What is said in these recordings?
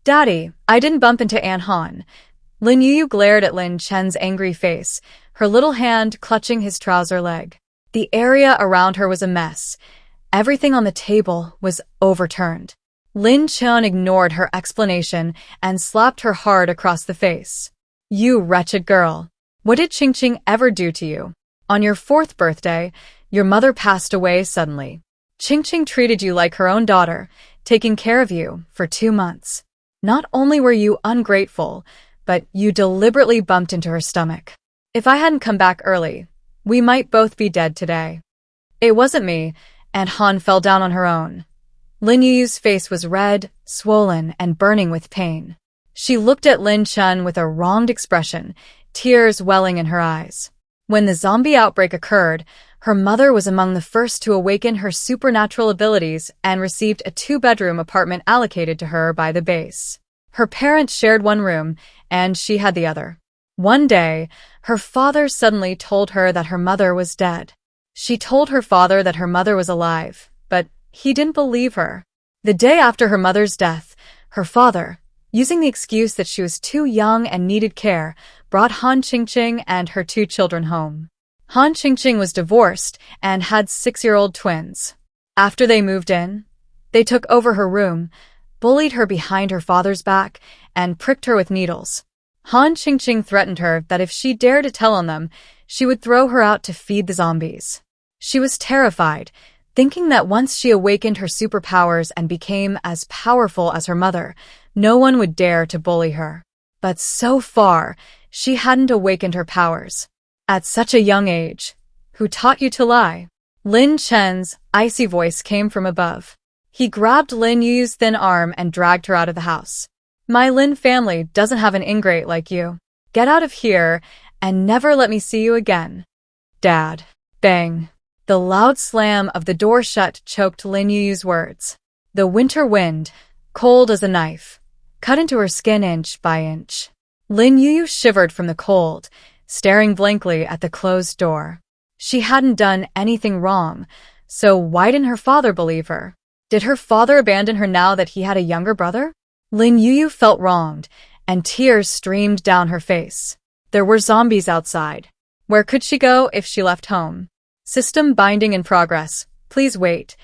Daddy, I didn't bump into An Han. Lin Yuyu glared at Lin Chen's angry face, her little hand clutching his trouser leg. The area around her was a mess. Everything on the table was overturned. Lin Chen ignored her explanation and slapped her hard across the face. You wretched girl. What did Chingqing ever do to you? On your 4th birthday, your mother passed away suddenly. Chingqing treated you like her own daughter, taking care of you for 2 months. Not only were you ungrateful, but you deliberately bumped into her stomach. If I hadn't come back early, we might both be dead today. It wasn't me, and Han fell down on her own. Lin Yuyu's face was red, swollen, and burning with pain. She looked at Lin Chen with a wronged expression, tears welling in her eyes. When the zombie outbreak occurred, her mother was among the first to awaken her supernatural abilities and received a 2-bedroom apartment allocated to her by the base. Her parents shared one room, and she had the other. One day, her father suddenly told her that her mother was dead. She told her father that her mother was alive, but he didn't believe her. The day after her mother's death, her father, using the excuse that she was too young and needed care, brought Han Chingqing and her 2 children home. Han Chingqing was divorced and had 6-year-old twins. After they moved in, they took over her room, bullied her behind her father's back, and pricked her with needles. Han Chingqing threatened her that if she dared to tell on them, she would throw her out to feed the zombies. She was terrified, thinking that once she awakened her superpowers and became as powerful as her mother, no one would dare to bully her. But so far, she hadn't awakened her powers. At such a young age. Who taught you to lie? Lin Chen's icy voice came from above. He grabbed Lin Yuyu's thin arm and dragged her out of the house. My Lin family doesn't have an ingrate like you. Get out of here and never let me see you again. Dad. Bang. The loud slam of the door shut choked Lin Yuyu's words. The winter wind, cold as a knife, cut into her skin inch by inch. Lin Yuyu shivered from the cold, staring blankly at the closed door. She hadn't done anything wrong, so why didn't her father believe her? Did her father abandon her now that he had a younger brother? Lin Yuyu felt wronged, and tears streamed down her face. There were zombies outside. Where could she go if she left home? System binding in progress. Please wait.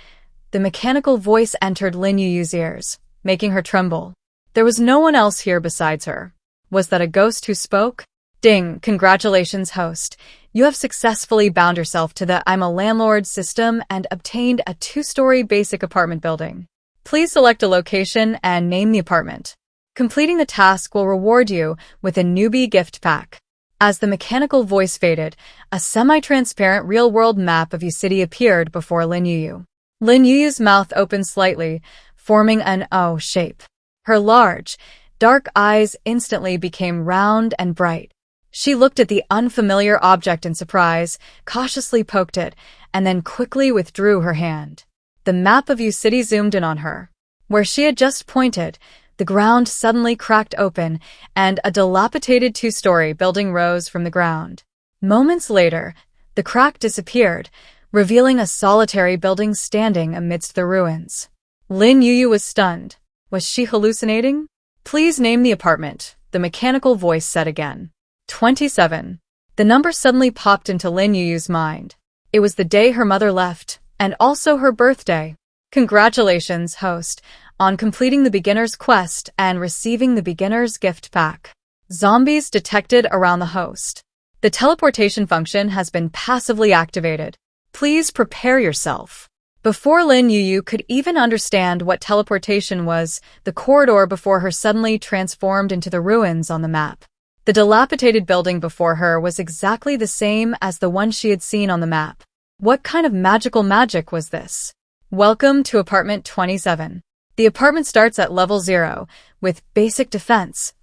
The mechanical voice entered Lin Yuyu's ears, making her tremble. There was no one else here besides her. Was that a ghost who spoke? Ding, congratulations, host. You have successfully bound yourself to the I'm a landlord system and obtained a 2-story basic apartment building. Please select a location and name the apartment. Completing the task will reward you with a newbie gift pack. As the mechanical voice faded, a semi-transparent real-world map of U-City appeared before Lin Yuyu. Lin Yuyu's mouth opened slightly, forming an O shape. Her large, dark eyes instantly became round and bright. She looked at the unfamiliar object in surprise, cautiously poked it, and then quickly withdrew her hand. The map of U-City zoomed in on her. Where she had just pointed, the ground suddenly cracked open, and a dilapidated 2-story building rose from the ground. Moments later, the crack disappeared, revealing a solitary building standing amidst the ruins. Lin Yuyu was stunned. Was she hallucinating? Please name the apartment, the mechanical voice said again. 27. The number suddenly popped into Lin Yuyu's mind. It was the day her mother left, and also her birthday. Congratulations, host, on completing the beginner's quest and receiving the beginner's gift pack. Zombies detected around the host. The teleportation function has been passively activated. Please prepare yourself. Before Lin Yuyu could even understand what teleportation was, the corridor before her suddenly transformed into the ruins on the map. The dilapidated building before her was exactly the same as the one she had seen on the map. What kind of magical magic was this? Welcome to apartment 27. The apartment starts at level 0, with basic defense.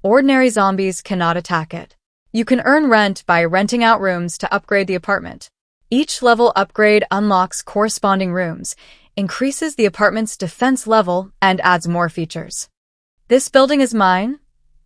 Ordinary zombies cannot attack it. You can earn rent by renting out rooms to upgrade the apartment. Each level upgrade unlocks corresponding rooms, increases the apartment's defense level, and adds more features. This building is mine?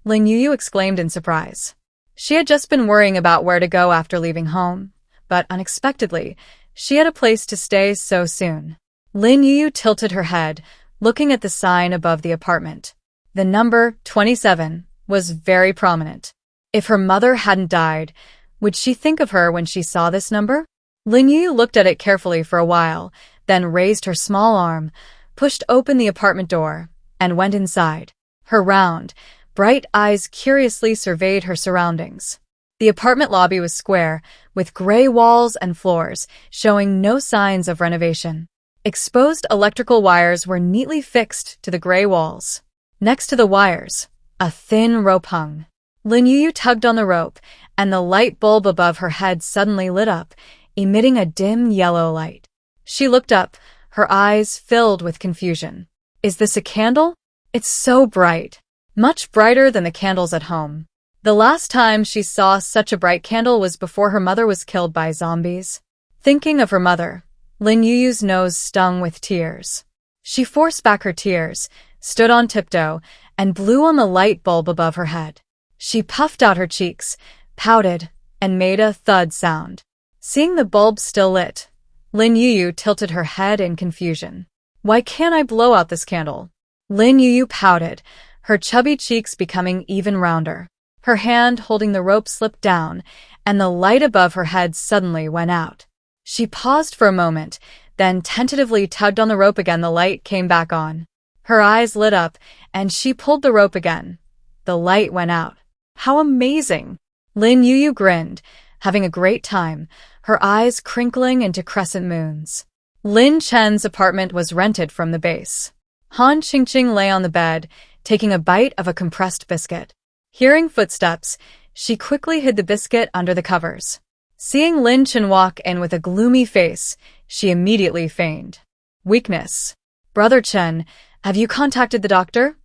Lin Yuyu exclaimed in surprise. She had just been worrying about where to go after leaving home, but unexpectedly, she had a place to stay so soon. Lin Yuyu tilted her head, looking at the sign above the apartment. The number 27 was very prominent. If her mother hadn't died, would she think of her when she saw this number? Lin Yuyu looked at it carefully for a while, then raised her small arm, pushed open the apartment door, and went inside. Her round, bright eyes curiously surveyed her surroundings. The apartment lobby was square, with gray walls and floors, showing no signs of renovation. Exposed electrical wires were neatly fixed to the gray walls. Next to the wires, a thin rope hung. Lin Yuyu tugged on the rope, and the light bulb above her head suddenly lit up, emitting a dim yellow light. She looked up, her eyes filled with confusion. Is this a candle? It's so bright. Much brighter than the candles at home. The last time she saw such a bright candle was before her mother was killed by zombies. Thinking of her mother, Lin Yuyu's nose stung with tears. She forced back her tears, stood on tiptoe, and blew on the light bulb above her head. She puffed out her cheeks, pouted, and made a thud sound. Seeing the bulb still lit, Lin Yuyu tilted her head in confusion. Why can't I blow out this candle? Lin Yuyu pouted, her chubby cheeks becoming even rounder. Her hand holding the rope slipped down, and the light above her head suddenly went out. She paused for a moment, then tentatively tugged on the rope again. The light came back on. Her eyes lit up, and she pulled the rope again. The light went out. How amazing! Lin Yuyu grinned, having a great time, her eyes crinkling into crescent moons. Lin Chen's apartment was rented from the base. Han Chingqing lay on the bed, taking a bite of a compressed biscuit. Hearing footsteps, she quickly hid the biscuit under the covers. Seeing Lin Chen walk in with a gloomy face, she immediately feigned weakness. Brother Chen, have you contacted the doctor?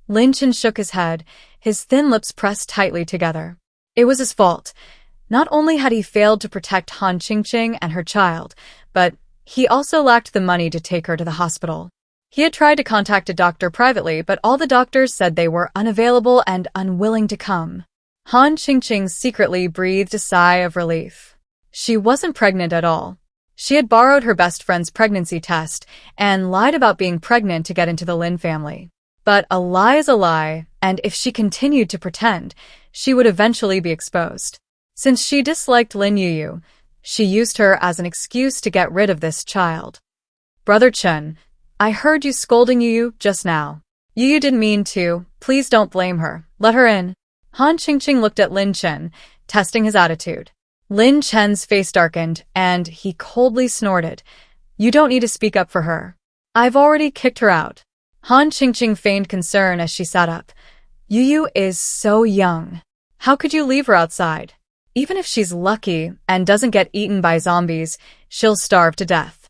Lin Chen shook his head, his thin lips pressed tightly together. It was his fault. Not only had he failed to protect Han Chingqing and her child, but he also lacked the money to take her to the hospital. He had tried to contact a doctor privately, but all the doctors said they were unavailable and unwilling to come. Han Chingqing secretly breathed a sigh of relief. She wasn't pregnant at all. She had borrowed her best friend's pregnancy test and lied about being pregnant to get into the Lin family. But a lie is a lie, and if she continued to pretend, she would eventually be exposed. Since she disliked Lin Yuyu, she used her as an excuse to get rid of this child. Brother Chen, I heard you scolding Yuyu just now. Yuyu didn't mean to. Please don't blame her. Let her in. Han Chingqing looked at Lin Chen, testing his attitude. Lin Chen's face darkened, and he coldly snorted. You don't need to speak up for her. I've already kicked her out. Han Chingqing feigned concern as she sat up. Yuyu is so young. How could you leave her outside? Even if she's lucky and doesn't get eaten by zombies, she'll starve to death.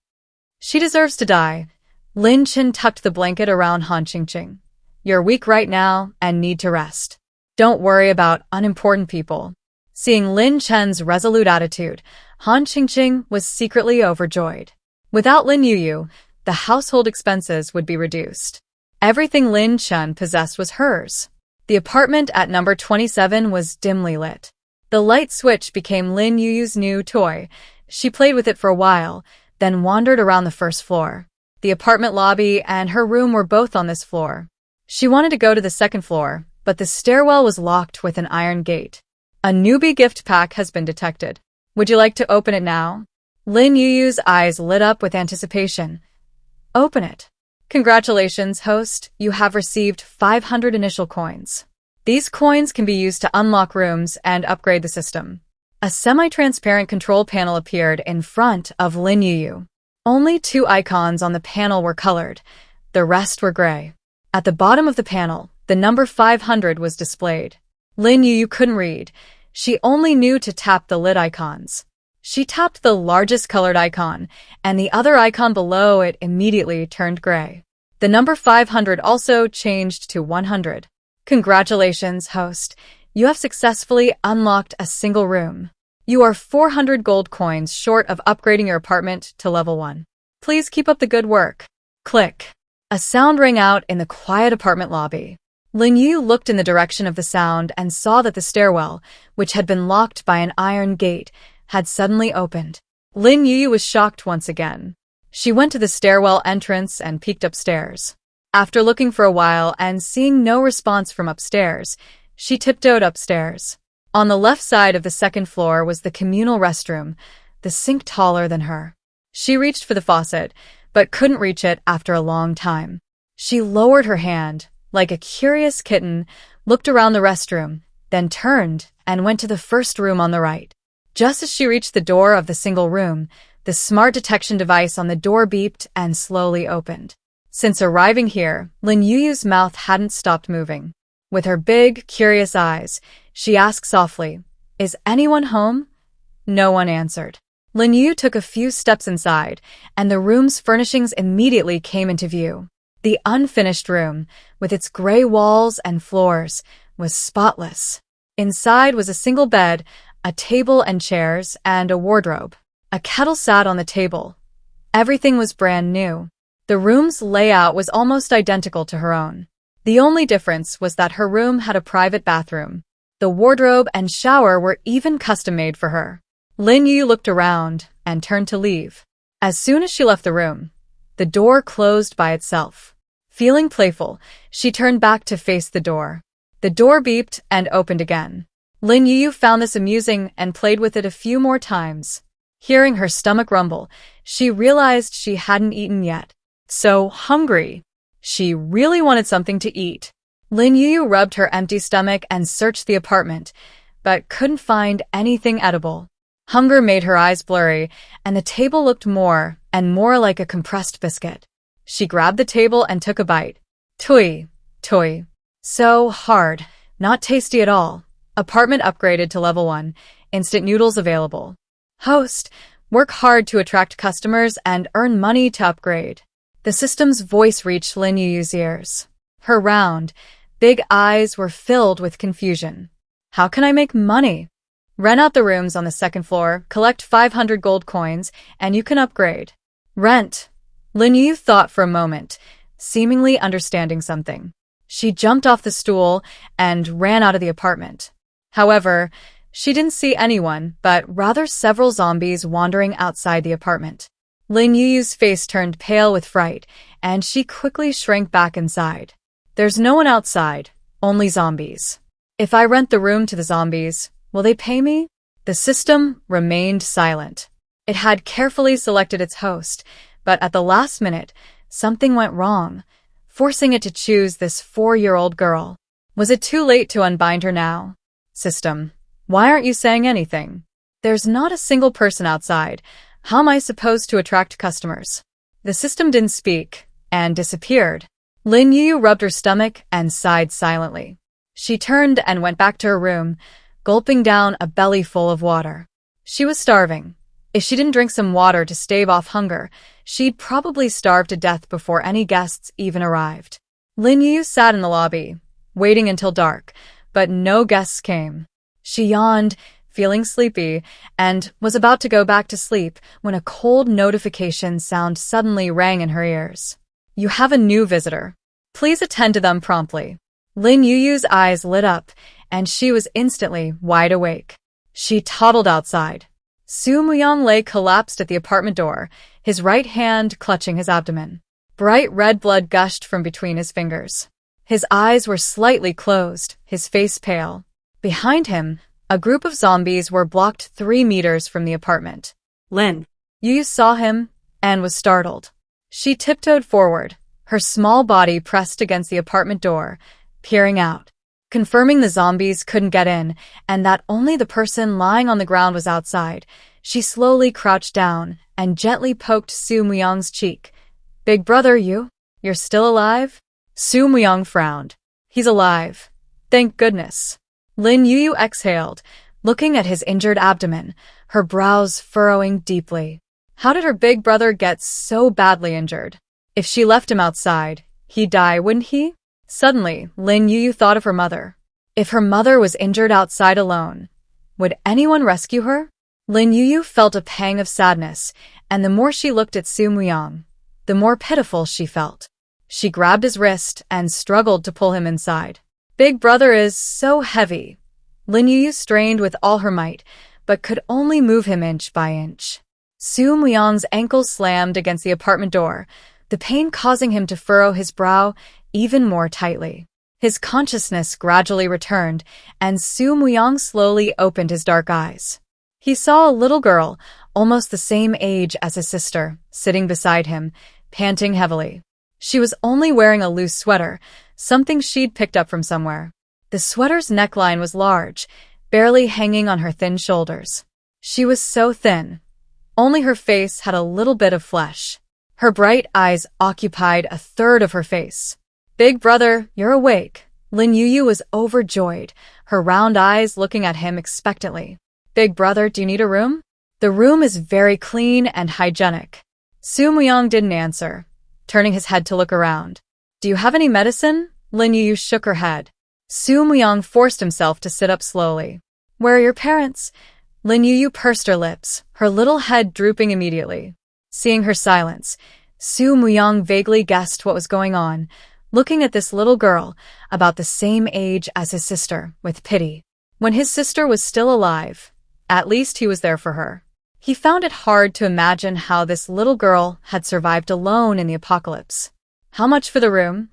She deserves to die. Lin Chen tucked the blanket around Han Chingqing. You're weak right now and need to rest. Don't worry about unimportant people. Seeing Lin Chen's resolute attitude, Han Chingqing was secretly overjoyed. Without Lin Yuyu, the household expenses would be reduced. Everything Lin Chen possessed was hers. The apartment at number 27 was dimly lit. The light switch became Lin Yuyu's new toy. She played with it for a while, then wandered around the first floor. The apartment lobby and her room were both on this floor. She wanted to go to the second floor, but the stairwell was locked with an iron gate. A newbie gift pack has been detected. Would you like to open it now? Lin Yuyu's eyes lit up with anticipation. Open it. Congratulations, host. You have received 500 initial coins. These coins can be used to unlock rooms and upgrade the system. A semi-transparent control panel appeared in front of Lin Yuyu. Only 2 icons on the panel were colored. The rest were gray. At the bottom of the panel, the number 500 was displayed. Lin Yuyu couldn't read. She only knew to tap the lit icons. She tapped the largest colored icon, and the other icon below it immediately turned gray. The number 500 also changed to 100. Congratulations, host. You have successfully unlocked a single room. You are 400 gold coins short of upgrading your apartment to level 1. Please keep up the good work. Click. A sound rang out in the quiet apartment lobby. Lin Yuyu looked in the direction of the sound and saw that the stairwell, which had been locked by an iron gate, had suddenly opened. Lin Yuyu was shocked once again. She went to the stairwell entrance and peeked upstairs. After looking for a while and seeing no response from upstairs, she tiptoed upstairs. On the left side of the second floor was the communal restroom, the sink taller than her. She reached for the faucet, but couldn't reach it after a long time. She lowered her hand, like a curious kitten, looked around the restroom, then turned and went to the first room on the right. Just as she reached the door of the single room, the smart detection device on the door beeped and slowly opened. Since arriving here, Lin Yuyu's mouth hadn't stopped moving. With her big, curious eyes, she asked softly, "Is anyone home?" No one answered. Lin Yuyu took a few steps inside, and the room's furnishings immediately came into view. The unfinished room, with its gray walls and floors, was spotless. Inside was a single bed, a table and chairs, and a wardrobe. A kettle sat on the table. Everything was brand new. The room's layout was almost identical to her own. The only difference was that her room had a private bathroom. The wardrobe and shower were even custom-made for her. Lin Yuyu looked around and turned to leave. As soon as she left the room, the door closed by itself. Feeling playful, she turned back to face the door. The door beeped and opened again. Lin Yuyu found this amusing and played with it a few more times. Hearing her stomach rumble, she realized she hadn't eaten yet. So hungry. She really wanted something to eat. Lin Yuyu rubbed her empty stomach and searched the apartment, but couldn't find anything edible. Hunger made her eyes blurry, and the table looked more and more like a compressed biscuit. She grabbed the table and took a bite. Tui. So hard, not tasty at all. Apartment upgraded to level 1, instant noodles available. Host, work hard to attract customers and earn money to upgrade. The system's voice reached Lin Yuyu's ears. Her round, big eyes were filled with confusion. How can I make money? Rent out the rooms on the second floor, collect 500 gold coins, and you can upgrade. Rent. Lin Yuyu thought for a moment, seemingly understanding something. She jumped off the stool and ran out of the apartment. However, she didn't see anyone, but rather several zombies wandering outside the apartment. Lin Yuyu's face turned pale with fright, and she quickly shrank back inside. There's no one outside, only zombies. If I rent the room to the zombies, will they pay me? The system remained silent. It had carefully selected its host, but at the last minute, something went wrong, forcing it to choose this 4-year-old girl. Was it too late to unbind her now? System, why aren't you saying anything? There's not a single person outside. How am I supposed to attract customers? The system didn't speak and disappeared. Lin Yuyu rubbed her stomach and sighed silently. She turned and went back to her room, gulping down a belly full of water. She was starving. If she didn't drink some water to stave off hunger, she'd probably starve to death before any guests even arrived. Lin Yuyu sat in the lobby, waiting until dark, but no guests came. She yawned, feeling sleepy, and was about to go back to sleep when a cold notification sound suddenly rang in her ears. You have a new visitor. Please attend to them promptly. Lin Yuyu's eyes lit up, and she was instantly wide awake. She toddled outside. Su Muyang lay collapsed at the apartment door, his right hand clutching his abdomen. Bright red blood gushed from between his fingers. His eyes were slightly closed, his face pale. Behind him, a group of zombies were blocked 3 meters from the apartment. Lin. Yuyu saw him and was startled. She tiptoed forward, her small body pressed against the apartment door, peering out. Confirming the zombies couldn't get in and that only the person lying on the ground was outside, she slowly crouched down and gently poked Su Muyang's cheek. Big brother, you're still alive? Su Muyang frowned. He's alive. Thank goodness. Lin Yuyu exhaled, looking at his injured abdomen, her brows furrowing deeply. How did her big brother get so badly injured? If she left him outside, he'd die, wouldn't he? Suddenly, Lin Yuyu thought of her mother. If her mother was injured outside alone, would anyone rescue her? Lin Yuyu felt a pang of sadness, and the more she looked at Su Muyang, the more pitiful she felt. She grabbed his wrist and struggled to pull him inside. Big brother is so heavy. Lin Yuyu strained with all her might, but could only move him inch by inch. Su Muyang's ankles slammed against the apartment door, the pain causing him to furrow his brow even more tightly. His consciousness gradually returned, and Su Muyang slowly opened his dark eyes. He saw a little girl, almost the same age as his sister, sitting beside him, panting heavily. She was only wearing a loose sweater, something she'd picked up from somewhere. The sweater's neckline was large, barely hanging on her thin shoulders. She was so thin. Only her face had a little bit of flesh. Her bright eyes occupied a third of her face. "Big brother, you're awake." Lin Yuyu was overjoyed, her round eyes looking at him expectantly. "Big brother, do you need a room?" "The room is very clean and hygienic." Su Muyang didn't answer, turning his head to look around. "Do you have any medicine?" Lin Yuyu shook her head. Su Muyang forced himself to sit up slowly. "Where are your parents?" Lin Yuyu pursed her lips, her little head drooping immediately. Seeing her silence, Su Muyang vaguely guessed what was going on, looking at this little girl, about the same age as his sister, with pity. When his sister was still alive, at least he was there for her. He found it hard to imagine how this little girl had survived alone in the apocalypse. "How much for the room?"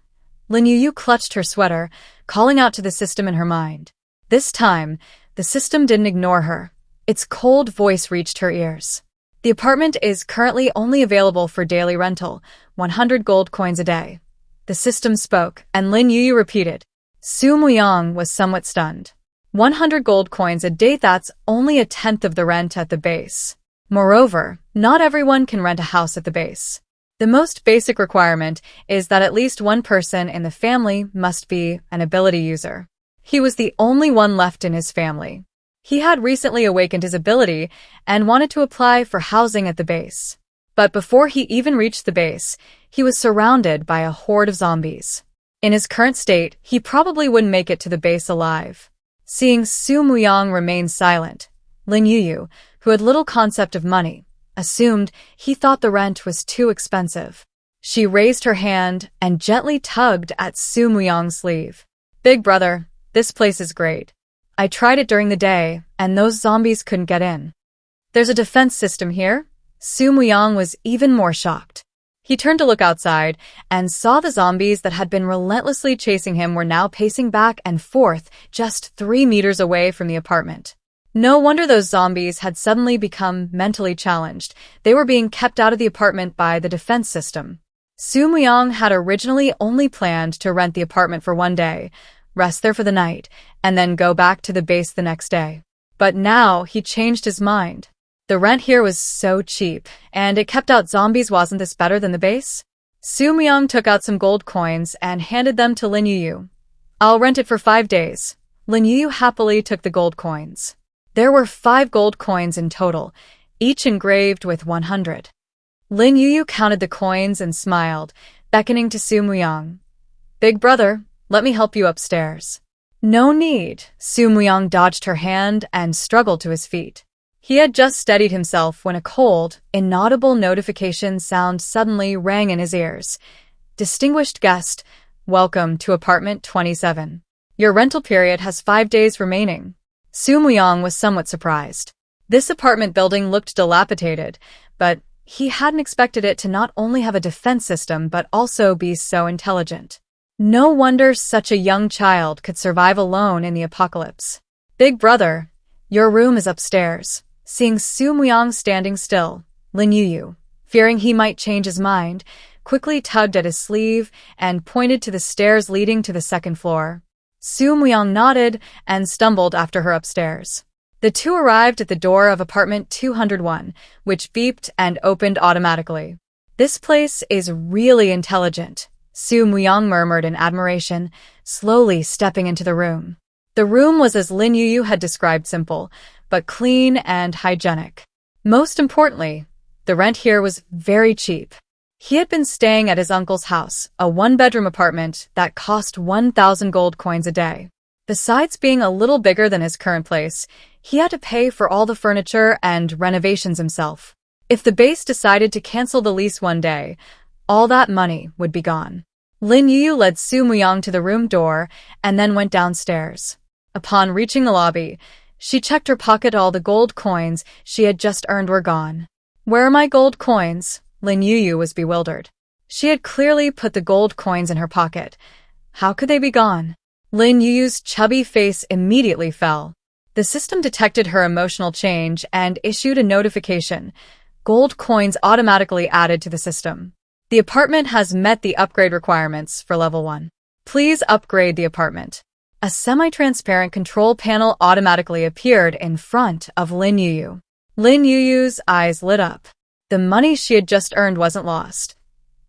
Lin Yuyu clutched her sweater, calling out to the system in her mind. This time, the system didn't ignore her. Its cold voice reached her ears. "The apartment is currently only available for daily rental, 100 gold coins a day." The system spoke, and Lin Yuyu repeated. Su Muyang was somewhat stunned. 100 gold coins a day, that's only a tenth of the rent at the base. Moreover, not everyone can rent a house at the base. The most basic requirement is that at least one person in the family must be an ability user. He was the only one left in his family. He had recently awakened his ability and wanted to apply for housing at the base. But before he even reached the base, he was surrounded by a horde of zombies. In his current state, he probably wouldn't make it to the base alive. Seeing Su Muyang remain silent, Lin Yuyu, who had little concept of money, assumed he thought the rent was too expensive. She raised her hand and gently tugged at Su Muyang's sleeve. "Big brother, this place is great. I tried it during the day, and those zombies couldn't get in. There's a defense system here?" Su Muyang was even more shocked. He turned to look outside and saw the zombies that had been relentlessly chasing him were now pacing back and forth just 3 meters away from the apartment. No wonder those zombies had suddenly become mentally challenged. They were being kept out of the apartment by the defense system. Su Muyang had originally only planned to rent the apartment for 1 day, rest there for the night, and then go back to the base the next day. But now he changed his mind. The rent here was so cheap, and it kept out zombies. Wasn't this better than the base? Su Muyang took out some gold coins and handed them to Lin Yuyu. "I'll rent it for 5 days. Lin Yuyu happily took the gold coins. There were 5 gold coins in total, each engraved with 100. Lin Yuyu counted the coins and smiled, beckoning to Su Muyang. "Big brother, let me help you upstairs." "No need." Su Muyang dodged her hand and struggled to his feet. He had just steadied himself when a cold, inaudible notification sound suddenly rang in his ears. "Distinguished guest, welcome to apartment 27. Your rental period has 5 days remaining." Su Muyang was somewhat surprised. This apartment building looked dilapidated, but he hadn't expected it to not only have a defense system but also be so intelligent. No wonder such a young child could survive alone in the apocalypse. "Big brother, your room is upstairs." Seeing Su Muyang standing still, Lin Yuyu, fearing he might change his mind, quickly tugged at his sleeve and pointed to the stairs leading to the 2nd floor. Su Muyang nodded and stumbled after her upstairs. The two arrived at the door of apartment 201, which beeped and opened automatically. "This place is really intelligent," Su Muyang murmured in admiration, slowly stepping into the room. The room was as Lin Yuyu had described, simple, but clean and hygienic. Most importantly, the rent here was very cheap. He had been staying at his uncle's house, a 1-bedroom apartment that cost 1,000 gold coins a day. Besides being a little bigger than his current place, he had to pay for all the furniture and renovations himself. If the base decided to cancel the lease 1 day, all that money would be gone. Lin Yuyu led Su Muyang to the room door and then went downstairs. Upon reaching the lobby, she checked her pocket. All the gold coins she had just earned were gone. "Where are my gold coins?" Lin Yuyu was bewildered. She had clearly put the gold coins in her pocket. How could they be gone? Lin Yuyu's chubby face immediately fell. The system detected her emotional change and issued a notification. Gold coins automatically added to the system. The apartment has met the upgrade requirements for level 1. Please upgrade the apartment. A semi-transparent control panel automatically appeared in front of Lin Yuyu. Lin Yuyu's eyes lit up. The money she had just earned wasn't lost.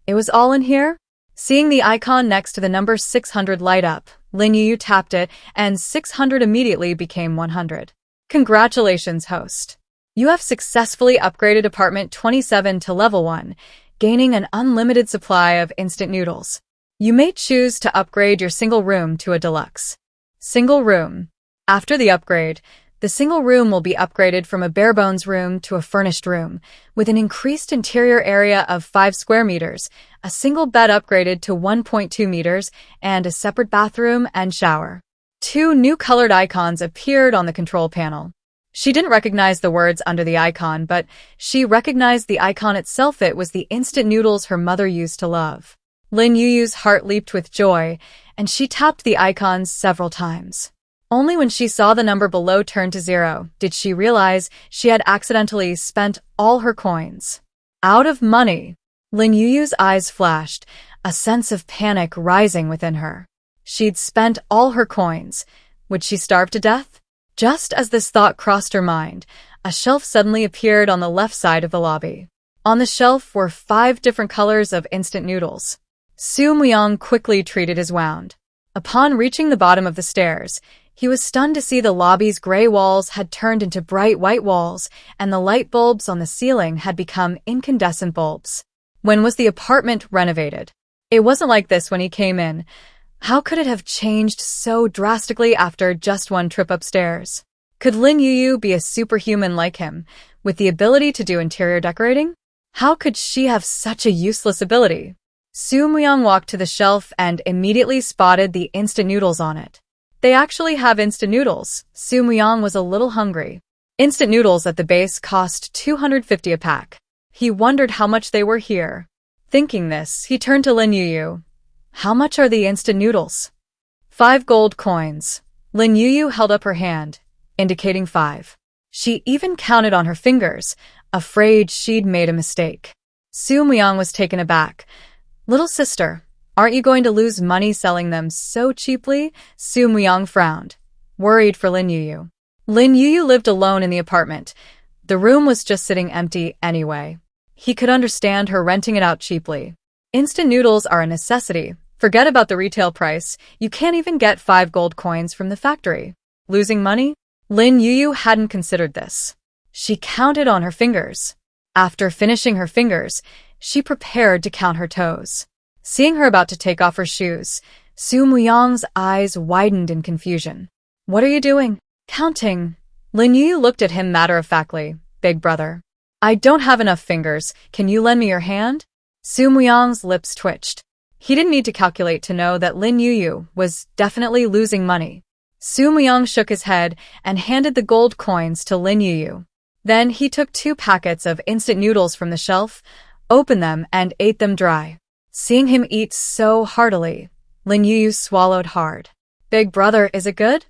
It was all in here? Seeing the icon next to the number 600 light up, Lin Yuyu tapped it, and 600 immediately became 100. Congratulations, host. You have successfully upgraded apartment 27 to level 1, gaining an unlimited supply of instant noodles. You may choose to upgrade your single room to a deluxe. Single room. After the upgrade, the single room will be upgraded from a bare-bones room to a furnished room, with an increased interior area of 5 square meters, a single bed upgraded to 1.2 meters, and a separate bathroom and shower. 2 new colored icons appeared on the control panel. She didn't recognize the words under the icon, but she recognized the icon itself. It was the instant noodles her mother used to love. Lin Yuyu's heart leaped with joy, and she tapped the icons several times. Only when she saw the number below turn to 0 did she realize she had accidentally spent all her coins. Out of money. Lin Yuyu's eyes flashed, a sense of panic rising within her. She'd spent all her coins. Would she starve to death? Just as this thought crossed her mind, a shelf suddenly appeared on the left side of the lobby. On the shelf were 5 different colors of instant noodles. Su Muyang quickly treated his wound. Upon reaching the bottom of the stairs, he was stunned to see the lobby's gray walls had turned into bright white walls, and the light bulbs on the ceiling had become incandescent bulbs. When was the apartment renovated? It wasn't like this when he came in. How could it have changed so drastically after just one trip upstairs? Could Lin Yuyu be a superhuman like him, with the ability to do interior decorating? How could she have such a useless ability? Su Muyang walked to the shelf and immediately spotted the instant noodles on it. They actually have instant noodles. Su Muyang was a little hungry. Instant noodles at the base cost 250 a pack. He wondered how much they were here. Thinking this, he turned to Lin Yuyu. How much are the instant noodles? 5 gold coins. Lin Yuyu held up her hand, indicating 5. She even counted on her fingers, afraid she'd made a mistake. Su Muyang was taken aback. Little sister, aren't you going to lose money selling them so cheaply? Su Muyang frowned, worried for Lin Yuyu. Lin Yuyu lived alone in the apartment. The room was just sitting empty anyway. He could understand her renting it out cheaply. Instant noodles are a necessity. Forget about the retail price. You can't even get 5 gold coins from the factory. Losing money? Lin Yuyu hadn't considered this. She counted on her fingers. After finishing her fingers, she prepared to count her toes. Seeing her about to take off her shoes, Su Muyang's eyes widened in confusion. What are you doing? Counting. Lin Yuyu looked at him matter-of-factly. Big brother. I don't have enough fingers. Can you lend me your hand? Su Muyang's lips twitched. He didn't need to calculate to know that Lin Yuyu was definitely losing money. Su Muyang shook his head and handed the gold coins to Lin Yuyu. Then he took 2 packets of instant noodles from the shelf, opened them, and ate them dry. Seeing him eat so heartily, Lin Yuyu swallowed hard. Big brother, is it good?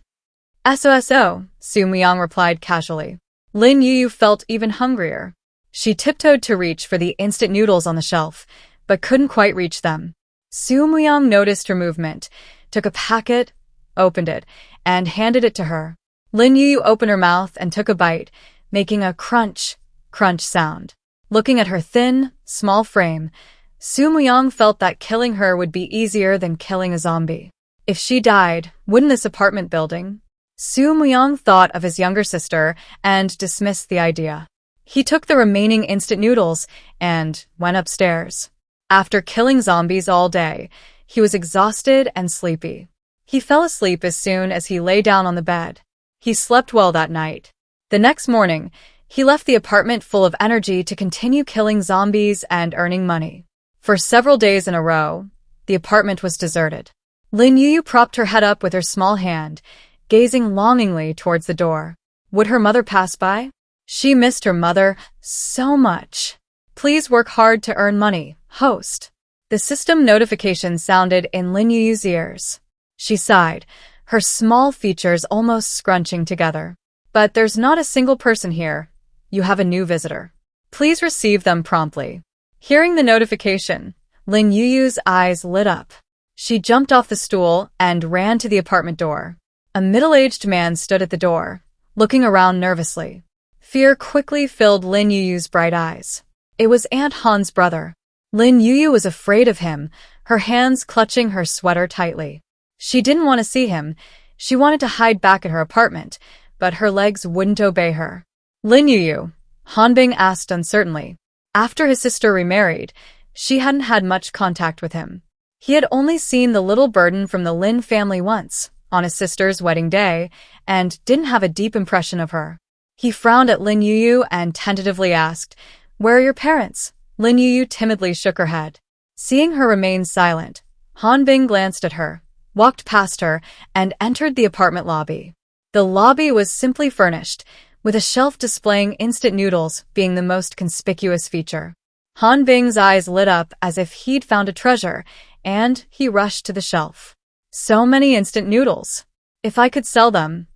SOSO, Su Muyang replied casually. Lin Yuyu felt even hungrier. She tiptoed to reach for the instant noodles on the shelf, but couldn't quite reach them. Su Muyang noticed her movement, took a packet, opened it, and handed it to her. Lin Yuyu opened her mouth and took a bite, making a crunch, crunch sound. Looking at her thin, small frame, Su Muyang felt that killing her would be easier than killing a zombie. If she died, wouldn't this apartment building? Su Muyang thought of his younger sister and dismissed the idea. He took the remaining instant noodles and went upstairs. After killing zombies all day, he was exhausted and sleepy. He fell asleep as soon as he lay down on the bed. He slept well that night. The next morning, he left the apartment full of energy to continue killing zombies and earning money. For several days in a row, the apartment was deserted. Lin Yuyu propped her head up with her small hand, gazing longingly towards the door. Would her mother pass by? She missed her mother so much. Please work hard to earn money, host. The system notification sounded in Lin Yuyu's ears. She sighed, her small features almost scrunching together. But there's not a single person here. You have a new visitor. Please receive them promptly. Hearing the notification, Lin Yuyu's eyes lit up. She jumped off the stool and ran to the apartment door. A middle-aged man stood at the door, looking around nervously. Fear quickly filled Lin Yuyu's bright eyes. It was Aunt Han's brother. Lin Yuyu was afraid of him, her hands clutching her sweater tightly. She didn't want to see him. She wanted to hide back at her apartment, but her legs wouldn't obey her. Lin Yuyu, Hanbing asked uncertainly. After his sister remarried, she hadn't had much contact with him. He had only seen the little burden from the Lin family once, on his sister's wedding day, and didn't have a deep impression of her. He frowned at Lin Yuyu and tentatively asked, "Where are your parents?" Lin Yuyu timidly shook her head. Seeing her remain silent, Hanbing glanced at her, walked past her, and entered the apartment lobby. The lobby was simply furnished, with a shelf displaying instant noodles being the most conspicuous feature. Hanbing's eyes lit up as if he'd found a treasure, and he rushed to the shelf. So many instant noodles. If I could sell them,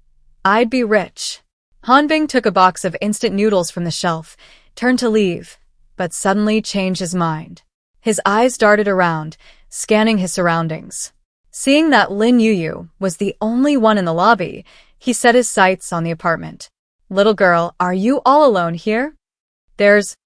I'd be rich. Hanbing took a box of instant noodles from the shelf, turned to leave, but suddenly changed his mind. His eyes darted around, scanning his surroundings. Seeing that Lin Yuyu was the only one in the lobby, he set his sights on the apartment. "Little girl, are you all alone here?" There's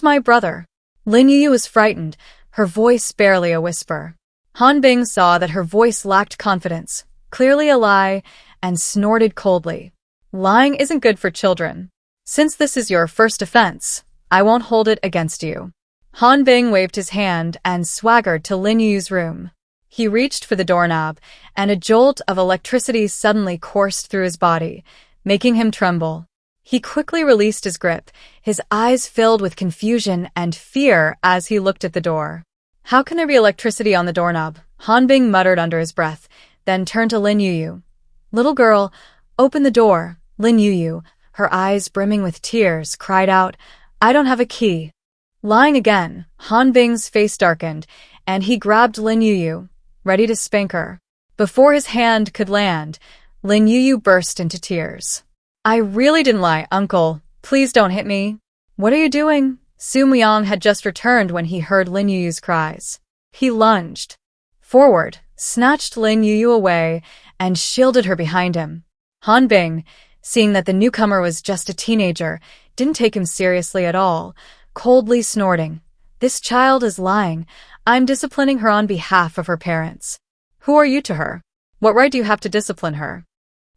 my brother." Lin Yuyu was frightened, her voice barely a whisper. Hanbing saw that her voice lacked confidence, clearly a lie, and snorted coldly. "Lying isn't good for children. Since this is your first offense, I won't hold it against you." Hanbing waved his hand and swaggered to Lin Yuyu's room. He reached for the doorknob, and a jolt of electricity suddenly coursed through his body, making him tremble. He quickly released his grip, his eyes filled with confusion and fear as he looked at the door. "How can there be electricity on the doorknob?" Hanbing muttered under his breath, then turned to Lin Yuyu. "Little girl, open the door." Lin Yuyu, her eyes brimming with tears, cried out, "I don't have a key." Lying again, Hanbing's face darkened, and he grabbed Lin Yuyu, ready to spank her. Before his hand could land, Lin Yuyu burst into tears. "I really didn't lie, uncle. Please don't hit me." "What are you doing?" Su Muyang had just returned when he heard Lin Yuyu's cries. He lunged forward, snatched Lin Yuyu away, and shielded her behind him. Hanbing, seeing that the newcomer was just a teenager, didn't take him seriously at all, coldly snorting, "This child is lying. I'm disciplining her on behalf of her parents." "Who are you to her? What right do you have to discipline her?"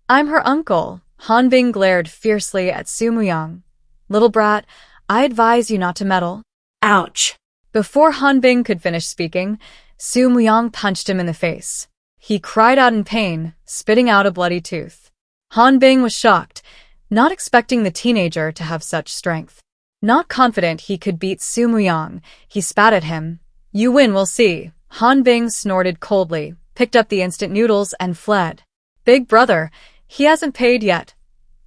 "I'm her uncle." Hanbing glared fiercely at Su Muyang. "Little brat, I advise you not to meddle." Ouch. Before Hanbing could finish speaking, Su Muyang punched him in the face. He cried out in pain, spitting out a bloody tooth. Hanbing was shocked, not expecting the teenager to have such strength. Not confident he could beat Su Muyang, he spat at him. "You win, we'll see." Hanbing snorted coldly, picked up the instant noodles, and fled. "Big brother, he hasn't paid yet."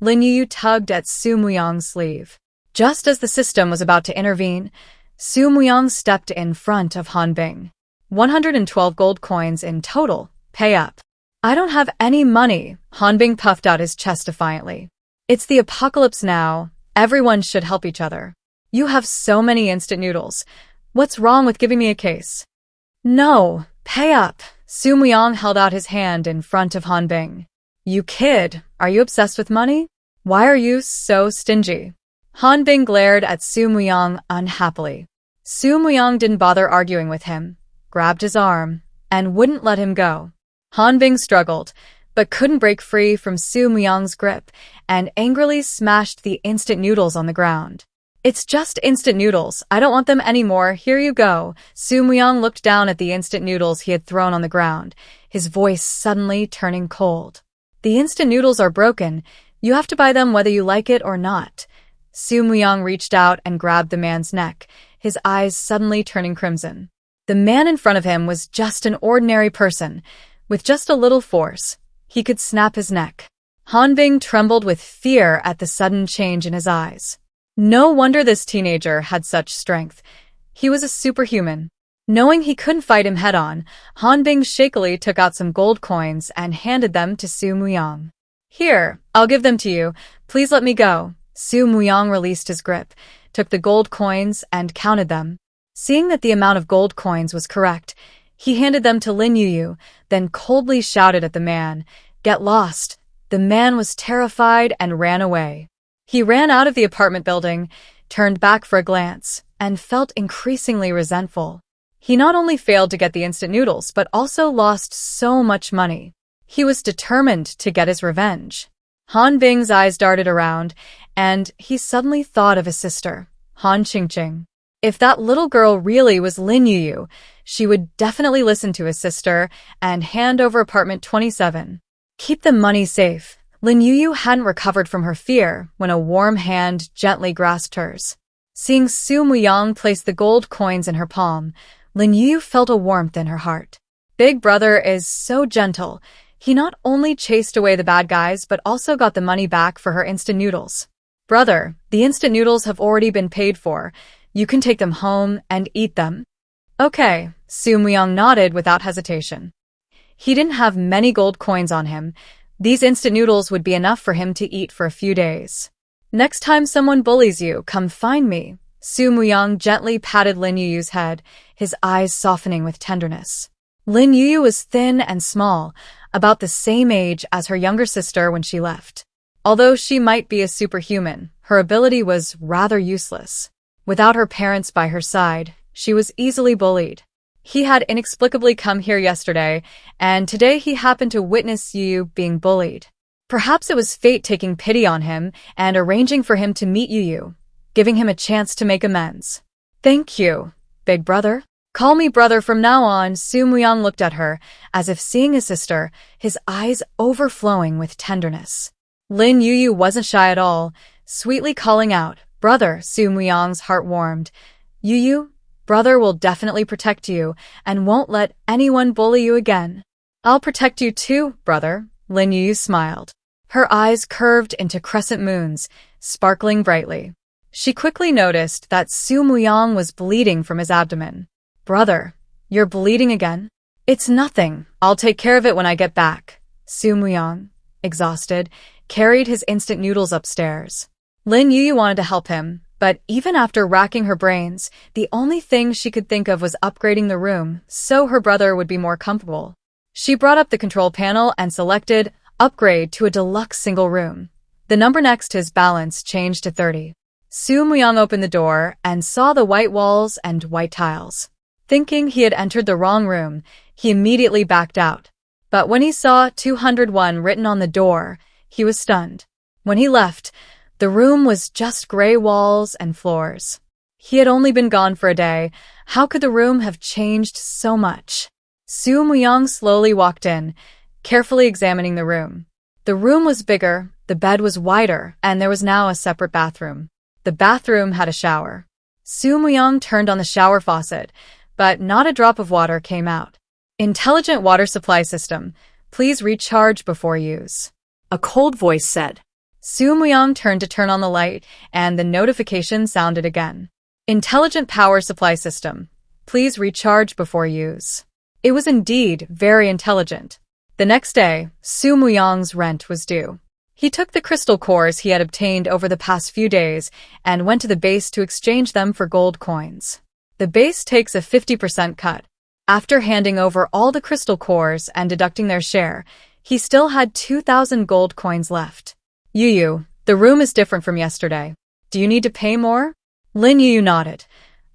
Lin Yuyu tugged at Su Muyang's sleeve. Just as the system was about to intervene, Su Muyang stepped in front of Hanbing. 112 gold coins in total. Pay up." "I don't have any money." Hanbing puffed out his chest defiantly. "It's the apocalypse now. Everyone should help each other. You have so many instant noodles. What's wrong with giving me a case?" "No, pay up." Su Muyang held out his hand in front of Hanbing. "You kid, are you obsessed with money? Why are you so stingy?" Hanbing glared at Su Muyang unhappily. Su Muyang didn't bother arguing with him, grabbed his arm, and wouldn't let him go. Hanbing struggled, but couldn't break free from Su Muyang's grip, and angrily smashed the instant noodles on the ground. "It's just instant noodles. I don't want them anymore. Here you go." Su Muyang looked down at the instant noodles he had thrown on the ground, his voice suddenly turning cold. "The instant noodles are broken. You have to buy them whether you like it or not." Su Muyang reached out and grabbed the man's neck, his eyes suddenly turning crimson. The man in front of him was just an ordinary person. With just a little force, he could snap his neck. Hanbing trembled with fear at the sudden change in his eyes. No wonder this teenager had such strength. He was a superhuman. Knowing he couldn't fight him head-on, Han Bing shakily took out some gold coins and handed them to Su Muyang. Here, I'll give them to you. Please let me go. Su Muyang released his grip, took the gold coins, and counted them. Seeing that the amount of gold coins was correct, he handed them to Lin Yuyu, then coldly shouted at the man, "Get lost." The man was terrified and ran away. He ran out of the apartment building, turned back for a glance, and felt increasingly resentful. He not only failed to get the instant noodles, but also lost so much money. He was determined to get his revenge. Han Bing's eyes darted around, and he suddenly thought of his sister, Han Chingqing. If that little girl really was Lin Yuyu, she would definitely listen to his sister and hand over apartment 27. Keep the money safe. Lin Yuyu hadn't recovered from her fear when a warm hand gently grasped hers. Seeing Su Muyang place the gold coins in her palm, Lin Yuyu felt a warmth in her heart. Big brother is so gentle. He not only chased away the bad guys, but also got the money back for her instant noodles. Brother, the instant noodles have already been paid for. You can take them home and eat them. Okay, Su Muyang nodded without hesitation. He didn't have many gold coins on him. These instant noodles would be enough for him to eat for a few days. Next time someone bullies you, come find me. Su Muyang gently patted Lin Yuyu's head, his eyes softening with tenderness. Lin Yuyu was thin and small, about the same age as her younger sister when she left. Although she might be a superhuman, her ability was rather useless. Without her parents by her side, she was easily bullied. He had inexplicably come here yesterday, and today he happened to witness Yuyu being bullied. Perhaps it was fate taking pity on him and arranging for him to meet Yuyu, giving him a chance to make amends. Thank you, big brother. Call me brother from now on. Su Muyang looked at her, as if seeing his sister, his eyes overflowing with tenderness. Lin Yuyu wasn't shy at all, sweetly calling out, "Brother." Su Muyang's heart warmed. "Yuyu, brother will definitely protect you and won't let anyone bully you again." "I'll protect you too, brother." Lin Yuyu smiled. Her eyes curved into crescent moons, sparkling brightly. She quickly noticed that Su Muyang was bleeding from his abdomen. "Brother, you're bleeding again?" "It's nothing. I'll take care of it when I get back." Su Muyang, exhausted, carried his instant noodles upstairs. Lin Yuyu wanted to help him, but even after racking her brains, the only thing she could think of was upgrading the room so her brother would be more comfortable. She brought up the control panel and selected Upgrade to a deluxe single room. The number next to his balance changed to 30. Su Muyang opened the door and saw the white walls and white tiles. Thinking he had entered the wrong room, he immediately backed out. But when he saw 201 written on the door, he was stunned. When he left, the room was just gray walls and floors. He had only been gone for a day. How could the room have changed so much? Su Muyang slowly walked in, carefully examining the room. The room was bigger, the bed was wider, and there was now a separate bathroom. The bathroom had a shower. Su Muyang turned on the shower faucet, but not a drop of water came out. "Intelligent water supply system. Please recharge before use," a cold voice said. Su Muyang turned to turn on the light, and the notification sounded again. "Intelligent power supply system. Please recharge before use." It was indeed very intelligent. The next day, Su Muyang's rent was due. He took the crystal cores he had obtained over the past few days and went to the base to exchange them for gold coins. The base takes a 50% cut. After handing over all the crystal cores and deducting their share, he still had 2,000 gold coins left. "Yuyu, the room is different from yesterday. Do you need to pay more?" Lin Yuyu nodded.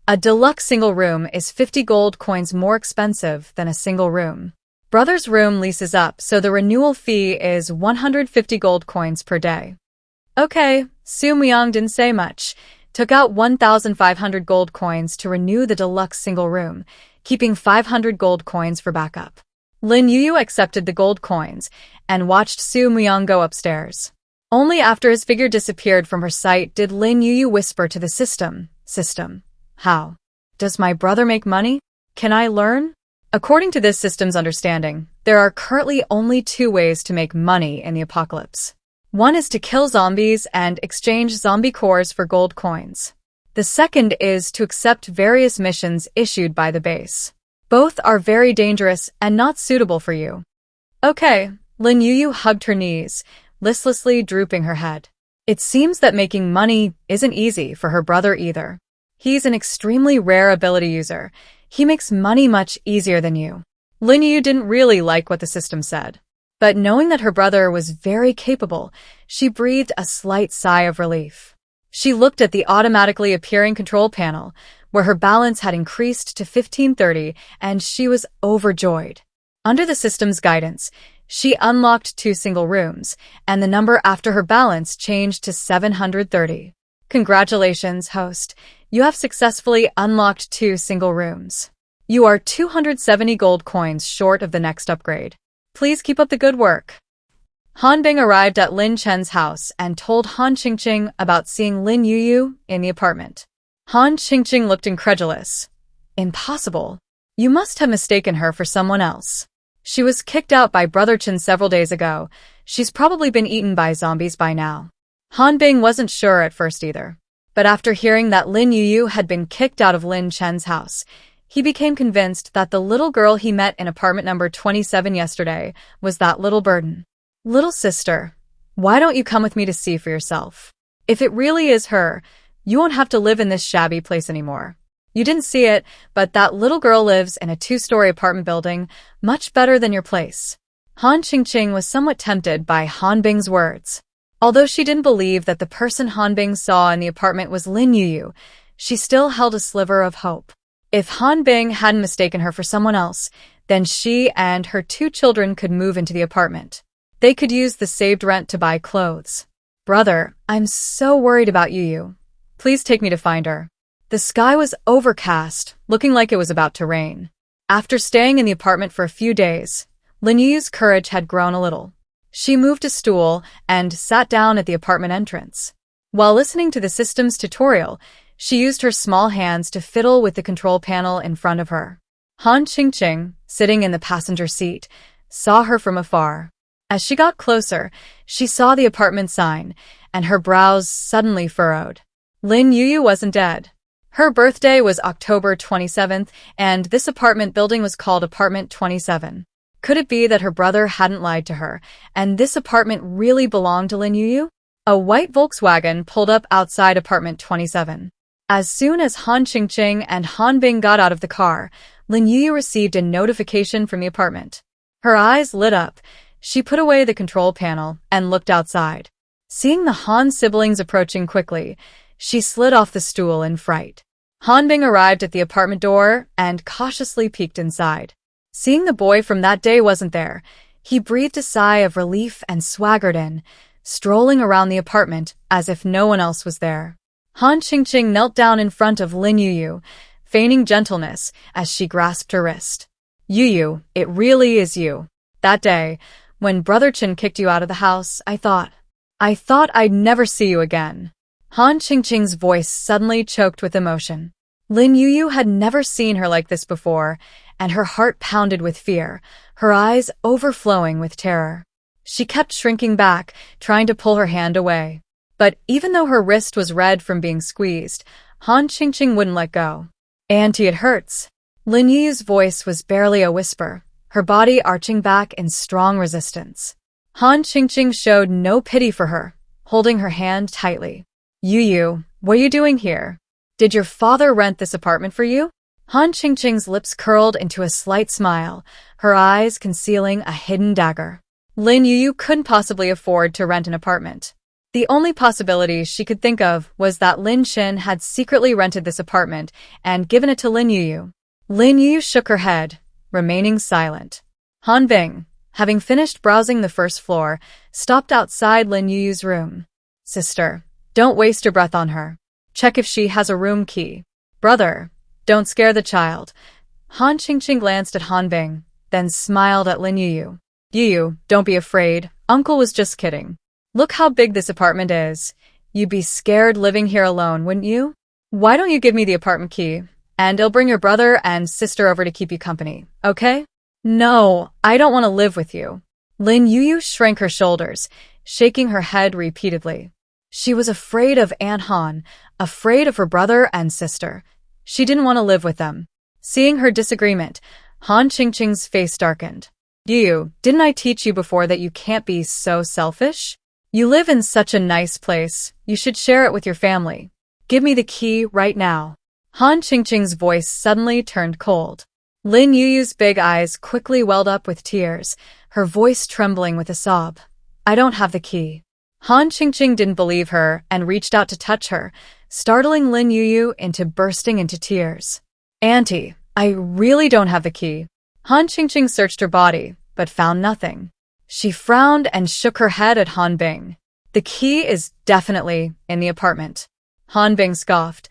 A deluxe single room is 50 gold coins more expensive than a single room. Brother's room leases up, so the renewal fee is 150 gold coins per day. Okay, Su Muyang didn't say much, took out 1,500 gold coins to renew the deluxe single room, keeping 500 gold coins for backup. Lin Yuyu accepted the gold coins and watched Su Muyang go upstairs. Only after his figure disappeared from her sight did Lin Yuyu whisper to the system, "How? Does my brother make money? Can I learn?" According to this system's understanding, there are currently only 2 ways to make money in the apocalypse. One is to kill zombies and exchange zombie cores for gold coins. The second is to accept various missions issued by the base. Both are very dangerous and not suitable for you. Okay, Lin Yuyu hugged her knees, listlessly drooping her head. It seems that making money isn't easy for her brother either. He's an extremely rare ability user. He makes money much easier than you. Lin Yuyu didn't really like what the system said. But knowing that her brother was very capable, she breathed a slight sigh of relief. She looked at the automatically appearing control panel, where her balance had increased to 1530, and she was overjoyed. Under the system's guidance, she unlocked 2 single rooms, and the number after her balance changed to 730. Congratulations, host. You have successfully unlocked 2 single rooms. You are 270 gold coins short of the next upgrade. Please keep up the good work. Han Bing arrived at Lin Chen's house and told Han Chingqing about seeing Lin Yuyu in the apartment. Han Chingqing looked incredulous. Impossible. You must have mistaken her for someone else. She was kicked out by Brother Chen several days ago. She's probably been eaten by zombies by now. Han Bing wasn't sure at first either. But after hearing that Lin Yuyu had been kicked out of Lin Chen's house, he became convinced that the little girl he met in apartment number 27 yesterday was that little burden. Little sister, why don't you come with me to see for yourself? If it really is her, you won't have to live in this shabby place anymore. You didn't see it, but that little girl lives in a 2-story apartment building, much better than your place. Han Chingqing was somewhat tempted by Han Bing's words. Although she didn't believe that the person Han Bing saw in the apartment was Lin Yuyu, she still held a sliver of hope. If Han Bing hadn't mistaken her for someone else, then she and her 2 children could move into the apartment. They could use the saved rent to buy clothes. Brother, I'm so worried about Yuyu. Please take me to find her. The sky was overcast, looking like it was about to rain. After staying in the apartment for a few days, Lin Yuyu's courage had grown a little. She moved a stool and sat down at the apartment entrance. While listening to the system's tutorial, she used her small hands to fiddle with the control panel in front of her. Han Chingqing, sitting in the passenger seat, saw her from afar. As she got closer, she saw the apartment sign, and her brows suddenly furrowed. Lin Yuyu wasn't dead. Her birthday was October 27th, and this apartment building was called Apartment 27. Could it be that her brother hadn't lied to her, and this apartment really belonged to Lin Yuyu? A white Volkswagen pulled up outside Apartment 27. As soon as Han Chingqing and Han Bing got out of the car, Lin Yuyu received a notification from the apartment. Her eyes lit up. She put away the control panel and looked outside. Seeing the Han siblings approaching quickly, she slid off the stool in fright. Han Bing arrived at the apartment door and cautiously peeked inside. Seeing the boy from that day wasn't there, he breathed a sigh of relief and swaggered in, strolling around the apartment as if no one else was there. Han Chingqing knelt down in front of Lin Yuyu, feigning gentleness as she grasped her wrist. Yuyu, it really is you. That day, when Brother Chen kicked you out of the house, I thought I'd never see you again. Han Chingqing's voice suddenly choked with emotion. Lin Yuyu had never seen her like this before, and her heart pounded with fear, her eyes overflowing with terror. She kept shrinking back, trying to pull her hand away. But even though her wrist was red from being squeezed, Han Chingqing wouldn't let go. Auntie, it hurts. Lin Yuyu's voice was barely a whisper, her body arching back in strong resistance. Han Chingqing showed no pity for her, holding her hand tightly. Yuyu, what are you doing here? Did your father rent this apartment for you? Han Chingqing's lips curled into a slight smile, her eyes concealing a hidden dagger. Lin Yuyu couldn't possibly afford to rent an apartment. The only possibility she could think of was that Lin Chen had secretly rented this apartment and given it to Lin Yuyu. Lin Yuyu shook her head, remaining silent. Han Bing, having finished browsing the first floor, stopped outside Lin Yuyu's room. Sister, don't waste your breath on her. Check if she has a room key. Brother, don't scare the child. Han Chingqing glanced at Han Bing, then smiled at Lin Yuyu. Yuyu, don't be afraid. Uncle was just kidding. Look how big this apartment is. You'd be scared living here alone, wouldn't you? Why don't you give me the apartment key, and I'll bring your brother and sister over to keep you company, okay? No, I don't want to live with you. Lin Yuyu shrank her shoulders, shaking her head repeatedly. She was afraid of Han, afraid of her brother and sister. She didn't want to live with them. Seeing her disagreement, Chingqing's face darkened. Yuyu, didn't I teach you before that you can't be so selfish? You live in such a nice place, you should share it with your family. Give me the key right now. Chingqing's voice suddenly turned cold. Lin Yuyu's big eyes quickly welled up with tears, her voice trembling with a sob. I don't have the key. Chingqing didn't believe her and reached out to touch her, startling Lin Yuyu into bursting into tears. Auntie, I really don't have the key. Chingqing searched her body, but found nothing. She frowned and shook her head at Bing. The key is definitely in the apartment. Bing scoffed.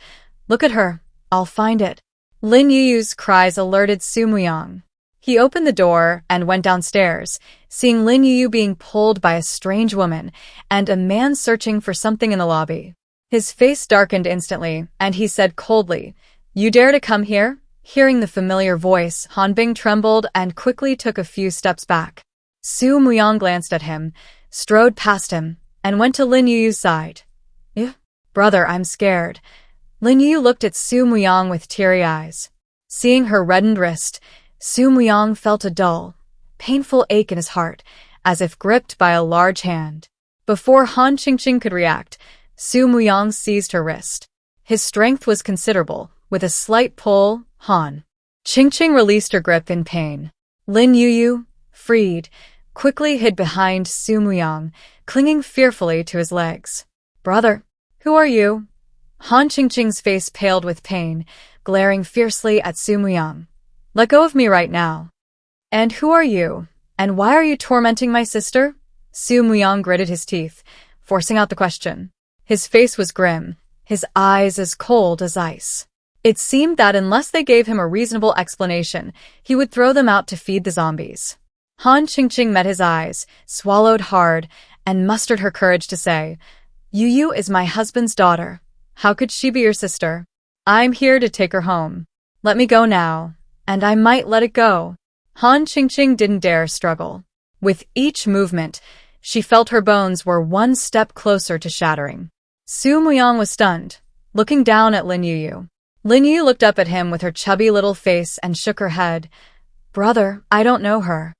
Look at her. I'll find it. Lin Yuyu's cries alerted Su Muyang. He opened the door and went downstairs, seeing Lin Yuyu being pulled by a strange woman and a man searching for something in the lobby. His face darkened instantly, and he said coldly, You dare to come here? Hearing the familiar voice, Bing trembled and quickly took a few steps back. Su Muyang glanced at him, strode past him, and went to Lin Yuyu's side. Brother, I'm scared. Lin Yuyu looked at Su Muyang with teary eyes. Seeing her reddened wrist, Su Muyang felt a dull, painful ache in his heart, as if gripped by a large hand. Before Chingqing could react, Su Muyang seized her wrist. His strength was considerable. With a slight pull, Chingqing released her grip in pain. Lin Yuyu, freed, quickly hid behind Su Muyang, clinging fearfully to his legs. Brother, who are you? Chingqing's face paled with pain, glaring fiercely at Su Muyang. Let go of me right now. And who are you? And why are you tormenting my sister? Su Muyang gritted his teeth, forcing out the question. His face was grim, his eyes as cold as ice. It seemed that unless they gave him a reasonable explanation, he would throw them out to feed the zombies. Chingqing met his eyes, swallowed hard, and mustered her courage to say, Yuyu is my husband's daughter. How could she be your sister? I'm here to take her home. Let me go now, and I might let it go. Chingqing didn't dare struggle. With each movement, she felt her bones were one step closer to shattering. Su Muyang was stunned, looking down at Lin Yuyu. Lin Yuyu looked up at him with her chubby little face and shook her head. Brother, I don't know her.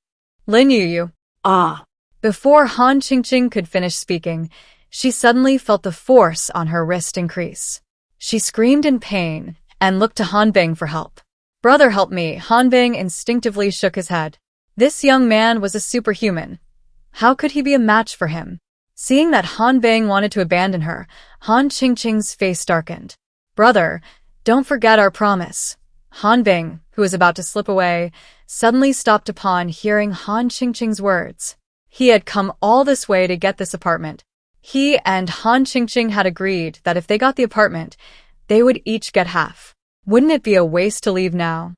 Lin Yuyu. Ah. Before Chingqing could finish speaking, she suddenly felt the force on her wrist increase. She screamed in pain and looked to Bing for help. Brother, help me. Bing instinctively shook his head. This young man was a superhuman. How could he be a match for him? Seeing that Bing wanted to abandon her, Chingqing's face darkened. Brother, don't forget our promise. Bing, who was about to slip away, suddenly stopped upon hearing Chingqing's words. He had come all this way to get this apartment. He and Chingqing had agreed that if they got the apartment, they would each get half. Wouldn't it be a waste to leave now?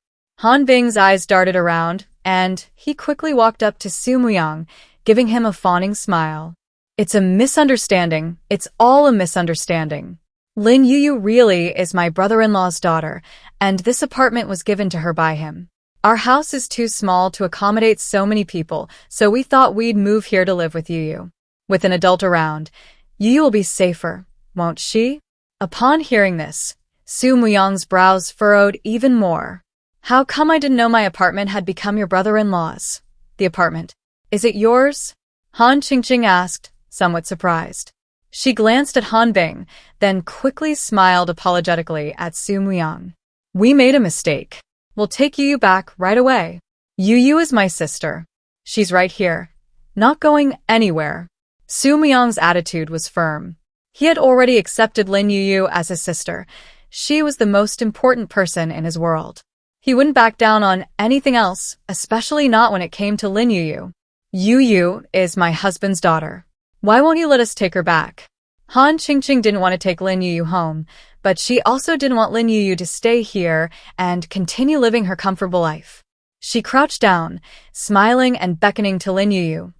Bing's eyes darted around, and he quickly walked up to Su Muyang, giving him a fawning smile. It's a misunderstanding. It's all a misunderstanding. Lin Yuyu really is my brother-in-law's daughter, and this apartment was given to her by him. Our house is too small to accommodate so many people, so we thought we'd move here to live with Yuyu. With an adult around, Yuyu will be safer, won't she? Upon hearing this, Su Muyang's brows furrowed even more. How come I didn't know my apartment had become your brother-in-law's? The apartment. Is it yours? Chingqing asked, somewhat surprised. She glanced at Bing, then quickly smiled apologetically at Su Muyang. We made a mistake. We'll take Yuyu back right away. Yuyu is my sister. She's right here, not going anywhere. Su Muyang's attitude was firm. He had already accepted Lin Yuyu as his sister. She was the most important person in his world. He wouldn't back down on anything else, especially not when it came to Lin Yuyu. Yuyu is my husband's daughter. Why won't you let us take her back? Chingqing didn't want to take Lin Yuyu home, but she also didn't want Lin Yuyu to stay here and continue living her comfortable life. She crouched down, smiling and beckoning to Lin Yuyu.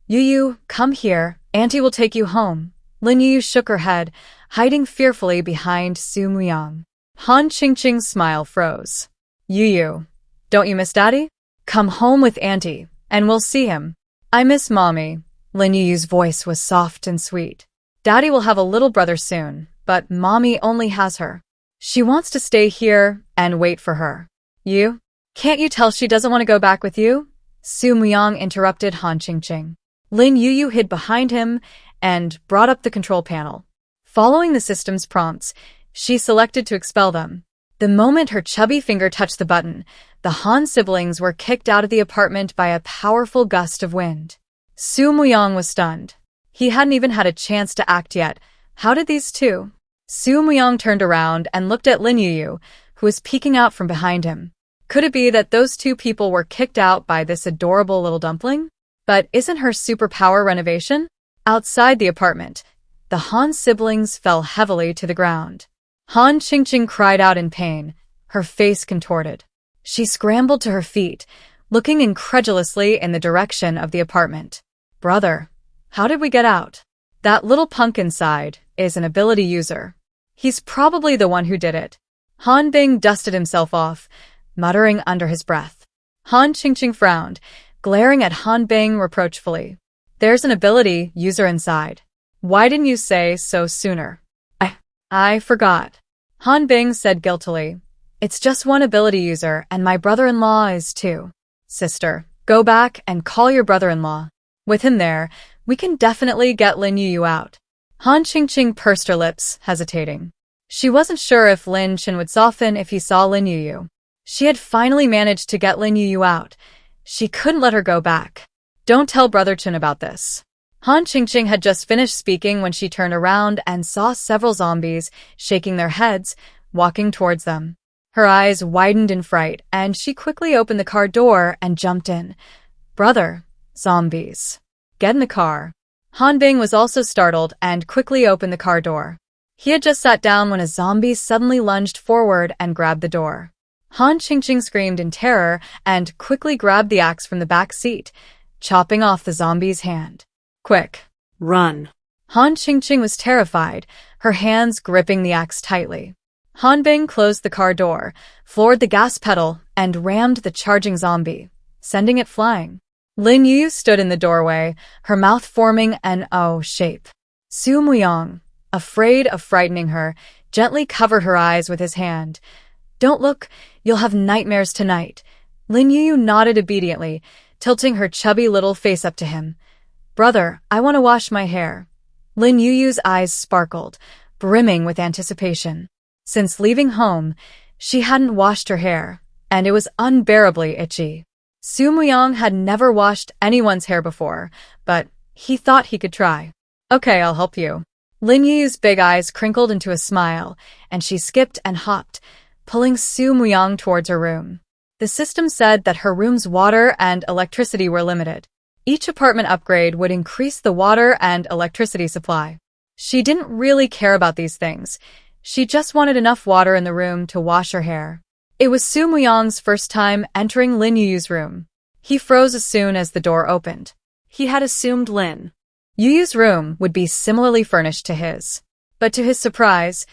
Yuyu, come here. Auntie will take you home. Lin Yuyu shook her head, hiding fearfully behind Su Muyang. Chingqing's smile froze. Yuyu, don't you miss Daddy? Come home with Auntie, and we'll see him. I miss Mommy. Lin Yuyu's voice was soft and sweet. Daddy will have a little brother soon, but Mommy only has her. She wants to stay here and wait for her. You? Can't you tell she doesn't want to go back with you? Su Muyang interrupted Han Chingqing. Lin Yuyu hid behind him and brought up the control panel. Following the system's prompts, she selected to expel them. The moment her chubby finger touched the button, the Han siblings were kicked out of the apartment by a powerful gust of wind. Su Muyang was stunned. He hadn't even had a chance to act yet. How did these two? Su Muyang turned around and looked at Lin Yuyu, who was peeking out from behind him. Could it be that those two people were kicked out by this adorable little dumpling? But isn't her superpower renovation? Outside the apartment, the Han siblings fell heavily to the ground. Han Qingqing cried out in pain, her face contorted. She scrambled to her feet, looking incredulously in the direction of the apartment. Brother, how did we get out? That little punk inside is an ability user. He's probably the one who did it. Han Bing dusted himself off, muttering under his breath. Han Qingqing frowned, glaring at Han Bing reproachfully. There's an ability user inside. Why didn't you say so sooner? I forgot. Han Bing said guiltily. It's just one ability user, and my brother-in-law is too. Sister, go back and call your brother-in-law. With him there, we can definitely get Lin Yuyu out. Han Qingqing pursed her lips, hesitating. She wasn't sure if Lin Chen would soften if he saw Lin Yuyu. She had finally managed to get Lin Yuyu out. She couldn't let her go back. Don't tell Brother Chen about this. Han Qingqing had just finished speaking when she turned around and saw several zombies, shaking their heads, walking towards them. Her eyes widened in fright, and she quickly opened the car door and jumped in. Brother, zombies. Get in the car. Han Bing was also startled and quickly opened the car door. He had just sat down when a zombie suddenly lunged forward and grabbed the door. Han Qingqing screamed in terror and quickly grabbed the axe from the back seat, chopping off the zombie's hand. Quick. Run. Han Qingqing was terrified, her hands gripping the axe tightly. Han Bing closed the car door, floored the gas pedal, and rammed the charging zombie, sending it flying. Lin Yuyu stood in the doorway, her mouth forming an O shape. Su Muyang, afraid of frightening her, gently covered her eyes with his hand. Don't look, you'll have nightmares tonight. Lin Yuyu nodded obediently, tilting her chubby little face up to him. Brother, I want to wash my hair. Lin Yuyu's eyes sparkled, brimming with anticipation. Since leaving home, she hadn't washed her hair, and it was unbearably itchy. Su Muyang had never washed anyone's hair before, but he thought he could try. Okay, I'll help you. Lin Yuyu's big eyes crinkled into a smile, and she skipped and hopped, pulling Su Muyang towards her room. The system said that her room's water and electricity were limited. Each apartment upgrade would increase the water and electricity supply. She didn't really care about these things. She just wanted enough water in the room to wash her hair. It was Su Muyang's first time entering Lin Yuyu's room. He froze as soon as the door opened. He had assumed Lin Yuyu's room would be similarly furnished to his. But to his surprise,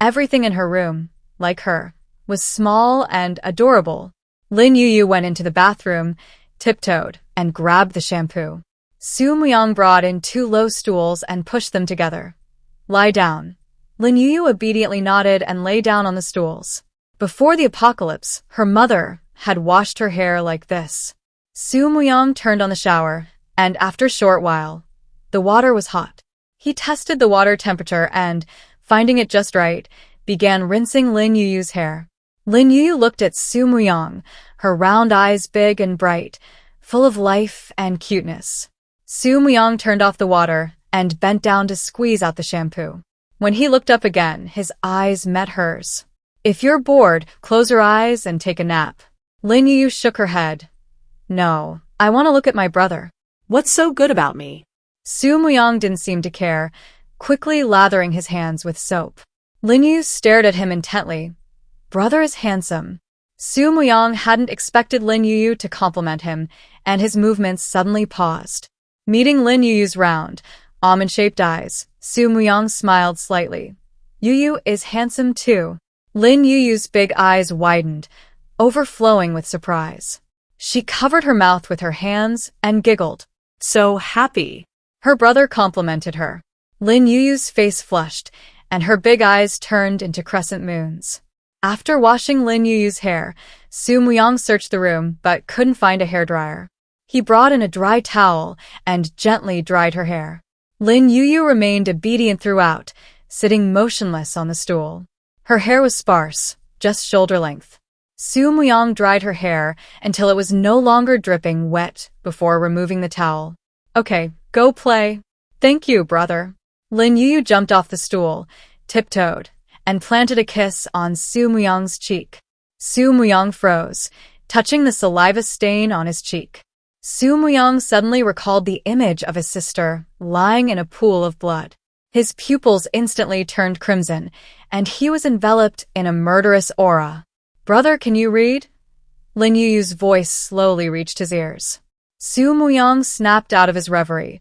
everything in her room, like her, was small and adorable. Lin Yuyu went into the bathroom, tiptoed, and grabbed the shampoo. Su Muyang brought in 2 low stools and pushed them together. Lie down. Lin Yuyu obediently nodded and lay down on the stools. Before the apocalypse, her mother had washed her hair like this. Su Muyang turned on the shower, and after a short while, the water was hot. He tested the water temperature and, finding it just right, began rinsing Lin Yuyu's hair. Lin Yuyu looked at Su Muyang, her round eyes big and bright, full of life and cuteness. Su Muyang turned off the water and bent down to squeeze out the shampoo. When he looked up again, his eyes met hers. If you're bored, close your eyes and take a nap. Lin Yuyu shook her head. No, I want to look at my brother. What's so good about me? Su Muyang didn't seem to care, quickly lathering his hands with soap. Lin Yuyu stared at him intently. Brother is handsome. Su Muyang hadn't expected Lin Yuyu to compliment him, and his movements suddenly paused. Meeting Lin Yuyu's round, almond-shaped eyes, Su Muyang smiled slightly. Yuyu is handsome too. Lin Yuyu's big eyes widened, overflowing with surprise. She covered her mouth with her hands and giggled. So happy. Her brother complimented her. Lin Yuyu's face flushed, and her big eyes turned into crescent moons. After washing Lin Yuyu's hair, Su Muyang searched the room but couldn't find a hairdryer. He brought in a dry towel and gently dried her hair. Lin Yuyu remained obedient throughout, sitting motionless on the stool. Her hair was sparse, just shoulder length. Su Muyang dried her hair until it was no longer dripping wet before removing the towel. Okay, go play. Thank you, brother. Lin Yuyu jumped off the stool, tiptoed, and planted a kiss on Su Muyang's cheek. Su Muyang froze, touching the saliva stain on his cheek. Su Muyang suddenly recalled the image of his sister lying in a pool of blood. His pupils instantly turned crimson, and he was enveloped in a murderous aura. Brother, can you read? Lin Yuyu's voice slowly reached his ears. Su Muyang snapped out of his reverie,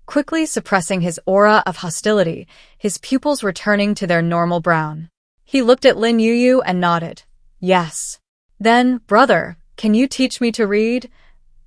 quickly suppressing his aura of hostility, his pupils returning to their normal brown. He looked at Lin Yuyu and nodded. Yes. Then, brother, can you teach me to read?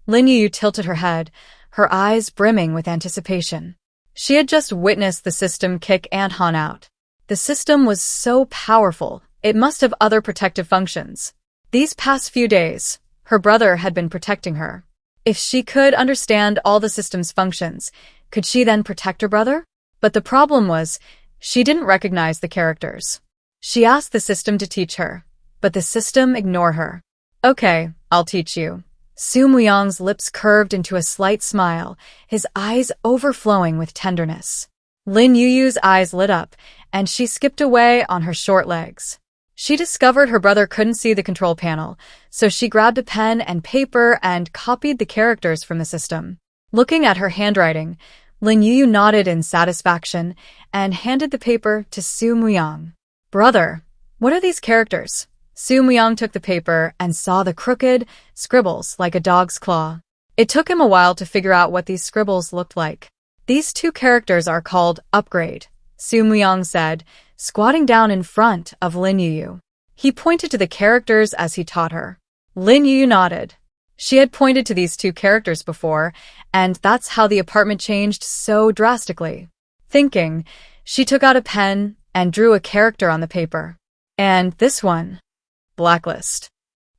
Lin Yuyu tilted her head, her eyes brimming with anticipation. She had just witnessed the system kick Anhan out. The system was so powerful, it must have other protective functions. These past few days, her brother had been protecting her. If she could understand all the system's functions, could she then protect her brother? But the problem was, she didn't recognize the characters. She asked the system to teach her, but the system ignored her. Okay, I'll teach you. Su Muyang's lips curved into a slight smile, his eyes overflowing with tenderness. Lin Yuyu's eyes lit up, and she skipped away on her short legs. She discovered her brother couldn't see the control panel, so she grabbed a pen and paper and copied the characters from the system. Looking at her handwriting, Lin Yuyu nodded in satisfaction and handed the paper to Su Muyang. Brother, what are these characters? Su Muyang took the paper and saw the crooked scribbles like a dog's claw. It took him a while to figure out what these scribbles looked like. These two characters are called upgrade, Su Muyang said, squatting down in front of Lin Yuyu. He pointed to the characters as he taught her. Lin Yuyu nodded. She had pointed to these two characters before, and that's how the apartment changed so drastically. Thinking, she took out a pen and drew a character on the paper. And this one. Blacklist.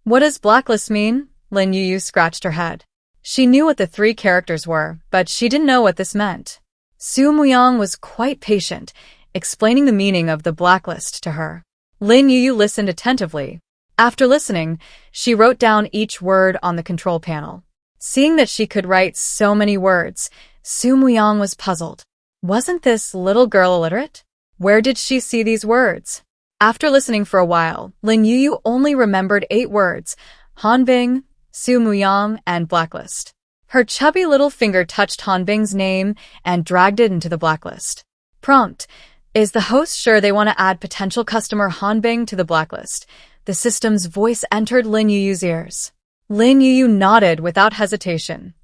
What does blacklist mean? Lin Yuyu scratched her head. She knew what the three characters were, but she didn't know what this meant. Su Muyang was quite patient, explaining the meaning of the blacklist to her. Lin Yuyu listened attentively. After listening, she wrote down each word on the control panel. Seeing that she could write so many words, Su Muyang was puzzled. Wasn't this little girl illiterate? Where did she see these words? After listening for a while, Lin Yuyu only remembered 8 words: Hanbing, Su Muyang, and blacklist. Her chubby little finger touched Hanbing's name and dragged it into the blacklist. Prompt: Is the host sure they want to add potential customer Hanbing to the blacklist? The system's voice entered Lin Yuyu's ears. Lin Yuyu nodded without hesitation.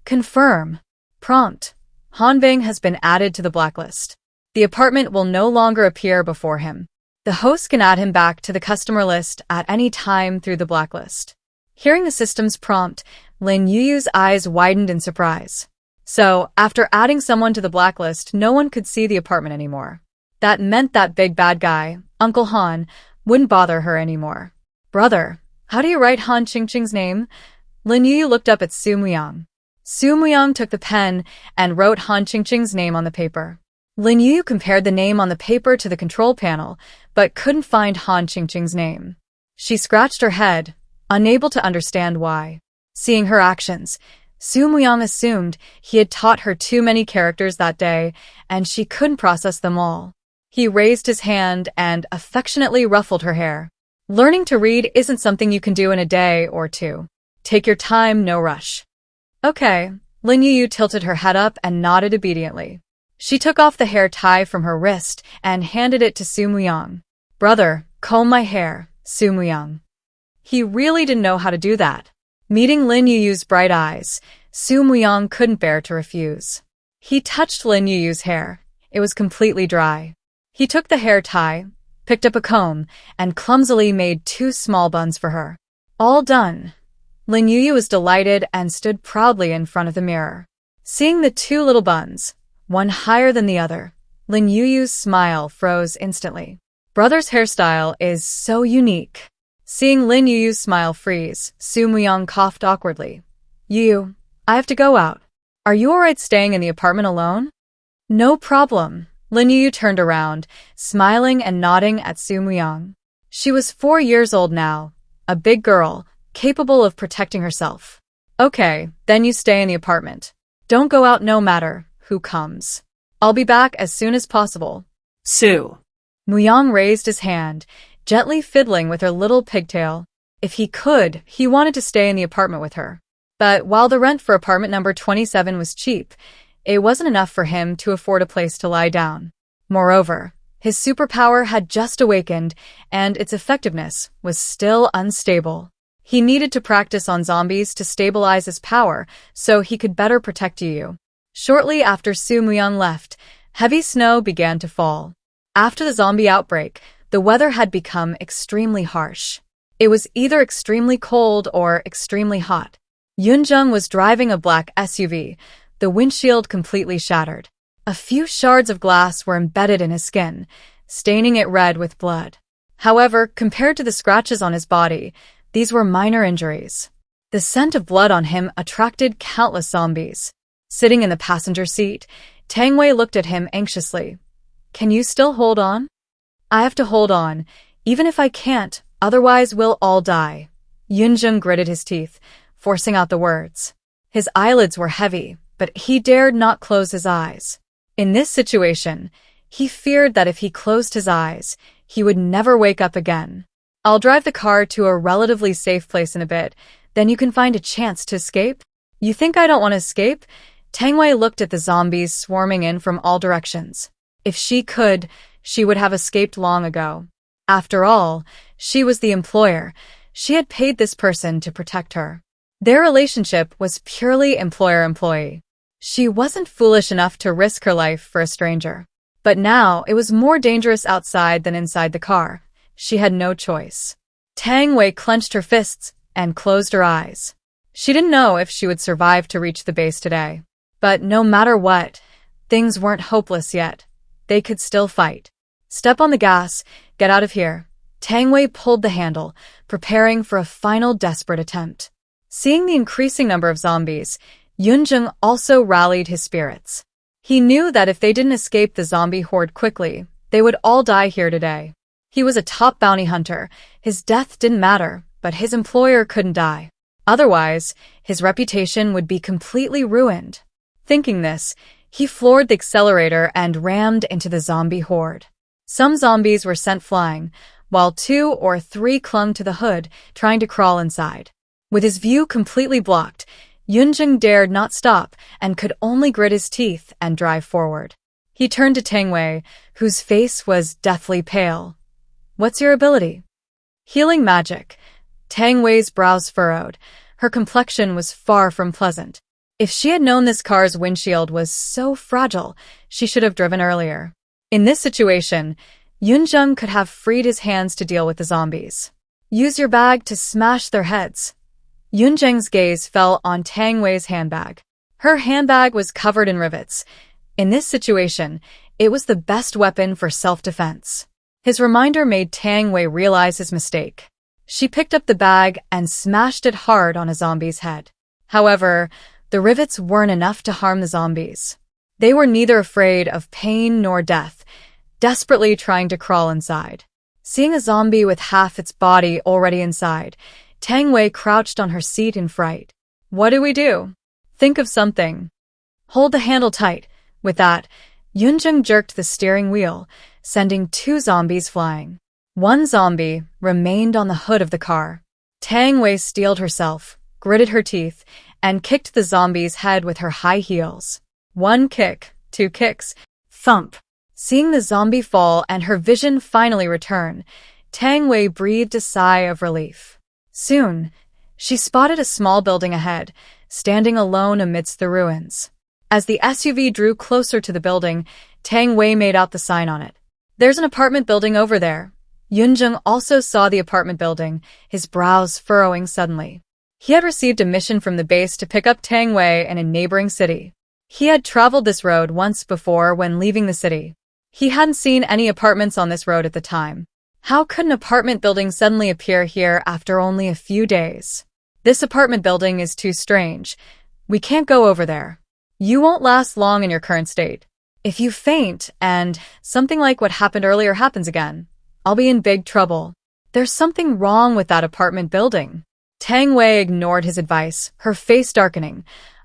Confirm. Prompt: Hanbing has been added to the blacklist. The apartment will no longer appear before him. The host can add him back to the customer list at any time through the blacklist. Hearing the system's prompt, Lin Yuyu's eyes widened in surprise. So, after adding someone to the blacklist, no one could see the apartment anymore. That meant that big bad guy, Uncle Han, wouldn't bother her anymore. Brother, how do you write Han Chingqing's name? Lin Yuyu looked up at Su Muyang. Su Muyang took the pen and wrote Han Chingqing's name on the paper. Lin Yuyu compared the name on the paper to the control panel, but couldn't find Han Chingqing's name. She scratched her head, unable to understand why. Seeing her actions, Su Muyang assumed he had taught her too many characters that day, and she couldn't process them all. He raised his hand and affectionately ruffled her hair. Learning to read isn't something you can do in a day or two. Take your time, no rush. Okay. Lin Yuyu tilted her head up and nodded obediently. She took off the hair tie from her wrist and handed it to Su Muyang. Brother, comb my hair, Su Muyang. He really didn't know how to do that. Meeting Lin Yuyu's bright eyes, Su Muyang couldn't bear to refuse. He touched Lin Yuyu's hair. It was completely dry. He took the hair tie, picked up a comb, and clumsily made 2 small buns for her. All done. Lin Yuyu was delighted and stood proudly in front of the mirror. Seeing the 2 little buns, one higher than the other, Lin Yuyu's smile froze instantly. Brother's hairstyle is so unique. Seeing Lin Yuyu's smile freeze, Su Muyang coughed awkwardly. Yuyu, I have to go out. Are you alright staying in the apartment alone? No problem. Lin Yuyu turned around, smiling and nodding at Su Muyang. She was 4 years old now, a big girl, capable of protecting herself. Okay, then you stay in the apartment. Don't go out no matter who comes. I'll be back as soon as possible. Su. Muyang raised his hand, gently fiddling with her little pigtail. If he could, he wanted to stay in the apartment with her. But while the rent for apartment number 27 was cheap, it wasn't enough for him to afford a place to lie down. Moreover, his superpower had just awakened, and its effectiveness was still unstable. He needed to practice on zombies to stabilize his power so he could better protect Yuyu. Shortly after Su Muyang left, heavy snow began to fall. After the zombie outbreak, the weather had become extremely harsh. It was either extremely cold or extremely hot. Yunjung was driving a black SUV, the windshield completely shattered. A few shards of glass were embedded in his skin, staining it red with blood. However, compared to the scratches on his body, these were minor injuries. The scent of blood on him attracted countless zombies. Sitting in the passenger seat, Tang Wei looked at him anxiously. Can you still hold on? I have to hold on, even if I can't, otherwise we'll all die. Yunjung gritted his teeth, forcing out the words. His eyelids were heavy, but he dared not close his eyes. In this situation, he feared that if he closed his eyes, he would never wake up again. I'll drive the car to a relatively safe place in a bit, then you can find a chance to escape? You think I don't want to escape? Tang Wei looked at the zombies swarming in from all directions. If she could, she would have escaped long ago. After all, she was the employer. She had paid this person to protect her. Their relationship was purely employer-employee. She wasn't foolish enough to risk her life for a stranger. But now it was more dangerous outside than inside the car. She had no choice. Tang Wei clenched her fists and closed her eyes. She didn't know if she would survive to reach the base today. But no matter what, things weren't hopeless yet. They could still fight. Step on the gas, get out of here. Tang Wei pulled the handle, preparing for a final desperate attempt. Seeing the increasing number of zombies, Yunjung also rallied his spirits. He knew that if they didn't escape the zombie horde quickly, they would all die here today. He was a top bounty hunter. His death didn't matter, but his employer couldn't die. Otherwise, his reputation would be completely ruined. Thinking this, he floored the accelerator and rammed into the zombie horde. Some zombies were sent flying, while 2 or 3 clung to the hood, trying to crawl inside. With his view completely blocked, Yunjung dared not stop and could only grit his teeth and drive forward. He turned to Tang Wei, whose face was deathly pale. What's your ability? Healing magic. Tang Wei's brows furrowed. Her complexion was far from pleasant. If she had known this car's windshield was so fragile, she should have driven earlier. In this situation, Yunjung could have freed his hands to deal with the zombies. Use your bag to smash their heads. Yunjung's gaze fell on Tang Wei's handbag. Her handbag was covered in rivets. In this situation, it was the best weapon for self-defense. His reminder made Tang Wei realize his mistake. She picked up the bag and smashed it hard on a zombie's head. However, the rivets weren't enough to harm the zombies. They were neither afraid of pain nor death, desperately trying to crawl inside. Seeing a zombie with half its body already inside, Tang Wei crouched on her seat in fright. What do we do? Think of something. Hold the handle tight. With that, Yunjung jerked the steering wheel, sending 2 zombies flying. 1 zombie remained on the hood of the car. Tang Wei steeled herself, gritted her teeth, and kicked the zombie's head with her high heels. 1 kick, 2 kicks, thump. Seeing the zombie fall and her vision finally return, Tang Wei breathed a sigh of relief. Soon, she spotted a small building ahead, standing alone amidst the ruins. As the SUV drew closer to the building, Tang Wei made out the sign on it. There's an apartment building over there. Yunjung also saw the apartment building, his brows furrowing suddenly. He had received a mission from the base to pick up Tang Wei in a neighboring city. He had traveled this road once before when leaving the city. He hadn't seen any apartments on this road at the time. How could an apartment building suddenly appear here after only a few days? This apartment building is too strange. We can't go over there. You won't last long in your current state. If you faint and something like what happened earlier happens again, I'll be in big trouble. There's something wrong with that apartment building. Tang Wei ignored his advice, her face darkening.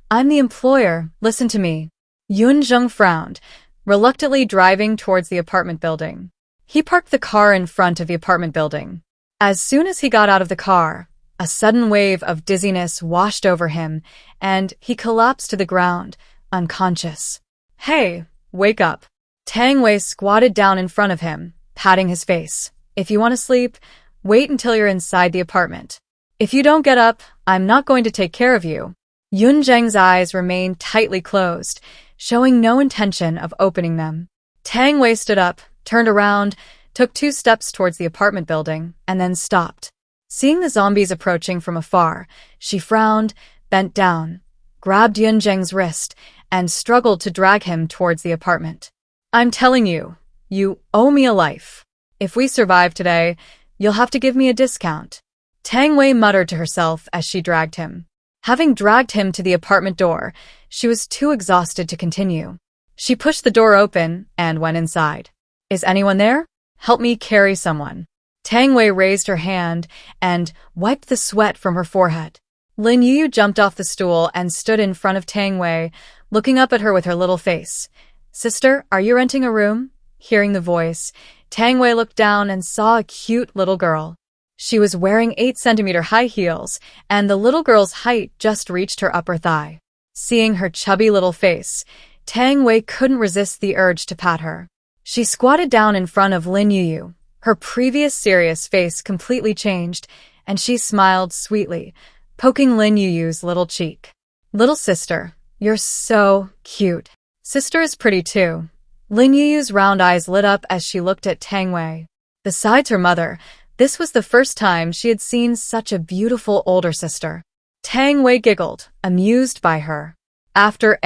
I'm the employer, listen to me. Yun Zheng frowned, reluctantly driving towards the apartment building. He parked the car in front of the apartment building. As soon as he got out of the car, a sudden wave of dizziness washed over him, and he collapsed to the ground, unconscious. Hey, wake up. Tang Wei squatted down in front of him, patting his face. If you want to sleep, wait until you're inside the apartment. If you don't get up, I'm not going to take care of you. Yun Zheng's eyes remained tightly closed, showing no intention of opening them. Tang Wei stood up, turned around, took 2 steps towards the apartment building, and then stopped. Seeing the zombies approaching from afar, she frowned, bent down, grabbed Yun Zheng's wrist, and struggled to drag him towards the apartment. I'm telling you, you owe me a life. If we survive today, you'll have to give me a discount. Tang Wei muttered to herself as she dragged him. Having dragged him to the apartment door, she was too exhausted to continue. She pushed the door open and went inside. Is anyone there? Help me carry someone. Tang Wei raised her hand and wiped the sweat from her forehead. Lin Yuyu jumped off the stool and stood in front of Tang Wei, looking up at her with her little face. Sister, are you renting a room? Hearing the voice, Tang Wei looked down and saw a cute little girl. She was wearing 8-centimeter high heels, and the little girl's height just reached her upper thigh. Seeing her chubby little face, Tang Wei couldn't resist the urge to pat her. She squatted down in front of Lin Yuyu. Her previous serious face completely changed, and she smiled sweetly, poking Lin Yuyu's little cheek. Little sister, you're so cute. Sister is pretty too. Lin Yuyu's round eyes lit up as she looked at Tang Wei. Besides her mother, this was the first time she had seen such a beautiful older sister. Tang Wei giggled, amused by her. After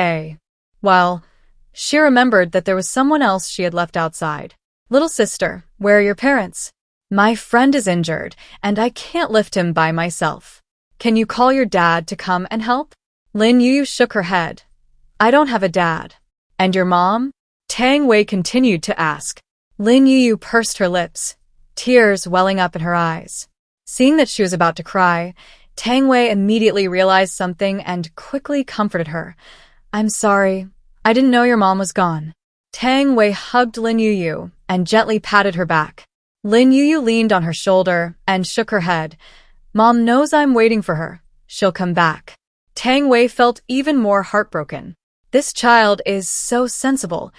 well, she remembered that there was someone else she had left outside. Little sister, where are your parents? My friend is injured, and I can't lift him by myself. Can you call your dad to come and help? Lin Yuyu shook her head. I don't have a dad. And your mom? Tang Wei continued to ask. Lin Yuyu pursed her lips, tears welling up in her eyes. Seeing that she was about to cry, Tang Wei immediately realized something and quickly comforted her. I'm sorry. I didn't know your mom was gone. Tang Wei hugged Lin Yuyu and gently patted her back. Lin Yuyu leaned on her shoulder and shook her head. Mom knows I'm waiting for her. She'll come back. Tang Wei felt even more heartbroken. This child is so sensible.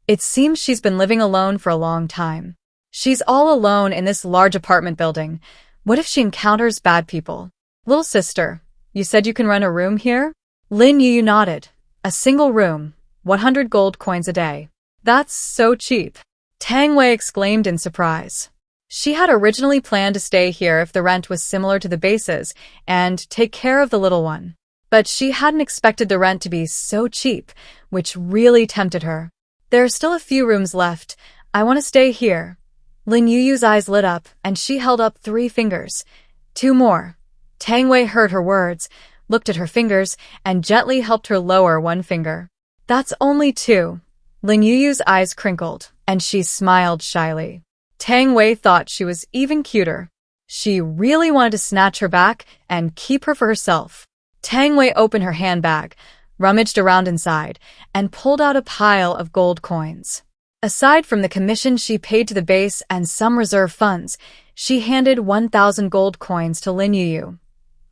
It seems she's been living alone for a long time. She's all alone in this large apartment building. What if she encounters bad people? Little sister, you said you can rent a room here? Lin Yuyu nodded. A single room, 100 gold coins a day. That's so cheap. Tang Wei exclaimed in surprise. She had originally planned to stay here if the rent was similar to the base's and take care of the little one. But she hadn't expected the rent to be so cheap, which really tempted her. There are still a few rooms left. I want to stay here. Lin Yuyu's eyes lit up, and she held up 3 fingers. 2 more. Tang Wei heard her words, looked at her fingers, and gently helped her lower 1 finger. That's only 2. Lin Yuyu's eyes crinkled, and she smiled shyly. Tang Wei thought she was even cuter. She really wanted to snatch her back and keep her for herself. Tang Wei opened her handbag, rummaged around inside, and pulled out a pile of gold coins. Aside from the commission she paid to the base and some reserve funds, she handed 1,000 gold coins to Lin Yuyu.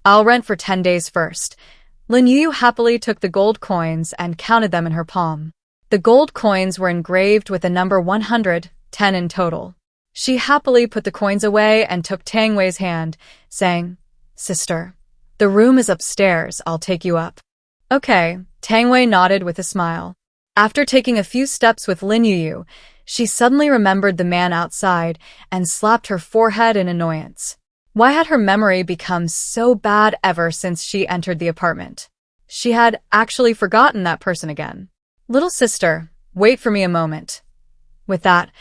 I'll rent for 10 days first. Lin Yuyu happily took the gold coins and counted them in her palm. The gold coins were engraved with the number 100, 10 in total. She happily put the coins away and took Tang Wei's hand, saying, Sister, the room is upstairs, I'll take you up. Okay, Tang Wei nodded with a smile. After taking a few steps with Lin Yuyu, she suddenly remembered the man outside and slapped her forehead in annoyance. Why had her memory become so bad ever since she entered the apartment? She had actually forgotten that person again. Little sister, wait for me a moment. With that,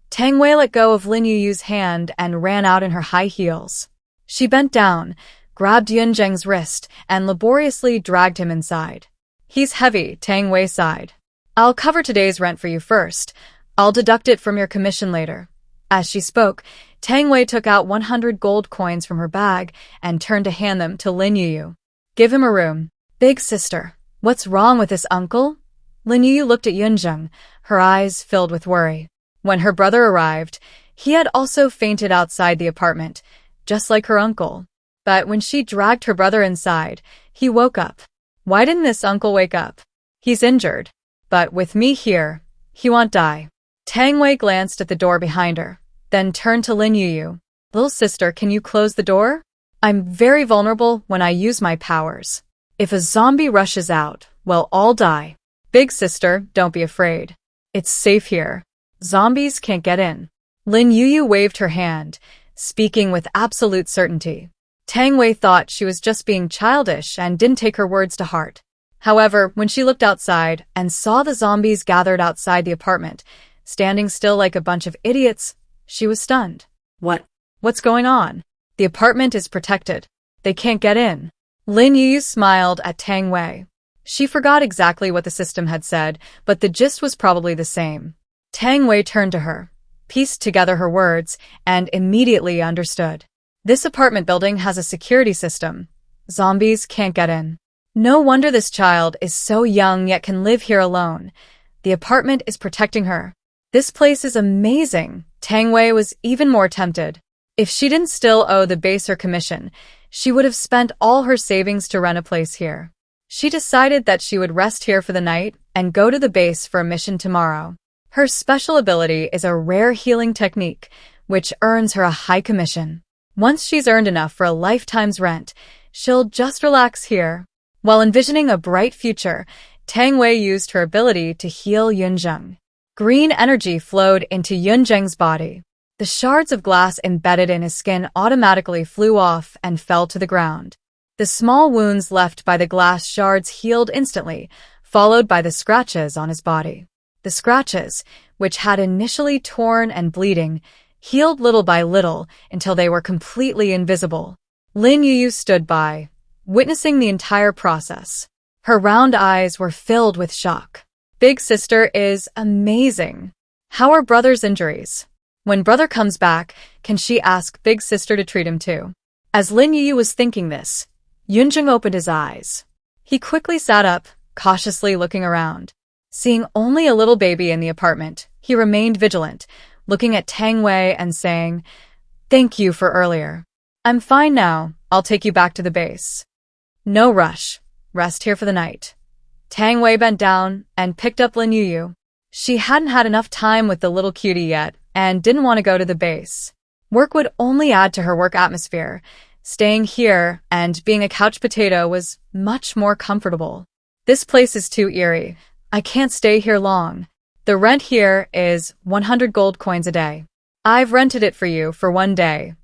Tang Wei let go of Lin Yuyu's hand and ran out in her high heels. She bent down, grabbed Yun Zheng's wrist, and laboriously dragged him inside. He's heavy, Tang Wei sighed. I'll cover today's rent for you first. I'll deduct it from your commission later. As she spoke, Tang Wei took out 100 gold coins from her bag and turned to hand them to Lin Yuyu. Give him a room. Big sister, what's wrong with this uncle? Lin Yuyu looked at Yun Zheng, her eyes filled with worry. When her brother arrived, he had also fainted outside the apartment, just like her uncle. But when she dragged her brother inside, he woke up. Why didn't this uncle wake up? He's injured. But with me here, he won't die. Tang Wei glanced at the door behind her, then turned to Lin Yuyu. Little sister, can you close the door? I'm very vulnerable when I use my powers. If a zombie rushes out, we'll all die. Big sister, don't be afraid. It's safe here. Zombies can't get in. Lin Yuyu waved her hand, speaking with absolute certainty. Tang Wei thought she was just being childish and didn't take her words to heart. However, when she looked outside and saw the zombies gathered outside the apartment, standing still like a bunch of idiots, she was stunned. What's going on? The apartment is protected. They can't get in. Lin Yuyu smiled at Tang Wei. She forgot exactly what the system had said, but the gist was probably the same. Tang Wei turned to her, pieced together her words, and immediately understood. This apartment building has a security system. Zombies can't get in. No wonder this child is so young yet can live here alone. The apartment is protecting her. This place is amazing. Tang Wei was even more tempted. If she didn't still owe the base her commission, she would have spent all her savings to rent a place here. She decided that she would rest here for the night and go to the base for a mission tomorrow. Her special ability is a rare healing technique, which earns her a high commission. Once she's earned enough for a lifetime's rent, she'll just relax here. While envisioning a bright future, Tang Wei used her ability to heal Yun Zheng. Green energy flowed into Yun Zheng's body. The shards of glass embedded in his skin automatically flew off and fell to the ground. The small wounds left by the glass shards healed instantly, followed by the scratches on his body. The scratches, which had initially torn and bleeding, healed little by little until they were completely invisible. Lin Yuyu stood by, witnessing the entire process. Her round eyes were filled with shock. Big sister is amazing. How are brother's injuries? When brother comes back, can she ask big sister to treat him too? As Lin Yuyu was thinking this, Yun Zheng opened his eyes. He quickly sat up, cautiously looking around. Seeing only a little baby in the apartment, he remained vigilant, looking at Tang Wei and saying, "Thank you for earlier. I'm fine now. I'll take you back to the base." No rush. Rest here for the night. Tang Wei bent down and picked up Lin Yuyu. She hadn't had enough time with the little cutie yet and didn't want to go to the base. Work would only add to her work atmosphere. Staying here and being a couch potato was much more comfortable. This place is too eerie. I can't stay here long. The rent here is 100 gold coins a day. I've rented it for you for 1 day.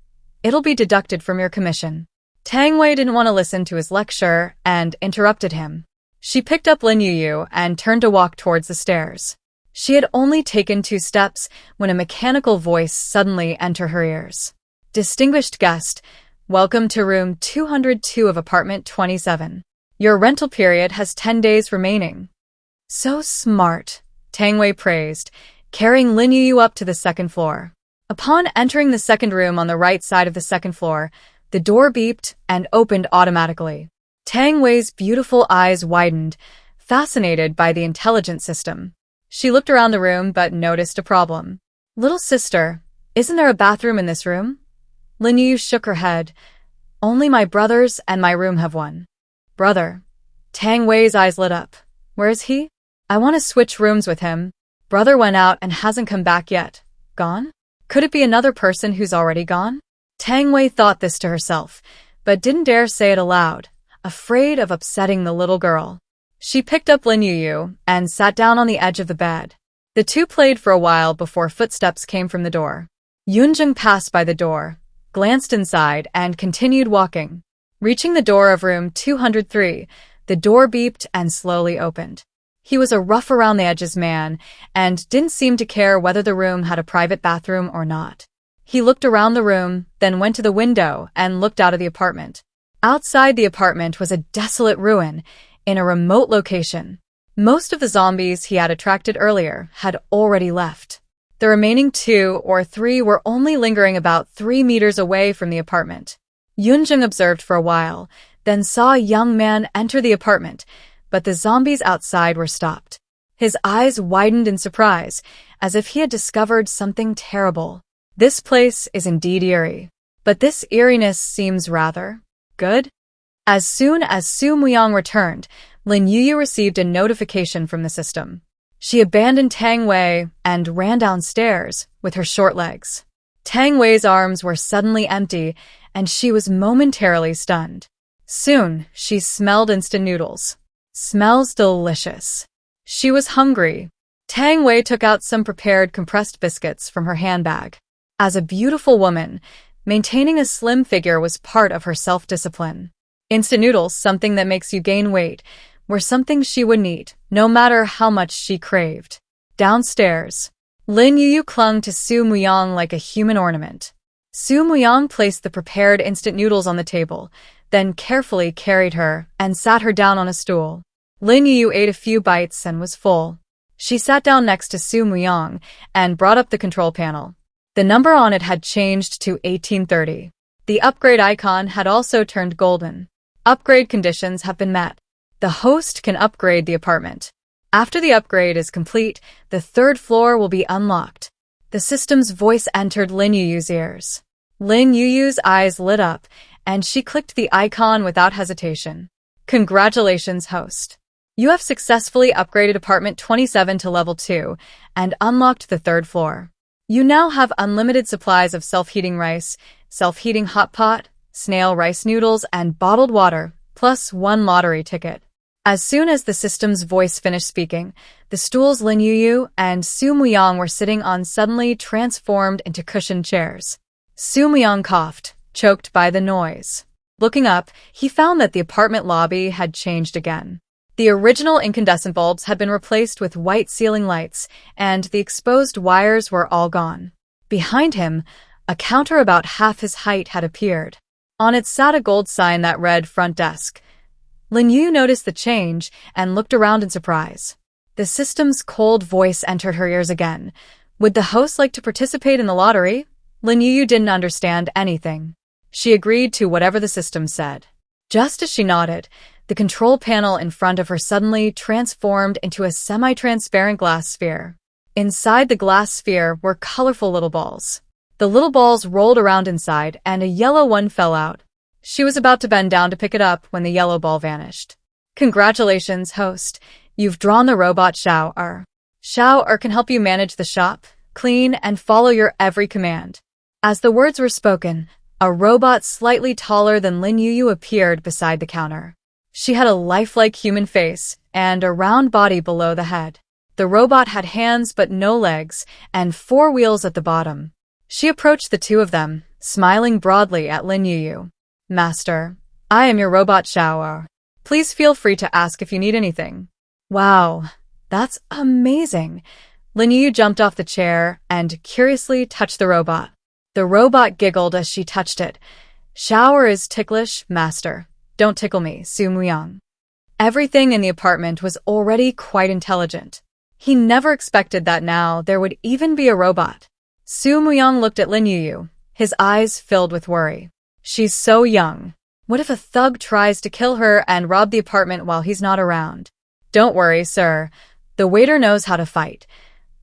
It'll be deducted from your commission. Tang Wei didn't want to listen to his lecture and interrupted him. She picked up Lin Yuyu and turned to walk towards the stairs. She had only taken 2 steps when a mechanical voice suddenly entered her ears. Distinguished guest, welcome to room 202 of apartment 27. Your rental period has 10 days remaining. So smart, Tang Wei praised, carrying Lin Yuyu up to the 2nd floor. Upon entering the 2nd room on the right side of the 2nd floor, the door beeped and opened automatically. Tang Wei's beautiful eyes widened, fascinated by the intelligent system. She looked around the room but noticed a problem. Little sister, isn't there a bathroom in this room? Lin Yuyu shook her head. Only my brothers and my room have one. Brother. Tang Wei's eyes lit up. Where is he? I want to switch rooms with him. Brother went out and hasn't come back yet. Gone? Could it be another person who's already gone? Tang Wei thought this to herself, but didn't dare say it aloud, afraid of upsetting the little girl. She picked up Lin Yuyu and sat down on the edge of the bed. The two played for a while before footsteps came from the door. Yun Zheng passed by the door, glanced inside, and continued walking. Reaching the door of room 203, the door beeped and slowly opened. He was a rough-around-the-edges man and didn't seem to care whether the room had a private bathroom or not. He looked around the room, then went to the window and looked out of the apartment. Outside the apartment was a desolate ruin in a remote location. Most of the zombies he had attracted earlier had already left. The remaining 2 or 3 were only lingering about 3 meters away from the apartment. Yunjing observed for a while, then saw a young man enter the apartment, but the zombies outside were stopped. His eyes widened in surprise, as if he had discovered something terrible. This place is indeed eerie, but this eeriness seems rather good. As soon as Su Muyang returned, Lin Yuyu received a notification from the system. She abandoned Tang Wei and ran downstairs with her short legs. Tang Wei's arms were suddenly empty, and she was momentarily stunned. Soon, she smelled instant noodles. Smells delicious. She was hungry. Tang Wei took out some prepared compressed biscuits from her handbag. As a beautiful woman, maintaining a slim figure was part of her self-discipline. Instant noodles, something that makes you gain weight, were something she wouldn't eat, no matter how much she craved. Downstairs, Lin Yuyu clung to Su Muyang like a human ornament. Su Muyang placed the prepared instant noodles on the table, then carefully carried her and sat her down on a stool. Lin Yuyu ate a few bites and was full. She sat down next to Su Muyang and brought up the control panel. The number on it had changed to 1830. The upgrade icon had also turned golden. Upgrade conditions have been met. The host can upgrade the apartment. After the upgrade is complete, the 3rd floor will be unlocked. The system's voice entered Lin Yuyu's ears. Lin Yuyu's eyes lit up, and she clicked the icon without hesitation. Congratulations, host. You have successfully upgraded apartment 27 to level 2 and unlocked the 3rd floor. You now have unlimited supplies of self-heating rice, self-heating hot pot, snail rice noodles, and bottled water, plus 1 lottery ticket. As soon as the system's voice finished speaking, the stools Lin Yuyu and Su Muyang were sitting on suddenly transformed into cushioned chairs. Su Muyang coughed, choked by the noise. Looking up, he found that the apartment lobby had changed again. The original incandescent bulbs had been replaced with white ceiling lights, and the exposed wires were all gone. Behind him, a counter about half his height had appeared. On it sat a gold sign that read Front Desk. Lin Yu noticed the change and looked around in surprise. The system's cold voice entered her ears again. Would the host like to participate in the lottery? Lin Yu didn't understand anything. She agreed to whatever the system said. Just as she nodded, the control panel in front of her suddenly transformed into a semi-transparent glass sphere. Inside the glass sphere were colorful little balls. The little balls rolled around inside, and a yellow one fell out. She was about to bend down to pick it up when the yellow ball vanished. Congratulations, host. You've drawn the robot Xiao-Er. Xiao-Er can help you manage the shop, clean, and follow your every command. As the words were spoken, a robot slightly taller than Lin Yuyu appeared beside the counter. She had a lifelike human face and a round body below the head. The robot had hands but no legs and 4 wheels at the bottom. She approached the 2 of them, smiling broadly at Lin Yuyu. Master, I am your robot Xiao-Er. Please feel free to ask if you need anything. Wow, that's amazing. Lin Yuyu jumped off the chair and curiously touched the robot. The robot giggled as she touched it. Xiao-Er is ticklish, master. Don't tickle me, Su Muyang. Everything in the apartment was already quite intelligent. He never expected that now there would even be a robot. Su Muyang looked at Lin Yuyu, his eyes filled with worry. She's so young. What if a thug tries to kill her and rob the apartment while he's not around? Don't worry, sir. The waiter knows how to fight.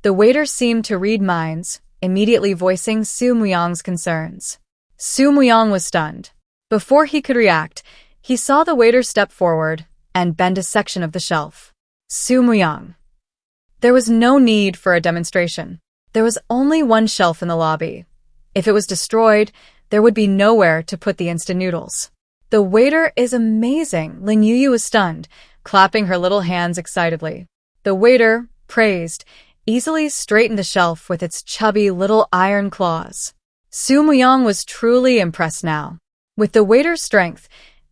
The waiter seemed to read minds, immediately voicing Su Muyang's concerns. Su Muyang was stunned. Before he could react, he saw the waiter step forward and bend a section of the shelf. Su Muyang. There was no need for a demonstration. There was only one shelf in the lobby. If it was destroyed, there would be nowhere to put the instant noodles. The waiter is amazing. Lin Yuyu was stunned, clapping her little hands excitedly. The waiter, praised, easily straightened the shelf with its chubby little iron claws. Su Muyang was truly impressed now. With the waiter's strength,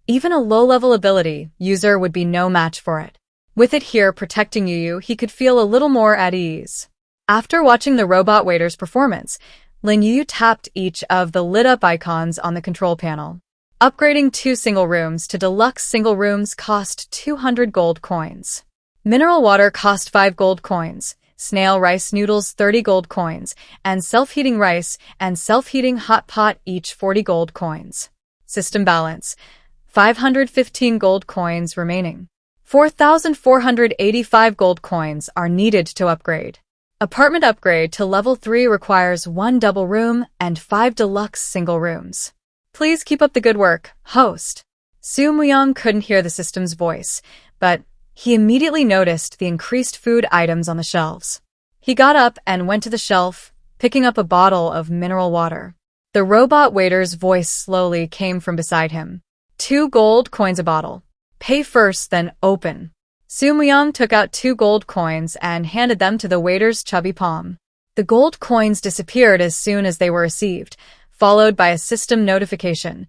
even a low-level ability user would be no match for it. With it here protecting Yuyu, he could feel a little more at ease. After watching the robot waiter's performance, Lin Yuyu tapped each of the lit-up icons on the control panel. Upgrading 2 single rooms to deluxe single rooms cost 200 gold coins. Mineral water cost 5 gold coins. Snail rice noodles 30 gold coins, and self-heating rice and self-heating hot pot each 40 gold coins. System balance, 515 gold coins remaining. 4,485 gold coins are needed to upgrade. Apartment upgrade to level 3 requires 1 double room and 5 deluxe single rooms. Please keep up the good work, host. Su Muyang couldn't hear the system's voice, but he immediately noticed the increased food items on the shelves. He got up and went to the shelf, picking up a bottle of mineral water. The robot waiter's voice slowly came from beside him. 2 gold coins a bottle. Pay first, then open. Su Muyang took out 2 gold coins and handed them to the waiter's chubby palm. The gold coins disappeared as soon as they were received, followed by a system notification.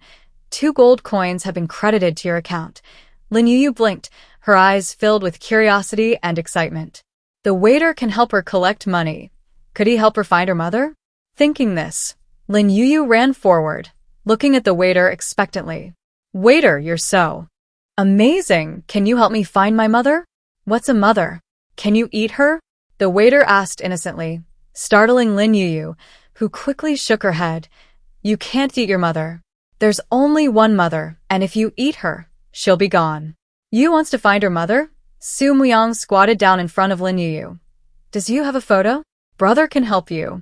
2 gold coins have been credited to your account. Lin Yuyu blinked, her eyes filled with curiosity and excitement. The waiter can help her collect money. Could he help her find her mother? Thinking this, Lin Yuyu ran forward, looking at the waiter expectantly. Waiter, you're so amazing. Can you help me find my mother? What's a mother? Can you eat her? The waiter asked innocently, startling Lin Yuyu, who quickly shook her head. You can't eat your mother. There's only one mother, and if you eat her, she'll be gone. Yu wants to find her mother? Su Muyang squatted down in front of Lin Yuyu. Does Yu have a photo? Brother can help you.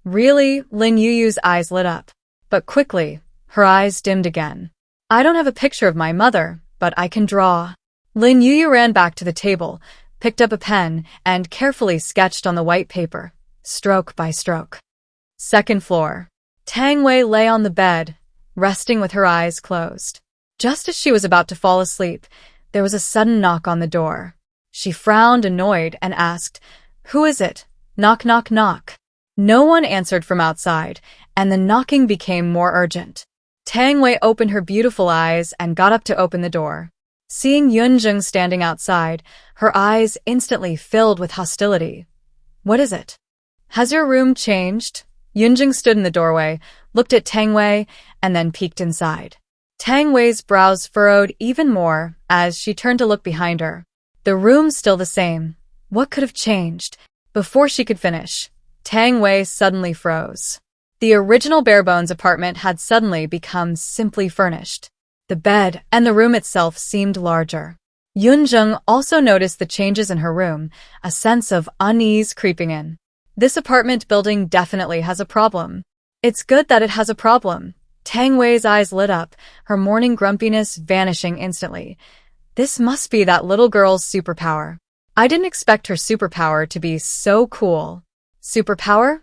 Really? Lin Yuyu's eyes lit up. But quickly, her eyes dimmed again. I don't have a picture of my mother, but I can draw. Lin Yuyu ran back to the table, picked up a pen, and carefully sketched on the white paper, stroke by stroke. Second floor. Tang Wei lay on the bed, resting with her eyes closed. Just as she was about to fall asleep, there was a sudden knock on the door. She frowned, annoyed, and asked, Who is it? Knock, knock, knock. No one answered from outside, and the knocking became more urgent. Tang Wei opened her beautiful eyes and got up to open the door. Seeing Yunjing standing outside, her eyes instantly filled with hostility. What is it? Has your room changed? Yunjing stood in the doorway, looked at Tang Wei, and then peeked inside. Tang Wei's brows furrowed even more as she turned to look behind her. The room's still the same. What could have changed? Before she could finish, Tang Wei suddenly froze. The original bare-bones apartment had suddenly become simply furnished. The bed and the room itself seemed larger. Yunjing also noticed the changes in her room, a sense of unease creeping in. This apartment building definitely has a problem. It's good that it has a problem. Tang Wei's eyes lit up, her morning grumpiness vanishing instantly. This must be that little girl's superpower. I didn't expect her superpower to be so cool. Superpower?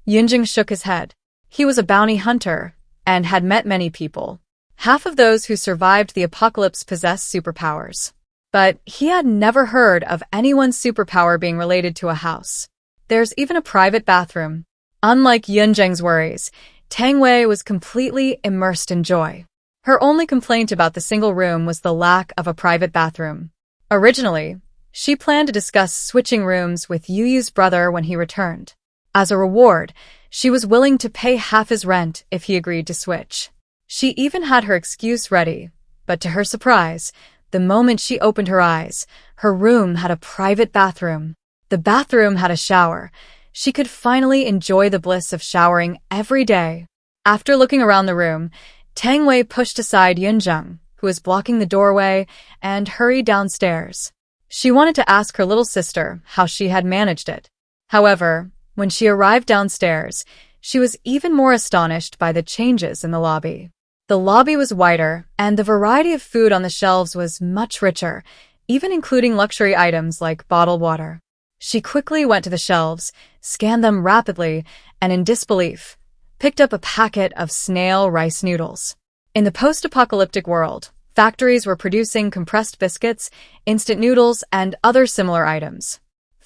Yunjing shook his head. He was a bounty hunter and had met many people. Half of those who survived the apocalypse possessed superpowers. But he had never heard of anyone's superpower being related to a house. There's even a private bathroom. Unlike Yunjing's worries, Tang Wei was completely immersed in joy. Her only complaint about the single room was the lack of a private bathroom. Originally, she planned to discuss switching rooms with Yuyu's brother when he returned. As a reward, she was willing to pay half his rent if he agreed to switch. She even had her excuse ready, but to her surprise, the moment she opened her eyes, her room had a private bathroom. The bathroom had a shower. She could finally enjoy the bliss of showering every day. After looking around the room, Tang Wei pushed aside Yunjing, who was blocking the doorway, and hurried downstairs. She wanted to ask her little sister how she had managed it. However, when she arrived downstairs, she was even more astonished by the changes in the lobby. The lobby was wider, and the variety of food on the shelves was much richer, even including luxury items like bottled water. She quickly went to the shelves, scanned them rapidly, and in disbelief, picked up a packet of snail rice noodles. In the post-apocalyptic world, factories were producing compressed biscuits, instant noodles, and other similar items.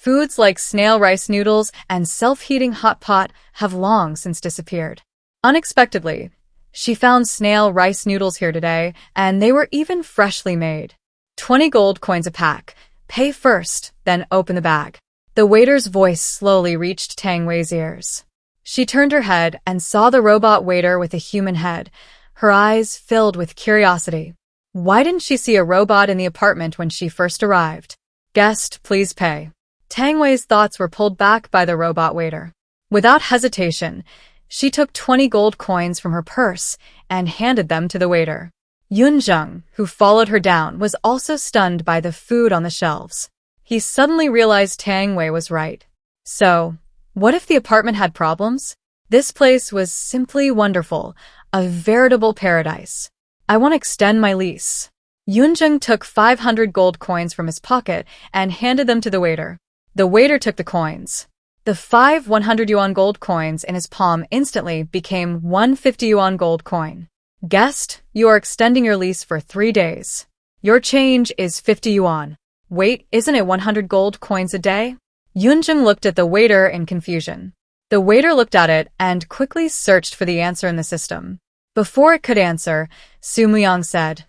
Foods like snail rice noodles and self-heating hot pot have long since disappeared. Unexpectedly, she found snail rice noodles here today, and they were even freshly made. 20 gold coins a pack. Pay first, then open the bag. The waiter's voice slowly reached Tang Wei's ears. She turned her head and saw the robot waiter with a human head, her eyes filled with curiosity. Why didn't she see a robot in the apartment when she first arrived? Guest, please pay. Tang Wei's thoughts were pulled back by the robot waiter. Without hesitation, she took 20 gold coins from her purse and handed them to the waiter. Yunjung, who followed her down, was also stunned by the food on the shelves. He suddenly realized Tang Wei was right. So, what if the apartment had problems? This place was simply wonderful, a veritable paradise. I want to extend my lease. Yunjung took 500 gold coins from his pocket and handed them to the waiter. The waiter took the coins. The 5 100 yuan gold coins in his palm instantly became 150 yuan gold coin. Guest, you are extending your lease for 3 days. Your change is 50 yuan. Wait, isn't it 100 gold coins a day? Yunjung looked at the waiter in confusion. The waiter looked at it and quickly searched for the answer in the system. Before it could answer, Su Muyang said,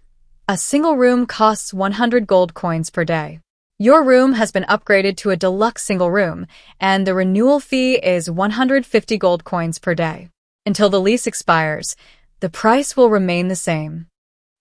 "A single room costs 100 gold coins per day. Your room has been upgraded to a deluxe single room, and the renewal fee is 150 gold coins per day. Until the lease expires, the price will remain the same."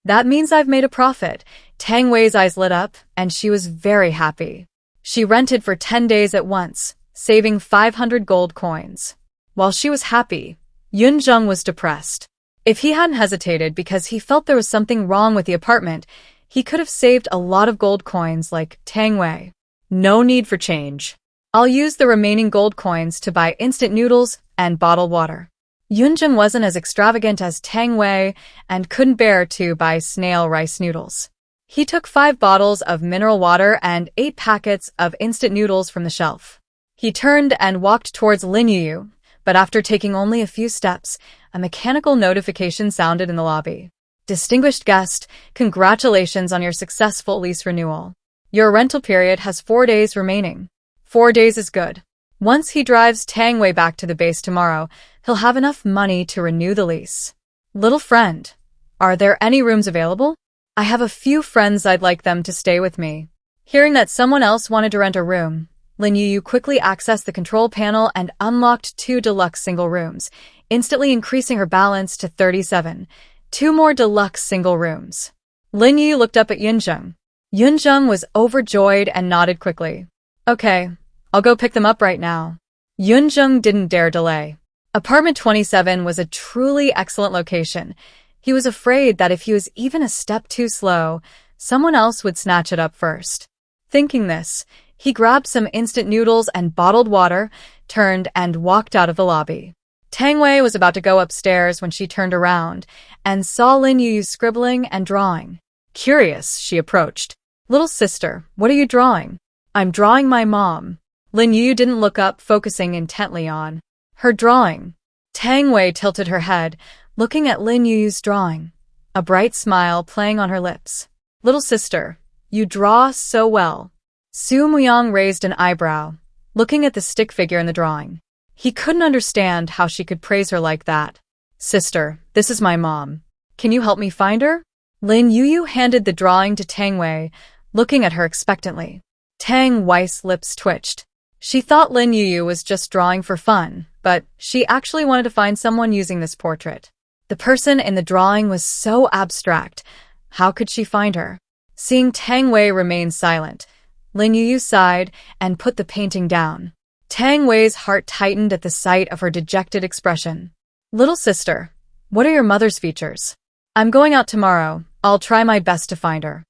That means I've made a profit. Tang Wei's eyes lit up, and she was very happy. She rented for 10 days at once, saving 500 gold coins. While she was happy, Yunjung was depressed. If he hadn't hesitated because he felt there was something wrong with the apartment, he could have saved a lot of gold coins like Tang Wei. No need for change. I'll use the remaining gold coins to buy instant noodles and bottled water. Yunjung wasn't as extravagant as Tang Wei and couldn't bear to buy snail rice noodles. He took 5 bottles of mineral water and 8 packets of instant noodles from the shelf. He turned and walked towards Lin Yuyu, but after taking only a few steps, a mechanical notification sounded in the lobby. Distinguished guest, congratulations on your successful lease renewal. Your rental period has 4 days remaining. 4 days is good. Once he drives Tang Wei back to the base tomorrow, he'll have enough money to renew the lease. Little friend, are there any rooms available? I have a few friends I'd like them to stay with me. Hearing that someone else wanted to rent a room, Lin Yuyu quickly accessed the control panel and unlocked 2 deluxe single rooms, instantly increasing her balance to 37. 2 more deluxe single rooms. Lin Yuyu looked up at Yunjung. Yunjung was overjoyed and nodded quickly. Okay, I'll go pick them up right now. Yunjung didn't dare delay. Apartment 27 was a truly excellent location. He was afraid that if he was even a step too slow, someone else would snatch it up first. Thinking this, he grabbed some instant noodles and bottled water, turned and walked out of the lobby. Tang Wei was about to go upstairs when she turned around and saw Lin Yuyu scribbling and drawing. Curious, she approached. Little sister, what are you drawing? I'm drawing my mom. Lin Yuyu didn't look up, focusing intently on her drawing. Tang Wei tilted her head, looking at Lin Yuyu's drawing, a bright smile playing on her lips. Little sister, you draw so well. Su Muyang raised an eyebrow, looking at the stick figure in the drawing. He couldn't understand how she could praise her like that. Sister, this is my mom. Can you help me find her? Lin Yuyu handed the drawing to Tang Wei, looking at her expectantly. Tang Wei's lips twitched. She thought Lin Yuyu was just drawing for fun, but she actually wanted to find someone using this portrait. The person in the drawing was so abstract. How could she find her? Seeing Tang Wei remain silent, Lin Yuyu sighed and put the painting down. Tang Wei's heart tightened at the sight of her dejected expression. Little sister, what are your mother's features? I'm going out tomorrow. I'll try my best to find her.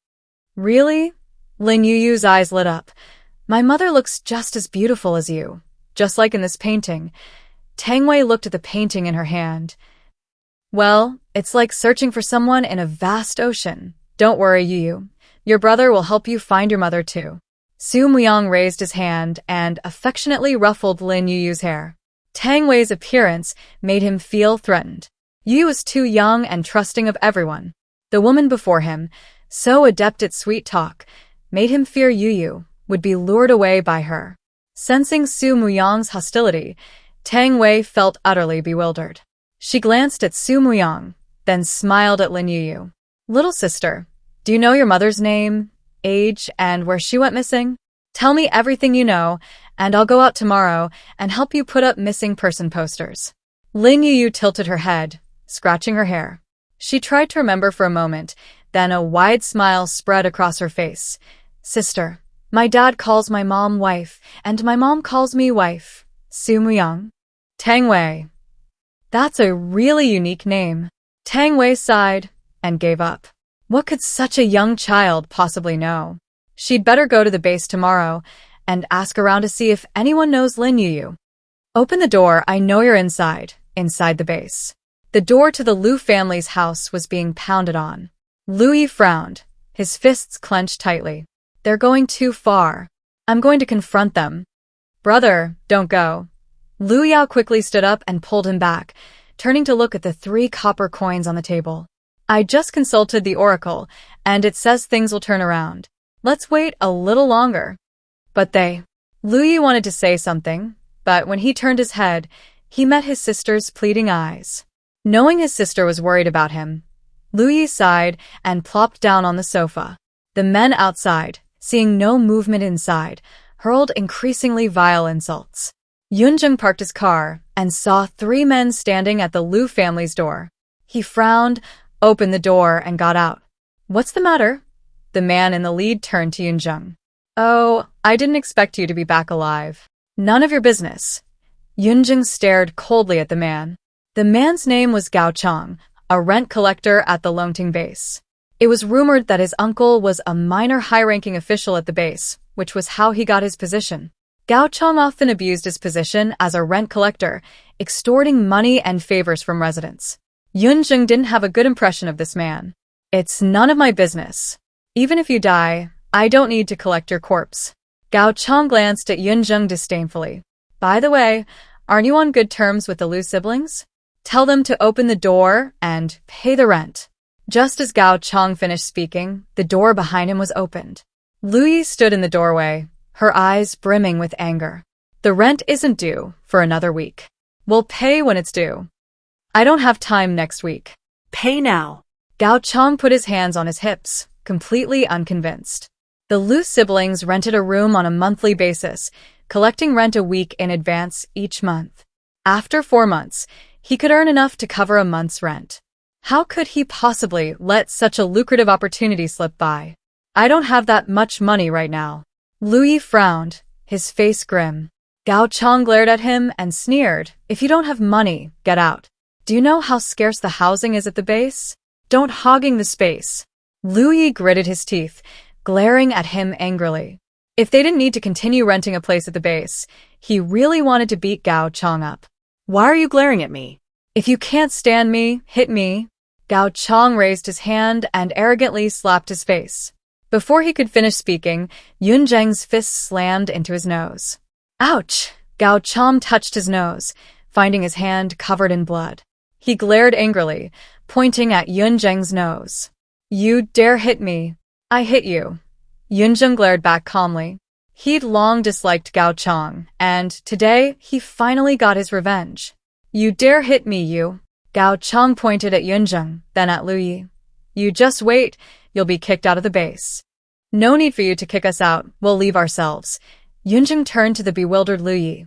Really? Lin Yuyu's eyes lit up. My mother looks just as beautiful as you, just like in this painting. Tang Wei looked at the painting in her hand. Well, it's like searching for someone in a vast ocean. Don't worry, Yuyu. Your brother will help you find your mother too. Su Muyang raised his hand and affectionately ruffled Lin Yuyu's hair. Tang Wei's appearance made him feel threatened. Yuyu was too young and trusting of everyone. The woman before him, so adept at sweet talk, made him fear Yuyu would be lured away by her. Sensing Su Muyang's hostility, Tang Wei felt utterly bewildered. She glanced at Su Muyang, then smiled at Lin Yuyu. Little sister, do you know your mother's name? age, and where she went missing? Tell me everything you know, and I'll go out tomorrow and help you put up missing person posters. Lin Yuyu tilted her head, scratching her hair. She tried to remember for a moment, then a wide smile spread across her face. Sister, my dad calls my mom wife, and my mom calls me wife. Su Muyang. Tang Wei. That's a really unique name. Tang Wei sighed and gave up. What could such a young child possibly know? She'd better go to the base tomorrow and ask around to see if anyone knows Lin Yuyu. Open the door, I know you're inside the base. The door to the Liu family's house was being pounded on. Liu Yi frowned, his fists clenched tightly. They're going too far. I'm going to confront them. Brother, don't go. Liu Yao quickly stood up and pulled him back, turning to look at the 3 copper coins on the table. I just consulted the oracle, and it says things will turn around. Let's wait a little longer. But Liu Yi wanted to say something, but when he turned his head, he met his sister's pleading eyes. Knowing his sister was worried about him, Liu Yi sighed and plopped down on the sofa. The men outside, seeing no movement inside, hurled increasingly vile insults. Yunjing parked his car and saw 3 men standing at the Liu family's door. He frowned, opened the door, and got out. What's the matter? The man in the lead turned to Yunjing. Oh, I didn't expect you to be back alive. None of your business. Yunjing stared coldly at the man. The man's name was Gao Chong, a rent collector at the Longting base. It was rumored that his uncle was a minor high-ranking official at the base, which was how he got his position. Gao Chong often abused his position as a rent collector, extorting money and favors from residents. Yunjing didn't have a good impression of this man. It's none of my business. Even if you die, I don't need to collect your corpse. Gao Chong glanced at Yunjing disdainfully. By the way, aren't you on good terms with the Liu siblings? Tell them to open the door and pay the rent. Just as Gao Chong finished speaking, the door behind him was opened. Liu Yi stood in the doorway, her eyes brimming with anger. The rent isn't due for another week. We'll pay when it's due. I don't have time next week. Pay now. Gao Chong put his hands on his hips, completely unconvinced. The Liu siblings rented a room on a monthly basis, collecting rent a week in advance each month. After 4 months, he could earn enough to cover a month's rent. How could he possibly let such a lucrative opportunity slip by? I don't have that much money right now. Liu Yi frowned, his face grim. Gao Chong glared at him and sneered, if you don't have money, get out. Do you know how scarce the housing is at the base? Don't hogging the space. Liu Yi gritted his teeth, glaring at him angrily. If they didn't need to continue renting a place at the base, he really wanted to beat Gao Chong up. Why are you glaring at me? If you can't stand me, hit me. Gao Chong raised his hand and arrogantly slapped his face. Before he could finish speaking, Yunjing's fist slammed into his nose. Ouch! Gao Chong touched his nose, finding his hand covered in blood. He glared angrily, pointing at Yunjing's nose. You dare hit me. I hit you. Yunjing glared back calmly. He'd long disliked Gao Chong, and today he finally got his revenge. You dare hit me, you. Gao Chong pointed at Yunjing, then at Liu Yi. You just wait, you'll be kicked out of the base. No need for you to kick us out, we'll leave ourselves. Yunjing turned to the bewildered Liu Yi.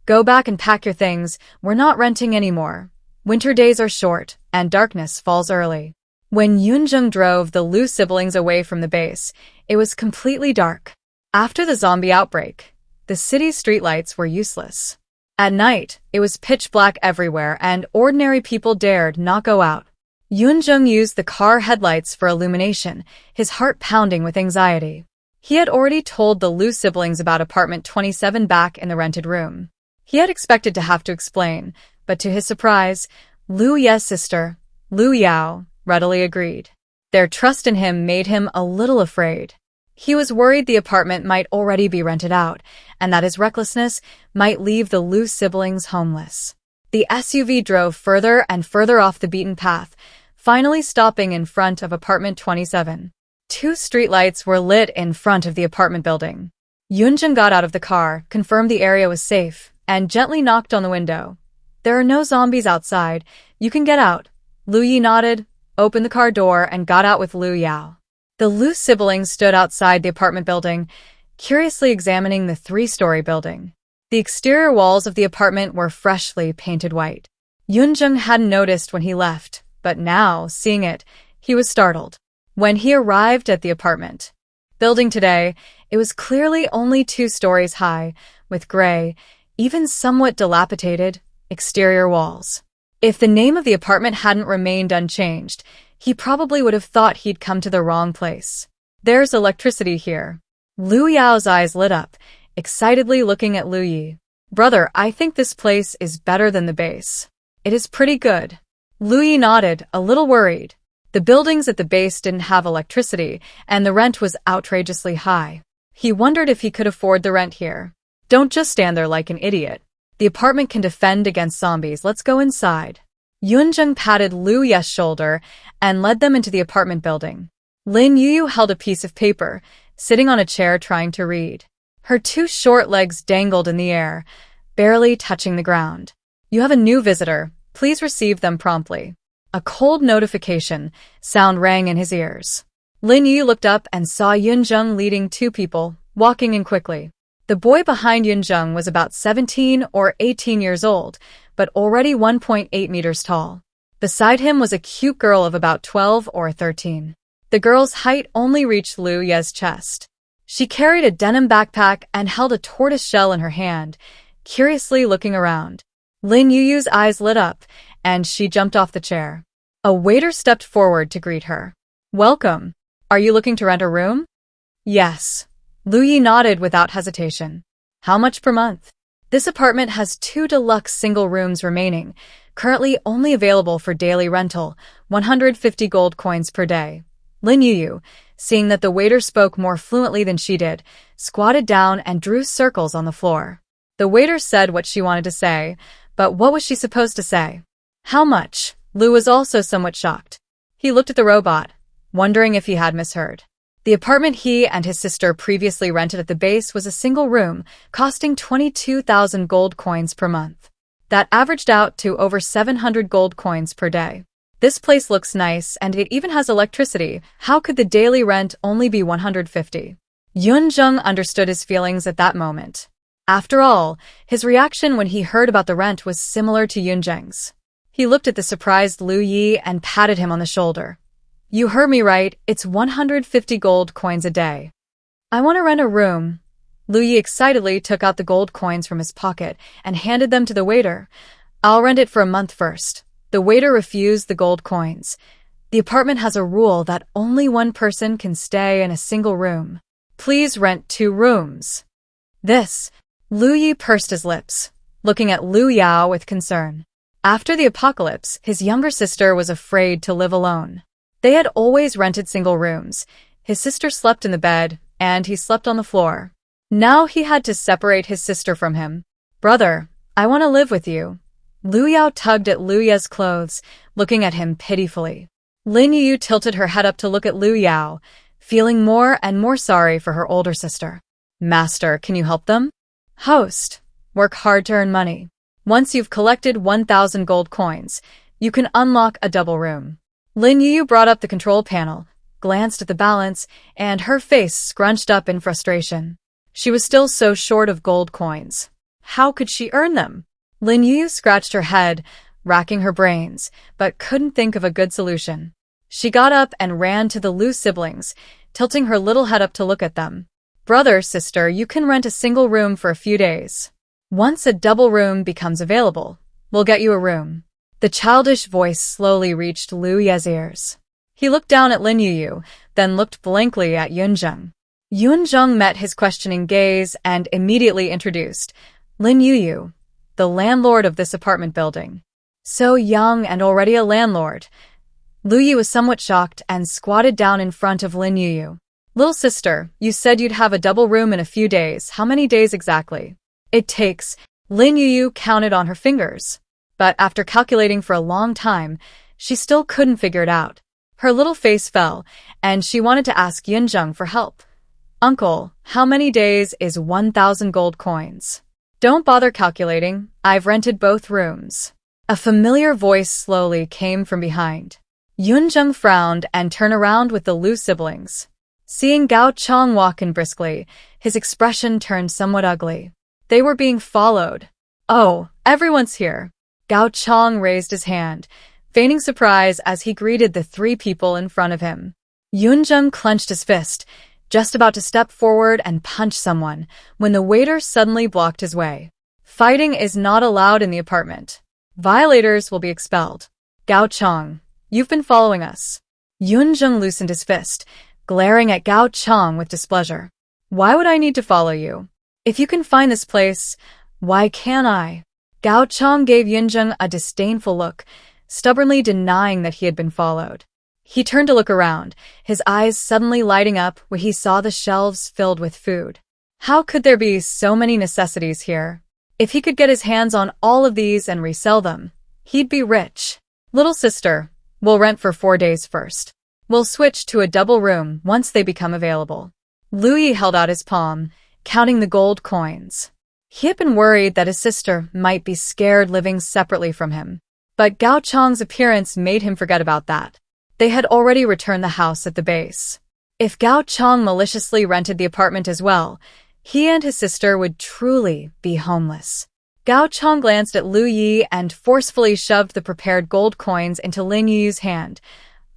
Go back and pack your things, we're not renting anymore. Winter days are short, and darkness falls early. When Yunjing drove the Liu siblings away from the base, it was completely dark. After the zombie outbreak, the city's streetlights were useless. At night, it was pitch black everywhere and ordinary people dared not go out. Yunjing used the car headlights for illumination, his heart pounding with anxiety. He had already told the Liu siblings about apartment 27 back in the rented room. He had expected to have to explain, but to his surprise, Liu Ye's sister, Liu Yao, readily agreed. Their trust in him made him a little afraid. He was worried the apartment might already be rented out, and that his recklessness might leave the Liu siblings homeless. The SUV drove further and further off the beaten path, finally stopping in front of apartment 27. 2 streetlights were lit in front of the apartment building. Yunjing got out of the car, confirmed the area was safe, and gently knocked on the window. There are no zombies outside. You can get out. Liu Yi nodded, opened the car door, and got out with Liu Yao. The Liu siblings stood outside the apartment building, curiously examining the three-story building. The exterior walls of the apartment were freshly painted white. Yunjung hadn't noticed when he left, but now, seeing it, he was startled. When he arrived at the apartment building today, it was clearly only 2 stories high, with gray, even somewhat dilapidated, exterior walls. If the name of the apartment hadn't remained unchanged, he probably would have thought he'd come to the wrong place. There's electricity here. Liu Yao's eyes lit up, excitedly looking at Liu Yi. Brother, I think this place is better than the base. It is pretty good. Liu Yi nodded, a little worried. The buildings at the base didn't have electricity, and the rent was outrageously high. He wondered if he could afford the rent here. Don't just stand there like an idiot. The apartment can defend against zombies. Let's go inside. Yunjung patted Liu Ye's shoulder and led them into the apartment building. Lin Yuyu held a piece of paper, sitting on a chair trying to read. Her 2 short legs dangled in the air, barely touching the ground. You have a new visitor. Please receive them promptly. A cold notification sound rang in his ears. Lin Yuyu looked up and saw Yunjung leading 2 people, walking in quickly. The boy behind Yunjung was about 17 or 18 years old, but already 1.8 meters tall. Beside him was a cute girl of about 12 or 13. The girl's height only reached Liu Ye's chest. She carried a denim backpack and held a tortoise shell in her hand, curiously looking around. Lin Yuyu's eyes lit up, and she jumped off the chair. A waiter stepped forward to greet her. Welcome. Are you looking to rent a room? Yes. Liu Yi nodded without hesitation. How much per month? This apartment has 2 deluxe single rooms remaining, currently only available for daily rental, 150 gold coins per day. Lin Yuyu, seeing that the waiter spoke more fluently than she did, squatted down and drew circles on the floor. The waiter said what she wanted to say, but what was she supposed to say? How much? Liu was also somewhat shocked. He looked at the robot, wondering if he had misheard. The apartment he and his sister previously rented at the base was a single room, costing 22,000 gold coins per month. That averaged out to over 700 gold coins per day. This place looks nice and it even has electricity. How could the daily rent only be 150? Yunjung understood his feelings at that moment. After all, his reaction when he heard about the rent was similar to Yunjung's. He looked at the surprised Liu Yi and patted him on the shoulder. You heard me right, it's 150 gold coins a day. I want to rent a room. Liu Yi excitedly took out the gold coins from his pocket and handed them to the waiter. I'll rent it for a month first. The waiter refused the gold coins. The apartment has a rule that only 1 person can stay in a single room. Please rent 2 rooms. This. Liu Yi pursed his lips, looking at Liu Yao with concern. After the apocalypse, his younger sister was afraid to live alone. They had always rented single rooms. His sister slept in the bed, and he slept on the floor. Now he had to separate his sister from him. Brother, I want to live with you. Liu Yao tugged at Liu Ye's clothes, looking at him pitifully. Lin Yuyu tilted her head up to look at Liu Yao, feeling more and more sorry for her older sister. Master, can you help them? Host, work hard to earn money. Once you've collected 1,000 gold coins, you can unlock a double room. Lin Yuyu brought up the control panel, glanced at the balance, and her face scrunched up in frustration. She was still so short of gold coins. How could she earn them? Lin Yuyu scratched her head, racking her brains, but couldn't think of a good solution. She got up and ran to the Liu siblings, tilting her little head up to look at them. Brother, sister, you can rent a single room for a few days. Once a double room becomes available, we'll get you a room. The childish voice slowly reached Liu Ye's ears. He looked down at Lin Yuyu, then looked blankly at Yunjung. Yunjung met his questioning gaze and immediately introduced Lin Yuyu, the landlord of this apartment building. So young and already a landlord. Liu Yi was somewhat shocked and squatted down in front of Lin Yuyu. Little sister, you said you'd have a double room in a few days. How many days exactly? It takes. Lin Yuyu counted on her fingers. But after calculating for a long time, she still couldn't figure it out. Her little face fell, and she wanted to ask Yunjung for help. Uncle, how many days is 1,000 gold coins? Don't bother calculating, I've rented both rooms. A familiar voice slowly came from behind. Yunjung frowned and turned around with the Lu siblings. Seeing Gao Chang walk in briskly, his expression turned somewhat ugly. They were being followed. Oh, everyone's here. Gao Chang raised his hand, feigning surprise as he greeted the three people in front of him. Yunjung clenched his fist, just about to step forward and punch someone, when the waiter suddenly blocked his way. Fighting is not allowed in the apartment. Violators will be expelled. Gao Chang, you've been following us. Yunjung loosened his fist, glaring at Gao Chang with displeasure. Why would I need to follow you? If you can find this place, why can't I? Gao Chang gave Yunjung a disdainful look, stubbornly denying that he had been followed. He turned to look around, his eyes suddenly lighting up when he saw the shelves filled with food. How could there be so many necessities here? If he could get his hands on all of these and resell them, he'd be rich. Little sister, we'll rent for 4 days first. We'll switch to a double room once they become available. Lu Yi held out his palm, counting the gold coins. He had been worried that his sister might be scared living separately from him. But Gao Chang's appearance made him forget about that. They had already returned the house at the base. If Gao Chang maliciously rented the apartment as well, he and his sister would truly be homeless. Gao Chang glanced at Lu Yi and forcefully shoved the prepared gold coins into Lin Yuyu's hand.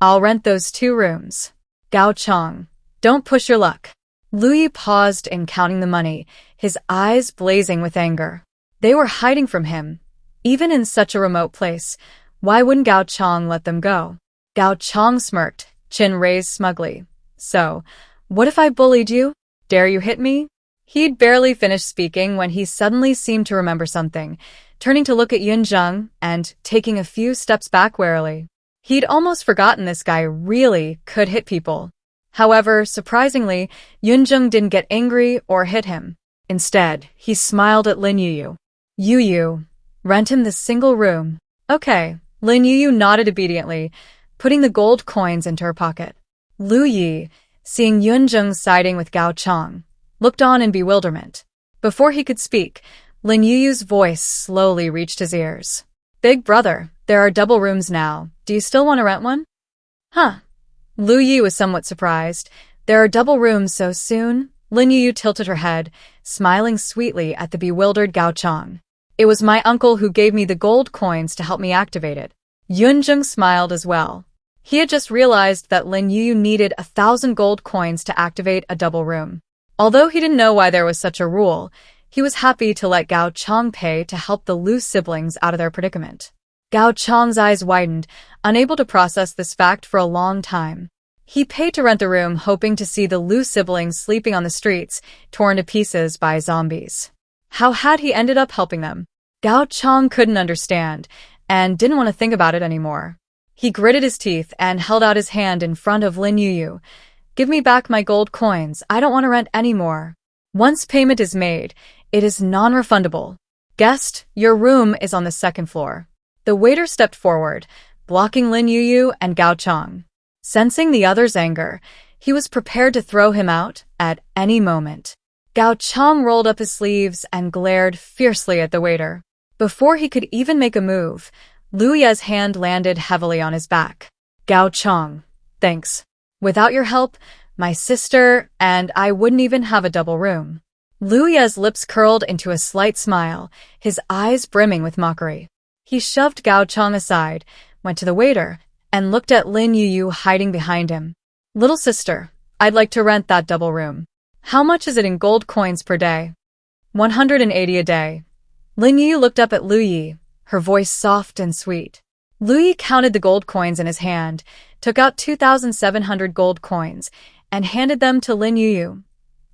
I'll rent those 2 rooms. Gao Chang, don't push your luck. Lu Yi paused in counting the money, his eyes blazing with anger. They were hiding from him. Even in such a remote place, why wouldn't Gao Chang let them go? Gao Chang smirked, chin raised smugly. So, what if I bullied you? Dare you hit me? He'd barely finished speaking when he suddenly seemed to remember something, turning to look at Yunjung and taking a few steps back warily. He'd almost forgotten this guy really could hit people. However, surprisingly, Yunjung didn't get angry or hit him. Instead, he smiled at Lin Yuyu. Yuyu, rent him the single room. Okay. Lin Yuyu nodded obediently, putting the gold coins into her pocket. Lu Yi, seeing Yunjung siding with Gao Chang, looked on in bewilderment. Before he could speak, Lin Yuyu's voice slowly reached his ears. Big brother, there are double rooms now. Do you still want to rent one? Huh. Lu Yi was somewhat surprised. There are double rooms so soon? Lin Yuyu tilted her head, smiling sweetly at the bewildered Gao Chang. It was my uncle who gave me the gold coins to help me activate it. Yunjung smiled as well. He had just realized that Lin Yuyu needed 1,000 gold coins to activate a double room. Although he didn't know why there was such a rule, he was happy to let Gao Chang pay to help the Lu siblings out of their predicament. Gao Chang's eyes widened, unable to process this fact for a long time. He paid to rent the room, hoping to see the Lu siblings sleeping on the streets, torn to pieces by zombies. How had he ended up helping them? Gao Chang couldn't understand, and didn't want to think about it anymore. He gritted his teeth and held out his hand in front of Lin Yuyu. Give me back my gold coins, I don't want to rent anymore. Once payment is made, it is non-refundable. Guest, your room is on the 2nd floor. The waiter stepped forward, blocking Lin Yuyu and Gao Chang. Sensing the other's anger, he was prepared to throw him out at any moment. Gao Chang rolled up his sleeves and glared fiercely at the waiter. Before he could even make a move, Lu Ye's hand landed heavily on his back. Gao Chang, thanks. Without your help, my sister and I wouldn't even have a double room. Lu Ye's lips curled into a slight smile, his eyes brimming with mockery. He shoved Gao Chang aside, went to the waiter, and looked at Lin Yuyu hiding behind him. Little sister, I'd like to rent that double room. How much is it in gold coins per day? 180 a day. Lin Yuyu looked up at Lu Yi, her voice soft and sweet. Lu Yi counted the gold coins in his hand, took out 2,700 gold coins, and handed them to Lin Yuyu.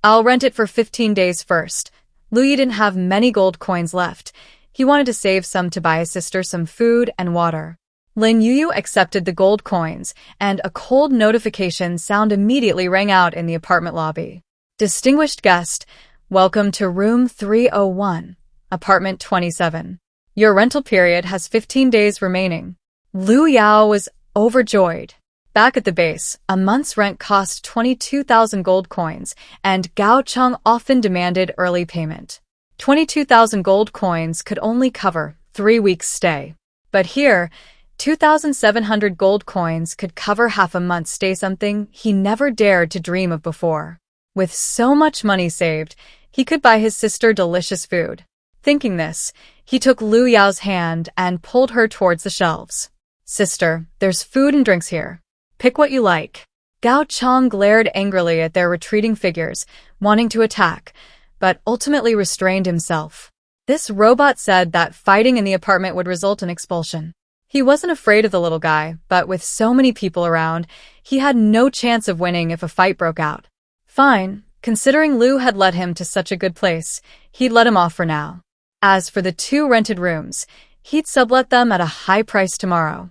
I'll rent it for 15 days first. Lu Yi didn't have many gold coins left. He wanted to save some to buy his sister some food and water. Lin Yuyu accepted the gold coins, and a cold notification sound immediately rang out in the apartment lobby. Distinguished guest, welcome to room 301, apartment 27. Your rental period has 15 days remaining. Lu Yao was overjoyed. Back at the base, a month's rent cost 22,000 gold coins, and Gao Chang often demanded early payment. 22,000 gold coins could only cover 3 weeks' stay. But here, 2,700 gold coins could cover half a month's stay, something he never dared to dream of before. With so much money saved, he could buy his sister delicious food. Thinking this, he took Lu Yao's hand and pulled her towards the shelves. "Sister, there's food and drinks here. Pick what you like." Gao Chang glared angrily at their retreating figures, wanting to attack, but ultimately restrained himself. This robot said that fighting in the apartment would result in expulsion. He wasn't afraid of the little guy, but with so many people around, he had no chance of winning if a fight broke out. Fine, considering Lu had led him to such a good place, he'd let him off for now. As for the 2 rented rooms, he'd sublet them at a high price tomorrow.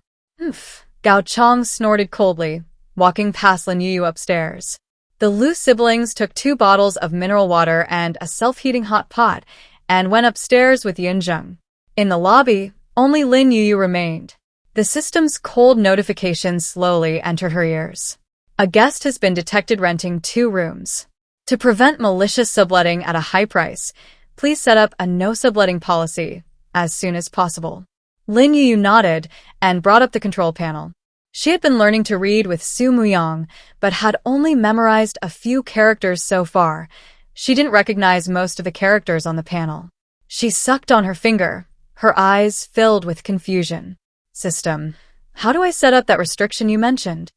Gao Chang snorted coldly, walking past Lin Yuyu upstairs. The Lu siblings took 2 bottles of mineral water and a self-heating hot pot and went upstairs with Yinzheng. In the lobby, only Lin Yuyu remained. The system's cold notifications slowly entered her ears. A guest has been detected renting 2 rooms. To prevent malicious subletting at a high price, please set up a no subletting policy as soon as possible. Lin Yuyu nodded and brought up the control panel. She had been learning to read with Su Muyang, but had only memorized a few characters so far. She didn't recognize most of the characters on the panel. She sucked on her finger, her eyes filled with confusion. "System, how do I set up that restriction you mentioned?"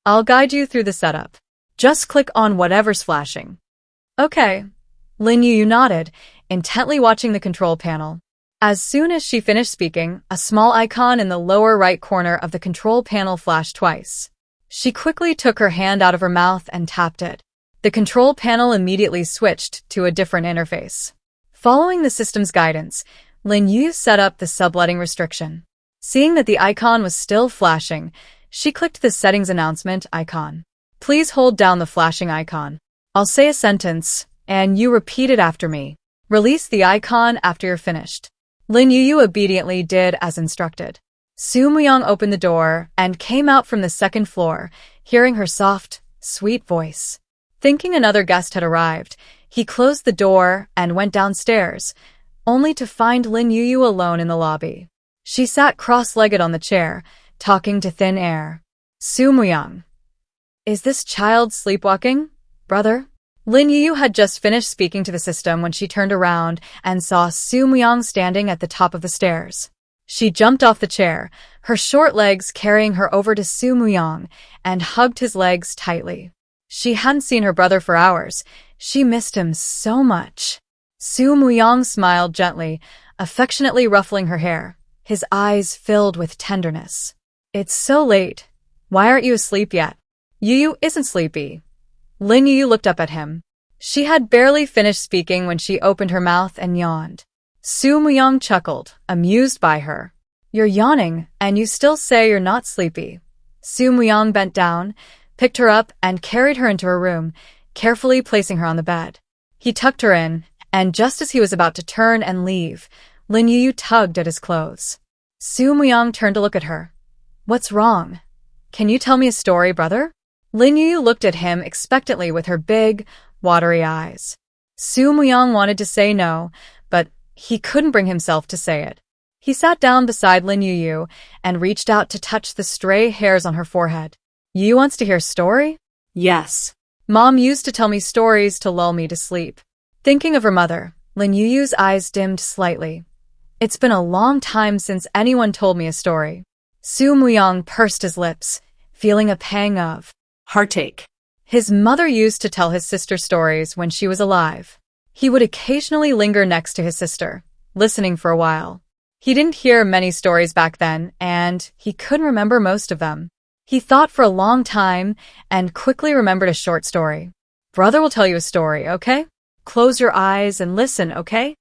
"I'll guide you through the setup. Just click on whatever's flashing." "Okay." Lin Yuyu nodded, intently watching the control panel. As soon as she finished speaking, a small icon in the lower right corner of the control panel flashed twice. She quickly took her hand out of her mouth and tapped it. The control panel immediately switched to a different interface. Following the system's guidance, Lin Yuyu set up the subletting restriction. Seeing that the icon was still flashing, she clicked the settings announcement icon. "Please hold down the flashing icon. I'll say a sentence, and you repeat it after me. Release the icon after you're finished." Lin Yuyu obediently did as instructed. Su Muyang opened the door and came out from the 2nd floor, hearing her soft, sweet voice. Thinking another guest had arrived, he closed the door and went downstairs, only to find Lin Yuyu alone in the lobby. She sat cross-legged on the chair, talking to thin air. "Su Muyang, is this child sleepwalking, brother?" Lin Yuyu had just finished speaking to the system when she turned around and saw Su Muyang standing at the top of the stairs. She jumped off the chair, her short legs carrying her over to Su Muyang, and hugged his legs tightly. She hadn't seen her brother for hours. She missed him so much. Su Muyang smiled gently, affectionately ruffling her hair, his eyes filled with tenderness. "It's so late. Why aren't you asleep yet?" "Yuyu isn't sleepy." Lin Yuyu looked up at him. She had barely finished speaking when she opened her mouth and yawned. Su Muyang chuckled, amused by her. "You're yawning, and you still say you're not sleepy." Su Muyang bent down, picked her up, and carried her into her room, carefully placing her on the bed. He tucked her in, and just as he was about to turn and leave, Lin Yuyu tugged at his clothes. Su Muyang turned to look at her. "What's wrong? Can you tell me a story, brother?" Lin Yuyu looked at him expectantly with her big, watery eyes. Su Muyang wanted to say no, but he couldn't bring himself to say it. He sat down beside Lin Yuyu and reached out to touch the stray hairs on her forehead. "You wants to hear a story?" Yes. "Mom used to tell me stories to lull me to sleep." Thinking of her mother, Lin Yuyu's eyes dimmed slightly. "It's been a long time since anyone told me a story." Su Muyang pursed his lips, feeling a pang of Heartache. His mother used to tell his sister stories when she was alive. He would occasionally linger next to his sister, listening for a while. He didn't hear many stories back then, and he couldn't remember most of them. He thought for a long time and quickly remembered a short story. "Brother will tell you a story, okay? Close your eyes and listen, okay?"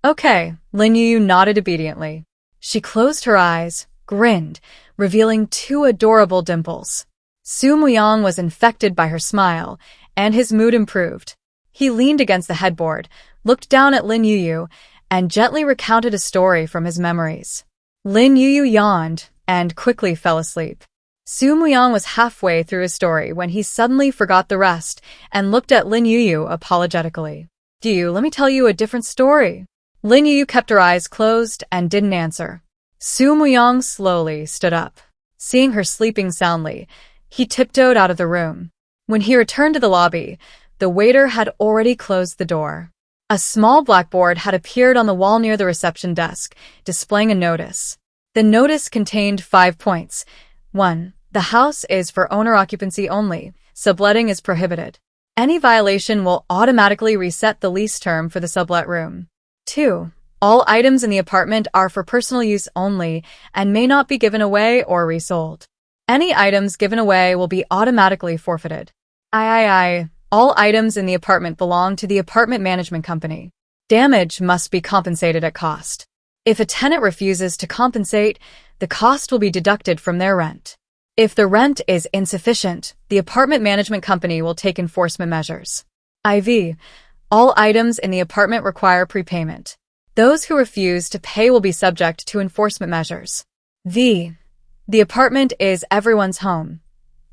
"Okay," Lin Yuyu nodded obediently. She closed her eyes, grinned, revealing 2 adorable dimples. Su Muyang was infected by her smile, and his mood improved. He leaned against the headboard, looked down at Lin Yuyu, and gently recounted a story from his memories. Lin Yuyu yawned and quickly fell asleep. Su Muyang was halfway through his story when he suddenly forgot the rest and looked at Lin Yuyu apologetically. "Let me tell you a different story." Lin Yuyu kept her eyes closed and didn't answer. Su Muyang slowly stood up. Seeing her sleeping soundly, he tiptoed out of the room. When he returned to the lobby, the waiter had already closed the door. A small blackboard had appeared on the wall near the reception desk, displaying a notice. The notice contained 5 points. 1. The house is for owner occupancy only. Subletting is prohibited. Any violation will automatically reset the lease term for the sublet room. 2. All items in the apartment are for personal use only and may not be given away or resold. Any items given away will be automatically forfeited. All items in the apartment belong to the apartment management company. Damage must be compensated at cost. If a tenant refuses to compensate, the cost will be deducted from their rent. If the rent is insufficient, the apartment management company will take enforcement measures. All items in the apartment require prepayment. Those who refuse to pay will be subject to enforcement measures. The apartment is everyone's home.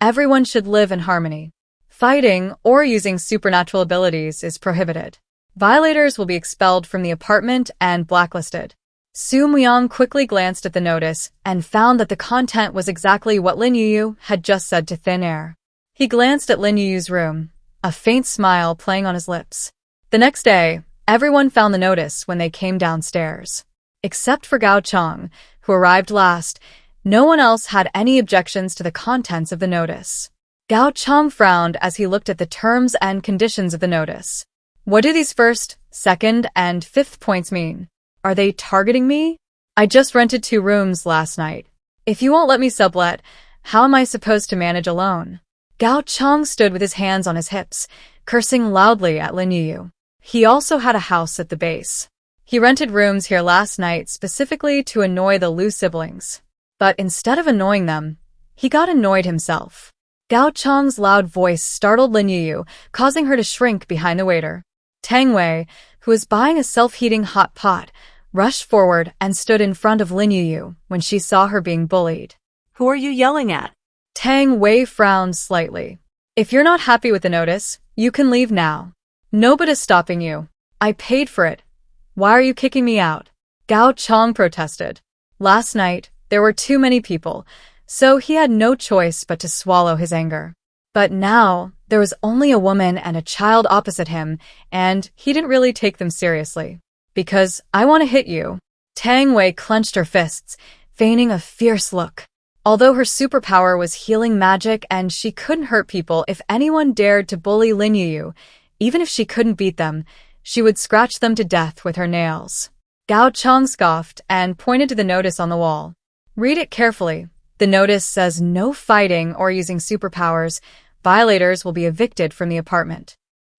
Everyone should live in harmony. Fighting or using supernatural abilities is prohibited. Violators will be expelled from the apartment and blacklisted. Su Muyang quickly glanced at the notice and found that the content was exactly what Lin Yuyu had just said to thin air. He glanced at Lin Yuyu's room, a faint smile playing on his lips. The next day, everyone found the notice when they came downstairs. Except for Gao Chong, who arrived last, no one else had any objections to the contents of the notice. Gao Chong frowned as he looked at the terms and conditions of the notice. What do these first, second, and fifth points mean? Are they targeting me? I just rented 2 rooms last night. If you won't let me sublet, how am I supposed to manage alone? Gao Chong stood with his hands on his hips, cursing loudly at Lin Yuyu. He also had a house at the base. He rented rooms here last night specifically to annoy the Liu siblings. But instead of annoying them, he got annoyed himself. Gao Chong's loud voice startled Lin Yuyu, causing her to shrink behind the waiter. Tang Wei, who was buying a self-heating hot pot, rushed forward and stood in front of Lin Yuyu when she saw her being bullied. Who are you yelling at? Tang Wei frowned slightly. If you're not happy with the notice, you can leave now. Nobody's stopping you. I paid for it. Why are you kicking me out? Gao Chong protested. Last night, there were too many people, so he had no choice but to swallow his anger. But now, there was only a woman and a child opposite him, and he didn't really take them seriously. Because I want to hit you. Tang Wei clenched her fists, feigning a fierce look. Although her superpower was healing magic and she couldn't hurt people if anyone dared to bully Lin Yuyu, even if she couldn't beat them, she would scratch them to death with her nails. Gao Chong scoffed and pointed to the notice on the wall. Read it carefully. The notice says no fighting or using superpowers. Violators will be evicted from the apartment.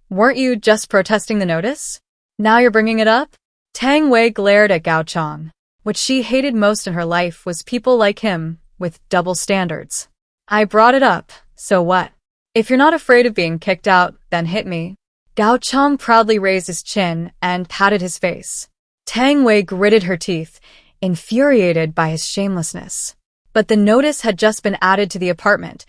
Weren't you just protesting the notice? Now you're bringing it up? Tang Wei glared at Gao Chong. What she hated most in her life was people like him, with double standards. I brought it up, so what? If you're not afraid of being kicked out, then hit me. Gao Chong proudly raised his chin and patted his face. Tang Wei gritted her teeth, infuriated by his shamelessness. But the notice had just been added to the apartment.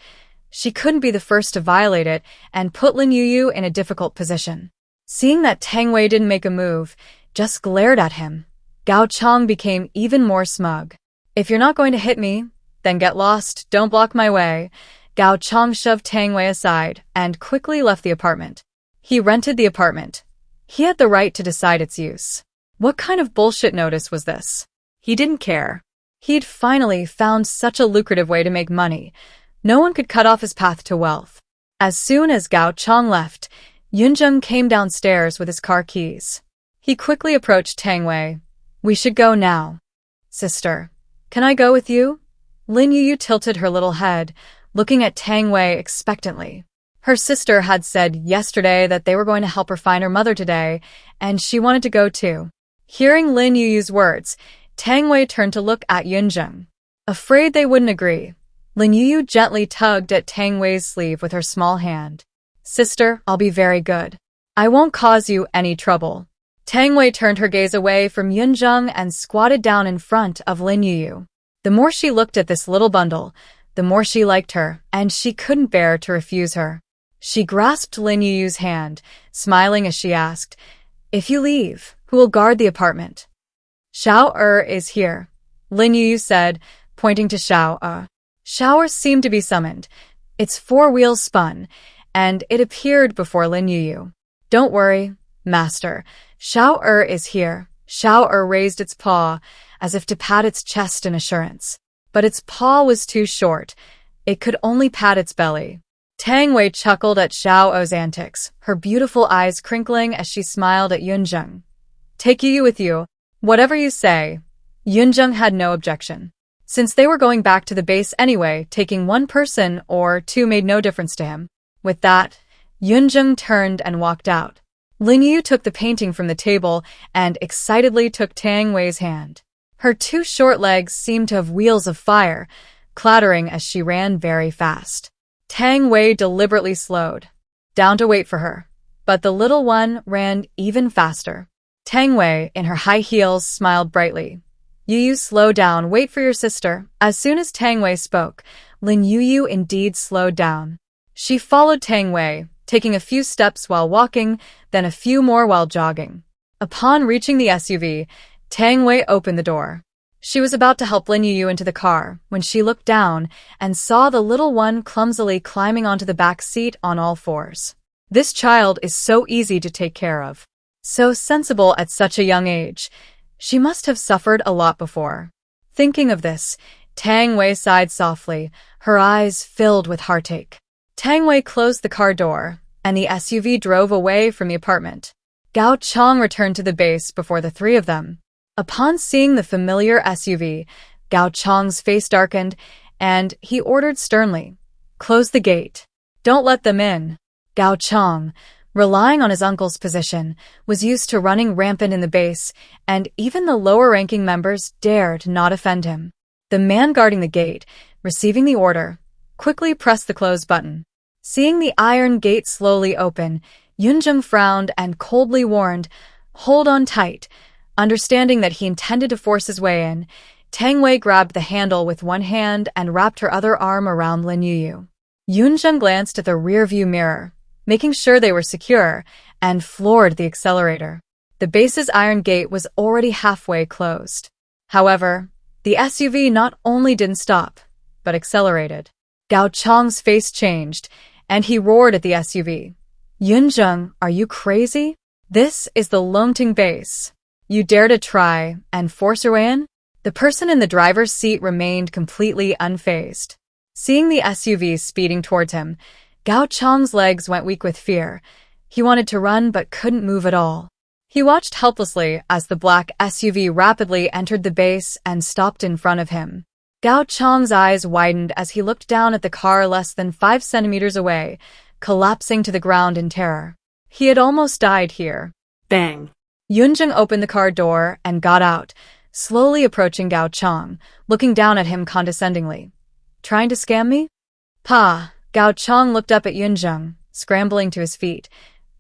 She couldn't be the first to violate it and put Lin Yuyu in a difficult position. Seeing that Tang Wei didn't make a move, just glared at him, Gao Chong became even more smug. If you're not going to hit me, then get lost, don't block my way. Gao Chong shoved Tang Wei aside and quickly left the apartment. He rented the apartment. He had the right to decide its use. What kind of bullshit notice was this? He didn't care. He'd finally found such a lucrative way to make money. No one could cut off his path to wealth. As soon as Gao Chong left, Yunjung came downstairs with his car keys. He quickly approached Tang Wei. We should go now. Sister, can I go with you? Lin Yuyu tilted her little head, looking at Tang Wei expectantly. Her sister had said yesterday that they were going to help her find her mother today, and she wanted to go too. Hearing Lin Yuyu's words, Tang Wei turned to look at Yunjung. Afraid they wouldn't agree, Lin Yuyu gently tugged at Tang Wei's sleeve with her small hand. Sister, I'll be very good. I won't cause you any trouble. Tang Wei turned her gaze away from Yunjung and squatted down in front of Lin Yuyu. The more she looked at this little bundle, the more she liked her, and she couldn't bear to refuse her. She grasped Lin Yuyu's hand, smiling as she asked, If you leave, who will guard the apartment? Xiao Er is here. Lin Yuyu said, pointing to Xiao. Xiao seemed to be summoned. Its 4 wheels spun, and it appeared before Lin Yuyu. Don't worry, Master. Xiao is here. Xiao raised its paw, as if to pat its chest in assurance. But its paw was too short. It could only pat its belly. Tang Wei chuckled at Xiao's antics, her beautiful eyes crinkling as she smiled at Yunzheng. Take Yuyu with you. Whatever you say. Yunzheng had no objection. Since they were going back to the base anyway, taking 1 person or 2 made no difference to him. With that, Yunzheng turned and walked out. Lin Yuyu took the painting from the table and excitedly took Tang Wei's hand. Her 2 short legs seemed to have wheels of fire, clattering as she ran very fast. Tang Wei deliberately slowed down to wait for her, but the little one ran even faster. Tang Wei, in her high heels, smiled brightly. Yuyu, slow down, wait for your sister. As soon as Tang Wei spoke, Lin Yuyu indeed slowed down. She followed Tang Wei, taking a few steps while walking, then a few more while jogging. Upon reaching the SUV, Tang Wei opened the door. She was about to help Lin Yuyu into the car when she looked down and saw the little one clumsily climbing onto the back seat on all 4s. This child is so easy to take care of. So sensible at such a young age. She must have suffered a lot before. Thinking of this, Tang Wei sighed softly, her eyes filled with heartache. Tang Wei closed the car door, and the SUV drove away from the apartment. Gao Chong returned to the base before the 3 of them. Upon seeing the familiar SUV, Gao Chong's face darkened, and he ordered sternly, "Close the gate. Don't let them in." Gao Chong, relying on his uncle's position, was used to running rampant in the base, and even the lower-ranking members dared not offend him. The man guarding the gate, receiving the order, quickly pressed the close button. Seeing the iron gate slowly open, Yunzheng frowned and coldly warned, "Hold on tight." Understanding that he intended to force his way in, Tang Wei grabbed the handle with one hand and wrapped her other arm around Lin Yuyu. Yunzheng glanced at the rear-view mirror, making sure they were secure, and floored the accelerator. The base's iron gate was already halfway closed. However, the SUV not only didn't stop, but accelerated. Gao Chong's face changed, and he roared at the SUV. "Yunzheng, are you crazy? This is the Longting base. You dare to try and force your way in?" The person in the driver's seat remained completely unfazed. Seeing the SUV speeding towards him, Gao Chong's legs went weak with fear. He wanted to run but couldn't move at all. He watched helplessly as the black SUV rapidly entered the base and stopped in front of him. Gao Chong's eyes widened as he looked down at the car less than 5 centimeters away, collapsing to the ground in terror. He had almost died here. Bang! Yunzheng opened the car door and got out, slowly approaching Gao Chong, looking down at him condescendingly. "Trying to scam me?" "Pa!" Gao Chong looked up at Yunzheng, scrambling to his feet.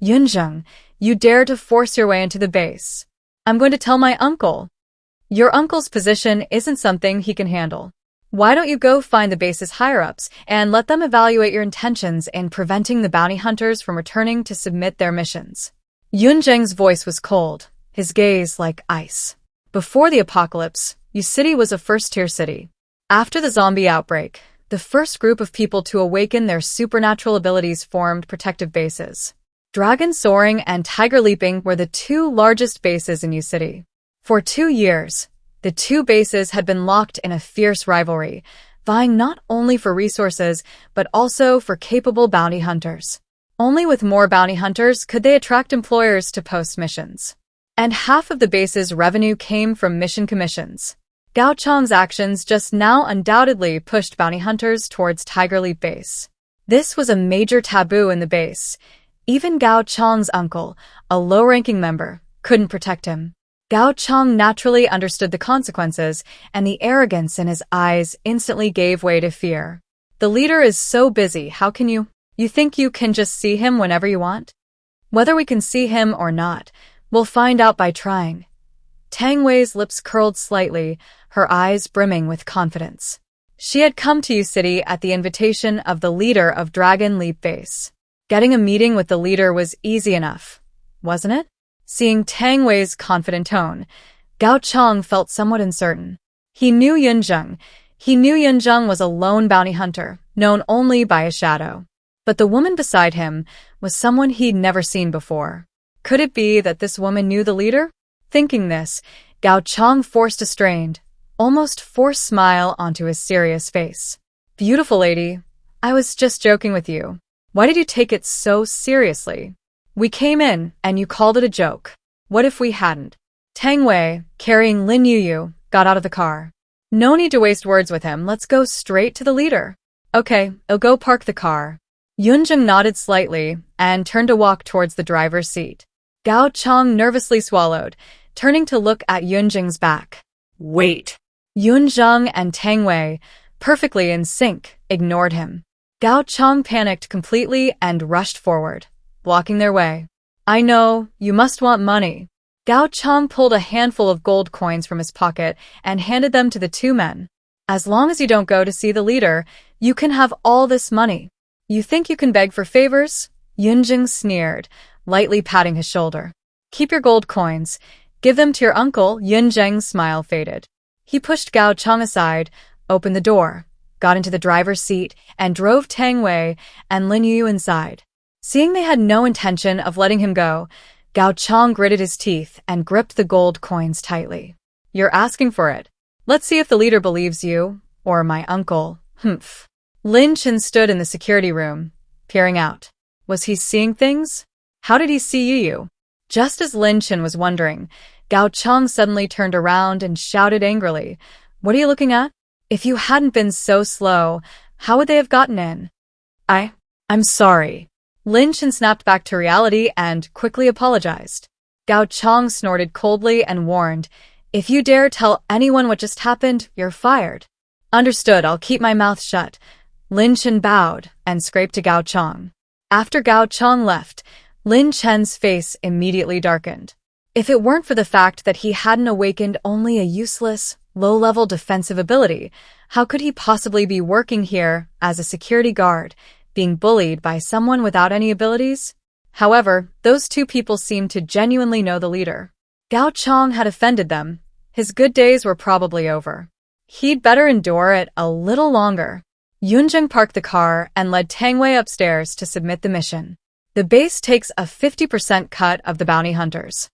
"Yunzheng, you dare to force your way into the base. I'm going to tell my uncle." "Your uncle's position isn't something he can handle. Why don't you go find the base's higher-ups and let them evaluate your intentions in preventing the bounty hunters from returning to submit their missions?" Yunzheng's voice was cold, his gaze like ice. Before the apocalypse, Yu City was a first-tier city. After the zombie outbreak, the first group of people to awaken their supernatural abilities formed protective bases. Dragon Soaring and Tiger Leaping were the 2 largest bases in Yu City. For 2 years, the 2 bases had been locked in a fierce rivalry, vying not only for resources but also for capable bounty hunters. Only with more bounty hunters could they attract employers to post missions. And half of the base's revenue came from mission commissions. Gao Chong's actions just now undoubtedly pushed bounty hunters towards Tiger Leap Base. This was a major taboo in the base. Even Gao Chong's uncle, a low-ranking member, couldn't protect him. Gao Chong naturally understood the consequences, and the arrogance in his eyes instantly gave way to fear. "The leader is so busy, how can you think you can just see him whenever you want?" "Whether we can see him or not, we'll find out by trying." Tang Wei's lips curled slightly, her eyes brimming with confidence. She had come to Yu City at the invitation of the leader of Dragon Leap Base. Getting a meeting with the leader was easy enough, wasn't it? Seeing Tang Wei's confident tone, Gao Chong felt somewhat uncertain. He knew Yunzheng. He knew Yunzheng was a lone bounty hunter, known only by a shadow. But the woman beside him was someone he'd never seen before. Could it be that this woman knew the leader? Thinking this, Gao Chong forced a strained, almost forced smile onto his serious face. Beautiful lady, I was just joking with you. Why did you take it so seriously? We came in, and you called it a joke. What if we hadn't? Tang Wei, carrying Lin Yuyu, got out of the car. No need to waste words with him, let's go straight to the leader. Okay, I'll go park the car. Yunzheng nodded slightly and turned to walk towards the driver's seat. Gao Chong nervously swallowed, turning to look at Yunzheng's back. Wait. Yunzheng and Tang Wei, perfectly in sync, ignored him. Gao Chong panicked completely and rushed forward, blocking their way. I know, you must want money. Gao Chong pulled a handful of gold coins from his pocket and handed them to the two men. As long as you don't go to see the leader, you can have all this money. You think you can beg for favors? Yunzheng sneered, lightly patting his shoulder. Keep your gold coins. Give them to your uncle. Yunzheng's smile faded. He pushed Gao Chong aside, opened the door, got into the driver's seat, and drove Tang Wei and Lin Yuyu inside. Seeing they had no intention of letting him go, Gao Chong gritted his teeth and gripped the gold coins tightly. You're asking for it. Let's see if the leader believes you, or my uncle. Humph. Lin Chen stood in the security room, peering out. Was he seeing things? How did he see Yuyu? Just as Lin Chen was wondering, Gao Chong suddenly turned around and shouted angrily, What are you looking at? If you hadn't been so slow, how would they have gotten in? I'm sorry. Lin Chen snapped back to reality and quickly apologized. Gao Chong snorted coldly and warned, If you dare tell anyone what just happened, you're fired. Understood, I'll keep my mouth shut. Lin Chen bowed and scraped to Gao Chong. After Gao Chong left, Lin Chen's face immediately darkened. If it weren't for the fact that he hadn't awakened only a useless, low-level defensive ability, how could he possibly be working here as a security guard, being bullied by someone without any abilities? However, those two people seemed to genuinely know the leader. Gao Chong had offended them. His good days were probably over. He'd better endure it a little longer. Yunzheng parked the car and led Tang Wei upstairs to submit the mission. The base takes a 50% cut of the bounty hunter's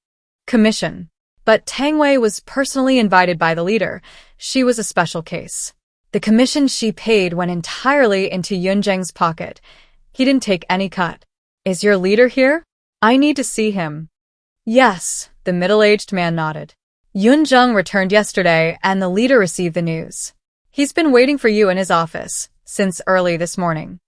commission. But Tang Wei was personally invited by the leader. She was a special case. The commission she paid went entirely into Yunzheng's pocket. He didn't take any cut. Is your leader here? I need to see him. Yes, the middle-aged man nodded. Yunzheng returned yesterday and the leader received the news. He's been waiting for you in his office since early this morning.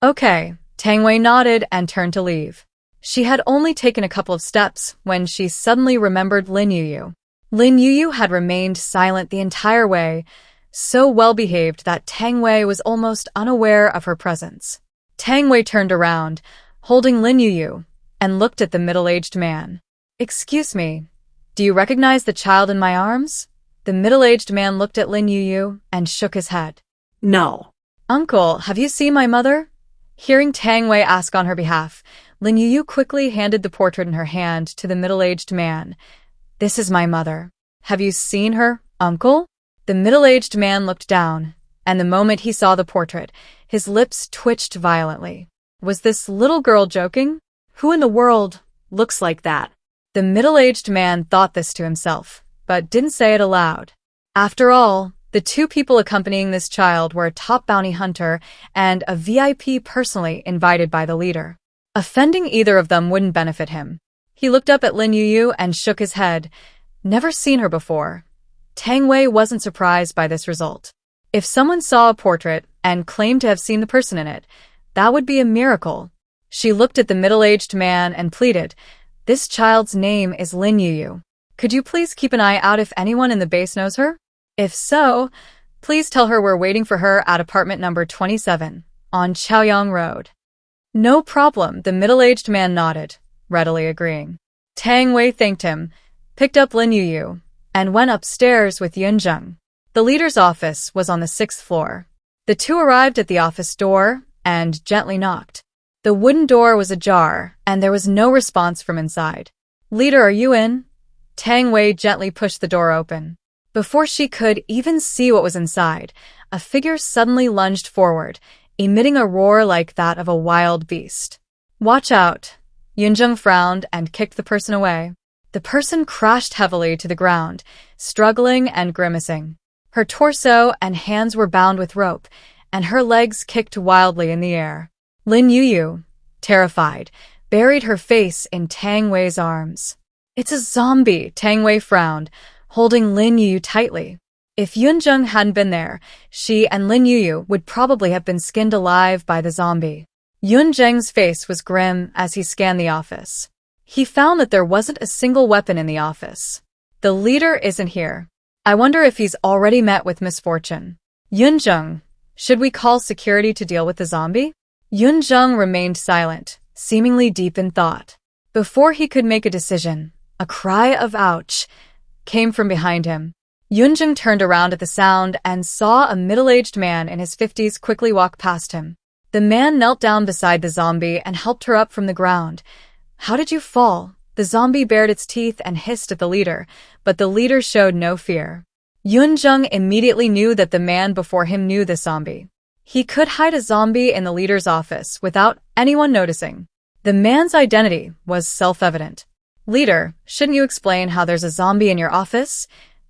Okay, Tang Wei nodded and turned to leave. She had only taken a couple of steps when she suddenly remembered Lin Yuyu. Lin Yuyu had remained silent the entire way, so well-behaved that Tang Wei was almost unaware of her presence. Tang Wei turned around, holding Lin Yuyu, and looked at the middle-aged man. Excuse me, do you recognize the child in my arms? The middle-aged man looked at Lin Yuyu and shook his head. No. Uncle, have you seen my mother? Hearing Tang Wei ask on her behalf, Lin Yuyu quickly handed the portrait in her hand to the middle-aged man. This is my mother. Have you seen her, uncle? The middle-aged man looked down, and the moment he saw the portrait, his lips twitched violently. Was this little girl joking? Who in the world looks like that? The middle-aged man thought this to himself, but didn't say it aloud. After all, the two people accompanying this child were a top bounty hunter and a VIP personally invited by the leader. Offending either of them wouldn't benefit him. He looked up at Lin Yuyu and shook his head. Never seen her before. Tang Wei wasn't surprised by this result. If someone saw a portrait and claimed to have seen the person in it, that would be a miracle. She looked at the middle-aged man and pleaded, This child's name is Lin Yuyu. Could you please keep an eye out if anyone in the base knows her? If so, please tell her we're waiting for her at apartment number 27, on Chaoyang Road. No problem, the middle-aged man nodded, readily agreeing. Tang Wei thanked him, picked up Lin Yuyu, and went upstairs with Yunzheng. The leader's office was on the 6th floor. The two arrived at the office door and gently knocked. The wooden door was ajar, and there was no response from inside. Leader, are you in? Tang Wei gently pushed the door open. Before she could even see what was inside, a figure suddenly lunged forward, emitting a roar like that of a wild beast. "Watch out!" Yunjung frowned and kicked the person away. The person crashed heavily to the ground, struggling and grimacing. Her torso and hands were bound with rope, and her legs kicked wildly in the air. Lin Yuyu, terrified, buried her face in Tang Wei's arms. "It's a zombie," Tang Wei frowned, holding Lin Yuyu tightly. If Yunjung hadn't been there, she and Lin Yuyu would probably have been skinned alive by the zombie. Yunjung's face was grim as he scanned the office. He found that there wasn't a single weapon in the office. The leader isn't here. I wonder if he's already met with misfortune. "Yunjung, should we call security to deal with the zombie?" Yunjung remained silent, seemingly deep in thought. Before he could make a decision, a cry of ouch came from behind him. Yunjung turned around at the sound and saw a middle-aged man in his 50s quickly walk past him. The man knelt down beside the zombie and helped her up from the ground. "How did you fall?" The zombie bared its teeth and hissed at the leader, but the leader showed no fear. Yunjung immediately knew that the man before him knew the zombie. He could hide a zombie in the leader's office without anyone noticing. The man's identity was self-evident. "Leader, shouldn't you explain how there's a zombie in your office?"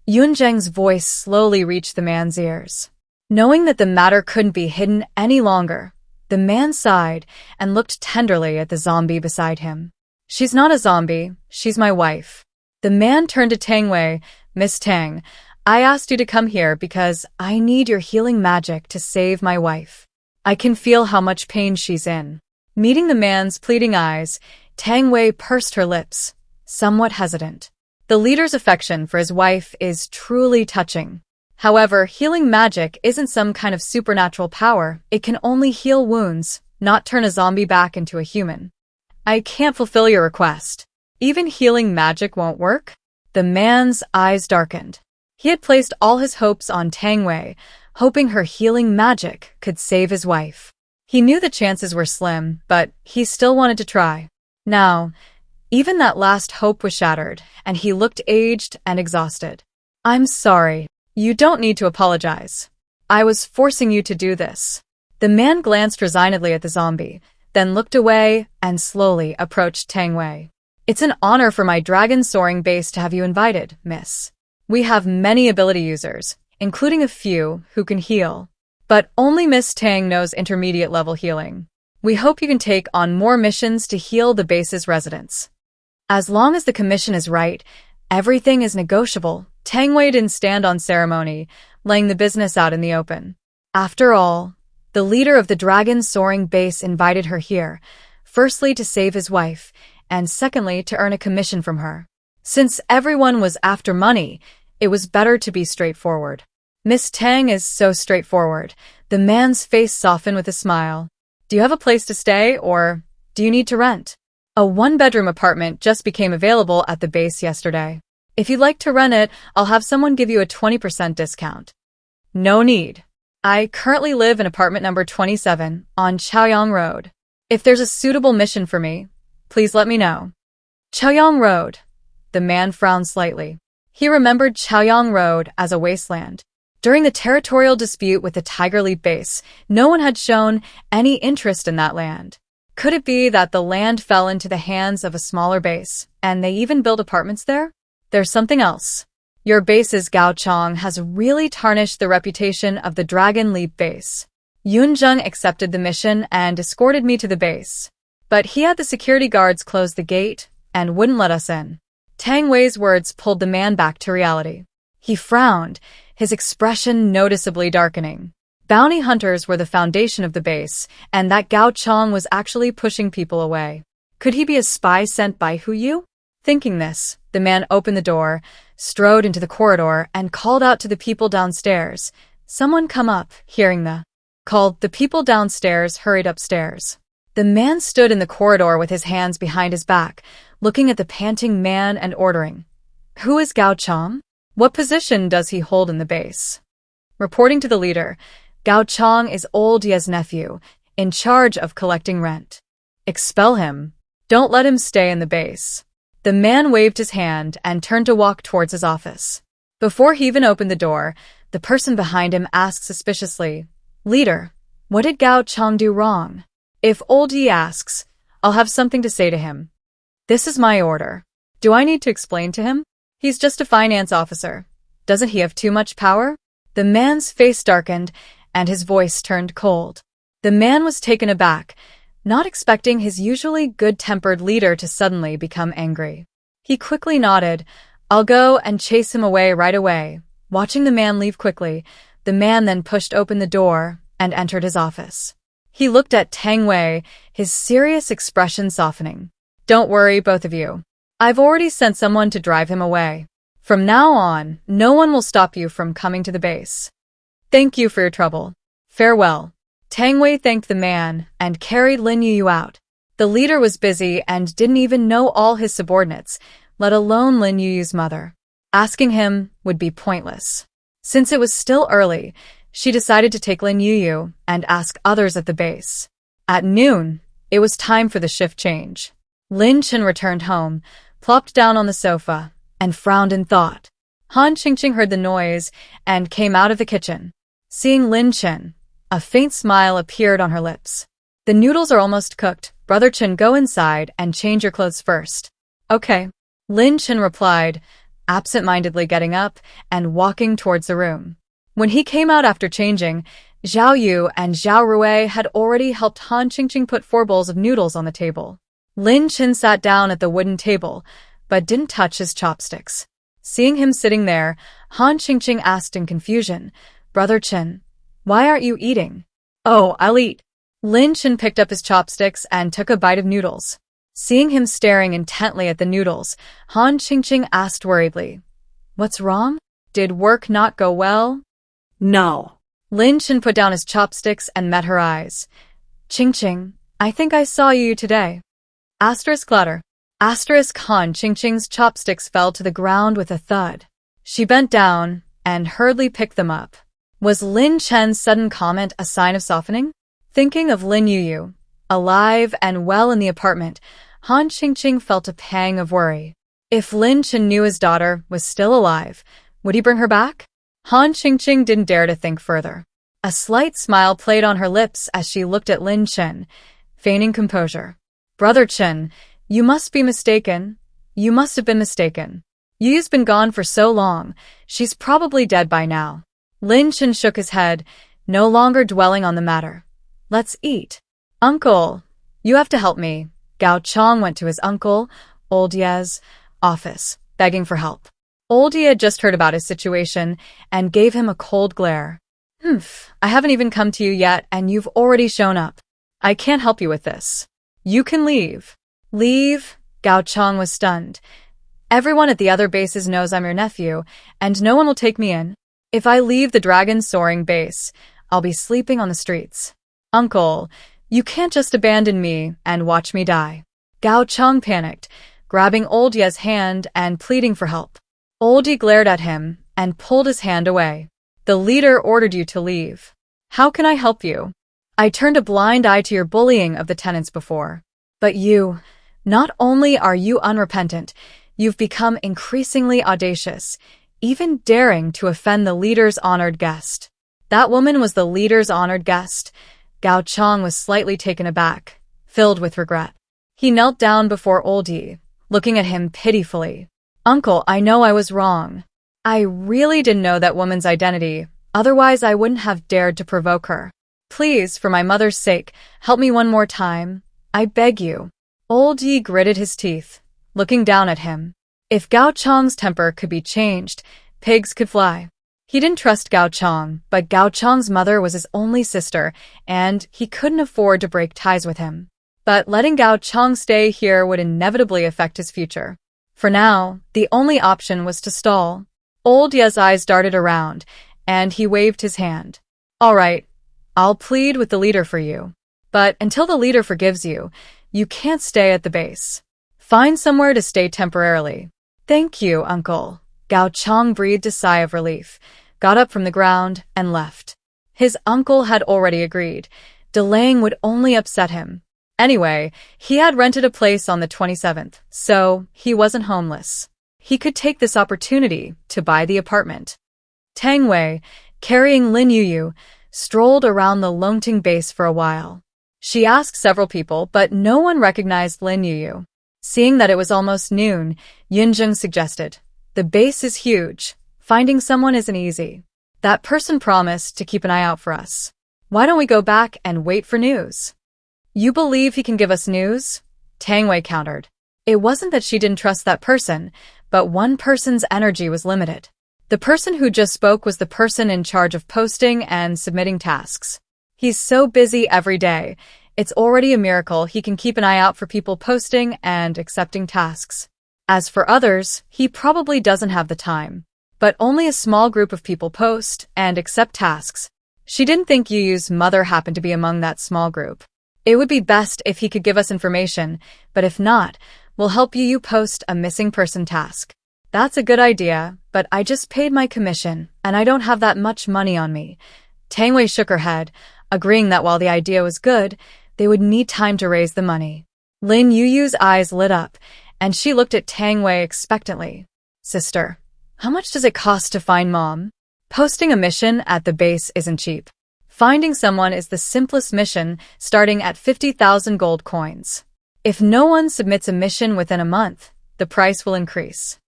Yunjung's voice slowly reached the man's ears. Knowing that the matter couldn't be hidden any longer, the man sighed and looked tenderly at the zombie beside him. "She's not a zombie, she's my wife." The man turned to Tang Wei. "Miss Tang, I asked you to come here because I need your healing magic to save my wife. I can feel how much pain she's in." Meeting the man's pleading eyes, Tang Wei pursed her lips, somewhat hesitant. The leader's affection for his wife is truly touching. However, healing magic isn't some kind of supernatural power. It can only heal wounds, not turn a zombie back into a human. "I can't fulfill your request. Even healing magic won't work?" The man's eyes darkened. He had placed all his hopes on Tang Wei, hoping her healing magic could save his wife. He knew the chances were slim, but he still wanted to try. Now, even that last hope was shattered, and he looked aged and exhausted. "I'm sorry. You don't need to apologize. I was forcing you to do this." The man glanced resignedly at the zombie, then looked away and slowly approached Tang Wei. "It's an honor for my dragon soaring base to have you invited, miss. We have many ability users, including a few who can heal. But only Miss Tang knows intermediate level healing. We hope you can take on more missions to heal the base's residents. As long as the commission is right, everything is negotiable." Tang Wei didn't stand on ceremony, laying the business out in the open. After all, the leader of the dragon soaring base invited her here, firstly to save his wife, and secondly to earn a commission from her. Since everyone was after money, it was better to be straightforward. "Miss Tang is so straightforward." The man's face softened with a smile. "Do you have a place to stay, or do you need to rent?" "A one-bedroom apartment just became available at the base yesterday. If you'd like to rent it, I'll have someone give you a 20% discount." "No need. I currently live in apartment number 27 on Chaoyang Road. If there's a suitable mission for me, please let me know." Chaoyang Road. The man frowned slightly. He remembered Chaoyang Road as a wasteland. During the territorial dispute with the Tiger Leap base, no one had shown any interest in that land. Could it be that the land fell into the hands of a smaller base, and they even built apartments there? There's something else. Your base's Gaochang has really tarnished the reputation of the Dragon Leap base. Yunjung accepted the mission and escorted me to the base. But he had the security guards close the gate and wouldn't let us in. Tang Wei's words pulled the man back to reality. He frowned, his expression noticeably darkening. Bounty hunters were the foundation of the base, and that Gaochang was actually pushing people away. Could he be a spy sent by Huyu? Thinking this, the man opened the door, strode into the corridor, and called out to the people downstairs. Someone come up, hearing the call. The people downstairs hurried upstairs. The man stood in the corridor with his hands behind his back, looking at the panting man and ordering. "Who is Gao Chang? What position does he hold in the base?" Reporting to the leader, Gao Chang is old Ye's nephew, in charge of collecting rent. "Expel him. Don't let him stay in the base." The man waved his hand and turned to walk towards his office. Before he even opened the door, the person behind him asked suspiciously, "Leader, what did Gao Chang do wrong? If old Yi asks, I'll have something to say to him. This is my order. Do I need to explain to him? He's just a finance officer. Doesn't he have too much power?" The man's face darkened, and his voice turned cold. The man was taken aback, not expecting his usually good-tempered leader to suddenly become angry. He quickly nodded, "I'll go and chase him away right away." Watching the man leave quickly, the man then pushed open the door and entered his office. He looked at Tang Wei, his serious expression softening. "Don't worry, both of you. I've already sent someone to drive him away. From now on, no one will stop you from coming to the base. Thank you for your trouble. Farewell." Tang Wei thanked the man and carried Lin Yuyu out. The leader was busy and didn't even know all his subordinates, let alone Lin Yuyu's mother. Asking him would be pointless. Since it was still early, she decided to take Lin Yuyu and ask others at the base. At noon, it was time for the shift change. Lin Chen returned home, plopped down on the sofa, and frowned in thought. Han Chingqing heard the noise and came out of the kitchen. Seeing Lin Chen, a faint smile appeared on her lips. "The noodles are almost cooked. Brother Chen, go inside and change your clothes first." "Okay," Lin Chen replied, absent-mindedly getting up and walking towards the room. When he came out after changing, Zhao Yu and Zhao Rui had already helped Han Chingqing put 4 bowls of noodles on the table. Lin Chen sat down at the wooden table, but didn't touch his chopsticks. Seeing him sitting there, Han Chingqing asked in confusion, "Brother Chen, why aren't you eating?" "Oh, I'll eat." Lin Chen picked up his chopsticks and took a bite of noodles. Seeing him staring intently at the noodles, Han Chingqing asked worriedly, "What's wrong? Did work not go well?" No. Lin Chen put down his chopsticks and met her eyes. "Chingqing, I think I saw you today." Asterisk clutter. Asterisk Han Chingqing's chopsticks fell to the ground with a thud. She bent down and hurriedly picked them up. Was Lin Chen's sudden comment a sign of softening? Thinking of Lin Yuyu, alive and well in the apartment, Han Chingqing felt a pang of worry. If Lin Chen knew his daughter was still alive, would he bring her back? Han Chingqing didn't dare to think further. A slight smile played on her lips as she looked at Lin Chen, feigning composure. "Brother Chen, you must be mistaken. You must have been mistaken. Yu's been gone for so long, she's probably dead by now." Lin Chen shook his head, no longer dwelling on the matter. "Let's eat." "Uncle, you have to help me." Gao Chang went to his uncle, Old Ye's, office, begging for help. Old Ye had just heard about his situation and gave him a cold glare. I haven't even come to you yet and you've already shown up. I can't help you with this. You can leave." "Leave?" Gao Chang was stunned. "Everyone at the other bases knows I'm your nephew, and no one will take me in. If I leave the dragon soaring base, I'll be sleeping on the streets. Uncle, you can't just abandon me and watch me die." Gao Chang panicked, grabbing Old Ye's hand and pleading for help. Old Ye glared at him and pulled his hand away. "The leader ordered you to leave. How can I help you? I turned a blind eye to your bullying of the tenants before. But you, not only are you unrepentant, you've become increasingly audacious, even daring to offend the leader's honored guest." That woman was the leader's honored guest. Gao Chang was slightly taken aback, filled with regret. He knelt down before Old Ye, looking at him pitifully. "Uncle, I know I was wrong. I really didn't know that woman's identity, otherwise I wouldn't have dared to provoke her. Please, for my mother's sake, help me one more time. I beg you." Old Ye gritted his teeth, looking down at him. If Gao Chang's temper could be changed, pigs could fly. He didn't trust Gao Chang, but Gao Chang's mother was his only sister, and he couldn't afford to break ties with him. But letting Gao Chang stay here would inevitably affect his future. For now, the only option was to stall. Old Ye's eyes darted around, and he waved his hand. "All right, I'll plead with the leader for you. But until the leader forgives you, you can't stay at the base. Find somewhere to stay temporarily." "Thank you, Uncle." Gao Chang breathed a sigh of relief, got up from the ground, and left. His uncle had already agreed. Delaying would only upset him. Anyway, he had rented a place on the 27th, so he wasn't homeless. he could take this opportunity to buy the apartment. Tang Wei, carrying Lin Yuyu, strolled around the Longting base for a while. She asked several people, but no one recognized Lin Yuyu. Seeing that it was almost noon, Yunjing suggested, "The base is huge. Finding someone isn't easy. That person promised to keep an eye out for us. Why don't we go back and wait for news?" "You believe he can give us news?" Tang Wei countered. It wasn't that she didn't trust that person, but one person's energy was limited. The person who just spoke was the person in charge of posting and submitting tasks. He's so busy every day, it's already a miracle he can keep an eye out for people posting and accepting tasks. As for others, he probably doesn't have the time. But only a small group of people post and accept tasks. She didn't think Yuyu's mother happened to be among that small group. It would be best if he could give us information, but if not, we'll help Yuyu post a missing person task. That's a good idea, but I just paid my commission, and I don't have that much money on me. Tang Wei shook her head, agreeing that while the idea was good, they would need time to raise the money. Lin Yuyu's eyes lit up, and she looked at Tang Wei expectantly. "Sister, how much does it cost to find Mom?" Posting a mission at the base isn't cheap. Finding someone is the simplest mission, starting at 50,000 gold coins. If no one submits a mission within a month, the price will increase.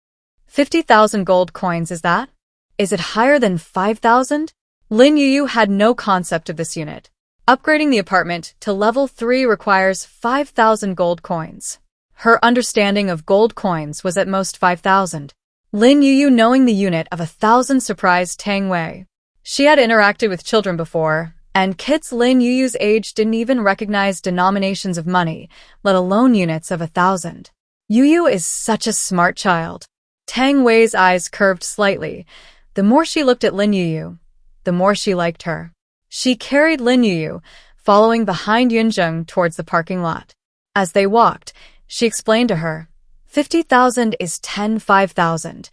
50,000 gold coins, is that? Is it higher than 5,000? Lin Yuyu had no concept of this unit. Upgrading the apartment to level 3 requires 5,000 gold coins. Her understanding of gold coins was at most 5,000. Lin Yuyu, knowing the unit of 1,000, surprised Tang Wei. She had interacted with children before, and kids Lin Yuyu's age didn't even recognize denominations of money, let alone units of 1,000. Yuyu is such a smart child. Tang Wei's eyes curved slightly. The more she looked at Lin Yuyu, the more she liked her. She carried Lin Yuyu, following behind Yunjing towards the parking lot. As they walked, she explained to her, 50,000 is 5,000.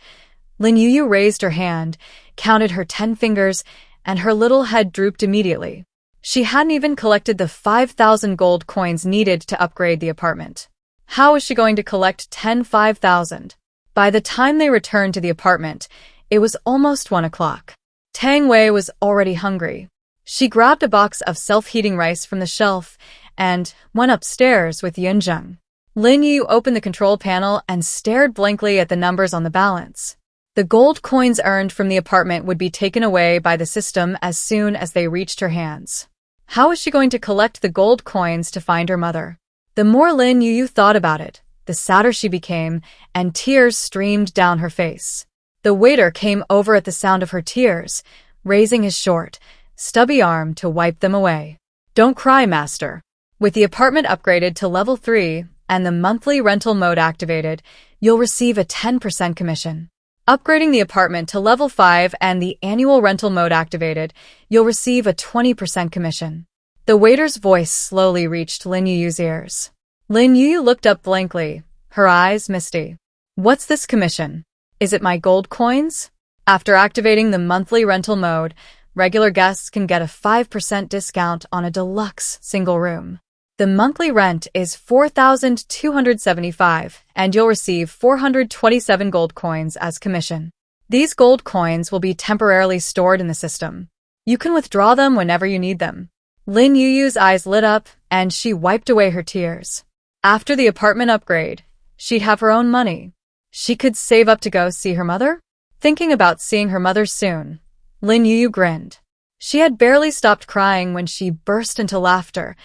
Lin Yuyu raised her hand, counted her 10 fingers, and her little head drooped immediately. She hadn't even collected the 5,000 gold coins needed to upgrade the apartment. How was she going to collect 5,000? By the time they returned to the apartment, it was almost 1 o'clock. Tang Wei was already hungry. She grabbed a box of self-heating rice from the shelf and went upstairs with Yunjing. Lin Yuyu opened the control panel and stared blankly at the numbers on the balance. The gold coins earned from the apartment would be taken away by the system as soon as they reached her hands. How was she going to collect the gold coins to find her mother? The more Lin Yuyu thought about it, the sadder she became, and tears streamed down her face. The waiter came over at the sound of her tears, raising his short, stubby arm to wipe them away. "Don't cry, master." With the apartment upgraded to level 3 and the monthly rental mode activated, you'll receive a 10% commission. Upgrading the apartment to level 5 and the annual rental mode activated, you'll receive a 20% commission. The waiter's voice slowly reached Lin Yuyu's ears. Lin Yuyu looked up blankly, her eyes misty. "What's this commission? Is it my gold coins?" After activating the monthly rental mode, regular guests can get a 5% discount on a deluxe single room. The monthly rent is 4,275, and you'll receive 427 gold coins as commission. These gold coins will be temporarily stored in the system. You can withdraw them whenever you need them. Lin Yuyu's eyes lit up, and she wiped away her tears. After the apartment upgrade, she'd have her own money. She could save up to go see her mother? Thinking about seeing her mother soon, Lin Yuyu grinned. She had barely stopped crying when she burst into laughter,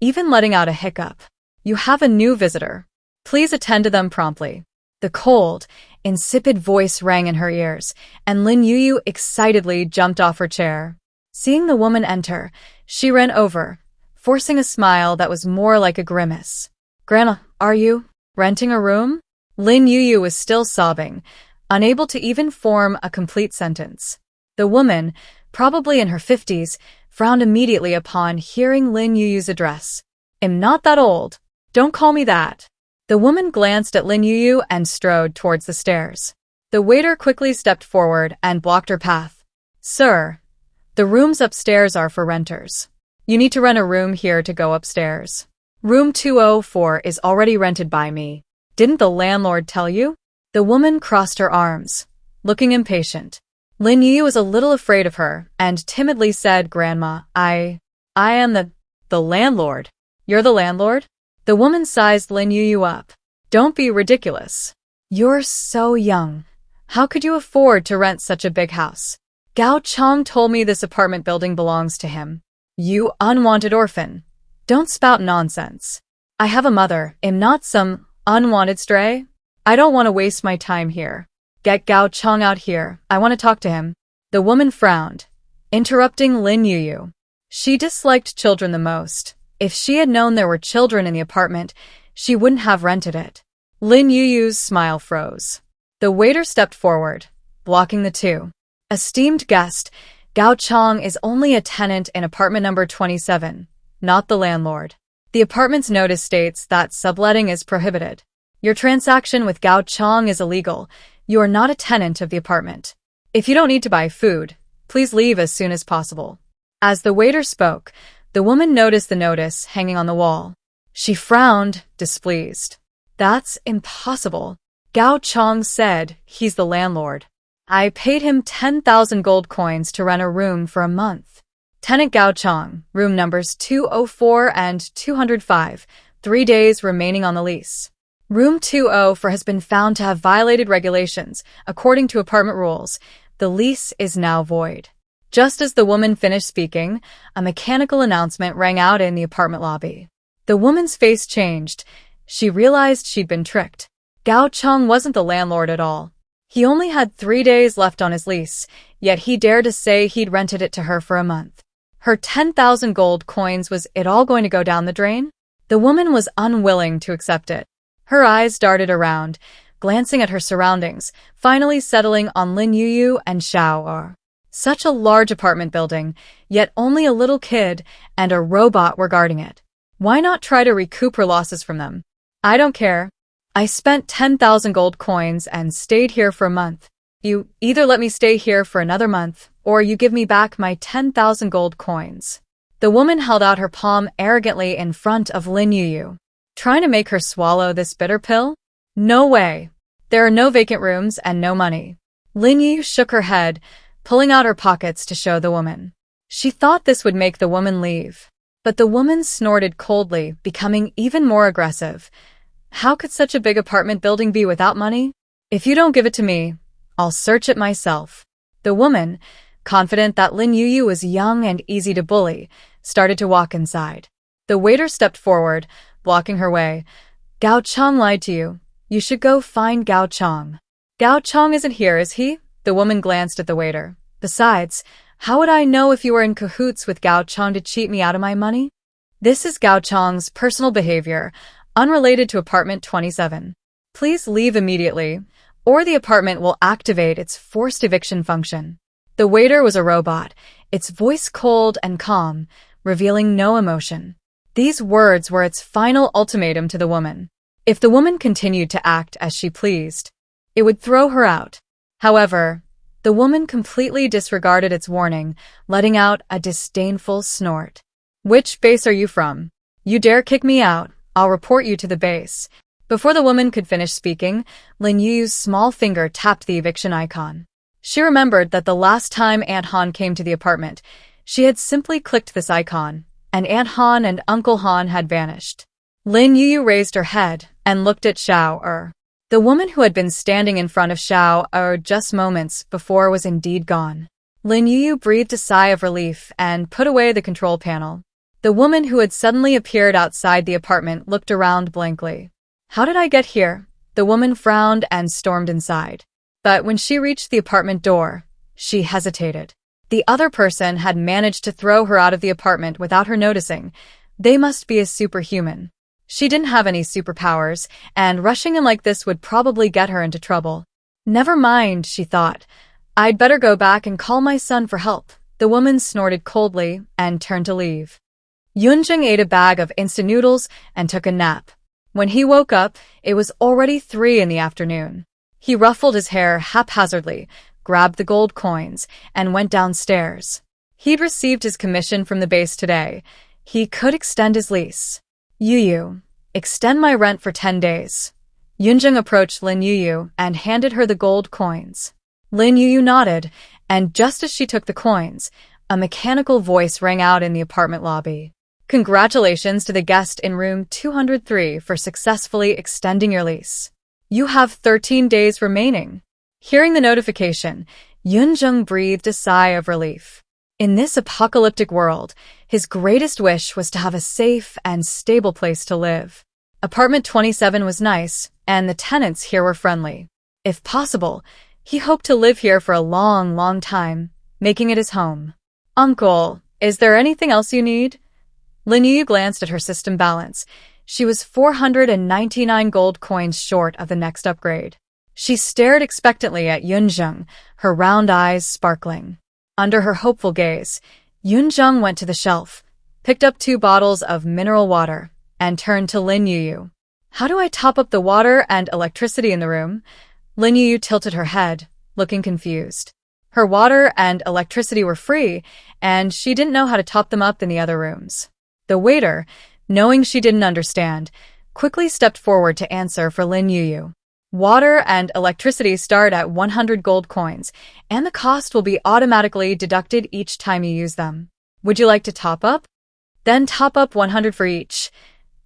even letting out a hiccup. "You have a new visitor. Please attend to them promptly." The cold, insipid voice rang in her ears, and Lin Yuyu excitedly jumped off her chair. Seeing the woman enter, she ran over, forcing a smile that was more like a grimace. "Grandma, are you renting a room?" Lin Yuyu was still sobbing, unable to even form a complete sentence. The woman, probably in her 50s, frowned immediately upon hearing Lin Yuyu's address. "I'm not that old. Don't call me that." The woman glanced at Lin Yuyu and strode towards the stairs. The waiter quickly stepped forward and blocked her path. "Sir, the rooms upstairs are for renters. You need to rent a room here to go upstairs. Room 204 is already rented by me. Didn't the landlord tell you?" The woman crossed her arms, looking impatient. Lin Yuyu was a little afraid of her and timidly said, "Grandma, I am the landlord." "You're the landlord?" The woman sized Lin Yuyu up. "Don't be ridiculous. You're so young. How could you afford to rent such a big house? Gao Chong told me this apartment building belongs to him. You unwanted orphan. Don't spout nonsense. I have a mother, am not some unwanted stray. I don't want to waste my time here. Get Gao Chong out here, I want to talk to him." The woman frowned, interrupting Lin Yuyu. She disliked children the most. If she had known there were children in the apartment, she wouldn't have rented it. Lin Yuyu's smile froze. The waiter stepped forward, blocking the two. "Esteemed guest, Gao Chong is only a tenant in apartment number 27, not the landlord. The apartment's notice states that subletting is prohibited. Your transaction with Gao Chong is illegal. You are not a tenant of the apartment. If you don't need to buy food, please leave as soon as possible." As the waiter spoke, the woman noticed the notice hanging on the wall. She frowned, displeased. "That's impossible. Gao Chong said he's the landlord. I paid him 10,000 gold coins to rent a room for a month. Tenant Gao Chong, room numbers 204 and 205, 3 days remaining on the lease. Room 204 has been found to have violated regulations. According to apartment rules, the lease is now void." Just as the woman finished speaking, a mechanical announcement rang out in the apartment lobby. The woman's face changed. She realized she'd been tricked. Gao Chong wasn't the landlord at all. He only had 3 days left on his lease, yet he dared to say he'd rented it to her for a month. Her 10,000 gold coins, was it all going to go down the drain? The woman was unwilling to accept it. Her eyes darted around, glancing at her surroundings, finally settling on Lin Yuyu and Xiao Er. Such a large apartment building, yet only a little kid and a robot were guarding it. Why not try to recoup her losses from them? "I don't care. I spent 10,000 gold coins and stayed here for a month. You either let me stay here for another month, or you give me back my 10,000 gold coins." The woman held out her palm arrogantly in front of Lin Yuyu. Trying to make her swallow this bitter pill? No way. There are no vacant rooms and no money. Lin Yuyu shook her head, pulling out her pockets to show the woman. She thought this would make the woman leave. But the woman snorted coldly, becoming even more aggressive. How could such a big apartment building be without money? "If you don't give it to me, I'll search it myself." The woman, confident that Lin Yuyu was young and easy to bully, started to walk inside. The waiter stepped forward, blocking her way. "Gao Chong lied to you. You should go find Gao Chong." "Gao Chong isn't here, is he?" The woman glanced at the waiter. "Besides, how would I know if you were in cahoots with Gao Chong to cheat me out of my money? This is Gao Chong's personal behavior, unrelated to apartment 27. Please leave immediately, or the apartment will activate its forced eviction function." The waiter was a robot, its voice cold and calm, revealing no emotion. These words were its final ultimatum to the woman. If the woman continued to act as she pleased, it would throw her out. However, the woman completely disregarded its warning, letting out a disdainful snort. "Which base are you from? You dare kick me out, I'll report you to the base." Before the woman could finish speaking, Lin Yu's small finger tapped the eviction icon. She remembered that the last time Aunt Han came to the apartment, she had simply clicked this icon, and Aunt Han and Uncle Han had vanished. Lin Yuyu raised her head and looked at Xiao Er. The woman who had been standing in front of Xiao Er just moments before was indeed gone. Lin Yuyu breathed a sigh of relief and put away the control panel. The woman who had suddenly appeared outside the apartment looked around blankly. "How did I get here?" The woman frowned and stormed inside. But when she reached the apartment door, she hesitated. The other person had managed to throw her out of the apartment without her noticing. They must be a superhuman. She didn't have any superpowers, and rushing in like this would probably get her into trouble. "Never mind," she thought. "I'd better go back and call my son for help." The woman snorted coldly and turned to leave. Yunjing ate a bag of instant noodles and took a nap. When he woke up, it was already 3 in the afternoon. He ruffled his hair haphazardly, grabbed the gold coins, and went downstairs. He'd received his commission from the base today. He could extend his lease. "Yuyu, extend my rent for 10 days. Yunjing approached Lin Yuyu and handed her the gold coins. Lin Yuyu nodded, and just as she took the coins, a mechanical voice rang out in the apartment lobby. Congratulations to the guest in room 203 for successfully extending your lease. You have 13 days remaining. Hearing the notification, Yunjing breathed a sigh of relief. In this apocalyptic world, his greatest wish was to have a safe and stable place to live. Apartment 27 was nice, and the tenants here were friendly. If possible, he hoped to live here for a long, long time, making it his home. Uncle, is there anything else you need? Lin Yuyu glanced at her system balance. She was 499 gold coins short of the next upgrade. She stared expectantly at Yunjing, her round eyes sparkling. Under her hopeful gaze, Yunjing went to the shelf, picked up 2 bottles of mineral water, and turned to Lin Yuyu. How do I top up the water and electricity in the room? Lin Yuyu tilted her head, looking confused. Her water and electricity were free, and she didn't know how to top them up in the other rooms. The waiter, knowing she didn't understand, quickly stepped forward to answer for Lin Yuyu. Water and electricity start at 100 gold coins, and the cost will be automatically deducted each time you use them. Would you like to top up? Then top up 100 for each.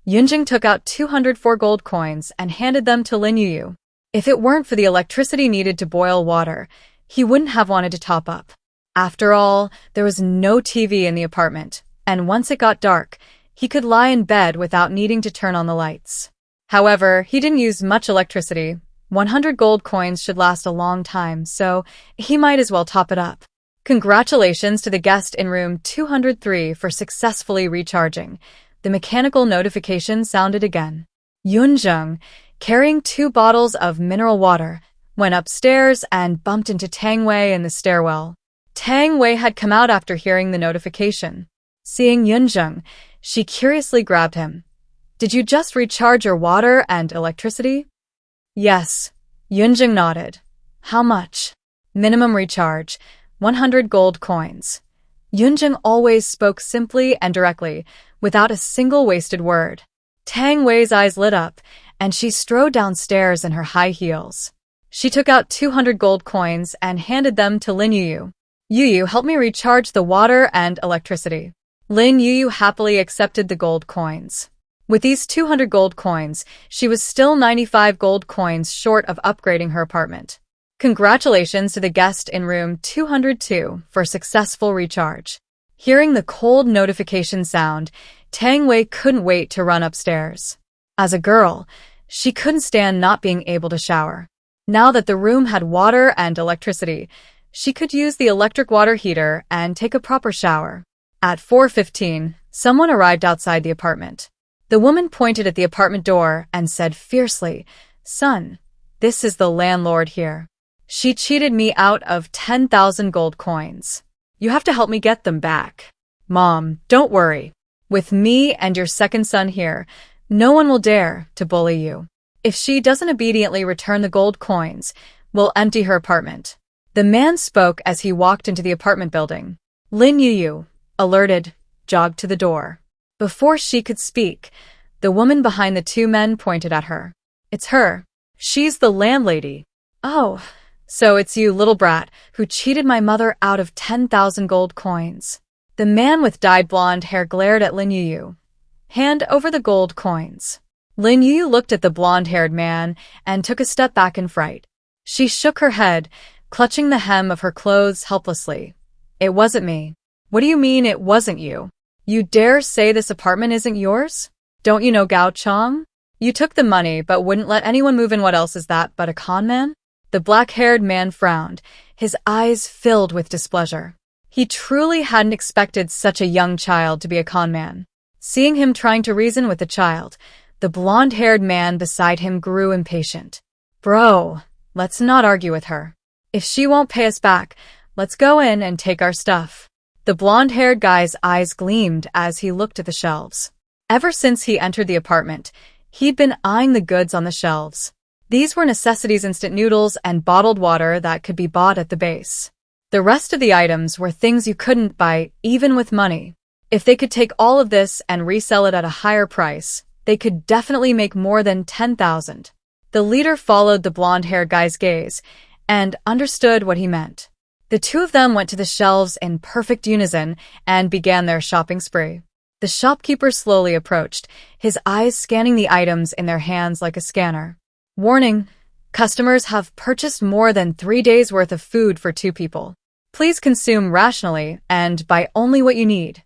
Yunjing took out 204 gold coins and handed them to Lin Yuyu. If it weren't for the electricity needed to boil water, he wouldn't have wanted to top up. After all, there was no TV in the apartment, and once it got dark, he could lie in bed without needing to turn on the lights. However, he didn't use much electricity. 100 gold coins should last a long time, so he might as well top it up. Congratulations to the guest in room 203 for successfully recharging. The mechanical notification sounded again. Yunjing, carrying 2 bottles of mineral water, went upstairs and bumped into Tang Wei in the stairwell. Tang Wei had come out after hearing the notification. Seeing Yunjing, she curiously grabbed him. Did you just recharge your water and electricity? Yes. Yunjing nodded. How much? Minimum recharge, 100 gold coins. Yunjing always spoke simply and directly, without a single wasted word. Tang Wei's eyes lit up, and she strode downstairs in her high heels. She took out 200 gold coins and handed them to Lin Yuyu. Yuyu, help me recharge the water and electricity. Lin Yuyu happily accepted the gold coins. With these 200 gold coins, she was still 95 gold coins short of upgrading her apartment. Congratulations to the guest in room 202 for successful recharge. Hearing the cold notification sound, Tang Wei couldn't wait to run upstairs. As a girl, she couldn't stand not being able to shower. Now that the room had water and electricity, she could use the electric water heater and take a proper shower. At 4:15, someone arrived outside the apartment. The woman pointed at the apartment door and said fiercely, "Son, this is the landlord here. She cheated me out of 10,000 gold coins. You have to help me get them back." "Mom, don't worry. With me and your second son here, no one will dare to bully you. If she doesn't obediently return the gold coins, we'll empty her apartment." The man spoke as he walked into the apartment building. Lin Yuyu, alerted, jogged to the door. Before she could speak, the woman behind the 2 men pointed at her. "It's her. She's the landlady." "Oh, so it's you, little brat, who cheated my mother out of 10,000 gold coins." The man with dyed blonde hair glared at Lin Yuyu. "Hand over the gold coins." Lin Yuyu looked at the blonde-haired man and took a step back in fright. She shook her head, clutching the hem of her clothes helplessly. "It wasn't me." "What do you mean it wasn't you? You dare say this apartment isn't yours? Don't you know Gao Chong? You took the money but wouldn't let anyone move in. What else is that but a con man?" The black-haired man frowned, his eyes filled with displeasure. He truly hadn't expected such a young child to be a con man. Seeing him trying to reason with the child, the blonde-haired man beside him grew impatient. "Bro, let's not argue with her. If she won't pay us back, let's go in and take our stuff." The blonde-haired guy's eyes gleamed as he looked at the shelves. Ever since he entered the apartment, he'd been eyeing the goods on the shelves. These were necessities: instant noodles and bottled water that could be bought at the base. The rest of the items were things you couldn't buy, even with money. If they could take all of this and resell it at a higher price, they could definitely make more than 10,000. The leader followed the blonde-haired guy's gaze and understood what he meant. The two of them went to the shelves in perfect unison and began their shopping spree. The shopkeeper slowly approached, his eyes scanning the items in their hands like a scanner. Warning: customers have purchased more than 3 days' worth of food for 2 people. Please consume rationally and buy only what you need.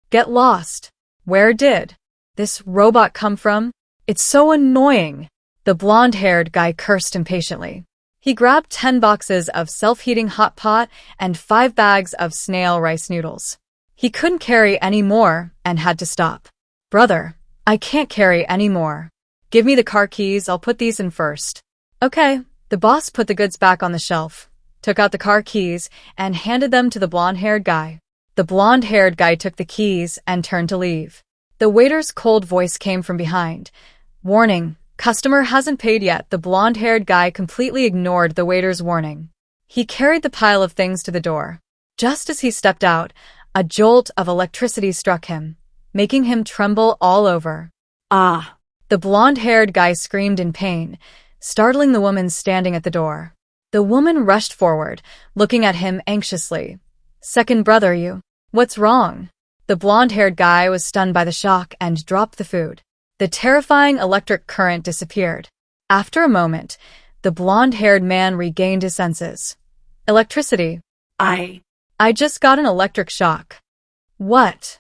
Get lost. Where did this robot come from? It's so annoying. The blonde-haired guy cursed impatiently. He grabbed 10 boxes of self-heating hot pot and 5 bags of snail rice noodles. He couldn't carry any more and had to stop. Brother, I can't carry any more. Give me the car keys, I'll put these in first. Okay. The boss put the goods back on the shelf, took out the car keys, and handed them to the blonde-haired guy. The blonde-haired guy took the keys and turned to leave. The waiter's cold voice came from behind. Warning: customer hasn't paid yet. The blonde-haired guy completely ignored the waiter's warning. He carried the pile of things to the door. Just as he stepped out, a jolt of electricity struck him, making him tremble all over. Ah! The blonde-haired guy screamed in pain, startling the woman standing at the door. The woman rushed forward, looking at him anxiously. Second brother, you. What's wrong? The blonde-haired guy was stunned by the shock and dropped the food. The terrifying electric current disappeared. After a moment, the blonde-haired man regained his senses. Electricity. I just got an electric shock. What?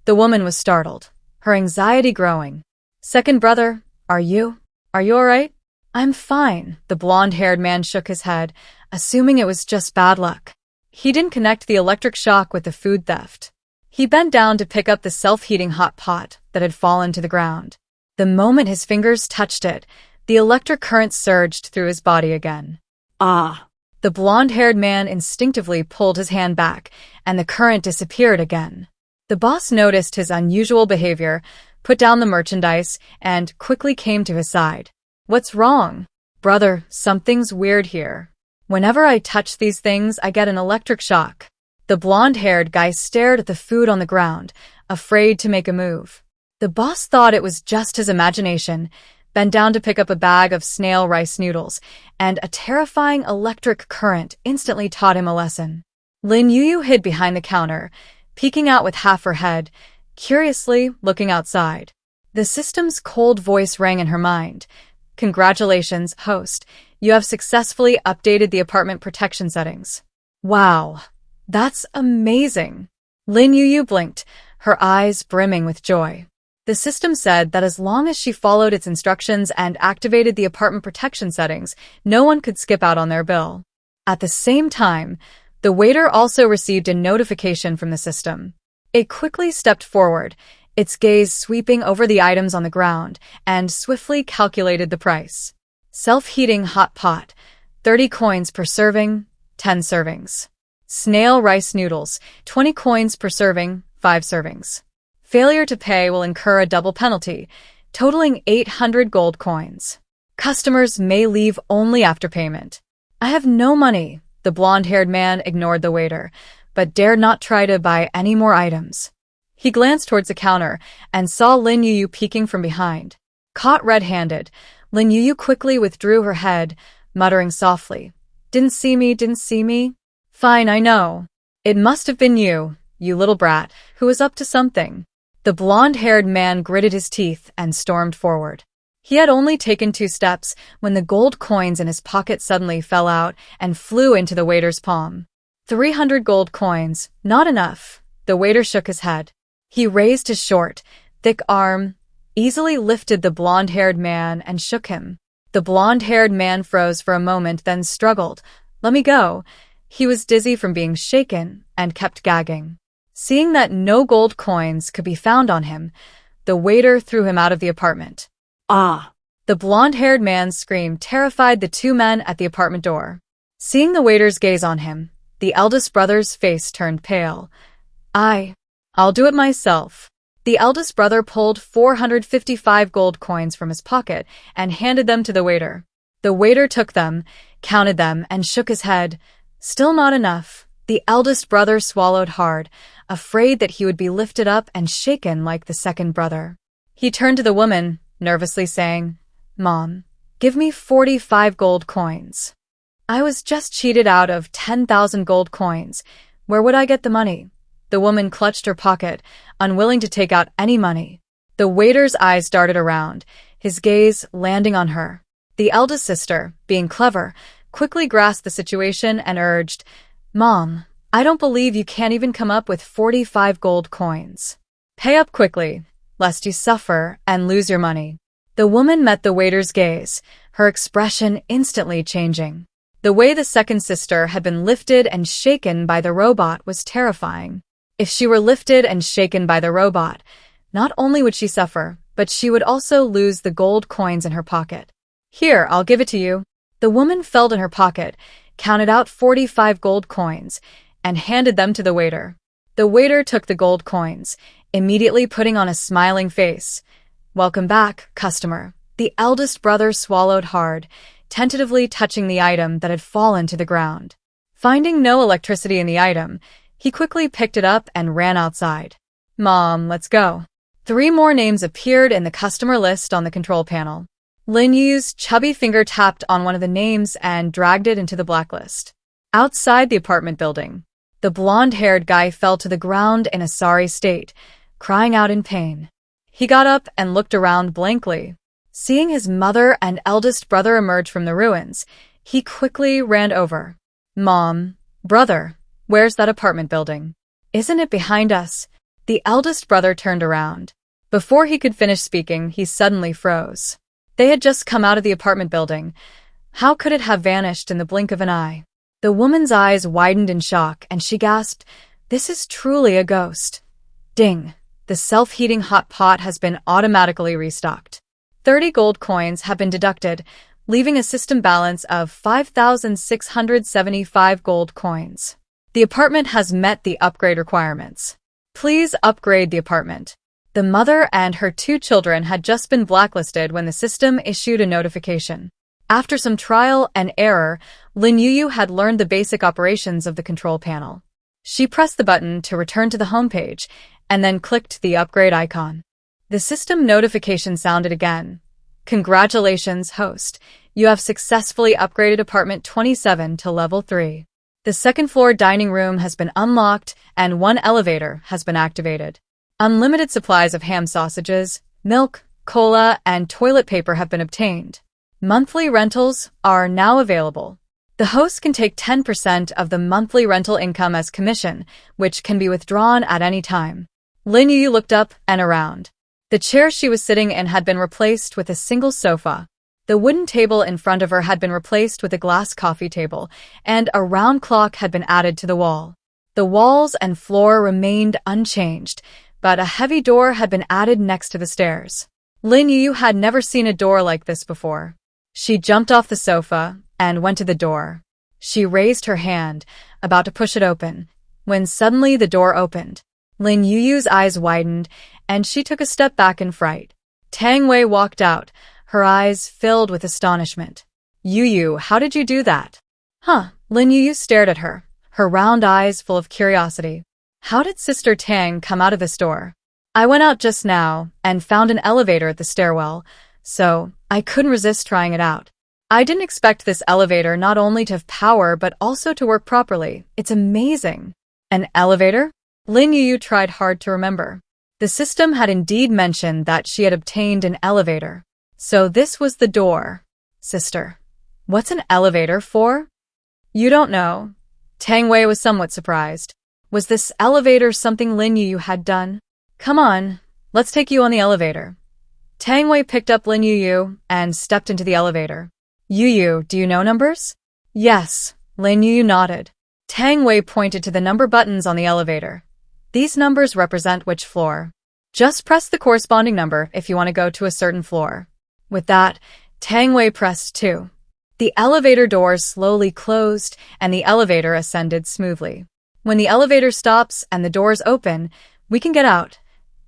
The woman was startled, her anxiety growing. Second brother, are you all right? I'm fine. The blonde-haired man shook his head, assuming it was just bad luck. He didn't connect the electric shock with the food theft. He bent down to pick up the self-heating hot pot that had fallen to the ground. The moment his fingers touched it, the electric current surged through his body again. Ah! The blonde-haired man instinctively pulled his hand back, and the current disappeared again. The boss noticed his unusual behavior, put down the merchandise, and quickly came to his side. What's wrong? Brother, something's weird here. Whenever I touch these things, I get an electric shock. The blonde-haired guy stared at the food on the ground, afraid to make a move. The boss thought it was just his imagination, bent down to pick up a bag of snail rice noodles, and a terrifying electric current instantly taught him a lesson. Lin Yuyu hid behind the counter, peeking out with half her head, curiously looking outside. The system's cold voice rang in her mind. Congratulations, host. You have successfully updated the apartment protection settings. Wow, that's amazing. Lin Yuyu blinked, her eyes brimming with joy. The system said that as long as she followed its instructions and activated the apartment protection settings, no one could skip out on their bill. At the same time, the waiter also received a notification from the system. It quickly stepped forward, its gaze sweeping over the items on the ground, and swiftly calculated the price. Self-heating hot pot, 30 coins per serving, 10 servings. Snail rice noodles, 20 coins per serving, 5 servings. Failure to pay will incur a double penalty, totaling 800 gold coins. Customers may leave only after payment. I have no money. The blonde-haired man ignored the waiter, but dared not try to buy any more items. He glanced towards the counter and saw Lin Yuyu peeking from behind. Caught red-handed, Lin Yuyu quickly withdrew her head, muttering softly, Didn't see me. Fine, I know. It must have been you little brat, who was up to something. The blonde-haired man gritted his teeth and stormed forward. He had only taken 2 steps when the gold coins in his pocket suddenly fell out and flew into the waiter's palm. 300 gold coins, not enough. The waiter shook his head. He raised his short, thick arm, easily lifted the blonde-haired man and shook him. The blonde-haired man froze for a moment, then struggled. Let me go. He was dizzy from being shaken and kept gagging. Seeing that no gold coins could be found on him, the waiter threw him out of the apartment. Ah! The blonde-haired man screamed, terrified the 2 men at the apartment door. Seeing the waiter's gaze on him, the eldest brother's face turned pale. I'll do it myself. The eldest brother pulled 455 gold coins from his pocket and handed them to the waiter. The waiter took them, counted them, and shook his head. Still not enough. The eldest brother swallowed hard, afraid that he would be lifted up and shaken like the second brother. He turned to the woman, nervously saying, Mom, Give me 45 gold coins. I was just cheated out of 10,000 gold coins. Where would I get the money? The woman clutched her pocket, unwilling to take out any money. The waiter's eyes darted around, his gaze landing on her. The eldest sister, being clever, quickly grasped the situation and urged, "Mom, I don't believe you can't even come up with 45 gold coins. Pay up quickly, lest you suffer and lose your money." The woman met the waiter's gaze, her expression instantly changing. The way the second sister had been lifted and shaken by the robot was terrifying. If she were lifted and shaken by the robot, not only would she suffer, but she would also lose the gold coins in her pocket. "Here, I'll give it to you." The woman felt in her pocket, counted out 45 gold coins, and handed them to the waiter. The waiter took the gold coins, immediately putting on a smiling face. "Welcome back, customer." The eldest brother swallowed hard, tentatively touching the item that had fallen to the ground. Finding no electricity in the item, he quickly picked it up and ran outside. "Mom, let's go." 3 more names appeared in the customer list on the control panel. Lin Yuyu's chubby finger tapped on one of the names and dragged it into the blacklist. Outside the apartment building, the blonde-haired guy fell to the ground in a sorry state, crying out in pain. He got up and looked around blankly. Seeing his mother and eldest brother emerge from the ruins, he quickly ran over. "Mom, brother, where's that apartment building? Isn't it behind us?" The eldest brother turned around. Before he could finish speaking, he suddenly froze. They had just come out of the apartment building. How could it have vanished in the blink of an eye? The woman's eyes widened in shock, and she gasped, "This is truly a ghost." Ding! The self-heating hot pot has been automatically restocked. 30 gold coins have been deducted, leaving a system balance of 5,675 gold coins. The apartment has met the upgrade requirements. Please upgrade the apartment. The mother and her 2 children had just been blacklisted when the system issued a notification. After some trial and error, Lin Yuyu had learned the basic operations of the control panel. She pressed the button to return to the homepage and then clicked the upgrade icon. The system notification sounded again. "Congratulations, host. You have successfully upgraded apartment 27 to level 3. The second-floor dining room has been unlocked and 1 elevator has been activated. Unlimited supplies of ham sausages, milk, cola, and toilet paper have been obtained. Monthly rentals are now available. The host can take 10% of the monthly rental income as commission, which can be withdrawn at any time." Lin Yuyu looked up and around. The chair she was sitting in had been replaced with a single sofa. The wooden table in front of her had been replaced with a glass coffee table, and a round clock had been added to the wall. The walls and floor remained unchanged, but a heavy door had been added next to the stairs. Lin Yuyu had never seen a door like this before. She jumped off the sofa and went to the door. She raised her hand, about to push it open, when suddenly the door opened. Lin Yuyu's eyes widened, and she took a step back in fright. Tang Wei walked out, her eyes filled with astonishment. "Yuyu, how did you do that?" Lin Yuyu stared at her, her round eyes full of curiosity. "How did Sister Tang come out of this door?" "I went out just now and found an elevator at the stairwell, so I couldn't resist trying it out. I didn't expect this elevator not only to have power but also to work properly. It's amazing." "An elevator?" Lin Yuyu tried hard to remember. The system had indeed mentioned that she had obtained an elevator. So this was the door. "Sister, what's an elevator for?" "You don't know." Tang Wei was somewhat surprised. Was this elevator something Lin Yuyu had done? "Come on, let's take you on the elevator." Tang Wei picked up Lin Yuyu and stepped into the elevator. "Yuyu, do you know numbers?" "Yes," Lin Yuyu nodded. Tang Wei pointed to the number buttons on the elevator. "These numbers represent which floor. Just press the corresponding number if you want to go to a certain floor." With that, Tang Wei pressed 2. The elevator doors slowly closed and the elevator ascended smoothly. "When the elevator stops and the doors open, we can get out."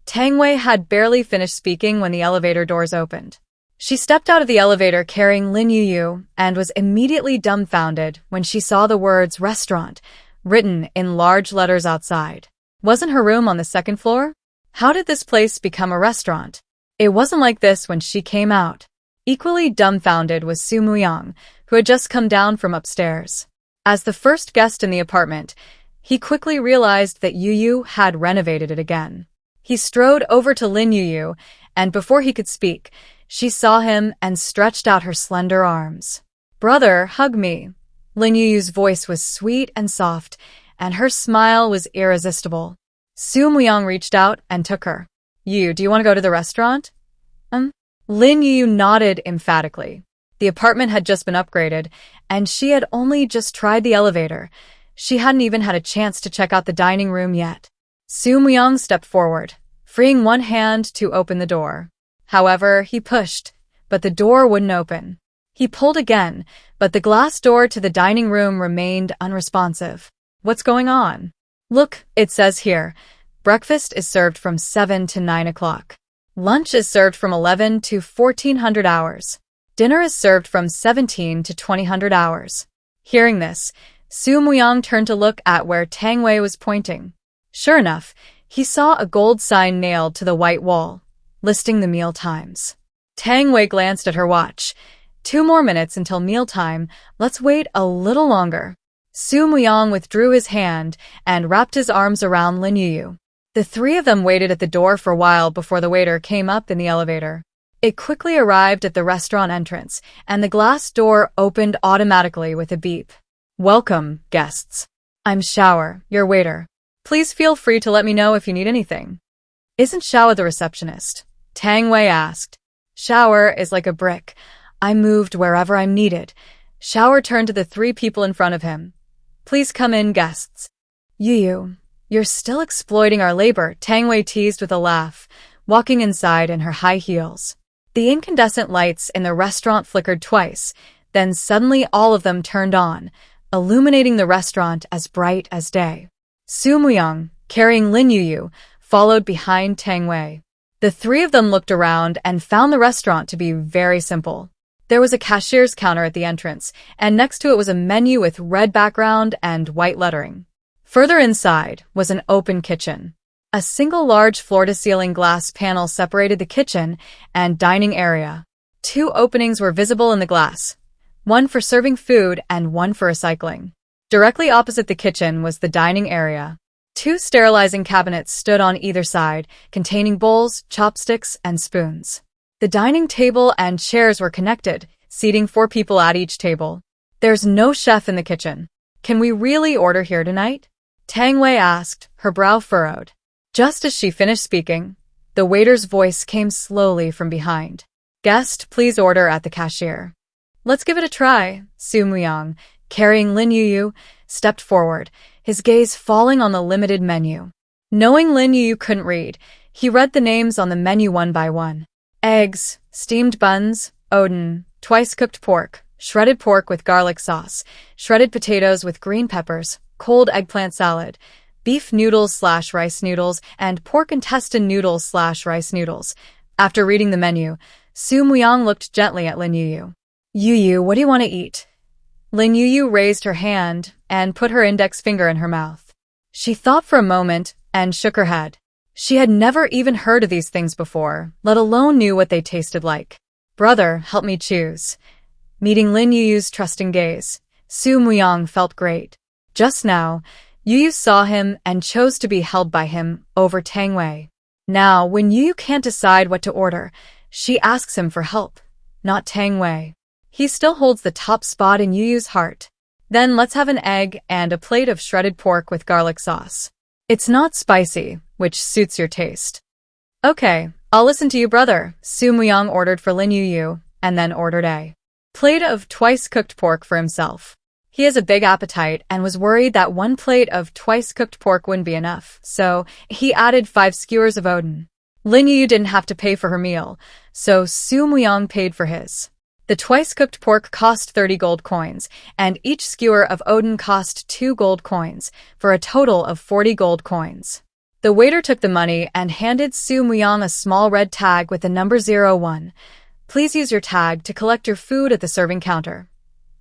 Tang Wei had barely finished speaking when the elevator doors opened. She stepped out of the elevator carrying Lin Yuyu and was immediately dumbfounded when she saw the words "restaurant" written in large letters outside. Wasn't her room on the second floor? How did this place become a restaurant? It wasn't like this when she came out. Equally dumbfounded was Su Muyang, who had just come down from upstairs. As the first guest in the apartment, he quickly realized that Yuyu had renovated it again. He strode over to Lin Yuyu, and before he could speak, she saw him and stretched out her slender arms. "Brother, hug me." Lin Yuyu's voice was sweet and soft, and her smile was irresistible. Su Muyang reached out and took her. "You, do you want to go to the restaurant?" Lin Yuyu nodded emphatically. The apartment had just been upgraded, and she had only just tried the elevator. She hadn't even had a chance to check out the dining room yet. Su Muyang stepped forward, freeing one hand to open the door. However, he pushed, but the door wouldn't open. He pulled again, but the glass door to the dining room remained unresponsive. "What's going on?" "Look, it says here, breakfast is served from 7 to 9 o'clock. Lunch is served from 11 to 1400 hours. Dinner is served from 17 to 2000 hours." Hearing this, Su Muyang turned to look at where Tang Wei was pointing. Sure enough, he saw a gold sign nailed to the white wall, listing the meal times. Tang Wei glanced at her watch. 2 more minutes until mealtime. Let's wait a little longer. Su Muyang withdrew his hand and wrapped his arms around Lin Yuyu. The three of them waited at the door for a while before the waiter came up in the elevator. It quickly arrived at the restaurant entrance, and the glass door opened automatically with a beep. "Welcome, guests. I'm Shower, your waiter. Please feel free to let me know if you need anything." "Isn't Shower the receptionist?" Tang Wei asked. "Shower is like a brick. I moved wherever I'm needed." Shower turned to the 3 people in front of him. "Please come in, guests." "Yuyu, you're still exploiting our labor," Tang Wei teased with a laugh, walking inside in her high heels. The incandescent lights in the restaurant flickered twice, then suddenly all of them turned on, illuminating the restaurant as bright as day. Su Muyang, carrying Lin Yuyu, followed behind Tang Wei. The 3 of them looked around and found the restaurant to be very simple. There was a cashier's counter at the entrance, and next to it was a menu with red background and white lettering. Further inside was an open kitchen. A single large floor-to-ceiling glass panel separated the kitchen and dining area. 2 openings were visible in the glass, one for serving food and one for recycling. Directly opposite the kitchen was the dining area. 2 sterilizing cabinets stood on either side, containing bowls, chopsticks, and spoons. The dining table and chairs were connected, seating 4 people at each table. "There's no chef in the kitchen. Can we really order here tonight?" Tang Wei asked, her brow furrowed. Just as she finished speaking, the waiter's voice came slowly from behind. "Guest, please order at the cashier." "Let's give it a try." Su Muyang, carrying Lin Yuyu, stepped forward, his gaze falling on the limited menu. Knowing Lin Yuyu couldn't read, he read the names on the menu one by one. Eggs, steamed buns, oden, twice-cooked pork, shredded pork with garlic sauce, shredded potatoes with green peppers, cold eggplant salad, beef noodles/rice noodles, and pork intestine noodles/rice noodles. After reading the menu, Su Muyang looked gently at Lin Yuyu. "Yuyu, what do you want to eat?" Lin Yuyu raised her hand and put her index finger in her mouth. She thought for a moment and shook her head. She had never even heard of these things before, let alone knew what they tasted like. "Brother, help me choose." Meeting Lin Yuyu's trusting gaze, Su Muyang felt great. Just now, Yuyu saw him and chose to be held by him over Tang Wei. Now, when Yuyu can't decide what to order, she asks him for help, not Tang Wei. He still holds the top spot in Yuyu's heart. "Then let's have an egg and a plate of shredded pork with garlic sauce. It's not spicy, which suits your taste." "Okay, I'll listen to you, brother." Su Muyang ordered for Lin Yuyu, and then ordered a plate of twice-cooked pork for himself. He has a big appetite and was worried that 1 plate of twice-cooked pork wouldn't be enough, so he added 5 skewers of oden. Lin Yuyu didn't have to pay for her meal, so Su Muyang paid for his. The twice-cooked pork cost 30 gold coins, and each skewer of oden cost 2 gold coins, for a total of 40 gold coins. The waiter took the money and handed Su Muyang a small red tag with the number 01. "Please use your tag to collect your food at the serving counter."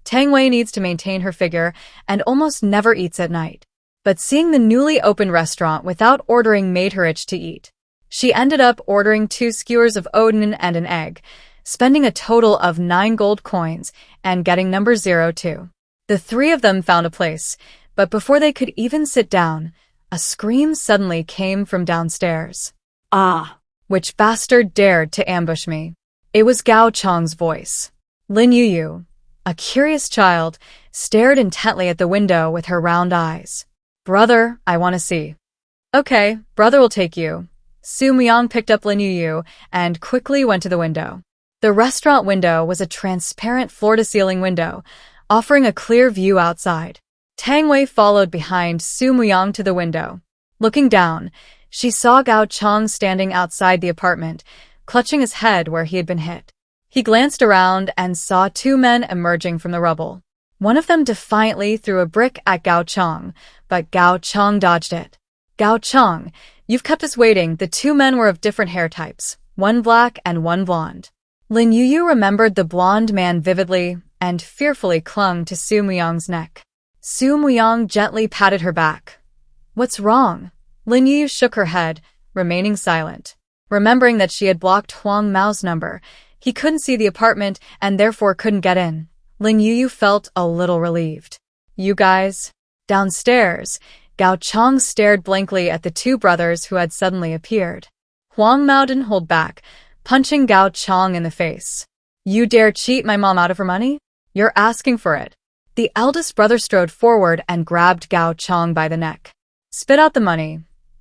Tang Wei needs to maintain her figure and almost never eats at night. But seeing the newly opened restaurant without ordering made her itch to eat. She ended up ordering 2 skewers of oden and an egg. spending a total of 9 gold coins and getting number 02. The three of them found a place, but before they could even sit down, a scream suddenly came from downstairs. Ah. Which bastard dared to ambush me? It was Gao Chang's voice. Lin Yuyu, a curious child, stared intently at the window with her round eyes. Brother, I want to see. Okay, brother will take you. Su Muyang picked up Lin Yuyu and quickly went to the window. The restaurant window was a transparent floor-to-ceiling window, offering a clear view outside. Tang Wei followed behind Su Muyang to the window. Looking down, she saw Gao Chang standing outside the apartment, clutching his head where he had been hit. He glanced around and saw 2 men emerging from the rubble. One of them defiantly threw a brick at Gao Chang, but Gao Chang dodged it. Gao Chang, you've kept us waiting. The 2 men were of different hair types, one black and one blonde. Lin Yuyu remembered the blonde man vividly and fearfully clung to Su Muyang's neck. Su Muyang gently patted her back. What's wrong? Lin Yuyu shook her head, remaining silent. Remembering that she had blocked Huang Mao's number, he couldn't see the apartment and therefore couldn't get in. Lin Yuyu felt a little relieved. You guys? Downstairs, Gao Chang stared blankly at the 2 brothers who had suddenly appeared. Huang Mao didn't hold back, punching Gao Chang in the face. You dare cheat my mom out of her money? You're asking for it. The eldest brother strode forward and grabbed Gao Chang by the neck. Spit out the money.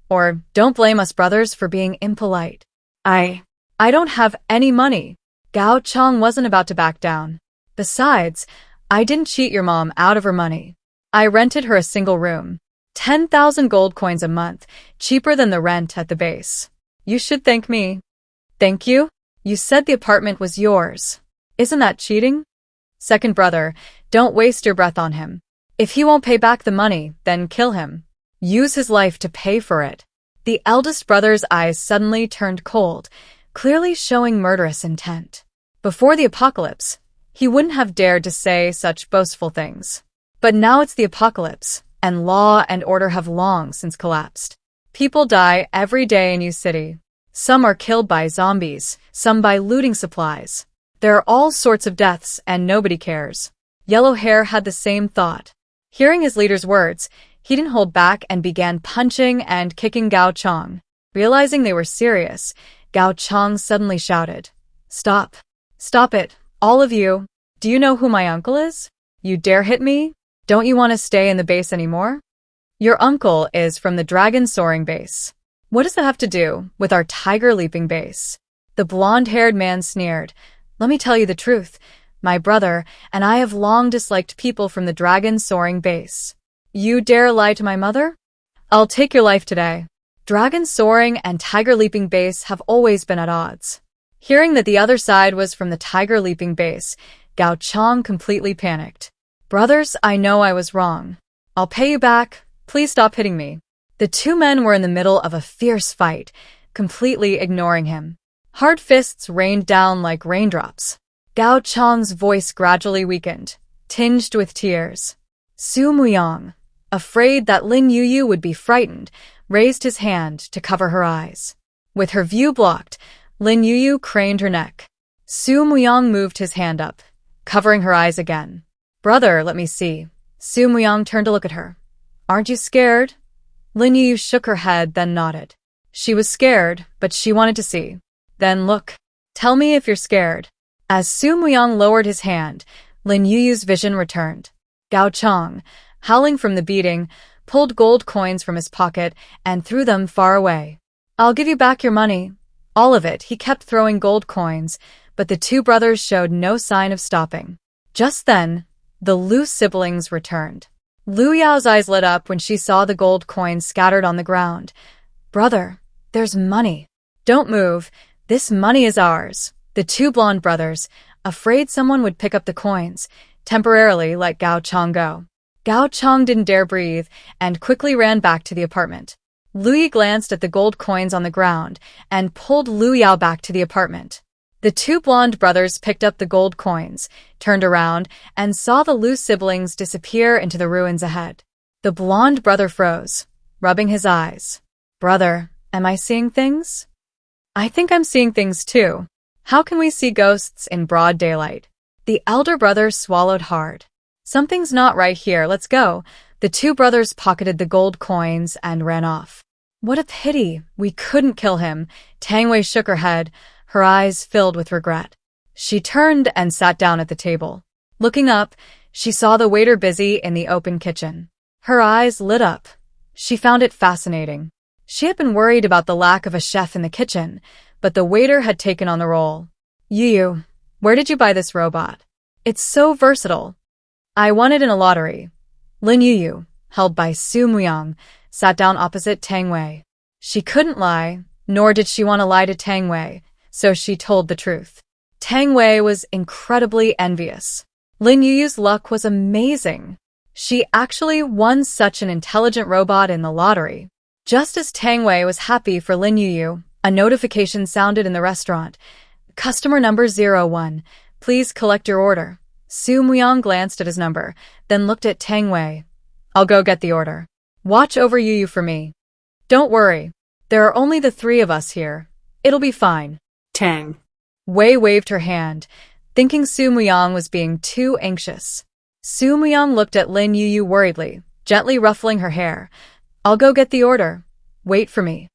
Or don't blame us brothers for being impolite. I don't have any money. Gao Chang wasn't about to back down. Besides, I didn't cheat your mom out of her money. I rented her a single room. 10,000 gold coins a month, cheaper than the rent at the base. You should thank me. Thank you? You said the apartment was yours. Isn't that cheating? Second brother, don't waste your breath on him. If he won't pay back the money, then kill him. Use his life to pay for it. The eldest brother's eyes suddenly turned cold, clearly showing murderous intent. Before the apocalypse, he wouldn't have dared to say such boastful things. But now it's the apocalypse, and law and order have long since collapsed. People die every day in Yu City. Some are killed by zombies, some by looting supplies. There are all sorts of deaths and nobody cares. Yellow Hair had the same thought. Hearing his leader's words, he didn't hold back and began punching and kicking Gao Chang. Realizing they were serious, Gao Chang suddenly shouted, Stop. Stop it, all of you. Do you know who my uncle is? You dare hit me? Don't you want to stay in the base anymore? Your uncle is from the dragon soaring base. What does that have to do with our tiger leaping base? The blonde-haired man sneered. Let me tell you the truth. My brother and I have long disliked people from the dragon soaring base. You dare lie to my mother? I'll take your life today. Dragon soaring and tiger leaping base have always been at odds. Hearing that the other side was from the tiger leaping base, Gao Chang completely panicked. Brothers, I know I was wrong. I'll pay you back. Please stop hitting me. The 2 men were in the middle of a fierce fight, completely ignoring him. Hard fists rained down like raindrops. Gao Chang's voice gradually weakened, tinged with tears. Su Muyang, afraid that Lin Yuyu would be frightened, raised his hand to cover her eyes. With her view blocked, Lin Yuyu craned her neck. Su Muyang moved his hand up, covering her eyes again. Brother, let me see. Su Muyang turned to look at her. Aren't you scared? Lin Yuyu shook her head, then nodded. She was scared, but she wanted to see. Then look. Tell me if you're scared. As Su Muyang lowered his hand, Lin Yuyu's vision returned. Gao Chang, howling from the beating, pulled gold coins from his pocket and threw them far away. I'll give you back your money. All of it. He kept throwing gold coins, but the 2 brothers showed no sign of stopping. Just then, the Lu siblings returned. Lu Yao's eyes lit up when she saw the gold coins scattered on the ground. Brother, there's money. Don't move. This money is ours. The 2 blonde brothers, afraid someone would pick up the coins, temporarily let Gao Chang go. Gao Chang didn't dare breathe and quickly ran back to the apartment. Lu Yi glanced at the gold coins on the ground and pulled Lu Yao back to the apartment. The 2 blonde brothers picked up the gold coins, turned around, and saw the Lu siblings disappear into the ruins ahead. The blonde brother froze, rubbing his eyes. Brother, am I seeing things? I think I'm seeing things too. How can we see ghosts in broad daylight? The elder brother swallowed hard. Something's not right here, let's go. The two brothers pocketed the gold coins and ran off. What a pity, we couldn't kill him. Tang Wei shook her head, her eyes filled with regret. She turned and sat down at the table. Looking up, she saw the waiter busy in the open kitchen. Her eyes lit up. She found it fascinating. She had been worried about the lack of a chef in the kitchen, but the waiter had taken on the role. Yuyu, where did you buy this robot? It's so versatile. I won it in a lottery. Lin Yuyu, held by Su Muyang, sat down opposite Tang Wei. She couldn't lie, nor did she want to lie to Tang Wei, so she told the truth. Tang Wei was incredibly envious. Lin Yuyu's luck was amazing. She actually won such an intelligent robot in the lottery. Just as Tang Wei was happy for Lin Yuyu, a notification sounded in the restaurant. Customer number 01, please collect your order. Su Muyang glanced at his number, then looked at Tang Wei. I'll go get the order. Watch over Yuyu for me. Don't worry. There are only the three of us here. It'll be fine. Tang Wei waved her hand, thinking Su Muyang was being too anxious. Su Muyang looked at Lin Yuyu worriedly, gently ruffling her hair. I'll go get the order. Wait for me.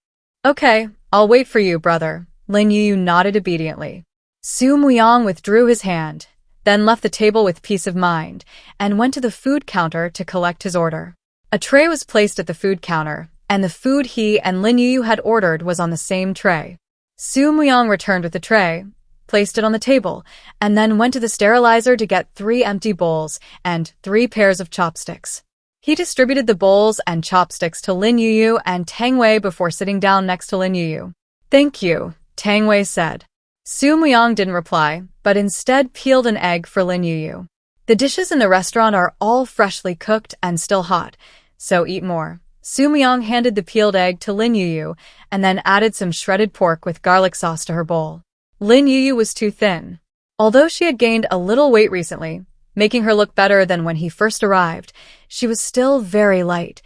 Okay, I'll wait for you, brother. Lin Yuyu nodded obediently. Su Muyang withdrew his hand, then left the table with peace of mind, and went to the food counter to collect his order. A tray was placed at the food counter, and the food he and Lin Yuyu had ordered was on the same tray. Su Muyang returned with the tray, placed it on the table, and then went to the sterilizer to get 3 empty bowls and 3 pairs of chopsticks. He distributed the bowls and chopsticks to Lin Yuyu and Tang Wei before sitting down next to Lin Yuyu. Thank you, Tang Wei said. Su Muyang didn't reply, but instead peeled an egg for Lin Yuyu. The dishes in the restaurant are all freshly cooked and still hot, so eat more. Su Muyang handed the peeled egg to Lin Yuyu and then added some shredded pork with garlic sauce to her bowl. Lin Yuyu was too thin. Although she had gained a little weight recently, making her look better than when he first arrived, she was still very light.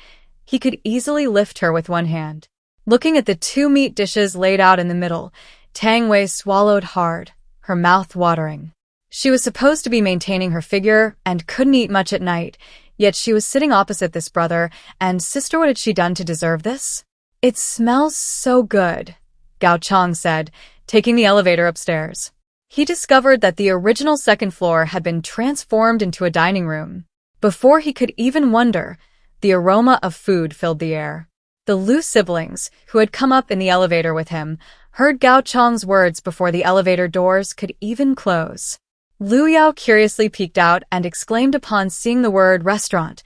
He could easily lift her with one hand. Looking at the 2 meat dishes laid out in the middle, Tang Wei swallowed hard, her mouth watering. She was supposed to be maintaining her figure and couldn't eat much at night, yet she was sitting opposite this brother, and sister, what had she done to deserve this? It smells so good, Gao Chong said, taking the elevator upstairs. He discovered that the original second floor had been transformed into a dining room. Before he could even wonder, the aroma of food filled the air. The Lu siblings, who had come up in the elevator with him, heard Gao Chong's words before the elevator doors could even close. Lu Yao curiously peeked out and exclaimed upon seeing the word restaurant.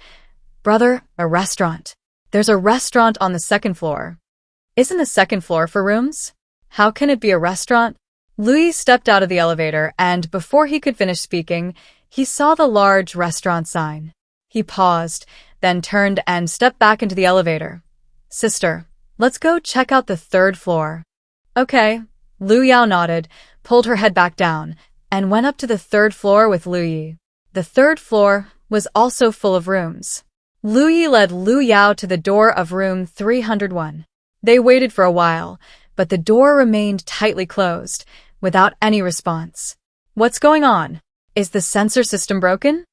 Brother, a restaurant. There's a restaurant on the second floor. Isn't the second floor for rooms? How can it be a restaurant? Louis stepped out of the elevator and, before he could finish speaking, he saw the large restaurant sign. He paused, then turned and stepped back into the elevator. Sister, let's go check out the 3rd floor. Okay. Lu Yao nodded, pulled her head back down, and went up to the 3rd floor with Lu Yi. The 3rd floor was also full of rooms. Lu Yi led Lu Yao to the door of room 301. They waited for a while, but the door remained tightly closed, without any response. What's going on? Is the sensor system broken?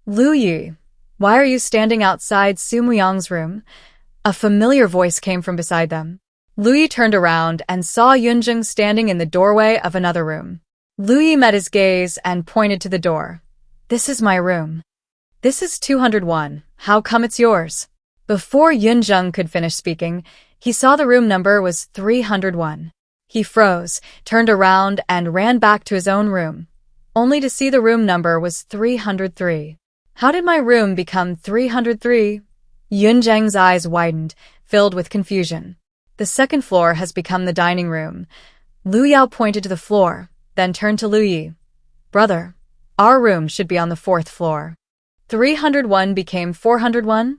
Lu Yi, why are you standing outside Su Muyang's room? A familiar voice came from beside them. Lu Yi turned around and saw Yunjing standing in the doorway of another room. Lu Yi met his gaze and pointed to the door. This is my room. This is 201. How come it's yours? Before Yunjing could finish speaking, he saw the room number was 301. He froze, turned around, and ran back to his own room, only to see the room number was 303. How did my room become 303? Yunjing's eyes widened, filled with confusion. The second floor has become the dining room. Lu Yao pointed to the floor, then turned to Lu Yi. Brother, our room should be on the 4th floor. 301 became 401?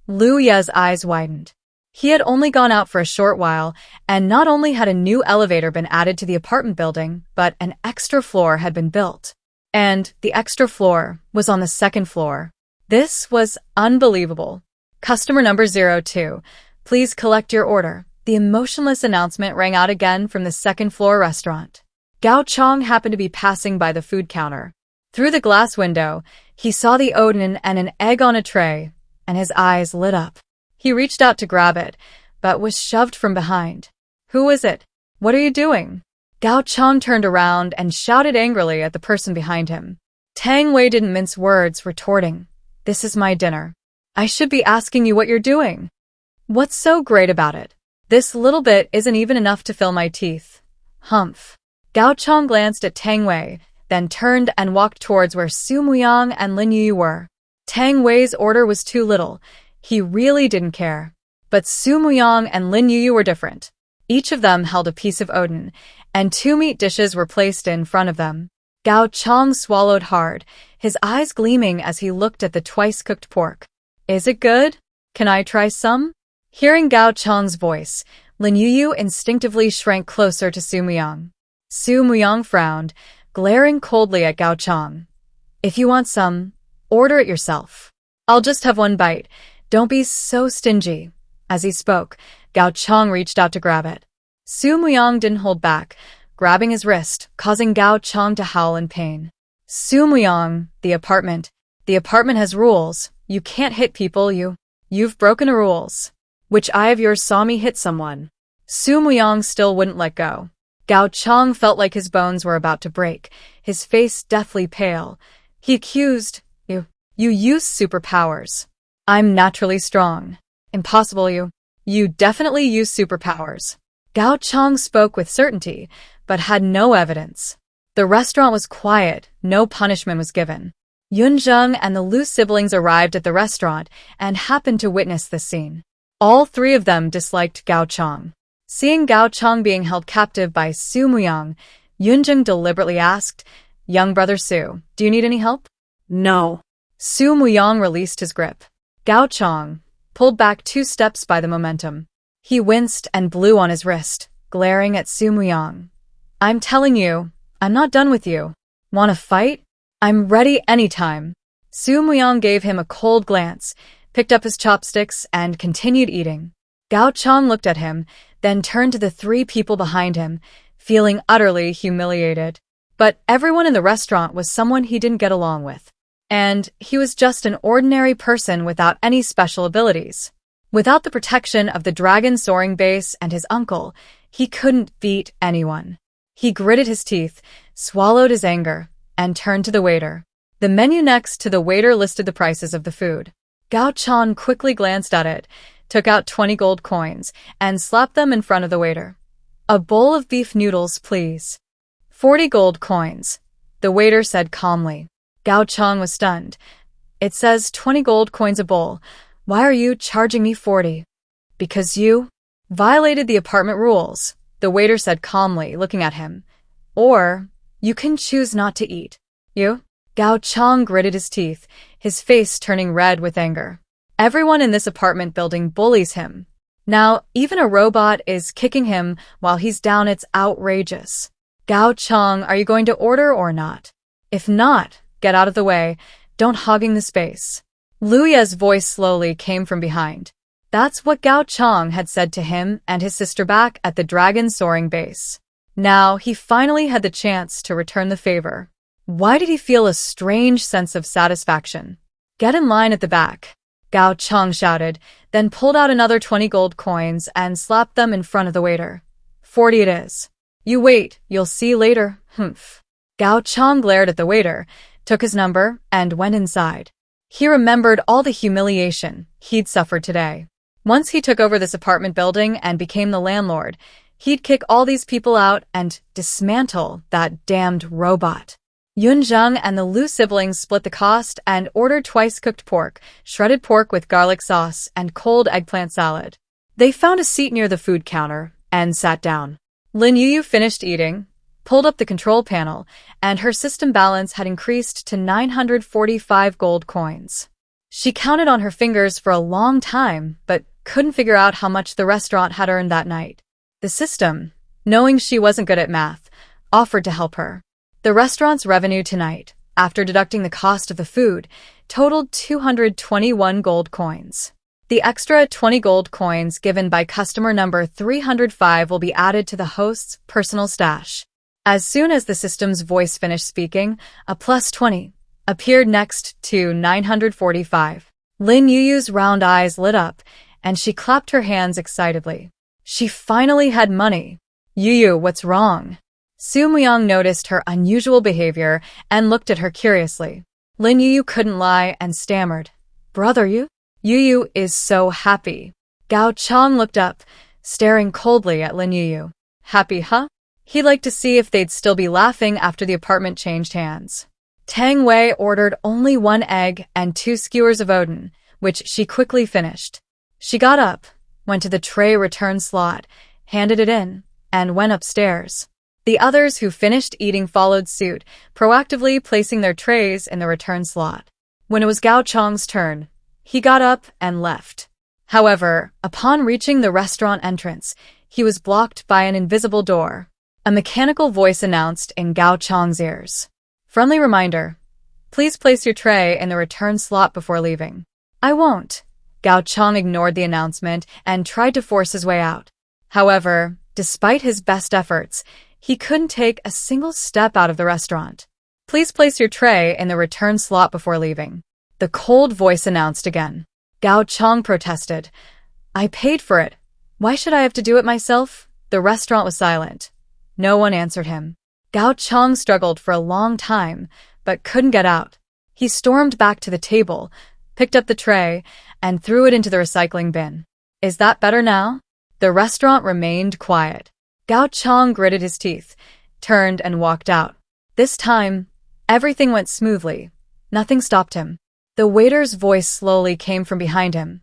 Lu Ya's eyes widened. He had only gone out for a short while, and not only had a new elevator been added to the apartment building, but an extra floor had been built. And the extra floor was on the 2nd floor. This was unbelievable. Customer number 02, please collect your order. The emotionless announcement rang out again from the 2nd floor restaurant. Gao Chong happened to be passing by the food counter. Through the glass window, he saw the oden and an egg on a tray, and his eyes lit up. He reached out to grab it, but was shoved from behind. Who is it? What are you doing? Gao Chong turned around and shouted angrily at the person behind him. Tang Wei didn't mince words, retorting, "This is my dinner. I should be asking you what you're doing. What's so great about it? This little bit isn't even enough to fill my teeth." Humph. Gao Chong glanced at Tang Wei, then turned and walked towards where Su Muyang and Lin Yuyu were. Tang Wei's order was too little. He really didn't care. But Su Muyang and Lin Yuyu were different. Each of them held a piece of oden, and 2 meat dishes were placed in front of them. Gao Chong swallowed hard, his eyes gleaming as he looked at the twice-cooked pork. Is it good? Can I try some? Hearing Gao Chong's voice, Lin Yuyu instinctively shrank closer to Su Muyang. Su Muyang frowned, glaring coldly at Gao Chong. If you want some, order it yourself. I'll just have 1 bite. Don't be so stingy. As he spoke, Gao Chong reached out to grab it. Su Muyang didn't hold back, grabbing his wrist, causing Gao Chong to howl in pain. Su Muyang, the apartment has rules. You can't hit people, you've broken the rules. Which eye of yours saw me hit someone? Su Muyang still wouldn't let go. Gao Chong felt like his bones were about to break, his face deathly pale. He accused, You use superpowers. I'm naturally strong. Impossible, You definitely use superpowers. Gao Chong spoke with certainty, but had no evidence. The restaurant was quiet, no punishment was given. Yun Zheng and the Lu siblings arrived at the restaurant and happened to witness this scene. All 3 of them disliked Gao Chong. Seeing Gao Chong being held captive by Su Muyang, Yun Zheng deliberately asked, "Young brother Su, do you need any help?" No. Su Muyang released his grip. Gao Chong pulled back 2 steps by the momentum. He winced and blew on his wrist, glaring at Su Muyang. "I'm telling you, I'm not done with you. Want to fight? I'm ready anytime." Su Muyang gave him a cold glance, picked up his chopsticks, and continued eating. Gao Chong looked at him, then turned to the 3 people behind him, feeling utterly humiliated. But everyone in the restaurant was someone he didn't get along with. And he was just an ordinary person without any special abilities. Without the protection of the dragon soaring base and his uncle, he couldn't beat anyone. He gritted his teeth, swallowed his anger, and turned to the waiter. The menu next to the waiter listed the prices of the food. Gao Chong quickly glanced at it, took out 20 gold coins, and slapped them in front of the waiter. "A bowl of beef noodles, please." 40 gold coins, the waiter said calmly. Gao Chong was stunned. "It says 20 gold coins a bowl. Why are you charging me 40? "Because you violated the apartment rules," the waiter said calmly, looking at him. "Or you can choose not to eat." "You?" Gao Chong gritted his teeth, his face turning red with anger. Everyone in this apartment building bullies him. Now, even a robot is kicking him while he's down. It's outrageous. "Gao Chong, are you going to order or not? If not, get out of the way. Don't hogging the space." Lu Ye's voice slowly came from behind. That's what Gao Chong had said to him and his sister back at the dragon soaring base. Now, he finally had the chance to return the favor. Why did he feel a strange sense of satisfaction? "Get in line at the back," Gao Chong shouted, then pulled out another 20 gold coins and slapped them in front of the waiter. 40 it is. "You wait, you'll see later, humph." Gao Chong glared at the waiter, took his number, and went inside. He remembered all the humiliation he'd suffered today. Once he took over this apartment building and became the landlord, he'd kick all these people out and dismantle that damned robot. Yun Zheng and the Lu siblings split the cost and ordered twice-cooked pork, shredded pork with garlic sauce, and cold eggplant salad. They found a seat near the food counter and sat down. Lin Yuyu finished eating, pulled up the control panel, and her system balance had increased to 945 gold coins. She counted on her fingers for a long time, but couldn't figure out how much the restaurant had earned that night. The system, knowing she wasn't good at math, offered to help her. The restaurant's revenue tonight, after deducting the cost of the food, totaled 221 gold coins. The extra 20 gold coins given by customer number 305 will be added to the host's personal stash. As soon as the system's voice finished speaking, a +20 appeared next to 945. Lin Yuyu's round eyes lit up, and she clapped her hands excitedly. She finally had money. Yuyu, what's wrong? Su Muyang noticed her unusual behavior and looked at her curiously. Lin Yuyu couldn't lie and stammered, "Brother Yu?" Yuyu is so happy. Gao Chong looked up, staring coldly at Lin Yuyu. Happy, huh? He'd like to see if they'd still be laughing after the apartment changed hands. Tang Wei ordered only 1 egg and 2 skewers of Odin, which she quickly finished. She got up, went to the tray return slot, handed it in, and went upstairs. The others who finished eating followed suit, proactively placing their trays in the return slot. When it was Gao Chong's turn, he got up and left. However, upon reaching the restaurant entrance, he was blocked by an invisible door. A mechanical voice announced in Gao Chong's ears. Friendly reminder, please place your tray in the return slot before leaving. I won't. Gao Chong ignored the announcement and tried to force his way out. However, despite his best efforts, he couldn't take a single step out of the restaurant. Please place your tray in the return slot before leaving. The cold voice announced again. Gao Chong protested. I paid for it. Why should I have to do it myself? The restaurant was silent. No one answered him. Gao Chong struggled for a long time, but couldn't get out. He stormed back to the table, picked up the tray, and threw it into the recycling bin. Is that better now? The restaurant remained quiet. Gao Chong gritted his teeth, turned and walked out. This time, everything went smoothly. Nothing stopped him. The waiter's voice slowly came from behind him.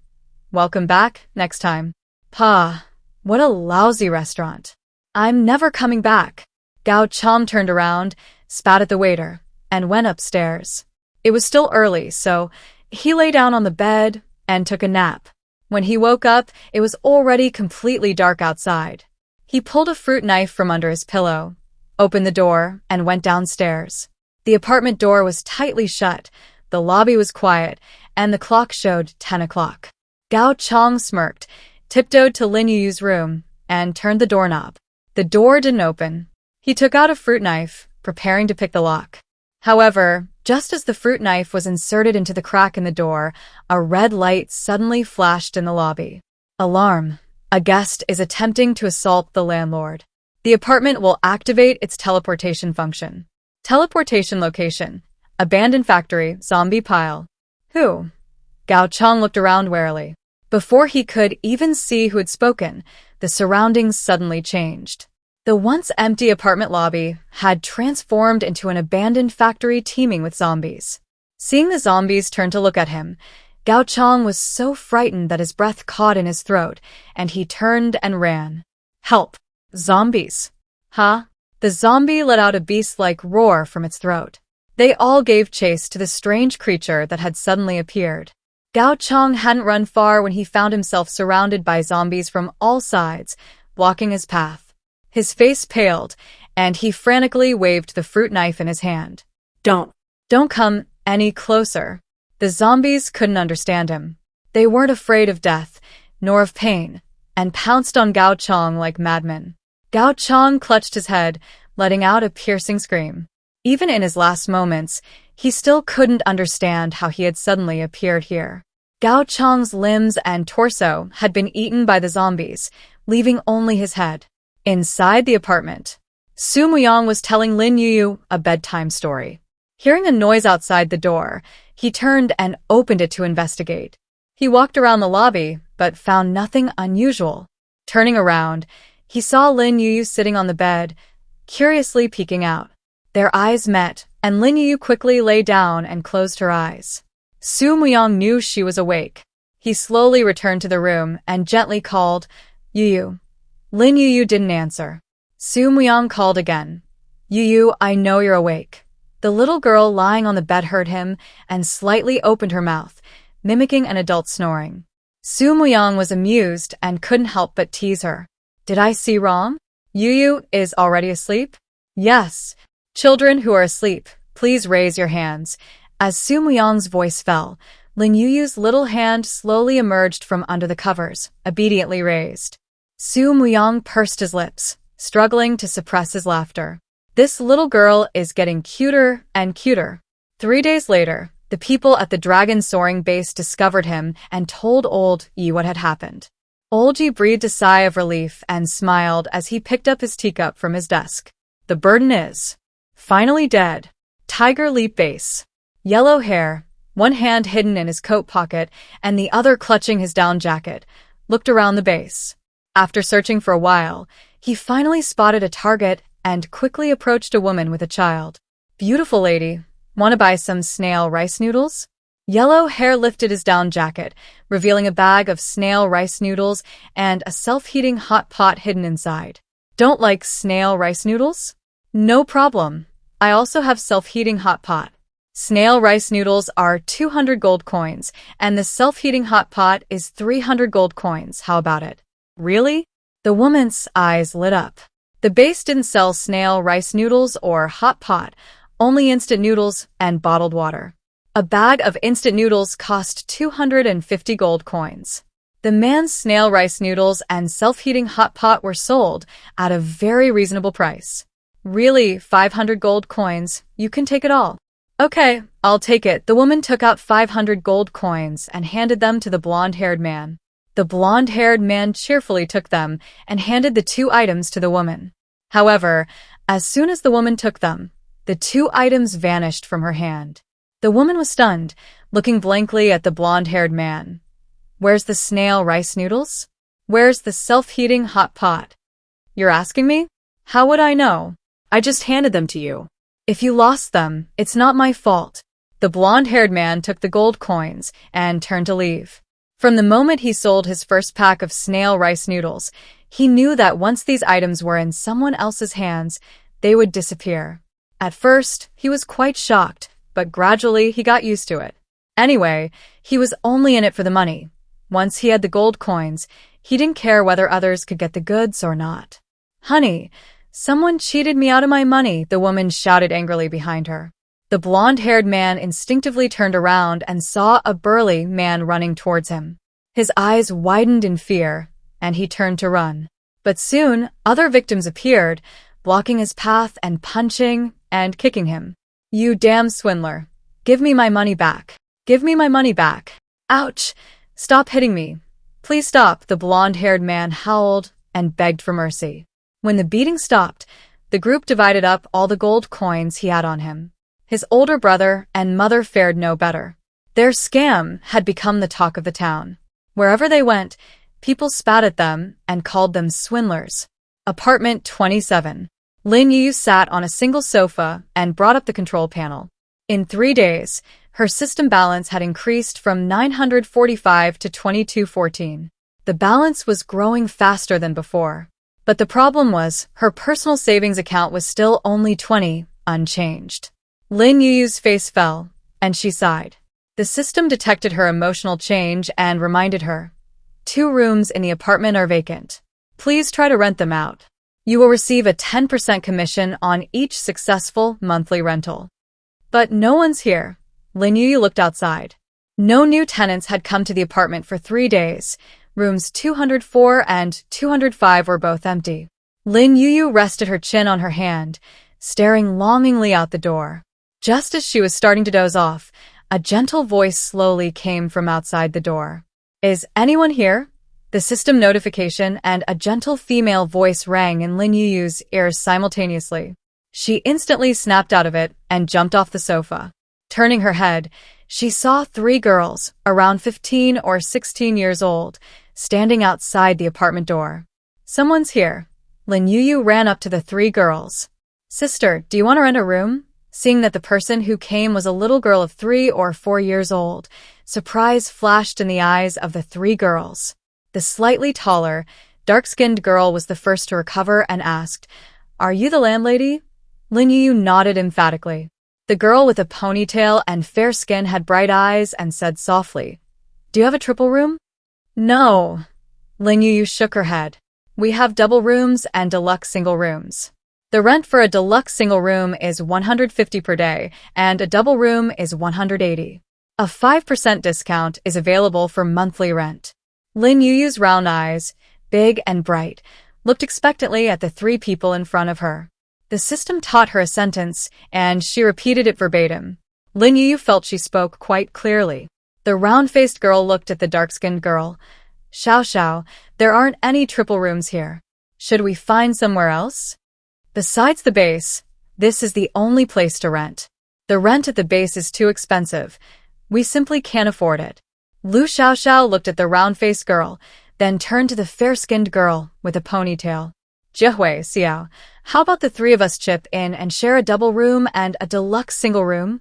Welcome back, next time. Pa, what a lousy restaurant. I'm never coming back. Gao Chong turned around, spat at the waiter, and went upstairs. It was still early, so he lay down on the bed and took a nap. When he woke up, it was already completely dark outside. He pulled a fruit knife from under his pillow, opened the door, and went downstairs. The apartment door was tightly shut, the lobby was quiet, and the clock showed 10 o'clock. Gao Chong smirked, tiptoed to Lin Yuyu's room, and turned the doorknob. The door didn't open. He took out a fruit knife, preparing to pick the lock. However, just as the fruit knife was inserted into the crack in the door, a red light suddenly flashed in the lobby. Alarm. A guest is attempting to assault the landlord. The apartment will activate its teleportation function. Teleportation location. Abandoned factory, zombie pile. Who? Gao Chong looked around warily. Before he could even see who had spoken, the surroundings suddenly changed. The once empty apartment lobby had transformed into an abandoned factory teeming with zombies. Seeing the zombies turn to look at him, Gao Chong was so frightened that his breath caught in his throat, and he turned and ran. Help! Zombies! Huh? The zombie let out a beast-like roar from its throat. They all gave chase to the strange creature that had suddenly appeared. Gao Chong hadn't run far when he found himself surrounded by zombies from all sides, blocking his path. His face paled, and he frantically waved the fruit knife in his hand. Don't come any closer. The zombies couldn't understand him. They weren't afraid of death, nor of pain, and pounced on Gao Chong like madmen. Gao Chong clutched his head, letting out a piercing scream. Even in his last moments, he still couldn't understand how he had suddenly appeared here. Gao Chong's limbs and torso had been eaten by the zombies, leaving only his head. Inside the apartment, Su Muyang was telling Lin Yuyu a bedtime story. Hearing a noise outside the door, he turned and opened it to investigate. He walked around the lobby, but found nothing unusual. Turning around, he saw Lin Yuyu sitting on the bed, curiously peeking out. Their eyes met, and Lin Yuyu quickly lay down and closed her eyes. Su Muyang knew she was awake. He slowly returned to the room and gently called, Yuyu. Lin Yuyu didn't answer. Su Muyang called again. Yuyu, I know you're awake. The little girl lying on the bed heard him and slightly opened her mouth, mimicking an adult snoring. Su Muyang was amused and couldn't help but tease her. Did I see wrong? Yuyu is already asleep? Yes. Children who are asleep, please raise your hands. As Su Muyang's voice fell, Lin Yuyu's little hand slowly emerged from under the covers, obediently raised. Su Muyang pursed his lips, struggling to suppress his laughter. This little girl is getting cuter and cuter. 3 days later, the people at the dragon soaring base discovered him and told Old Yi what had happened. Old Yi breathed a sigh of relief and smiled as he picked up his teacup from his desk. The burden is finally dead. Tiger Leap Base. Yellow hair, one hand hidden in his coat pocket and the other clutching his down jacket, looked around the base. After searching for a while, he finally spotted a target and quickly approached a woman with a child. Beautiful lady, want to buy some snail rice noodles? Yellow hair lifted his down jacket, revealing a bag of snail rice noodles and a self-heating hot pot hidden inside. Don't like snail rice noodles? No problem. I also have self-heating hot pot. Snail rice noodles are 200 gold coins, and the self-heating hot pot is 300 gold coins. How about it? Really? The woman's eyes lit up. The base didn't sell snail rice noodles or hot pot, only instant noodles and bottled water. A bag of instant noodles cost 250 gold coins. The man's snail rice noodles and self-heating hot pot were sold at a very reasonable price. Really, 500 gold coins, you can take it all. Okay, I'll take it. The woman took out 500 gold coins and handed them to the blonde-haired man. The blonde-haired man cheerfully took them and handed the 2 items to the woman. However, as soon as the woman took them, the 2 items vanished from her hand. The woman was stunned, looking blankly at the blonde-haired man. Where's the snail rice noodles? Where's the self-heating hot pot? You're asking me? How would I know? I just handed them to you. If you lost them, it's not my fault. The blonde-haired man took the gold coins and turned to leave. From the moment he sold his first pack of snail rice noodles, he knew that once these items were in someone else's hands, they would disappear. At first, he was quite shocked, but gradually he got used to it. Anyway, he was only in it for the money. Once he had the gold coins, he didn't care whether others could get the goods or not. Honey, someone cheated me out of my money, the woman shouted angrily behind her. The blonde-haired man instinctively turned around and saw a burly man running towards him. His eyes widened in fear, and he turned to run. But soon, other victims appeared, blocking his path and punching and kicking him. You damn swindler. Give me my money back. Give me my money back. Ouch! Stop hitting me. Please stop, the blonde-haired man howled and begged for mercy. When the beating stopped, the group divided up all the gold coins he had on him. His older brother and mother fared no better. Their scam had become the talk of the town. Wherever they went, people spat at them and called them swindlers. Apartment 27. Lin Yuyu sat on a single sofa and brought up the control panel. In 3 days, her system balance had increased from 945 to 2214. The balance was growing faster than before. But the problem was, her personal savings account was still only 20, unchanged. Lin Yuyu's face fell, and she sighed. The system detected her emotional change and reminded her, 2 rooms in the apartment are vacant. Please try to rent them out. You will receive a 10% commission on each successful monthly rental. But no one's here. Lin Yuyu looked outside. No new tenants had come to the apartment for 3 days. Rooms 204 and 205 were both empty. Lin Yuyu rested her chin on her hand, staring longingly out the door. Just as she was starting to doze off, a gentle voice slowly came from outside the door. Is anyone here? The system notification and a gentle female voice rang in Lin Yuyu's ears simultaneously. She instantly snapped out of it and jumped off the sofa. Turning her head, she saw 3 girls, around 15 or 16 years old, standing outside the apartment door. Someone's here. Lin Yuyu ran up to the 3 girls. Sister, do you want to rent a room? Seeing that the person who came was a little girl of 3 or 4 years old, surprise flashed in the eyes of the 3 girls. The slightly taller, dark-skinned girl was the first to recover and asked, Are you the landlady? Lin Yuyu nodded emphatically. The girl with a ponytail and fair skin had bright eyes and said softly, Do you have a triple room? No. Lin Yuyu shook her head. We have double rooms and deluxe single rooms. The rent for a deluxe single room is 150 per day, and a double room is 180. A 5% discount is available for monthly rent. Lin Yuyu's round eyes, big and bright, looked expectantly at the 3 people in front of her. The system taught her a sentence, and she repeated it verbatim. Lin Yuyu felt she spoke quite clearly. The round-faced girl looked at the dark-skinned girl. Xiao Xiao, there aren't any triple rooms here. Should we find somewhere else? Besides the base, this is the only place to rent. The rent at the base is too expensive. We simply can't afford it. Lu Xiaoxiao looked at the round-faced girl, then turned to the fair-skinned girl with a ponytail. Jihui, Xiao, how about the three of us chip in and share a double room and a deluxe single room?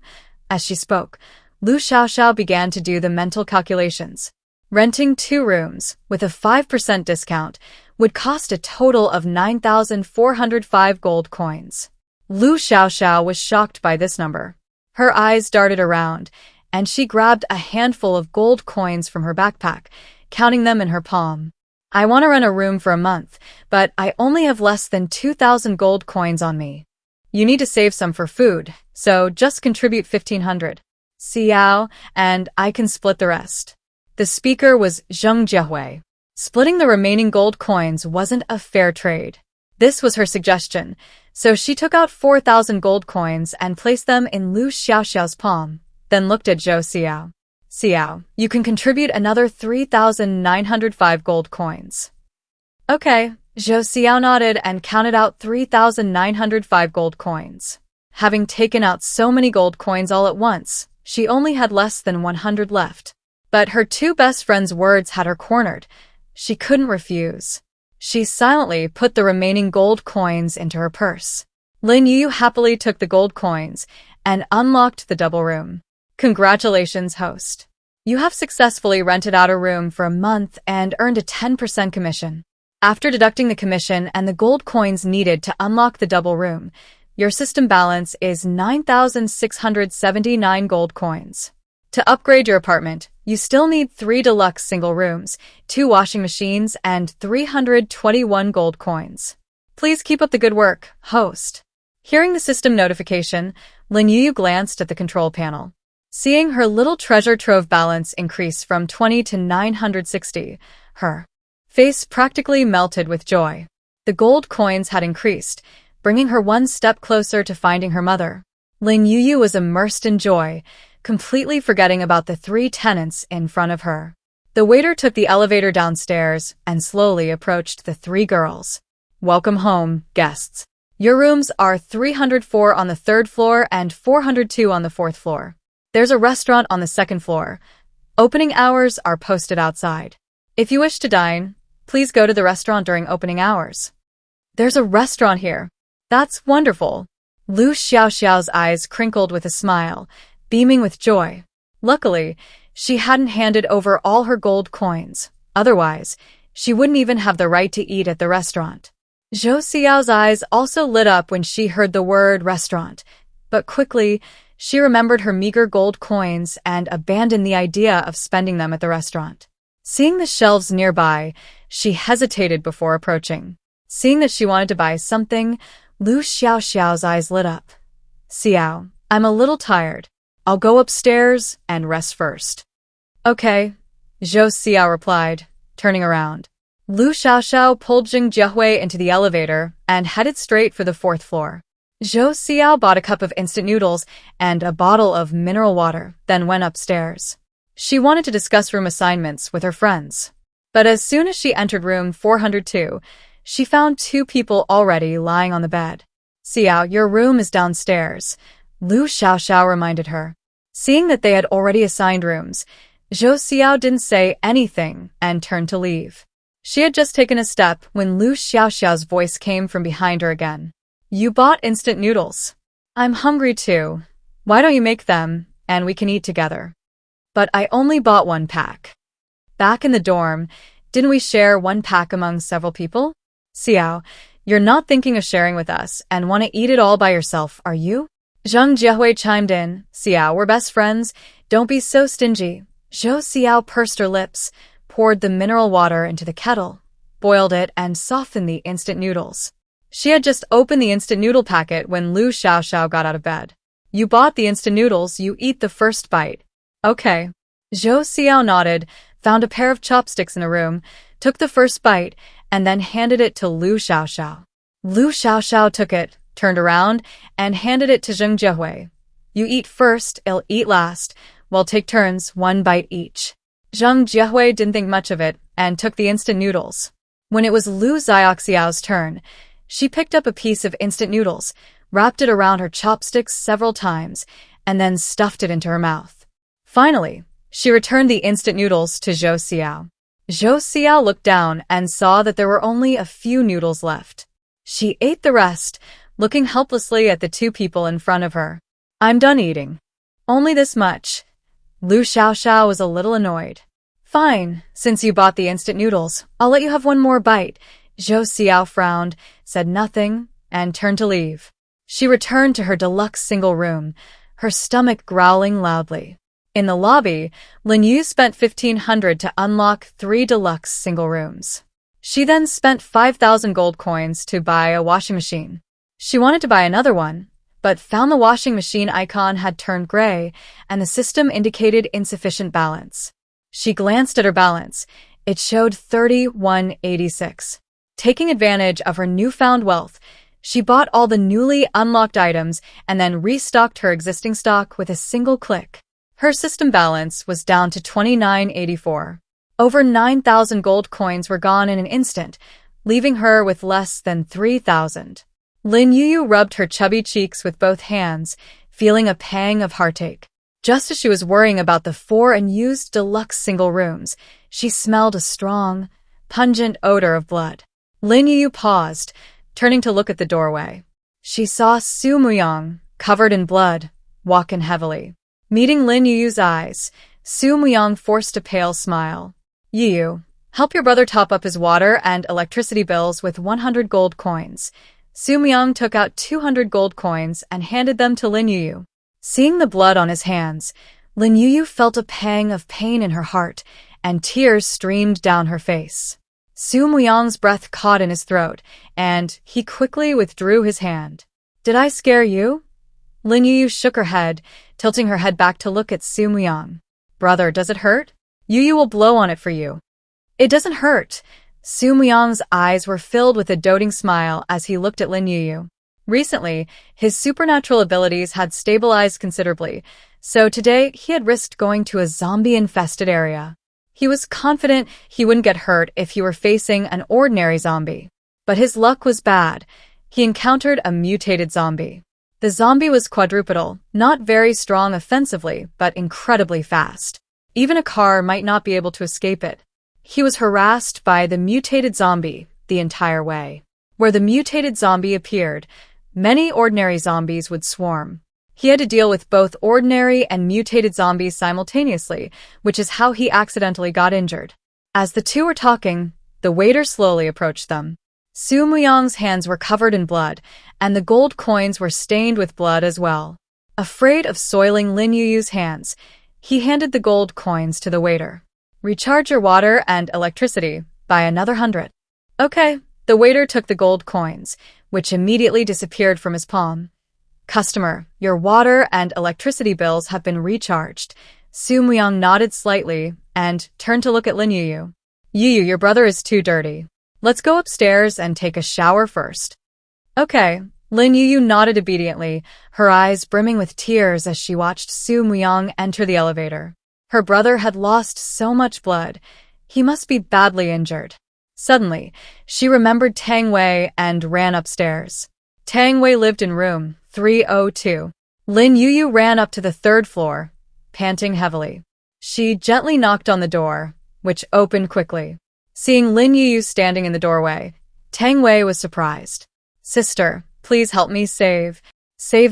As she spoke, Lu Xiaoxiao began to do the mental calculations. Renting 2 rooms, with a 5% discount, would cost a total of 9,405 gold coins. Lu Xiaoxiao was shocked by this number. Her eyes darted around, and she grabbed a handful of gold coins from her backpack, counting them in her palm. I want to rent a room for a month, but I only have less than 2,000 gold coins on me. You need to save some for food, so just contribute 1,500. Xiao, and I can split the rest. The speaker was Zheng Jiahui. Splitting the remaining gold coins wasn't a fair trade. This was her suggestion, so she took out 4,000 gold coins and placed them in Lu Xiaoxiao's palm, then looked at Zhou Xiao. Xiao, you can contribute another 3,905 gold coins. Okay, Zhou Xiao nodded and counted out 3,905 gold coins. Having taken out so many gold coins all at once, she only had less than 100 left. But her 2 best friends' words had her cornered. She couldn't refuse. She silently put the remaining gold coins into her purse. Lin Yuyu happily took the gold coins and unlocked the double room. Congratulations, host. You have successfully rented out a room for a month and earned a 10% commission. After deducting the commission and the gold coins needed to unlock the double room, your system balance is 9,679 gold coins. To upgrade your apartment, you still need 3 deluxe single rooms, 2 washing machines, and 321 gold coins. Please keep up the good work, host. Hearing the system notification, Lin Yuyu glanced at the control panel. Seeing her little treasure trove balance increase from 20 to 960, her face practically melted with joy. The gold coins had increased, bringing her one step closer to finding her mother. Lin Yuyu was immersed in joy, completely forgetting about the 3 tenants in front of her. The waiter took the elevator downstairs and slowly approached the 3 girls. Welcome home, guests. Your rooms are 304 on the 3rd floor and 402 on the 4th floor. There's a restaurant on the 2nd floor. Opening hours are posted outside. If you wish to dine, please go to the restaurant during opening hours. There's a restaurant here. That's wonderful. Lu Xiaoxiao's eyes crinkled with a smile, beaming with joy. Luckily, she hadn't handed over all her gold coins. Otherwise, she wouldn't even have the right to eat at the restaurant. Zhou Xiao's eyes also lit up when she heard the word restaurant, but quickly, she remembered her meager gold coins and abandoned the idea of spending them at the restaurant. Seeing the shelves nearby, she hesitated before approaching. Seeing that she wanted to buy something, Lu Xiaoxiao's eyes lit up. Xiao, I'm a little tired. I'll go upstairs and rest first. Okay, Zhou Xiao replied, turning around. Lu Xiaoxiao pulled Zheng Jiahui into the elevator and headed straight for the 4th floor. Zhou Xiao bought a cup of instant noodles and a bottle of mineral water, then went upstairs. She wanted to discuss room assignments with her friends. But as soon as she entered room 402, she found 2 people already lying on the bed. Xiao, your room is downstairs, Lu Xiaoxiao reminded her. Seeing that they had already assigned rooms, Zhou Xiao didn't say anything and turned to leave. She had just taken a step when Lu Xiaoxiao's voice came from behind her again. You bought instant noodles. I'm hungry too. Why don't you make them, and we can eat together? But I only bought 1 pack. Back in the dorm, didn't we share 1 pack among several people? Xiao, you're not thinking of sharing with us and want to eat it all by yourself, are you? Zheng Jiahui chimed in. Xiao, we're best friends. Don't be so stingy. Zhou Xiao pursed her lips, poured the mineral water into the kettle, boiled it, and softened the instant noodles. She had just opened the instant noodle packet when Lu Xiaoxiao got out of bed. You bought the instant noodles, you eat the first bite. Okay. Zhou Xiao nodded, found a pair of chopsticks in the room, took the first bite, and then handed it to Lu Xiaoxiao. Lu Xiaoxiao took it, turned around, and handed it to Zheng Jiehui. You eat first, I'll eat last. We'll take turns, one bite each. Zheng Jiehui didn't think much of it and took the instant noodles. When it was Lu Xiaoxiao's turn, she picked up a piece of instant noodles, wrapped it around her chopsticks several times, and then stuffed it into her mouth. Finally, she returned the instant noodles to Zhou Xiao. Zhou Xiao looked down and saw that there were only a few noodles left. She ate the rest, looking helplessly at the two people in front of her. I'm done eating. Only this much. Lu Xiaoxiao was a little annoyed. Fine, since you bought the instant noodles, I'll let you have one more bite. Zhou Xiao frowned, said nothing, and turned to leave. She returned to her deluxe single room, her stomach growling loudly. In the lobby, Lin Yuyu spent 1,500 to unlock 3 deluxe single rooms. She then spent 5,000 gold coins to buy a washing machine. She wanted to buy another one, but found the washing machine icon had turned gray and the system indicated insufficient balance. She glanced at her balance. It showed 3186. Taking advantage of her newfound wealth, she bought all the newly unlocked items and then restocked her existing stock with a single click. Her system balance was down to 2984. Over 9,000 gold coins were gone in an instant, leaving her with less than 3,000. Lin Yuyu rubbed her chubby cheeks with both hands, feeling a pang of heartache. Just as she was worrying about the 4 unused deluxe single rooms, she smelled a strong, pungent odor of blood. Lin Yuyu paused, turning to look at the doorway. She saw Su Muyang, covered in blood, walk in heavily. Meeting Lin Yuyu's eyes, Su Muyang forced a pale smile. Yuyu, help your brother top up his water and electricity bills with 100 gold coins. Su Muyang took out 200 gold coins and handed them to Lin Yuyu. Seeing the blood on his hands, Lin Yuyu felt a pang of pain in her heart, and tears streamed down her face. Su Muyang's breath caught in his throat, and he quickly withdrew his hand. Did I scare you? Lin Yuyu shook her head, tilting her head back to look at Su Muyang. Brother, does it hurt? Yuyu will blow on it for you. It doesn't hurt. Su Muyang's eyes were filled with a doting smile as he looked at Lin Yuyu. Recently, his supernatural abilities had stabilized considerably, so today he had risked going to a zombie-infested area. He was confident he wouldn't get hurt if he were facing an ordinary zombie. But his luck was bad. He encountered a mutated zombie. The zombie was quadrupedal, not very strong offensively, but incredibly fast. Even a car might not be able to escape it. He was harassed by the mutated zombie the entire way. Where the mutated zombie appeared, many ordinary zombies would swarm. He had to deal with both ordinary and mutated zombies simultaneously, which is how he accidentally got injured. As the two were talking, the waiter slowly approached them. Su Muyang's hands were covered in blood, and the gold coins were stained with blood as well. Afraid of soiling Lin Yuyu's hands, he handed the gold coins to the waiter. Recharge your water and electricity by another 100. Okay. The waiter took the gold coins, which immediately disappeared from his palm. Customer, your water and electricity bills have been recharged. Su Muyang nodded slightly and turned to look at Lin Yuyu. Yuyu, your brother is too dirty. Let's go upstairs and take a shower first. Okay. Lin Yuyu nodded obediently, her eyes brimming with tears as she watched Su Muyang enter the elevator. Her brother had lost so much blood. He must be badly injured. Suddenly, she remembered Tang Wei and ran upstairs. Tang Wei lived in room 302. Lin Yuyu ran up to the 3rd floor, panting heavily. She gently knocked on the door, which opened quickly. Seeing Lin Yuyu standing in the doorway, Tang Wei was surprised. Sister, please help me save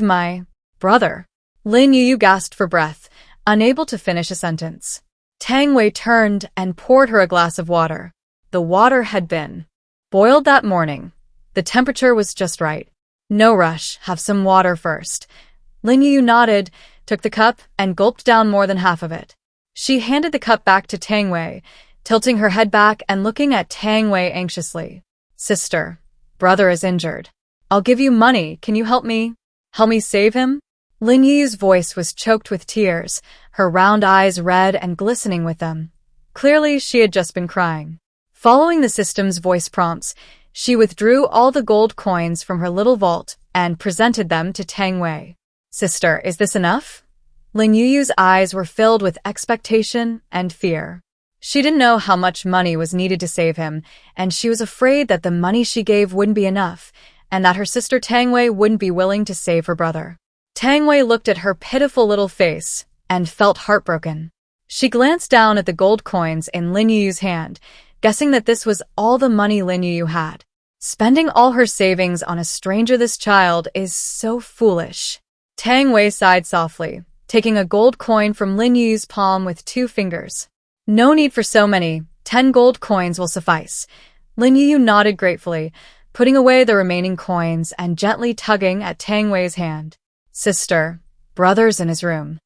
my brother. Lin Yuyu gasped for breath, unable to finish a sentence. Tang Wei turned and poured her a glass of water. The water had been boiled that morning. The temperature was just right. No rush, have some water first. Lin Yuyu nodded, took the cup, and gulped down more than half of it. She handed the cup back to Tang Wei, tilting her head back and looking at Tang Wei anxiously. Sister, brother is injured. I'll give you money, can you help me? Help me save him? Lin Yuyu's voice was choked with tears, her round eyes red and glistening with them. Clearly, she had just been crying. Following the system's voice prompts, she withdrew all the gold coins from her little vault and presented them to Tang Wei. "Sister, is this enough?" Lin Yuyu's eyes were filled with expectation and fear. She didn't know how much money was needed to save him, and she was afraid that the money she gave wouldn't be enough, and that her sister Tang Wei wouldn't be willing to save her brother. Tang Wei looked at her pitiful little face and felt heartbroken. She glanced down at the gold coins in Lin Yuyu's hand, guessing that this was all the money Lin Yuyu had. Spending all her savings on a stranger, this child is so foolish. Tang Wei sighed softly, taking a gold coin from Lin Yuyu's palm with 2 fingers. "No need for so many, 10 gold coins will suffice." Lin Yuyu nodded gratefully, putting away the remaining coins and gently tugging at Tang Wei's hand. "Sister, brother's in his room."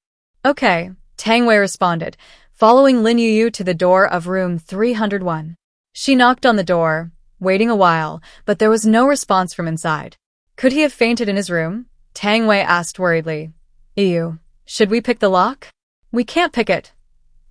"Okay," Tang Wei responded, following Lin Yuyu to the door of room 301. She knocked on the door, waiting a while, but there was no response from inside. "Could he have fainted in his room?" Tang Wei asked worriedly. "Yuyu, should we pick the lock?" "We can't pick it."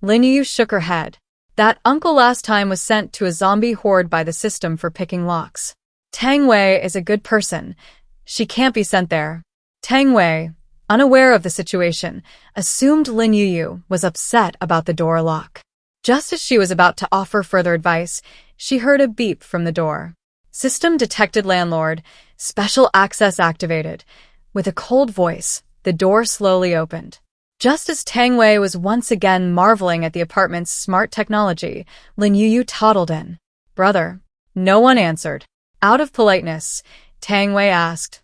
Lin Yuyu shook her head. That uncle last time was sent to a zombie horde by the system for picking locks. Tang Wei is a good person. She can't be sent there. Tang Wei, unaware of the situation, assumed Lin Yuyu was upset about the door lock. Just as she was about to offer further advice, she heard a beep from the door. "System detected, landlord. Special access activated." With a cold voice, the door slowly opened. Just as Tang Wei was once again marveling at the apartment's smart technology, Lin Yuyu toddled in. "Brother." No one answered. Out of politeness, Tang Wei asked,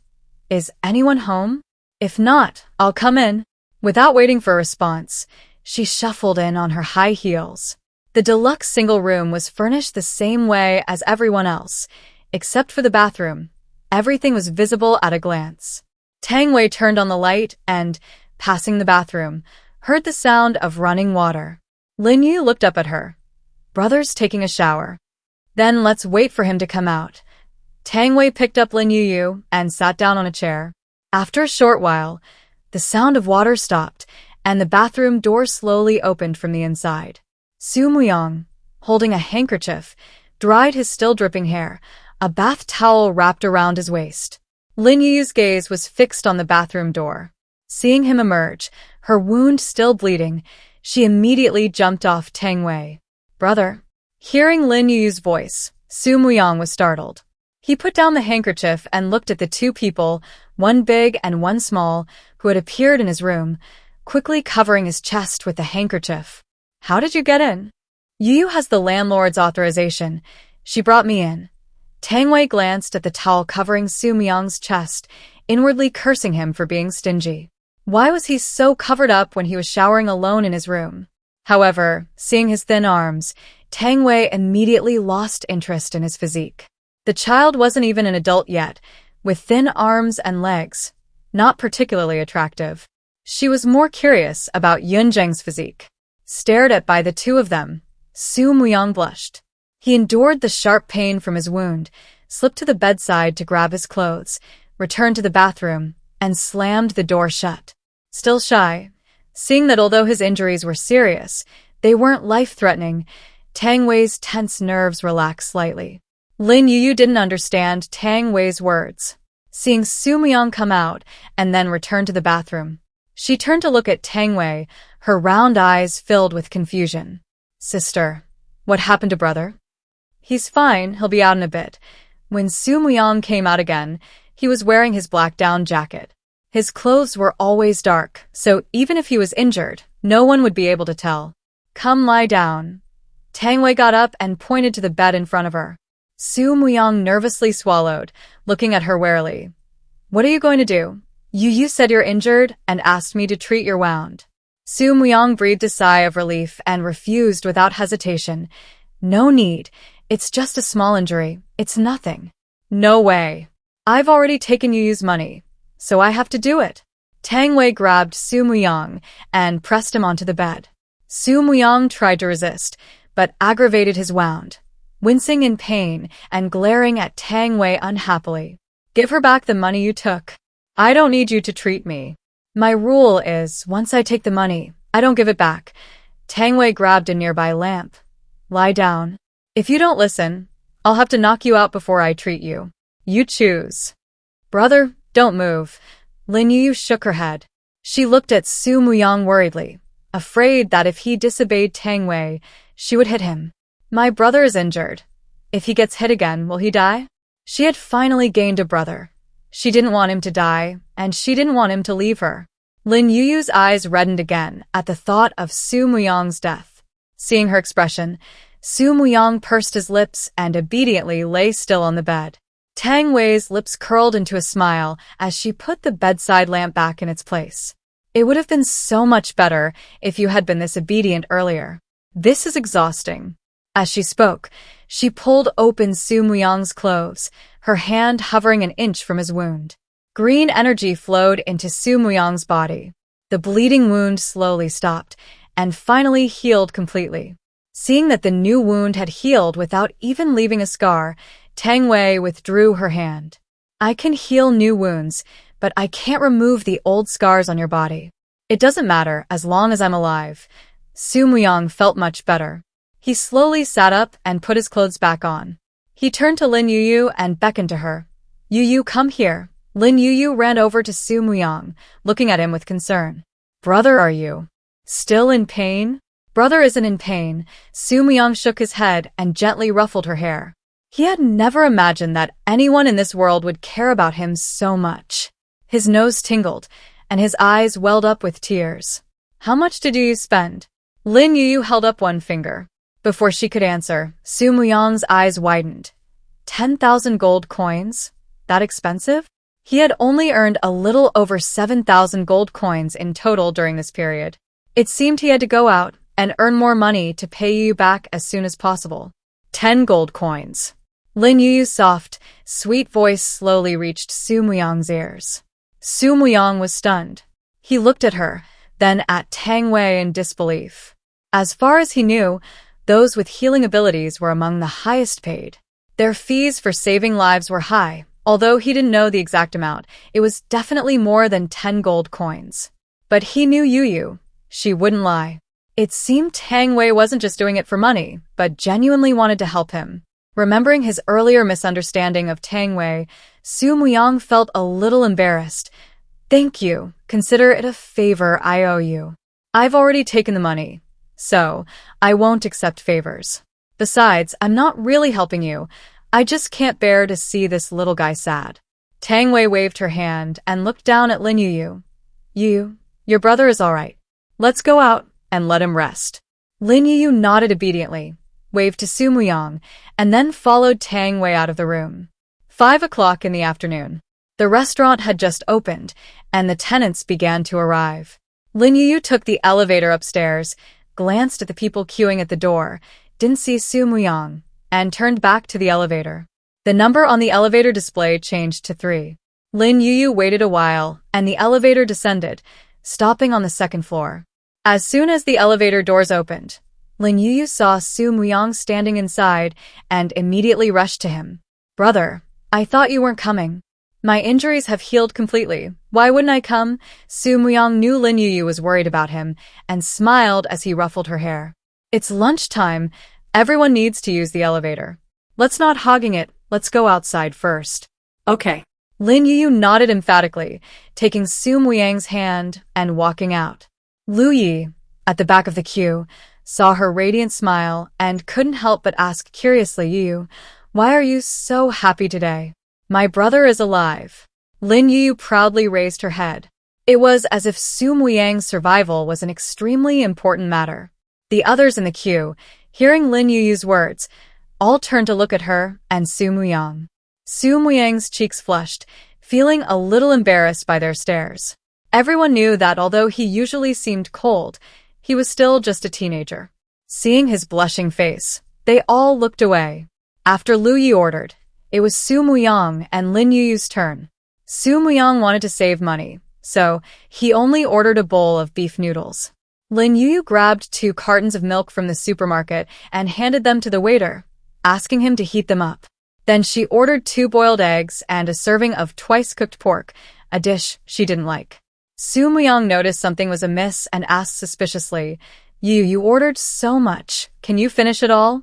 "Is anyone home? If not, I'll come in." Without waiting for a response, she shuffled in on her high heels. The deluxe single room was furnished the same way as everyone else, except for the bathroom. Everything was visible at a glance. Tang Wei turned on the light and, passing the bathroom, heard the sound of running water. Lin Yu looked up at her. "Brother's taking a shower." "Then let's wait for him to come out." Tang Wei picked up Lin Yuyu and sat down on a chair. After a short while, the sound of water stopped, and the bathroom door slowly opened from the inside. Su Muyang, holding a handkerchief, dried his still dripping hair, a bath towel wrapped around his waist. Lin Yuyu's gaze was fixed on the bathroom door. Seeing him emerge, her wound still bleeding, she immediately jumped off Tang Wei. "Brother." Hearing Lin Yuyu's voice, Su Muyang was startled. He put down the handkerchief and looked at the 2 people, one big and one small, who had appeared in his room, quickly covering his chest with the handkerchief. "How did you get in?" "Yuyu has the landlord's authorization. She brought me in." Tang Wei glanced at the towel covering Su Muyang's chest, inwardly cursing him for being stingy. Why was he so covered up when he was showering alone in his room? However, seeing his thin arms, Tang Wei immediately lost interest in his physique. The child wasn't even an adult yet, with thin arms and legs, not particularly attractive. She was more curious about Yunzheng's physique. Stared at by the 2 of them, Su Muyang blushed. He endured the sharp pain from his wound, slipped to the bedside to grab his clothes, returned to the bathroom, and slammed the door shut. Still shy, seeing that although his injuries were serious, they weren't life-threatening, Tang Wei's tense nerves relaxed slightly. Lin Yuyu didn't understand Tang Wei's words. Seeing Su Muyang come out and then return to the bathroom, she turned to look at Tang Wei, her round eyes filled with confusion. "Sister, what happened to brother?" "He's fine, he'll be out in a bit." When Su Muyang came out again, he was wearing his black down jacket. His clothes were always dark, so even if he was injured, no one would be able to tell. "Come lie down." Tang Wei got up and pointed to the bed in front of her. Su Muyang nervously swallowed, looking at her warily. "What are you going to do?" "You said you're injured and asked me to treat your wound." Su Muyang breathed a sigh of relief and refused without hesitation. "No need. It's just a small injury. It's nothing." "No way. I've already taken Yuyu's money, so I have to do it." Tang Wei grabbed Su Muyang and pressed him onto the bed. Su Muyang tried to resist, but aggravated his wound, wincing in pain and glaring at Tang Wei unhappily. "Give her back the money you took. I don't need you to treat me. My rule is, once I take the money, I don't give it back." Tang Wei grabbed a nearby lamp. "Lie down. If you don't listen, I'll have to knock you out before I treat you. You choose." "Brother, Don't move. Lin Yuyu shook her head. She looked at Su Muyang worriedly, afraid that if he disobeyed Tang Wei, she would hit him. My brother is injured. If he gets hit again, will he die? She had finally gained a brother. She didn't want him to die, and she didn't want him to leave her. Lin Yuyu's eyes reddened again at the thought of Su Muyang's death. Seeing her expression, Su Muyang pursed his lips and obediently lay still on the bed. Tang Wei's lips curled into a smile as she put the bedside lamp back in its place. It would have been so much better if you had been this obedient earlier. This is exhausting. As she spoke, she pulled open Su Muyang's clothes, her hand hovering an inch from his wound. Green energy flowed into Su Muyang's body. The bleeding wound slowly stopped and finally healed completely. Seeing that the new wound had healed without even leaving a scar, Tang Wei withdrew her hand. I can heal new wounds, but I can't remove the old scars on your body. It doesn't matter as long as I'm alive. Su Muyang felt much better. He slowly sat up and put his clothes back on. He turned to Lin Yuyu and beckoned to her. Yuyu, come here. Lin Yuyu ran over to Su Muyang, looking at him with concern. Brother, are you still in pain? Brother isn't in pain. Su Muyang shook his head and gently ruffled her hair. He had never imagined that anyone in this world would care about him so much. His nose tingled, and his eyes welled up with tears. How much did you spend? Lin Yuyu held up one finger. Before she could answer, Su Muyang's eyes widened. 10,000 gold coins? That expensive? He had only earned a little over 7,000 gold coins in total during this period. It seemed he had to go out and earn more money to pay you back as soon as possible. 10 gold coins. Lin Yuyu's soft, sweet voice slowly reached Su Muyang's ears. Su Muyang was stunned. He looked at her, then at Tang Wei in disbelief. As far as he knew, those with healing abilities were among the highest paid. Their fees for saving lives were high. Although he didn't know the exact amount, it was definitely more than 10 gold coins. But he knew Yuyu. She wouldn't lie. It seemed Tang Wei wasn't just doing it for money, but genuinely wanted to help him. Remembering his earlier misunderstanding of Tang Wei, Su Muyang felt a little embarrassed. Thank you. Consider it a favor I owe you. I've already taken the money, so I won't accept favors. Besides, I'm not really helping you. I just can't bear to see this little guy sad. Tang Wei waved her hand and looked down at Lin Yuyu. Yuyu, your brother is all right. Let's go out and let him rest. Lin Yuyu nodded obediently, waved to Su Muyang, and then followed Tang Wei out of the room. 5 o'clock in the afternoon. The restaurant had just opened, and the tenants began to arrive. Lin Yuyu took the elevator upstairs, glanced at the people queuing at the door, didn't see Su Muyang, and turned back to the elevator. The number on the elevator display changed to 3. Lin Yuyu waited a while, and the elevator descended, stopping on the second floor. As soon as the elevator doors opened, Lin Yuyu saw Su Muyang standing inside and immediately rushed to him. Brother, I thought you weren't coming. My injuries have healed completely. Why wouldn't I come? Su Muyang knew Lin Yuyu was worried about him and smiled as he ruffled her hair. It's lunchtime. Everyone needs to use the elevator. Let's not hogging it. Let's go outside first. Okay. Lin Yuyu nodded emphatically, taking Su Muyang's hand and walking out. Lu Yi, at the back of the queue, saw her radiant smile and couldn't help but ask curiously, Yuyu, why are you so happy today? My brother is alive. Lin Yuyu proudly raised her head. It was as if Su Muyang's survival was an extremely important matter. The others in the queue, hearing Lin Yuyu's words, all turned to look at her and Su Muyang. Su Muyang's cheeks flushed, feeling a little embarrassed by their stares. Everyone knew that although he usually seemed cold, he was still just a teenager. Seeing his blushing face, they all looked away. After Lu Yi ordered, it was Su Muyang and Lin Yuyu's turn. Su Muyang wanted to save money, so he only ordered a bowl of beef noodles. Lin Yuyu grabbed 2 cartons of milk from the supermarket and handed them to the waiter, asking him to heat them up. Then she ordered 2 boiled eggs and a serving of twice-cooked pork, a dish she didn't like. Su Muyang noticed something was amiss and asked suspiciously, You ordered so much. Can you finish it all?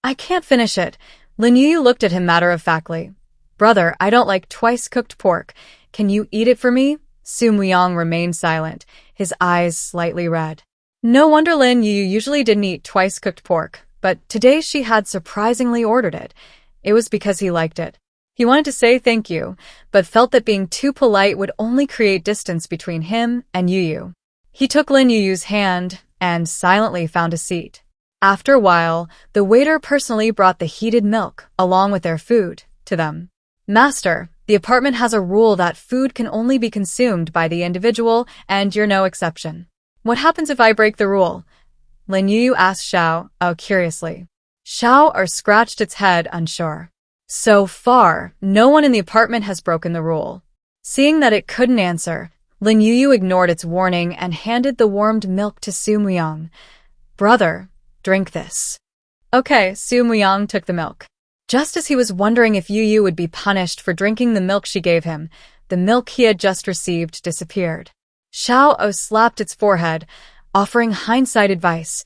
I can't finish it. Lin Yuyu looked at him matter-of-factly. Brother, I don't like twice-cooked pork. Can you eat it for me? Su Muyang remained silent, his eyes slightly red. No wonder Lin Yuyu usually didn't eat twice-cooked pork, but today she had surprisingly ordered it. It was because he liked it. He wanted to say thank you, but felt that being too polite would only create distance between him and Yuyu. He took Lin Yuyu's hand and silently found a seat. After a while, the waiter personally brought the heated milk, along with their food, to them. Master, the apartment has a rule that food can only be consumed by the individual, and you're no exception. What happens if I break the rule? Lin Yuyu asked Xiao curiously. Xiao scratched its head, unsure. So far, no one in the apartment has broken the rule. Seeing that it couldn't answer, Lin Yuyu ignored its warning and handed the warmed milk to Su Muyang. Brother, drink this. Okay, Su Muyang took the milk. Just as he was wondering if Yuyu would be punished for drinking the milk she gave him, the milk he had just received disappeared. Xiao slapped its forehead, offering hindsight advice.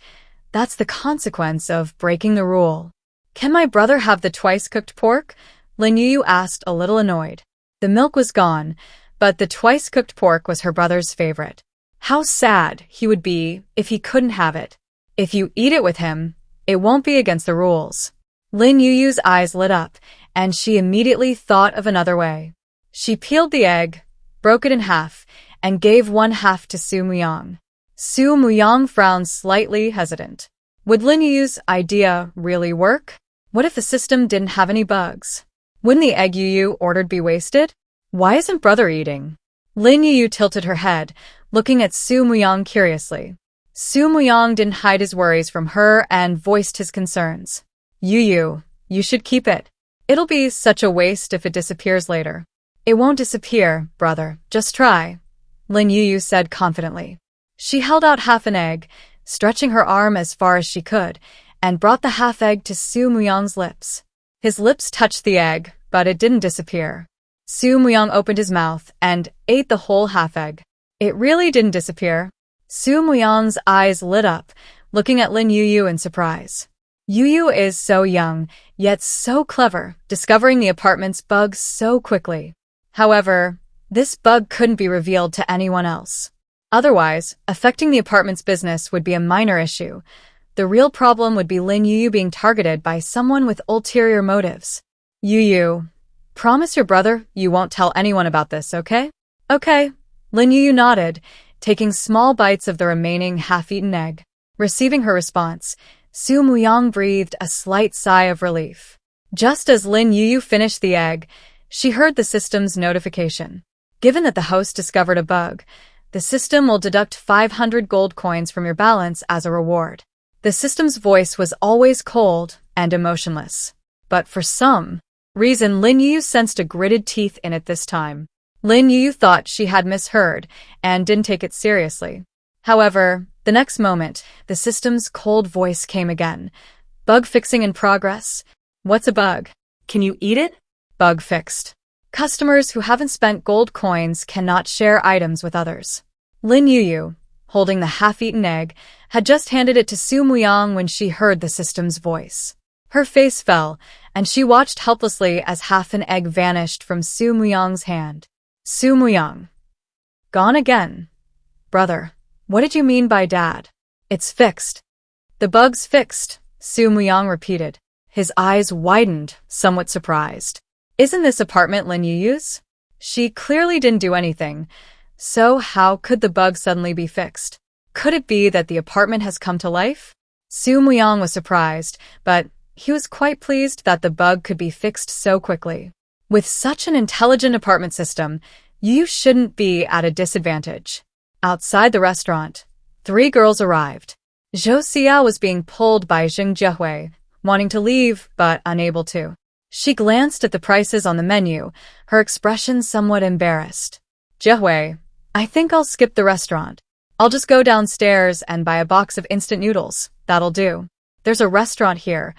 That's the consequence of breaking the rule. Can my brother have the twice-cooked pork? Lin Yuyu asked, a little annoyed. The milk was gone, but the twice-cooked pork was her brother's favorite. How sad he would be if he couldn't have it. If you eat it with him, it won't be against the rules. Lin Yuyu's eyes lit up, and she immediately thought of another way. She peeled the egg, broke it in half, and gave one half to Su Muyang. Su Muyang frowned, slightly hesitant. Would Lin Yuyu's idea really work? What if the system didn't have any bugs? Wouldn't the egg Yuyu ordered be wasted? Why isn't brother eating? Lin Yuyu tilted her head, looking at Su Muyang curiously. Su Muyang didn't hide his worries from her and voiced his concerns. Yuyu, you should keep it. It'll be such a waste if it disappears later. It won't disappear, brother. Just try, Lin Yuyu said confidently. She held out half an egg, stretching her arm as far as she could, and brought the half-egg to Su Muyang's lips. His lips touched the egg, but it didn't disappear. Su Muyang opened his mouth and ate the whole half-egg. It really didn't disappear. Su Muyang's eyes lit up, looking at Lin Yuyu in surprise. Yuyu is so young, yet so clever, discovering the apartment's bugs so quickly. However, this bug couldn't be revealed to anyone else. Otherwise, affecting the apartment's business would be a minor issue. The real problem would be Lin Yuyu being targeted by someone with ulterior motives. Yuyu, promise your brother you won't tell anyone about this, okay? Okay. Lin Yuyu nodded, taking small bites of the remaining half-eaten egg. Receiving her response, Su Muyang breathed a slight sigh of relief. Just as Lin Yuyu finished the egg, she heard the system's notification. Given that the host discovered a bug, the system will deduct 500 gold coins from your balance as a reward. The system's voice was always cold and emotionless. But for some reason, Lin Yuyu sensed a gritted teeth in it this time. Lin Yuyu thought she had misheard and didn't take it seriously. However, the next moment, the system's cold voice came again. Bug fixing in progress. What's a bug? Can you eat it? Bug fixed. Customers who haven't spent gold coins cannot share items with others. Lin Yuyu, holding the half-eaten egg, had just handed it to Su Muyang when she heard the system's voice. Her face fell, and she watched helplessly as half an egg vanished from Su Muyang's hand. Su Muyang. Gone again. Brother, what did you mean by dad? It's fixed. The bug's fixed, Su Muyang repeated. His eyes widened, somewhat surprised. Isn't this apartment Lin Yuyu's? She clearly didn't do anything, so how could the bug suddenly be fixed? Could it be that the apartment has come to life? Su Muyang was surprised, but he was quite pleased that the bug could be fixed so quickly. With such an intelligent apartment system, you shouldn't be at a disadvantage. Outside the restaurant, 3 girls arrived. Zhou Xiao was being pulled by Zheng Jiehui, wanting to leave but unable to. She glanced at the prices on the menu, her expression somewhat embarrassed. Jiehui, I think I'll skip the restaurant. I'll just go downstairs and buy a box of instant noodles. That'll do. There's a restaurant here.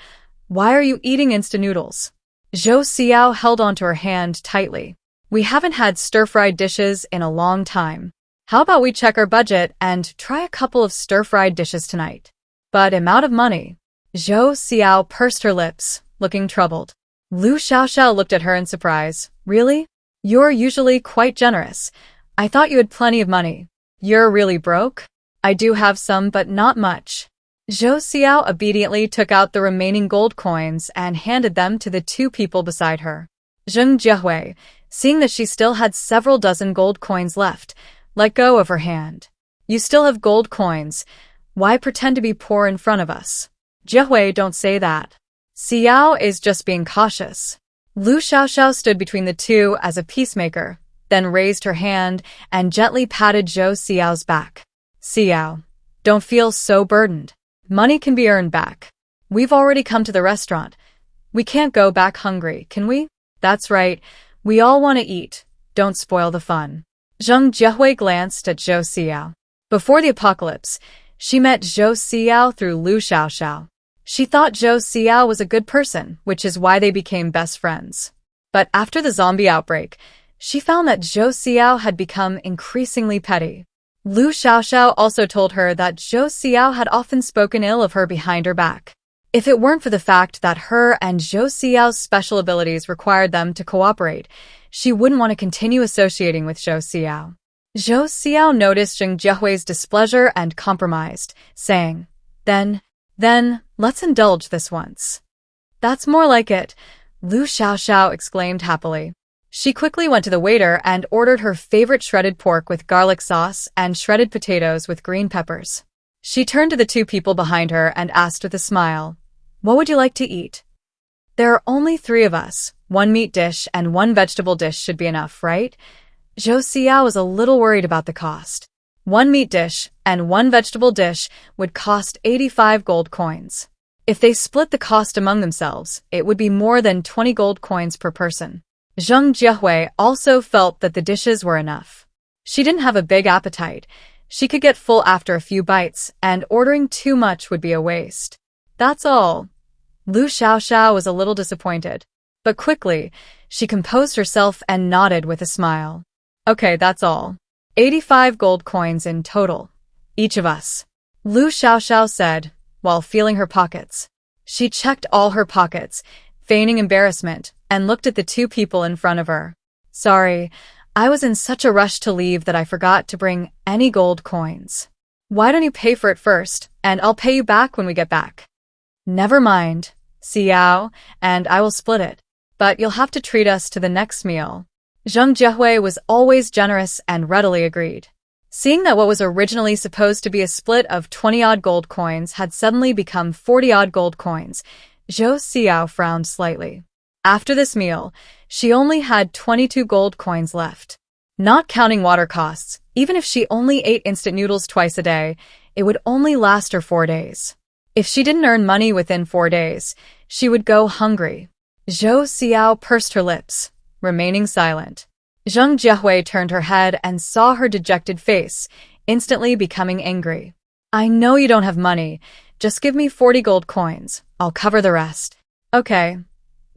Why are you eating instant noodles? Zhou Xiao held onto her hand tightly. We haven't had stir-fried dishes in a long time. How about we check our budget and try a couple of stir-fried dishes tonight? But I'm out of money. Zhou Xiao pursed her lips, looking troubled. Lu Xiaoxiao looked at her in surprise. Really? You're usually quite generous. I thought you had plenty of money. You're really broke? I do have some, but not much. Zhou Xiao obediently took out the remaining gold coins and handed them to the two people beside her. Zheng Jiehui, seeing that she still had several dozen gold coins left, let go of her hand. You still have gold coins. Why pretend to be poor in front of us? Jiehui, don't say that. Xiao is just being cautious. Lu Xiaoxiao stood between the two as a peacemaker, then raised her hand and gently patted Zhou Xiao's back. Xiao, don't feel so burdened. Money can be earned back. We've already come to the restaurant. We can't go back hungry, can we? That's right. We all want to eat. Don't spoil the fun. Zheng Jiehui glanced at Zhou Xiao. Before the apocalypse, she met Zhou Xiao through Lu Xiaoxiao. She thought Zhou Xiao was a good person, which is why they became best friends. But after the zombie outbreak, she found that Zhou Xiao had become increasingly petty. Lu Xiaoxiao also told her that Zhou Xiao had often spoken ill of her behind her back. If it weren't for the fact that her and Zhou Xiao's special abilities required them to cooperate, she wouldn't want to continue associating with Zhou Xiao. Zhou Xiao noticed Zheng Jiehui's displeasure and compromised, saying, Then, let's indulge this once. That's more like it, Lu Xiaoxiao exclaimed happily. She quickly went to the waiter and ordered her favorite shredded pork with garlic sauce and shredded potatoes with green peppers. She turned to the two people behind her and asked with a smile, What would you like to eat? There are only 3 of us. 1 meat dish and 1 vegetable dish should be enough, right? Zhou Xiao was a little worried about the cost. 1 meat dish and 1 vegetable dish would cost 85 gold coins. If they split the cost among themselves, it would be more than 20 gold coins per person. Zheng Jiehui also felt that the dishes were enough. She didn't have a big appetite. She could get full after a few bites, and ordering too much would be a waste. That's all. Lu Xiaoxiao was a little disappointed. But quickly, she composed herself and nodded with a smile. Okay, that's all. 85 gold coins in total. Each of us. Lu Xiaoxiao said, while feeling her pockets. She checked all her pockets, feigning embarrassment, and looked at the two people in front of her. Sorry, I was in such a rush to leave that I forgot to bring any gold coins. Why don't you pay for it first, and I'll pay you back when we get back? Never mind, Xiao, and I will split it. But you'll have to treat us to the next meal. Zheng Jiehui was always generous and readily agreed. Seeing that what was originally supposed to be a split of 20-odd gold coins had suddenly become 40-odd gold coins, Zhou Xiao frowned slightly. After this meal, she only had 22 gold coins left. Not counting water costs, even if she only ate instant noodles twice a day, it would only last her 4 days. If she didn't earn money within 4 days, she would go hungry. Zhou Xiao pursed her lips, remaining silent. Zheng Jiehui turned her head and saw her dejected face, instantly becoming angry. I know you don't have money. Just give me 40 gold coins. I'll cover the rest. Okay.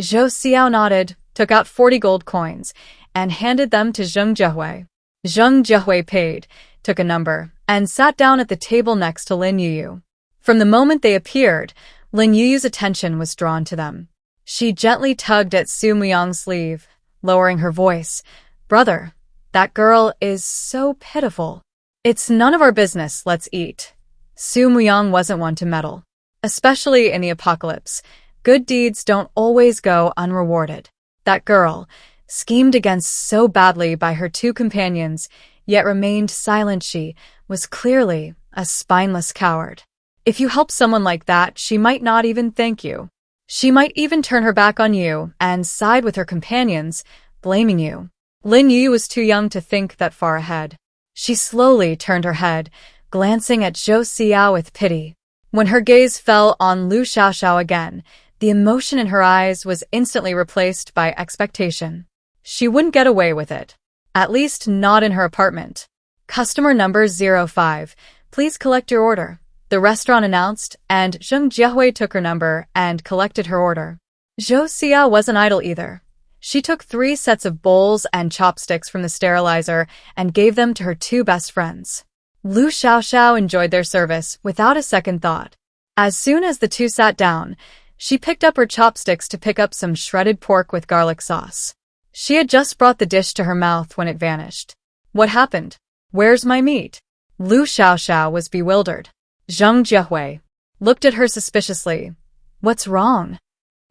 Zhou Xiao nodded, took out 40 gold coins, and handed them to Zheng Jiehui. Zheng Jiehui paid, took a number, and sat down at the table next to Lin Yuyu. From the moment they appeared, Lin Yuyu's attention was drawn to them. She gently tugged at Su Muyang's sleeve, lowering her voice. Brother, that girl is so pitiful. It's none of our business, let's eat. Su Muyang wasn't one to meddle. Especially in the apocalypse, good deeds don't always go unrewarded. That girl, schemed against so badly by her 2 companions, yet remained silent. She was clearly a spineless coward. If you help someone like that, she might not even thank you. She might even turn her back on you and side with her companions, blaming you. Lin Yuyu was too young to think that far ahead. She slowly turned her head, glancing at Zhou Xiao with pity. When her gaze fell on Lu Xiaoxiao again, the emotion in her eyes was instantly replaced by expectation. She wouldn't get away with it. At least not in her apartment. Customer number 05, please collect your order, the restaurant announced, and Zheng Jiehui took her number and collected her order. Zhou Xiao wasn't idle either. She took 3 sets of bowls and chopsticks from the sterilizer and gave them to her 2 best friends. Lu Xiaoxiao enjoyed their service without a second thought. As soon as the 2 sat down, she picked up her chopsticks to pick up some shredded pork with garlic sauce. She had just brought the dish to her mouth when it vanished. What happened? Where's my meat? Lu Xiaoxiao was bewildered. Zheng Jiehui looked at her suspiciously. What's wrong?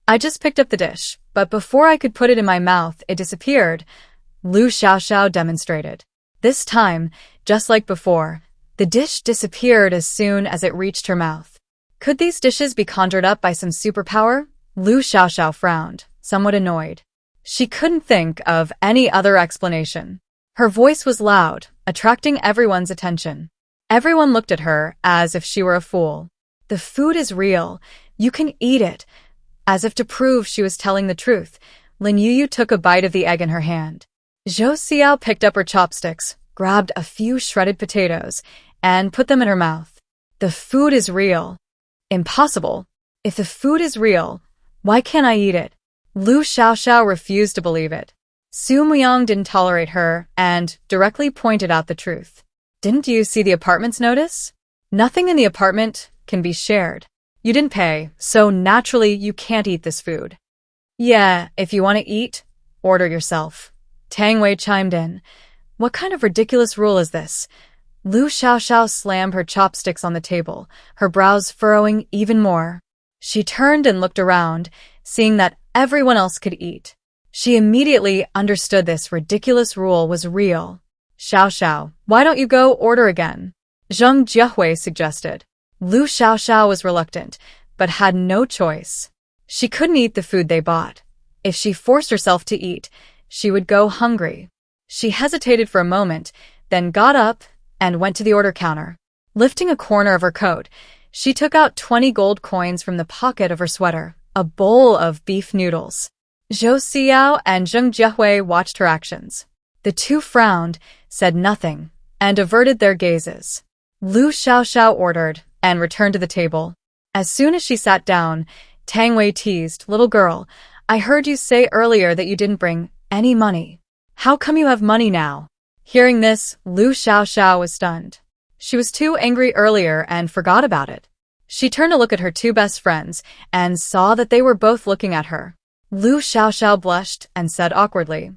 I just picked up the dish, but before I could put it in my mouth, it disappeared. Lu Xiaoxiao demonstrated. This time, just like before, the dish disappeared as soon as it reached her mouth. Could these dishes be conjured up by some superpower? Lu Xiaoxiao frowned, somewhat annoyed. She couldn't think of any other explanation. Her voice was loud, attracting everyone's attention. Everyone looked at her as if she were a fool. The food is real. You can eat it. As if to prove she was telling the truth, Lin Yuyu took a bite of the egg in her hand. Zhou Xiao picked up her chopsticks, grabbed a few shredded potatoes, and put them in her mouth. The food is real. Impossible. If the food is real, why can't I eat it? Lu Xiaoxiao refused to believe it. Su Muyang didn't tolerate her and directly pointed out the truth. Didn't you see the apartment's notice? Nothing in the apartment can be shared. You didn't pay, so naturally you can't eat this food. Yeah, if you want to eat, order yourself. Tang Wei chimed in. What kind of ridiculous rule is this? Lu Xiaoxiao slammed her chopsticks on the table, her brows furrowing even more. She turned and looked around, seeing that everyone else could eat. She immediately understood this ridiculous rule was real. Xiaoxiao, why don't you go order again? Zheng Jiehui suggested. Lu Xiaoxiao was reluctant, but had no choice. She couldn't eat the food they bought. If she forced herself to eat, she would go hungry. She hesitated for a moment, then got up and went to the order counter. Lifting a corner of her coat, she took out 20 gold coins from the pocket of her sweater, a bowl of beef noodles. Zhou Xiao and Zheng Jiehui watched her actions. The two frowned, said nothing, and averted their gazes. Lu Xiaoxiao ordered and returned to the table. As soon as she sat down, Tang Wei teased, "Little girl, I heard you say earlier that you didn't bring any money. How come you have money now?" Hearing this, Lu Xiaoxiao was stunned. She was too angry earlier and forgot about it. She turned to look at her two best friends and saw that they were both looking at her. Lu Xiaoxiao blushed and said awkwardly,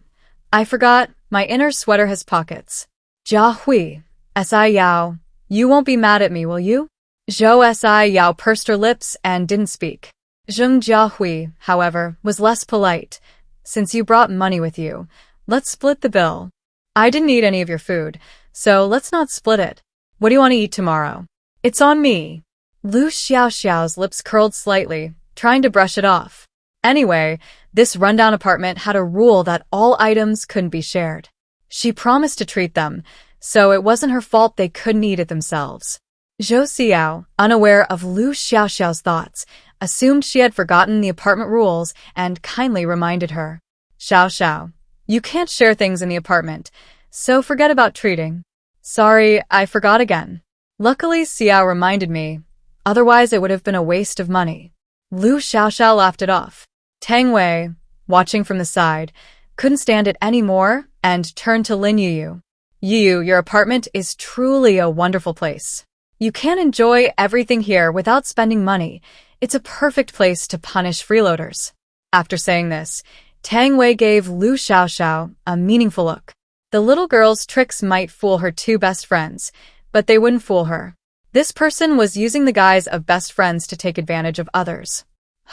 "I forgot, my inner sweater has pockets." Jia Hui, S.I. Yao, you won't be mad at me, will you? Zhou S.I. Yao pursed her lips and didn't speak. Zheng Jiahui, however, was less polite. Since you brought money with you, let's split the bill. I didn't eat any of your food, so let's not split it. What do you want to eat tomorrow? It's on me. Lu Xiaoxiao's lips curled slightly, trying to brush it off. Anyway, this rundown apartment had a rule that all items couldn't be shared. She promised to treat them, so it wasn't her fault they couldn't eat it themselves. Zhou Xiao, unaware of Lu Xiaoxiao's thoughts, assumed she had forgotten the apartment rules and kindly reminded her. Xiaoxiao, you can't share things in the apartment, so forget about treating. Sorry, I forgot again. Luckily, Xiao reminded me. Otherwise, it would have been a waste of money. Lu Xiaoxiao laughed it off. Tang Wei, watching from the side, couldn't stand it anymore and turned to Lin Yuyu. Yuyu, your apartment is truly a wonderful place. You can't enjoy everything here without spending money. It's a perfect place to punish freeloaders. After saying this, Tang Wei gave Lu Xiaoxiao a meaningful look. The little girl's tricks might fool her two best friends, but they wouldn't fool her. This person was using the guise of best friends to take advantage of others.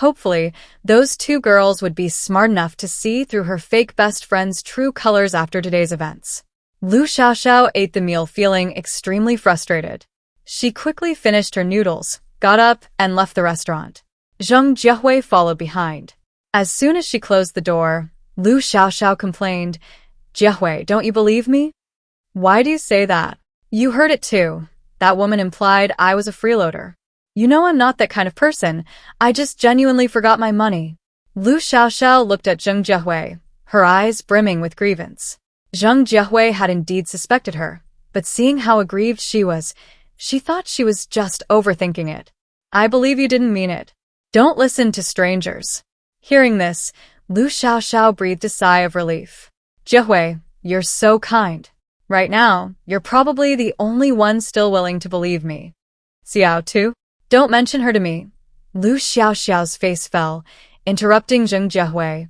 Hopefully, those two girls would be smart enough to see through her fake best friend's true colors after today's events. Lu Xiaoxiao ate the meal feeling extremely frustrated. She quickly finished her noodles, got up, and left the restaurant. Zheng Jiehui followed behind. As soon as she closed the door, Lu Xiaoxiao complained, "Jiehui, don't you believe me?" "Why do you say that?" "You heard it too. That woman implied I was a freeloader. You know I'm not that kind of person. I just genuinely forgot my money." Lu Xiaoxiao looked at Zheng Jiehui, her eyes brimming with grievance. Zheng Jiehui had indeed suspected her, but seeing how aggrieved she was, she thought she was just overthinking it. "I believe you didn't mean it. Don't listen to strangers." Hearing this, Lu Xiaoxiao breathed a sigh of relief. "Jiehui, you're so kind. Right now, you're probably the only one still willing to believe me." "Xiao too? Don't mention her to me." Lu Xiaoxiao's face fell, interrupting Zheng Jiehui.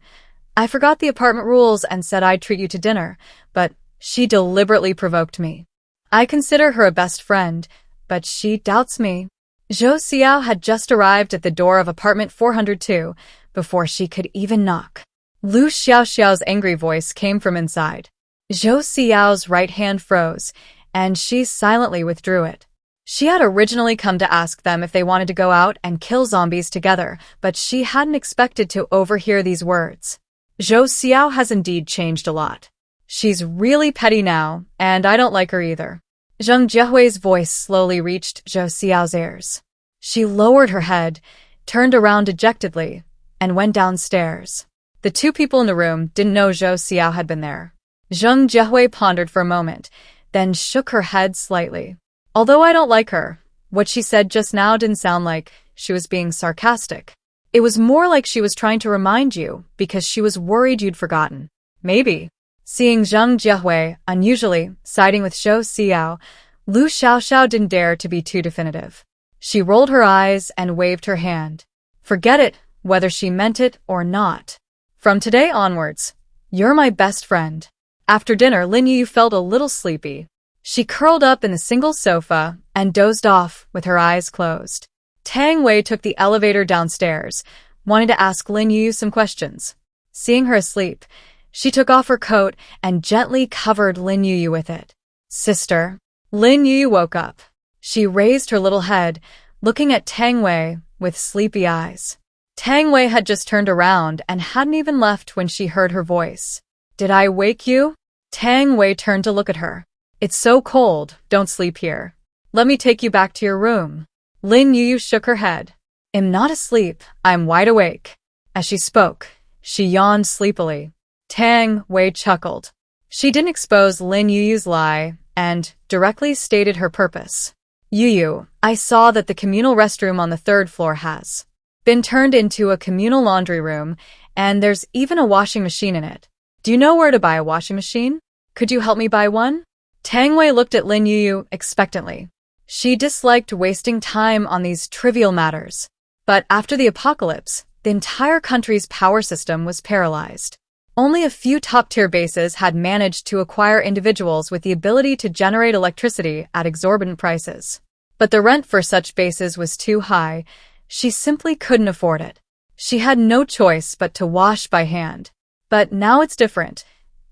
I forgot the apartment rules and said I'd treat you to dinner, but she deliberately provoked me. I consider her a best friend, but she doubts me. Zhou Xiao had just arrived at the door of apartment 402 before she could even knock. Lu Xiaoxiao's angry voice came from inside. Zhou Xiao's right hand froze, and she silently withdrew it. She had originally come to ask them if they wanted to go out and kill zombies together, but she hadn't expected to overhear these words. Zhou Xiao has indeed changed a lot. She's really petty now, and I don't like her either. Zheng Jiehui's voice slowly reached Zhou Xiao's ears. She lowered her head, turned around dejectedly, and went downstairs. The two people in the room didn't know Zhou Xiao had been there. Zheng Jiehui pondered for a moment, then shook her head slightly. Although I don't like her, what she said just now didn't sound like she was being sarcastic. It was more like she was trying to remind you because she was worried you'd forgotten. Maybe. Seeing Zheng Jiehui unusually siding with Zhou Xiao, Lu Xiaoxiao didn't dare to be too definitive. She rolled her eyes and waved her hand. Forget it, whether she meant it or not. From today onwards, you're my best friend. After dinner, Lin Yuyu felt a little sleepy. She curled up in the single sofa and dozed off with her eyes closed. Tang Wei took the elevator downstairs, wanting to ask Lin Yuyu some questions. Seeing her asleep, she took off her coat and gently covered Lin Yuyu with it. Sister. Lin Yuyu woke up. She raised her little head, looking at Tang Wei with sleepy eyes. Tang Wei had just turned around and hadn't even left when she heard her voice. Did I wake you? Tang Wei turned to look at her. It's so cold, don't sleep here. Let me take you back to your room. Lin Yuyu shook her head. I'm not asleep, I'm wide awake. As she spoke, she yawned sleepily. Tang Wei chuckled. She didn't expose Lin Yuyu's lie and directly stated her purpose. Yuyu, I saw that the communal restroom on the 3rd floor has been turned into a communal laundry room, and there's even a washing machine in it. Do you know where to buy a washing machine? Could you help me buy one? Tang Wei looked at Lin Yuyu expectantly. She disliked wasting time on these trivial matters. But after the apocalypse, the entire country's power system was paralyzed. Only a few top-tier bases had managed to acquire individuals with the ability to generate electricity at exorbitant prices. But the rent for such bases was too high. She simply couldn't afford it. She had no choice but to wash by hand. But now it's different.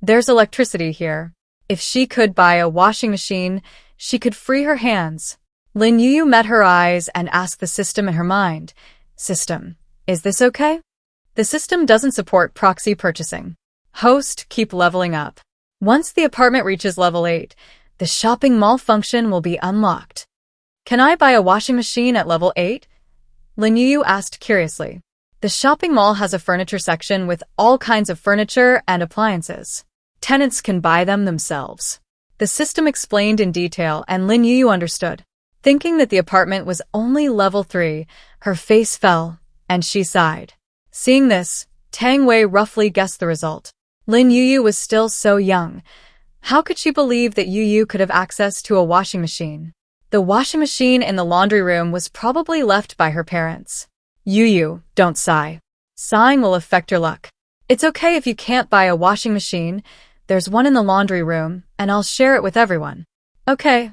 There's electricity here. If she could buy a washing machine, she could free her hands. Lin Yuyu met her eyes and asked the system in her mind. System, is this okay? The system doesn't support proxy purchasing. Host, keep leveling up. Once the apartment reaches level 8, the shopping mall function will be unlocked. Can I buy a washing machine at level 8? Lin Yuyu asked curiously. The shopping mall has a furniture section with all kinds of furniture and appliances. Tenants can buy them themselves. The system explained in detail, and Lin Yuyu understood. Thinking that the apartment was only level 3, her face fell, and she sighed. Seeing this, Tang Wei roughly guessed the result. Lin Yuyu was still so young. How could she believe that Yuyu could have access to a washing machine? The washing machine in the laundry room was probably left by her parents. Yuyu, don't sigh. Sighing will affect your luck. It's okay if you can't buy a washing machine. There's one in the laundry room, and I'll share it with everyone. Okay.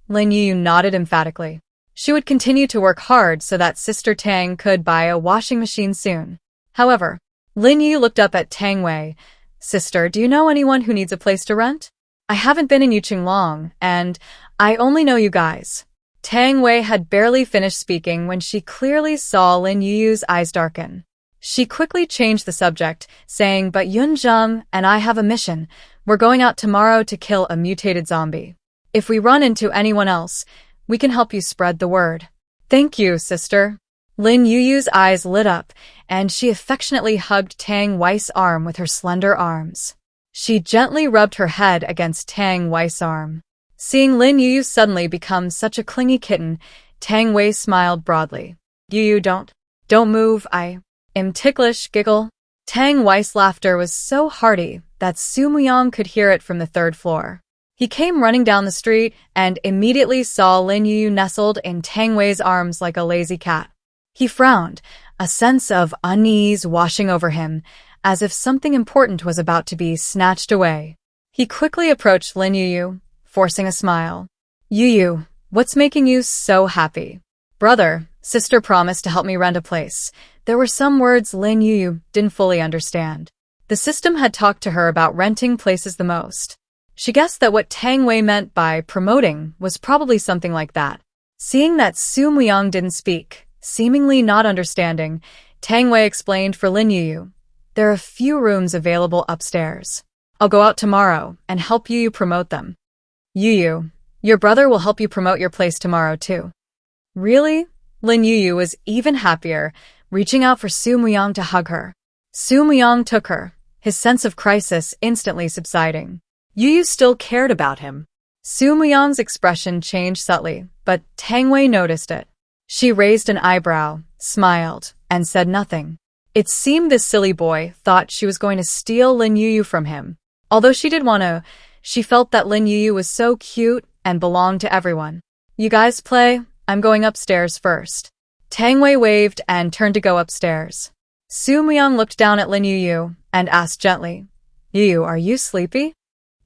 Lin Yuyu nodded emphatically. She would continue to work hard so that Sister Tang could buy a washing machine soon. However, Lin Yuyu looked up at Tang Wei. Sister, do you know anyone who needs a place to rent? I haven't been in Yuqing long, and I only know you guys. Tang Wei had barely finished speaking when she clearly saw Lin Yuyu's eyes darken. She quickly changed the subject, saying, but Yun Zheng and I have a mission. We're going out tomorrow to kill a mutated zombie. If we run into anyone else, we can help you spread the word. Thank you, sister. Lin Yuyu's eyes lit up, and she affectionately hugged Tang Wei's arm with her slender arms. She gently rubbed her head against Tang Wei's arm. Seeing Lin Yuyu suddenly become such a clingy kitten, Tang Wei smiled broadly. Yuyu, don't move, I am ticklish, giggle. Tang Wei's laughter was so hearty that Su Muyang could hear it from the 3rd floor. He came running down the street and immediately saw Lin Yuyu nestled in Tang Wei's arms like a lazy cat. He frowned, a sense of unease washing over him, as if something important was about to be snatched away. He quickly approached Lin Yuyu, forcing a smile. Yuyu, what's making you so happy? Brother, sister promised to help me rent a place. There were some words Lin Yuyu didn't fully understand. The system had talked to her about renting places the most. She guessed that what Tang Wei meant by promoting was probably something like that. Seeing that Su Muyang didn't speak, seemingly not understanding, Tang Wei explained for Lin Yuyu. There are a few rooms available upstairs. I'll go out tomorrow and help Yuyu promote them. Yuyu, your brother will help you promote your place tomorrow too. Really? Lin Yuyu was even happier, reaching out for Su Muyang to hug her. Su Muyang took her, his sense of crisis instantly subsiding. Yuyu still cared about him. Su Muyang's expression changed subtly, but Tang Wei noticed it. She raised an eyebrow, smiled, and said nothing. It seemed this silly boy thought she was going to steal Lin Yuyu from him. Although she did want to, she felt that Lin Yuyu was so cute and belonged to everyone. You guys play? I'm going upstairs first. Tang Wei waved and turned to go upstairs. Su Muyang looked down at Lin Yuyu and asked gently, Yuyu, are you sleepy?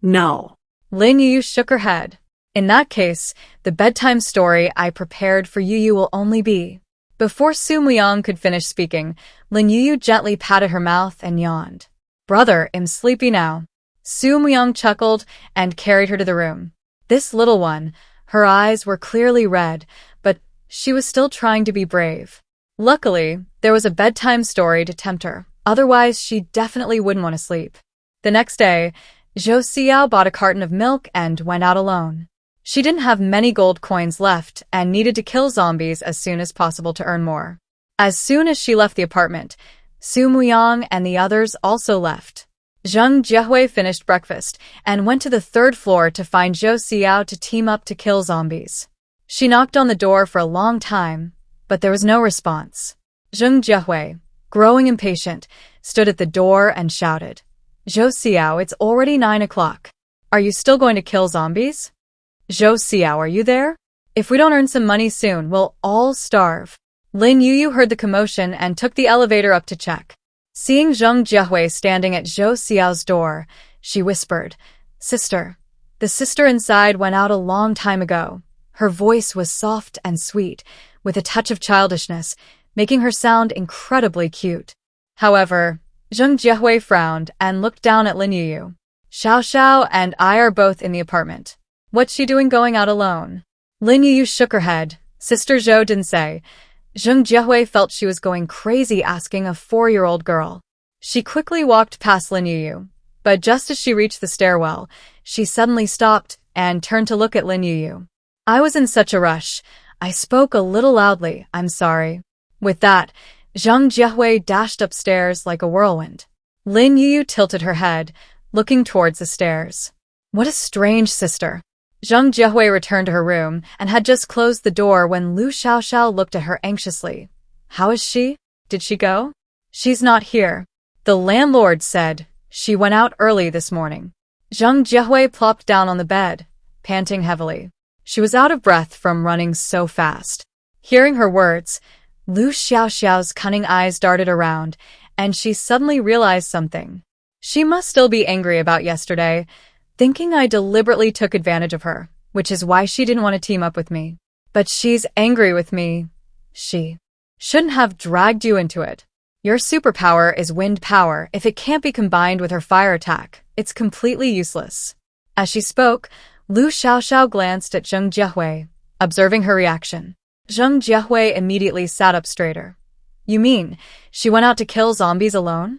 No. Lin Yuyu shook her head. In that case, the bedtime story I prepared for Yuyu will only be. Before Su Muyang could finish speaking, Lin Yuyu gently patted her mouth and yawned. Brother, I'm sleepy now. Su Muyang chuckled and carried her to the room. This little one, her eyes were clearly red, but she was still trying to be brave. Luckily, there was a bedtime story to tempt her, otherwise she definitely wouldn't want to sleep. The next day, Zhou Xiao bought a carton of milk and went out alone. She didn't have many gold coins left and needed to kill zombies as soon as possible to earn more. As soon as she left the apartment, Su Muyang and the others also left. Zheng Jiehui finished breakfast and went to the third floor to find Zhou Xiao to team up to kill zombies. She knocked on the door for a long time, but there was no response. Zheng Jiehui, growing impatient, stood at the door and shouted, Zhou Xiao, it's already 9 o'clock. Are you still going to kill zombies? Zhou Xiao, are you there? If we don't earn some money soon, we'll all starve. Lin Yuyu heard the commotion and took the elevator up to check. Seeing Zheng Jiehui standing at Zhou Xiao's door, she whispered, Sister. The sister inside went out a long time ago. Her voice was soft and sweet, with a touch of childishness, making her sound incredibly cute. However, Zheng Jiehui frowned and looked down at Lin Yuyu. Xiao Xiao and I are both in the apartment. What's she doing going out alone? Lin Yuyu shook her head. Sister Zhou didn't say. Zheng Jiehui felt she was going crazy asking a 4-year-old girl. She quickly walked past Lin Yuyu, but just as she reached the stairwell, she suddenly stopped and turned to look at Lin Yuyu. I was in such a rush. I spoke a little loudly, I'm sorry. With that, Zheng Jiehui dashed upstairs like a whirlwind. Lin Yuyu tilted her head, looking towards the stairs. What a strange sister. Zheng Jiehui returned to her room and had just closed the door when Lu Xiaoxiao looked at her anxiously. How is she? Did she go? She's not here. The landlord said she went out early this morning. Zheng Jiehui plopped down on the bed, panting heavily. She was out of breath from running so fast. Hearing her words, Lu Xiaoxiao's cunning eyes darted around, and she suddenly realized something. She must still be angry about yesterday, thinking I deliberately took advantage of her, which is why she didn't want to team up with me. But she's angry with me. She shouldn't have dragged you into it. Your superpower is wind power. If it can't be combined with her fire attack, it's completely useless. As she spoke, Lu Xiaoxiao glanced at Zheng Jiehui, observing her reaction. Zheng Jiehui immediately sat up straighter. You mean, she went out to kill zombies alone?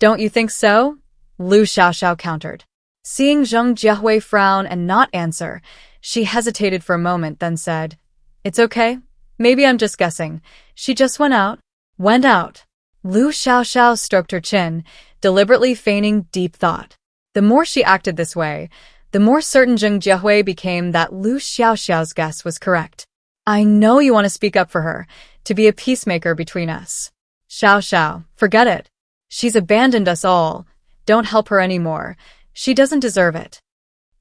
Don't you think so? Lu Xiaoxiao countered. Seeing Zheng Jiehui frown and not answer, she hesitated for a moment, then said, It's okay. Maybe I'm just guessing. She just went out. Went out. Lu Xiaoxiao stroked her chin, deliberately feigning deep thought. The more she acted this way, the more certain Zheng Jiehui became that Lu Xiaoxiao's guess was correct. I know you want to speak up for her, to be a peacemaker between us. Xiao, forget it. She's abandoned us all. Don't help her anymore. She doesn't deserve it.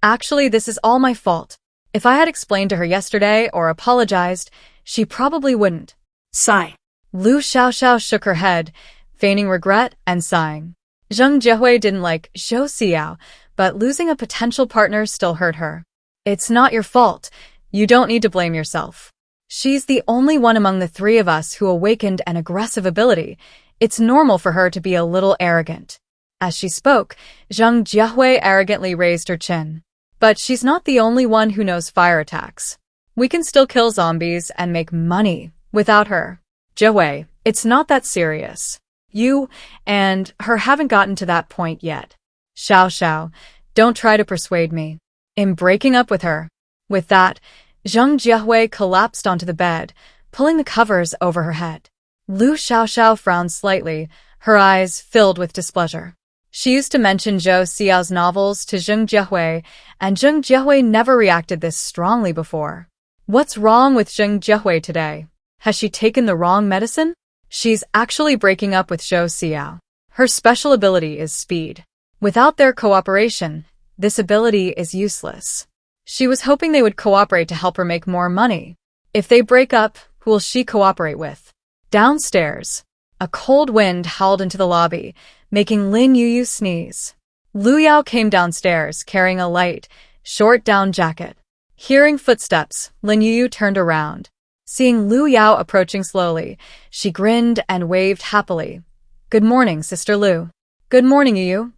Actually, this is all my fault. If I had explained to her yesterday or apologized, she probably wouldn't. Sigh. Lu Xiaoxiao shook her head, feigning regret and sighing. Zheng Jiehui didn't like Zhou Xiao, but losing a potential partner still hurt her. It's not your fault. You don't need to blame yourself. She's the only one among the three of us who awakened an aggressive ability. It's normal for her to be a little arrogant. As she spoke, Zheng Jiehui arrogantly raised her chin. But she's not the only one who knows fire attacks. We can still kill zombies and make money without her. Jiehui, it's not that serious. You and her haven't gotten to that point yet. Xiao, don't try to persuade me. I'm breaking up with her. With that, Zheng Jiehui collapsed onto the bed, pulling the covers over her head. Lu Xiao frowned slightly, her eyes filled with displeasure. She used to mention Zhou Xiao's novels to Zheng Jiehui, and Zheng Jiehui never reacted this strongly before. What's wrong with Zheng Jiehui today? Has she taken the wrong medicine? She's actually breaking up with Zhou Xiao. Her special ability is speed. Without their cooperation, this ability is useless. She was hoping they would cooperate to help her make more money. If they break up, who will she cooperate with? Downstairs, a cold wind howled into the lobby, making Lin Yuyu sneeze. Lu Yao came downstairs carrying a light, short down jacket. Hearing footsteps, Lin Yuyu turned around. Seeing Lu Yao approaching slowly, she grinned and waved happily. Good morning, Sister Lu. Good morning, Yuyu.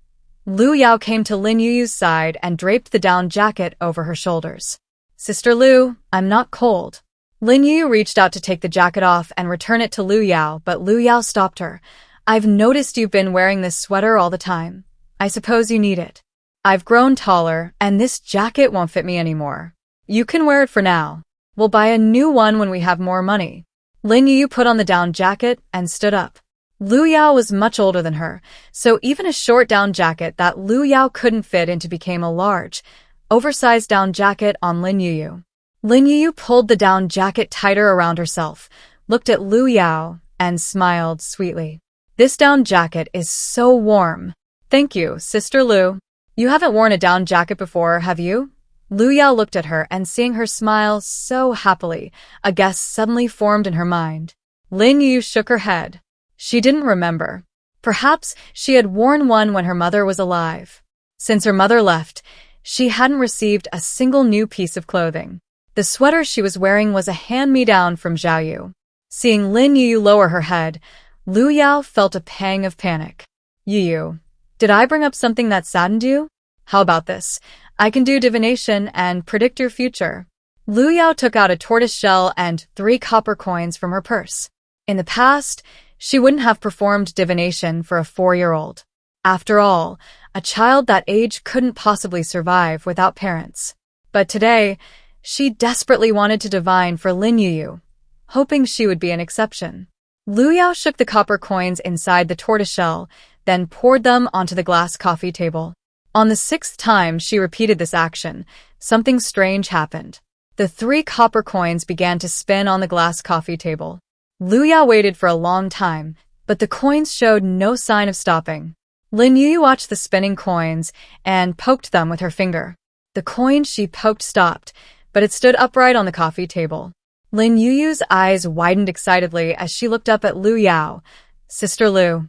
Lu Yao came to Lin Yuyu's side and draped the down jacket over her shoulders. Sister Lu, I'm not cold. Lin Yuyu reached out to take the jacket off and return it to Lu Yao, but Lu Yao stopped her. I've noticed you've been wearing this sweater all the time. I suppose you need it. I've grown taller, and this jacket won't fit me anymore. You can wear it for now. We'll buy a new one when we have more money. Lin Yuyu put on the down jacket and stood up. Lu Yao was much older than her, so even a short down jacket that Lu Yao couldn't fit into became a large, oversized down jacket on Lin Yuyu. Lin Yuyu pulled the down jacket tighter around herself, looked at Lu Yao, and smiled sweetly. This down jacket is so warm. Thank you, Sister Lu. You haven't worn a down jacket before, have you? Lu Yao looked at her and seeing her smile so happily, a guess suddenly formed in her mind. Lin Yuyu shook her head. She didn't remember. Perhaps she had worn one when her mother was alive. Since her mother left, she hadn't received a single new piece of clothing. The sweater she was wearing was a hand-me-down from Xiaoyu. Seeing Lin Yuyu lower her head, Lu Yao felt a pang of panic. Yuyu, did I bring up something that saddened you? How about this? I can do divination and predict your future. Lu Yao took out a tortoise shell and 3 copper coins from her purse. In the past, she wouldn't have performed divination for a 4-year-old. After all, a child that age couldn't possibly survive without parents. But today, she desperately wanted to divine for Lin Yuyu, hoping she would be an exception. Lu Yao shook the copper coins inside the tortoiseshell, then poured them onto the glass coffee table. On the 6th time she repeated this action, something strange happened. The 3 copper coins began to spin on the glass coffee table. Lu Yao waited for a long time, but the coins showed no sign of stopping. Lin Yuyu watched the spinning coins and poked them with her finger. The coin she poked stopped, but it stood upright on the coffee table. Lin Yuyu's eyes widened excitedly as she looked up at Lu Yao. Sister Lu,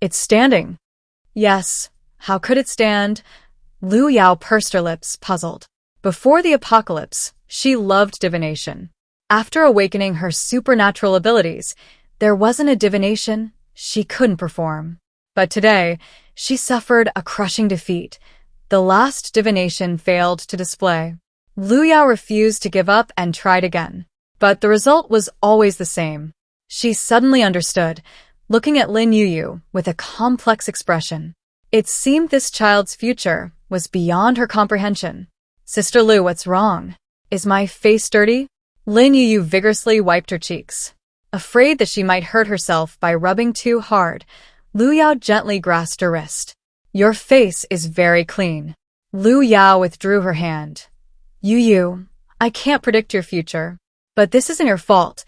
it's standing. Yes, how could it stand? Lu Yao pursed her lips, puzzled. Before the apocalypse, she loved divination. After awakening her supernatural abilities, there wasn't a divination she couldn't perform. But today, she suffered a crushing defeat. The last divination failed to display. Lu Yao refused to give up and tried again. But the result was always the same. She suddenly understood, looking at Lin Yuyu with a complex expression. It seemed this child's future was beyond her comprehension. Sister Lu, what's wrong? Is my face dirty? Lin Yuyu vigorously wiped her cheeks. Afraid that she might hurt herself by rubbing too hard, Lu Yao gently grasped her wrist. Your face is very clean. Lu Yao withdrew her hand. Yuyu, I can't predict your future. But this isn't your fault.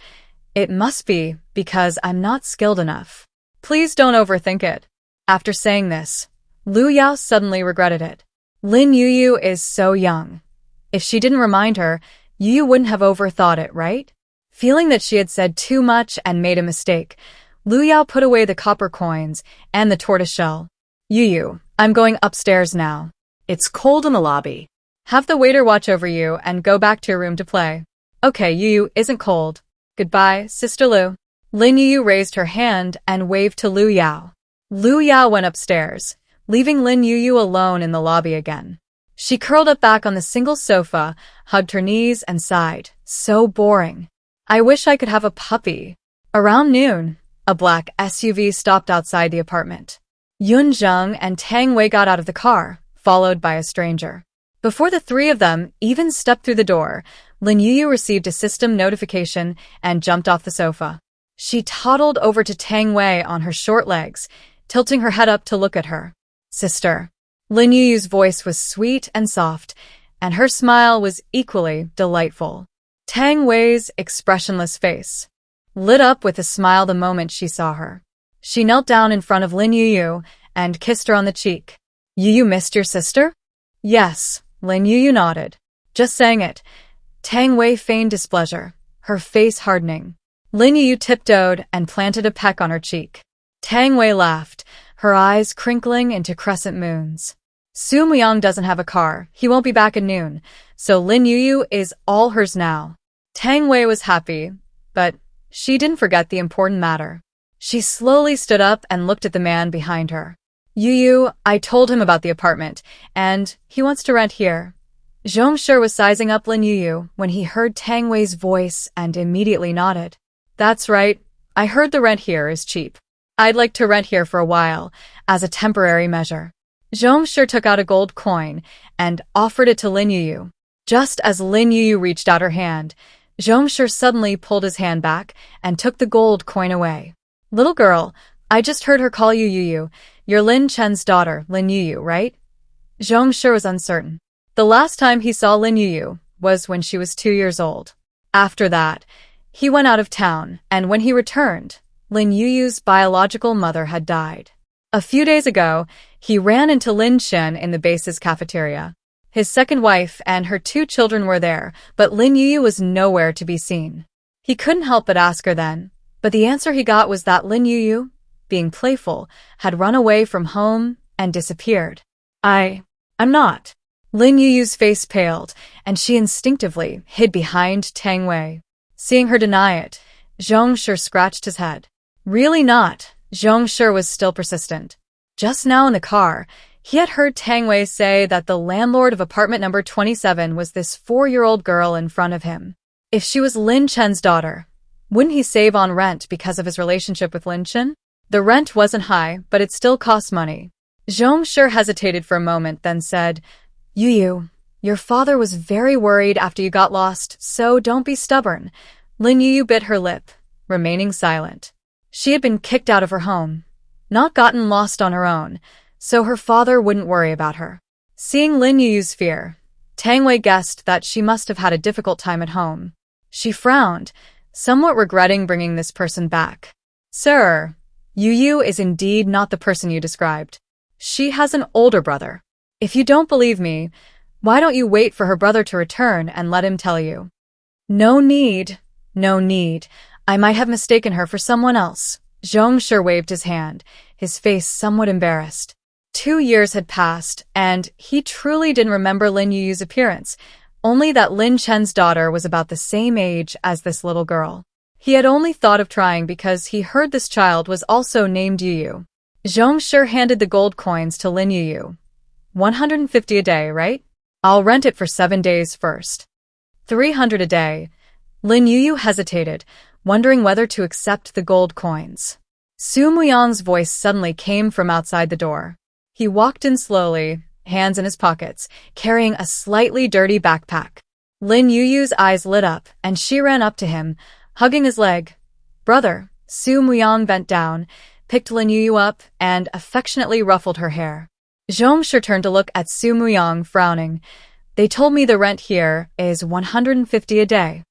It must be because I'm not skilled enough. Please don't overthink it. After saying this, Lu Yao suddenly regretted it. Lin Yuyu is so young. If she didn't remind her, Yuyu wouldn't have overthought it, right? Feeling that she had said too much and made a mistake, Lu Yao put away the copper coins and the tortoiseshell. Yuyu, I'm going upstairs now. It's cold in the lobby. Have the waiter watch over you and go back to your room to play. Okay, Yuyu isn't cold. Goodbye, Sister Lu. Lin Yuyu raised her hand and waved to Lu Yao. Lu Yao went upstairs, leaving Lin Yuyu alone in the lobby again. She curled up back on the single sofa, hugged her knees, and sighed. So boring. I wish I could have a puppy. Around noon, a black SUV stopped outside the apartment. Yun Zheng and Tang Wei got out of the car, followed by a stranger. Before the three of them even stepped through the door, Lin Yuyu received a system notification and jumped off the sofa. She toddled over to Tang Wei on her short legs, tilting her head up to look at her. Sister. Lin Yuyu's voice was sweet and soft, and her smile was equally delightful. Tang Wei's expressionless face lit up with a smile the moment she saw her. She knelt down in front of Lin Yuyu and kissed her on the cheek. You missed your sister? Yes, Lin Yuyu nodded. Just saying it. Tang Wei feigned displeasure, her face hardening. Lin Yuyu tiptoed and planted a peck on her cheek. Tang Wei laughed, her eyes crinkling into crescent moons. Su Muyang doesn't have a car, he won't be back at noon, so Lin Yuyu is all hers now. Tang Wei was happy, but she didn't forget the important matter. She slowly stood up and looked at the man behind her. Yuyu, I told him about the apartment, and he wants to rent here. Zhong Shi was sizing up Lin Yuyu when he heard Tang Wei's voice and immediately nodded. That's right, I heard the rent here is cheap. I'd like to rent here for a while, as a temporary measure. Zhong Shi took out a gold coin and offered it to Lin Yuyu. Just as Lin Yuyu reached out her hand, Zhong Shi suddenly pulled his hand back and took the gold coin away. Little girl, I just heard her call you Yuyu. You're Lin Chen's daughter, Lin Yuyu, right? Zhong Shi was uncertain. The last time he saw Lin Yuyu was when she was 2 years old. After that, he went out of town, and when he returned, Lin Yuyu's biological mother had died. A few days ago, he ran into Lin Chen in the base's cafeteria. His second wife and her 2 children were there, but Lin Yuyu was nowhere to be seen. He couldn't help but ask her then, but the answer he got was that Lin Yuyu, being playful, had run away from home and disappeared. I'm not. Lin Yuyu's face paled, and she instinctively hid behind Tang Wei. Seeing her deny it, Zhong Shi scratched his head. Really not. Zhong Shi was still persistent. Just now in the car, he had heard Tang Wei say that the landlord of apartment number 27 was this 4-year-old girl in front of him. If she was Lin Chen's daughter, wouldn't he save on rent because of his relationship with Lin Chen? The rent wasn't high, but it still cost money. Zhong Shi hesitated for a moment, then said, Yuyu, your father was very worried after you got lost, so don't be stubborn. Lin Yuyu bit her lip, remaining silent. She had been kicked out of her home, not gotten lost on her own, so her father wouldn't worry about her. Seeing Lin Yuyu's fear, Tang Wei guessed that she must have had a difficult time at home. She frowned, somewhat regretting bringing this person back. Sir, Yuyu is indeed not the person you described. She has an older brother. If you don't believe me, why don't you wait for her brother to return and let him tell you? No need. I might have mistaken her for someone else. Zhong Shi waved his hand, his face somewhat embarrassed. 2 years had passed, and he truly didn't remember Lin Yuyu's appearance, only that Lin Chen's daughter was about the same age as this little girl. He had only thought of trying because he heard this child was also named Yuyu. Zhong Shi handed the gold coins to Lin Yuyu. 150 a day, right? I'll rent it for 7 days first. 300 a day. Lin Yuyu hesitated, wondering whether to accept the gold coins. Su Muyang's voice suddenly came from outside the door. He walked in slowly, hands in his pockets, carrying a slightly dirty backpack. Lin Yuyu's eyes lit up, and she ran up to him, hugging his leg. Brother. Su Muyang bent down, picked Lin Yuyu up, and affectionately ruffled her hair. Zhong Shi turned to look at Su Muyang, frowning. They told me the rent here is 150 a day.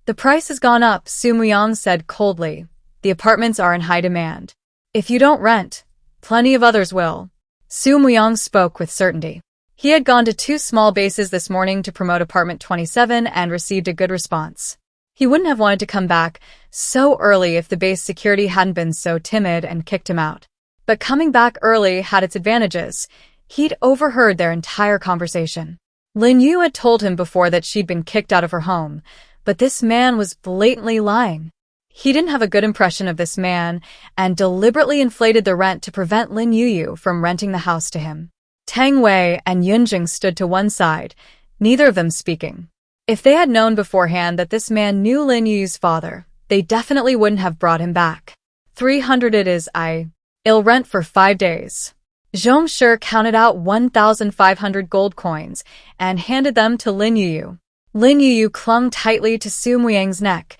The price has gone up, Su Muyang said coldly. The apartments are in high demand. If you don't rent, plenty of others will. Su Muyang spoke with certainty. He had gone to 2 small bases this morning to promote apartment 27 and received a good response. He wouldn't have wanted to come back so early if the base security hadn't been so timid and kicked him out. But coming back early had its advantages. He'd overheard their entire conversation. Lin Yuyu had told him before that she'd been kicked out of her home, but this man was blatantly lying. He didn't have a good impression of this man and deliberately inflated the rent to prevent Lin Yuyu from renting the house to him. Tang Wei and Yunjing stood to one side, neither of them speaking. If they had known beforehand that this man knew Lin Yuyu's father, they definitely wouldn't have brought him back. 300 it is, I'll rent for 5 days. Zhong Shi counted out 1,500 gold coins and handed them to Lin Yuyu. Lin Yuyu clung tightly to Su Muyang's neck,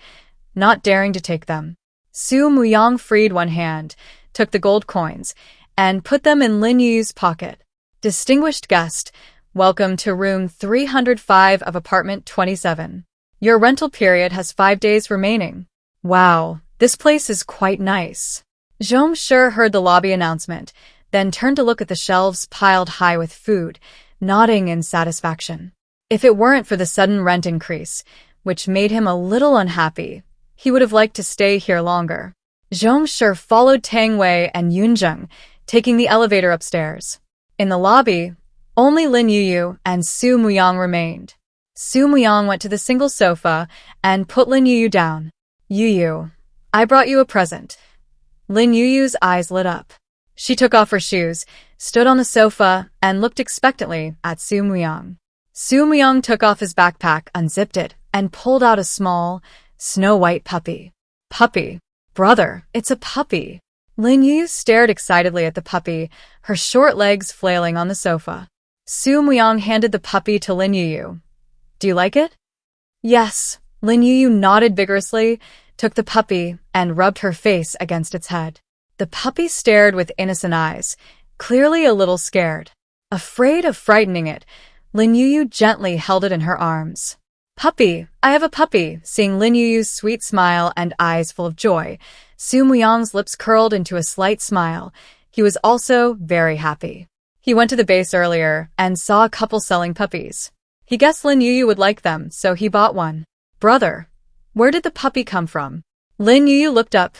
not daring to take them. Su Muyang freed one hand, took the gold coins, and put them in Lin Yuyu's pocket. Distinguished guest, welcome to room 305 of apartment 27. Your rental period has 5 days remaining. Wow, this place is quite nice. Zhong Shi heard the lobby announcement, then turned to look at the shelves piled high with food, nodding in satisfaction. If it weren't for the sudden rent increase, which made him a little unhappy, he would have liked to stay here longer. Zhong Shi followed Tang Wei and Yunjing, taking the elevator upstairs. In the lobby, only Lin Yuyu and Su Muyang remained. Su Muyang went to the single sofa and put Lin Yuyu down. Yuyu, I brought you a present. Lin Yuyu's eyes lit up. She took off her shoes, stood on the sofa, and looked expectantly at Su Muyang. Su Muyang took off his backpack, unzipped it, and pulled out a small, snow-white puppy. Puppy. Brother, it's a puppy. Lin Yuyu stared excitedly at the puppy, her short legs flailing on the sofa. Su Muyang handed the puppy to Lin Yuyu. Do you like it? Yes. Lin Yuyu nodded vigorously, took the puppy, and rubbed her face against its head. The puppy stared with innocent eyes, clearly a little scared. Afraid of frightening it, Lin Yuyu gently held it in her arms. Puppy, I have a puppy. Seeing Lin Yuyu's sweet smile and eyes full of joy, Su Muyang's lips curled into a slight smile. He was also very happy. He went to the base earlier and saw a couple selling puppies. He guessed Lin Yuyu would like them, so he bought one. Brother, where did the puppy come from? Lin Yuyu looked up,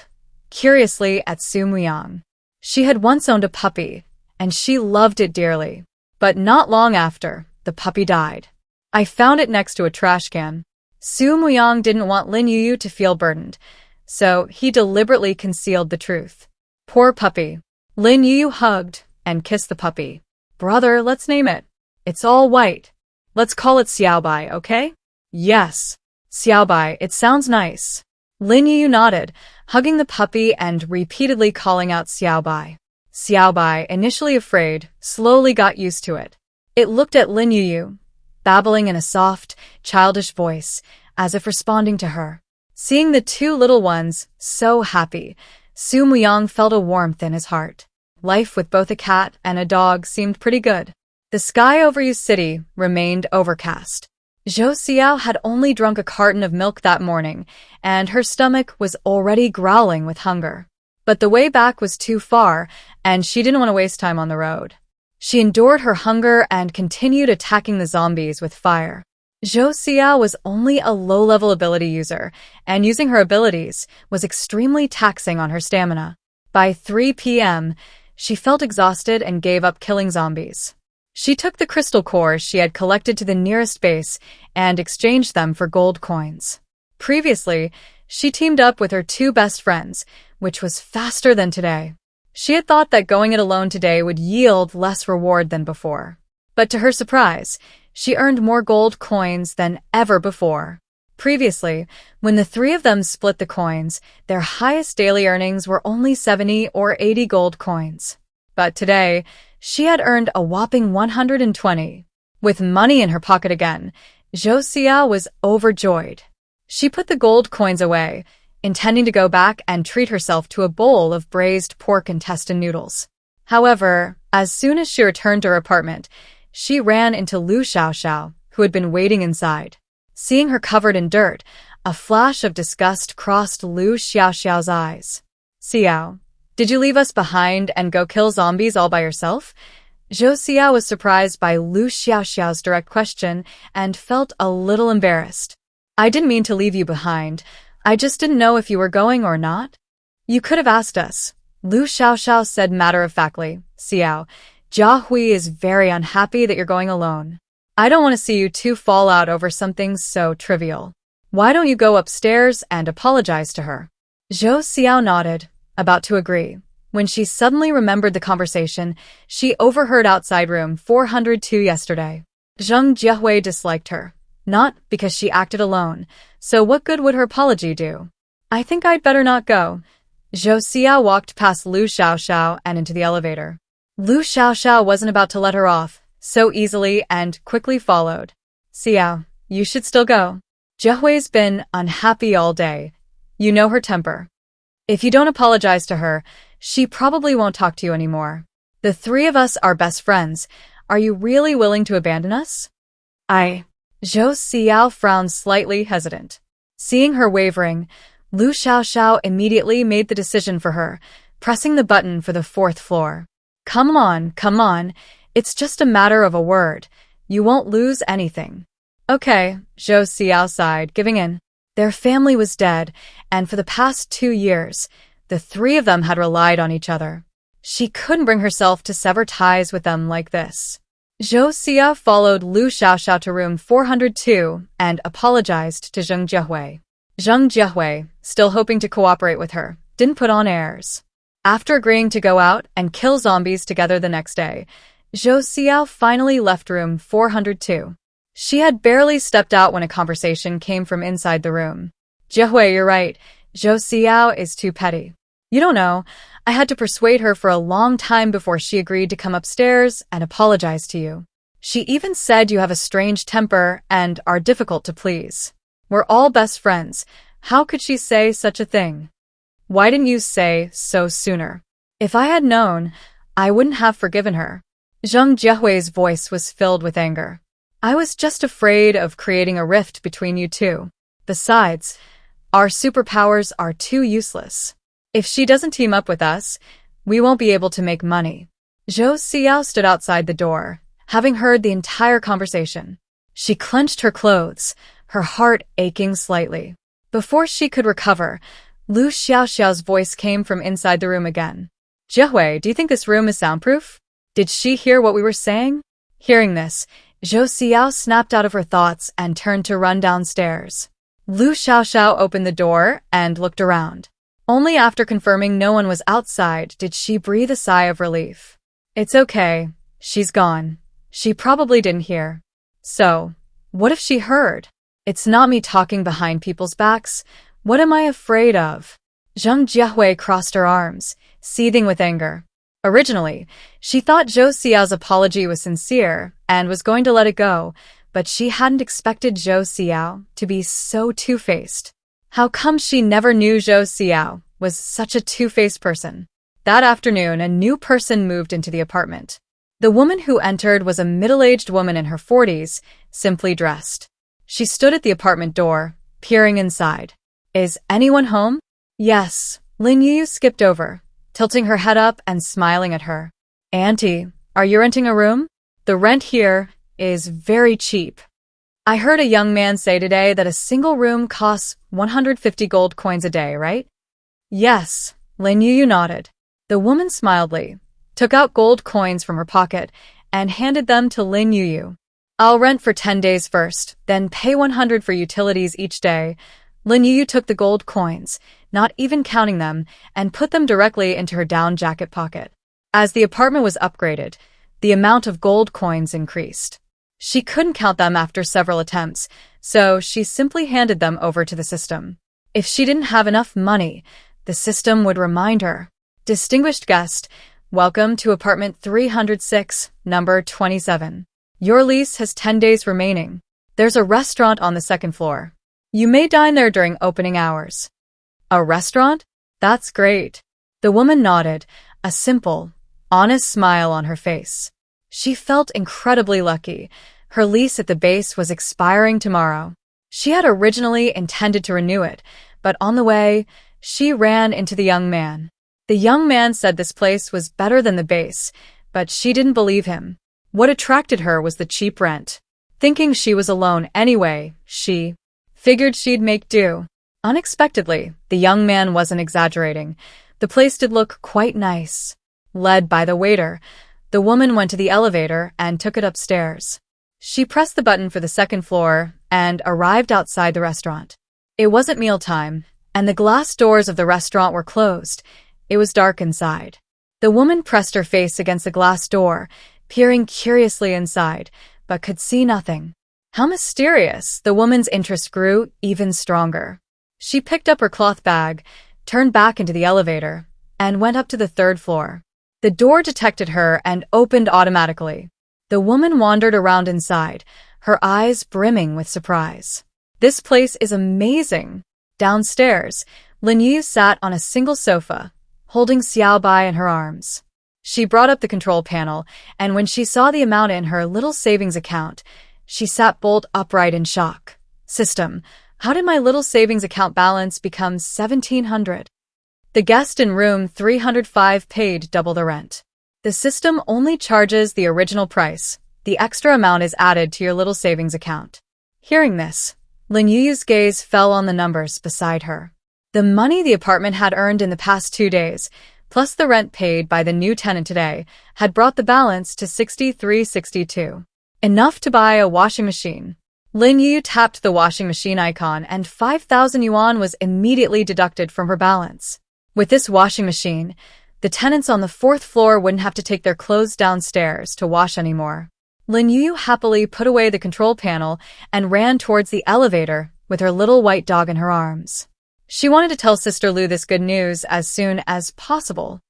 curiously at Su Muyang. She had once owned a puppy, and she loved it dearly. But not long after, the puppy died. I found it next to a trash can. Su Muyang didn't want Lin Yuyu to feel burdened, so he deliberately concealed the truth. Poor puppy. Lin Yuyu hugged and kissed the puppy. Brother, let's name it. It's all white. Let's call it Xiaobai, okay? Yes. Xiaobai, it sounds nice. Lin Yuyu nodded, hugging the puppy and repeatedly calling out Xiaobai. Xiaobai, initially afraid, slowly got used to it. It looked at Lin Yuyu, babbling in a soft, childish voice, as if responding to her. Seeing the two little ones so happy, Su Muyang felt a warmth in his heart. Life with both a cat and a dog seemed pretty good. The sky over Yu City remained overcast. Zhou Xiao had only drunk a carton of milk that morning, and her stomach was already growling with hunger. But the way back was too far, and she didn't want to waste time on the road. She endured her hunger and continued attacking the zombies with fire. Zhou Xiao was only a low-level ability user, and using her abilities was extremely taxing on her stamina. By 3 p.m., she felt exhausted and gave up killing zombies. She took the crystal cores she had collected to the nearest base and exchanged them for gold coins. Previously, she teamed up with her two best friends, which was faster than today. She had thought that going it alone today would yield less reward than before. But to her surprise, she earned more gold coins than ever before. Previously, when the three of them split the coins, their highest daily earnings were only 70 or 80 gold coins. But today, she had earned a whopping 120. With money in her pocket again, Zhou Xiao was overjoyed. She put the gold coins away, intending to go back and treat herself to a bowl of braised pork intestine noodles. However, as soon as she returned to her apartment, she ran into Lu Xiaoxiao, who had been waiting inside. Seeing her covered in dirt, a flash of disgust crossed Lu Xiaoxiao's eyes. Xiao, did you leave us behind and go kill zombies all by yourself? Zhou Xiao was surprised by Lu Xiaoxiao's direct question and felt a little embarrassed. I didn't mean to leave you behind. I just didn't know if you were going or not. You could have asked us. Lu Xiaoxiao said matter-of-factly. Xiao, Jia Hui is very unhappy that you're going alone. I don't want to see you two fall out over something so trivial. Why don't you go upstairs and apologize to her? Zhou Xiao nodded, about to agree, when she suddenly remembered the conversation she overheard outside room 402 yesterday. Zheng Jiehui disliked her, not because she acted alone, so what good would her apology do? I think I'd better not go. Zhou Xiao walked past Lu Xiaoxiao and into the elevator. Lu Xiaoxiao wasn't about to let her off so easily and quickly followed. Xiao, you should still go. Jiehui's been unhappy all day. You know her temper. If you don't apologize to her, she probably won't talk to you anymore. The three of us are best friends. Are you really willing to abandon us? Zhou Xiao frowned slightly hesitant. Seeing her wavering, Lu Xiaoxiao immediately made the decision for her, pressing the button for the 4th floor. Come on. It's just a matter of a word. You won't lose anything. Okay, Zhou Xiao sighed, giving in. Their family was dead, and for the past 2 years, the three of them had relied on each other. She couldn't bring herself to sever ties with them like this. Zhou Xiao followed Lu Xiaoxiao to room 402 and apologized to Zheng Jiehui. Zheng Jiehui, still hoping to cooperate with her, didn't put on airs. After agreeing to go out and kill zombies together the next day, Zhou Xiao finally left room 402. She had barely stepped out when a conversation came from inside the room. Jiehui, you're right. Zhou Xiao is too petty. You don't know. I had to persuade her for a long time before she agreed to come upstairs and apologize to you. She even said you have a strange temper and are difficult to please. We're all best friends. How could she say such a thing? Why didn't you say so sooner? If I had known, I wouldn't have forgiven her. Zheng Jiehui's voice was filled with anger. I was just afraid of creating a rift between you two. Besides, our superpowers are too useless. If she doesn't team up with us, we won't be able to make money. Zhou Xiao stood outside the door, having heard the entire conversation. She clenched her clothes, her heart aching slightly. Before she could recover, Lu Xiaoxiao's voice came from inside the room again. Jiehui, do you think this room is soundproof? Did she hear what we were saying? Hearing this, Zhou Xiao snapped out of her thoughts and turned to run downstairs. Lu Xiaoxiao opened the door and looked around. Only after confirming no one was outside did she breathe a sigh of relief. It's okay. She's gone. She probably didn't hear. So, what if she heard? It's not me talking behind people's backs. What am I afraid of? Zheng Jiehui crossed her arms, seething with anger. Originally, she thought Zhou Xiao's apology was sincere and was going to let it go, but she hadn't expected Zhou Xiao to be so two-faced. How come she never knew Zhou Xiao was such a two-faced person? That afternoon, a new person moved into the apartment. The woman who entered was a middle-aged woman in her 40s, simply dressed. She stood at the apartment door, peering inside. Is anyone home? Yes, Lin Yuyu skipped over, tilting her head up and smiling at her. Auntie, are you renting a room? The rent here is very cheap. I heard a young man say today that a single room costs 150 gold coins a day, right? Yes, Lin Yuyu nodded. The woman smilingly took out gold coins from her pocket and handed them to Lin Yuyu. I'll rent for 10 days first, then pay 100 for utilities each day. Lin Yuyu took the gold coins, not even counting them, and put them directly into her down jacket pocket. As the apartment was upgraded, the amount of gold coins increased. She couldn't count them after several attempts, so she simply handed them over to the system. If she didn't have enough money, the system would remind her. Distinguished guest, welcome to apartment 306, number 27. Your lease has 10 days remaining. There's a restaurant on the 2nd floor. You may dine there during opening hours. A restaurant? That's great. The woman nodded, a simple, honest smile on her face. She felt incredibly lucky. Her lease at the base was expiring tomorrow. She had originally intended to renew it, but on the way, she ran into the young man. The young man said this place was better than the base, but she didn't believe him. What attracted her was the cheap rent. Thinking she was alone anyway, she figured she'd make do. Unexpectedly, the young man wasn't exaggerating. The place did look quite nice. Led by the waiter, the woman went to the elevator and took it upstairs. She pressed the button for the second floor and arrived outside the restaurant. It wasn't mealtime, and the glass doors of the restaurant were closed. It was dark inside. The woman pressed her face against the glass door, peering curiously inside, but could see nothing. How mysterious! The woman's interest grew even stronger. She picked up her cloth bag, turned back into the elevator, and went up to the third floor. The door detected her and opened automatically. The woman wandered around inside, her eyes brimming with surprise. This place is amazing. Downstairs, Lin Yuyu sat on a single sofa, holding Xiaobai in her arms. She brought up the control panel, and when she saw the amount in her little savings account, she sat bolt upright in shock. System, how did my little savings account balance become 1,700? The guest in room 305 paid double the rent. The system only charges the original price. The extra amount is added to your little savings account. Hearing this, Lin Yuyu's gaze fell on the numbers beside her. The money the apartment had earned in the past 2 days, plus the rent paid by the new tenant today, had brought the balance to 63.62. Enough to buy a washing machine. Lin Yuyu tapped the washing machine icon and 5,000 yuan was immediately deducted from her balance. With this washing machine, the tenants on the 4th floor wouldn't have to take their clothes downstairs to wash anymore. Lin Yuyu happily put away the control panel and ran towards the elevator with her little white dog in her arms. She wanted to tell Sister Lu this good news as soon as possible.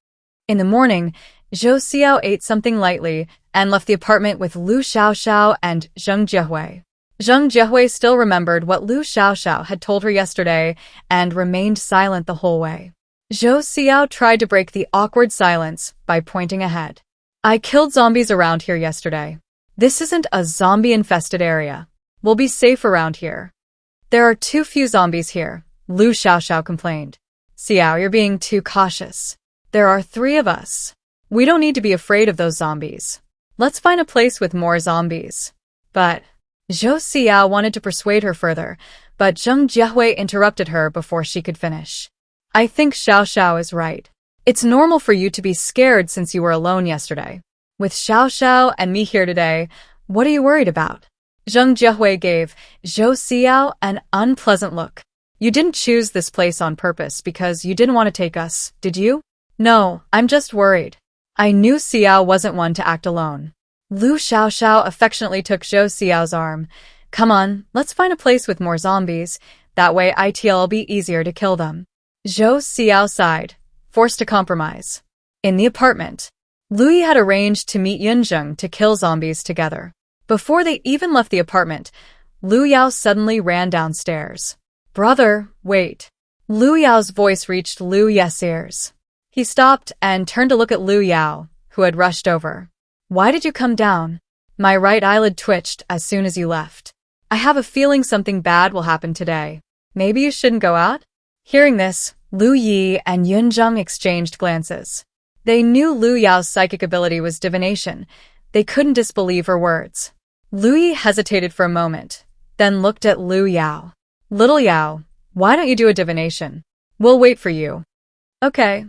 In the morning, Zhou Xiao ate something lightly and left the apartment with Lu Xiaoxiao and Zheng Jiehui. Zheng Jiehui still remembered what Lu Xiaoxiao had told her yesterday and remained silent the whole way. Zhou Xiao tried to break the awkward silence by pointing ahead. I killed zombies around here yesterday. This isn't a zombie-infested area. We'll be safe around here. There are too few zombies here, Lu Xiaoxiao complained. Xiao, you're being too cautious. There are 3 of us. We don't need to be afraid of those zombies. Let's find a place with more zombies. But Zhou Xiao wanted to persuade her further, but Zheng Jiehui interrupted her before she could finish. I think Xiaoxiao is right. It's normal for you to be scared since you were alone yesterday. With Xiaoxiao and me here today, what are you worried about? Zheng Jiehui gave Zhou Xiao an unpleasant look. You didn't choose this place on purpose because you didn't want to take us, did you? No, I'm just worried. I knew Xiao wasn't one to act alone. Lu Xiaoxiao affectionately took Zhou Xiao's arm. Come on, let's find a place with more zombies. That way it'll be easier to kill them. Zhou Xiao sighed, forced to compromise. In the apartment, Lu Yi had arranged to meet Yunzheng to kill zombies together. Before they even left the apartment, Lu Yao suddenly ran downstairs. Brother, wait. Lu Yao's voice reached Lu Ye's ears. He stopped and turned to look at Lu Yao, who had rushed over. Why did you come down? My right eyelid twitched as soon as you left. I have a feeling something bad will happen today. Maybe you shouldn't go out? Hearing this, Lu Yi and Yunzheng exchanged glances. They knew Lu Yao's psychic ability was divination. They couldn't disbelieve her words. Lu Yi hesitated for a moment, then looked at Lu Yao. Little Yao, why don't you do a divination? We'll wait for you. Okay.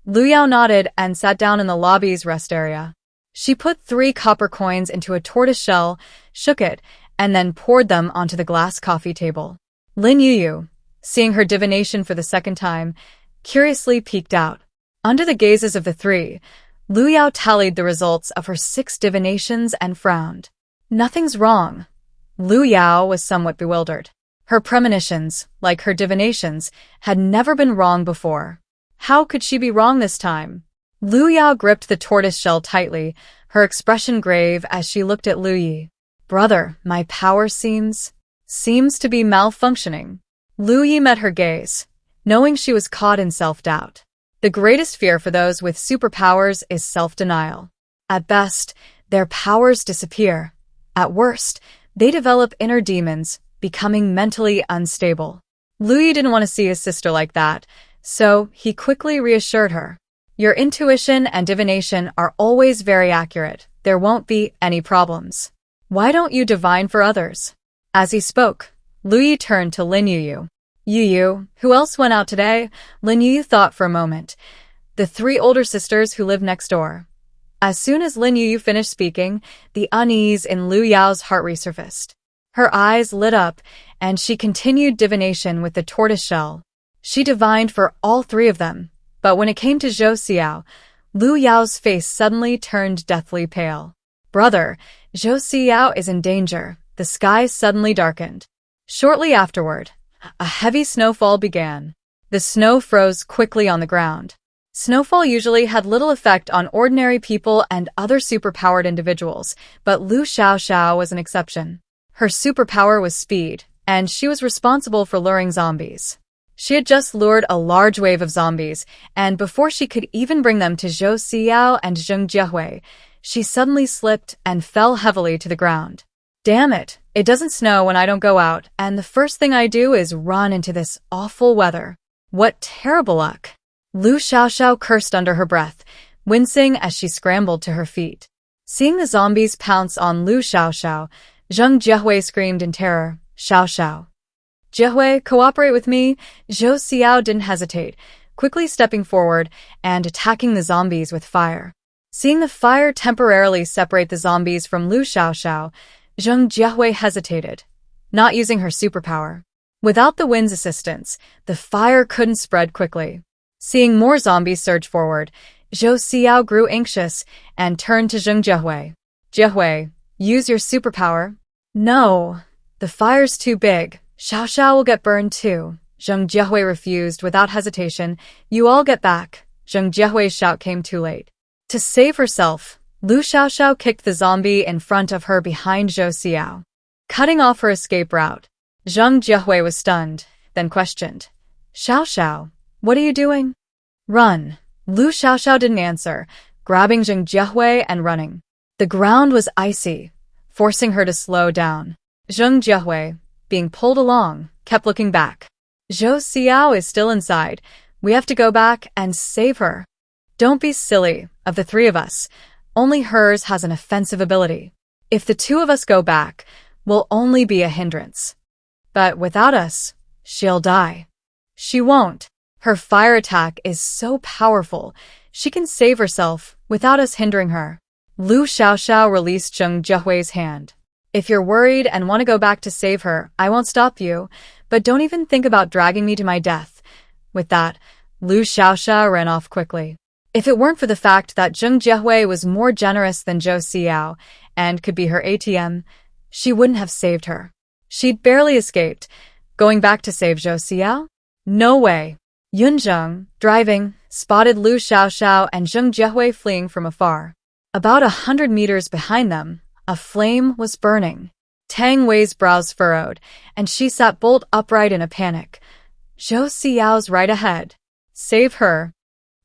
Lu Yao nodded and sat down in the lobby's rest area. She put 3 copper coins into a tortoise shell, shook it, and then poured them onto the glass coffee table. Lin Yuyu, seeing her divination for the second time, curiously peeked out. Under the gazes of the 3, Lu Yao tallied the results of her 6 divinations and frowned. Nothing's wrong. Lu Yao was somewhat bewildered. Her premonitions, like her divinations, had never been wrong before. How could she be wrong this time? Lu Yao gripped the tortoise shell tightly, her expression grave as she looked at Lu Yi. Brother, my power seems to be malfunctioning. Lu Yi met her gaze, knowing she was caught in self-doubt. The greatest fear for those with superpowers is self-denial. At best, their powers disappear. At worst, they develop inner demons, becoming mentally unstable. Lu Yi didn't want to see his sister like that, so he quickly reassured her. Your intuition and divination are always very accurate. There won't be any problems. Why don't you divine for others? As he spoke, Lu Yi turned to Lin Yuyu. Yuyu, who else went out today? Lin Yuyu thought for a moment. the 3 older sisters who lived next door. As soon as Lin Yuyu finished speaking, the unease in Lu Yao's heart resurfaced. Her eyes lit up, and she continued divination with the tortoise shell. She divined for all 3 of them, but when it came to Zhou Xiao, Lu Yao's face suddenly turned deathly pale. Brother, Zhou Xiao is in danger. The sky suddenly darkened. Shortly afterward, a heavy snowfall began. The snow froze quickly on the ground. Snowfall usually had little effect on ordinary people and other superpowered individuals, but Lu Xiaoxiao was an exception. Her superpower was speed, and she was responsible for luring zombies. She had just lured a large wave of zombies, and before she could even bring them to Zhou Xiao and Zheng Jiehui, she suddenly slipped and fell heavily to the ground. Damn it, it doesn't snow when I don't go out, and the first thing I do is run into this awful weather. What terrible luck. Lu Xiaoxiao cursed under her breath, wincing as she scrambled to her feet. Seeing the zombies pounce on Lu Xiaoxiao, Zheng Jiehui screamed in terror, Xiaoxiao. Jiehui, cooperate with me. Zhou Xiao didn't hesitate, quickly stepping forward and attacking the zombies with fire. Seeing the fire temporarily separate the zombies from Lu Xiaoxiao, Zheng Jiehui hesitated, not using her superpower. Without the wind's assistance, the fire couldn't spread quickly. Seeing more zombies surge forward, Zhou Xiao grew anxious and turned to Zheng Jiehui. Jiehui, use your superpower. No, the fire's too big. Xiaoxiao will get burned too. Zheng Jiehui refused without hesitation. You all get back. Zheng Jiehui's shout came too late. To save herself, Lu Xiaoxiao kicked the zombie in front of her behind Zhou Xiao, cutting off her escape route. Zheng Jiehui was stunned, then questioned. Xiaoxiao, what are you doing? Run. Lu Xiaoxiao didn't answer, grabbing Zheng Jiehui and running. The ground was icy, forcing her to slow down. Zheng Jiehui, being pulled along, kept looking back. Zhou Xiao is still inside. We have to go back and save her. Don't be silly. Of the 3 of us, only hers has an offensive ability. If the 2 of us go back, we'll only be a hindrance. But without us, she'll die. She won't. Her fire attack is so powerful, she can save herself without us hindering her. Lu Xiaoxiao released Zheng Jiehui's hand. If you're worried and want to go back to save her, I won't stop you, but don't even think about dragging me to my death. With that, Lu Xiaoxiao ran off quickly. If it weren't for the fact that Zheng Jiehui was more generous than Zhou Xiao and could be her ATM, she wouldn't have saved her. She'd barely escaped. Going back to save Zhou Xiao? No way. Yunzheng, driving, spotted Lu Xiaoxiao and Zheng Jiehui fleeing from afar. About 100 meters behind them, a flame was burning. Tang Wei's brows furrowed, and she sat bolt upright in a panic. Zhou Xiao's right ahead. Save her.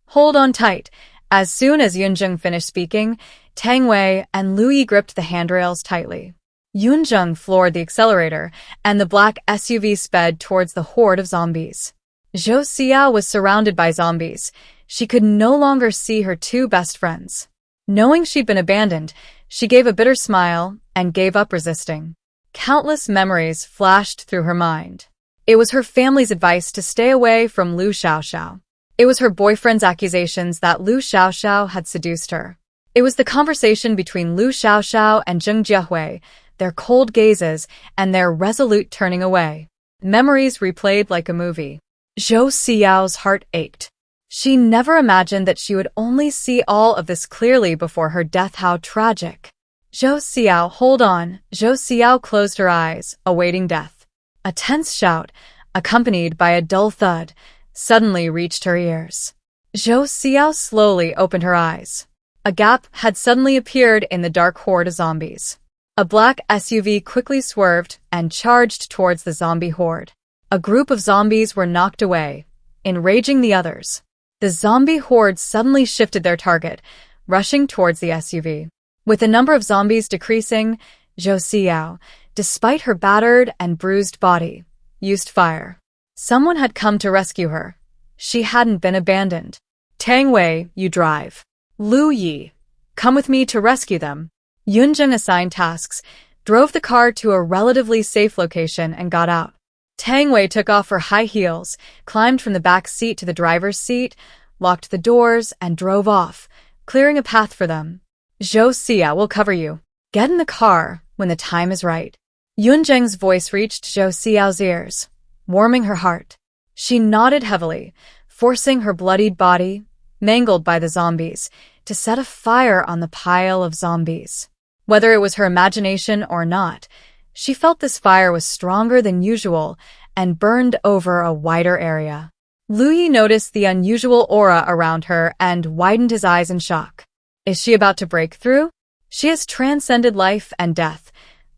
Hold on tight. As soon as Yunzheng finished speaking, Tang Wei and Lu Yi gripped the handrails tightly. Yunzheng floored the accelerator, and the black SUV sped towards the horde of zombies. Zhou Xiao was surrounded by zombies. She could no longer see her 2 best friends. Knowing she'd been abandoned, she gave a bitter smile and gave up resisting. Countless memories flashed through her mind. It was her family's advice to stay away from Lu Xiaoxiao. It was her boyfriend's accusations that Lu Xiaoxiao had seduced her. It was the conversation between Lu Xiaoxiao and Zheng Jiehui, their cold gazes, and their resolute turning away. Memories replayed like a movie. Zhou Xiao's heart ached. She never imagined that she would only see all of this clearly before her death. How tragic. Zhou Xiao, hold on. Zhou Xiao closed her eyes, awaiting death. A tense shout, accompanied by a dull thud, suddenly reached her ears. Zhou Xiao slowly opened her eyes. A gap had suddenly appeared in the dark horde of zombies. A black SUV quickly swerved and charged towards the zombie horde. A group of zombies were knocked away, enraging the others. The zombie horde suddenly shifted their target, rushing towards the SUV. With the number of zombies decreasing, Zhou Xiao, despite her battered and bruised body, used fire. Someone had come to rescue her. She hadn't been abandoned. Tang Wei, you drive. Lu Yi, come with me to rescue them. Yunzheng assigned tasks, drove the car to a relatively safe location and got out. Tang Wei took off her high heels, climbed from the back seat to the driver's seat, locked the doors, and drove off, clearing a path for them. Zhou Xia will cover you. Get in the car when the time is right. Yunzheng's voice reached Zhou Xiao's ears, warming her heart. She nodded heavily, forcing her bloodied body, mangled by the zombies, to set a fire on the pile of zombies. Whether it was her imagination or not, she felt this fire was stronger than usual and burned over a wider area. Lu Yi noticed the unusual aura around her and widened his eyes in shock. Is she about to break through? She has transcended life and death,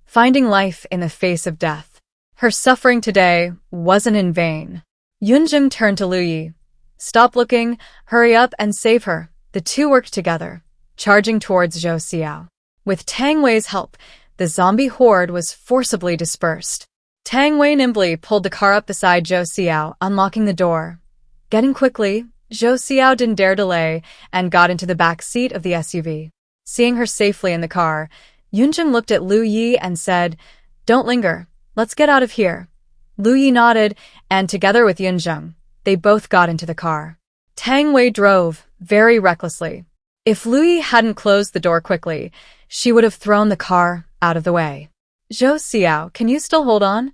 finding life in the face of death. Her suffering today wasn't in vain. Yunzheng turned to Lu Yi. Stop looking, hurry up and save her. The two worked together, charging towards Zhou Xiao. With Tang Wei's help, the zombie horde was forcibly dispersed. Tang Wei nimbly pulled the car up beside Zhou Xiao, unlocking the door. Getting quickly, Zhou Xiao didn't dare delay and got into the back seat of the SUV. Seeing her safely in the car, Yunzheng looked at Lu Yi and said, "Don't linger, let's get out of here." Lu Yi nodded, and together with Yunzheng, they both got into the car. Tang Wei drove, very recklessly. If Lu Yi hadn't closed the door quickly, she would have thrown the car out of the way. Zhou Xiao, can you still hold on?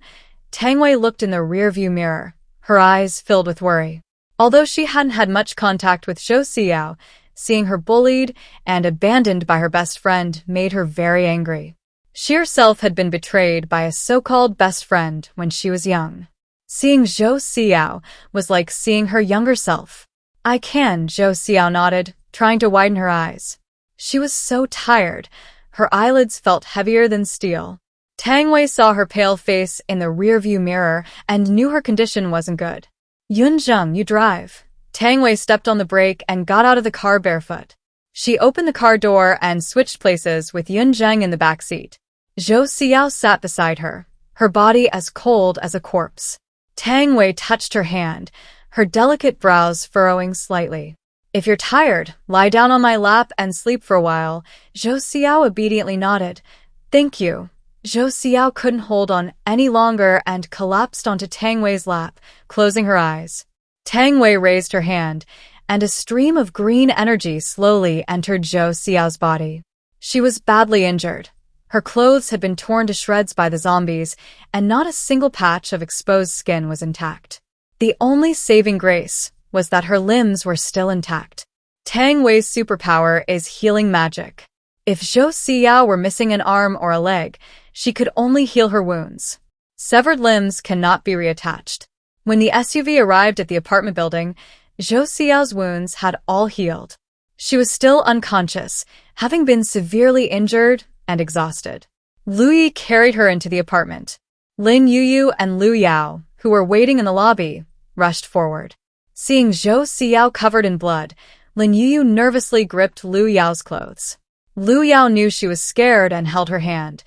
Tang Wei looked in the rearview mirror, her eyes filled with worry. Although she hadn't had much contact with Zhou Xiao, seeing her bullied and abandoned by her best friend made her very angry. She herself had been betrayed by a so-called best friend when she was young. Seeing Zhou Xiao was like seeing her younger self. I can, Zhou Xiao nodded, trying to widen her eyes. She was so tired, her eyelids felt heavier than steel. Tang Wei saw her pale face in the rearview mirror and knew her condition wasn't good. Yunzheng, you drive. Tang Wei stepped on the brake and got out of the car barefoot. She opened the car door and switched places with Yunzheng in the back seat. Zhou Xiao sat beside her, her body as cold as a corpse. Tang Wei touched her hand, her delicate brows furrowing slightly. If you're tired, lie down on my lap and sleep for a while. Zhou Xiao obediently nodded. Thank you. Zhou Xiao couldn't hold on any longer and collapsed onto Tang Wei's lap, closing her eyes. Tang Wei raised her hand, and a stream of green energy slowly entered Zhou Xiao's body. She was badly injured. Her clothes had been torn to shreds by the zombies, and not a single patch of exposed skin was intact. The only saving grace was that her limbs were still intact. Tang Wei's superpower is healing magic. If Zhou Xiao were missing an arm or a leg, she could only heal her wounds. Severed limbs cannot be reattached. When the SUV arrived at the apartment building, Zhou Xiao's wounds had all healed. She was still unconscious, having been severely injured and exhausted. Lu Yi carried her into the apartment. Lin Yuyu and Liu Yao, who were waiting in the lobby, rushed forward. Seeing Zhou Xiao covered in blood, Lin Yuyu nervously gripped Liu Yao's clothes. Liu Yao knew she was scared and held her hand.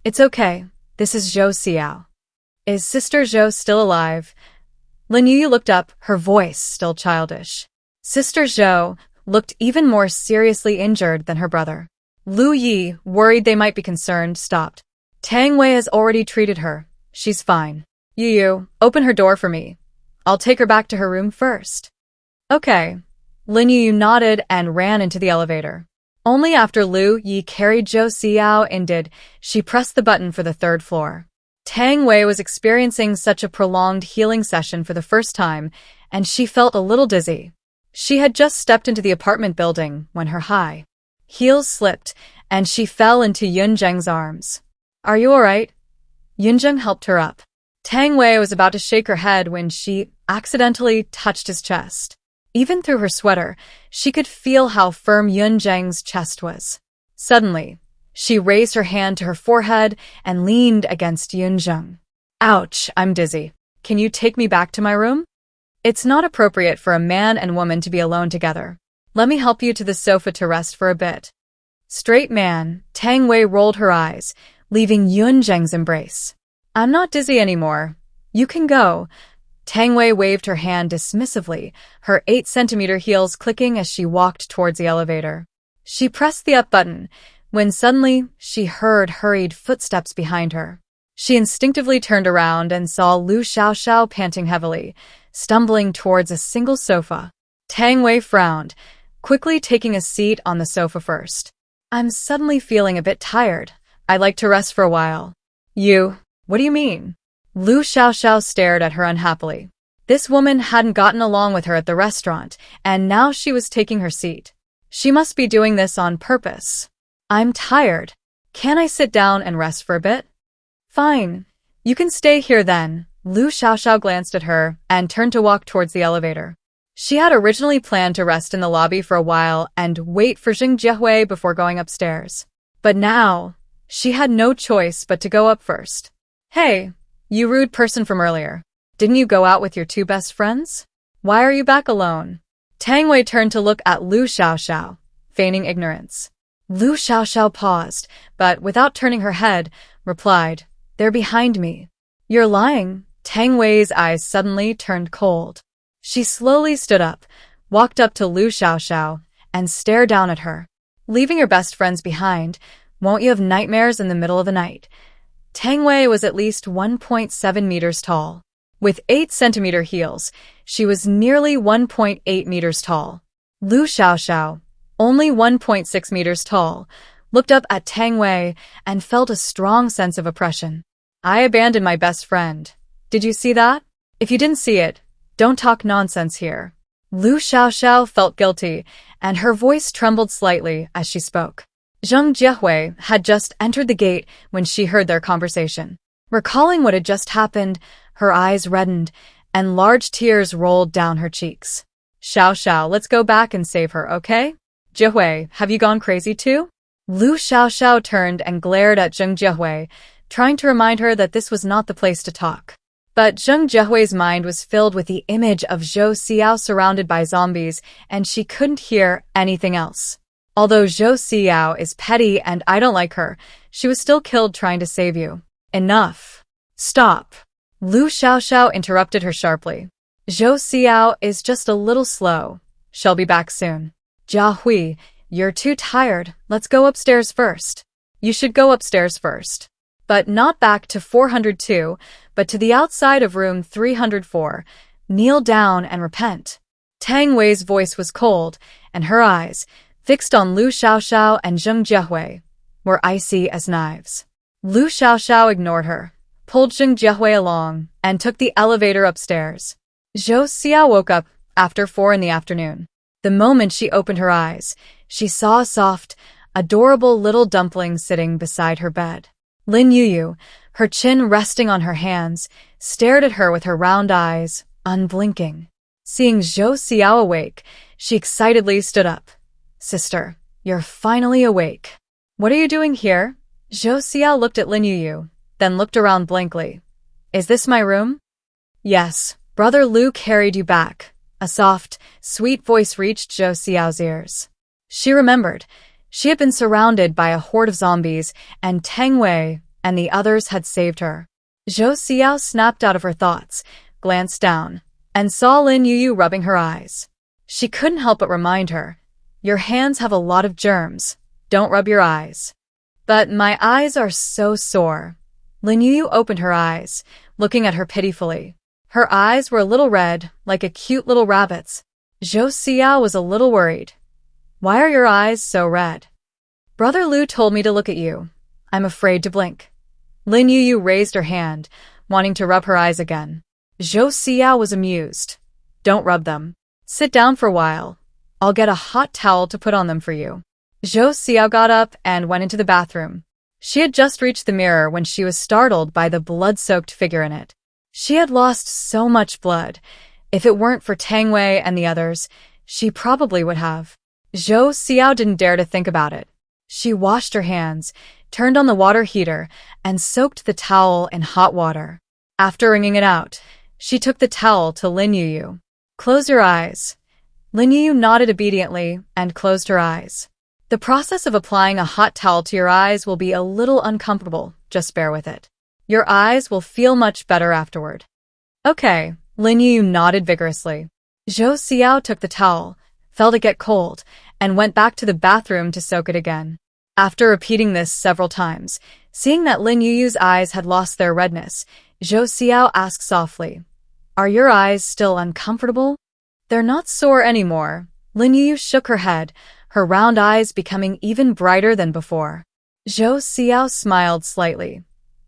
It's okay. This is Zhou Xiao. Is Sister Zhou still alive? Lin Yuyu looked up, her voice still childish. Sister Zhou looked even more seriously injured than her brother. Lu Yi, worried they might be concerned, stopped. Tang Wei has already treated her. She's fine. Yuyu, open her door for me. I'll take her back to her room first. Okay. Lin Yuyu nodded and ran into the elevator. Only after Lu Yi carried Zhou Xiao in did she press the button for the third floor. Tang Wei was experiencing such a prolonged healing session for the first time, and she felt a little dizzy. She had just stepped into the apartment building when her high heels slipped, and she fell into Yunzheng's arms. Are you alright? Yunzheng helped her up. Tang Wei was about to shake her head when she accidentally touched his chest. Even through her sweater, she could feel how firm Yunzheng's chest was. Suddenly, she raised her hand to her forehead and leaned against Yunzheng. Ouch, I'm dizzy. Can you take me back to my room? It's not appropriate for a man and woman to be alone together. Let me help you to the sofa to rest for a bit. Straight man, Tang Wei rolled her eyes, leaving Yunzheng's embrace. I'm not dizzy anymore. You can go. Tang Wei waved her hand dismissively, her 8-centimeter heels clicking as she walked towards the elevator. She pressed the up button, when suddenly she heard hurried footsteps behind her. She instinctively turned around and saw Lu Xiaoxiao panting heavily, stumbling towards a single sofa. Tang Wei frowned, quickly taking a seat on the sofa first. I'm suddenly feeling a bit tired. I'd like to rest for a while. What do you mean? Lu Xiaoxiao stared at her unhappily. This woman hadn't gotten along with her at the restaurant, and now she was taking her seat. She must be doing this on purpose. I'm tired. Can I sit down and rest for a bit? Fine. You can stay here then. Lu Xiaoxiao glanced at her and turned to walk towards the elevator. She had originally planned to rest in the lobby for a while and wait for Jing Jiehui before going upstairs. But now, she had no choice but to go up first. Hey, you rude person from earlier. Didn't you go out with your two best friends? Why are you back alone? Tang Wei turned to look at Lu Xiaoxiao, feigning ignorance. Lu Xiaoxiao paused, but without turning her head, replied, They're behind me. You're lying. Tang Wei's eyes suddenly turned cold. She slowly stood up, walked up to Lu Xiaoxiao, and stared down at her. Leaving your best friends behind, won't you have nightmares in the middle of the night? Tang Wei was at least 1.7 meters tall. With 8-centimeter heels, she was nearly 1.8 meters tall. Lu Xiaoxiao, only 1.6 meters tall, looked up at Tang Wei and felt a strong sense of oppression. I abandoned my best friend. Did you see that? If you didn't see it, don't talk nonsense here. Lu Xiaoxiao felt guilty, and her voice trembled slightly as she spoke. Zheng Jiehui had just entered the gate when she heard their conversation. Recalling what had just happened, her eyes reddened, and large tears rolled down her cheeks. Xiaoxiao, let's go back and save her, okay? Jiehui, have you gone crazy too? Lu Xiaoxiao turned and glared at Zheng Jiehui, trying to remind her that this was not the place to talk. But Zheng Jiehui's mind was filled with the image of Zhou Xiao surrounded by zombies, and she couldn't hear anything else. Although Zhou Xiao is petty and I don't like her, she was still killed trying to save you. Enough. Stop. Lu Xiaoxiao interrupted her sharply. Zhou Xiao is just a little slow. She'll be back soon. Jia Hui, you're too tired. Let's go upstairs first. You should go upstairs first. But not back to 402, but to the outside of room 304. Kneel down and repent. Tang Wei's voice was cold, and her eyes, fixed on Lu Xiaoxiao and Zheng Jiehui, were icy as knives. Lu Xiaoxiao ignored her, pulled Zheng Jiehui along, and took the elevator upstairs. Zhou Xiao woke up after 4 in the afternoon. The moment she opened her eyes, she saw a soft, adorable little dumpling sitting beside her bed. Lin Yuyu, her chin resting on her hands, stared at her with her round eyes, unblinking. Seeing Zhou Xiao awake, she excitedly stood up. Sister, you're finally awake. What are you doing here? Zhou Xiao looked at Lin Yuyu, then looked around blankly. Is this my room? Yes, Brother Lu carried you back. A soft, sweet voice reached Zhou Xiao's ears. She remembered. She had been surrounded by a horde of zombies, and Tang Wei and the others had saved her. Zhou Xiao snapped out of her thoughts, glanced down, and saw Lin Yuyu rubbing her eyes. She couldn't help but remind her, your hands have a lot of germs. Don't rub your eyes. But my eyes are so sore. Lin Yuyu opened her eyes, looking at her pitifully. Her eyes were a little red, like a cute little rabbit's. Zhou Xiao was a little worried. Why are your eyes so red? Brother Lu told me to look at you. I'm afraid to blink. Lin Yuyu raised her hand, wanting to rub her eyes again. Zhou Xiao was amused. Don't rub them. Sit down for a while. I'll get a hot towel to put on them for you. Zhou Xiao got up and went into the bathroom. She had just reached the mirror when she was startled by the blood-soaked figure in it. She had lost so much blood. If it weren't for Tang Wei and the others, she probably would have. Zhou Xiao didn't dare to think about it. She washed her hands, turned on the water heater, and soaked the towel in hot water. After wringing it out, she took the towel to Lin Yuyu. Close your eyes. Lin Yuyu nodded obediently and closed her eyes. The process of applying a hot towel to your eyes will be a little uncomfortable, just bear with it. Your eyes will feel much better afterward. Okay, Lin Yuyu nodded vigorously. Zhou Xiao took the towel, felt it get cold, and went back to the bathroom to soak it again. After repeating this several times, seeing that Lin Yuyu's eyes had lost their redness, Zhou Xiao asked softly, Are your eyes still uncomfortable? They're not sore anymore. Lin Yuyu shook her head, her round eyes becoming even brighter than before. Zhou Xiao smiled slightly.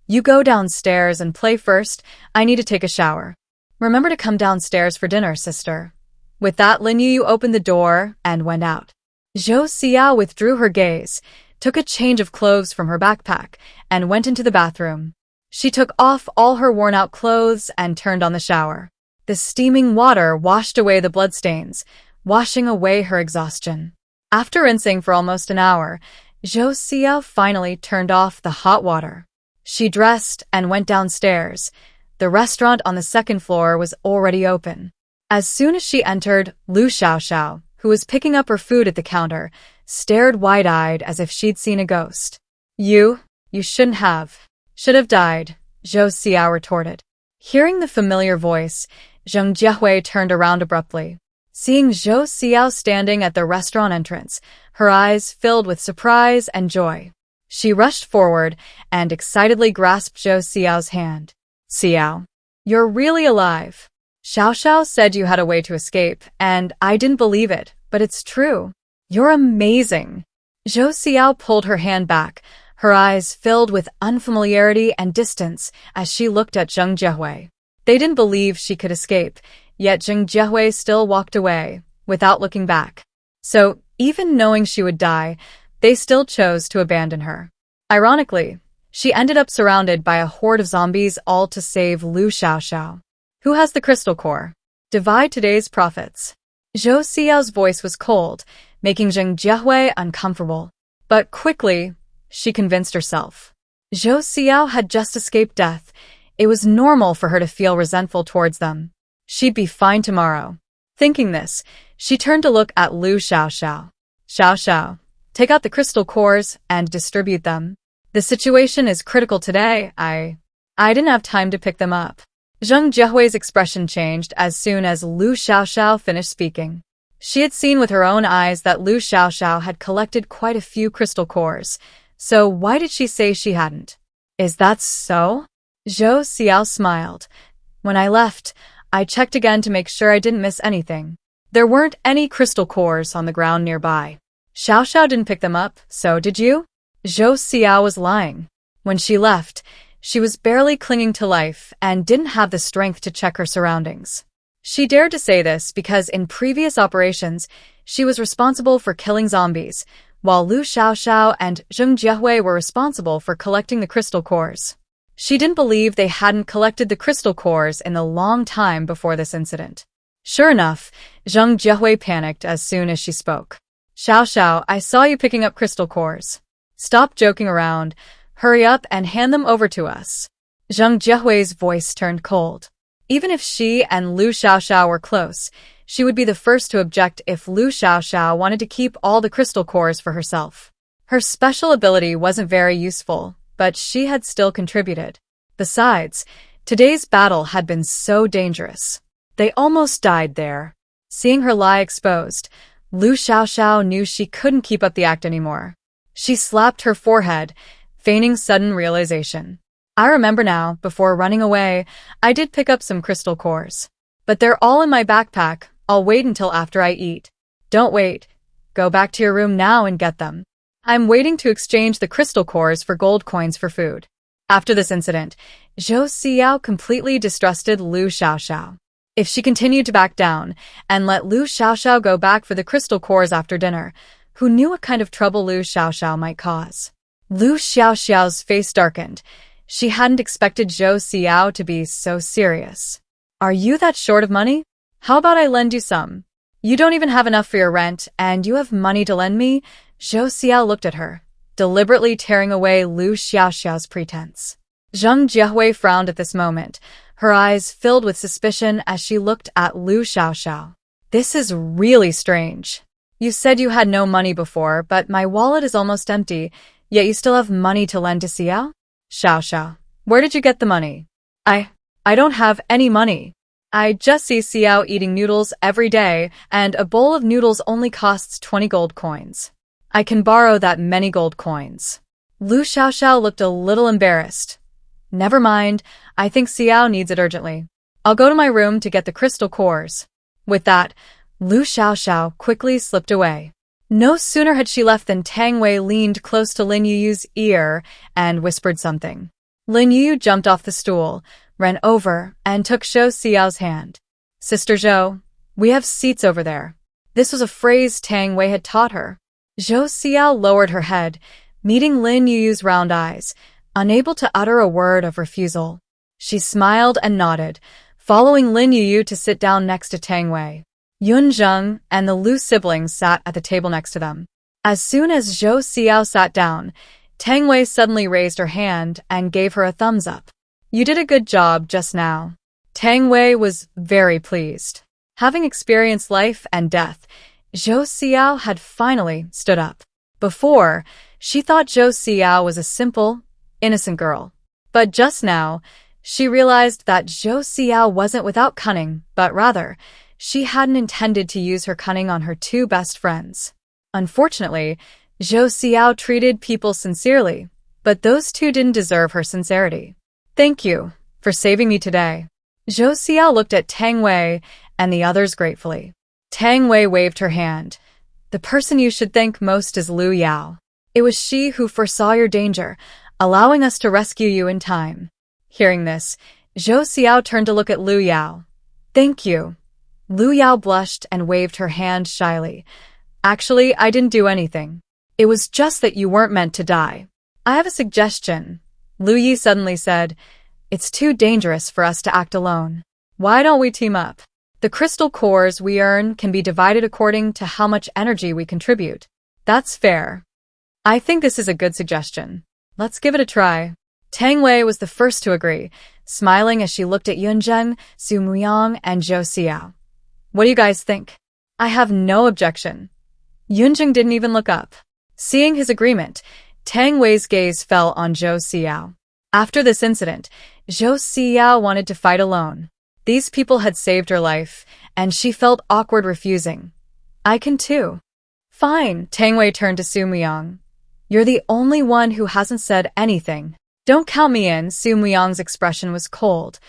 You go downstairs and play first. I need to take a shower. Remember to come downstairs for dinner, sister. With that, Lin Yuyu opened the door and went out. Zhou Xiao withdrew her gaze, took a change of clothes from her backpack, and went into the bathroom. She took off all her worn-out clothes and turned on the shower. The steaming water washed away the bloodstains, washing away her exhaustion. After rinsing for almost an hour, Zhou Xiao finally turned off the hot water. She dressed and went downstairs. The restaurant on the second floor was already open. As soon as she entered, Lu Xiaoxiao, who was picking up her food at the counter, stared wide-eyed as if she'd seen a ghost. You shouldn't have. Should have died, Zhou Xiao retorted. Hearing the familiar voice, Zheng Jiehui turned around abruptly. Seeing Zhou Xiao standing at the restaurant entrance, her eyes filled with surprise and joy. She rushed forward and excitedly grasped Zhou Xiao's hand. Xiao, you're really alive. Xiao said you had a way to escape, and I didn't believe it, but it's true. You're amazing. Zhou Xiao pulled her hand back, her eyes filled with unfamiliarity and distance as she looked at Zheng Jiehui. They didn't believe she could escape, yet Zheng Jiehui still walked away, without looking back. So, even knowing she would die, they still chose to abandon her. Ironically, she ended up surrounded by a horde of zombies, all to save Lu Xiaoxiao. Who has the crystal core? Divide today's profits. Zhou Xiao's voice was cold, making Zheng Jiehui uncomfortable. But quickly, she convinced herself. Zhou Xiao had just escaped death. It was normal for her to feel resentful towards them. She'd be fine tomorrow. Thinking this, she turned to look at Lu Xiaoxiao. Xiaoxiao, take out the crystal cores and distribute them. The situation is critical today. I didn't have time to pick them up. Zheng Jiehui's expression changed as soon as Lu Xiaoxiao finished speaking. She had seen with her own eyes that Lu Xiaoxiao had collected quite a few crystal cores, so why did she say she hadn't? Is that so? Zhou Xiao smiled. When I left, I checked again to make sure I didn't miss anything. There weren't any crystal cores on the ground nearby. Xiaoxiao didn't pick them up, so did you? Zhou Xiao was lying. When she left, she was barely clinging to life and didn't have the strength to check her surroundings. She dared to say this because in previous operations, she was responsible for killing zombies, while Lu Xiaoxiao and Zheng Jiehui were responsible for collecting the crystal cores. She didn't believe they hadn't collected the crystal cores in the long time before this incident. Sure enough, Zheng Jiehui panicked as soon as she spoke. Xiaoxiao, I saw you picking up crystal cores. Stop joking around. Hurry up and hand them over to us. Zheng Jiehui's voice turned cold. Even if she and Lu Xiaoxiao were close, she would be the first to object if Lu Xiaoxiao wanted to keep all the crystal cores for herself. Her special ability wasn't very useful, but she had still contributed. Besides, today's battle had been so dangerous. They almost died there. Seeing her lie exposed, Lu Xiaoxiao knew she couldn't keep up the act anymore. She slapped her forehead, feigning sudden realization. I remember now, before running away, I did pick up some crystal cores. But they're all in my backpack. I'll wait until after I eat. Don't wait. Go back to your room now and get them. I'm waiting to exchange the crystal cores for gold coins for food. After this incident, Zhou Xiao completely distrusted Lu Xiaoxiao. If she continued to back down and let Lu Xiaoxiao go back for the crystal cores after dinner, who knew what kind of trouble Lu Xiaoxiao might cause? Lu Xiaoxiao's face darkened. She hadn't expected Zhou Xiao to be so serious. Are you that short of money? How about I lend you some? You don't even have enough for your rent, and you have money to lend me? Zhou Xiao looked at her, deliberately tearing away Lu Xiaoxiao's pretense. Zheng Jiehui frowned at this moment, her eyes filled with suspicion as she looked at Lu Xiaoxiao. This is really strange. You said you had no money before, but my wallet is almost empty, yet you still have money to lend to Xiao? Xiaoxiao, where did you get the money? I don't have any money. I just see Xiao eating noodles every day, and a bowl of noodles only costs 20 gold coins. I can borrow that many gold coins. Lu Xiaoxiao looked a little embarrassed. Never mind, I think Xiao needs it urgently. I'll go to my room to get the crystal cores. With that, Lu Xiaoxiao quickly slipped away. No sooner had she left than Tang Wei leaned close to Lin Yuyu's ear and whispered something. Lin Yuyu jumped off the stool, ran over, and took Zhou Xiao's hand. "Sister Zhou, we have seats over there." This was a phrase Tang Wei had taught her. Zhou Xiao lowered her head, meeting Lin Yuyu's round eyes, unable to utter a word of refusal. She smiled and nodded, following Lin Yuyu to sit down next to Tang Wei. Yun Zheng and the Lu siblings sat at the table next to them. As soon as Zhou Xiao sat down, Tang Wei suddenly raised her hand and gave her a thumbs up. "You did a good job just now." Tang Wei was very pleased. Having experienced life and death, Zhou Xiao had finally stood up. Before, she thought Zhou Xiao was a simple, innocent girl. But just now, she realized that Zhou Xiao wasn't without cunning, but rather, she hadn't intended to use her cunning on her two best friends. Unfortunately, Zhou Xiao treated people sincerely, but those two didn't deserve her sincerity. "Thank you for saving me today." Zhou Xiao looked at Tang Wei and the others gratefully. Tang Wei waved her hand. "The person you should thank most is Lu Yao. It was she who foresaw your danger, allowing us to rescue you in time." Hearing this, Zhou Xiao turned to look at Lu Yao. "Thank you." Lu Yao blushed and waved her hand shyly. "Actually, I didn't do anything. It was just that you weren't meant to die." "I have a suggestion," Lu Yi suddenly said. "It's too dangerous for us to act alone. Why don't we team up? The crystal cores we earn can be divided according to how much energy we contribute." "That's fair. I think this is a good suggestion. Let's give it a try." Tang Wei was the first to agree, smiling as she looked at Yunzheng, Su Muyang, and Zhou Xiao. "What do you guys think?" "I have no objection." Yunzheng didn't even look up. Seeing his agreement, Tang Wei's gaze fell on Zhou Xiao. After this incident, Zhou Xiao wanted to fight alone. These people had saved her life, and she felt awkward refusing. "I can too." "Fine," Tang Wei turned to Su Muyang. "You're the only one who hasn't said anything." "Don't count me in." Su Muyang's expression was cold.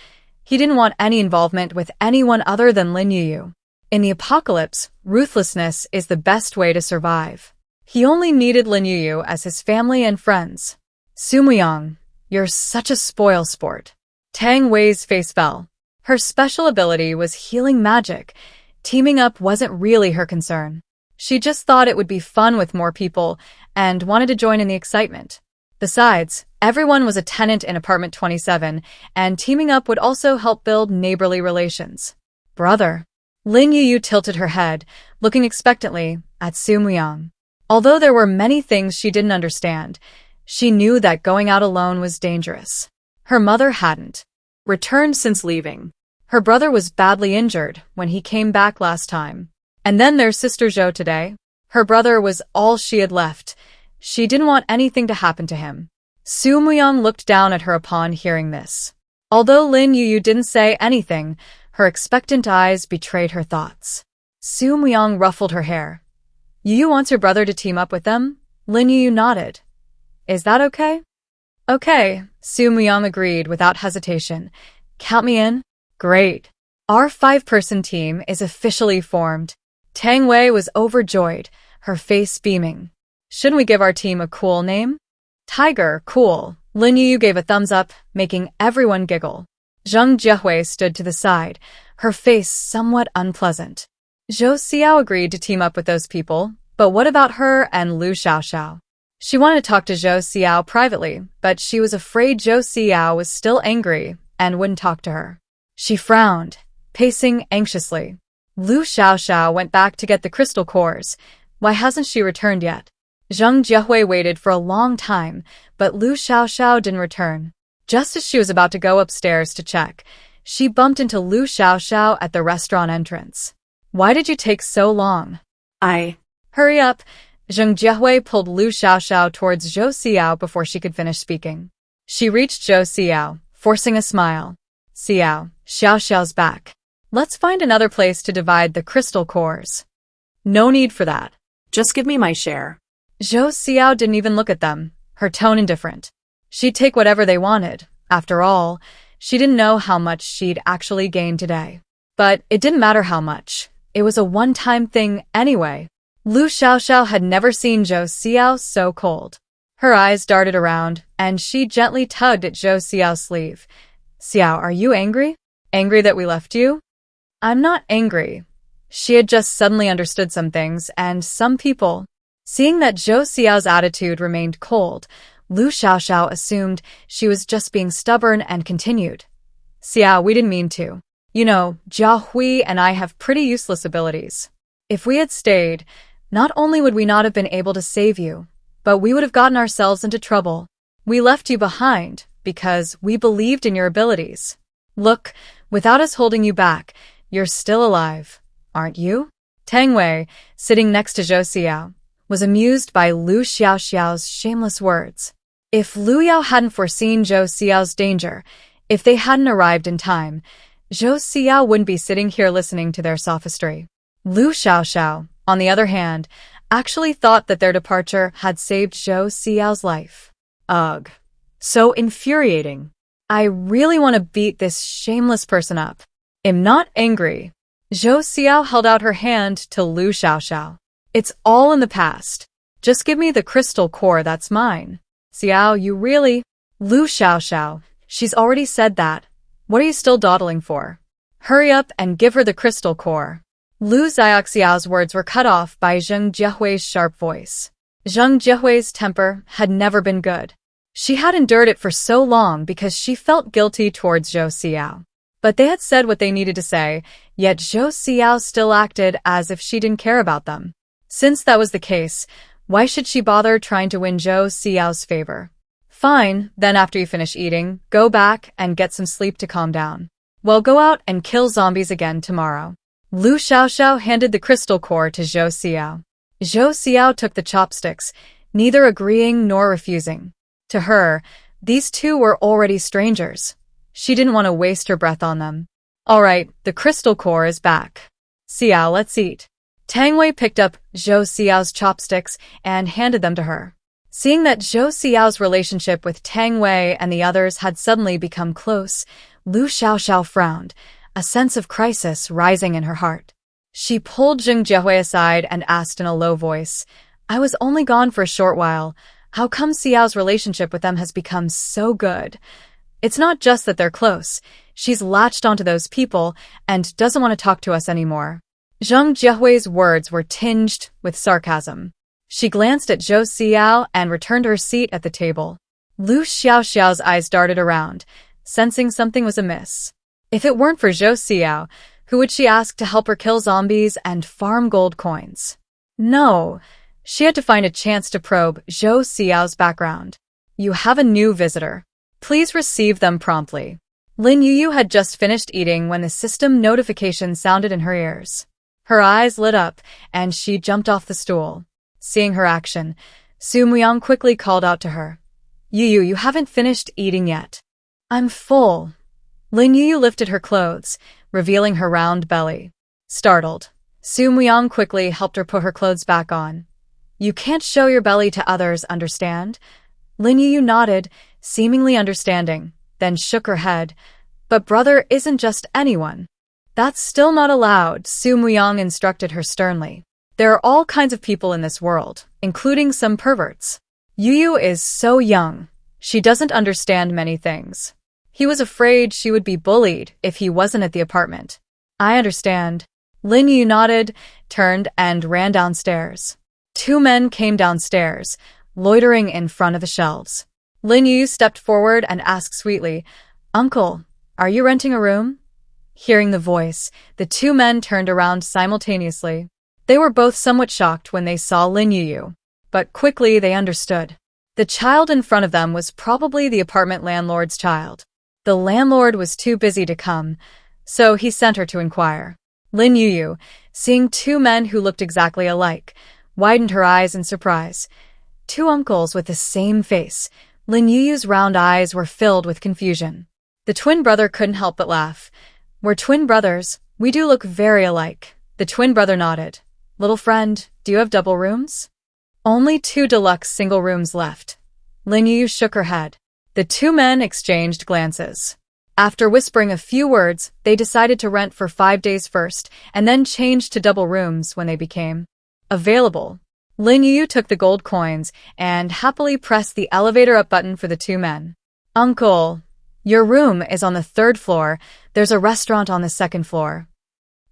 He didn't want any involvement with anyone other than Lin Yuyu. In the apocalypse, ruthlessness is the best way to survive. He only needed Lin Yuyu as his family and friends. "Su Muyang, you're such a spoilsport." Tang Wei's face fell. Her special ability was healing magic. Teaming up wasn't really her concern. She just thought it would be fun with more people and wanted to join in the excitement. Besides, everyone was a tenant in apartment 27, and teaming up would also help build neighborly relations. "Brother." Lin Yuyu tilted her head, looking expectantly at Su Muyang. Although there were many things she didn't understand, she knew that going out alone was dangerous. Her mother hadn't returned since leaving. Her brother was badly injured when he came back last time. And then there's Sister Zhou today. Her brother was all she had left. She didn't want anything to happen to him. Su Muyang looked down at her upon hearing this. Although Lin Yuyu didn't say anything, her expectant eyes betrayed her thoughts. Su Muyang ruffled her hair. "Yuyu wants your brother to team up with them?" Lin Yuyu nodded. "Is that okay?" "Okay," Su Muyang agreed without hesitation. "Count me in." "Great. Our 5-person team is officially formed." Tang Wei was overjoyed, her face beaming. "Shouldn't we give our team a cool name?" "Tiger, cool." Lin Yuyu gave a thumbs up, making everyone giggle. Zheng Jiehui stood to the side, her face somewhat unpleasant. Zhou Xiao agreed to team up with those people, but what about her and Lu Xiaoxiao? She wanted to talk to Zhou Xiao privately, but she was afraid Zhou Xiao was still angry and wouldn't talk to her. She frowned, pacing anxiously. Lu Xiaoxiao went back to get the crystal cores. Why hasn't she returned yet? Zheng Jiehui waited for a long time, but Lu Xiaoxiao didn't return. Just as she was about to go upstairs to check, she bumped into Lu Xiaoxiao at the restaurant entrance. "Why did you take so long?" Hurry up." Zheng Jiehui pulled Lu Xiaoxiao towards Zhou Xiao before she could finish speaking. She reached Zhou Xiao, forcing a smile. "Xiao, Xiaoxiao's back. Let's find another place to divide the crystal cores." "No need for that. Just give me my share." Zhou Xiao didn't even look at them, her tone indifferent. She'd take whatever they wanted. After all, she didn't know how much she'd actually gained today. But it didn't matter how much. It was a one-time thing anyway. Lu Xiaoxiao had never seen Zhou Xiao so cold. Her eyes darted around, and she gently tugged at Zhou Xiao's sleeve. Xiao, are you angry? Angry that we left you? I'm not angry. She had just suddenly understood some things, and some people. Seeing that Zhou Xiao's attitude remained cold, Lu Xiaoxiao assumed she was just being stubborn and continued. Xiao, we didn't mean to. You know, Jia Hui and I have pretty useless abilities. If we had stayed, not only would we not have been able to save you, but we would have gotten ourselves into trouble. We left you behind because we believed in your abilities. Look, without us holding you back, you're still alive, aren't you? Tang Wei, sitting next to Zhou Xiao, was amused by Lu Xiaoxiao's shameless words. If Lu Yao hadn't foreseen Zhou Xiao's danger, if they hadn't arrived in time, Zhou Xiao wouldn't be sitting here listening to their sophistry. Lu Xiaoxiao, on the other hand, actually thought that their departure had saved Zhou Xiao's life. Ugh. So infuriating. I really want to beat this shameless person up. I'm not angry. Zhou Xiao held out her hand to Lu Xiaoxiao. It's all in the past. Just give me the crystal core that's mine. Xiao, you really? Lu Xiaoxiao, she's already said that. What are you still dawdling for? Hurry up and give her the crystal core. Lu Xiaoxiao's words were cut off by Zheng Jiehui's sharp voice. Zheng Jiehui's temper had never been good. She had endured it for so long because she felt guilty towards Zhou Xiao. But they had said what they needed to say, yet Zhou Xiao still acted as if she didn't care about them. Since that was the case, why should she bother trying to win Zhou Xiao's favor? Fine, then after you finish eating, go back and get some sleep to calm down. Well, go out and kill zombies again tomorrow. Lu Xiaoxiao handed the crystal core to Zhou Xiao. Zhou Xiao took the chopsticks, neither agreeing nor refusing. To her, these two were already strangers. She didn't want to waste her breath on them. All right, the crystal core is back. Xiao, let's eat. Tang Wei picked up Zhou Xiao's chopsticks and handed them to her. Seeing that Zhou Xiao's relationship with Tang Wei and the others had suddenly become close, Lu Xiaoxiao frowned, a sense of crisis rising in her heart. She pulled Zheng Jiehui aside and asked in a low voice, I was only gone for a short while. How come Xiao's relationship with them has become so good? It's not just that they're close. She's latched onto those people and doesn't want to talk to us anymore. Zheng Jiehui's words were tinged with sarcasm. She glanced at Zhou Xiao and returned to her seat at the table. Lu Xiaoxiao's eyes darted around, sensing something was amiss. If it weren't for Zhou Xiao, who would she ask to help her kill zombies and farm gold coins? No, she had to find a chance to probe Zhou Xiao's background. You have a new visitor. Please receive them promptly. Lin Yuyu had just finished eating when the system notification sounded in her ears. Her eyes lit up, and she jumped off the stool. Seeing her action, Su Muyang quickly called out to her. Yuyu, you haven't finished eating yet. I'm full. Lin Yuyu lifted her clothes, revealing her round belly. Startled, Su Muyang quickly helped her put her clothes back on. You can't show your belly to others, understand? Lin Yuyu nodded, seemingly understanding, then shook her head. But brother isn't just anyone. That's still not allowed, Su Muyang instructed her sternly. There are all kinds of people in this world, including some perverts. Yuyu is so young. She doesn't understand many things. He was afraid she would be bullied if he wasn't at the apartment. I understand. Lin Yuyu nodded, turned, and ran downstairs. Two men came downstairs, loitering in front of the shelves. Lin Yuyu stepped forward and asked sweetly, Uncle, are you renting a room? Hearing the voice, the two men turned around simultaneously. They were both somewhat shocked when they saw Lin Yuyu, but quickly they understood. The child in front of them was probably the apartment landlord's child. The landlord was too busy to come, so he sent her to inquire. Lin Yuyu, seeing two men who looked exactly alike, widened her eyes in surprise. Two uncles with the same face. Lin Yuyu's round eyes were filled with confusion. The twin brother couldn't help but laugh. We're twin brothers. We do look very alike. The twin brother nodded. Little friend, do you have double rooms? Only 2 deluxe single rooms left. Lin Yuyu shook her head. The two men exchanged glances. After whispering a few words, they decided to rent for 5 days first, and then changed to double rooms when they became available. Lin Yuyu took the gold coins and happily pressed the elevator up button for the two men. "Uncle, your room is on the 3rd floor. There's a restaurant on the 2nd floor."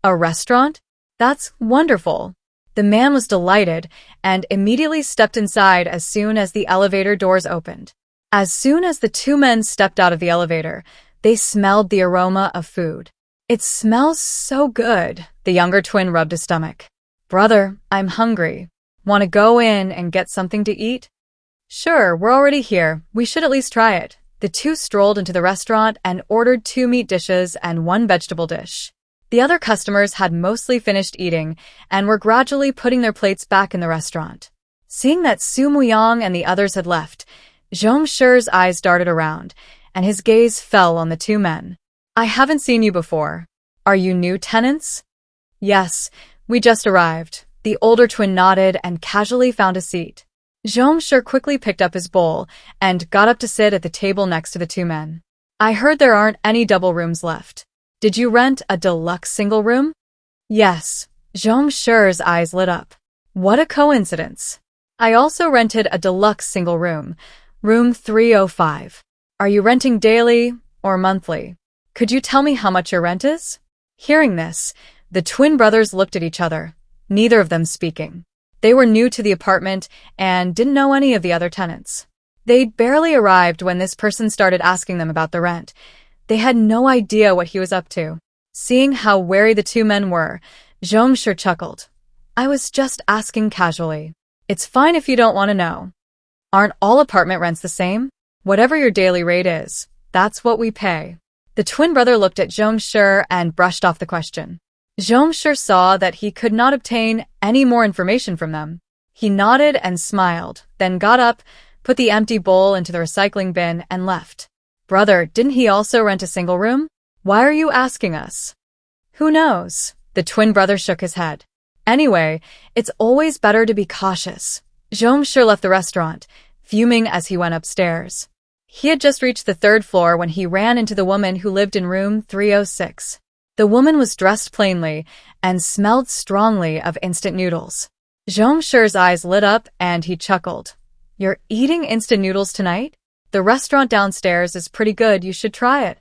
"A restaurant? That's wonderful." The man was delighted and immediately stepped inside as soon as the elevator doors opened. As soon as the two men stepped out of the elevator, they smelled the aroma of food. "It smells so good." The younger twin rubbed his stomach. "Brother, I'm hungry. Want to go in and get something to eat?" "Sure, we're already here. We should at least try it." The two strolled into the restaurant and ordered 2 meat dishes and 1 vegetable dish. The other customers had mostly finished eating and were gradually putting their plates back in the restaurant. Seeing that Su Muyang and the others had left, Zhong Shi's eyes darted around, and his gaze fell on the two men. "I haven't seen you before. Are you new tenants?" "Yes, we just arrived." The older twin nodded and casually found a seat. Zhong Shi quickly picked up his bowl and got up to sit at the table next to the two men. "I heard there aren't any double rooms left. Did you rent a deluxe single room?" "Yes." Zhong Shi's eyes lit up. "What a coincidence. I also rented a deluxe single room, room 305. Are you renting daily or monthly? Could you tell me how much your rent is?" Hearing this, the twin brothers looked at each other, neither of them speaking. They were new to the apartment and didn't know any of the other tenants. They'd barely arrived when this person started asking them about the rent. They had no idea what he was up to. Seeing how wary the two men were, Zhong Shi chuckled. "I was just asking casually. It's fine if you don't want to know. Aren't all apartment rents the same? Whatever your daily rate is, that's what we pay." The twin brother looked at Zhong Shi and brushed off the question. Zhong Shi saw that he could not obtain any more information from them. He nodded and smiled, then got up, put the empty bowl into the recycling bin, and left. "Brother, didn't he also rent a single room? Why are you asking us?" "Who knows?" The twin brother shook his head. "Anyway, it's always better to be cautious." Zhong Shi left the restaurant, fuming as he went upstairs. He had just reached the 3rd floor when he ran into the woman who lived in room 306. The woman was dressed plainly and smelled strongly of instant noodles. Zhong Shi's eyes lit up and he chuckled. "You're eating instant noodles tonight? The restaurant downstairs is pretty good, you should try it."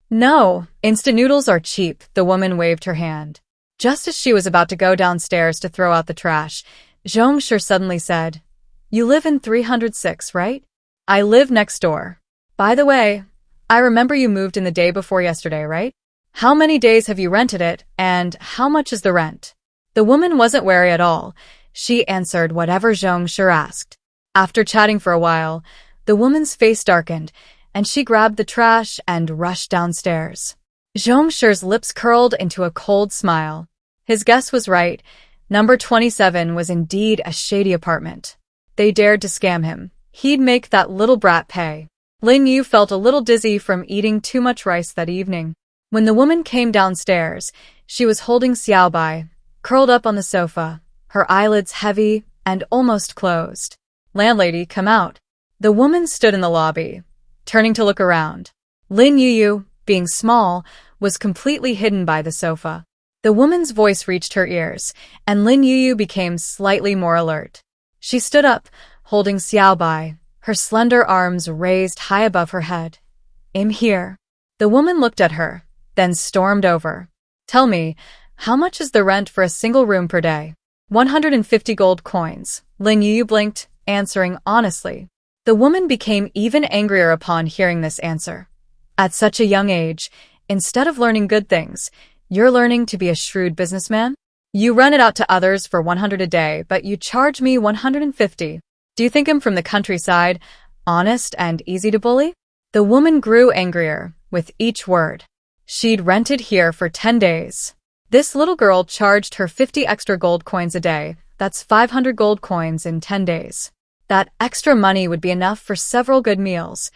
"No, instant noodles are cheap," the woman waved her hand. Just as she was about to go downstairs to throw out the trash, Zhong Shi suddenly said, "You live in 306, right? I live next door. By the way, I remember you moved in the day before yesterday, right? How many days have you rented it, and how much is the rent?" The woman wasn't wary at all. She answered whatever Zhong Shi asked. After chatting for a while, the woman's face darkened, and she grabbed the trash and rushed downstairs. Zhong Shi's lips curled into a cold smile. His guess was right. Number 27 was indeed a shady apartment. They dared to scam him. He'd make that little brat pay. Lin Yu felt a little dizzy from eating too much rice that evening. When the woman came downstairs, she was holding Xiaobai, curled up on the sofa, her eyelids heavy and almost closed. "Landlady, come out." The woman stood in the lobby, turning to look around. Lin Yuyu, being small, was completely hidden by the sofa. The woman's voice reached her ears, and Lin Yuyu became slightly more alert. She stood up, holding Xiaobai, her slender arms raised high above her head. "I'm here." The woman looked at her, then stormed over. "Tell me, how much is the rent for a single room per day?" 150 gold coins. Lin Yuyu blinked, answering honestly. The woman became even angrier upon hearing this answer. "At such a young age, instead of learning good things, you're learning to be a shrewd businessman? You rent it out to others for 100 a day, but you charge me 150. Do you think I'm from the countryside, honest and easy to bully?" The woman grew angrier with each word. She'd rented here for 10 days. This little girl charged her 50 extra gold coins a day. That's 500 gold coins in 10 days. That extra money would be enough for several good meals.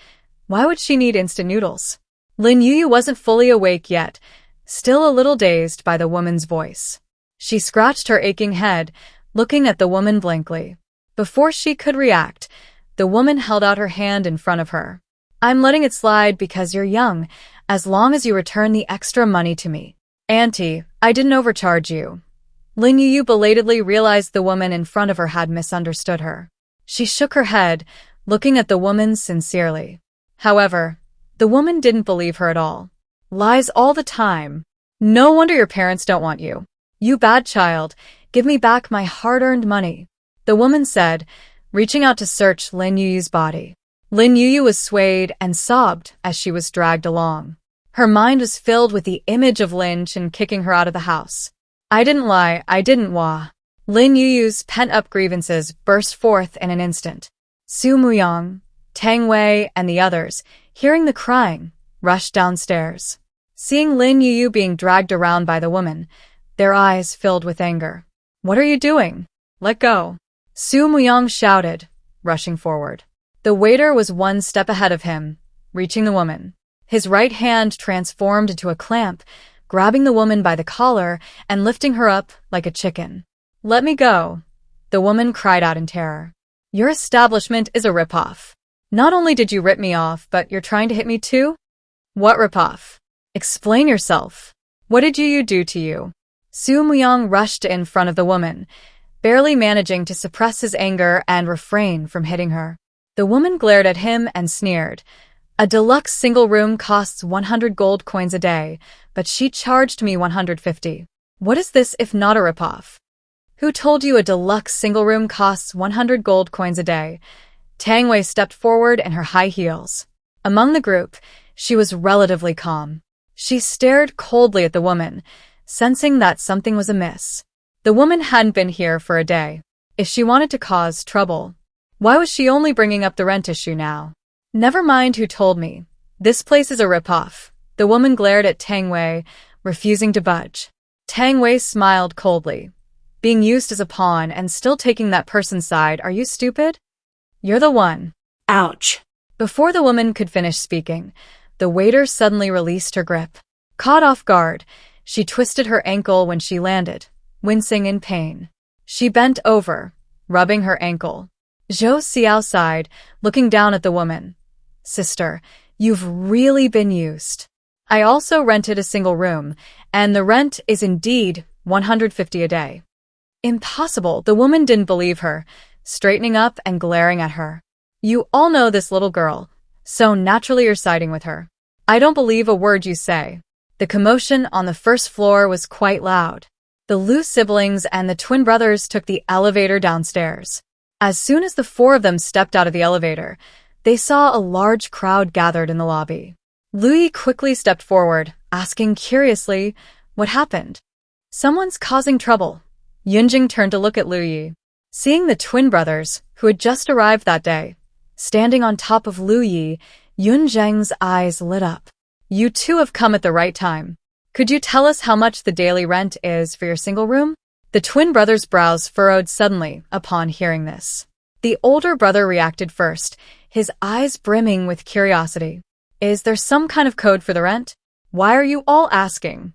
Why would she need instant noodles? Lin Yuyu wasn't fully awake yet, still a little dazed by the woman's voice. She scratched her aching head, looking at the woman blankly. Before she could react, the woman held out her hand in front of her. "I'm letting it slide because you're young. as long as you return the extra money to me. Auntie, I didn't overcharge you. Lin Yuyu belatedly realized the woman in front of her had misunderstood her. She shook her head, looking at the woman sincerely. However, the woman didn't believe her at all. Lies all the time. No wonder your parents don't want you. You bad child, give me back my hard-earned money, the woman said, reaching out to search Lin Yuyu's body. Lin Yuyu was swayed and sobbed as she was dragged along. Her mind was filled with the image of Lin Chen kicking her out of the house. I didn't lie, I didn't wah. Lin Yuyu's pent-up grievances burst forth in an instant. Su Muyang, Tang Wei, and the others, hearing the crying, rushed downstairs. Seeing Lin Yuyu being dragged around by the woman, their eyes filled with anger. What are you doing? Let go. Su Muyang shouted, rushing forward. The waiter was one step ahead of him, reaching the woman. His right hand transformed into a clamp, grabbing the woman by the collar and lifting her up like a chicken. Let me go, the woman cried out in terror. Your establishment is a ripoff. Not only did you rip me off, but you're trying to hit me too? What ripoff? Explain yourself. What did you do to you? Su Muyang rushed in front of the woman, barely managing to suppress his anger and refrain from hitting her. The woman glared at him and sneered. A deluxe single room costs 100 gold coins a day, but she charged me 150. What is this if not a ripoff? Who told you a deluxe single room costs 100 gold coins a day? Tang Wei stepped forward in her high heels. Among the group, she was relatively calm. She stared coldly at the woman, sensing that something was amiss. The woman hadn't been here for a day. If she wanted to cause trouble, why was she only bringing up the rent issue now? Never mind who told me. This place is a ripoff. The woman glared at Tang Wei, refusing to budge. Tang Wei smiled coldly. Being used as a pawn and still taking that person's side, are you stupid? You're the one. Ouch. Before the woman could finish speaking, the waiter suddenly released her grip. Caught off guard, she twisted her ankle when she landed, wincing in pain. She bent over, rubbing her ankle. Zhou Xiao sighed, looking down at the woman. Sister, you've really been used. I also rented a single room, and the rent is indeed 150 a day. Impossible, the woman didn't believe her, straightening up and glaring at her. You all know this little girl, so naturally you're siding with her. I don't believe a word you say. The commotion on the first floor was quite loud. The Liu siblings and the twin brothers took the elevator downstairs. As soon as the four of them stepped out of the elevator, they saw a large crowd gathered in the lobby. Liu Yi quickly stepped forward, asking curiously, what happened? Someone's causing trouble. Yunjing turned to look at Liu Yi. Seeing the twin brothers, who had just arrived that day, standing on top of Liu Yi, Yunjing's eyes lit up. You two have come at the right time. Could you tell us how much the daily rent is for your single room? The twin brothers' brows furrowed suddenly upon hearing this. The older brother reacted first, his eyes brimming with curiosity. Is there some kind of code for the rent? Why are you all asking?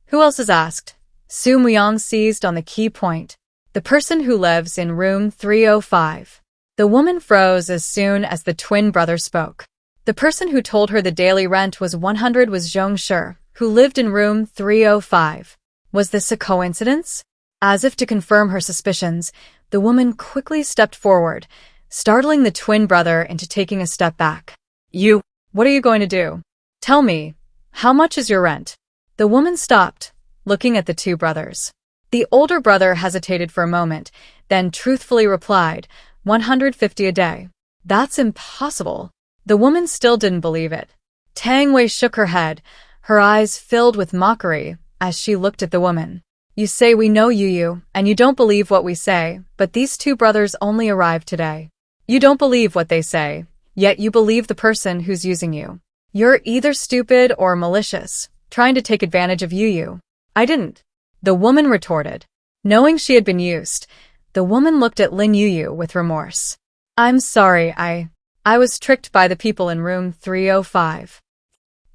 Who else has asked? Su Muyang seized on the key point. The person who lives in room 305. The woman froze as soon as the twin brother spoke. The person who told her the daily rent was 100 was Zhong Shi, who lived in room 305. Was this a coincidence? As if to confirm her suspicions, the woman quickly stepped forward, startling the twin brother into taking a step back. You, what are you going to do? Tell me, how much is your rent? The woman stopped, looking at the two brothers. The older brother hesitated for a moment, then truthfully replied, 150 a day. That's impossible. The woman still didn't believe it. Tang Wei shook her head, her eyes filled with mockery as she looked at the woman. You say we know Yuyu, and you don't believe what we say, but these two brothers only arrived today. You don't believe what they say, yet you believe the person who's using you. You're either stupid or malicious, trying to take advantage of Yuyu. I didn't. The woman retorted. Knowing she had been used, the woman looked at Lin Yuyu with remorse. I'm sorry, I was tricked by the people in room 305.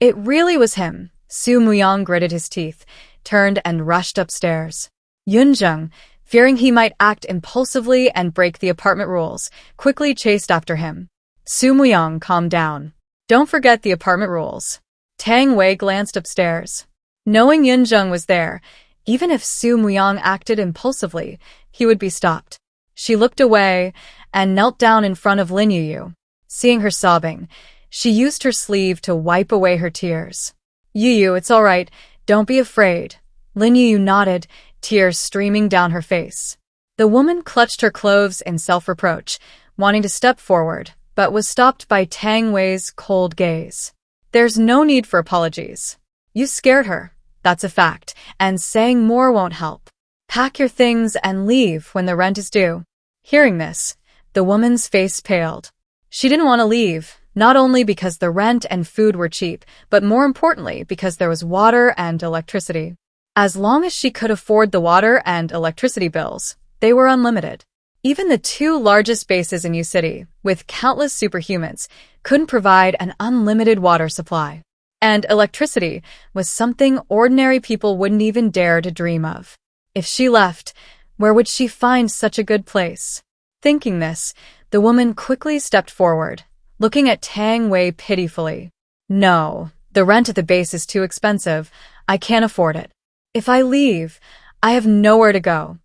It really was him. Su Muyang gritted his teeth, turned and rushed upstairs. Yunjing, fearing he might act impulsively and break the apartment rules, quickly chased after him. Su Muyang calmed down. Don't forget the apartment rules. Tang Wei glanced upstairs. Knowing Yunjung was there, even if Su Muyang acted impulsively, he would be stopped. She looked away and knelt down in front of Lin Yuyu. Seeing her sobbing, she used her sleeve to wipe away her tears. Yuyu, it's all right. Don't be afraid. Lin Yuyu nodded, tears streaming down her face. The woman clutched her clothes in self-reproach, wanting to step forward, but was stopped by Tang Wei's cold gaze. There's no need for apologies. You scared her, that's a fact, and saying more won't help. Pack your things and leave when the rent is due. Hearing this, the woman's face paled. She didn't want to leave, not only because the rent and food were cheap, but more importantly because there was water and electricity. As long as she could afford the water and electricity bills, they were unlimited. Even the two largest bases in U City, with countless superhumans, couldn't provide an unlimited water supply. And electricity was something ordinary people wouldn't even dare to dream of. If she left, where would she find such a good place? Thinking this, the woman quickly stepped forward, looking at Tang Wei pitifully. No, the rent at the base is too expensive. I can't afford it. If I leave, I have nowhere to go.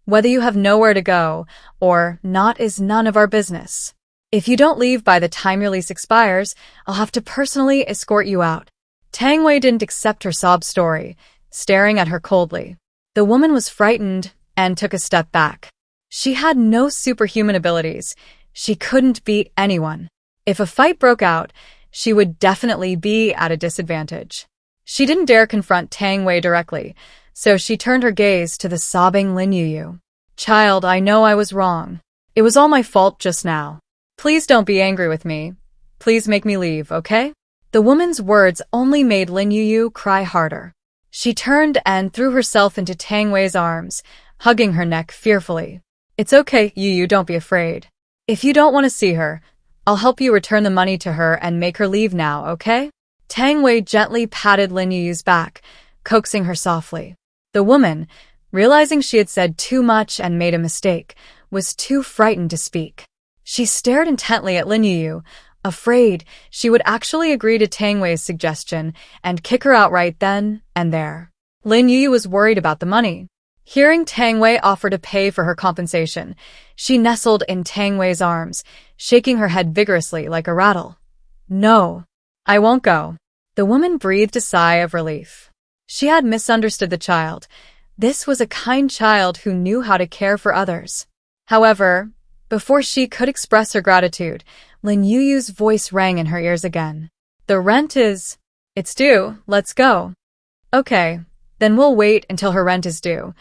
Whether you have nowhere to go or not is none of our business. If you don't leave by the time your lease expires, I'll have to personally escort you out. Tang Wei didn't accept her sob story, staring at her coldly. The woman was frightened and took a step back. She had no superhuman abilities. She couldn't beat anyone. If a fight broke out, she would definitely be at a disadvantage. She didn't dare confront Tang Wei directly, so she turned her gaze to the sobbing Lin Yuyu. Child, I know I was wrong. It was all my fault just now. Please don't be angry with me. Please make me leave, okay? The woman's words only made Lin Yuyu cry harder. She turned and threw herself into Tang Wei's arms, hugging her neck fearfully. It's okay, Yuyu, don't be afraid. If you don't want to see her, I'll help you return the money to her and make her leave now, okay? Tang Wei gently patted Lin Yuyu's back, coaxing her softly. The woman, realizing she had said too much and made a mistake, was too frightened to speak. She stared intently at Lin Yuyu, afraid she would actually agree to Tang Wei's suggestion and kick her out right then and there. Lin Yuyu was worried about the money. Hearing Tang Wei offer to pay for her compensation, she nestled in Tang Wei's arms, shaking her head vigorously like a rattle. No, I won't go. The woman breathed a sigh of relief. She had misunderstood the child. This was a kind child who knew how to care for others. However, before she could express her gratitude, Lin Yuyu's voice rang in her ears again. The rent is... It's due, let's go. Okay, then we'll wait until her rent is due.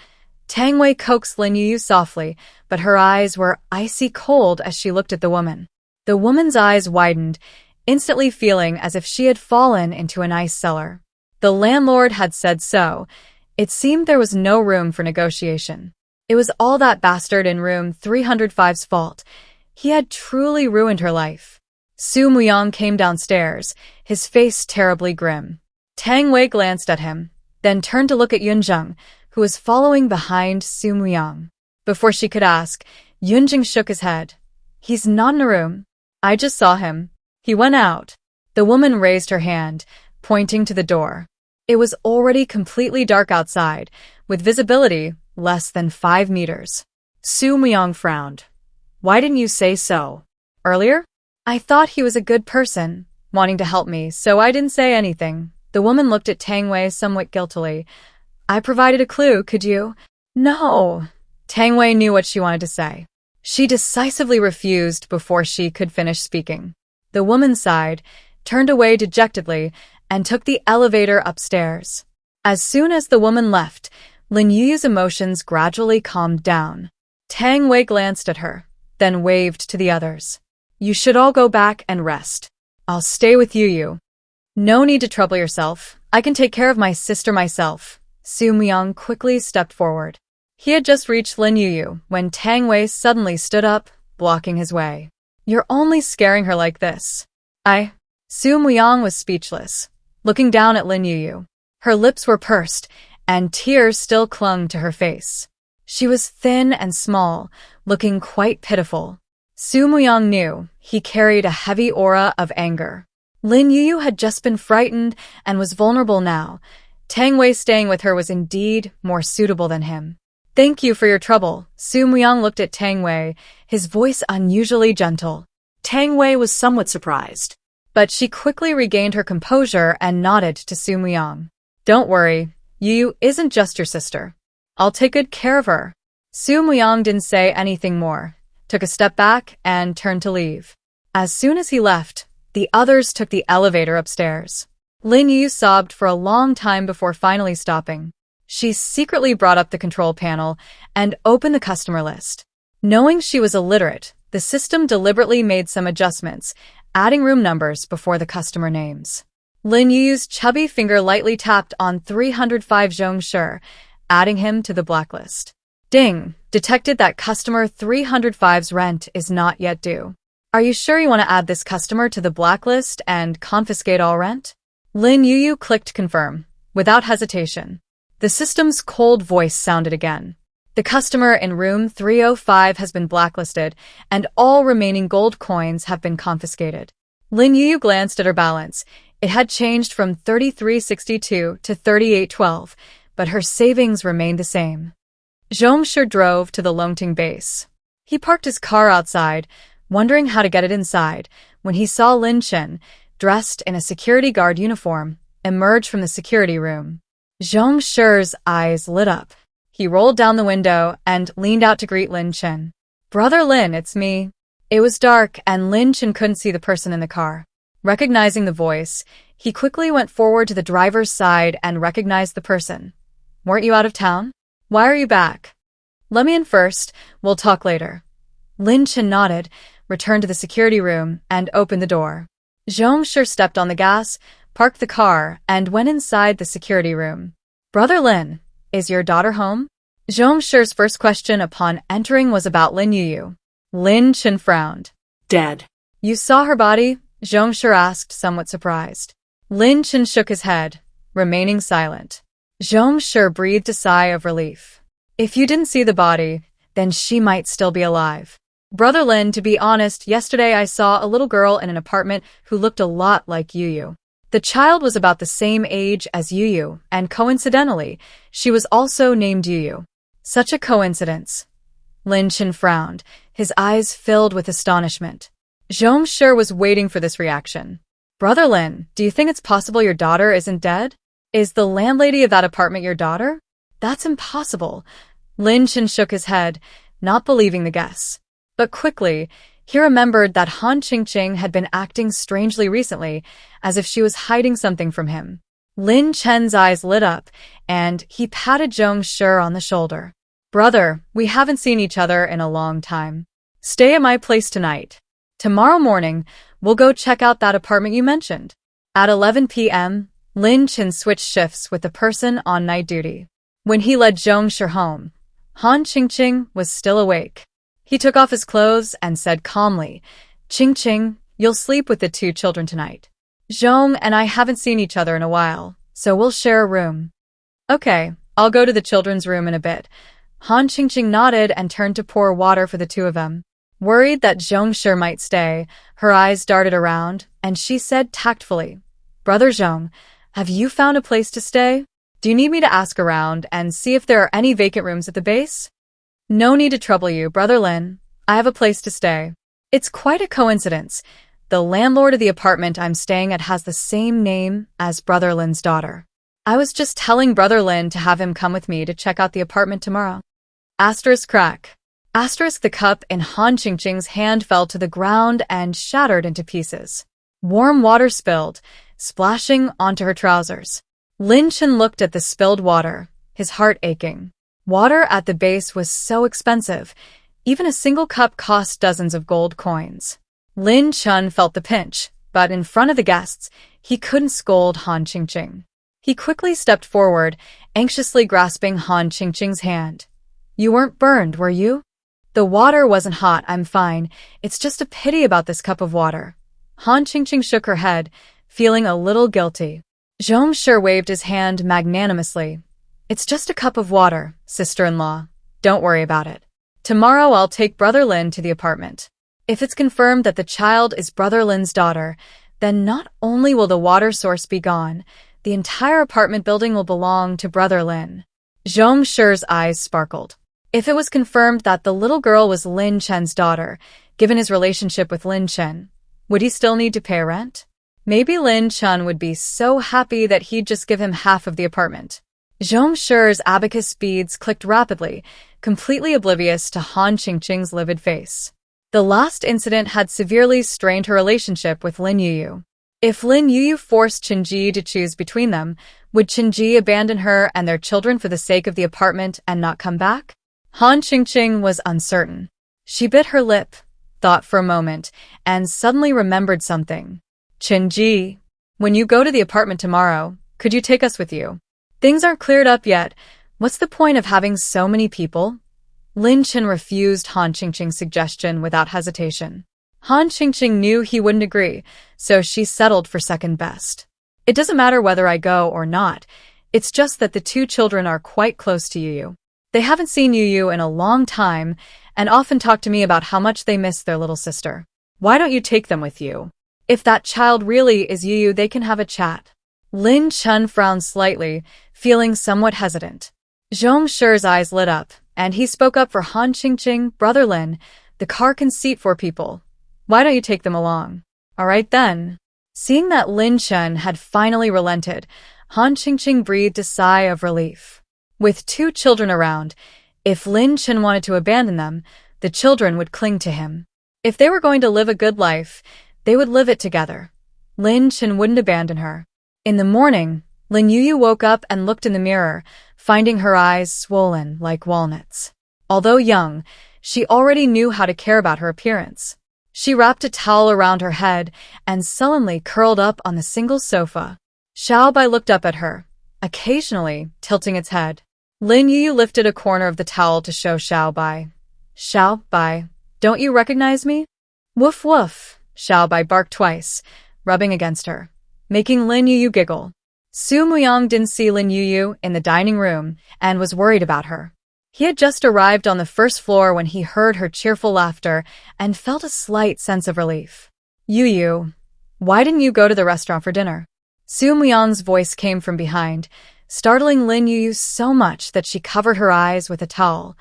Tang Wei coaxed Lin Yuyu softly, but her eyes were icy cold as she looked at the woman. The woman's eyes widened, instantly feeling as if she had fallen into an ice cellar. The landlord had said so. It seemed there was no room for negotiation. It was all that bastard in room 305's fault. He had truly ruined her life. Su Muyang came downstairs, his face terribly grim. Tang Wei glanced at him, then turned to look at Yunjung, who was following behind Su Muyang. Before she could ask, Yunjung shook his head. He's not in a room. I just saw him. He went out. The woman raised her hand, pointing to the door. It was already completely dark outside, with visibility less than 5 meters. Su Muyang frowned. Why didn't you say so earlier? I thought he was a good person, wanting to help me, so I didn't say anything. The woman looked at Tang Wei somewhat guiltily. I provided a clue, could you? No. Tang Wei knew what she wanted to say. She decisively refused before she could finish speaking. The woman sighed, turned away dejectedly, and took the elevator upstairs. As soon as the woman left, Lin Yuyu's emotions gradually calmed down. Tang Wei glanced at her, then waved to the others. You should all go back and rest. I'll stay with Yuyu. No need to trouble yourself. I can take care of my sister myself. Su Muyang quickly stepped forward. He had just reached Lin Yuyu when Tang Wei suddenly stood up, blocking his way. You're only scaring her like this. Su Muyang was speechless, looking down at Lin Yuyu. Her lips were pursed, and tears still clung to her face. She was thin and small, looking quite pitiful. Su Muyang knew he carried a heavy aura of anger. Lin Yuyu had just been frightened and was vulnerable now. Tang Wei staying with her was indeed more suitable than him. Thank you for your trouble. Su Muyang looked at Tang Wei, his voice unusually gentle. Tang Wei was somewhat surprised. But she quickly regained her composure and nodded to Su Muyang. Don't worry, Yuyu isn't just your sister. I'll take good care of her. Su Muyang didn't say anything more, took a step back, and turned to leave. As soon as he left, the others took the elevator upstairs. Lin Yuyu sobbed for a long time before finally stopping. She secretly brought up the control panel and opened the customer list. Knowing she was illiterate, the system deliberately made some adjustments, adding room numbers before the customer names. Lin Yuyu's chubby finger lightly tapped on 305 Zhongshi, adding him to the blacklist. Ding! Detected that customer 305's rent is not yet due. Are you sure you want to add this customer to the blacklist and confiscate all rent? Lin Yuyu clicked confirm, without hesitation. The system's cold voice sounded again. The customer in room 305 has been blacklisted, and all remaining gold coins have been confiscated. Lin Yuyu glanced at her balance. It had changed from 3362 to 3812, but her savings remained the same. Zhongshi drove to the Longting base. He parked his car outside, wondering how to get it inside, when he saw Lin Chen, dressed in a security guard uniform, emerge from the security room. Zhongshi's eyes lit up. He rolled down the window and leaned out to greet Lin Chen. Brother Lin, it's me. It was dark and Lin Chen couldn't see the person in the car. Recognizing the voice, he quickly went forward to the driver's side and recognized the person. Weren't you out of town? Why are you back? Let me in first. We'll talk later. Lin Chen nodded, returned to the security room, and opened the door. Zhongshi stepped on the gas, parked the car, and went inside the security room. Brother Lin, is your daughter home? Zhongshi's first question upon entering was about Lin Yuyu. Lin Chen frowned. Dead. You saw her body? Zhongshi asked, somewhat surprised. Lin Chen shook his head, remaining silent. Zhongshi breathed a sigh of relief. If you didn't see the body, then she might still be alive. Brother Lin, to be honest, yesterday I saw a little girl in an apartment who looked a lot like Yuyu. The child was about the same age as Yuyu, and coincidentally, she was also named Yuyu. Such a coincidence. Lin Chen frowned, his eyes filled with astonishment. Zhongshi was waiting for this reaction. Brother Lin, do you think it's possible your daughter isn't dead? Is the landlady of that apartment your daughter? That's impossible. Lin Chen shook his head, not believing the guess. But quickly, he remembered that Han Chingqing had been acting strangely recently, as if she was hiding something from him. Lin Chen's eyes lit up, and he patted Zhongshi on the shoulder. Brother, we haven't seen each other in a long time. Stay at my place tonight. Tomorrow morning, we'll go check out that apartment you mentioned. At 11 p.m., Lin Chen switched shifts with the person on night duty. When he led Zhongshi home, Han Chingqing was still awake. He took off his clothes and said calmly, Chingqing, you'll sleep with the two children tonight. Zhong and I haven't seen each other in a while, so we'll share a room. Okay, I'll go to the children's room in a bit. Han Chingqing nodded and turned to pour water for the two of them. Worried that Zhongshi might stay, her eyes darted around, and she said tactfully, Brother Zhong, have you found a place to stay? Do you need me to ask around and see if there are any vacant rooms at the base? No need to trouble you, Brother Lin. I have a place to stay. It's quite a coincidence. The landlord of the apartment I'm staying at has the same name as Brother Lin's daughter. I was just telling Brother Lin to have him come with me to check out the apartment tomorrow. Asterisk crack. Asterisk the cup in Han Chingqing's hand fell to the ground and shattered into pieces. Warm water spilled, splashing onto her trousers. Lin Chen looked at the spilled water, his heart aching. Water at the base was so expensive. Even a single cup cost dozens of gold coins. Lin Chen felt the pinch, but in front of the guests, he couldn't scold Han Chingqing. He quickly stepped forward, anxiously grasping Han Chingqing's hand. You weren't burned, were you? The water wasn't hot, I'm fine. It's just a pity about this cup of water. Han Chingqing shook her head, feeling a little guilty. Zhongshi waved his hand magnanimously. It's just a cup of water, sister-in-law. Don't worry about it. Tomorrow I'll take Brother Lin to the apartment. If it's confirmed that the child is Brother Lin's daughter, then not only will the water source be gone, the entire apartment building will belong to Brother Lin. Zhong Shi's eyes sparkled. If it was confirmed that the little girl was Lin Chen's daughter, given his relationship with Lin Chen, would he still need to pay rent? Maybe Lin Chen would be so happy that he'd just give him half of the apartment. Zhong Shi's abacus beads clicked rapidly, completely oblivious to Han Chingqing's livid face. The last incident had severely strained her relationship with Lin Yuyu. If Lin Yuyu forced Qingji to choose between them, would Qingji abandon her and their children for the sake of the apartment and not come back? Han Chingqing was uncertain. She bit her lip, thought for a moment, and suddenly remembered something. Qingji, when you go to the apartment tomorrow, could you take us with you? Things aren't cleared up yet. What's the point of having so many people? Lin Chen refused Han Chingqing's suggestion without hesitation. Han Chingqing knew he wouldn't agree, so she settled for second best. It doesn't matter whether I go or not. It's just that the two children are quite close to Yuyu. They haven't seen Yuyu in a long time and often talk to me about how much they miss their little sister. Why don't you take them with you? If that child really is Yuyu, they can have a chat. Lin Chen frowned slightly, feeling somewhat hesitant. Zhong Shi's eyes lit up, and he spoke up for Han Chingqing. Brother Lin, the car can seat 4 people. Why don't you take them along? All right then. Seeing that Lin Chen had finally relented, Han Chingqing breathed a sigh of relief. With 2 children around, if Lin Chen wanted to abandon them, the children would cling to him. If they were going to live a good life, they would live it together. Lin Chen wouldn't abandon her. In the morning, Lin Yuyu woke up and looked in the mirror, finding her eyes swollen like walnuts. Although young, she already knew how to care about her appearance. She wrapped a towel around her head and sullenly curled up on the single sofa. Xiaobai looked up at her, occasionally tilting its head. Lin Yuyu lifted a corner of the towel to show Xiaobai. Xiaobai, don't you recognize me? Woof woof, Xiaobai barked twice, rubbing against her, making Lin Yuyu giggle. Su Muyang didn't see Lin Yuyu in the dining room and was worried about her. He had just arrived on the first floor when he heard her cheerful laughter and felt a slight sense of relief. Yuyu, why didn't you go to the restaurant for dinner? Su Muyang's voice came from behind, startling Lin Yuyu so much that she covered her eyes with a towel.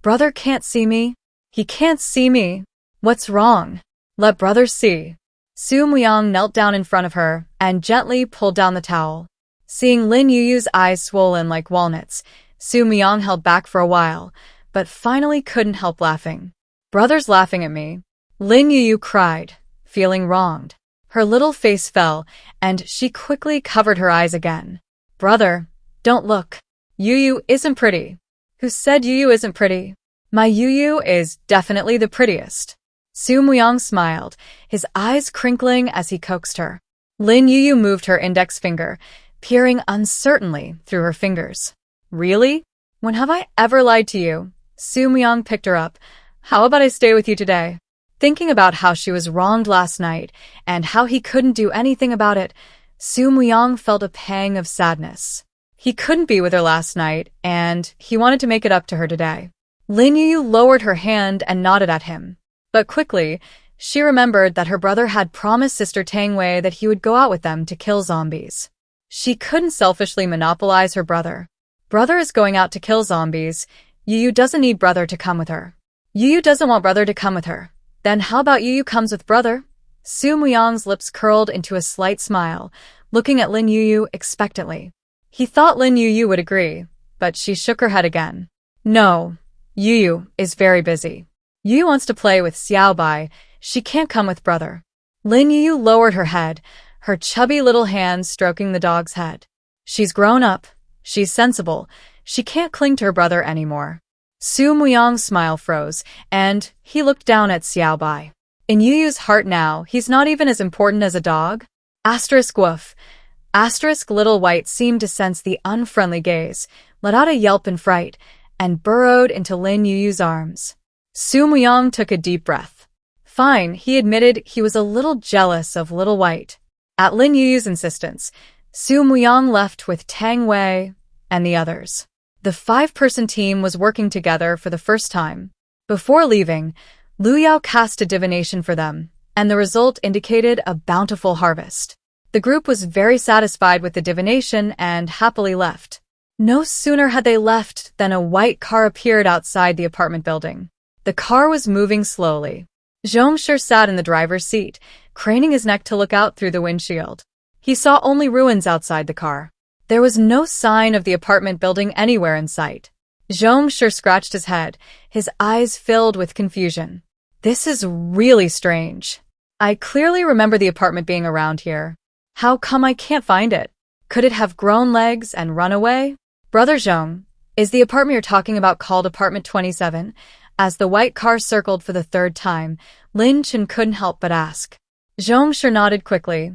Brother can't see me. He can't see me. What's wrong? Let brother see. Su Muyang knelt down in front of her and gently pulled down the towel. Seeing Lin Yuyu's eyes swollen like walnuts, Su Muyang held back for a while, but finally couldn't help laughing. Brother's laughing at me. Lin Yuyu cried, feeling wronged. Her little face fell, and she quickly covered her eyes again. Brother, don't look. Yuyu isn't pretty. Who said Yuyu isn't pretty? My Yuyu is definitely the prettiest. Su Muyang smiled, his eyes crinkling as he coaxed her. Lin Yuyu moved her index finger, peering uncertainly through her fingers. Really? When have I ever lied to you? Su Muyang picked her up. How about I stay with you today? Thinking about how she was wronged last night and how he couldn't do anything about it, Su Muyang felt a pang of sadness. He couldn't be with her last night, and he wanted to make it up to her today. Lin Yuyu lowered her hand and nodded at him. But quickly, she remembered that her brother had promised Sister Tang Wei that he would go out with them to kill zombies. She couldn't selfishly monopolize her brother. Brother is going out to kill zombies. Yuyu doesn't need brother to come with her. Yuyu doesn't want brother to come with her. Then how about Yuyu comes with brother? Su Muyang's lips curled into a slight smile, looking at Lin Yuyu expectantly. He thought Lin Yuyu would agree, but she shook her head again. No, Yuyu is very busy. Yuyu wants to play with Xiaobai. She can't come with brother. Lin Yuyu lowered her head, her chubby little hands stroking the dog's head. She's grown up. She's sensible. She can't cling to her brother anymore. Su Muyang's smile froze, and he looked down at Xiaobai. In Yuyu's heart now, he's not even as important as a dog. Asterisk woof. Asterisk Little White seemed to sense the unfriendly gaze, let out a yelp in fright, and burrowed into Lin Yuyu's arms. Su Muyang took a deep breath. Fine, he admitted he was a little jealous of Little White. At Lin Yuyu's insistence, Su Muyang left with Tang Wei and the others. The 5-person team was working together for the first time. Before leaving, Lu Yao cast a divination for them, and the result indicated a bountiful harvest. The group was very satisfied with the divination and happily left. No sooner had they left than a white car appeared outside the apartment building. The car was moving slowly. Zhongshi sat in the driver's seat, craning his neck to look out through the windshield. He saw only ruins outside the car. There was no sign of the apartment building anywhere in sight. Zhongshi scratched his head, his eyes filled with confusion. This is really strange. I clearly remember the apartment being around here. How come I can't find it? Could it have grown legs and run away? Brother Zhong, is the apartment you're talking about called Apartment 27? As the white car circled for the third time, Lin Chen couldn't help but ask. Zhongshi nodded quickly.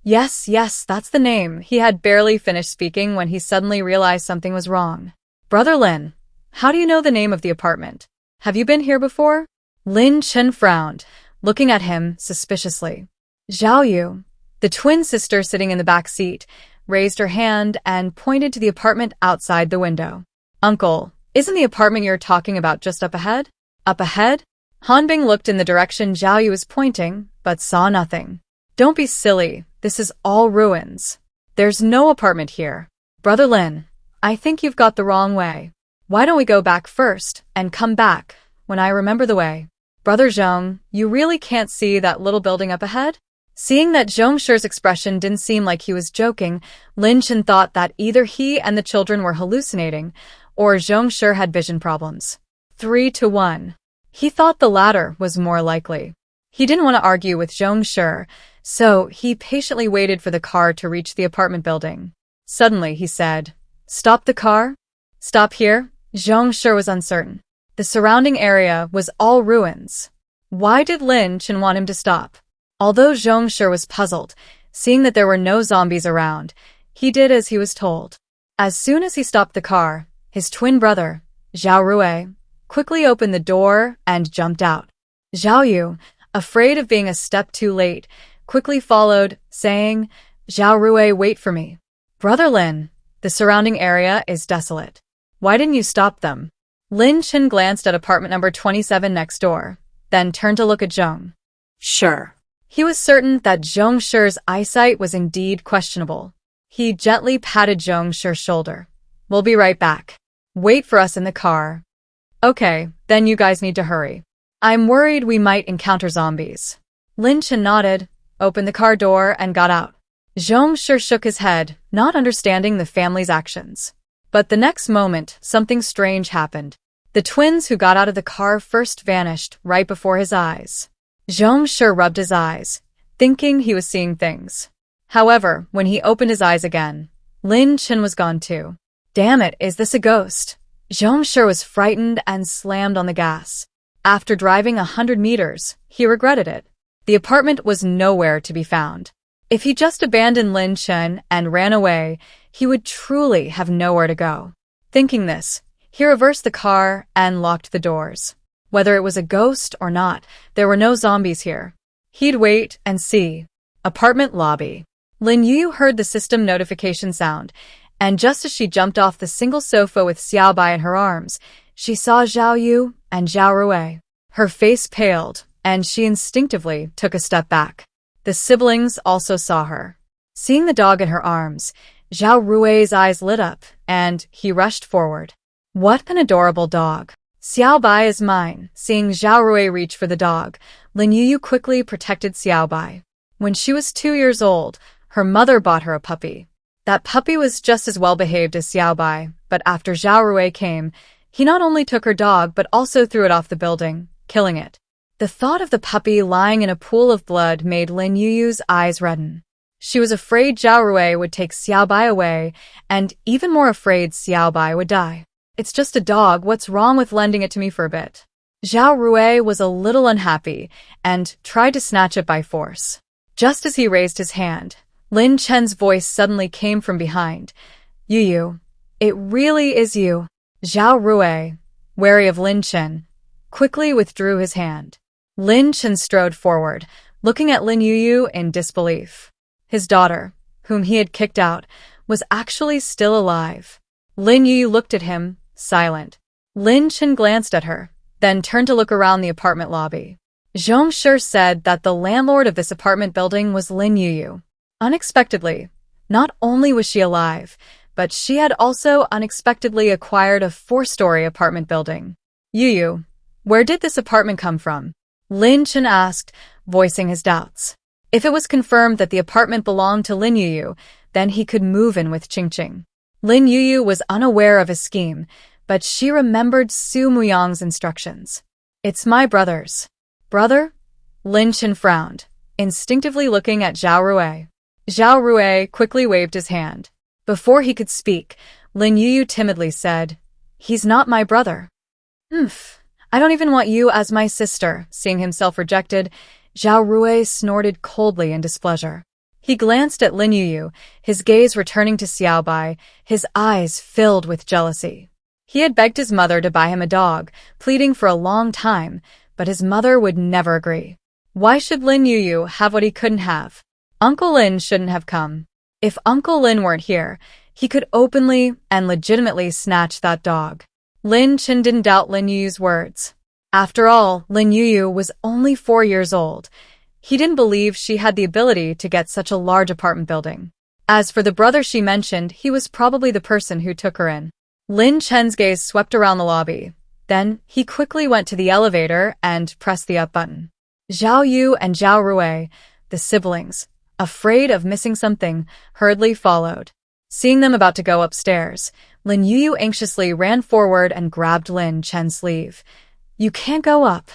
Yes, that's the name. He had barely finished speaking when he suddenly realized something was wrong. Brother Lin, how do you know the name of the apartment? Have you been here before? Lin Chen frowned, looking at him suspiciously. Zhao Yu, the twin sister sitting in the back seat, raised her hand and pointed to the apartment outside the window. Uncle, isn't the apartment you're talking about just up ahead? Up ahead? Hanbing looked in the direction Zhao Yu was pointing, but saw nothing. Don't be silly, this is all ruins. There's no apartment here. Brother Lin, I think you've got the wrong way. Why don't we go back first and come back when I remember the way? Brother Zhong, you really can't see that little building up ahead? Seeing that Zhongshi's expression didn't seem like he was joking, Lin Chen thought that either he and the children were hallucinating, or Zhongshi had vision problems. 3-1. He thought the latter was more likely. He didn't want to argue with Zhongshi, so he patiently waited for the car to reach the apartment building. Suddenly, he said, Stop the car? Stop here? Zhongshi was uncertain. The surrounding area was all ruins. Why did Lin Chen want him to stop? Although Zhongshi was puzzled, seeing that there were no zombies around, he did as he was told. As soon as he stopped the car, his twin brother, Zhao Rui, quickly opened the door and jumped out. Zhao Yu, afraid of being a step too late, quickly followed, saying, Zhao Rui, wait for me. Brother Lin, the surrounding area is desolate. Why didn't you stop them? Lin Chen glanced at apartment number 27 next door, then turned to look at Zhong. Sure. He was certain that Zhongshi's eyesight was indeed questionable. He gently patted Zhongshi's shoulder. We'll be right back. Wait for us in the car. Okay, then you guys need to hurry. I'm worried we might encounter zombies. Lin Chen nodded, opened the car door, and got out. Zhongshi shook his head, not understanding the family's actions. But the next moment, something strange happened. The twins who got out of the car first vanished right before his eyes. Zhongshi rubbed his eyes, thinking he was seeing things. However, when he opened his eyes again, Lin Chen was gone too. Damn it, is this a ghost? Zhongshi was frightened and slammed on the gas. After driving 100 meters, he regretted it. The apartment was nowhere to be found. If he just abandoned Lin Chen and ran away, he would truly have nowhere to go. Thinking this, he reversed the car and locked the doors. Whether it was a ghost or not, there were no zombies here. He'd wait and see. Apartment lobby. Lin Yuyu heard the system notification sound, and just as she jumped off the single sofa with Xiaobai in her arms, she saw Zhao Yu and Zhao Rui. Her face paled, and she instinctively took a step back. The siblings also saw her. Seeing the dog in her arms, Zhao Rui's eyes lit up, and he rushed forward. What an adorable dog. Xiaobai is mine. Seeing Zhao Rui reach for the dog, Lin Yuyu quickly protected Xiaobai. When she was 2 years old, her mother bought her a puppy. That puppy was just as well behaved as Xiaobai, but after Zhao Rui came, he not only took her dog but also threw it off the building, killing it. The thought of the puppy lying in a pool of blood made Lin Yuyu's eyes redden. She was afraid Zhao Rui would take Xiaobai away, and even more afraid Xiaobai would die. It's just a dog, what's wrong with lending it to me for a bit? Zhao Rui was a little unhappy and tried to snatch it by force. Just as he raised his hand, Lin Chen's voice suddenly came from behind. Yuyu, it really is you. Zhao Rui, wary of Lin Chen, quickly withdrew his hand. Lin Chen strode forward, looking at Lin Yuyu in disbelief. His daughter, whom he had kicked out, was actually still alive. Lin Yuyu looked at him, silent. Lin Chen glanced at her, then turned to look around the apartment lobby. Zhong Shi said that the landlord of this apartment building was Lin Yuyu. Unexpectedly, not only was she alive, but she had also unexpectedly acquired a 4-story apartment building. Yuyu, where did this apartment come from? Lin Chen asked, voicing his doubts. If it was confirmed that the apartment belonged to Lin Yuyu, then he could move in with Chingqing. Lin Yuyu was unaware of his scheme, but she remembered Su Muyang's instructions. It's my brother's. Brother? Lin Chen frowned, instinctively looking at Zhao Rui. Zhao Rui quickly waved his hand. Before he could speak, Lin Yuyu timidly said, "He's not my brother." I don't even want you as my sister." Seeing himself rejected, Zhao Rui snorted coldly in displeasure. He glanced at Lin Yuyu, his gaze returning to Xiaobai, his eyes filled with jealousy. He had begged his mother to buy him a dog, pleading for a long time, but his mother would never agree. Why should Lin Yuyu have what he couldn't have? Uncle Lin shouldn't have come. If Uncle Lin weren't here, he could openly and legitimately snatch that dog. Lin Chen didn't doubt Lin Yuyu's words. After all, Lin Yuyu was only 4 years old. He didn't believe she had the ability to get such a large apartment building. As for the brother she mentioned, he was probably the person who took her in. Lin Chen's gaze swept around the lobby. Then, he quickly went to the elevator and pressed the up button. Zhao Yu and Zhao Rui, the siblings, afraid of missing something, hurriedly followed. Seeing them about to go upstairs, Lin Yuyu anxiously ran forward and grabbed Lin Chen's sleeve. "You can't go up."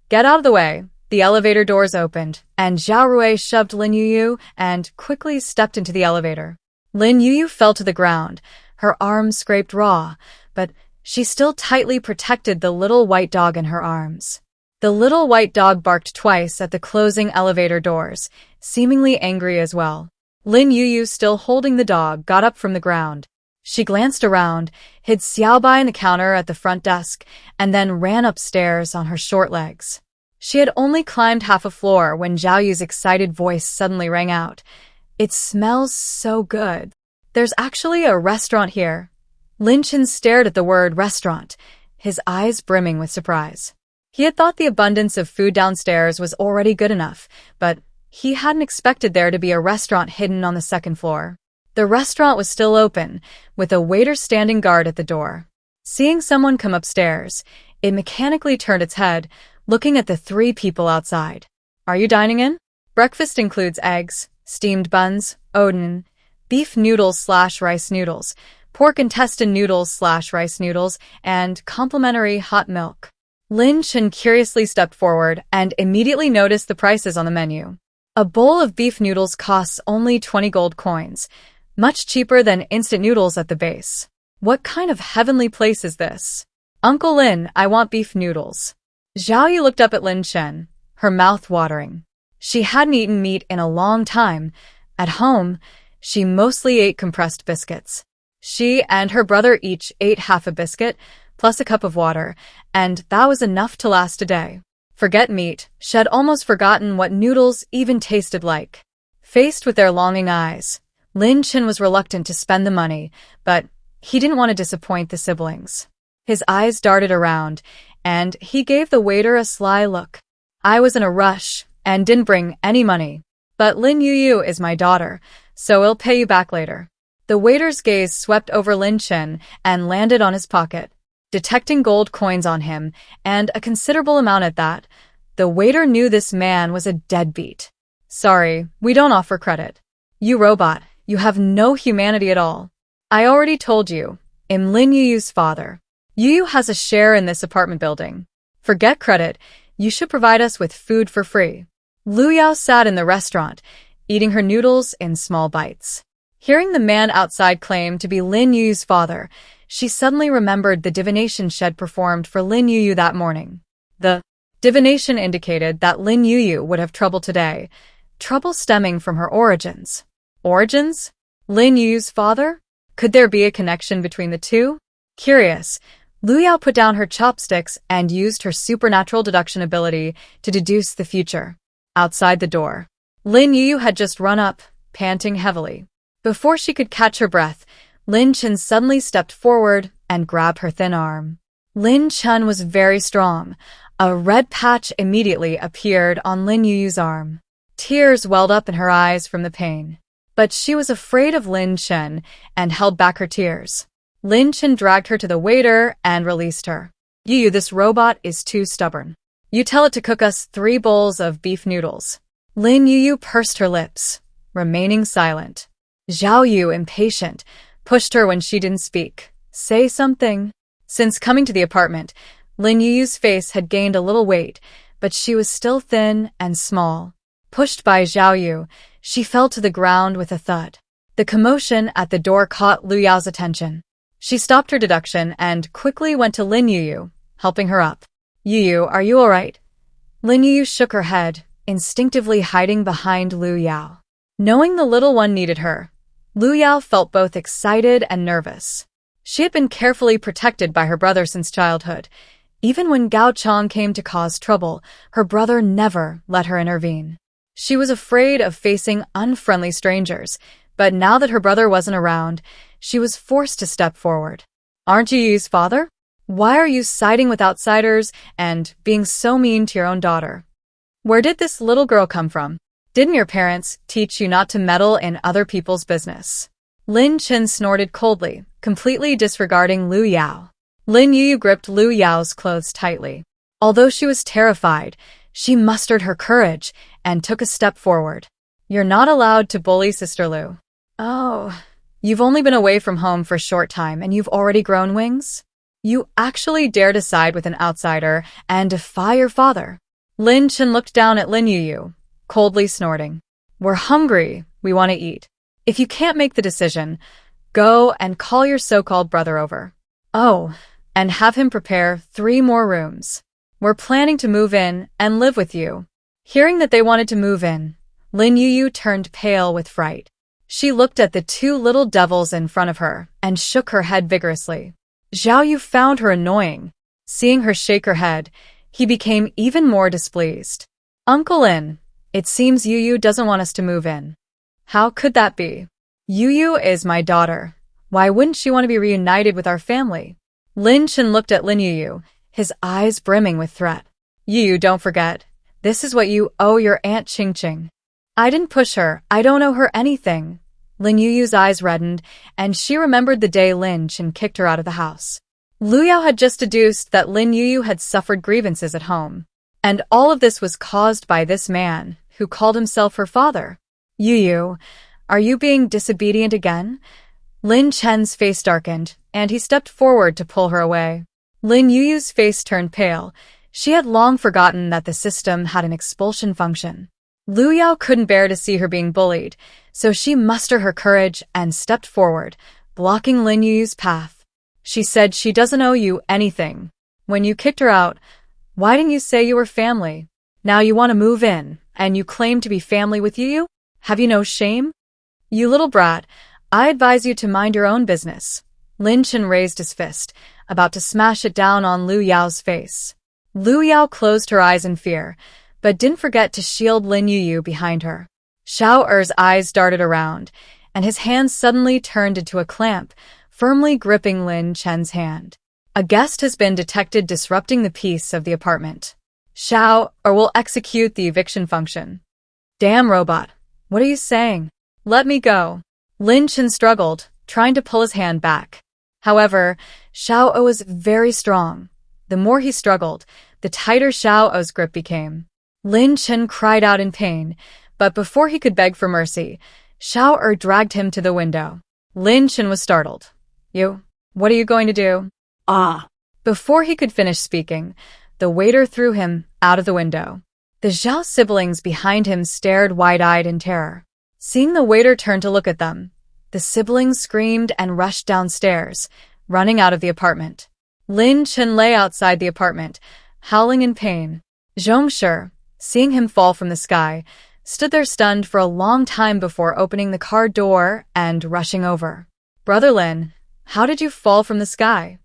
"Get out of the way." The elevator doors opened, and Zhao Rui shoved Lin Yuyu and quickly stepped into the elevator. Lin Yuyu fell to the ground, her arms scraped raw, but she still tightly protected the little white dog in her arms. The little white dog barked twice at the closing elevator doors, seemingly angry as well. Lin Yuyu, still holding the dog, got up from the ground. She glanced around, hid Xiaobai in the counter at the front desk, and then ran upstairs on her short legs. She had only climbed half a floor when Zhao Yu's excited voice suddenly rang out. "It smells so good. There's actually a restaurant here." Lin Chen stared at the word restaurant, his eyes brimming with surprise. He had thought the abundance of food downstairs was already good enough, but he hadn't expected there to be a restaurant hidden on the second floor. The restaurant was still open, with a waiter standing guard at the door. Seeing someone come upstairs, it mechanically turned its head, looking at the 3 people outside. "Are you dining in?" Breakfast includes eggs, steamed buns, oden, beef noodles/rice noodles, pork intestine noodles/rice noodles, and complimentary hot milk. Lin Chen curiously stepped forward and immediately noticed the prices on the menu. A bowl of beef noodles costs only 20 gold coins, much cheaper than instant noodles at the base. What kind of heavenly place is this? "Uncle Lin, I want beef noodles." Zhao Yu looked up at Lin Chen, her mouth watering. She hadn't eaten meat in a long time. At home, she mostly ate compressed biscuits. She and her brother each ate half a biscuit, plus a cup of water, and that was enough to last a day. Forget meat, she had almost forgotten what noodles even tasted like. Faced with their longing eyes, Lin Chen was reluctant to spend the money, but he didn't want to disappoint the siblings. His eyes darted around, and he gave the waiter a sly look. "I was in a rush and didn't bring any money, but Lin Yuyu is my daughter, so I'll pay you back later." The waiter's gaze swept over Lin Chen and landed on his pocket. Detecting gold coins on him, and a considerable amount at that, the waiter knew this man was a deadbeat. "Sorry, we don't offer credit. You robot, you have no humanity at all. I already told you, I'm Lin Yuyu's father. Yuyu has a share in this apartment building. Forget credit, you should provide us with food for free." Lu Yao sat in the restaurant, eating her noodles in small bites. Hearing the man outside claim to be Lin Yuyu's father, she suddenly remembered the divination she had performed for Lin Yuyu that morning. The divination indicated that Lin Yuyu would have trouble today, trouble stemming from her origins. Origins? Lin Yuyu's father? Could there be a connection between the two? Curious, Lu Yao put down her chopsticks and used her supernatural deduction ability to deduce the future. Outside the door, Lin Yuyu had just run up, panting heavily. Before she could catch her breath, Lin Chen suddenly stepped forward and grabbed her thin arm. Lin Chen was very strong, A red patch immediately appeared on Lin Yuyu's arm. Tears welled up in her eyes from the pain. But she was afraid of Lin Chen and held back her tears. Lin Chen dragged her to the waiter and released her. Yuyu, this robot is too stubborn. You tell it to cook us 3 bowls of beef noodles. Lin Yuyu pursed her lips, remaining silent. Zhao Yu, impatient, pushed her when she didn't speak. Say something. Since coming to the apartment, Lin Yuyu's face had gained a little weight, but she was still thin and small. Pushed by Zhao Yu, she fell to the ground with a thud. The commotion at the door caught Lu Yao's attention. She stopped her deduction and quickly went to Lin Yuyu, helping her up. Yuyu, are you alright? Lin Yuyu shook her head, instinctively hiding behind Lu Yao. Knowing the little one needed her, Lu Yao felt both excited and nervous. She had been carefully protected by her brother since childhood. Even when Gao Chong came to cause trouble, her brother never let her intervene. She was afraid of facing unfriendly strangers, but now that her brother wasn't around, she was forced to step forward. Aren't you Yu's father? Why are you siding with outsiders and being so mean to your own daughter? Where did this little girl come from? Didn't your parents teach you not to meddle in other people's business? Lin Chen snorted coldly, completely disregarding Lu Yao. Lin Yuyu gripped Lu Yao's clothes tightly. Although she was terrified, she mustered her courage and took a step forward. You're not allowed to bully Sister Lu. Oh, you've only been away from home for a short time and you've already grown wings? You actually dare to side with an outsider and defy your father. Lin Chen looked down at Lin Yuyu, coldly snorting. We're hungry, we want to eat. If you can't make the decision, go and call your so-called brother over. Oh, and have him prepare 3 more rooms. We're planning to move in and live with you. Hearing that they wanted to move in, Lin Yuyu turned pale with fright. She looked at the 2 little devils in front of her and shook her head vigorously. Zhao Yu found her annoying. Seeing her shake her head, he became even more displeased. Uncle Lin, it seems Yuyu doesn't want us to move in. How could that be? Yuyu is my daughter. Why wouldn't she want to be reunited with our family? Lin Chen looked at Lin Yuyu, his eyes brimming with threat. Yuyu, don't forget. This is what you owe your Aunt Chingqing. I didn't push her. I don't owe her anything. Lin Yuyu's eyes reddened, and she remembered the day Lin Chen kicked her out of the house. Lu Yao had just deduced that Lin Yuyu had suffered grievances at home. And all of this was caused by this man, who called himself her father. Yuyu, are you being disobedient again? Lin Chen's face darkened, and he stepped forward to pull her away. Lin Yuyu's face turned pale. She had long forgotten that the system had an expulsion function. Lu Yao couldn't bear to see her being bullied, so she mustered her courage and stepped forward, blocking Lin Yuyu's path. She said she doesn't owe you anything. When you kicked her out, why didn't you say you were family? Now you want to move in, and you claim to be family with Yuyu? Have you no shame? You little brat, I advise you to mind your own business. Lin Chen raised his fist, about to smash it down on Lu Yao's face. Lu Yao closed her eyes in fear, but didn't forget to shield Lin Yuyu behind her. Xiao Er's eyes darted around, and his hand suddenly turned into a clamp, firmly gripping Lin Chen's hand. A guest has been detected disrupting the peace of the apartment. Xiao Er will execute the eviction function. Damn robot, what are you saying? Let me go. Lin Chen struggled, trying to pull his hand back. However, Xiao Er was very strong. The more he struggled, the tighter Xiao Er's grip became. Lin Chen cried out in pain, but before he could beg for mercy, Xiao Er dragged him to the window. Lin Chen was startled. What are you going to do? Ah. Before he could finish speaking, the waiter threw him out of the window. The Zhao siblings behind him stared wide-eyed in terror. Seeing the waiter turn to look at them, the siblings screamed and rushed downstairs, running out of the apartment. Lin Chen lay outside the apartment, howling in pain. Zhongshi, seeing him fall from the sky, stood there stunned for a long time before opening the car door and rushing over. Brother Lin, how did you fall from the sky?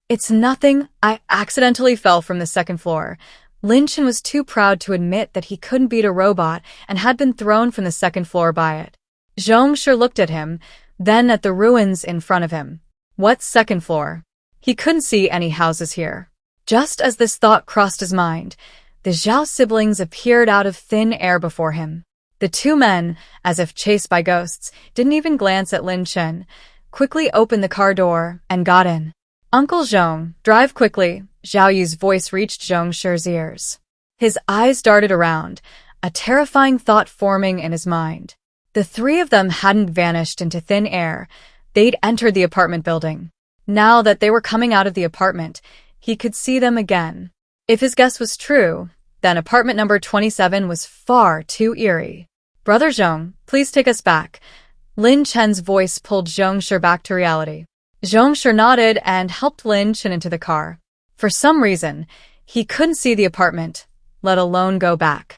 It's nothing, I accidentally fell from the 2nd floor. Lin Chen was too proud to admit that he couldn't beat a robot and had been thrown from the 2nd floor by it. Zhongshi looked at him, then at the ruins in front of him. What 2nd floor? He couldn't see any houses here. Just as this thought crossed his mind, the Zhao siblings appeared out of thin air before him. The two men, as if chased by ghosts, didn't even glance at Lin Chen, quickly opened the car door and got in. "Uncle Zhong, drive quickly," Zhao Yu's voice reached Zhong Shi's ears. His eyes darted around, a terrifying thought forming in his mind. The three of them hadn't vanished into thin air. They'd entered the apartment building. Now that they were coming out of the apartment, he could see them again. If his guess was true, then apartment number 27 was far too eerie. "Brother Zhong, please take us back." Lin Chen's voice pulled Zhong Shi back to reality. Zhong Shi nodded and helped Lin Chen into the car. For some reason, he couldn't see the apartment, let alone go back.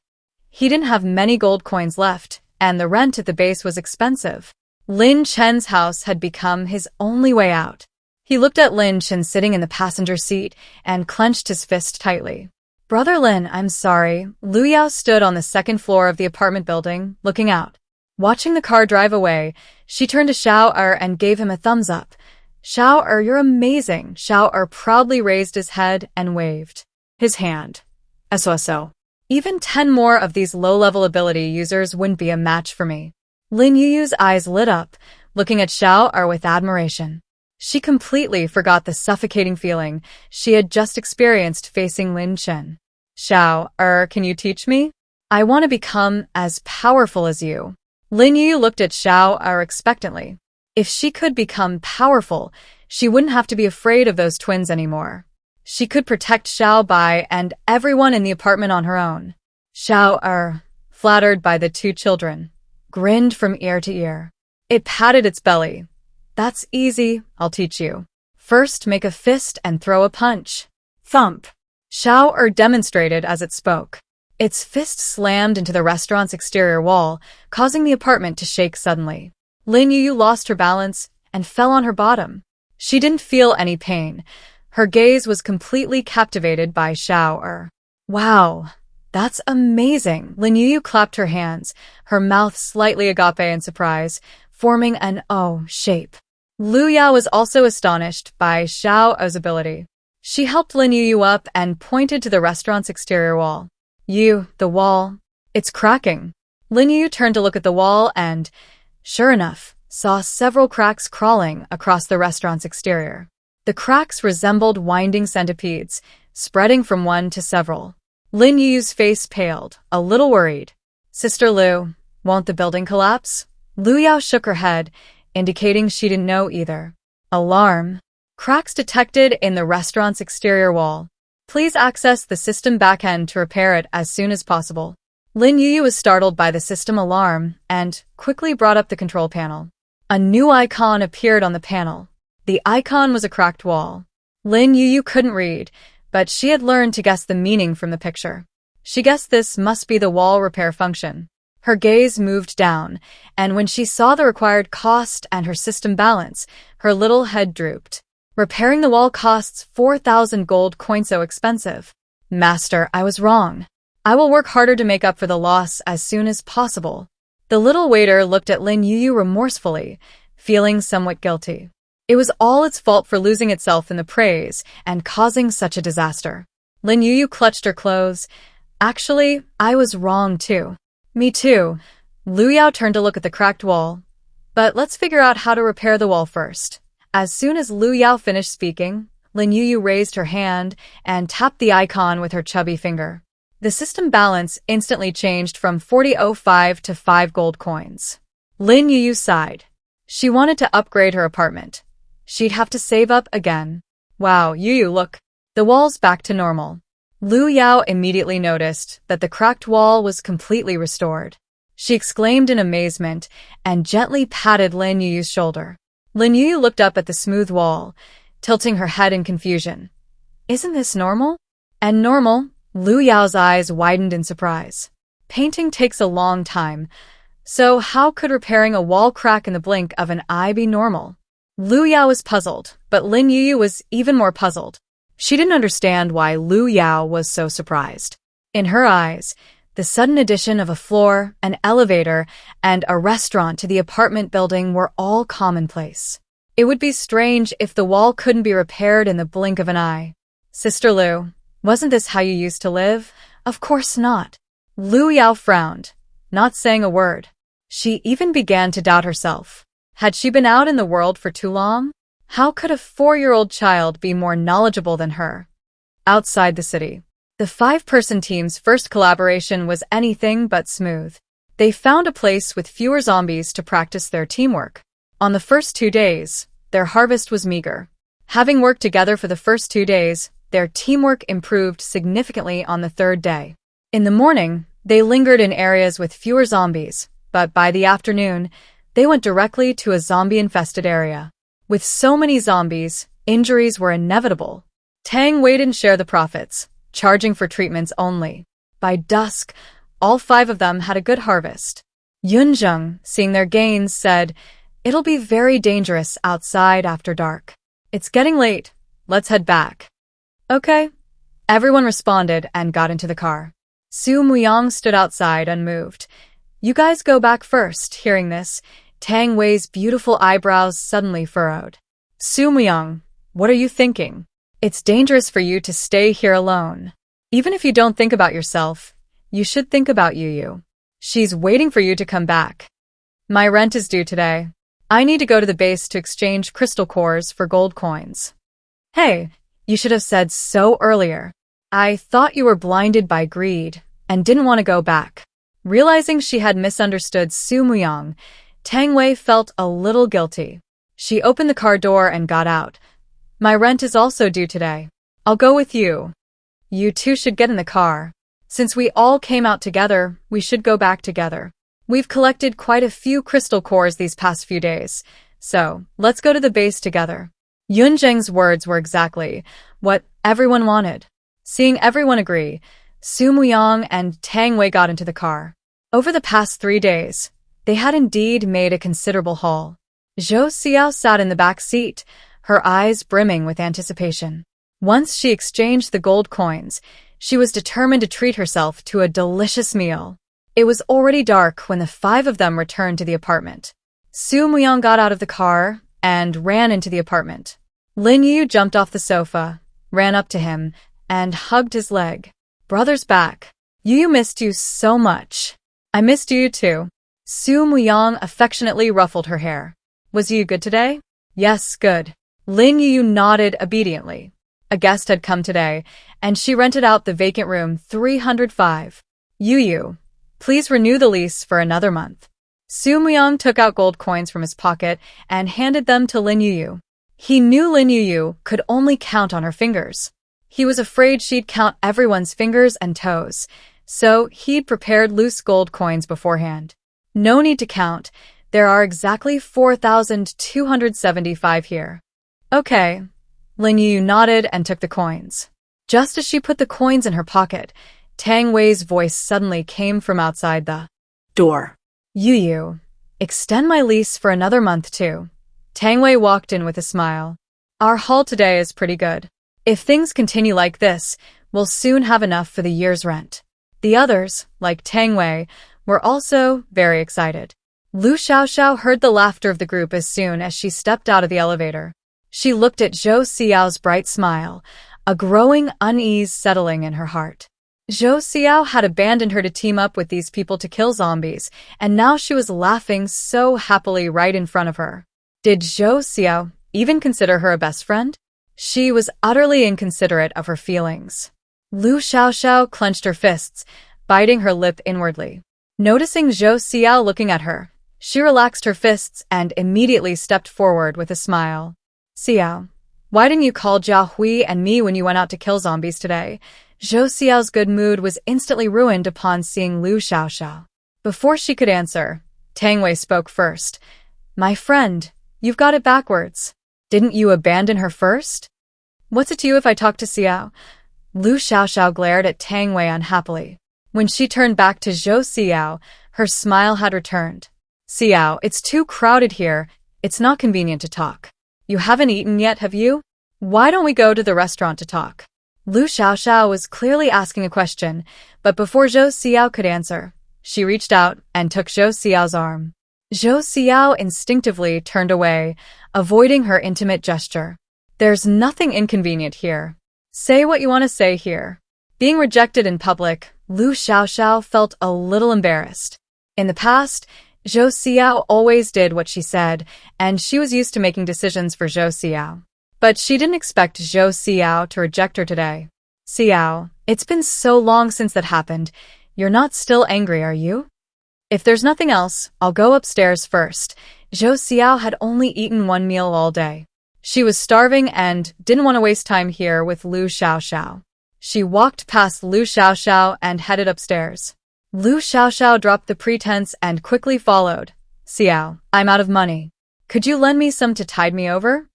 He didn't have many gold coins left, and the rent at the base was expensive. Lin Chen's house had become his only way out. He looked at Lin Chen sitting in the passenger seat and clenched his fist tightly. "Brother Lin, I'm sorry." Lu Yao stood on the second floor of the apartment building, looking out. Watching the car drive away, she turned to Xiao Er and gave him a thumbs up. "Xiao Er, you're amazing." Xiao Er proudly raised his head and waved his hand. "So. Even 10 more of these low-level ability users wouldn't be a match for me." Lin Yuyu's eyes lit up, looking at Xiao Er with admiration. She completely forgot the suffocating feeling she had just experienced facing Lin Chen. "Xiao Er, can you teach me? I want to become as powerful as you." Lin Yuyu looked at Xiao Er expectantly. If she could become powerful, she wouldn't have to be afraid of those twins anymore. She could protect Xiao Bai and everyone in the apartment on her own. Xiao Er, flattered by the two children, grinned from ear to ear. It patted its belly. "That's easy, I'll teach you. First, make a fist and throw a punch." Thump. Xiao Er demonstrated as it spoke. Its fist slammed into the restaurant's exterior wall, causing the apartment to shake suddenly. Lin Yuyu lost her balance and fell on her bottom. She didn't feel any pain. Her gaze was completely captivated by Xiao Er. "Wow, that's amazing." Lin Yuyu clapped her hands, her mouth slightly agape in surprise, forming an O shape. Lu Yao was also astonished by Xiao Er's ability. She helped Lin Yuyu up and pointed to the restaurant's exterior wall. The wall. It's cracking." Lin Yuyu turned to look at the wall and, sure enough, saw several cracks crawling across the restaurant's exterior. The cracks resembled winding centipedes, spreading from one to several. Lin Yuyu's face paled, a little worried. "Sister Lu, won't the building collapse?" Lu Yao shook her head, indicating she didn't know either. Alarm. Cracks detected in the restaurant's exterior wall. Please access the system backend to repair it as soon as possible. Lin Yuyu was startled by the system alarm and quickly brought up the control panel. A new icon appeared on the panel. The icon was a cracked wall. Lin Yuyu couldn't read, but she had learned to guess the meaning from the picture. She guessed this must be the wall repair function. Her gaze moved down, and when she saw the required cost and her system balance, her little head drooped. Repairing the wall costs 4,000 gold coins. So expensive. "Master, I was wrong. I will work harder to make up for the loss as soon as possible." The little waiter looked at Lin Yuyu remorsefully, feeling somewhat guilty. It was all its fault for losing itself in the praise and causing such a disaster. Lin Yuyu clutched her clothes. "Actually, I was wrong too." "Me too." Lu Yao turned to look at the cracked wall. "But let's figure out how to repair the wall first." As soon as Lu Yao finished speaking, Lin Yuyu raised her hand and tapped the icon with her chubby finger. The system balance instantly changed from 40.05 to 5 gold coins. Lin Yuyu sighed. She wanted to upgrade her apartment. She'd have to save up again. "Wow, Yuyu, look. The wall's back to normal." Lu Yao immediately noticed that the cracked wall was completely restored. She exclaimed in amazement and gently patted Lin Yuyu's shoulder. Lin Yuyu looked up at the smooth wall, tilting her head in confusion. "Isn't this normal?" "And normal?" Lu Yao's eyes widened in surprise. "Painting takes a long time, so how could repairing a wall crack in the blink of an eye be normal?" Lu Yao was puzzled, but Lin Yuyu was even more puzzled. She didn't understand why Lu Yao was so surprised. In her eyes, the sudden addition of a floor, an elevator, and a restaurant to the apartment building were all commonplace. It would be strange if the wall couldn't be repaired in the blink of an eye. Sister Lu, wasn't this how you used to live? Of course not. Lu Yao frowned, not saying a word. She even began to doubt herself. Had she been out in the world for too long? How could a 4-year-old child be more knowledgeable than her? Outside the city, the 5-person team's first collaboration was anything but smooth. They found a place with fewer zombies to practice their teamwork. On the first 2 days, their harvest was meager. Having worked together for the first 2 days, their teamwork improved significantly on the 3rd day. In the morning, they lingered in areas with fewer zombies, but by the afternoon, they went directly to a zombie-infested area. With so many zombies, injuries were inevitable. Tang Wei didn't share the profits, charging for treatments only. By dusk, all 5 of them had a good harvest. Yunzheng, seeing their gains, said, "It'll be very dangerous outside after dark. It's getting late. Let's head back." Okay. Everyone responded and got into the car. Su Muyang stood outside unmoved. "You guys go back first." Hearing this, Tang Wei's beautiful eyebrows suddenly furrowed. "Su Muyang, what are you thinking? It's dangerous for you to stay here alone. Even if you don't think about yourself, you should think about Yuyu. She's waiting for you to come back. My rent is due today. I need to go to the base to exchange crystal cores for gold coins." "Hey, you should have said so earlier. I thought you were blinded by greed and didn't want to go back." Realizing she had misunderstood Su Muyang, Tang Wei felt a little guilty. She opened the car door and got out. "My rent is also due today. I'll go with you. You two should get in the car. Since we all came out together, we should go back together. We've collected quite a few crystal cores these past few days, so let's go to the base together." Yunzheng's words were exactly what everyone wanted. Seeing everyone agree, Su Muyang and Tang Wei got into the car. Over the past 3 days, they had indeed made a considerable haul. Zhou Xiao sat in the back seat, her eyes brimming with anticipation. Once she exchanged the gold coins, she was determined to treat herself to a delicious meal. It was already dark when the 5 of them returned to the apartment. Su Muyang got out of the car and ran into the apartment. Lin Yuyu jumped off the sofa, ran up to him, and hugged his leg. "Brother's back. Yuyu missed you so much." "I missed you too." Su Muyang affectionately ruffled her hair. "Was Yuyu good today?" "Yes, good." Lin Yuyu nodded obediently. A guest had come today, and she rented out the vacant room 305. "Yuyu, please renew the lease for another month." Su Muyang took out gold coins from his pocket and handed them to Lin Yuyu. He knew Lin Yuyu could only count on her fingers. He was afraid she'd count everyone's fingers and toes, so he'd prepared loose gold coins beforehand. "No need to count. There are exactly 4,275 here." "Okay." Lin Yuyu nodded and took the coins. Just as she put the coins in her pocket, Tang Wei's voice suddenly came from outside the Door. "Yuyu, extend my lease for another month too." Tang Wei walked in with a smile. "Our haul today is pretty good. If things continue like this, we'll soon have enough for the year's rent." The others, like Tang Wei, were also very excited. Lu Xiaoxiao heard the laughter of the group as soon as she stepped out of the elevator. She looked at Zhou Xiao's bright smile, a growing unease settling in her heart. Zhou Xiao had abandoned her to team up with these people to kill zombies, and now she was laughing so happily right in front of her. Did Zhou Xiao even consider her a best friend? She was utterly inconsiderate of her feelings. Lu Xiaoxiao clenched her fists, biting her lip inwardly. Noticing Zhou Xiao looking at her, she relaxed her fists and immediately stepped forward with a smile. "Xiao, why didn't you call Jia Hui and me when you went out to kill zombies today?" Zhou Xiao's good mood was instantly ruined upon seeing Lu Xiaoxiao. Before she could answer, Tang Wei spoke first. "My friend, you've got it backwards. Didn't you abandon her first?" "What's it to you if I talk to Xiao?" Lu Xiaoxiao glared at Tang Wei unhappily. When she turned back to Zhou Xiao, her smile had returned. "Xiao, it's too crowded here. It's not convenient to talk. You haven't eaten yet, have you? Why don't we go to the restaurant to talk?" Lu Xiaoxiao was clearly asking a question, but before Zhou Xiao could answer, she reached out and took Zhou Xiao's arm. Zhou Xiao instinctively turned away, avoiding her intimate gesture. "There's nothing inconvenient here. Say what you want to say here. Being rejected in public, Lu Xiaoxiao felt a little embarrassed. In the past, Zhou Xiao always did what she said, and she was used to making decisions for Zhou Xiao. But she didn't expect Zhou Xiao to reject her today. Xiao, it's been so long since that happened. You're not still angry, are you? If there's nothing else, I'll go upstairs first. Zhou Xiao had only eaten one meal all day. She was starving and didn't want to waste time here with Lu Xiaoxiao. She walked past Lu Xiaoxiao and headed upstairs. Lu Xiaoxiao dropped the pretense and quickly followed. Xiao, I'm out of money. Could you lend me some to tide me over?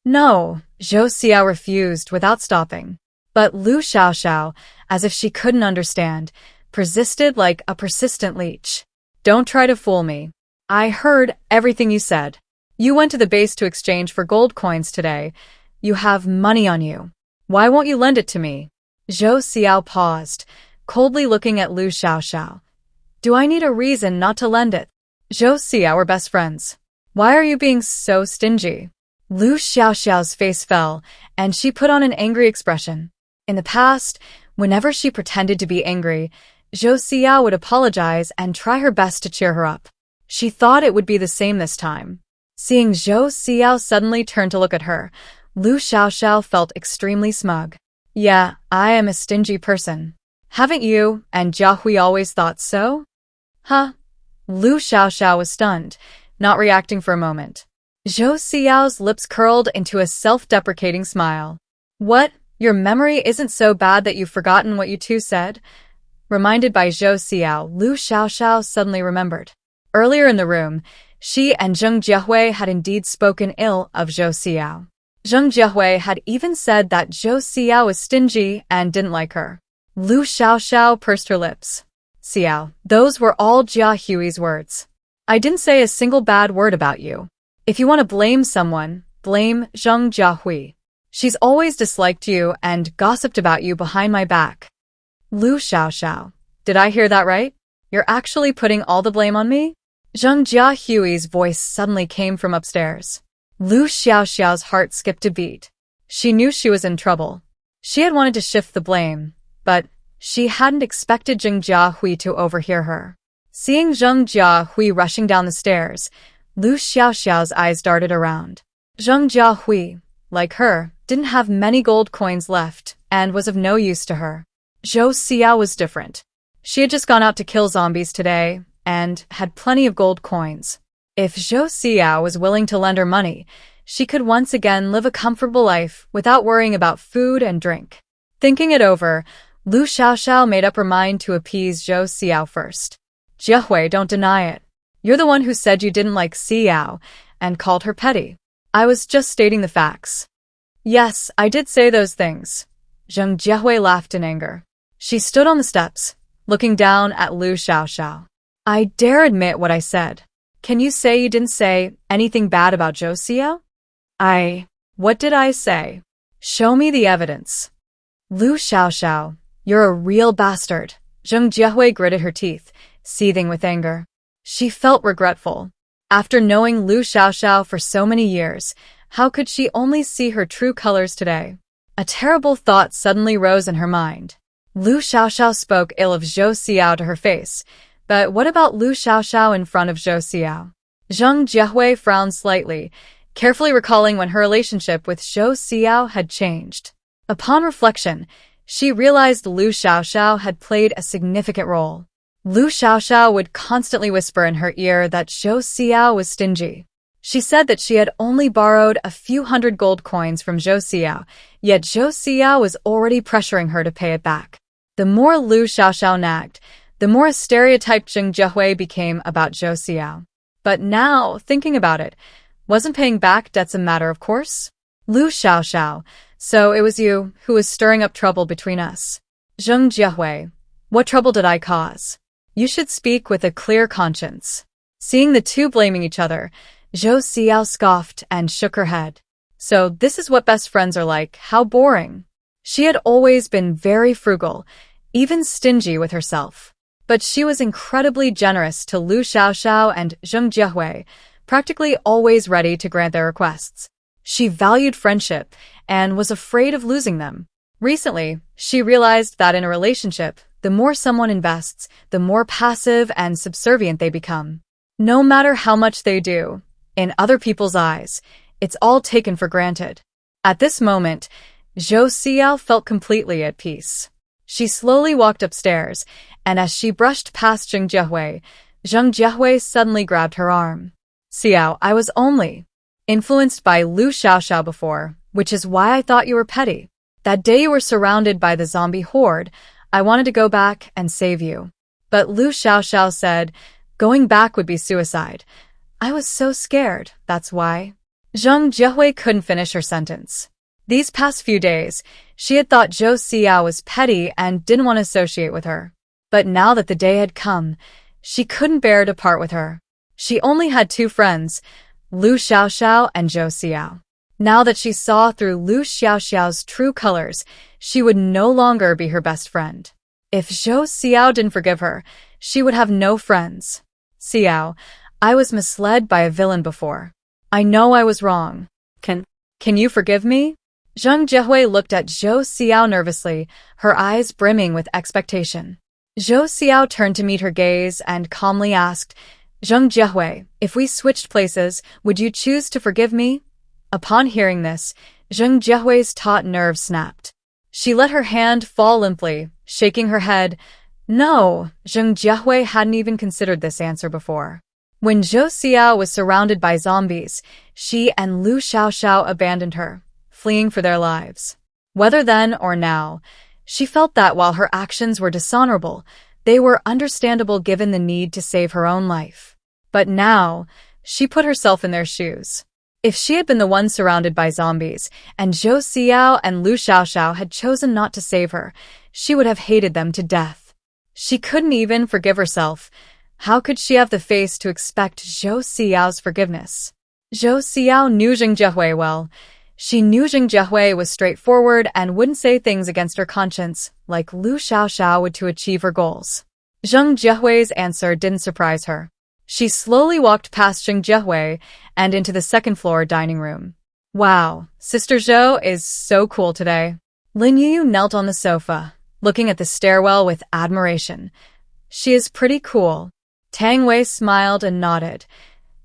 No, Zhou Xiao refused without stopping. But Lu Xiaoxiao, as if she couldn't understand, persisted like a persistent leech. Don't try to fool me. I heard everything you said. You went to the base to exchange for gold coins today. You have money on you. Why won't you lend it to me? Zhou Xiao paused, coldly looking at Lu Xiaoxiao. Do I need a reason not to lend it? Zhou Xiao, we're best friends. Why are you being so stingy? Lu Xiaoxiao's face fell, and she put on an angry expression. In the past, whenever she pretended to be angry, Zhou Xiao would apologize and try her best to cheer her up. She thought it would be the same this time. Seeing Zhou Xiao suddenly turn to look at her, Lu Xiaoxiao felt extremely smug. Yeah, I am a stingy person. Haven't you and Jiahui always thought so? Huh? Lu Xiaoxiao was stunned, not reacting for a moment. Zhou Xiao's lips curled into a self-deprecating smile. What? Your memory isn't so bad that you've forgotten what you two said? Reminded by Zhou Xiao, Lu Xiaoxiao suddenly remembered. Earlier in the room, she and Zheng Jiehui had indeed spoken ill of Zhou Xiao. Zheng Jiehui had even said that Zhou Xiao was stingy and didn't like her. Lu Xiaoxiao pursed her lips. Xiao, those were all Jia Hui's words. I didn't say a single bad word about you. If you want to blame someone, blame Zheng Jiahui. She's always disliked you and gossiped about you behind my back. Lu Xiaoxiao, did I hear that right? You're actually putting all the blame on me? Zheng Jiahui's voice suddenly came from upstairs. Lu Xiaoxiao's heart skipped a beat. She knew she was in trouble. She had wanted to shift the blame, but she hadn't expected Zheng Jiahui to overhear her. Seeing Zheng Jiahui rushing down the stairs, Lu Xiaoxiao's eyes darted around. Zheng Jiahui, like her, didn't have many gold coins left and was of no use to her. Zhou Xiao was different. She had just gone out to kill zombies today and had plenty of gold coins. If Zhou Xiao was willing to lend her money, she could once again live a comfortable life without worrying about food and drink. Thinking it over, Lu Xiaoxiao made up her mind to appease Zhou Xiao first. Jiehui, don't deny it. You're the one who said you didn't like Xiao and called her petty. I was just stating the facts. Yes, I did say those things. Zheng Jiehui laughed in anger. She stood on the steps, looking down at Lu Xiaoxiao. I dare admit what I said. Can you say you didn't say anything bad about Zhou Xiao? What did I say? Show me the evidence. Lu Xiaoxiao, you're a real bastard. Zheng Jiehui gritted her teeth, seething with anger. She felt regretful. After knowing Lu Xiaoxiao for so many years, how could she only see her true colors today? A terrible thought suddenly rose in her mind. Lu Xiaoxiao spoke ill of Zhou Xiao to her face, but what about Lu Xiaoxiao in front of Zhou Xiao? Zheng Jiehui frowned slightly, carefully recalling when her relationship with Zhou Xiao had changed. Upon reflection, she realized Lu Xiaoxiao had played a significant role. Lu Xiaoxiao would constantly whisper in her ear that Zhou Xiao was stingy. She said that she had only borrowed a few hundred gold coins from Zhou Xiao, yet Zhou Xiao was already pressuring her to pay it back. The more Lu Xiaoxiao nagged, the more a stereotyped Zheng Jiehui became about Zhou Xiao. But now, thinking about it, wasn't paying back debts a matter of course? Lu Xiaoxiao, so it was you who was stirring up trouble between us. Zheng Jiehui, what trouble did I cause? You should speak with a clear conscience. Seeing the two blaming each other, Zhou Xiao scoffed and shook her head. So this is what best friends are like, how boring. She had always been very frugal, even stingy with herself. But she was incredibly generous to Lu Xiaoxiao and Zheng Jiehui, practically always ready to grant their requests. She valued friendship and was afraid of losing them. Recently, she realized that in a relationship, the more someone invests, the more passive and subservient they become. No matter how much they do, in other people's eyes, it's all taken for granted. At this moment, Zhou Xiao felt completely at peace. She slowly walked upstairs, and as she brushed past Zheng Jiahui suddenly grabbed her arm. Xiao, I was only influenced by Lu Xiaoxiao before, which is why I thought you were petty. That day you were surrounded by the zombie horde, I wanted to go back and save you. But Lu Xiaoxiao said, going back would be suicide. I was so scared, that's why. Zheng Jiahui couldn't finish her sentence. These past few days, she had thought Zhou Xiao was petty and didn't want to associate with her. But now that the day had come, she couldn't bear to part with her. She only had two friends, Lu Xiaoxiao and Zhou Xiao. Now that she saw through Lu Xiaoxiao's true colors, she would no longer be her best friend. If Zhou Xiao didn't forgive her, she would have no friends. Xiao, I was misled by a villain before. I know I was wrong. Can you forgive me? Zheng Jiahui looked at Zhou Xiao nervously, her eyes brimming with expectation. Zhou Xiao turned to meet her gaze and calmly asked, Zheng Jiahui, if we switched places, would you choose to forgive me? Upon hearing this, Zheng Jiahui's taut nerves snapped. She let her hand fall limply, shaking her head. No, Zheng Jiahui hadn't even considered this answer before. When Zhou Xiao was surrounded by zombies, she and Lu Xiaoxiao abandoned her, fleeing for their lives. Whether then or now, she felt that while her actions were dishonorable, they were understandable given the need to save her own life. But now, she put herself in their shoes. If she had been the one surrounded by zombies, and Zhou Xiao and Lu Xiaoxiao had chosen not to save her, she would have hated them to death. She couldn't even forgive herself. How could she have the face to expect Zhou Xiao's forgiveness? Zhou Xiao knew Zheng Jiahui well. She knew Zheng Jiahui was straightforward and wouldn't say things against her conscience, like Lu Xiaoxiao would to achieve her goals. Zheng Jiahui's answer didn't surprise her. She slowly walked past Zheng Jiahui and into the second-floor dining room. Wow, Sister Zhou is so cool today. Lin Yuyu knelt on the sofa, looking at the stairwell with admiration. She is pretty cool. Tang Wei smiled and nodded.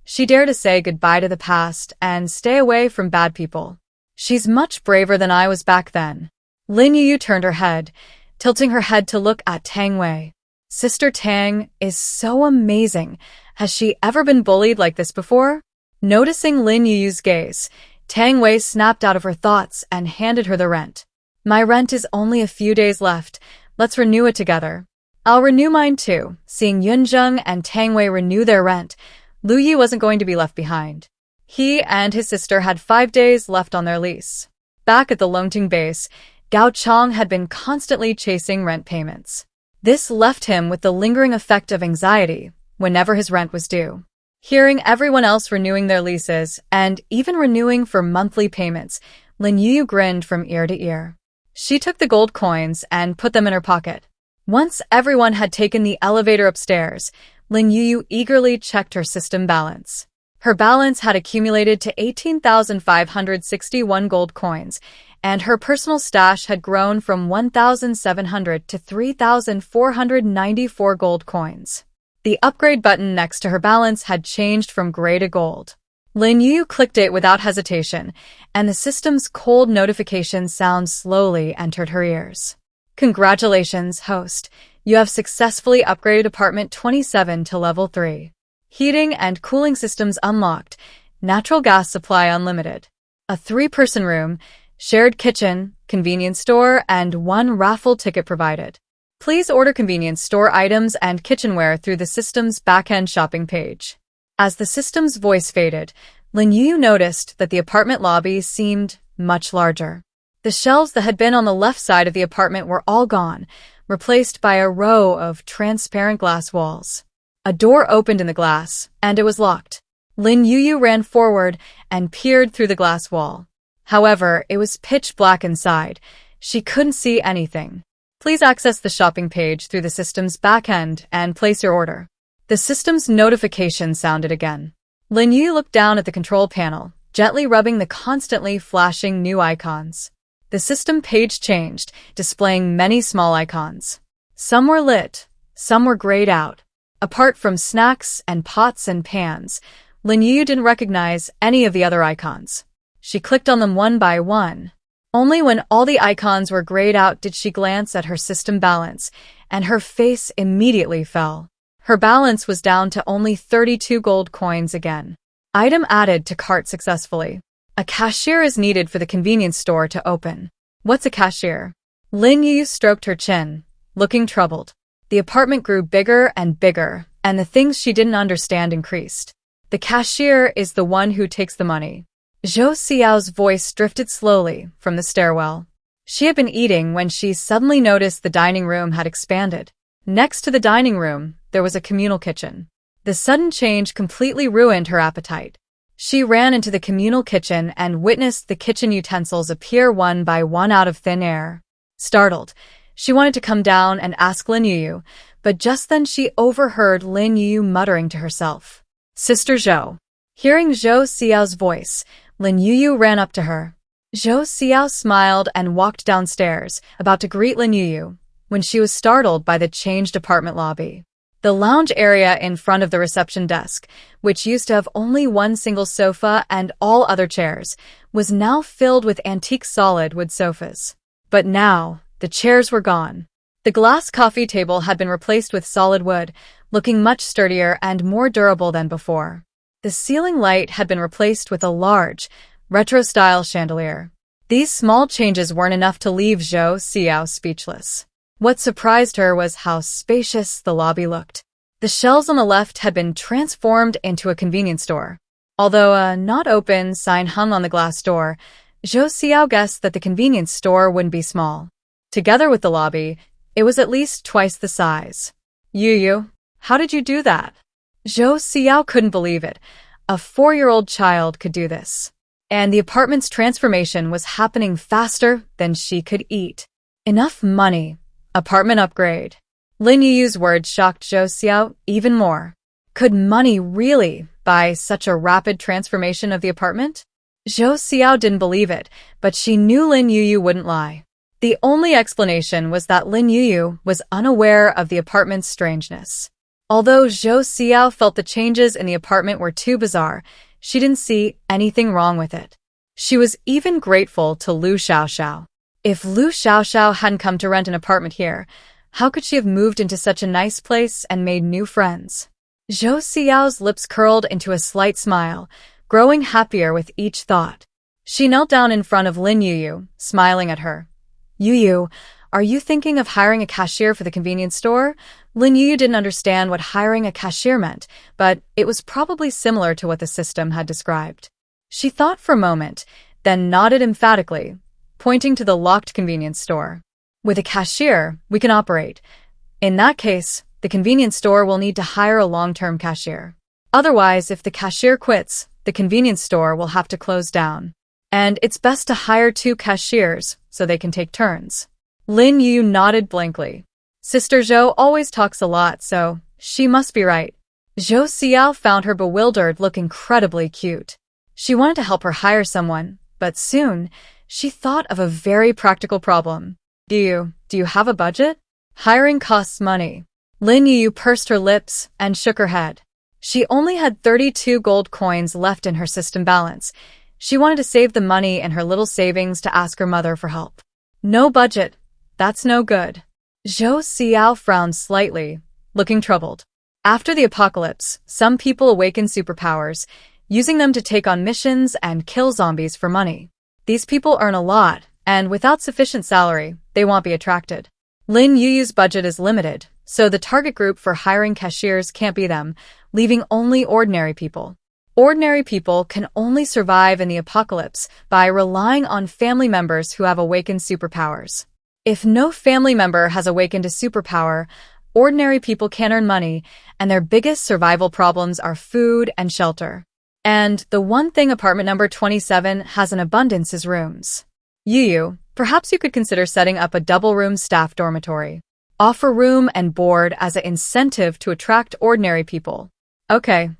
She dared to say goodbye to the past and stay away from bad people. She's much braver than I was back then. Lin Yuyu turned her head, tilting her head to look at Tang Wei. Sister Tang is so amazing. Has she ever been bullied like this before? Noticing Lin Yuyu's gaze, Tang Wei snapped out of her thoughts and handed her the rent. My rent is only a few days left. Let's renew it together. I'll renew mine too. Seeing Yunzheng and Tang Wei renew their rent, Lu Yi wasn't going to be left behind. He and his sister had 5 days left on their lease. Back at the Longting base, Gao Chong had been constantly chasing rent payments. This left him with the lingering effect of anxiety whenever his rent was due. Hearing everyone else renewing their leases and even renewing for monthly payments, Lin Yuyu grinned from ear to ear. She took the gold coins and put them in her pocket. Once everyone had taken the elevator upstairs, Lin Yuyu eagerly checked her system balance. Her balance had accumulated to 18,561 gold coins, and her personal stash had grown from 1,700 to 3,494 gold coins. The upgrade button next to her balance had changed from gray to gold. Lin Yuyu clicked it without hesitation, and the system's cold notification sound slowly entered her ears. Congratulations, host. You have successfully upgraded apartment 27 to level 3. Heating and cooling systems unlocked. Natural gas supply unlimited. A 3-person room, shared kitchen, convenience store, and 1 raffle ticket provided. Please order convenience store items and kitchenware through the system's back-end shopping page. As the system's voice faded, Lin Yuyu noticed that the apartment lobby seemed much larger. The shelves that had been on the left side of the apartment were all gone, replaced by a row of transparent glass walls. A door opened in the glass, and it was locked. Lin Yuyu ran forward and peered through the glass wall. However, it was pitch black inside. She couldn't see anything. Please access the shopping page through the system's back-end and place your order. The system's notification sounded again. Lin Yuyu looked down at the control panel, gently rubbing the constantly flashing new icons. The system page changed, displaying many small icons. Some were lit, some were grayed out. Apart from snacks and pots and pans, Lin Yuyu didn't recognize any of the other icons. She clicked on them one by one. Only when all the icons were grayed out did she glance at her system balance, and her face immediately fell. Her balance was down to only 32 gold coins again. Item added to cart successfully. A cashier is needed for the convenience store to open. What's a cashier? Lin Yuyu stroked her chin, looking troubled. The apartment grew bigger and bigger, and the things she didn't understand increased. The cashier is the one who takes the money. Zhou Xiao's voice drifted slowly from the stairwell. She had been eating when she suddenly noticed the dining room had expanded. Next to the dining room, there was a communal kitchen. The sudden change completely ruined her appetite. She ran into the communal kitchen and witnessed the kitchen utensils appear one by one out of thin air. Startled, she wanted to come down and ask Lin Yuyu, but just then she overheard Lin Yuyu muttering to herself. Sister Zhou. Hearing Zhou Xiao's voice, Lin Yuyu ran up to her. Zhou Xiao smiled and walked downstairs, about to greet Lin Yuyu, when she was startled by the changed apartment lobby. The lounge area in front of the reception desk, which used to have only one single sofa and all other chairs, was now filled with antique solid wood sofas. But now, the chairs were gone. The glass coffee table had been replaced with solid wood, looking much sturdier and more durable than before. The ceiling light had been replaced with a large, retro-style chandelier. These small changes weren't enough to leave Zhou Xiao speechless. What surprised her was how spacious the lobby looked. The shelves on the left had been transformed into a convenience store. Although a "not open" sign hung on the glass door, Zhou Xiao guessed that the convenience store wouldn't be small. Together with the lobby, it was at least twice the size. Yuyu, how did you do that? Zhou Xiao couldn't believe it. A 4-year-old child could do this. And the apartment's transformation was happening faster than she could eat. Enough money. Apartment upgrade. Lin Yuyu's words shocked Zhou Xiao even more. Could money really buy such a rapid transformation of the apartment? Zhou Xiao didn't believe it, but she knew Lin Yuyu wouldn't lie. The only explanation was that Lin Yuyu was unaware of the apartment's strangeness. Although Zhou Xiao felt the changes in the apartment were too bizarre, she didn't see anything wrong with it. She was even grateful to Lu Xiaoxiao. If Lu Xiaoxiao hadn't come to rent an apartment here, how could she have moved into such a nice place and made new friends? Zhou Xiao's lips curled into a slight smile, growing happier with each thought. She knelt down in front of Lin Yuyu, smiling at her. Yuyu, are you thinking of hiring a cashier for the convenience store? Lin Yuyu didn't understand what hiring a cashier meant, but it was probably similar to what the system had described. She thought for a moment, then nodded emphatically, pointing to the locked convenience store. With a cashier, we can operate. In that case, the convenience store will need to hire a long-term cashier. Otherwise, if the cashier quits, the convenience store will have to close down. And it's best to hire 2 cashiers so they can take turns. Lin Yuyu nodded blankly. Sister Zhou always talks a lot, so she must be right. Zhou Xiao found her bewildered look incredibly cute. She wanted to help her hire someone, but soon, she thought of a very practical problem. Do you have a budget? Hiring costs money. Lin Yuyu pursed her lips and shook her head. She only had 32 gold coins left in her system balance. She wanted to save the money in her little savings to ask her mother for help. No budget. That's no good. Zhou Xiao frowned slightly, looking troubled. After the apocalypse, some people awaken superpowers, using them to take on missions and kill zombies for money. These people earn a lot, and without sufficient salary, they won't be attracted. Lin Yuyu's budget is limited, so the target group for hiring cashiers can't be them, leaving only ordinary people. Ordinary people can only survive in the apocalypse by relying on family members who have awakened superpowers. If no family member has awakened a superpower, ordinary people can't earn money, and their biggest survival problems are food and shelter. And the one thing apartment number 27 has in abundance is rooms. Yuyu, perhaps you could consider setting up a double-room staff dormitory. Offer room and board as an incentive to attract ordinary people. Okay,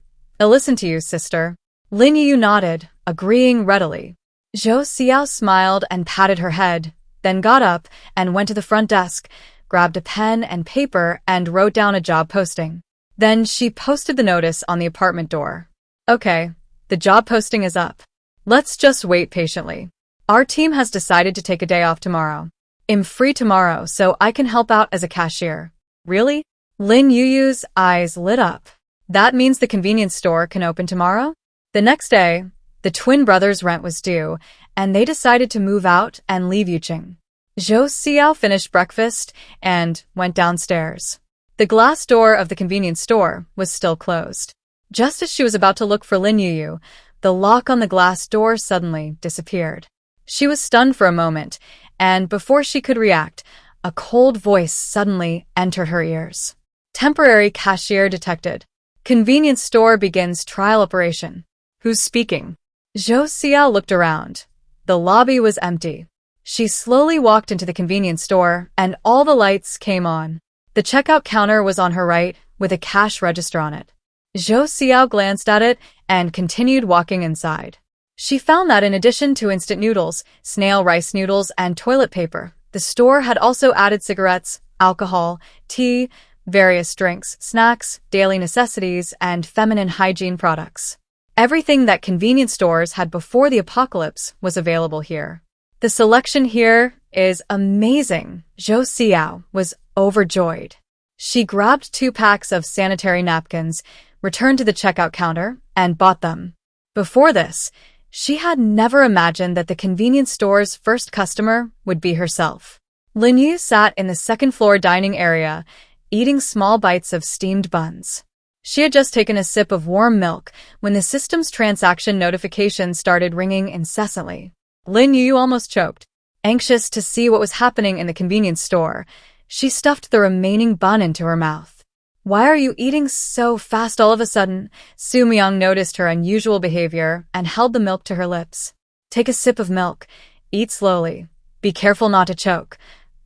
I'll listen to you, sister. Lin Yuyu nodded, agreeing readily. Zhou Xiao smiled and patted her head, then got up and went to the front desk, grabbed a pen and paper and wrote down a job posting. Then she posted the notice on the apartment door. Okay, the job posting is up. Let's just wait patiently. Our team has decided to take a day off tomorrow. I'm free tomorrow, so I can help out as a cashier. Really? Lin Yuyu's eyes lit up. That means the convenience store can open tomorrow? The next day, the twin brothers' rent was due, and they decided to move out and leave Yuqing. Zhou Xiao finished breakfast and went downstairs. The glass door of the convenience store was still closed. Just as she was about to look for Lin Yuyu, the lock on the glass door suddenly disappeared. She was stunned for a moment, and before she could react, a cold voice suddenly entered her ears. Temporary cashier detected. Convenience store begins trial operation. Who's speaking? Zhou Xiao looked around. The lobby was empty. She slowly walked into the convenience store, and all the lights came on. The checkout counter was on her right, with a cash register on it. Zhou Xiao glanced at it and continued walking inside. She found that in addition to instant noodles, snail rice noodles, and toilet paper, the store had also added cigarettes, alcohol, tea, various drinks, snacks, daily necessities, and feminine hygiene products. Everything that convenience stores had before the apocalypse was available here. The selection here is amazing. Zhou Xiao was overjoyed. She grabbed 2 packs of sanitary napkins, returned to the checkout counter, and bought them. Before this, she had never imagined that the convenience store's first customer would be herself. Lin Yuyu sat in the second-floor dining area, eating small bites of steamed buns. She had just taken a sip of warm milk when the system's transaction notification started ringing incessantly. Lin Yuyu almost choked. Anxious to see what was happening in the convenience store, she stuffed the remaining bun into her mouth. Why are you eating so fast all of a sudden? Su Myung noticed her unusual behavior and held the milk to her lips. Take a sip of milk. Eat slowly. Be careful not to choke.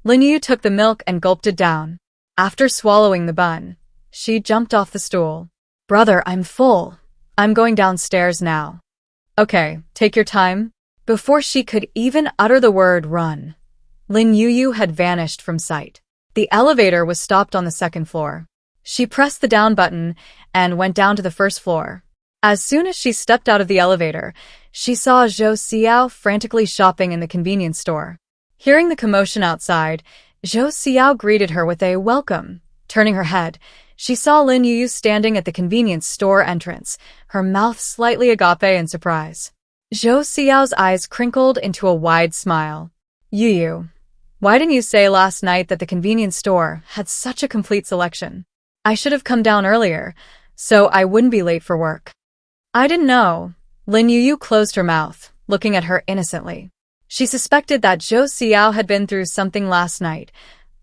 Lin Yuyu took the milk and gulped it down. After swallowing the bun, she jumped off the stool. Brother, I'm full. I'm going downstairs now. Okay, take your time. Before she could even utter the word run, Lin Yuyu had vanished from sight. The elevator was stopped on the second floor. She pressed the down button and went down to the first floor. As soon as she stepped out of the elevator, she saw Zhou Xiao frantically shopping in the convenience store. Hearing the commotion outside, Zhou Xiao greeted her with a welcome. Turning her head, she saw Lin Yuyu standing at the convenience store entrance, her mouth slightly agape in surprise. Zhou Xiao's eyes crinkled into a wide smile. Yuyu, why didn't you say last night that the convenience store had such a complete selection? I should have come down earlier, so I wouldn't be late for work. I didn't know. Lin Yuyu closed her mouth, looking at her innocently. She suspected that Zhou Xiao had been through something last night.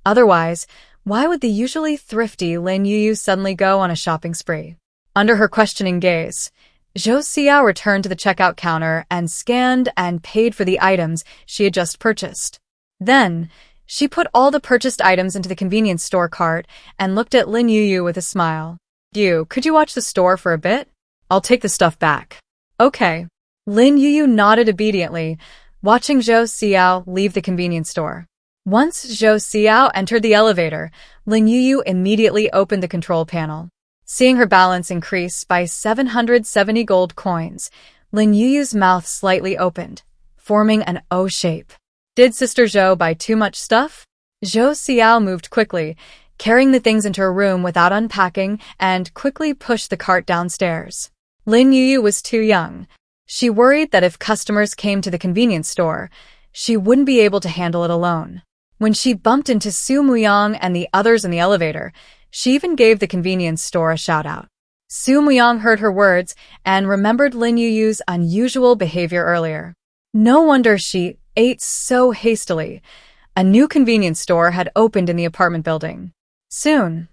Otherwise, why would the usually thrifty Lin Yuyu suddenly go on a shopping spree? Under her questioning gaze, Zhou Xiao returned to the checkout counter and scanned and paid for the items she had just purchased. Then, she put all the purchased items into the convenience store cart and looked at Lin Yuyu with a smile. Could you watch the store for a bit? I'll take the stuff back. Okay. Lin Yuyu nodded obediently, watching Zhou Xiao leave the convenience store. Once Zhou Xiao entered the elevator, Lin Yuyu immediately opened the control panel. Seeing her balance increase by 770 gold coins, Lin Yuyu's mouth slightly opened, forming an O shape. Did Sister Zhou buy too much stuff? Zhou Xiao moved quickly, carrying the things into her room without unpacking, and quickly pushed the cart downstairs. Lin Yuyu was too young. She worried that if customers came to the convenience store, she wouldn't be able to handle it alone. When she bumped into Su Muyang and the others in the elevator, she even gave the convenience store a shout-out. Su Muyang heard her words and remembered Lin Yuyu's unusual behavior earlier. No wonder she ate so hastily. A new convenience store had opened in the apartment building. Soon,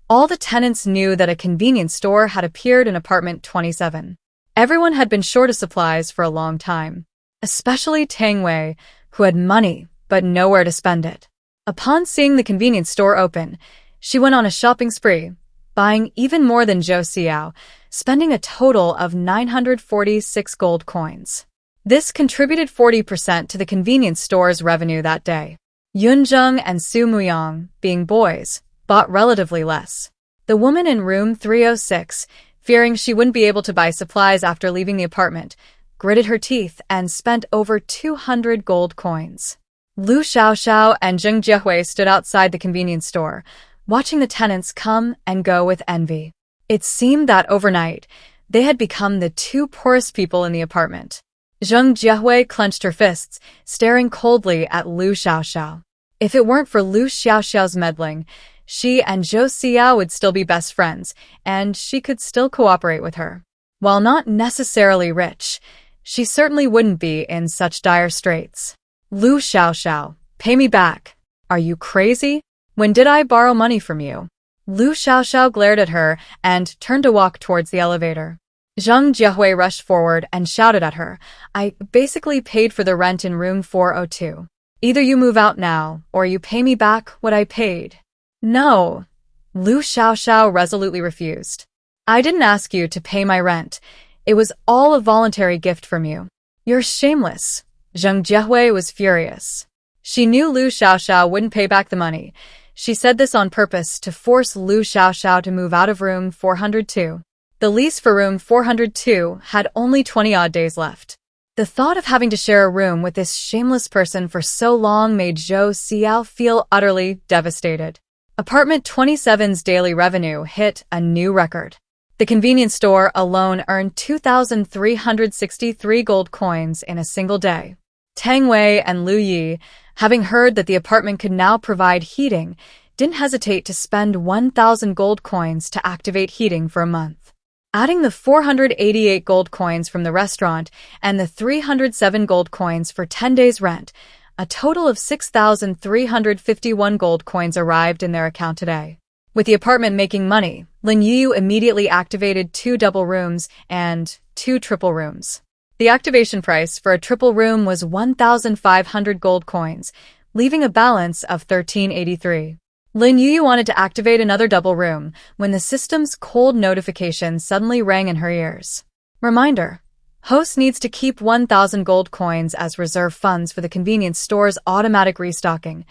all the tenants knew that a convenience store had appeared in apartment 27. Everyone had been short of supplies for a long time, especially Tang Wei, who had money but nowhere to spend it. Upon seeing the convenience store open, she went on a shopping spree, buying even more than Zhou Xiao, spending a total of 946 gold coins. This contributed 40% to the convenience store's revenue that day. Yunjung and Su Muyang, being boys, bought relatively less. The woman in room 306, fearing she wouldn't be able to buy supplies after leaving the apartment, gritted her teeth and spent over 200 gold coins. Lu Xiaoxiao and Zheng Jiehui stood outside the convenience store, watching the tenants come and go with envy. It seemed that overnight, they had become the two poorest people in the apartment. Zheng Jiehui clenched her fists, staring coldly at Lu Xiaoxiao. If it weren't for Lu Xiaoxiao's meddling, she and Zhou Xiao would still be best friends, and she could still cooperate with her. While not necessarily rich, she certainly wouldn't be in such dire straits. Lu Xiaoxiao, pay me back. Are you crazy? When did I borrow money from you? Lu Xiaoxiao glared at her and turned to walk towards the elevator. Zheng Jiehui rushed forward and shouted at her, I basically paid for the rent in room 402. Either you move out now, or you pay me back what I paid. No. Lu Xiaoxiao resolutely refused. I didn't ask you to pay my rent. It was all a voluntary gift from you. You're shameless. Zheng Jiehui was furious. She knew Lu Xiaoxiao wouldn't pay back the money. She said this on purpose to force Lu Xiaoxiao to move out of room 402. The lease for room 402 had only 20-odd days left. The thought of having to share a room with this shameless person for so long made Zhou Xiao feel utterly devastated. Apartment 27's daily revenue hit a new record. The convenience store alone earned 2,363 gold coins in a single day. Tang Wei and Lu Yi, having heard that the apartment could now provide heating, didn't hesitate to spend 1,000 gold coins to activate heating for a month. Adding the 488 gold coins from the restaurant and the 307 gold coins for 10 days' rent, a total of 6,351 gold coins arrived in their account today. With the apartment making money, Lin Yuyu immediately activated 2 double rooms and 2 triple rooms. The activation price for a triple room was 1,500 gold coins, leaving a balance of 1,383. Lin Yuyu wanted to activate another double room when the system's cold notification suddenly rang in her ears. Reminder: host needs to keep 1,000 gold coins as reserve funds for the convenience store's automatic restocking.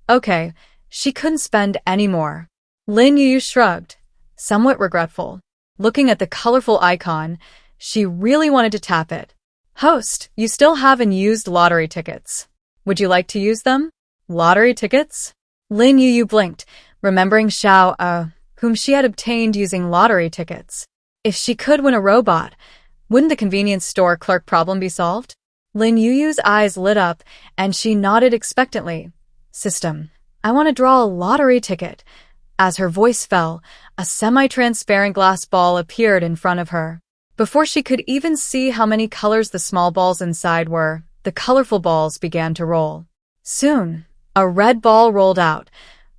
Okay, she couldn't spend any more. Lin Yuyu shrugged, somewhat regretful. Looking at the colorful icon, she really wanted to tap it. Host, you still have unused lottery tickets. Would you like to use them? Lottery tickets? Lin Yuyu blinked, remembering Xiao, whom she had obtained using lottery tickets. If she could win a robot, wouldn't the convenience store clerk problem be solved? Lin Yuyu's eyes lit up, and she nodded expectantly. System, I want to draw a lottery ticket. As her voice fell, a semi-transparent glass ball appeared in front of her. Before she could even see how many colors the small balls inside were, the colorful balls began to roll. Soon, a red ball rolled out,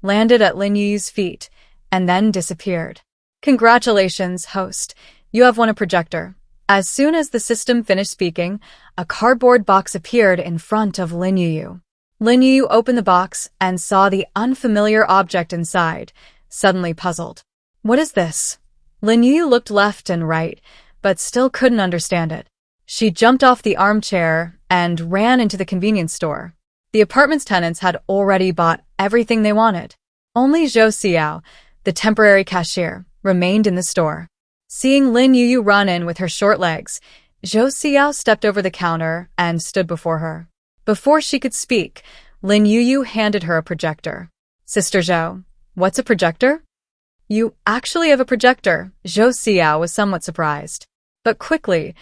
landed at Lin Yuyu's feet, and then disappeared. Congratulations, host. You have won a projector. As soon as the system finished speaking, a cardboard box appeared in front of Lin Yuyu. Lin Yuyu opened the box and saw the unfamiliar object inside, suddenly puzzled. What is this? Lin Yuyu looked left and right, but still couldn't understand it. She jumped off the armchair and ran into the convenience store. The apartment's tenants had already bought everything they wanted. Only Zhou Xiao, the temporary cashier, remained in the store. Seeing Lin Yuyu run in with her short legs, Zhou Xiao stepped over the counter and stood before her. Before she could speak, Lin Yuyu handed her a projector. Sister Zhou, what's a projector? You actually have a projector, Zhou Xiao was somewhat surprised. But quickly,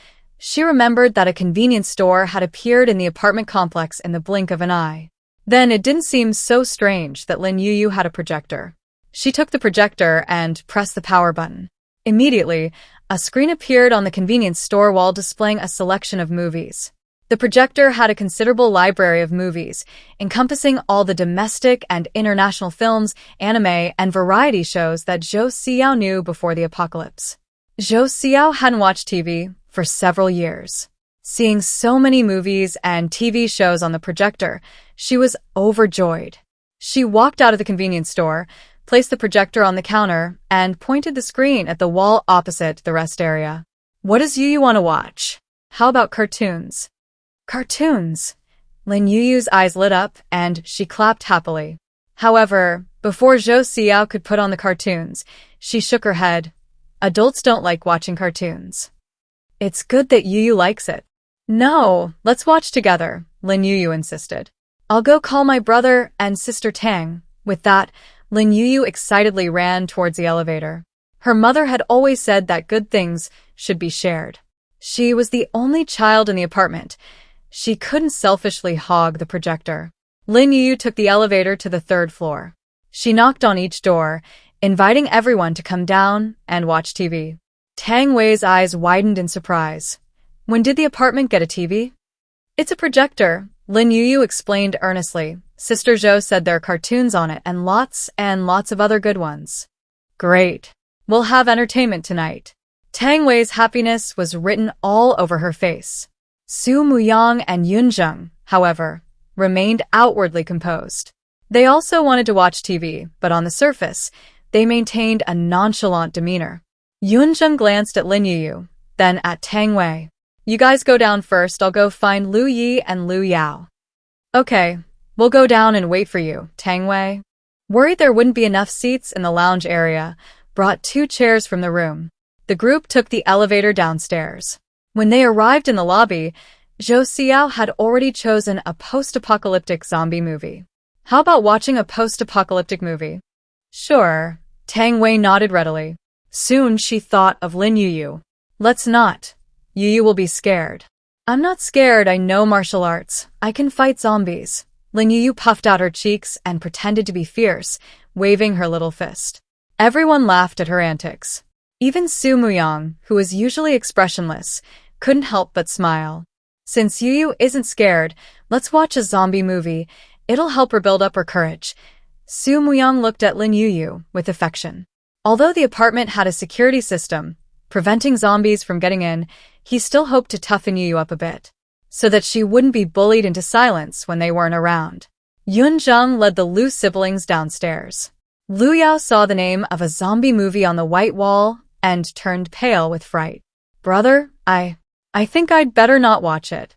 she remembered that a convenience store had appeared in the apartment complex in the blink of an eye. Then it didn't seem so strange that Lin Yuyu had a projector. She took the projector and pressed the power button. Immediately, a screen appeared on the convenience store wall displaying a selection of movies. The projector had a considerable library of movies, encompassing all the domestic and international films, anime, and variety shows that Zhou Xiao knew before the apocalypse. Zhou Xiao hadn't watched TV for several years. Seeing so many movies and TV shows on the projector, she was overjoyed. She walked out of the convenience store, placed the projector on the counter, and pointed the screen at the wall opposite the rest area. What does Yuyu want to watch? How about cartoons? Cartoons. Lin Yuyu's eyes lit up, and she clapped happily. However, before Zhou Xiao could put on the cartoons, she shook her head. Adults don't like watching cartoons. It's good that Yuyu likes it. No, let's watch together, Lin Yuyu insisted. I'll go call my brother and sister Tang. With that, Lin Yuyu excitedly ran towards the elevator. Her mother had always said that good things should be shared. She was the only child in the apartment. She couldn't selfishly hog the projector. Lin Yuyu took the elevator to the 3rd floor. She knocked on each door, inviting everyone to come down and watch TV. Tang Wei's eyes widened in surprise. When did the apartment get a TV? It's a projector, Lin Yuyu explained earnestly. Sister Zhou said there are cartoons on it and lots of other good ones. Great. We'll have entertainment tonight. Tang Wei's happiness was written all over her face. Su Muyang and Yunzheng, however, remained outwardly composed. They also wanted to watch TV, but on the surface, they maintained a nonchalant demeanor. Yunzheng glanced at Lin Yuyu, then at Tang Wei. You guys go down first, I'll go find Lu Yi and Lu Yao. Okay, we'll go down and wait for you, Tang Wei. Worried there wouldn't be enough seats in the lounge area, brought 2 chairs from the room. The group took the elevator downstairs. When they arrived in the lobby, Zhou Xiao had already chosen a post-apocalyptic zombie movie. How about watching a post-apocalyptic movie? Sure, Tang Wei nodded readily. Soon she thought of Lin Yuyu. Let's not. Yuyu will be scared. I'm not scared, I know martial arts. I can fight zombies. Lin Yuyu puffed out her cheeks and pretended to be fierce, waving her little fist. Everyone laughed at her antics. Even Su Muyang, who was usually expressionless, couldn't help but smile. Since Yuyu isn't scared, let's watch a zombie movie. It'll help her build up her courage. Su Muyang looked at Lin Yuyu with affection. Although the apartment had a security system, preventing zombies from getting in, he still hoped to toughen Yuyu up a bit, so that she wouldn't be bullied into silence when they weren't around. Yunzheng led the Lu siblings downstairs. Lu Yao saw the name of a zombie movie on the white wall and turned pale with fright. Brother, I think I'd better not watch it.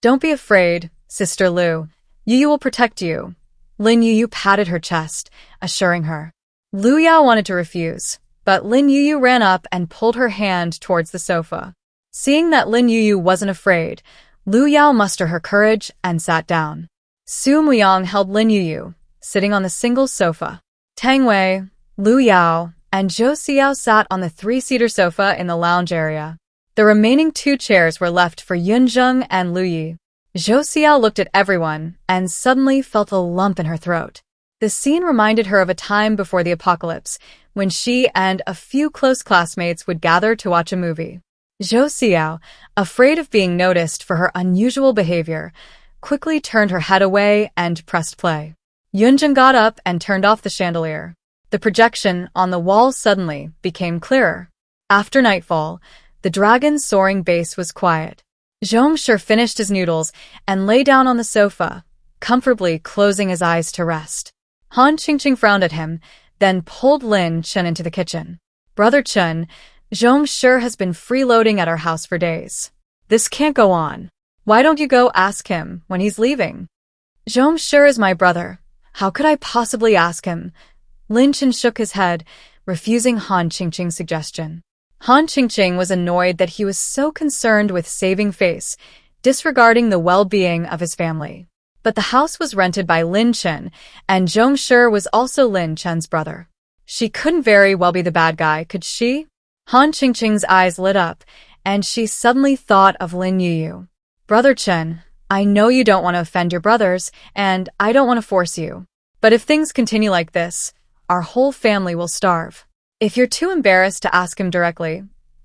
Don't be afraid, Sister Lu. Yuyu will protect you. Lin Yuyu patted her chest, assuring her. Lu Yao wanted to refuse, but Lin Yuyu ran up and pulled her hand towards the sofa. Seeing that Lin Yuyu wasn't afraid, Lu Yao mustered her courage and sat down. Su Muyang held Lin Yuyu, sitting on the single sofa. Tang Wei, Lu Yao, and Zhou Xiao sat on the 3-seater sofa in the lounge area. The remaining 2 chairs were left for Yunzheng and Lu Yi. Zhou Xiao looked at everyone and suddenly felt a lump in her throat. The scene reminded her of a time before the apocalypse, when she and a few close classmates would gather to watch a movie. Zhou Xiao, afraid of being noticed for her unusual behavior, quickly turned her head away and pressed play. Yunzheng got up and turned off the chandelier. The projection on the wall suddenly became clearer. After nightfall, the dragon's soaring bass was quiet. Zhongshi finished his noodles and lay down on the sofa, comfortably closing his eyes to rest. Han Qingqing frowned at him, then pulled Lin Chen into the kitchen. Brother Chen, Zhongshi has been freeloading at our house for days. This can't go on. Why don't you go ask him when he's leaving? Zhongshi is my brother. How could I possibly ask him? Lin Chen shook his head, refusing Han Qingqing's suggestion. Han Qingqing was annoyed that he was so concerned with saving face, disregarding the well-being of his family. But the house was rented by Lin Chen, and Zhongshi was also Lin Chen's brother. She couldn't very well be the bad guy, could she? Han Qingqing's eyes lit up, and she suddenly thought of Lin Yuyu. Brother Chen, I know you don't want to offend your brothers, and I don't want to force you. But if things continue like this, our whole family will starve. If you're too embarrassed to ask him directly,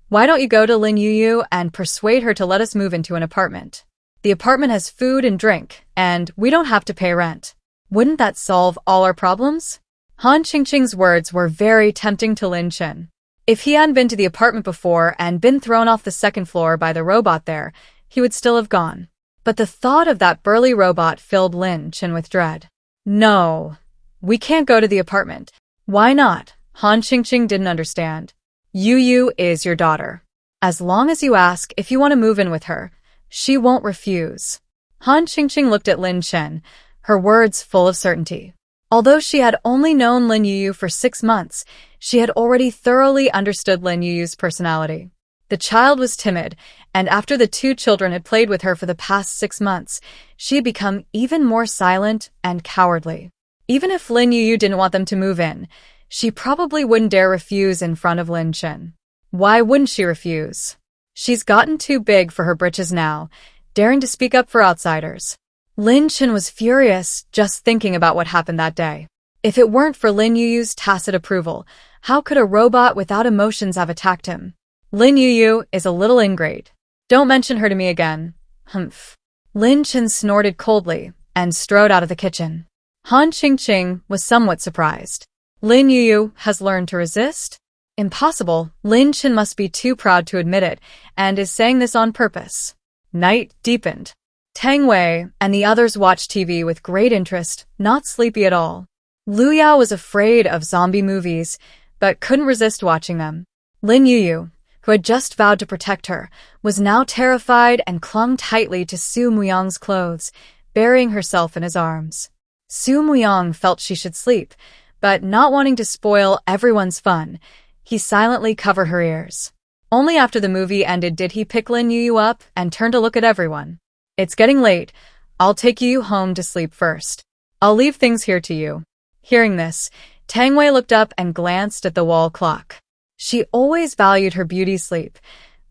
why don't you go to Lin Yuyu and persuade her to let us move into an apartment? The apartment has food and drink, and we don't have to pay rent. Wouldn't that solve all our problems? Han Qingqing's words were very tempting to Lin Chen. If he hadn't been to the apartment before and been thrown off the 2nd floor by the robot there, he would still have gone. But the thought of that burly robot filled Lin Chen with dread. No, we can't go to the apartment. Why not? Han Qingqing didn't understand. Yuyu is your daughter. As long as you ask if you want to move in with her, she won't refuse. Han Chingqing looked at Lin Chen, her words full of certainty. Although she had only known Lin Yuyu for 6 months, she had already thoroughly understood Lin Yuyu's personality. The child was timid, and after the 2 children had played with her for the past 6 months, she had become even more silent and cowardly. Even if Lin Yuyu didn't want them to move in, she probably wouldn't dare refuse in front of Lin Chen. Why wouldn't she refuse? She's gotten too big for her britches now, daring to speak up for outsiders. Lin Chen was furious just thinking about what happened that day. If it weren't for Lin Yuyu's tacit approval, how could a robot without emotions have attacked him? Lin Yuyu is a little ingrate. Don't mention her to me again. Humph. Lin Chen snorted coldly and strode out of the kitchen. Han Chingqing was somewhat surprised. Lin Yuyu has learned to resist? Impossible. Lin Chen must be too proud to admit it and is saying this on purpose. Night deepened. Tang Wei and the others watched TV with great interest, not sleepy at all. Lu Yao was afraid of zombie movies, but couldn't resist watching them. Lin Yuyu, who had just vowed to protect her, was now terrified and clung tightly to Su Muyang's clothes, burying herself in his arms. Su Muyang felt she should sleep, but not wanting to spoil everyone's fun, he silently covered her ears. Only after the movie ended did he pick Lin Yuyu up and turn to look at everyone. It's getting late. I'll take you home to sleep first. I'll leave things here to you. Hearing this, Tang Wei looked up and glanced at the wall clock. She always valued her beauty sleep.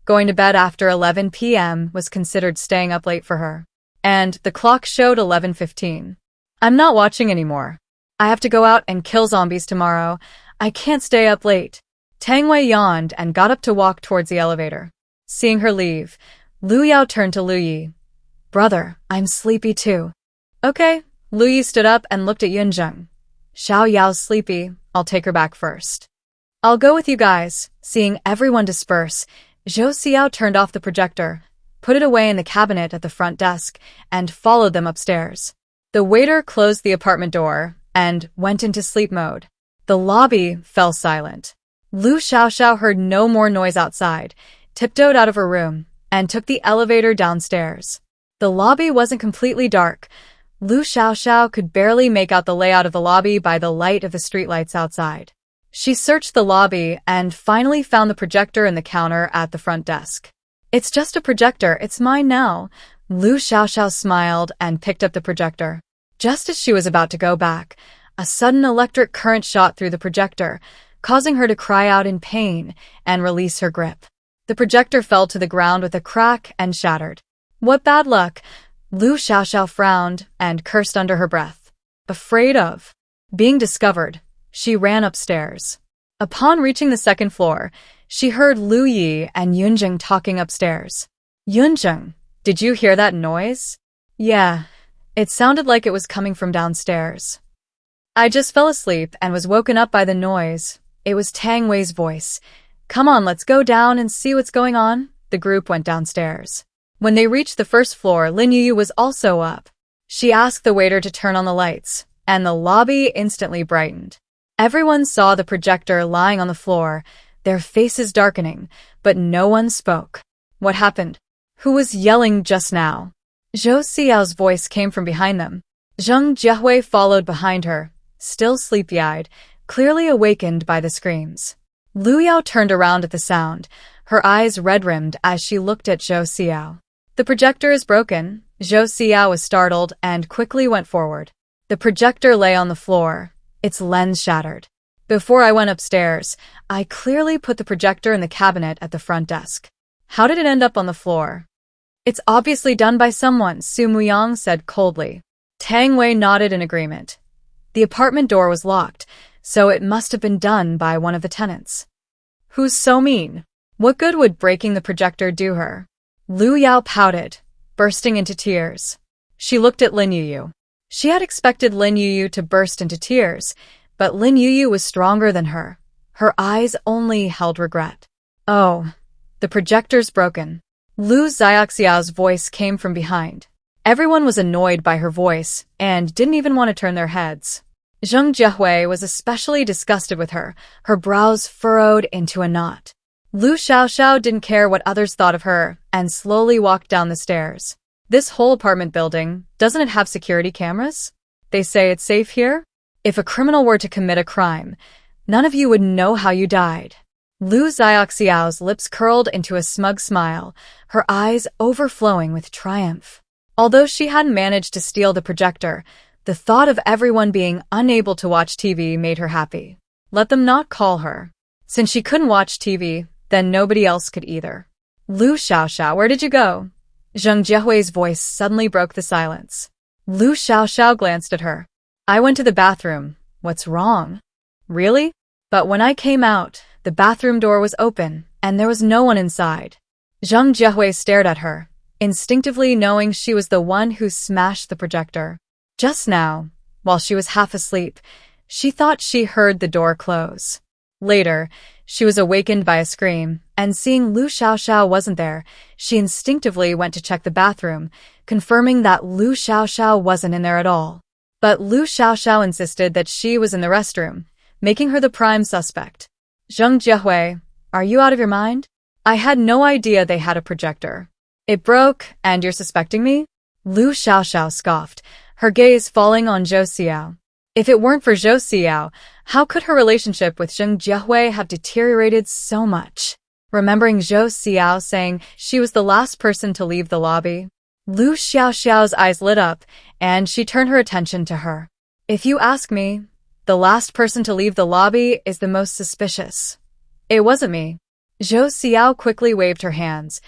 Going to bed after 11 p.m. was considered staying up late for her. And the clock showed 11:15. I'm not watching anymore. I have to go out and kill zombies tomorrow. I can't stay up late. Tang Wei yawned and got up to walk towards the elevator. Seeing her leave, Lu Yao turned to Lu Yi. Brother, I'm sleepy too. Okay. Lu Yi stood up and looked at Yunzheng. Xiao Yao's sleepy. I'll take her back first. I'll go with you guys. Seeing everyone disperse, Zhou Xiao turned off the projector, put it away in the cabinet at the front desk, and followed them upstairs. The waiter closed the apartment door and went into sleep mode. The lobby fell silent. Lu Xiaoxiao heard no more noise outside, tiptoed out of her room, and took the elevator downstairs. The lobby wasn't completely dark. Lu Xiaoxiao could barely make out the layout of the lobby by the light of the streetlights outside. She searched the lobby and finally found the projector in the counter at the front desk. It's just a projector, it's mine now. Lu Xiaoxiao smiled and picked up the projector. Just as she was about to go back, a sudden electric current shot through the projector, causing her to cry out in pain and release her grip. The projector fell to the ground with a crack and shattered. What bad luck! Lu Xiaoxiao frowned and cursed under her breath. Afraid of being discovered, she ran upstairs. Upon reaching the second floor, she heard Lu Yi and Yunzheng talking upstairs. Yunzheng, did you hear that noise? Yeah, it sounded like it was coming from downstairs. I just fell asleep and was woken up by the noise. It was Tang Wei's voice. Come on, let's go down and see what's going on. The group went downstairs. When they reached the first floor, Lin Yuyu was also up. She asked the waiter to turn on the lights, and the lobby instantly brightened. Everyone saw the projector lying on the floor, their faces darkening, but no one spoke. What happened? Who was yelling just now? Zhou Xiao's voice came from behind them. Zheng Jiehui followed behind her, still sleepy-eyed, clearly awakened by the screams. Lu Yao turned around at the sound, her eyes red-rimmed as she looked at Zhou Xiao. The projector is broken. Zhou Xiao was startled and quickly went forward. The projector lay on the floor, its lens shattered. Before I went upstairs, I clearly put the projector in the cabinet at the front desk. How did it end up on the floor? It's obviously done by someone, Su Muyang said coldly. Tang Wei nodded in agreement. The apartment door was locked, so it must have been done by one of the tenants. Who's so mean? What good would breaking the projector do her? Lu Yao pouted, bursting into tears. She looked at Lin Yuyu. She had expected Lin Yuyu to burst into tears, but Lin Yuyu was stronger than her. Her eyes only held regret. Oh, the projector's broken. Lu Xiaoxiao's voice came from behind. Everyone was annoyed by her voice and didn't even want to turn their heads. Zheng Jiehui was especially disgusted with her, her brows furrowed into a knot. Lu Xiaoxiao didn't care what others thought of her and slowly walked down the stairs. This whole apartment building, doesn't it have security cameras? They say it's safe here? If a criminal were to commit a crime, none of you would know how you died. Lu Xiaoxiao's lips curled into a smug smile, her eyes overflowing with triumph. Although she hadn't managed to steal the projector, the thought of everyone being unable to watch TV made her happy. Let them not call her. Since she couldn't watch TV, then nobody else could either. Lu Xiaoxiao, where did you go? Zheng Jiehui's voice suddenly broke the silence. Lu Xiaoxiao glanced at her. I went to the bathroom. What's wrong? Really? But when I came out, the bathroom door was open, and there was no one inside. Zheng Jiehui stared at her, instinctively knowing she was the one who smashed the projector. Just now, while she was half asleep, she thought she heard the door close. Later, she was awakened by a scream, and seeing Lu Xiaoxiao wasn't there, she instinctively went to check the bathroom, confirming that Lu Xiaoxiao wasn't in there at all. But Lu Xiaoxiao insisted that she was in the restroom, making her the prime suspect. Zheng Jiehui, are you out of your mind? I had no idea they had a projector. It broke, and you're suspecting me? Lu Xiaoxiao scoffed, her gaze falling on Zhou Xiao. If it weren't for Zhou Xiao, how could her relationship with Zheng Jiehui have deteriorated so much? Remembering Zhou Xiao saying she was the last person to leave the lobby, Lu Xiaoxiao's eyes lit up, and she turned her attention to her. If you ask me, the last person to leave the lobby is the most suspicious. It wasn't me. Zhou Xiao quickly waved her hands.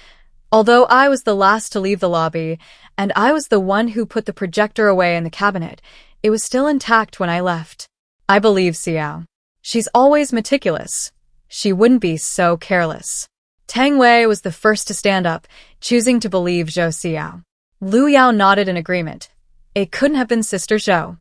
Although I was the last to leave the lobby, and I was the one who put the projector away in the cabinet, it was still intact when I left. I believe Xiao. She's always meticulous. She wouldn't be so careless. Tang Wei was the first to stand up, choosing to believe Zhou Xiao. Lu Yao nodded in agreement. It couldn't have been Sister Zhou.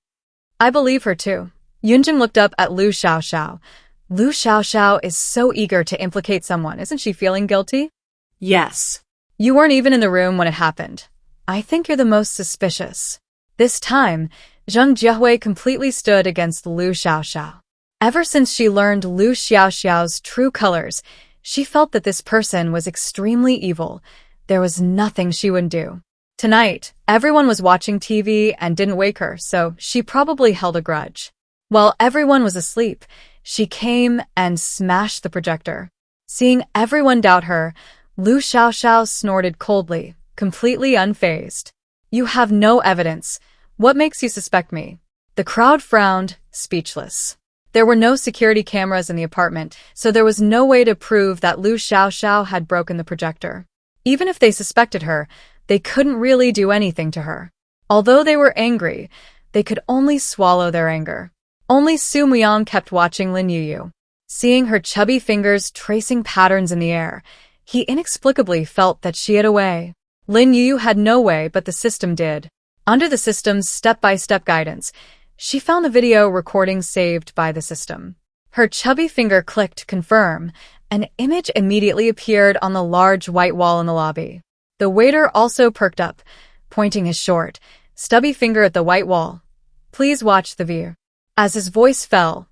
I believe her too. Yunjing looked up at Lu Xiaoxiao. Lu Xiaoxiao is so eager to implicate someone. Isn't she feeling guilty? Yes. You weren't even in the room when it happened. I think you're the most suspicious. This time, Zheng Jiehui completely stood against Lu Xiaoxiao. Ever since she learned Lu Xiaoxiao's true colors, she felt that this person was extremely evil. There was nothing she wouldn't do. Tonight, everyone was watching TV and didn't wake her, so she probably held a grudge. While everyone was asleep, she came and smashed the projector. Seeing everyone doubt her, Lu Xiaoxiao snorted coldly, completely unfazed. You have no evidence. What makes you suspect me? The crowd frowned, speechless. There were no security cameras in the apartment, so there was no way to prove that Lu Xiaoxiao had broken the projector. Even if they suspected her, they couldn't really do anything to her. Although they were angry, they could only swallow their anger. Only Su Muyang kept watching Lin Yuyu. Seeing her chubby fingers tracing patterns in the air, he inexplicably felt that she had a way. Lin Yuyu had no way, but the system did. Under the system's step-by-step guidance, she found the video recording saved by the system. Her chubby finger clicked confirm. An image immediately appeared on the large white wall in the lobby. The waiter also perked up, pointing his short, stubby finger at the white wall. Please watch the view. As his voice fell,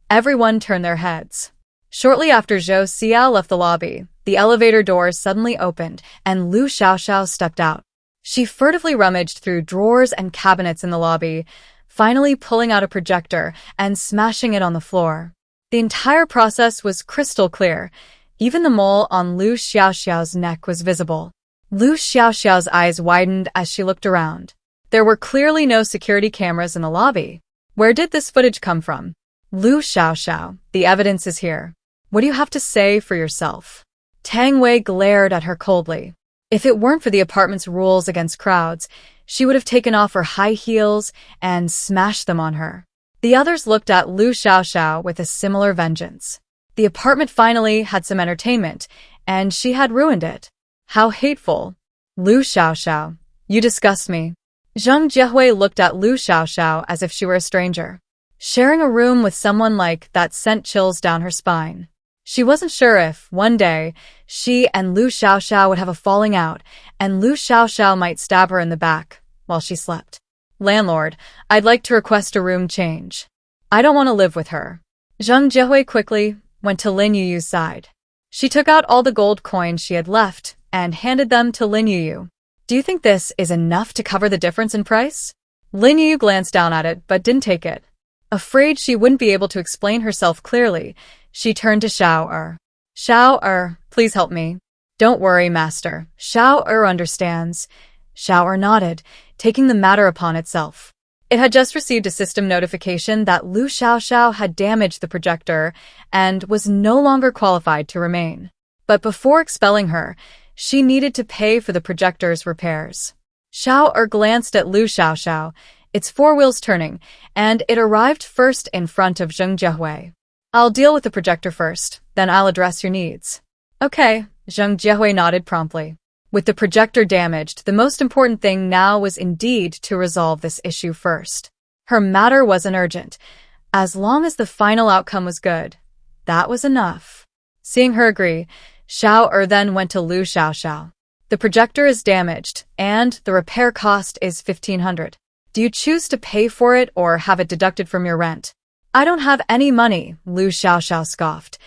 everyone turned their heads. Shortly after Zhou Xiao left the lobby, the elevator doors suddenly opened and Lu Xiaoxiao stepped out. She furtively rummaged through drawers and cabinets in the lobby, finally pulling out a projector and smashing it on the floor. The entire process was crystal clear. Even the mole on Lu Xiaoxiao's neck was visible. Lu Xiaoxiao's eyes widened as she looked around. There were clearly no security cameras in the lobby. Where did this footage come from? Lu Xiaoxiao, the evidence is here. What do you have to say for yourself? Tang Wei glared at her coldly. If it weren't for the apartment's rules against crowds, she would have taken off her high heels and smashed them on her. The others looked at Lu Xiaoxiao with a similar vengeance. The apartment finally had some entertainment, and she had ruined it. How hateful. Lu Xiaoxiao, you disgust me. Zheng Jiehui looked at Lu Xiaoxiao as if she were a stranger. Sharing a room with someone like that sent chills down her spine. She wasn't sure if, one day, she and Lu Xiaoxiao would have a falling out, and Lu Xiaoxiao might stab her in the back while she slept. Landlord, I'd like to request a room change. I don't want to live with her. Zheng Jiehui quickly went to Lin Yuyu's side. She took out all the gold coins she had left and handed them to Lin Yuyu. Do you think this is enough to cover the difference in price? Lin Yuyu glanced down at it but didn't take it. Afraid she wouldn't be able to explain herself clearly, she turned to Xiao Er. Xiao Er, please help me. Don't worry, master. Xiao Er understands. Xiao Er nodded, taking the matter upon itself. It had just received a system notification that Lu Xiaoxiao had damaged the projector and was no longer qualified to remain. But before expelling her, she needed to pay for the projector's repairs. Xiao Er glanced at Lu Xiaoxiao, its four wheels turning, and it arrived first in front of Zheng Jiehui. I'll deal with the projector first, then I'll address your needs. Okay, Zheng Jiehui nodded promptly. With the projector damaged, the most important thing now was indeed to resolve this issue first. Her matter wasn't urgent. As long as the final outcome was good, that was enough. Seeing her agree, Xiao Er then went to Lu Xiaoxiao. The projector is damaged, and the repair cost is 1,500. Do you choose to pay for it or have it deducted from your rent? I don't have any money, Lu Xiaoxiao scoffed.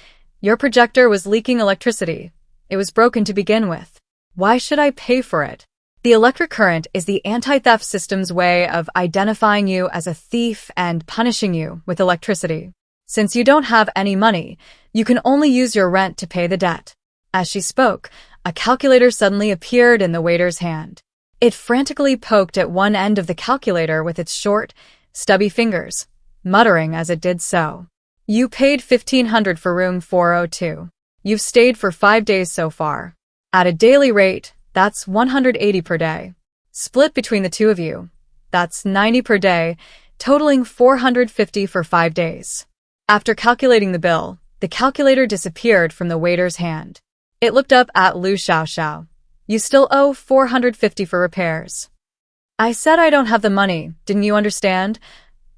Your projector was leaking electricity. It was broken to begin with. Why should I pay for it? The electric current is the anti-theft system's way of identifying you as a thief and punishing you with electricity. Since you don't have any money, you can only use your rent to pay the debt. As she spoke, a calculator suddenly appeared in the waiter's hand. It frantically poked at one end of the calculator with its short, stubby fingers, muttering as it did so. You paid 1,500 for room 402. You've stayed for 5 days so far. At a daily rate, that's 180 per day. Split between the two of you, that's 90 per day, totaling 450 for 5 days. After calculating the bill, the calculator disappeared from the waiter's hand. It looked up at Lu Xiaoxiao. You still owe 450 for repairs. I said I don't have the money, didn't you understand?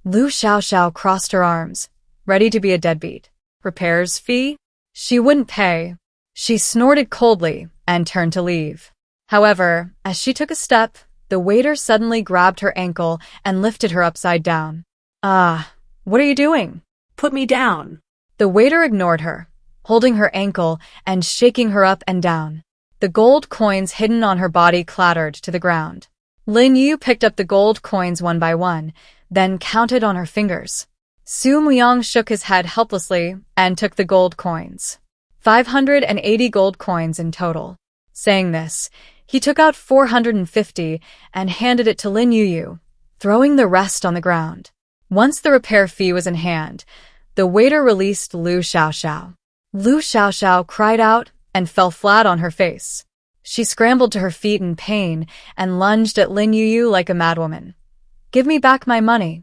Lu Xiaoxiao crossed her arms, ready to be a deadbeat. Repairs fee? She wouldn't pay. She snorted coldly and turned to leave. However, as she took a step, the waiter suddenly grabbed her ankle and lifted her upside down. What are you doing? Put me down. The waiter ignored her, holding her ankle and shaking her up and down. The gold coins hidden on her body clattered to the ground. Lin Yuyu picked up the gold coins one by one, then counted on her fingers. Su Muyang shook his head helplessly and took the gold coins. 580 gold coins in total. Saying this, he took out 450 and handed it to Lin Yuyu, throwing the rest on the ground. Once the repair fee was in hand, the waiter released Lu Xiaoxiao. Lu Xiaoxiao cried out and fell flat on her face. She scrambled to her feet in pain and lunged at Lin Yuyu like a madwoman. Give me back my money.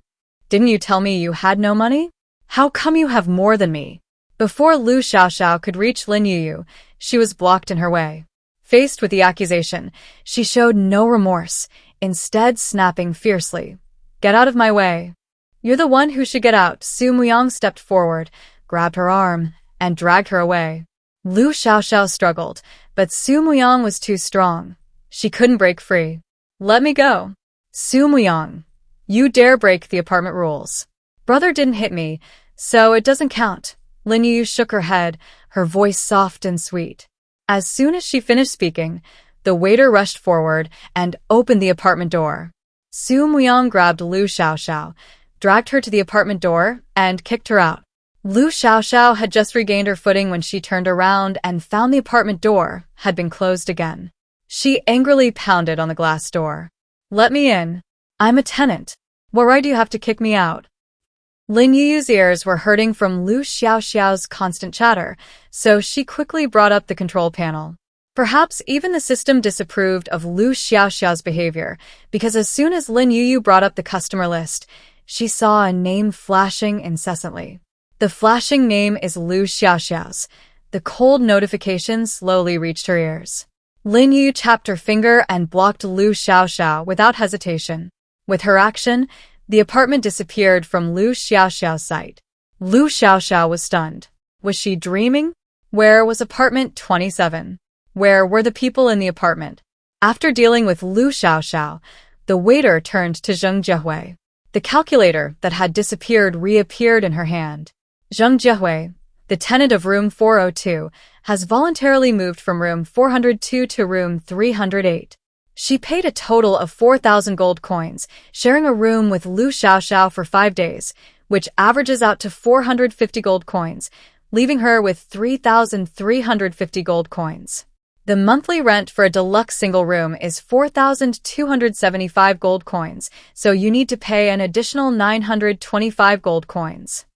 Didn't you tell me you had no money? How come you have more than me? Before Lu Xiaoxiao could reach Lin Yuyu, she was blocked in her way. Faced with the accusation, she showed no remorse, instead snapping fiercely. Get out of my way. You're the one who should get out. Su Muyang stepped forward, grabbed her arm, and dragged her away. Lu Xiaoxiao struggled, but Su Muyang was too strong. She couldn't break free. Let me go. Su Muyang, you dare break the apartment rules. Brother didn't hit me, so it doesn't count. Lin Yuyu shook her head, her voice soft and sweet. As soon as she finished speaking, the waiter rushed forward and opened the apartment door. Su Muyang grabbed Lu Xiaoxiao, dragged her to the apartment door, and kicked her out. Lu Xiaoxiao had just regained her footing when she turned around and found the apartment door had been closed again. She angrily pounded on the glass door. Let me in. I'm a tenant. What right do you have to kick me out? Lin Yuyu's ears were hurting from Lu Xiaoxiao's constant chatter, so she quickly brought up the control panel. Perhaps even the system disapproved of Lu Xiaoxiao's behavior, because as soon as Lin Yuyu brought up the customer list, she saw a name flashing incessantly. The flashing name is Lu Xiaoxiao's. The cold notification slowly reached her ears. Lin Yuyu tapped her finger and blocked Lu Xiaoxiao without hesitation. With her action, the apartment disappeared from Lu Xiaoxiao's sight. Lu Xiaoxiao was stunned. Was she dreaming? Where was apartment 27? Where were the people in the apartment? After dealing with Lu Xiaoxiao, the waiter turned to Zheng Jiehui. The calculator that had disappeared reappeared in her hand. Zheng Jiehui, the tenant of room 402, has voluntarily moved from room 402 to room 308. She paid a total of 4,000 gold coins, sharing a room with Lu Xiaoxiao for 5 days, which averages out to 450 gold coins, leaving her with 3,350 gold coins. The monthly rent for a deluxe single room is 4,275 gold coins, so you need to pay an additional 925 gold coins.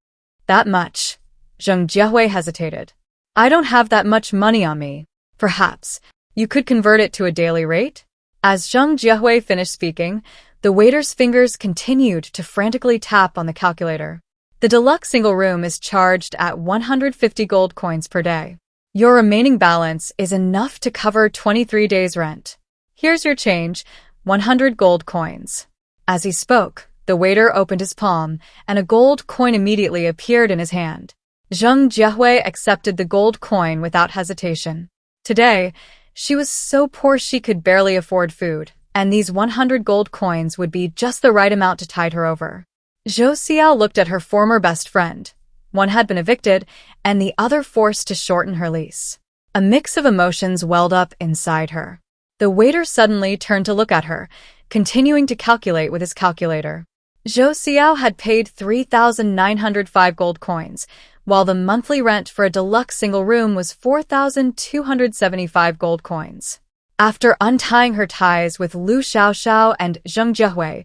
That much. Zheng Jiehui hesitated. I don't have that much money on me. Perhaps you could convert it to a daily rate? As Zheng Jiehui finished speaking, the waiter's fingers continued to frantically tap on the calculator. The deluxe single room is charged at 150 gold coins per day. Your remaining balance is enough to cover 23 days' rent. Here's your change, 100 gold coins. As he spoke, the waiter opened his palm, and a gold coin immediately appeared in his hand. Zheng Jiehui accepted the gold coin without hesitation. Today, she was so poor she could barely afford food, and these 100 gold coins would be just the right amount to tide her over. Zhou Xiao looked at her former best friend. One had been evicted, and the other forced to shorten her lease. A mix of emotions welled up inside her. The waiter suddenly turned to look at her, continuing to calculate with his calculator. Zhou Xiao had paid 3,905 gold coins, while the monthly rent for a deluxe single room was 4,275 gold coins. After untying her ties with Lu Xiaoxiao and Zheng Jiehui,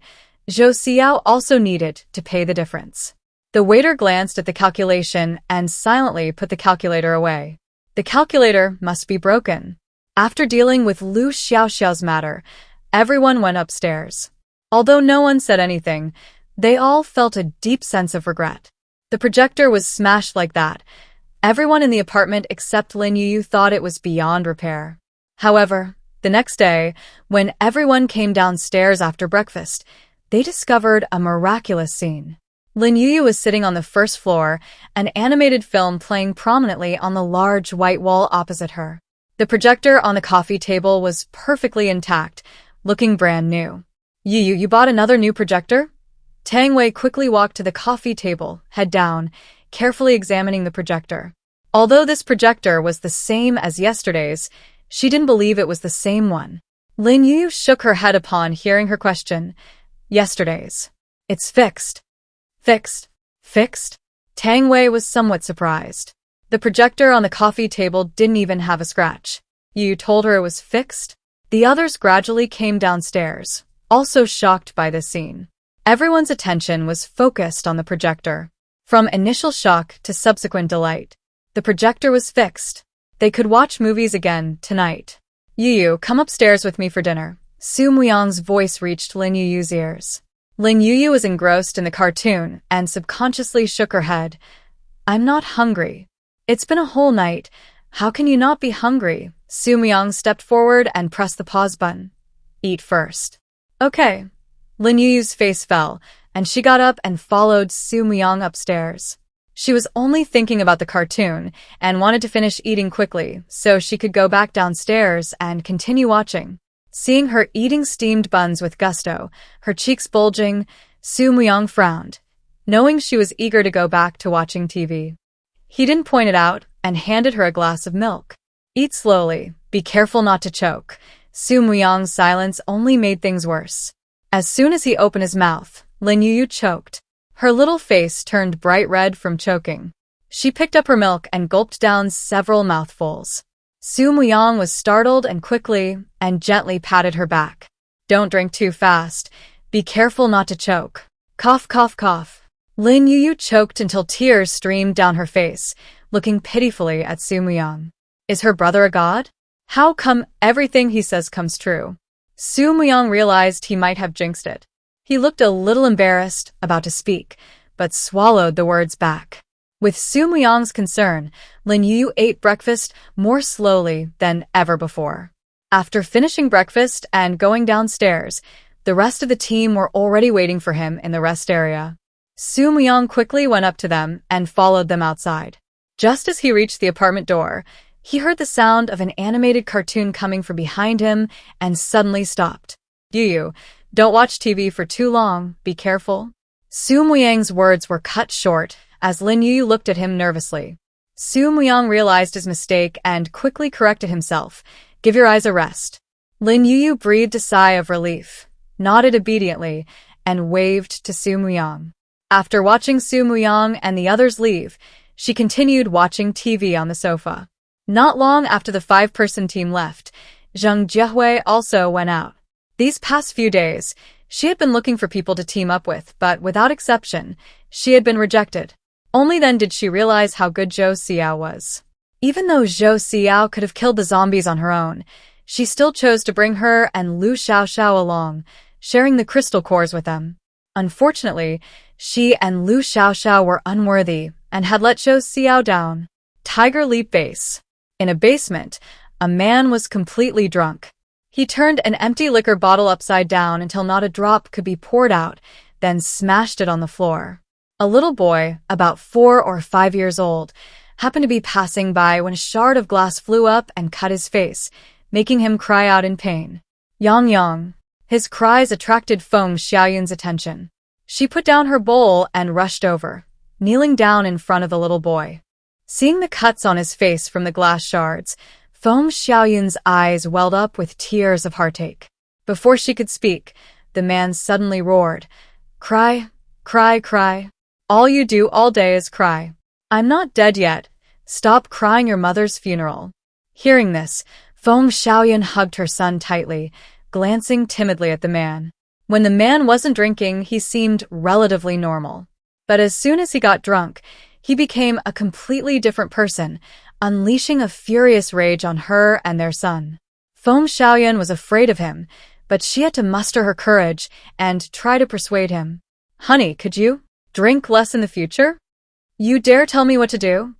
Zhou Xiao also needed to pay the difference. The waiter glanced at the calculation and silently put the calculator away. The calculator must be broken. After dealing with Lu Xiaoxiao's matter, everyone went upstairs. Although no one said anything, they all felt a deep sense of regret. The projector was smashed like that. Everyone in the apartment except Lin Yuyu thought it was beyond repair. However, the next day, when everyone came downstairs after breakfast, they discovered a miraculous scene. Lin Yuyu was sitting on the first floor, an animated film playing prominently on the large white wall opposite her. The projector on the coffee table was perfectly intact, looking brand new. Yuyu, you bought another new projector? Tang Wei quickly walked to the coffee table, head down, carefully examining the projector. Although this projector was the same as yesterday's, she didn't believe it was the same one. Lin Yuyu shook her head upon hearing her question. Yesterday's. It's fixed. Fixed? Fixed? Tang Wei was somewhat surprised. The projector on the coffee table didn't even have a scratch. You told her it was fixed? The others gradually came downstairs, also shocked by this scene. Everyone's attention was focused on the projector. From initial shock to subsequent delight, the projector was fixed. They could watch movies again tonight. Yuyu, come upstairs with me for dinner. Su Muyang's voice reached Lin Yuyu's ears. Lin Yuyu was engrossed in the cartoon and subconsciously shook her head. I'm not hungry. It's been a whole night. How can you not be hungry? Su Muyang stepped forward and pressed the pause button. Eat first. Okay. Lin Yuyu's face fell, and she got up and followed Su Muyang upstairs. She was only thinking about the cartoon and wanted to finish eating quickly so she could go back downstairs and continue watching. Seeing her eating steamed buns with gusto, her cheeks bulging, Su Muyang frowned, knowing she was eager to go back to watching TV. He didn't point it out and handed her a glass of milk. Eat slowly, be careful not to choke. Su Muyang's silence only made things worse. As soon as he opened his mouth, Lin Yuyu choked. Her little face turned bright red from choking. She picked up her milk and gulped down several mouthfuls. Su Muyang was startled and quickly and gently patted her back. Don't drink too fast. Be careful not to choke. Cough, cough, cough. Lin Yuyu choked until tears streamed down her face, looking pitifully at Su Muyang. Is her brother a god? How come everything he says comes true? Su Muyang realized he might have jinxed it. He looked a little embarrassed, about to speak, but swallowed the words back. With Su Muyang's concern, Lin Yuyu ate breakfast more slowly than ever before. After finishing breakfast and going downstairs, the rest of the team were already waiting for him in the rest area. Su Muyang quickly went up to them and followed them outside. Just as he reached the apartment door, he heard the sound of an animated cartoon coming from behind him and suddenly stopped. Yuyu, don't watch TV for too long, be careful. Su Muyang's words were cut short as Lin Yuyu looked at him nervously. Su Muyang realized his mistake and quickly corrected himself. Give your eyes a rest. Lin Yuyu breathed a sigh of relief, nodded obediently, and waved to Su Muyang. After watching Su Muyang and the others leave, she continued watching TV on the sofa. Not long after the 5-person team left, Zheng Jiehui also went out. These past few days, she had been looking for people to team up with, but without exception, she had been rejected. Only then did she realize how good Zhou Xiao was. Even though Zhou Xiao could have killed the zombies on her own, she still chose to bring her and Lu Xiaoxiao along, sharing the crystal cores with them. Unfortunately, she and Lu Xiaoxiao were unworthy and had let Zhou Xiao down. Tiger Leap Base. In a basement, a man was completely drunk. He turned an empty liquor bottle upside down until not a drop could be poured out, then smashed it on the floor. A little boy, about 4 or 5 years old, happened to be passing by when a shard of glass flew up and cut his face, making him cry out in pain. Yang Yang. His cries attracted Feng Xiaoyun's attention. She put down her bowl and rushed over, kneeling down in front of the little boy. Seeing the cuts on his face from the glass shards, Feng Xiaoyun's eyes welled up with tears of heartache. Before she could speak, the man suddenly roared, "Cry, cry, cry. All you do all day is cry. I'm not dead yet. Stop crying your mother's funeral." Hearing this, Feng Xiaoyun hugged her son tightly, glancing timidly at the man. When the man wasn't drinking, he seemed relatively normal. But as soon as he got drunk, he became a completely different person, unleashing a furious rage on her and their son. Feng Xiaoyun was afraid of him, but she had to muster her courage and try to persuade him. "Honey, could you drink less in the future? You dare tell me what to do?"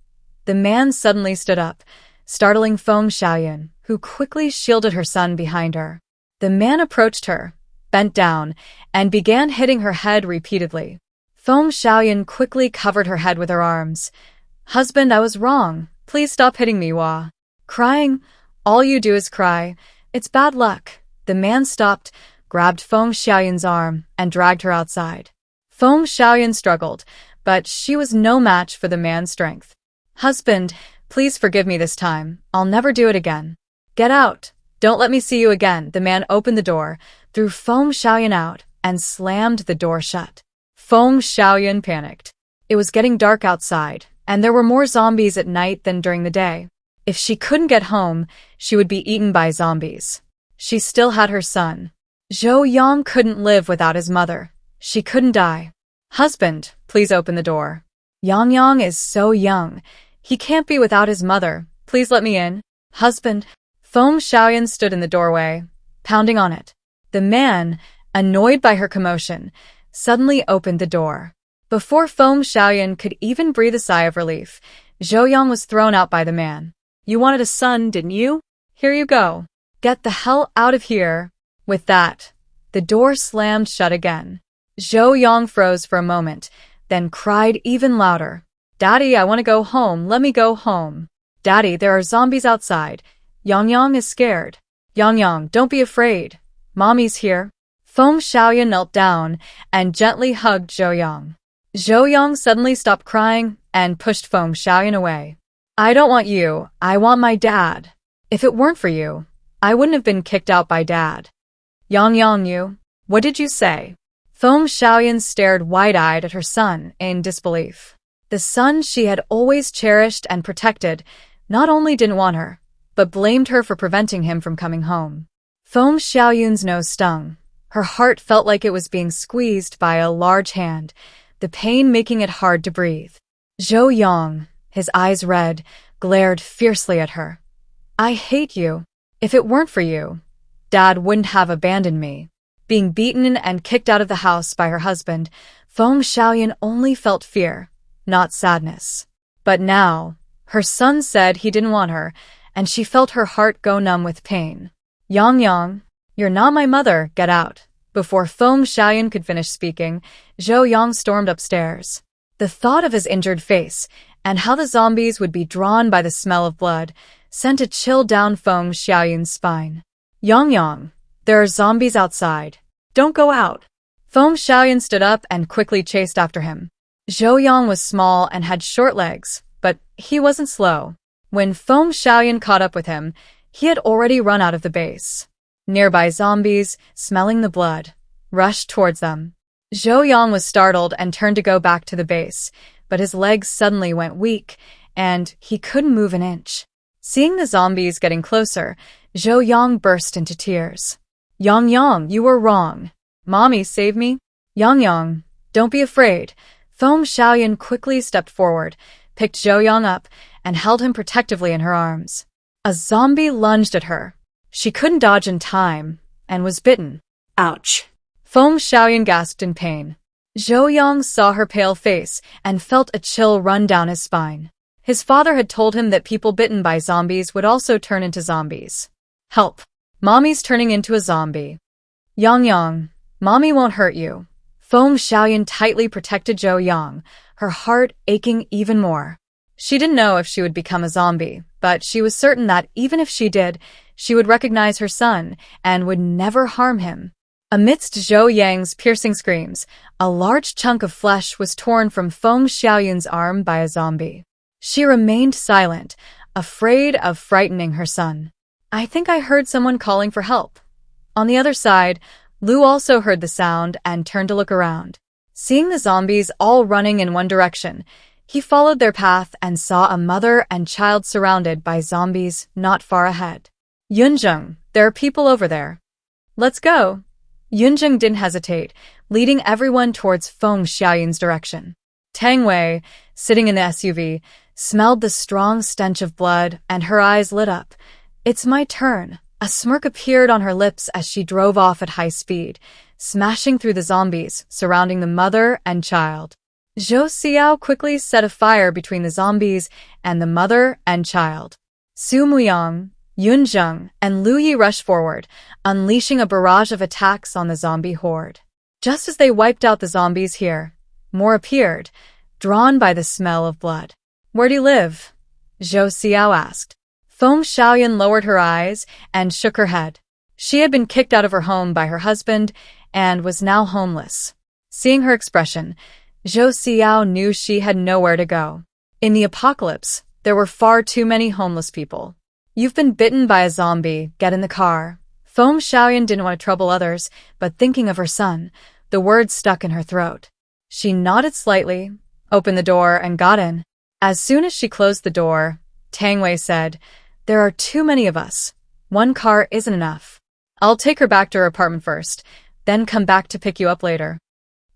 The man suddenly stood up, startling Feng Xiaoyun, who quickly shielded her son behind her. The man approached her, bent down, and began hitting her head repeatedly. Feng Xiaoyun quickly covered her head with her arms. "Husband, I was wrong. Please stop hitting me, Wah. Crying? All you do is cry. It's bad luck." The man stopped, grabbed Feng Xiaoyun's arm, and dragged her outside. Feng Xiaoyun struggled, but she was no match for the man's strength. "Husband, please forgive me this time. I'll never do it again." "Get out. Don't let me see you again." The man opened the door, threw Feng Xiaoyun out, and slammed the door shut. Feng Xiaoyun panicked. It was getting dark outside, and there were more zombies at night than during the day. If she couldn't get home, she would be eaten by zombies. She still had her son. Zhou Yang couldn't live without his mother. She couldn't die. "Husband, please open the door. Yang Yang is so young. He can't be without his mother. Please let me in." "Husband." Feng Xiaoyun stood in the doorway, pounding on it. The man, annoyed by her commotion, suddenly opened the door. Before Feng Xiaoyun could even breathe a sigh of relief, Zhou Yang was thrown out by the man. "You wanted a son, didn't you? Here you go. Get the hell out of here." With that, the door slammed shut again. Zhou Yang froze for a moment, then cried even louder. "Daddy, I want to go home. Let me go home. Daddy, there are zombies outside. Yang Yang is scared." "Yang Yang, don't be afraid. Mommy's here." Feng Xiaoyun knelt down and gently hugged Zhou Yang. Zhou Yang suddenly stopped crying and pushed Feng Xiaoyun away. "I don't want you. I want my dad. If it weren't for you, I wouldn't have been kicked out by Dad." "Yang Yang, you? What did you say?" Feng Xiaoyun stared wide-eyed at her son in disbelief. The son she had always cherished and protected not only didn't want her, but blamed her for preventing him from coming home. Feng Xiaoyun's nose stung. Her heart felt like it was being squeezed by a large hand, the pain making it hard to breathe. Zhou Yang, his eyes red, glared fiercely at her. "I hate you. If it weren't for you, Dad wouldn't have abandoned me." Being beaten and kicked out of the house by her husband, Feng Xiaoyun only felt fear, not sadness. But now, her son said he didn't want her, and she felt her heart go numb with pain. "Yang Yang, you're not my mother, get out." Before Feng Xiaoyun could finish speaking, Zhou Yang stormed upstairs. The thought of his injured face and how the zombies would be drawn by the smell of blood sent a chill down Feng Xiaoyun's spine. "Yang Yang, there are zombies outside. Don't go out." Feng Xiaoyun stood up and quickly chased after him. Zhou Yang was small and had short legs, but he wasn't slow. When Feng Xiaoyun caught up with him, he had already run out of the base. Nearby zombies, smelling the blood, rushed towards them. Zhou Yang was startled and turned to go back to the base, but his legs suddenly went weak, and he couldn't move an inch. Seeing the zombies getting closer, Zhou Yang burst into tears. Yang, you were wrong. Mommy, save me. Yang, don't be afraid. Foam Xiaoyan quickly stepped forward, picked Zhou Yang up, and held him protectively in her arms. A zombie lunged at her. She couldn't dodge in time, and was bitten. Ouch. Foam Xiaoyan gasped in pain. Zhou Yang saw her pale face and felt a chill run down his spine. His father had told him that people bitten by zombies would also turn into zombies. Help! Mommy's turning into a zombie. Yang, Mommy won't hurt you. Foam Xiaoyan tightly protected Zhou Yang, her heart aching even more. She didn't know if she would become a zombie, but she was certain that even if she did, she would recognize her son and would never harm him. Amidst Zhou Yang's piercing screams, a large chunk of flesh was torn from Foam Xiaoyan's arm by a zombie. She remained silent, afraid of frightening her son. I think I heard someone calling for help. On the other side, Lu also heard the sound and turned to look around. Seeing the zombies all running in one direction, he followed their path and saw a mother and child surrounded by zombies not far ahead. Yunzheng, there are people over there. Let's go. Yunzheng didn't hesitate, leading everyone towards Foam Xiaoyan's direction. Tang Wei, sitting in the SUV, smelled the strong stench of blood and her eyes lit up. It's my turn. A smirk appeared on her lips as she drove off at high speed, smashing through the zombies surrounding the mother and child. Zhou Xiao quickly set a fire between the zombies and the mother and child. Su Muyang, Yunzheng, and Lu Yi rushed forward, unleashing a barrage of attacks on the zombie horde. Just as they wiped out the zombies here, more appeared, drawn by the smell of blood. Where do you live? Zhou Xiao asked. Foam Xiaoyan lowered her eyes and shook her head. She had been kicked out of her home by her husband and was now homeless. Seeing her expression, Zhou Xiao knew she had nowhere to go. In the apocalypse, there were far too many homeless people. You've been bitten by a zombie, get in the car. Foam Xiaoyan didn't want to trouble others, but thinking of her son, the words stuck in her throat. She nodded slightly, opened the door, and got in. As soon as she closed the door, Tang Wei said, "There are too many of us. One car isn't enough. I'll take her back to her apartment first, then come back to pick you up later."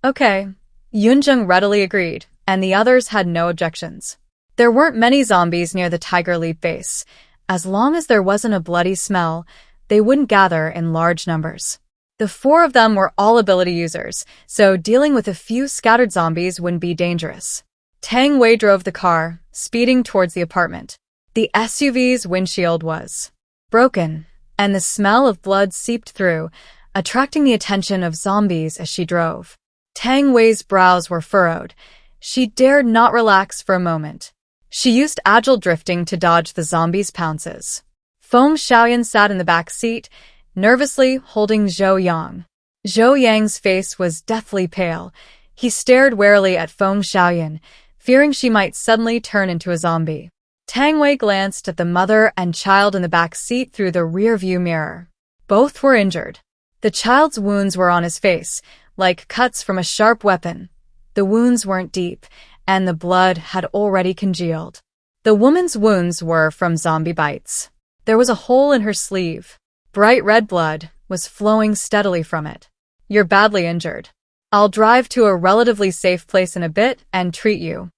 Okay. Yunzheng readily agreed, and the others had no objections. There weren't many zombies near the Tiger Leap base. As long as there wasn't a bloody smell, they wouldn't gather in large numbers. The four of them were all ability users, so dealing with a few scattered zombies wouldn't be dangerous. Tang Wei drove the car, speeding towards the apartment. The SUV's windshield was broken, and the smell of blood seeped through, attracting the attention of zombies as she drove. Tang Wei's brows were furrowed. She dared not relax for a moment. She used agile drifting to dodge the zombies' pounces. Foam Xiaoyan sat in the back seat, nervously holding Zhou Yang. Zhou Yang's face was deathly pale. He stared warily at Foam Xiaoyan, fearing she might suddenly turn into a zombie. Tang Wei glanced at the mother and child in the back seat through the rear-view mirror. Both were injured. The child's wounds were on his face, like cuts from a sharp weapon. The wounds weren't deep, and the blood had already congealed. The woman's wounds were from zombie bites. There was a hole in her sleeve. Bright red blood was flowing steadily from it. You're badly injured. I'll drive to a relatively safe place in a bit and treat you.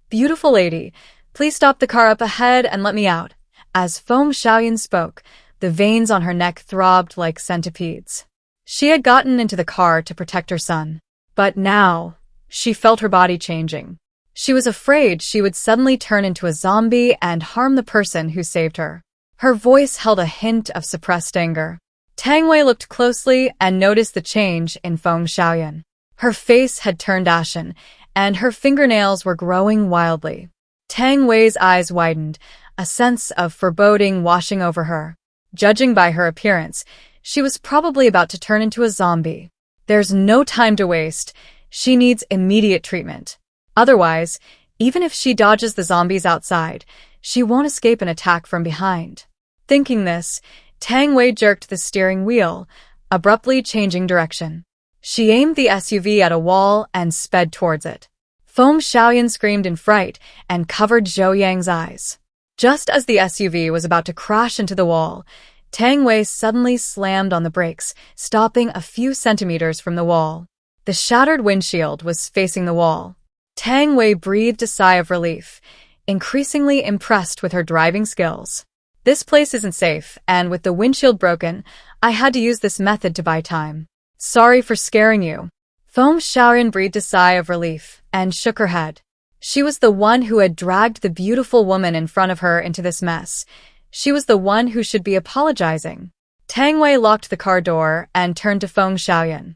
Beautiful lady, please stop the car up ahead and let me out. As Foam Xiaoyan spoke, the veins on her neck throbbed like centipedes. She had gotten into the car to protect her son. But now, she felt her body changing. She was afraid she would suddenly turn into a zombie and harm the person who saved her. Her voice held a hint of suppressed anger. Tang Wei looked closely and noticed the change in Foam Xiaoyan. Her face had turned ashen, and her fingernails were growing wildly. Tang Wei's eyes widened, a sense of foreboding washing over her. Judging by her appearance, she was probably about to turn into a zombie. There's no time to waste. She needs immediate treatment. Otherwise, even if she dodges the zombies outside, she won't escape an attack from behind. Thinking this, Tang Wei jerked the steering wheel, abruptly changing direction. She aimed the SUV at a wall and sped towards it. Feng Xiaoyan screamed in fright and covered Zhou Yang's eyes. Just as the SUV was about to crash into the wall, Tang Wei suddenly slammed on the brakes, stopping a few centimeters from the wall. The shattered windshield was facing the wall. Tang Wei breathed a sigh of relief, increasingly impressed with her driving skills. This place isn't safe, and with the windshield broken, I had to use this method to buy time. Sorry for scaring you. Feng Xiaoyan breathed a sigh of relief and shook her head. She was the one who had dragged the beautiful woman in front of her into this mess. She was the one who should be apologizing. Tang Wei locked the car door and turned to Feng Xiaoyan.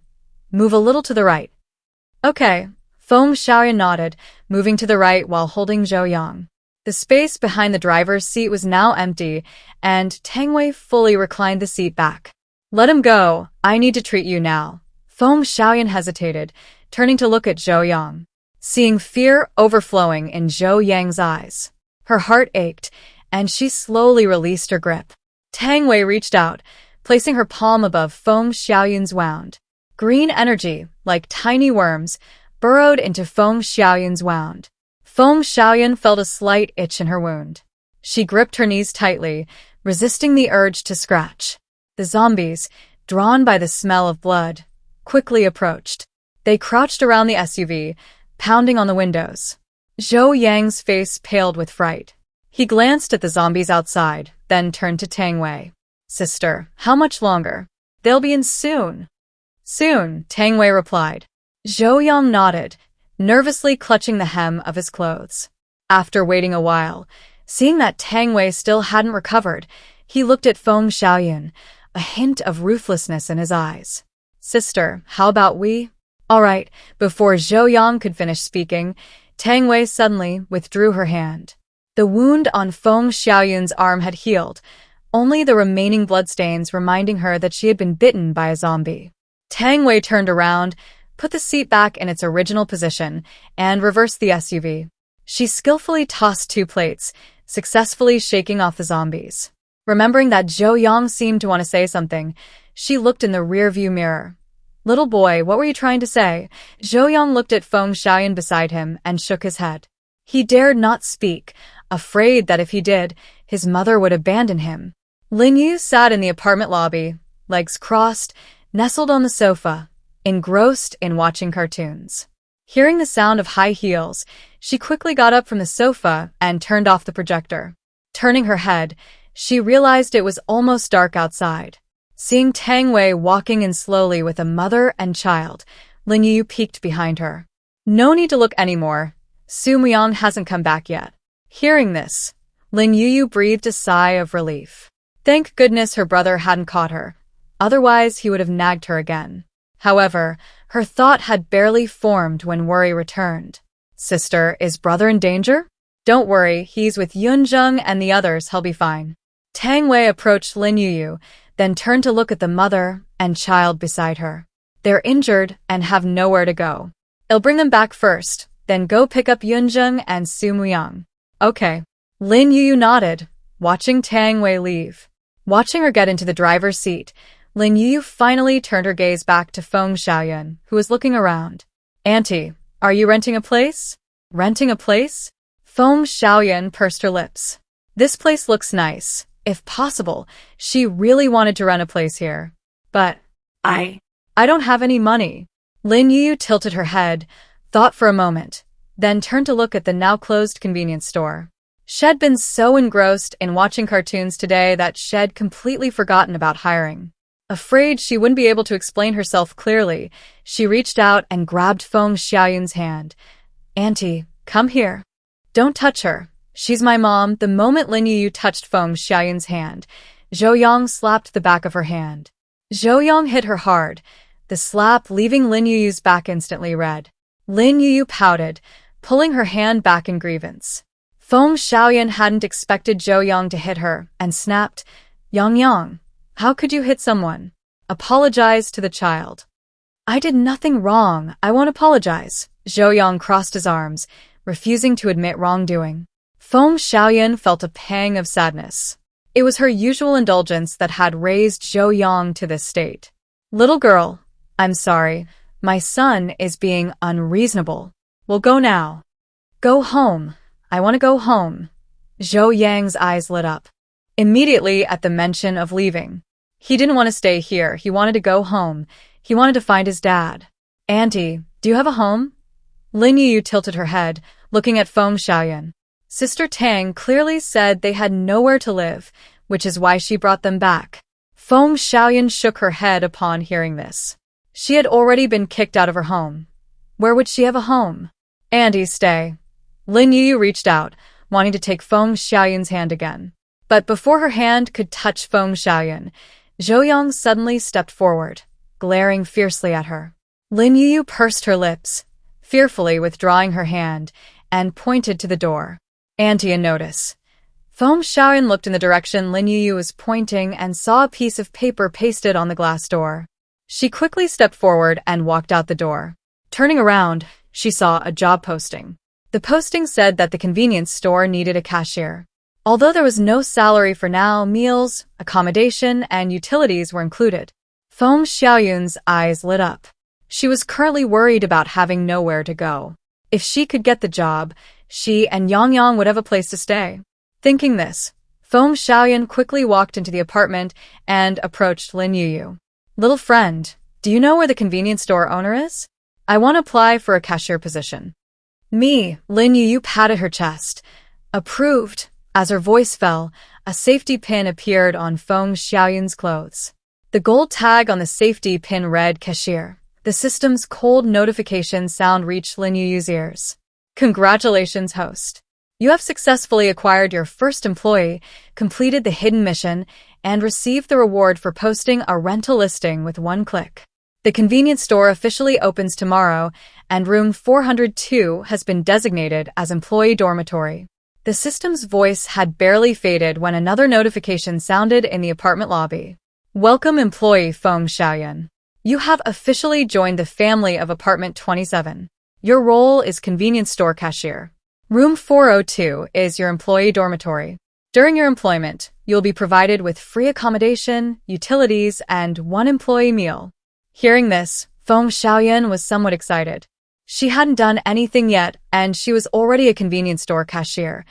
Move a little to the right. Okay. Feng Xiaoyan nodded, moving to the right while holding Zhou Yang. The space behind the driver's seat was now empty, and Tang Wei fully reclined the seat back. Let him go. I need to treat you now. Feng Xiaoyan hesitated, turning to look at Zhou Yang. Seeing fear overflowing in Zhou Yang's eyes. Her heart ached, and she slowly released her grip. Tang Wei reached out, placing her palm above Feng Xiaoyan's wound. Green energy, like tiny worms, burrowed into Feng Xiaoyan's wound. Feng Xiaoyan felt a slight itch in her wound. She gripped her knees tightly, resisting the urge to scratch. The zombies, drawn by the smell of blood, quickly approached. They crouched around the SUV, pounding on the windows. Zhou Yang's face paled with fright. He glanced at the zombies outside, then turned to Tang Wei. Sister, how much longer? They'll be in soon. Soon, Tang Wei replied. Zhou Yang nodded, nervously clutching the hem of his clothes. After waiting a while, seeing that Tang Wei still hadn't recovered, he looked at Feng Xiaoyan, a hint of ruthlessness in his eyes. Sister, how about we? All right. Before Zhou Yang could finish speaking, Tang Wei suddenly withdrew her hand. The wound on Feng Xiaoyan's arm had healed, only the remaining bloodstains reminding her that she had been bitten by a zombie. Tang Wei turned around, put the seat back in its original position, and reversed the SUV. She skillfully tossed 2 plates, successfully shaking off the zombies. Remembering that Zhou Yang seemed to want to say something, she looked in the rearview mirror. Little boy, what were you trying to say? Zhou Yang looked at Feng Xiaoyan beside him and shook his head. He dared not speak, afraid that if he did, his mother would abandon him. Lin Yuyu sat in the apartment lobby, legs crossed, nestled on the sofa, engrossed in watching cartoons. Hearing the sound of high heels, she quickly got up from the sofa and turned off the projector. Turning her head, she realized it was almost dark outside. Seeing Tang Wei walking in slowly with a mother and child, Lin Yuyu peeked behind her. No need to look anymore. Su Muyang hasn't come back yet. Hearing this, Lin Yuyu breathed a sigh of relief. Thank goodness her brother hadn't caught her. Otherwise, he would have nagged her again. However, her thought had barely formed when worry returned. Sister, is brother in danger? Don't worry, he's with Yunzheng and the others, he'll be fine. Tang Wei approached Lin Yuyu, then turned to look at the mother and child beside her. They're injured and have nowhere to go. I'll bring them back first, then go pick up Yunzheng and Su Muyang. Okay. Lin Yuyu nodded, watching Tang Wei leave. Watching her get into the driver's seat, Lin Yuyu finally turned her gaze back to Feng Xiaoyan, who was looking around. Auntie, are you renting a place? Renting a place? Feng Xiaoyan pursed her lips. This place looks nice. If possible, she really wanted to rent a place here. But I don't have any money. Lin Yuyu tilted her head, thought for a moment, then turned to look at the now-closed convenience store. She'd been so engrossed in watching cartoons today that she'd completely forgotten about hiring. Afraid she wouldn't be able to explain herself clearly, she reached out and grabbed Feng Xiaoyan's hand. Auntie, come here. Don't touch her. She's my mom. The moment Lin Yuyu touched Feng Xiaoyan's hand, Zhou Yang slapped the back of her hand. Zhou Yang hit her hard, the slap leaving Lin Yuyu's back instantly red. Lin Yuyu pouted, pulling her hand back in grievance. Feng Xiaoyan hadn't expected Zhou Yang to hit her and snapped, Yang, how could you hit someone? Apologize to the child. I did nothing wrong. I won't apologize. Zhou Yang crossed his arms, refusing to admit wrongdoing. Feng Xiaoyan felt a pang of sadness. It was her usual indulgence that had raised Zhou Yang to this state. Little girl, I'm sorry. My son is being unreasonable. We'll go now. Go home. I want to go home. Zhou Yang's eyes lit up. Immediately at the mention of leaving. He didn't want to stay here. He wanted to go home. He wanted to find his dad. Auntie, do you have a home? Lin Yuyu tilted her head, looking at Feng Xiaoyan. Sister Tang clearly said they had nowhere to live, which is why she brought them back. Feng Xiaoyan shook her head upon hearing this. She had already been kicked out of her home. Where would she have a home? Auntie, stay. Lin Yuyu reached out, wanting to take Feng Xiaoyan's hand again. But before her hand could touch Feng Xiaoyan, Zhou Yang suddenly stepped forward, glaring fiercely at her. Lin Yuyu pursed her lips, fearfully withdrawing her hand, and pointed to the door. Auntie in notice. Feng Xiaoyan looked in the direction Lin Yuyu was pointing and saw a piece of paper pasted on the glass door. She quickly stepped forward and walked out the door. Turning around, she saw a job posting. The posting said that the convenience store needed a cashier. Although there was no salary for now, meals, accommodation, and utilities were included. Feng Xiaoyun's eyes lit up. She was currently worried about having nowhere to go. If she could get the job, she and Yang would have a place to stay. Thinking this, Feng Xiaoyan quickly walked into the apartment and approached Lin Yuyu. Little friend, do you know where the convenience store owner is? I want to apply for a cashier position. Me, Lin Yuyu patted her chest. Approved. As her voice fell, a safety pin appeared on Feng Xiaoyan's clothes. The gold tag on the safety pin read cashier. The system's cold notification sound reached Lin Yuyu's ears. Congratulations, host. You have successfully acquired your first employee, completed the hidden mission, and received the reward for posting a rental listing with one click. The convenience store officially opens tomorrow, and room 402 has been designated as employee dormitory. The system's voice had barely faded when another notification sounded in the apartment lobby. Welcome, employee Feng Xiaoyan. You have officially joined the family of apartment 27. Your role is convenience store cashier. Room 402 is your employee dormitory. During your employment, you'll be provided with free accommodation, utilities, and one employee meal. Hearing this, Feng Xiaoyan was somewhat excited. She hadn't done anything yet, and she was already a convenience store cashier,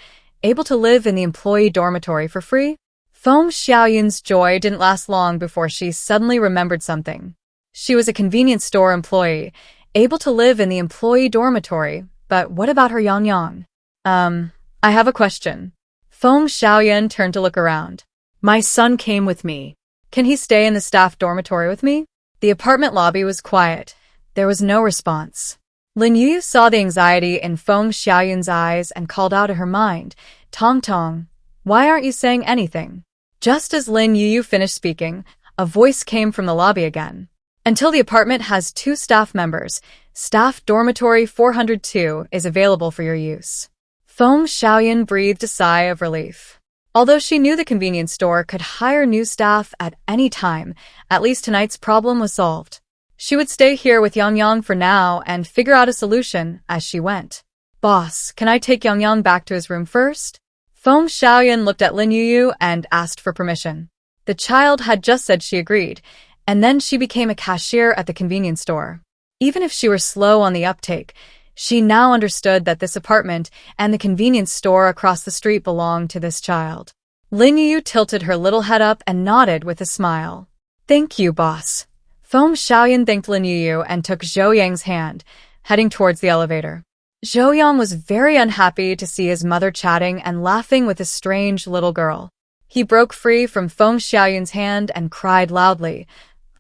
able to live in the employee dormitory for free. Feng Xiaoyan's joy didn't last long before she suddenly remembered something. She was a convenience store employee, able to live in the employee dormitory, but what about her Yang? I have a question. Feng Xiaoyan turned to look around. My son came with me. Can he stay in the staff dormitory with me? The apartment lobby was quiet. There was no response. Lin Yuyu saw the anxiety in Feng Xiaoyan's eyes and called out in her mind, Tong Tong, why aren't you saying anything? Just as Lin Yuyu finished speaking, a voice came from the lobby again. Until the apartment has 2 staff members, staff dormitory 402 is available for your use. Feng Xiaoyan breathed a sigh of relief. Although she knew the convenience store could hire new staff at any time, at least tonight's problem was solved. She would stay here with Yang for now and figure out a solution as she went. Boss, can I take Yang back to his room first? Feng Xiaoyan looked at Lin Yuyu and asked for permission. The child had just said she agreed, and then she became a cashier at the convenience store. Even if she were slow on the uptake, she now understood that this apartment and the convenience store across the street belonged to this child. Lin Yuyu tilted her little head up and nodded with a smile. Thank you, boss. Feng Xiaoyan thanked Lin Yuyu and took Zhou Yang's hand, heading towards the elevator. Zhou Yang was very unhappy to see his mother chatting and laughing with a strange little girl. He broke free from Feng Xiaoyan's hand and cried loudly,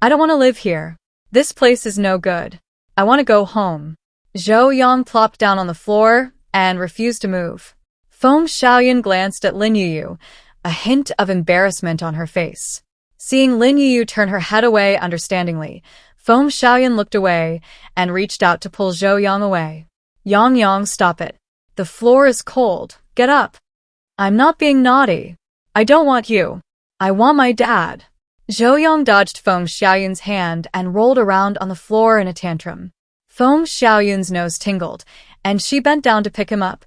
I don't want to live here. This place is no good. I want to go home. Zhou Yang plopped down on the floor and refused to move. Feng Xiaoyan glanced at Lin Yuyu, a hint of embarrassment on her face. Seeing Lin Yuyu turn her head away understandingly, Feng Xiaoyan looked away and reached out to pull Zhou Yang away. Yang, stop it. The floor is cold. Get up. I'm not being naughty. I don't want you. I want my dad. Zhou Yang dodged Feng Xiaoyan's hand and rolled around on the floor in a tantrum. Feng Xiaoyan's nose tingled, and she bent down to pick him up,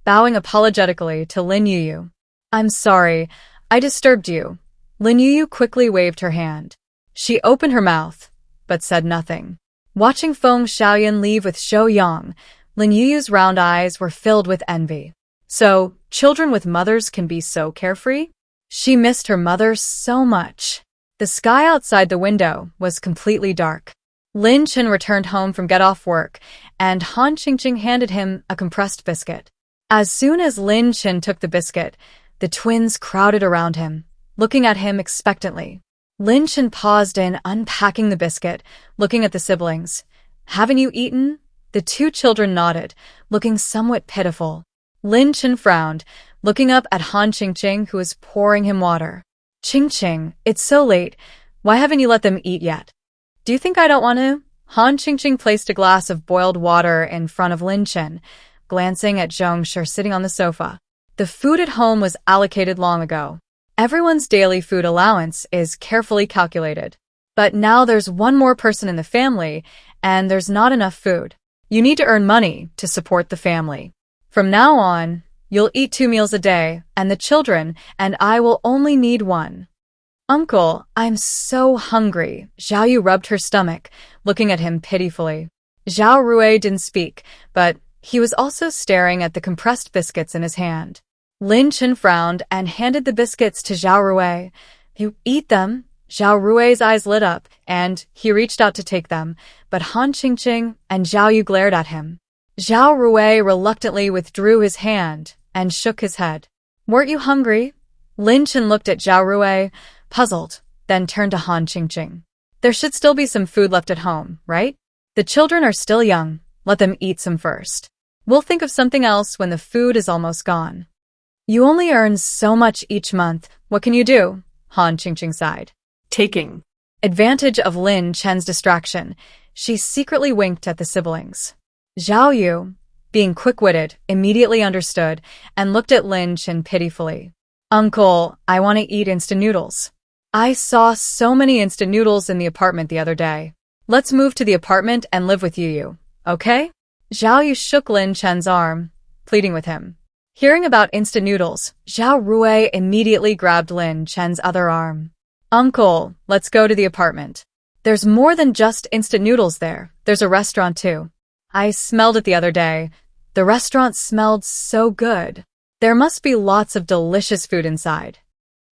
bowing apologetically to Lin Yuyu. I'm sorry. I disturbed you. Lin Yuyu quickly waved her hand. She opened her mouth, but said nothing. Watching Feng Xiaoyan leave with Shou Yang, Lin Yuyu's round eyes were filled with envy. So, children with mothers can be so carefree? She missed her mother so much. The sky outside the window was completely dark. Lin Chen returned home from get-off work, and Han Qingqing handed him a compressed biscuit. As soon as Lin Chen took the biscuit, the twins crowded around him, looking at him expectantly. Lin Chen paused in unpacking the biscuit, looking at the siblings. Haven't you eaten? The two children nodded, looking somewhat pitiful. Lin Chen frowned, looking up at Han Qingqing, who was pouring him water. Chingqing, it's so late. Why haven't you let them eat yet? Do you think I don't want to? Han Qingqing placed a glass of boiled water in front of Lin Chen, glancing at Zhongshi sitting on the sofa. The food at home was allocated long ago. Everyone's daily food allowance is carefully calculated. But now there's one more person in the family, and there's not enough food. You need to earn money to support the family. From now on, you'll eat 2 meals a day, and the children and I will only need 1. Uncle, I'm so hungry. Zhao Yu rubbed her stomach, looking at him pitifully. Zhao Rui didn't speak, but he was also staring at the compressed biscuits in his hand. Lin Chen frowned and handed the biscuits to Zhao Rui. You eat them? Zhao Rui's eyes lit up, and he reached out to take them, but Han Qingqing and Zhao Yu glared at him. Zhao Rui reluctantly withdrew his hand and shook his head. Weren't you hungry? Lin Chen looked at Zhao Rui, puzzled, then turned to Han Qingqing. There should still be some food left at home, right? The children are still young. Let them eat some first. We'll think of something else when the food is almost gone. You only earn so much each month. What can you do? Han Qingqing sighed. Taking advantage of Lin Chen's distraction, she secretly winked at the siblings. Zhao Yu, being quick-witted, immediately understood and looked at Lin Chen pitifully. Uncle, I want to eat instant noodles. I saw so many instant noodles in the apartment the other day. Let's move to the apartment and live with Yuyu, okay? Zhao Yu shook Lin Chen's arm, pleading with him. Hearing about instant noodles, Zhao Rui immediately grabbed Lin Chen's other arm. Uncle, let's go to the apartment. There's more than just instant noodles there. There's a restaurant too. I smelled it the other day. The restaurant smelled so good. There must be lots of delicious food inside.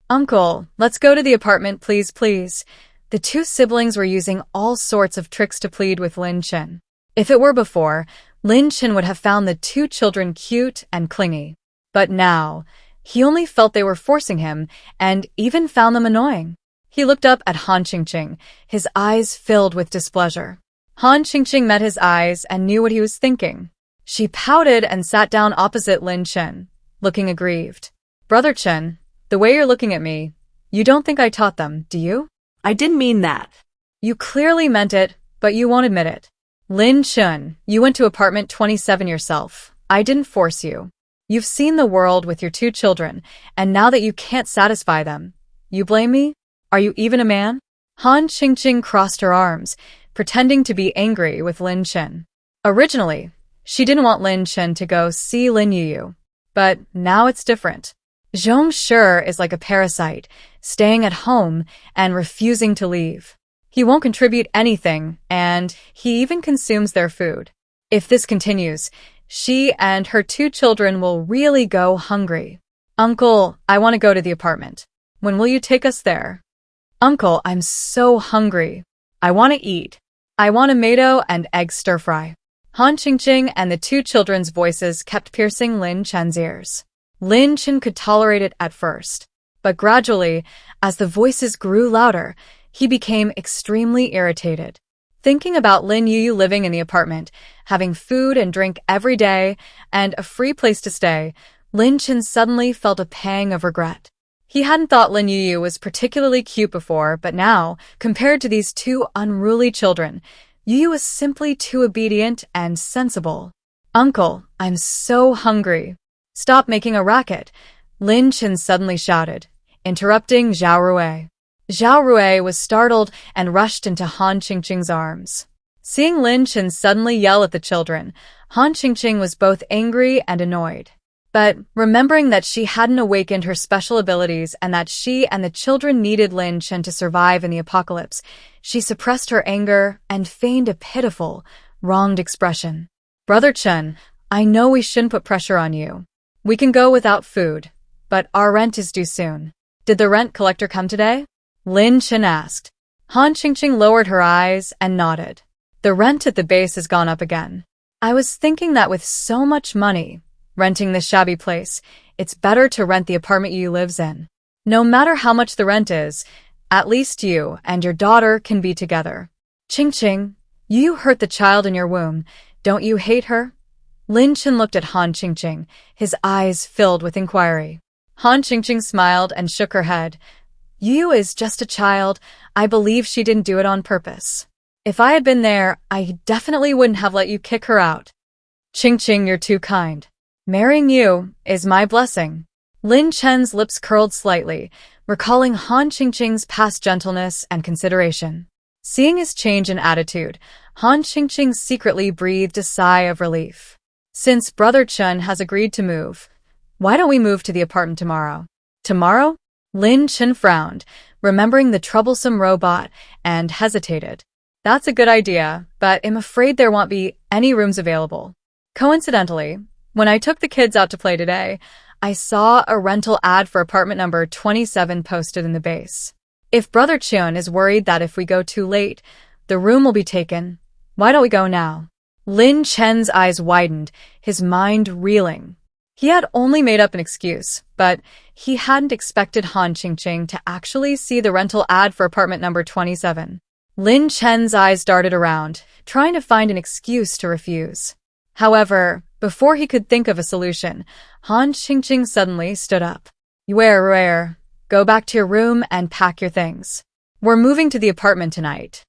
Uncle, let's go to the apartment, please, please. The two siblings were using all sorts of tricks to plead with Lin Chen. If it were before, Lin Chen would have found the two children cute and clingy. But now, he only felt they were forcing him and even found them annoying. He looked up at Han Qingqing, his eyes filled with displeasure. Han Qingqing met his eyes and knew what he was thinking. She pouted and sat down opposite Lin Chen, looking aggrieved. Brother Chen, the way you're looking at me, you don't think I taught them, do you? I didn't mean that. You clearly meant it, but you won't admit it. Lin Chen, you went to apartment 27 yourself. I didn't force you. You've seen the world with your two children, and now that you can't satisfy them, you blame me? Are you even a man? Han Qingqing crossed her arms, pretending to be angry with Lin Chen. Originally, she didn't want Lin Chen to go see Lin Yuyu, but now it's different. Zhongshi is like a parasite, staying at home and refusing to leave. He won't contribute anything, and he even consumes their food. If this continues, she and her two children will really go hungry. Uncle, I want to go to the apartment. When will you take us there? Uncle, I'm so hungry. I want to eat. I want a tomato and egg stir-fry. Han Qingqing and the two children's voices kept piercing Lin Chen's ears. Lin Chen could tolerate it at first, but gradually, as the voices grew louder, he became extremely irritated. Thinking about Lin Yuyu living in the apartment, having food and drink every day, and a free place to stay, Lin Chen suddenly felt a pang of regret. He hadn't thought Lin Yuyu was particularly cute before, but now, compared to these two unruly children, Yuyu was simply too obedient and sensible. Uncle, I'm so hungry. Stop making a racket, Lin Chen suddenly shouted, interrupting Zhao Rui. Zhao Rui was startled and rushed into Han Qingqing's arms. Seeing Lin Chen suddenly yell at the children, Han Qingqing was both angry and annoyed. But remembering that she hadn't awakened her special abilities and that she and the children needed Lin Chen to survive in the apocalypse, she suppressed her anger and feigned a pitiful, wronged expression. Brother Chen, I know we shouldn't put pressure on you. We can go without food, but our rent is due soon. Did the rent collector come today? Lin Chen asked. Han Chingqing lowered her eyes and nodded. The rent at the base has gone up again. I was thinking that with so much money, renting this shabby place, it's better to rent the apartment you lives in. No matter how much the rent is, at least you and your daughter can be together. Chingqing, you hurt the child in your womb. Don't you hate her? Lin Chen looked at Han Chingqing, his eyes filled with inquiry. Han Chingqing smiled and shook her head. Yuyu is just a child. I believe she didn't do it on purpose. If I had been there, I definitely wouldn't have let you kick her out. Chingqing, you're too kind. Marrying you is my blessing. Lin Chen's lips curled slightly, recalling Han Chingqing's past gentleness and consideration. Seeing his change in attitude, Han Chingqing secretly breathed a sigh of relief. Since Brother Chen has agreed to move, why don't we move to the apartment tomorrow? Tomorrow? Lin Chen frowned, remembering the troublesome robot, and hesitated. That's a good idea, but I'm afraid there won't be any rooms available. Coincidentally, when I took the kids out to play today, I saw a rental ad for apartment number 27 posted in the base. If Brother Chen is worried that if we go too late, the room will be taken, why don't we go now? Lin Chen's eyes widened, his mind reeling. He had only made up an excuse, but he hadn't expected Han Chingqing to actually see the rental ad for apartment number 27. Lin Chen's eyes darted around, trying to find an excuse to refuse. However, before he could think of a solution, Han Chingqing suddenly stood up. Where? Go back to your room and pack your things. We're moving to the apartment tonight.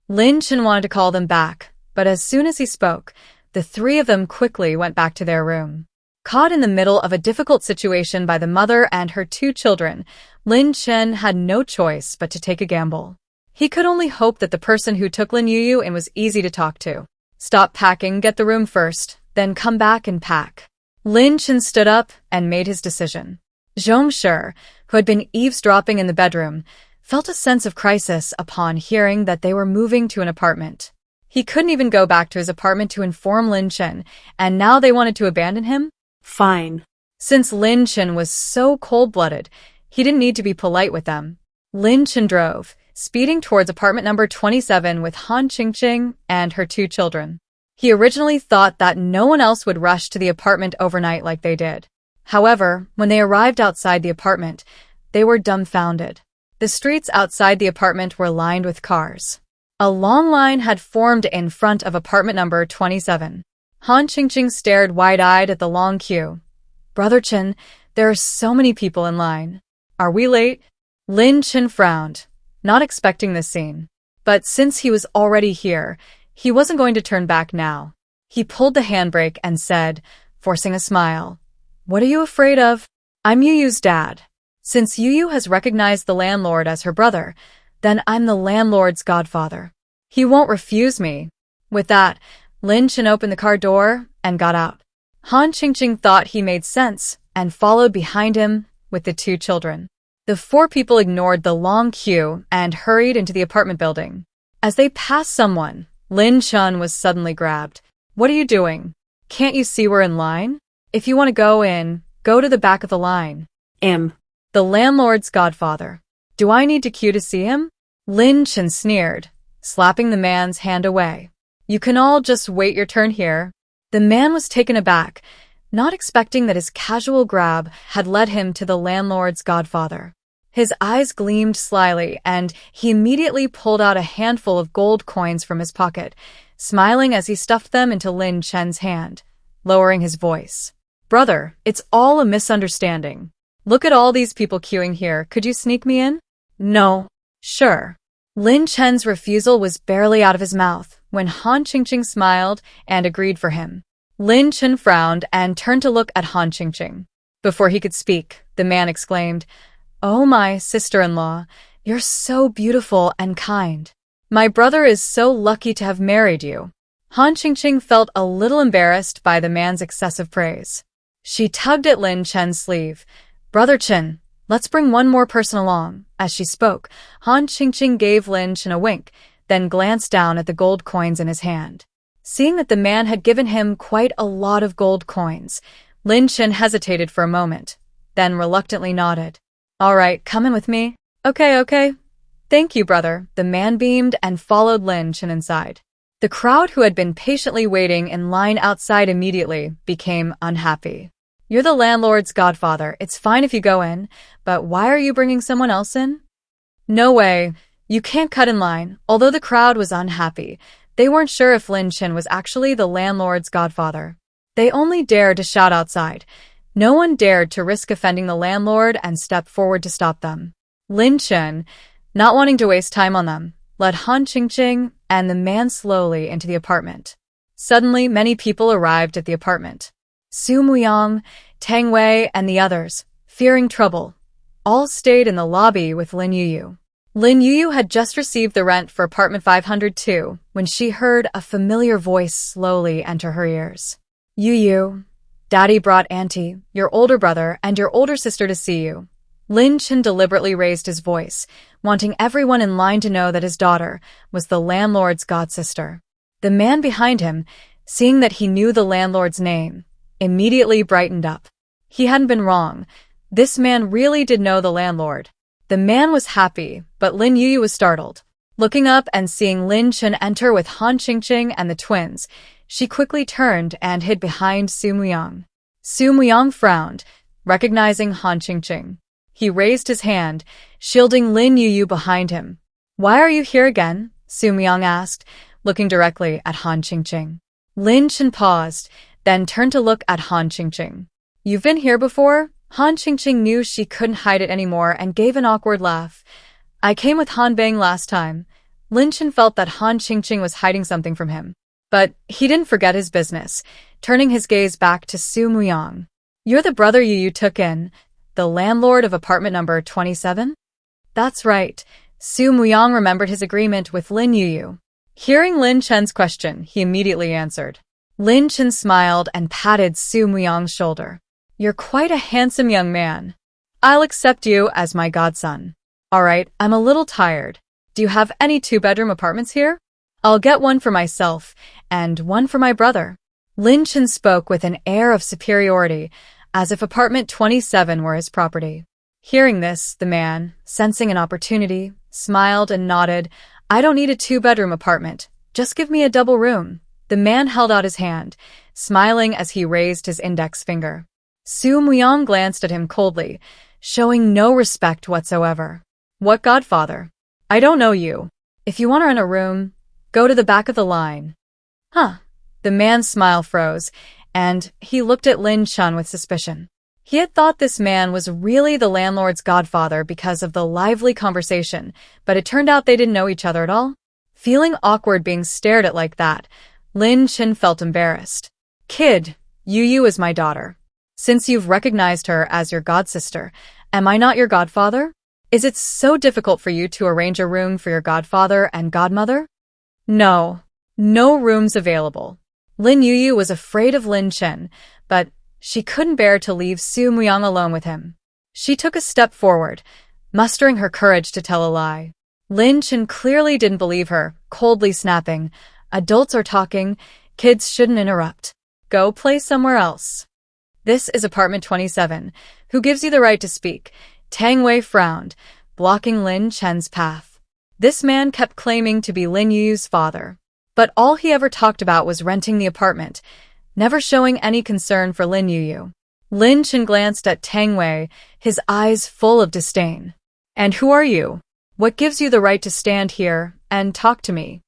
Lin Chen wanted to call them back, but as soon as he spoke, the three of them quickly went back to their room. Caught in the middle of a difficult situation by the mother and her two children, Lin Chen had no choice but to take a gamble. He could only hope that the person who took Lin Yuyu in was easy to talk to. Stop packing, get the room first, then come back and pack. Lin Chen stood up and made his decision. Zhong Shi, who had been eavesdropping in the bedroom, felt a sense of crisis upon hearing that they were moving to an apartment. He couldn't even go back to his apartment to inform Lin Chen, and now they wanted to abandon him? Fine. Since Lin Chen was so cold-blooded, he didn't need to be polite with them. Lin Chen drove, speeding towards apartment number 27 with Han Chingqing and her two children. He originally thought that no one else would rush to the apartment overnight like they did. However, when they arrived outside the apartment, they were dumbfounded. The streets outside the apartment were lined with cars. A long line had formed in front of apartment number 27. Han Chingqing stared wide-eyed at the long queue. Brother Chen, there are so many people in line. Are we late? Lin Chen frowned, not expecting this scene. But since he was already here, he wasn't going to turn back now. He pulled the handbrake and said, forcing a smile, What are you afraid of? I'm Yuyu's dad. Since Yuyu has recognized the landlord as her brother, then I'm the landlord's godfather. He won't refuse me. With that, Lin Chen opened the car door and got out. Han Chingqing thought he made sense and followed behind him with the two children. The four people ignored the long queue and hurried into the apartment building. As they passed someone, Lin Chen was suddenly grabbed. What are you doing? Can't you see we're in line? If you want to go in, go to the back of the line. The landlord's godfather. Do I need to queue to see him? Lin Chen sneered, slapping the man's hand away. You can all just wait your turn here. The man was taken aback, not expecting that his casual grab had led him to the landlord's godfather. His eyes gleamed slyly, and he immediately pulled out a handful of gold coins from his pocket, smiling as he stuffed them into Lin Chen's hand, lowering his voice. Brother, it's all a misunderstanding. Look at all these people queuing here. Could you sneak me in? No. Sure. Lin Chen's refusal was barely out of his mouth when Han Chingqing smiled and agreed for him. Lin Chen frowned and turned to look at Han Chingqing. Before he could speak, the man exclaimed, Oh, my sister-in-law, you're so beautiful and kind. My brother is so lucky to have married you. Han Chingqing felt a little embarrassed by the man's excessive praise. She tugged at Lin Chen's sleeve. "Brother Chen, let's bring one more person along." As she spoke, Han Chingqing gave Lin Chen a wink, then glanced down at the gold coins in his hand. Seeing that the man had given him quite a lot of gold coins, Lin Chen hesitated for a moment, then reluctantly nodded. "All right, come in with me." Okay. "Thank you, brother." The man beamed and followed Lin Chen inside. The crowd who had been patiently waiting in line outside immediately became unhappy. "You're the landlord's godfather. It's fine if you go in, but why are you bringing someone else in?" "No way. You can't cut in line." Although the crowd was unhappy, they weren't sure if Lin Chen was actually the landlord's godfather. They only dared to shout outside. No one dared to risk offending the landlord and step forward to stop them. Lin Chen, not wanting to waste time on them, led Han Chingqing and the man slowly into the apartment. Suddenly, many people arrived at the apartment. Su Muyang, Tang Wei, and the others, fearing trouble, all stayed in the lobby with Lin Yuyu. Lin Yuyu had just received the rent for apartment 502 when she heard a familiar voice slowly enter her ears. "Yuyu, Daddy brought Auntie, your older brother, and your older sister to see you." Lin Chen deliberately raised his voice, wanting everyone in line to know that his daughter was the landlord's godsister. The man behind him, seeing that he knew the landlord's name, immediately brightened up. He hadn't been wrong. This man really did know the landlord. The man was happy, but Lin Yuyu was startled. Looking up and seeing Lin Chen enter with Han Chingqing and the twins, she quickly turned and hid behind Su Muyang. Su Muyang frowned, recognizing Han Chingqing. He raised his hand, shielding Lin Yuyu behind him. "Why are you here again?" Su Muyang asked, looking directly at Han Chingqing. Lin Chen paused, then turned to look at Han Chingqing. "You've been here before?" Han Chingqing knew she couldn't hide it anymore and gave an awkward laugh. "I came with Han Bang last time." Lin Chen felt that Han Chingqing was hiding something from him. But he didn't forget his business, turning his gaze back to Su Muyang. "You're the brother Yuyu took in, the landlord of apartment number 27? "That's right." Su Muyang remembered his agreement with Lin Yuyu. Hearing Lin Chen's question, he immediately answered. Lin Chen smiled and patted Su Muyang's shoulder. "You're quite a handsome young man. I'll accept you as my godson." "All right, I'm a little tired. Do you have any two-bedroom apartments here?" "I'll get one for myself and one for my brother." Lin Chen spoke with an air of superiority, as if apartment 27 were his property. Hearing this, the man, sensing an opportunity, smiled and nodded. "I don't need a two-bedroom apartment. Just give me a double room." The man held out his hand, smiling as he raised his index finger. Su Muyang glanced at him coldly, showing no respect whatsoever. "What godfather? I don't know you. If you want to rent a room, go to the back of the line." "Huh." The man's smile froze, and he looked at Lin Chen with suspicion. He had thought this man was really the landlord's godfather because of the lively conversation, but it turned out they didn't know each other at all. Feeling awkward being stared at like that, Lin Chen felt embarrassed. "Kid, Yuyu is my daughter. Since you've recognized her as your godsister, am I not your godfather? Is it so difficult for you to arrange a room for your godfather and godmother?" "No. No rooms available." Lin Yuyu was afraid of Lin Chen, but she couldn't bear to leave Su Muyang alone with him. She took a step forward, mustering her courage to tell a lie. Lin Chen clearly didn't believe her, coldly snapping, "Adults are talking, kids shouldn't interrupt. Go play somewhere else." "This is apartment 27. Who gives you the right to speak?" Tang Wei frowned, blocking Lin Chen's path. This man kept claiming to be Lin Yuyu's father, but all he ever talked about was renting the apartment, never showing any concern for Lin Yuyu. Lin Chen glanced at Tang Wei, his eyes full of disdain. "And who are you? What gives you the right to stand here and talk to me?"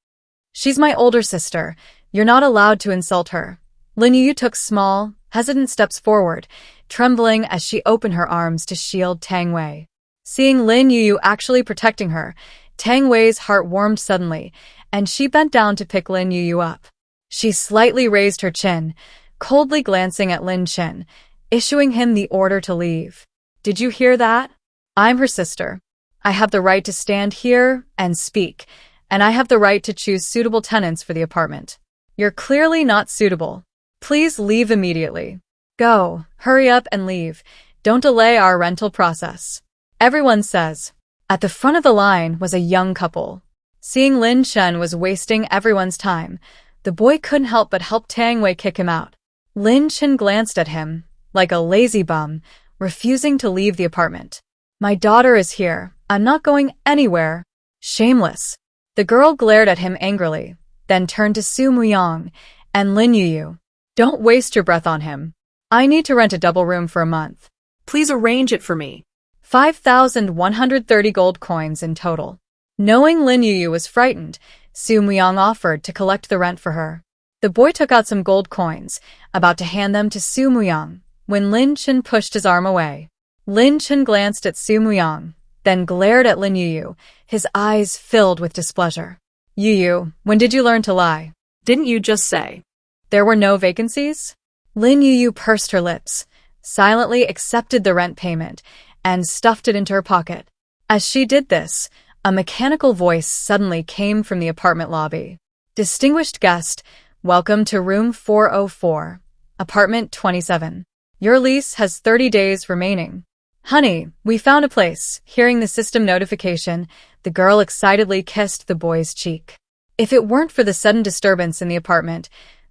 "She's my older sister. You're not allowed to insult her." Lin Yuyu took small, hesitant steps forward, trembling as she opened her arms to shield Tang Wei. Seeing Lin Yuyu actually protecting her, Tang Wei's heart warmed suddenly, and she bent down to pick Lin Yuyu up. She slightly raised her chin, coldly glancing at Lin Chen, issuing him the order to leave. "Did you hear that? I'm her sister. I have the right to stand here and speak, and I have the right to choose suitable tenants for the apartment. You're clearly not suitable. Please leave immediately." Go, hurry up and leave. Don't delay our rental process. Everyone says. At the front of the line was a young couple. Seeing Lin Chen was wasting everyone's time, the boy couldn't help but help Tang Wei kick him out. Lin Chen glanced at him, like a lazy bum, refusing to leave the apartment. My daughter is here. I'm not going anywhere. Shameless. The girl glared at him angrily, then turned to Su Muyang and Lin Yuyu. Don't waste your breath on him. I need to rent a double room for a month. Please arrange it for me. 5,130 gold coins in total. Knowing Lin Yuyu was frightened, Su Muyang offered to collect the rent for her. The boy took out some gold coins, about to hand them to Su Muyang, when Lin Chen pushed his arm away. Lin Chen glanced at Su Muyang, then glared at Lin Yuyu, his eyes filled with displeasure. Yuyu, when did you learn to lie? Didn't you just say? There were no vacancies? Lin Yuyu pursed her lips, silently accepted the rent payment, and stuffed it into her pocket. As she did this, a mechanical voice suddenly came from the apartment lobby. Distinguished guest, welcome to room 404, apartment 27. Your lease has 30 days remaining. Honey, we found a place. Hearing the system notification, the girl excitedly kissed the boy's cheek. If it weren't for the sudden disturbance in the apartment,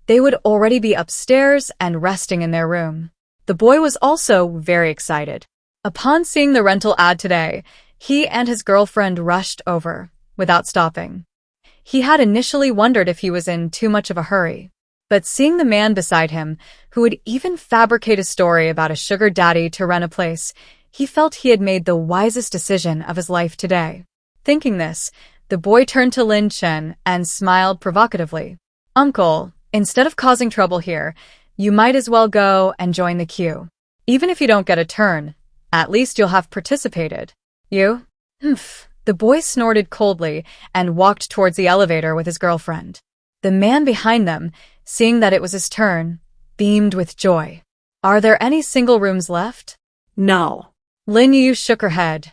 they would already be upstairs and resting in their room. The boy was also very excited. Upon seeing the rental ad today, he and his girlfriend rushed over, without stopping. He had initially wondered if he was in too much of a hurry. But seeing the man beside him, who would even fabricate a story about a sugar daddy to rent a place, he felt he had made the wisest decision of his life today. Thinking this, the boy turned to Lin Chen and smiled provocatively. Uncle, instead of causing trouble here, you might as well go and join the queue. Even if you don't get a turn, at least you'll have participated. You? Humph. The boy snorted coldly and walked towards the elevator with his girlfriend. The man behind them, seeing that it was his turn, beamed with joy. Are there any single rooms left? No. Lin Yuyu shook her head.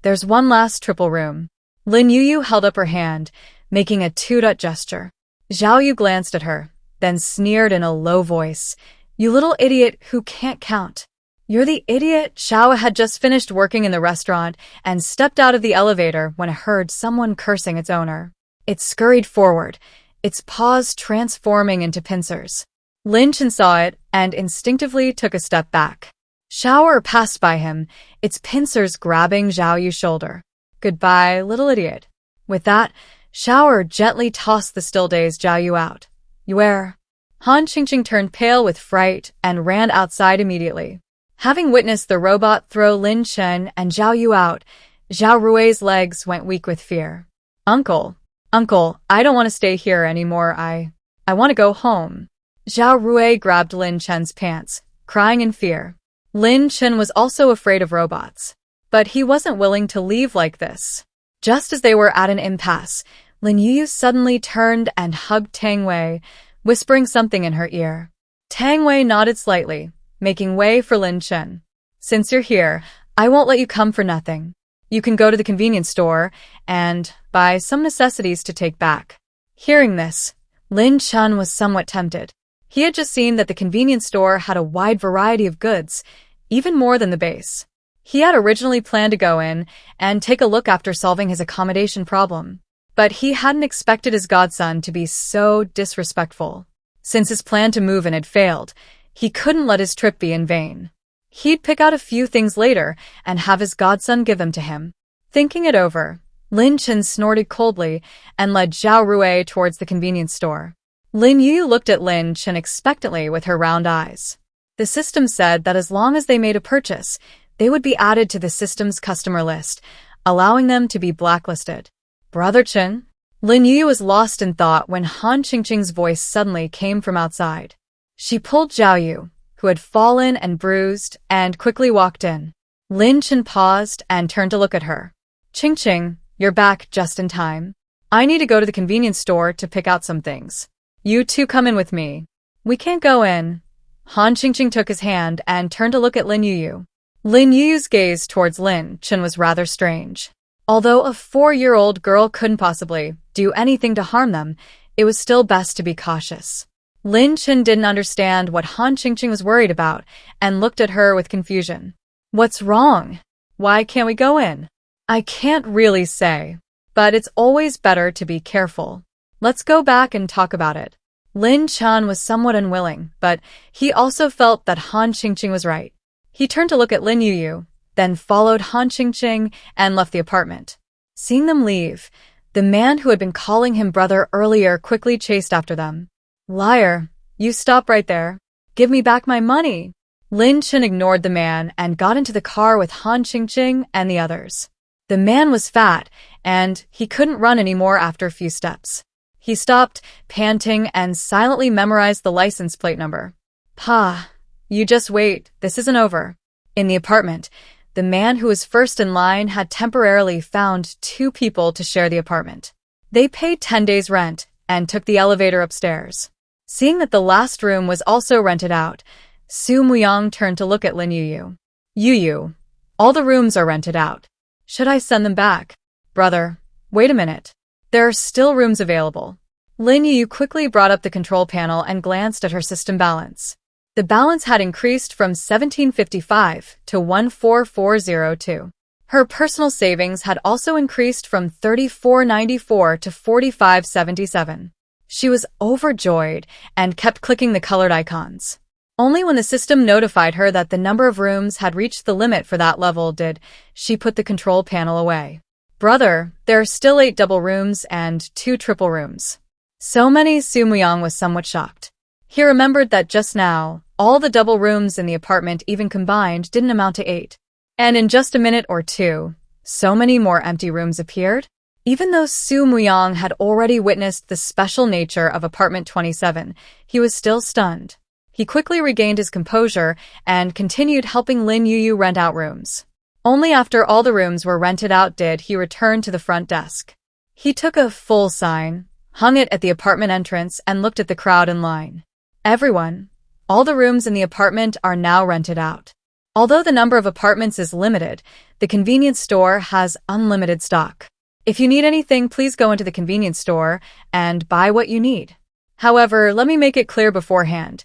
There's one last triple room. Lin Yuyu held up her hand, making a two-dot gesture. Zhao Yu glanced at her, then sneered in a low voice. You little idiot who can't count. You're the idiot. Xiao had just finished working in the restaurant and stepped out of the elevator when it heard someone cursing its owner. It scurried forward, its paws transforming into pincers. Lin Chen saw it and instinctively took a step back. Xiao passed by him, its pincers grabbing Zhao Yu's shoulder. Goodbye, little idiot. With that, Xiao gently tossed the still-dazed Zhao Yu out. Where? Han Chingqing turned pale with fright and ran outside immediately. Having witnessed the robot throw Lin Chen and Zhao Yu out, Zhao Rui's legs went weak with fear. Uncle, I don't want to stay here anymore. I want to go home. Zhao Rui grabbed Lin Chen's pants, crying in fear. Lin Chen was also afraid of robots, but he wasn't willing to leave like this. Just as they were at an impasse, Lin Yuyu suddenly turned and hugged Tang Wei, whispering something in her ear. Tang Wei nodded slightly, making way for Lin Chen. Since you're here, I won't let you come for nothing. You can go to the convenience store and buy some necessities to take back. Hearing this, Lin Chen was somewhat tempted. He had just seen that the convenience store had a wide variety of goods, even more than the base. He had originally planned to go in and take a look after solving his accommodation problem, but he hadn't expected his godson to be so disrespectful. Since his plan to move in had failed, he couldn't let his trip be in vain. He'd pick out a few things later and have his godson give them to him. Thinking it over, Lin Chen snorted coldly and led Zhao Rui towards the convenience store. Lin Yuyu looked at Lin Chen expectantly with her round eyes. The system said that as long as they made a purchase, they would be added to the system's customer list, allowing them to be blacklisted. Brother Chen? Lin Yuyu was lost in thought when Han Chingqing's voice suddenly came from outside. She pulled Zhao Yu, who had fallen and bruised, and quickly walked in. Lin Chen paused and turned to look at her. Chingqing, you're back just in time. I need to go to the convenience store to pick out some things. You two come in with me. We can't go in. Han Chingqing took his hand and turned to look at Lin Yuyu. Lin Yuyu's gaze towards Lin Chen was rather strange. Although a 4-year-old girl couldn't possibly do anything to harm them, it was still best to be cautious. Lin Chen didn't understand what Han Chingqing was worried about and looked at her with confusion. What's wrong? Why can't we go in? I can't really say, but it's always better to be careful. Let's go back and talk about it. Lin Chen was somewhat unwilling, but he also felt that Han Chingqing was right. He turned to look at Lin Yuyu, then followed Han Chingqing and left the apartment. Seeing them leave, the man who had been calling him brother earlier quickly chased after them. Liar, you stop right there. Give me back my money. Lin Chen ignored the man and got into the car with Han Chingqing and the others. The man was fat, and he couldn't run anymore after a few steps. He stopped, panting, and silently memorized the license plate number. Pa, you just wait, this isn't over. In the apartment, the man who was first in line had temporarily found 2 people to share the apartment. They paid 10 days' rent and took the elevator upstairs. Seeing that the last room was also rented out, Su Muyang turned to look at Lin Yuyu. Yuyu, all the rooms are rented out. Should I send them back? Brother, wait a minute. There are still rooms available. Lin Yuyu quickly brought up the control panel and glanced at her system balance. The balance had increased from 1755 to 14402. Her personal savings had also increased from 3494 to 4577. She was overjoyed and kept clicking the colored icons. Only when the system notified her that the number of rooms had reached the limit for that level did she put the control panel away. Brother, there are still 8 double rooms and 2 triple rooms. So many. Su Muyang was somewhat shocked. He remembered that just now, all the double rooms in the apartment even combined didn't amount to 8. And in just a minute or two, so many more empty rooms appeared. Even though Su Muyang had already witnessed the special nature of apartment 27, he was still stunned. He quickly regained his composure and continued helping Lin Yuyu rent out rooms. Only after all the rooms were rented out did he return to the front desk. He took a full sign, hung it at the apartment entrance, and looked at the crowd in line. Everyone, all the rooms in the apartment are now rented out. Although the number of apartments is limited, the convenience store has unlimited stock. If you need anything, please go into the convenience store and buy what you need. However, let me make it clear beforehand.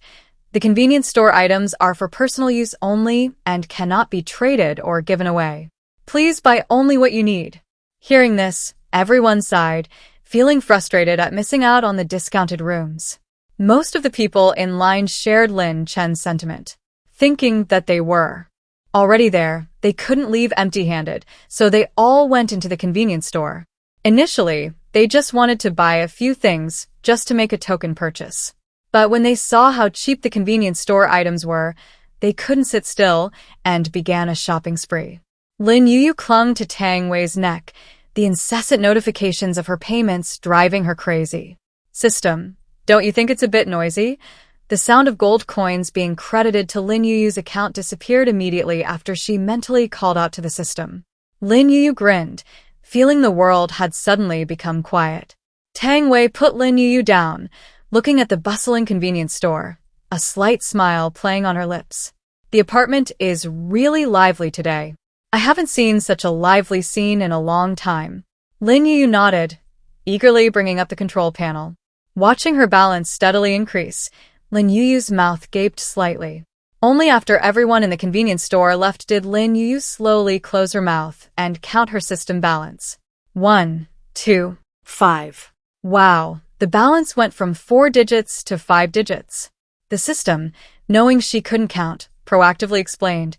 The convenience store items are for personal use only and cannot be traded or given away. Please buy only what you need. Hearing this, everyone sighed, feeling frustrated at missing out on the discounted rooms. Most of the people in line shared Lin Chen's sentiment, thinking that they were already there. They couldn't leave empty-handed, so they all went into the convenience store. Initially, they just wanted to buy a few things just to make a token purchase. But when they saw how cheap the convenience store items were, they couldn't sit still and began a shopping spree. Lin Yuyu clung to Tang Wei's neck, the incessant notifications of her payments driving her crazy. System, don't you think it's a bit noisy? The sound of gold coins being credited to Lin Yuyu's account disappeared immediately after she mentally called out to the system. Lin Yuyu grinned, feeling the world had suddenly become quiet. Tang Wei put Lin Yuyu down, looking at the bustling convenience store, a slight smile playing on her lips. The apartment is really lively today. I haven't seen such a lively scene in a long time. Lin Yuyu nodded, eagerly bringing up the control panel. Watching her balance steadily increase, Lin Yuyu's mouth gaped slightly. Only after everyone in the convenience store left did Lin Yuyu slowly close her mouth and count her system balance. 1, 2, 5. Wow, the balance went from 4 digits to 5 digits. The system, knowing she couldn't count, proactively explained,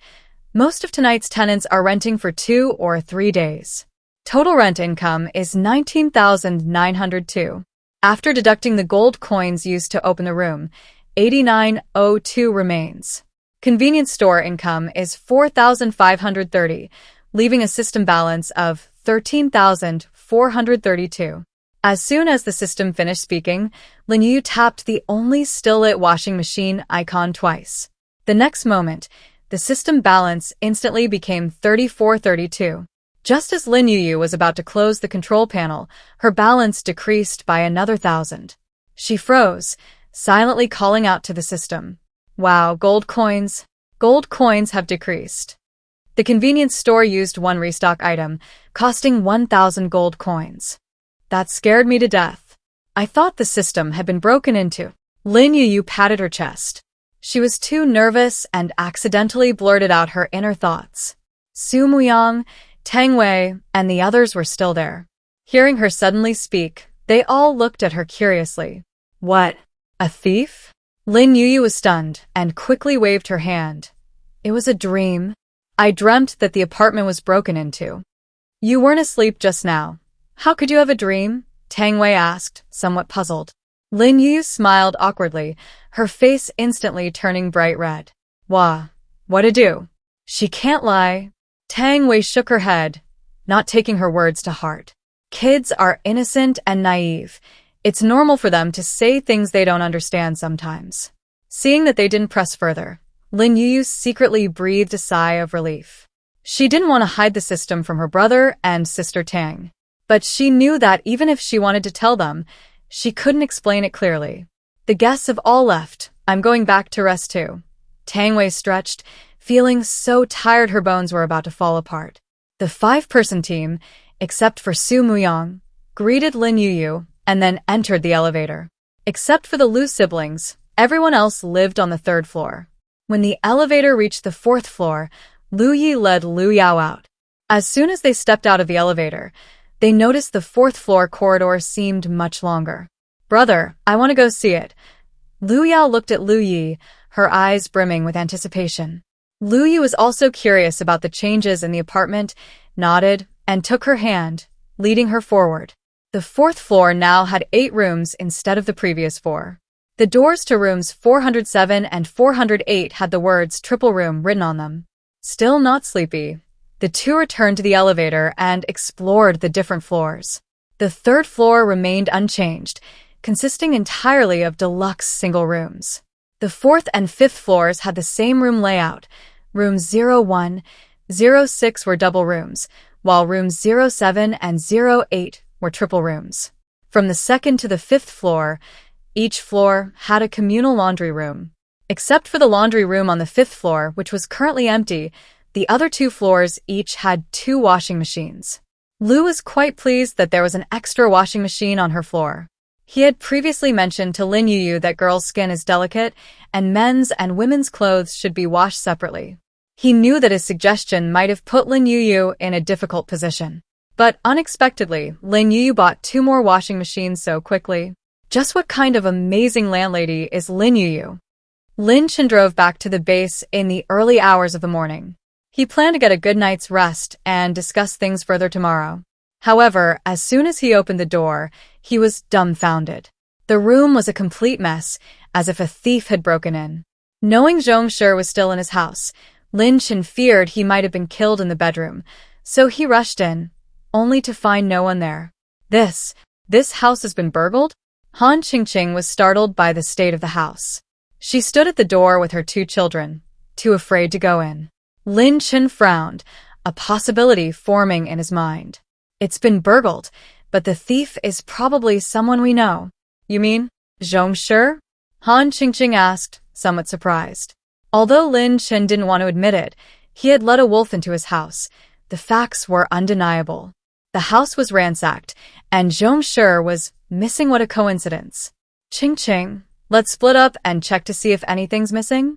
most of tonight's tenants are renting for 2 or 3 days. Total rent income is 19,902. After deducting the gold coins used to open the room, 8902 remains. Convenience store income is 4,530, leaving a system balance of 13,432. As soon as the system finished speaking, Lin Yuyu tapped the only still-lit washing machine icon twice. The next moment, the system balance instantly became 3432. Just as Lin Yuyu was about to close the control panel, her balance decreased by another 1,000. She froze, silently calling out to the system. Wow, gold coins. Gold coins have decreased. The convenience store used one restock item, costing 1,000 gold coins. That scared me to death. I thought the system had been broken into. Lin Yuyu patted her chest. She was too nervous and accidentally blurted out her inner thoughts. Su Muyang, Tang Wei, and the others were still there. Hearing her suddenly speak, they all looked at her curiously. What? A thief? Lin Yuyu was stunned and quickly waved her hand. It was a dream. I dreamt that the apartment was broken into. You weren't asleep just now. How could you have a dream? Tang Wei asked, somewhat puzzled. Lin Yuyu smiled awkwardly, her face instantly turning bright red. Wah, what-a-do? She can't lie. Tang Wei shook her head, not taking her words to heart. Kids are innocent and naive. It's normal for them to say things they don't understand sometimes. Seeing that they didn't press further, Lin Yuyu secretly breathed a sigh of relief. She didn't want to hide the system from her brother and sister Tang. But she knew that even if she wanted to tell them, she couldn't explain it clearly. The guests have all left. I'm going back to rest too. Tang Wei stretched, feeling so tired her bones were about to fall apart. The 5-person team, except for Su Muyang, greeted Lin Yuyu and then entered the elevator. Except for the Lu siblings, everyone else lived on the 3rd floor. When the elevator reached the 4th floor, Lu Yi led Lu Yao out. As soon as they stepped out of the elevator, they noticed the 4th floor corridor seemed much longer. Brother, I want to go see it. Lu Yao looked at Lu Yi, her eyes brimming with anticipation. Lu Yi was also curious about the changes in the apartment, nodded, and took her hand, leading her forward. The 4th floor now had 8 rooms instead of the previous 4. The doors to rooms 407 and 408 had the words triple room written on them. Still not sleepy, the two returned to the elevator and explored the different floors. The 3rd floor remained unchanged, consisting entirely of deluxe single rooms. The 4th and 5th floors had the same room layout. Rooms 01, 06 were double rooms, while rooms 07 and 08 were triple rooms. From the 2nd to the 5th floor, each floor had a communal laundry room. Except for the laundry room on the 5th floor, which was currently empty, the other 2 floors each had 2 washing machines. Lu was quite pleased that there was an extra washing machine on her floor. He had previously mentioned to Lin Yuyu that girls' skin is delicate and men's and women's clothes should be washed separately. He knew that his suggestion might have put Lin Yuyu in a difficult position. But unexpectedly, Lin Yuyu bought 2 more washing machines so quickly. Just what kind of amazing landlady is Lin Yuyu? Lin Chen drove back to the base in the early hours of the morning. He planned to get a good night's rest and discuss things further tomorrow. However, as soon as he opened the door, he was dumbfounded. The room was a complete mess, as if a thief had broken in. Knowing Zhong Shi was still in his house, Lin Chen feared he might have been killed in the bedroom, so he rushed in, only to find no one there. This house has been burgled? Han Chingqing was startled by the state of the house. She stood at the door with her 2 children, too afraid to go in. Lin Chen frowned, a possibility forming in his mind. It's been burgled, but the thief is probably someone we know. You mean, Zhong Shi? Han Chingqing asked, somewhat surprised. Although Lin Chen didn't want to admit it, he had let a wolf into his house. The facts were undeniable. The house was ransacked, and Zhong Shi was missing. What a coincidence. Chingqing, let's split up and check to see if anything's missing?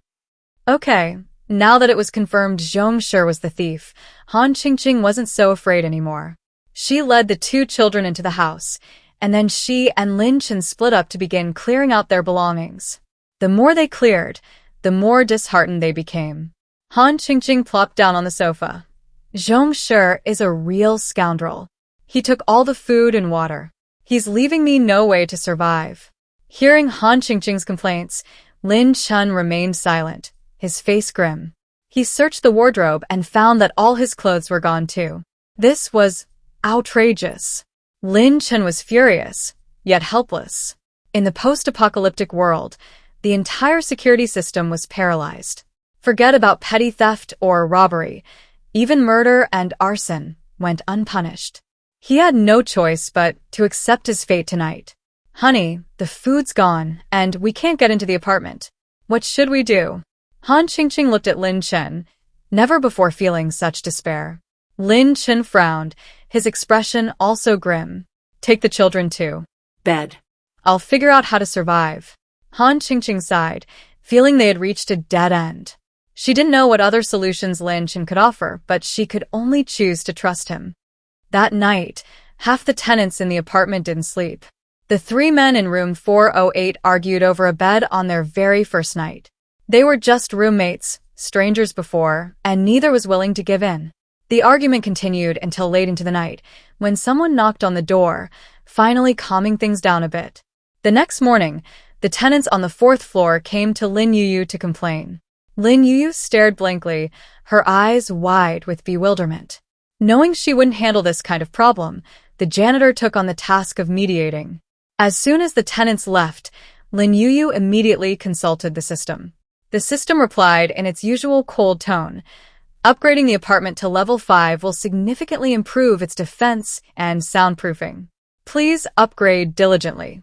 Okay. Now that it was confirmed Zhong Shi was the thief, Han Chingqing wasn't so afraid anymore. She led the 2 children into the house, and then she and Lin Chen split up to begin clearing out their belongings. The more they cleared, the more disheartened they became. Han Chingqing plopped down on the sofa. Zhong Shi is a real scoundrel. He took all the food and water. He's leaving me no way to survive. Hearing Han Chingqing's complaints, Lin Chen remained silent, his face grim. He searched the wardrobe and found that all his clothes were gone too. This was outrageous. Lin Chen was furious, yet helpless. In the post-apocalyptic world, the entire security system was paralyzed. Forget about petty theft or robbery. Even murder and arson went unpunished. He had no choice but to accept his fate tonight. Honey, the food's gone, and we can't get into the apartment. What should we do? Han Chingqing looked at Lin Chen, never before feeling such despair. Lin Chen frowned, his expression also grim. Take the children to bed. I'll figure out how to survive. Chingqing sighed, feeling they had reached a dead end. She didn't know what other solutions Lin Chen could offer, but she could only choose to trust him. That night, half the tenants in the apartment didn't sleep. The three men in room 408 argued over a bed on their very first night. They were just roommates, strangers before, and neither was willing to give in. The argument continued until late into the night, when someone knocked on the door, finally calming things down a bit. The next morning, the tenants on the fourth floor came to Lin Yuyu to complain. Lin Yuyu stared blankly, her eyes wide with bewilderment. Knowing she wouldn't handle this kind of problem, the janitor took on the task of mediating. As soon as the tenants left, Lin Yuyu immediately consulted the system. The system replied in its usual cold tone, "Upgrading the apartment to level 5 will significantly improve its defense and soundproofing. Please upgrade diligently."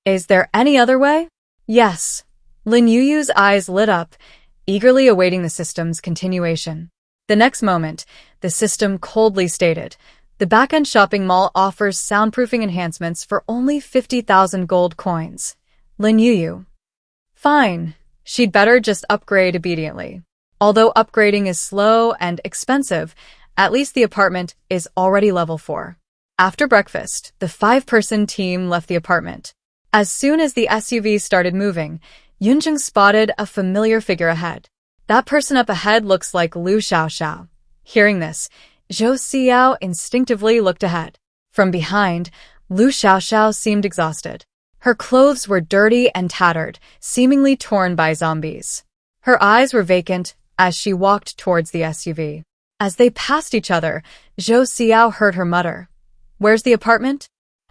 Is there any other way? Yes. Lin Yuyu's eyes lit up, eagerly awaiting the system's continuation. The next moment, the system coldly stated, "The back-end shopping mall offers soundproofing enhancements for only 50,000 gold coins." Lin Yuyu. Fine. She'd better just upgrade obediently. Although upgrading is slow and expensive, at least the apartment is already level 4. After breakfast, the 5-person team left the apartment. As soon as the SUV started moving, Yunjing spotted a familiar figure ahead. That person up ahead looks like Lu Xiaoxiao. Hearing this, Zhou Xiao instinctively looked ahead. From behind, Lu Xiaoxiao seemed exhausted. Her clothes were dirty and tattered, seemingly torn by zombies. Her eyes were vacant as she walked towards the SUV. As they passed each other, Zhou Xiao heard her mutter, "Where's the apartment?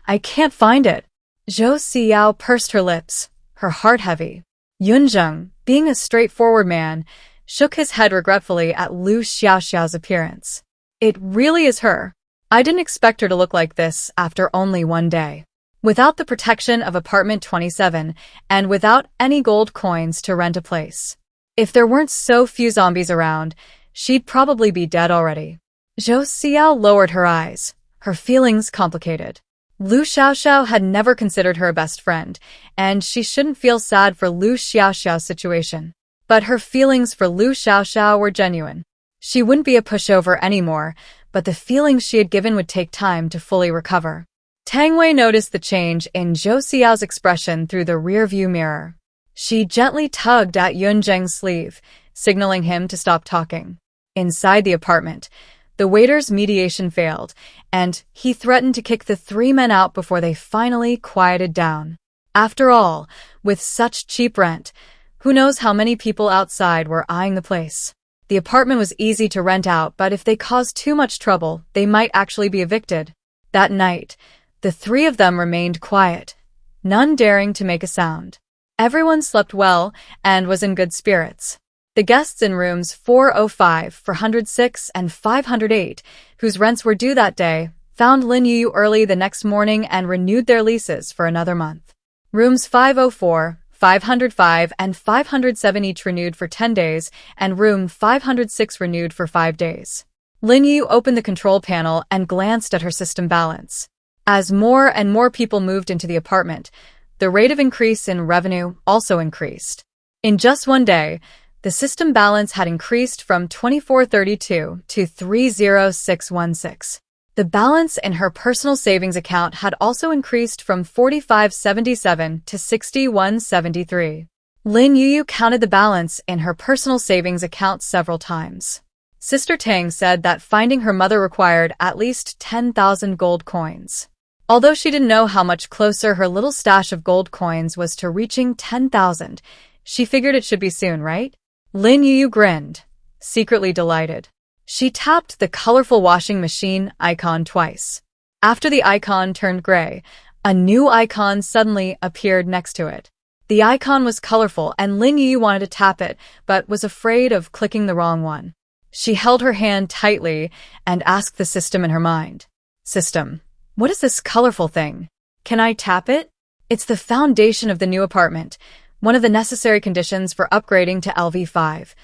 I can't find it." Zhou Xiao pursed her lips, her heart heavy. Yunjing, being a straightforward man, shook his head regretfully at Lu Xiaoxiao's appearance. "It really is her. I didn't expect her to look like this after only one day." Without the protection of apartment 27, and without any gold coins to rent a place. If there weren't so few zombies around, she'd probably be dead already. Zhou Xiao lowered her eyes, her feelings complicated. Lu Xiaoxiao had never considered her a best friend, and she shouldn't feel sad for Lu Xiaoxiao's situation. But her feelings for Lu Xiaoxiao were genuine. She wouldn't be a pushover anymore, but the feelings she had given would take time to fully recover. Tang Wei noticed the change in Zhou Xiao's expression through the rearview mirror. She gently tugged at Yunjing's sleeve, signaling him to stop talking. Inside the apartment, the waiter's mediation failed, and he threatened to kick the 3 men out before they finally quieted down. After all, with such cheap rent, who knows how many people outside were eyeing the place. The apartment was easy to rent out, but if they caused too much trouble, they might actually be evicted. That night, the 3 of them remained quiet, none daring to make a sound. Everyone slept well and was in good spirits. The guests in rooms 405, 406, and 508, whose rents were due that day, found Lin Yuyu early the next morning and renewed their leases for another month. Rooms 504, 505, and 507 each renewed for 10 days, and room 506 renewed for 5 days. Lin Yuyu opened the control panel and glanced at her system balance. As more and more people moved into the apartment, the rate of increase in revenue also increased. In just one day, the system balance had increased from 2432 to 30616. The balance in her personal savings account had also increased from 4577 to 6173. Lin Yuyu counted the balance in her personal savings account several times. Sister Tang said that finding her mother required at least 10,000 gold coins. Although she didn't know how much closer her little stash of gold coins was to reaching 10,000, she figured it should be soon, right? Lin Yuyu grinned, secretly delighted. She tapped the colorful washing machine icon twice. After the icon turned gray, a new icon suddenly appeared next to it. The icon was colorful and Lin Yuyu wanted to tap it, but was afraid of clicking the wrong one. She held her hand tightly and asked the system in her mind. "System, what is this colorful thing? Can I tap it?" It's the foundation of the new apartment, one of the necessary conditions for upgrading to LV5.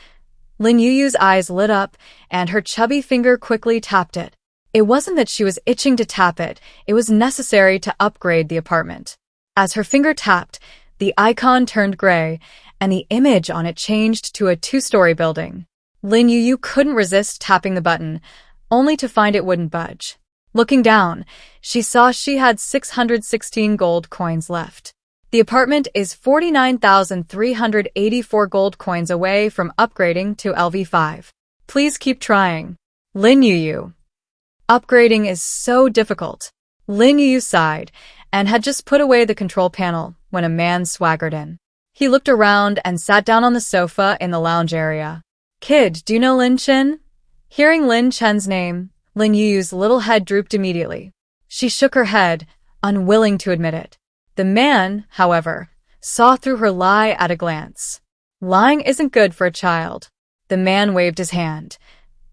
Lin Yuyu's eyes lit up, and her chubby finger quickly tapped it. It wasn't that she was itching to tap it, it was necessary to upgrade the apartment. As her finger tapped, The icon turned gray, and the image on it changed to a two-story building. Lin Yuyu couldn't resist tapping the button, only to find it wouldn't budge. Looking down, she saw she had 616 gold coins left. The apartment is 49,384 gold coins away from upgrading to LV5. Please keep trying. Lin Yuyu. Upgrading is so difficult. Lin Yuyu sighed and had just put away the control panel when a man swaggered in. He looked around and sat down on the sofa in the lounge area. Kid, do you know Lin Chen? Hearing Lin Chen's name, Lin Yuyu's little head drooped immediately. She shook her head, unwilling to admit it. The man, however, saw through her lie at a glance. Lying isn't good for a child. The man waved his hand.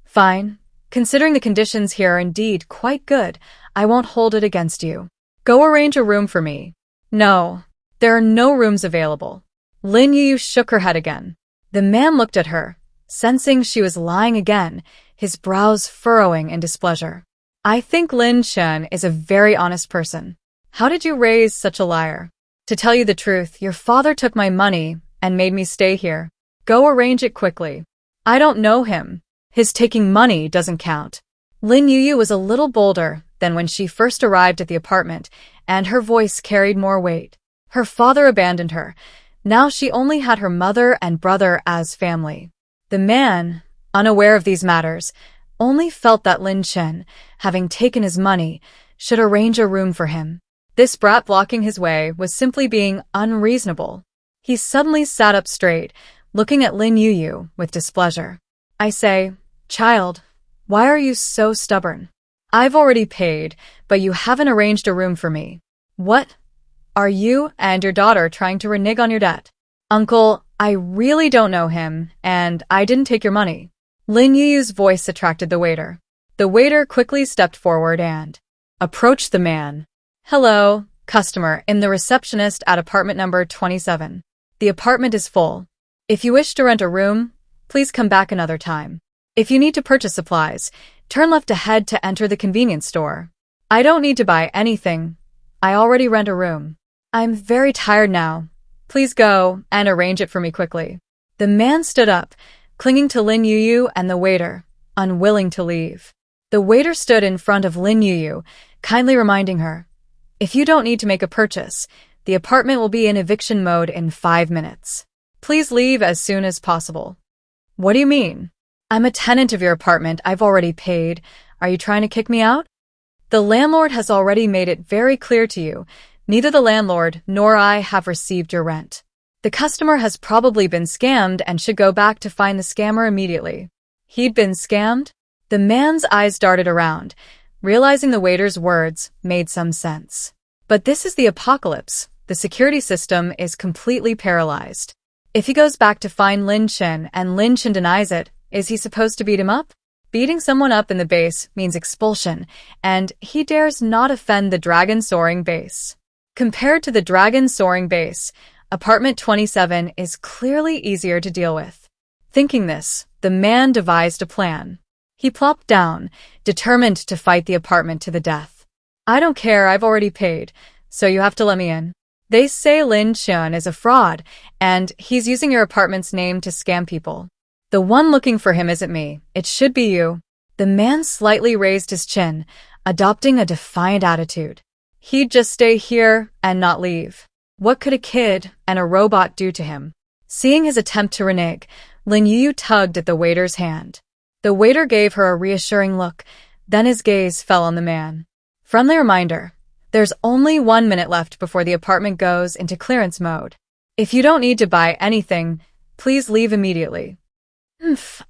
Fine. Considering the conditions here are indeed quite good, I won't hold it against you. Go arrange a room for me. No, there are no rooms available. Lin Yuyu shook her head again. The man looked at her, sensing she was lying again, his brows furrowing in displeasure. I think Lin Chen is a very honest person. How did you raise such a liar? To tell you the truth, your father took my money and made me stay here. Go arrange it quickly. I don't know him. His taking money doesn't count. Lin Yuyu was a little bolder than when she first arrived at the apartment, and her voice carried more weight. Her father abandoned her. Now she only had her mother and brother as family. The man, unaware of these matters, only felt that Lin Chen, having taken his money, should arrange a room for him. This brat blocking his way was simply being unreasonable. He suddenly sat up straight, looking at Lin Yuyu with displeasure. I say, child, why are you so stubborn? I've already paid, but you haven't arranged a room for me. What? Are you and your daughter trying to renege on your debt? Uncle, I really don't know him, and I didn't take your money. Lin Yuyu's voice attracted the waiter. The waiter quickly stepped forward and approached the man. Hello, customer, I'm the receptionist at apartment number 27. The apartment is full. If you wish to rent a room, please come back another time. If you need to purchase supplies, turn left ahead to enter the convenience store. I don't need to buy anything. I already rent a room. I'm very tired now. Please go and arrange it for me quickly. The man stood up, clinging to Lin Yuyu and the waiter, unwilling to leave. The waiter stood in front of Lin Yuyu, kindly reminding her, if you don't need to make a purchase, the apartment will be in eviction mode in 5 minutes. Please leave as soon as possible. What do you mean? I'm a tenant of your apartment. I've already paid. Are you trying to kick me out? The landlord has already made it very clear to you. Neither the landlord nor I have received your rent. The customer has probably been scammed and should go back to find the scammer immediately. He'd been scammed? The man's eyes darted around, realizing the waiter's words made some sense. But this is the apocalypse. The security system is completely paralyzed. If he goes back to find Lin Chen and Lin Chen denies it, is he supposed to beat him up? Beating someone up in the base means expulsion, and he dares not offend the dragon soaring base. Compared to the dragon soaring base, apartment 27 is clearly easier to deal with. Thinking this, the man devised a plan. He plopped down, determined to fight the apartment to the death. I don't care, I've already paid, so you have to let me in. They say Lin Chen is a fraud, and he's using your apartment's name to scam people. The one looking for him isn't me, it should be you. The man slightly raised his chin, adopting a defiant attitude. He'd just stay here and not leave. What could a kid and a robot do to him? Seeing his attempt to renege, Lin Yuyu tugged at the waiter's hand. The waiter gave her a reassuring look, then his gaze fell on the man. Friendly reminder, there's only 1 minute left before the apartment goes into clearance mode. If you don't need to buy anything, please leave immediately.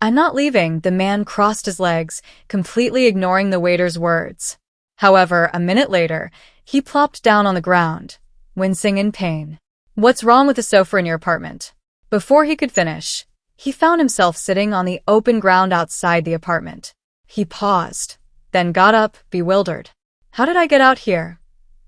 I'm not leaving, the man crossed his legs, completely ignoring the waiter's words. However, a minute later, he plopped down on the ground, wincing in pain. What's wrong with the sofa in your apartment? Before he could finish, he found himself sitting on the open ground outside the apartment. He paused, then got up, bewildered. How did I get out here?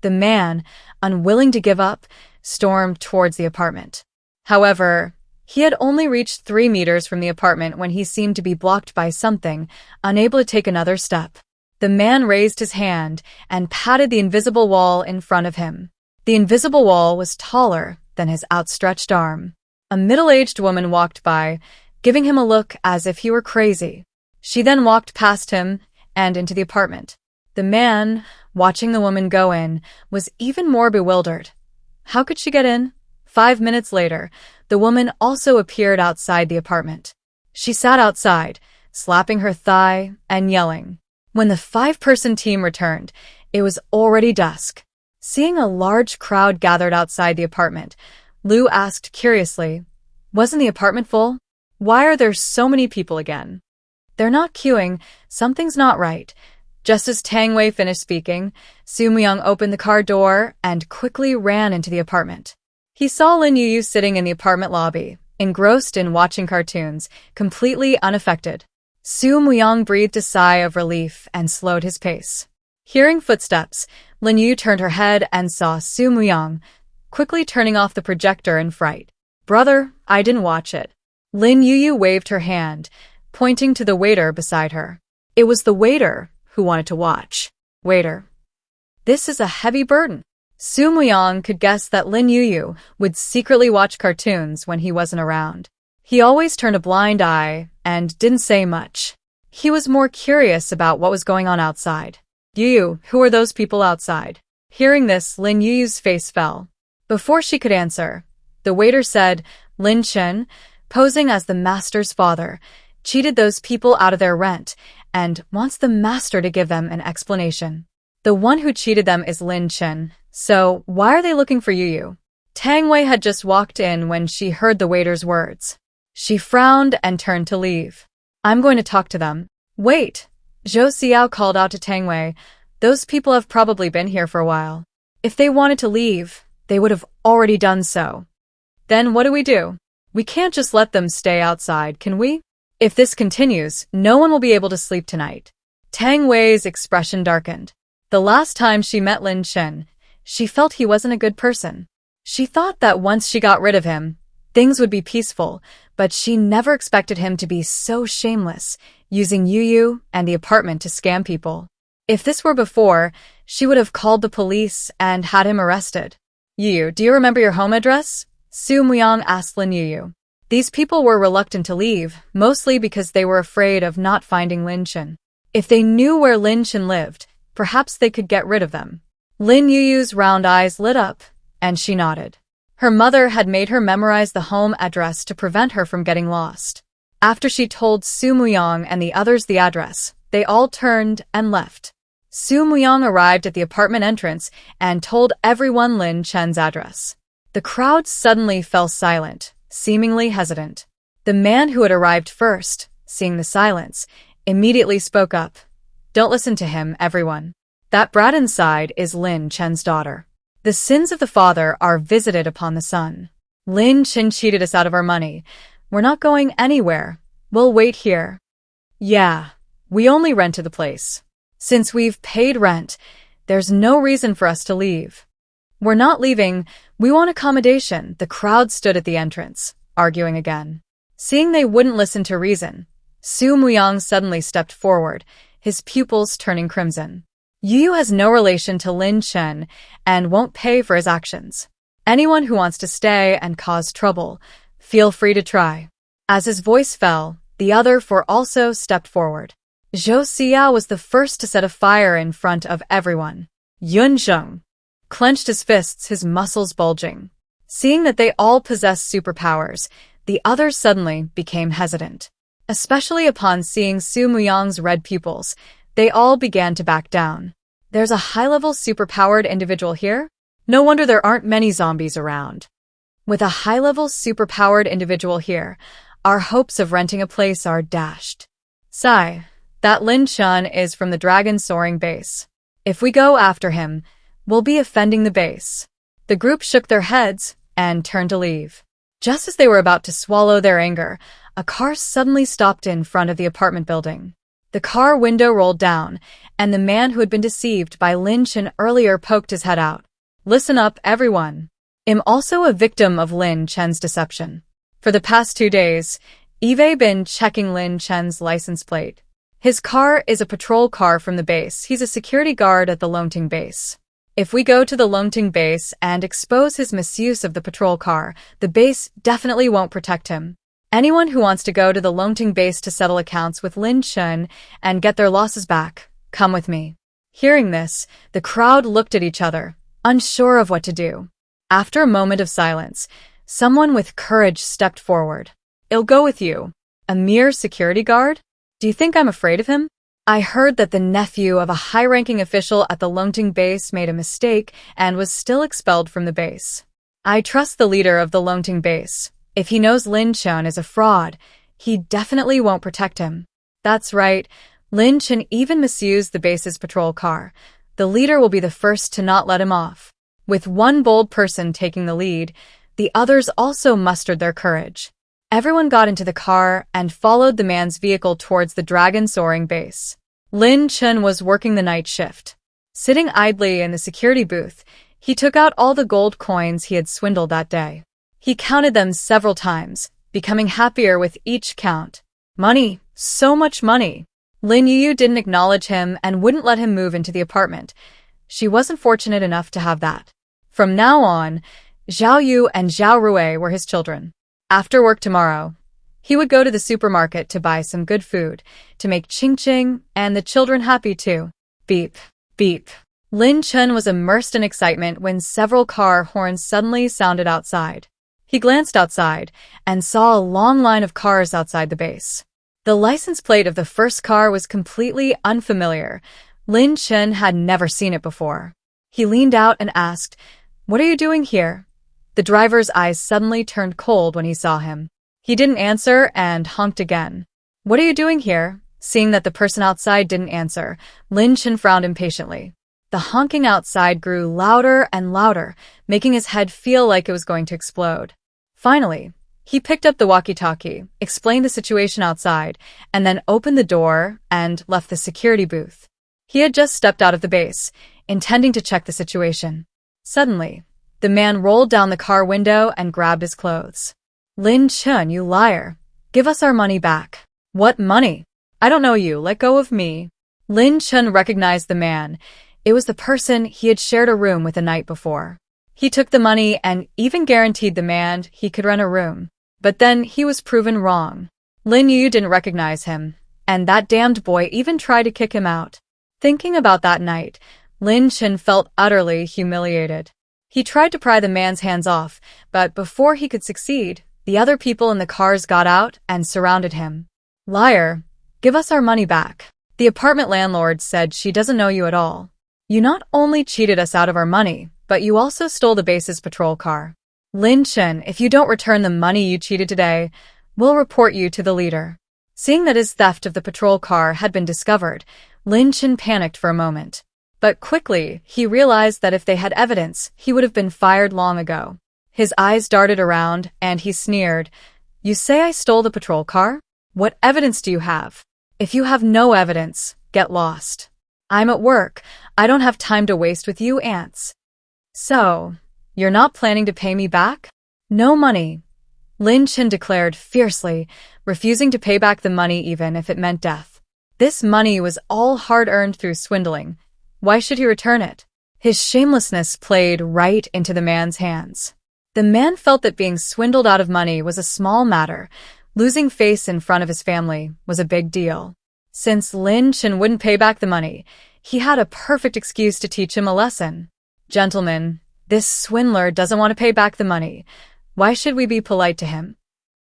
The man, unwilling to give up, stormed towards the apartment. However, he had only reached 3 meters from the apartment when he seemed to be blocked by something, unable to take another step. The man raised his hand and patted the invisible wall in front of him. The invisible wall was taller than his outstretched arm. A middle-aged woman walked by, giving him a look as if he were crazy. She then walked past him and into the apartment. The man, watching the woman go in, was even more bewildered. How could she get in? 5 minutes later, the woman also appeared outside the apartment. She sat outside, slapping her thigh and yelling. When the 5-person team returned, it was already dusk. Seeing a large crowd gathered outside the apartment, Lu asked curiously, "Wasn't the apartment full? Why are there so many people again?" "They're not queuing. Something's not right." Just as Tang Wei finished speaking, Su Myung opened the car door and quickly ran into the apartment. He saw Lin Yuyu sitting in the apartment lobby, engrossed in watching cartoons, completely unaffected. Su Myung breathed a sigh of relief and slowed his pace. Hearing footsteps, Lin Yuyu turned her head and saw Su Myung, quickly turning off the projector in fright. "Brother, I didn't watch it." Lin Yuyu waved her hand, pointing to the waiter beside her. It was the waiter who wanted to watch. Waiter. This is a heavy burden. Su Myung could guess that Lin Yuyu would secretly watch cartoons when he wasn't around. He always turned a blind eye and didn't say much. He was more curious about what was going on outside. "Yuyu, who are those people outside?" Hearing this, Lin Yuyu's face fell. Before she could answer, the waiter said, "Lin Chen, posing as the master's father, cheated those people out of their rent and wants the master to give them an explanation. The one who cheated them is Lin Chen, so why are they looking for Yuyu?" Tang Wei had just walked in when she heard the waiter's words. She frowned and turned to leave. "I'm going to talk to them." "Wait," Zhou Xiao called out to Tang Wei. "Those people have probably been here for a while. If they wanted to leave, they would have already done so. Then what do we do? We can't just let them stay outside, can we? If this continues, no one will be able to sleep tonight." Tang Wei's expression darkened. The last time she met Lin Chen, she felt he wasn't a good person. She thought that once she got rid of him, things would be peaceful, but she never expected him to be so shameless, using Yuyu and the apartment to scam people. If this were before, she would have called the police and had him arrested. "Yuyu, do you remember your home address?" Su Myung asked Lin Yuyu. These people were reluctant to leave, mostly because they were afraid of not finding Lin Chen. If they knew where Lin Chen lived, perhaps they could get rid of them. Lin Yuyu's round eyes lit up, and she nodded. Her mother had made her memorize the home address to prevent her from getting lost. After she told Su Myung and the others the address, they all turned and left. Su Myung arrived at the apartment entrance and told everyone Lin Chen's address. The crowd suddenly fell silent, seemingly hesitant. The man who had arrived first, seeing the silence, immediately spoke up. "Don't listen to him, everyone. That brat inside is Lin Chen's daughter. The sins of the father are visited upon the son. Lin Chen cheated us out of our money. We're not going anywhere. We'll wait here." "Yeah, we only rented the place. Since we've paid rent, there's no reason for us to leave." "We're not leaving. We want accommodation." The crowd stood at the entrance, arguing again. Seeing they wouldn't listen to reason, Su Myung suddenly stepped forward, his pupils turning crimson. "Yuyu has no relation to Lin Chen and won't pay for his actions. Anyone who wants to stay and cause trouble, feel free to try." As his voice fell, the other four also stepped forward. Zhou Xiao was the first to set a fire in front of everyone. Yun Zheng clenched his fists, his muscles bulging. Seeing that they all possessed superpowers, the others suddenly became hesitant. Especially upon seeing Su Myung's red pupils, they all began to back down. "There's a high-level superpowered individual here? No wonder there aren't many zombies around. With a high-level superpowered individual here, our hopes of renting a place are dashed. Sigh, that Lin Chen is from the Dragon Soaring base. If we go after him, we'll be offending the base." The group shook their heads and turned to leave. Just as they were about to swallow their anger, a car suddenly stopped in front of the apartment building. The car window rolled down, and the man who had been deceived by Lin Chen earlier poked his head out. "Listen up, everyone. I'm also a victim of Lin Chen's deception. For the past 2 days, I've been checking Lin Chen's license plate. His car is a patrol car from the base. He's a security guard at the Longting base. If we go to the Longting base and expose his misuse of the patrol car, the base definitely won't protect him. Anyone who wants to go to the Longting base to settle accounts with Lin Chun and get their losses back, come with me." Hearing this, the crowd looked at each other, unsure of what to do. After a moment of silence, someone with courage stepped forward. "I'll go with you." "A mere security guard? Do you think I'm afraid of him?" "I heard that the nephew of a high-ranking official at the Longting base made a mistake and was still expelled from the base. I trust the leader of the Longting base. If he knows Lin Chun is a fraud, he definitely won't protect him." "That's right. Lin Chun even misused the base's patrol car. The leader will be the first to not let him off." With one bold person taking the lead, the others also mustered their courage. Everyone got into the car and followed the man's vehicle towards the dragon soaring base. Lin Chun was working the night shift. Sitting idly in the security booth, he took out all the gold coins he had swindled that day. He counted them several times, becoming happier with each count. Money, so much money. Lin Yuyu didn't acknowledge him and wouldn't let him move into the apartment. She wasn't fortunate enough to have that. From now on, Zhao Yu and Zhao Rui were his children. After work tomorrow, he would go to the supermarket to buy some good food, to make Chingqing and the children happy too. Beep, beep. Lin Chun was immersed in excitement when several car horns suddenly sounded outside. He glanced outside and saw a long line of cars outside the base. The license plate of the first car was completely unfamiliar. Lin Chun had never seen it before. He leaned out and asked, "What are you doing here?" The driver's eyes suddenly turned cold when he saw him. He didn't answer and honked again. "What are you doing here?" Seeing that the person outside didn't answer, Lin Chun frowned impatiently. The honking outside grew louder and louder, making his head feel like it was going to explode. Finally, he picked up the walkie-talkie, explained the situation outside, and then opened the door and left the security booth. He had just stepped out of the base, intending to check the situation. Suddenly, the man rolled down the car window and grabbed his clothes. "Lin Chun, you liar. Give us our money back." "What money? I don't know you. Let go of me." Lin Chun recognized the man. It was the person he had shared a room with the night before. He took the money and even guaranteed the man he could rent a room. But then he was proven wrong. Lin Yuyu didn't recognize him, and that damned boy even tried to kick him out. Thinking about that night, Lin Chun felt utterly humiliated. He tried to pry the man's hands off, but before he could succeed, the other people in the cars got out and surrounded him. "Liar, give us our money back. The apartment landlord said she doesn't know you at all. You not only cheated us out of our money, but you also stole the base's patrol car. Lin Chun, if you don't return the money you cheated today, we'll report you to the leader." Seeing that his theft of the patrol car had been discovered, Lin Chun panicked for a moment. But quickly, he realized that if they had evidence, he would have been fired long ago. His eyes darted around, and he sneered, "You say I stole the patrol car? What evidence do you have? If you have no evidence, get lost. I'm at work. I don't have time to waste with you ants." "So, you're not planning to pay me back?" "No money," Lin Chun declared fiercely, refusing to pay back the money even if it meant death. This money was all hard-earned through swindling. Why should he return it? His shamelessness played right into the man's hands. The man felt that being swindled out of money was a small matter. Losing face in front of his family was a big deal. Since Lin Chun wouldn't pay back the money, he had a perfect excuse to teach him a lesson. "Gentlemen, this swindler doesn't want to pay back the money. Why should we be polite to him?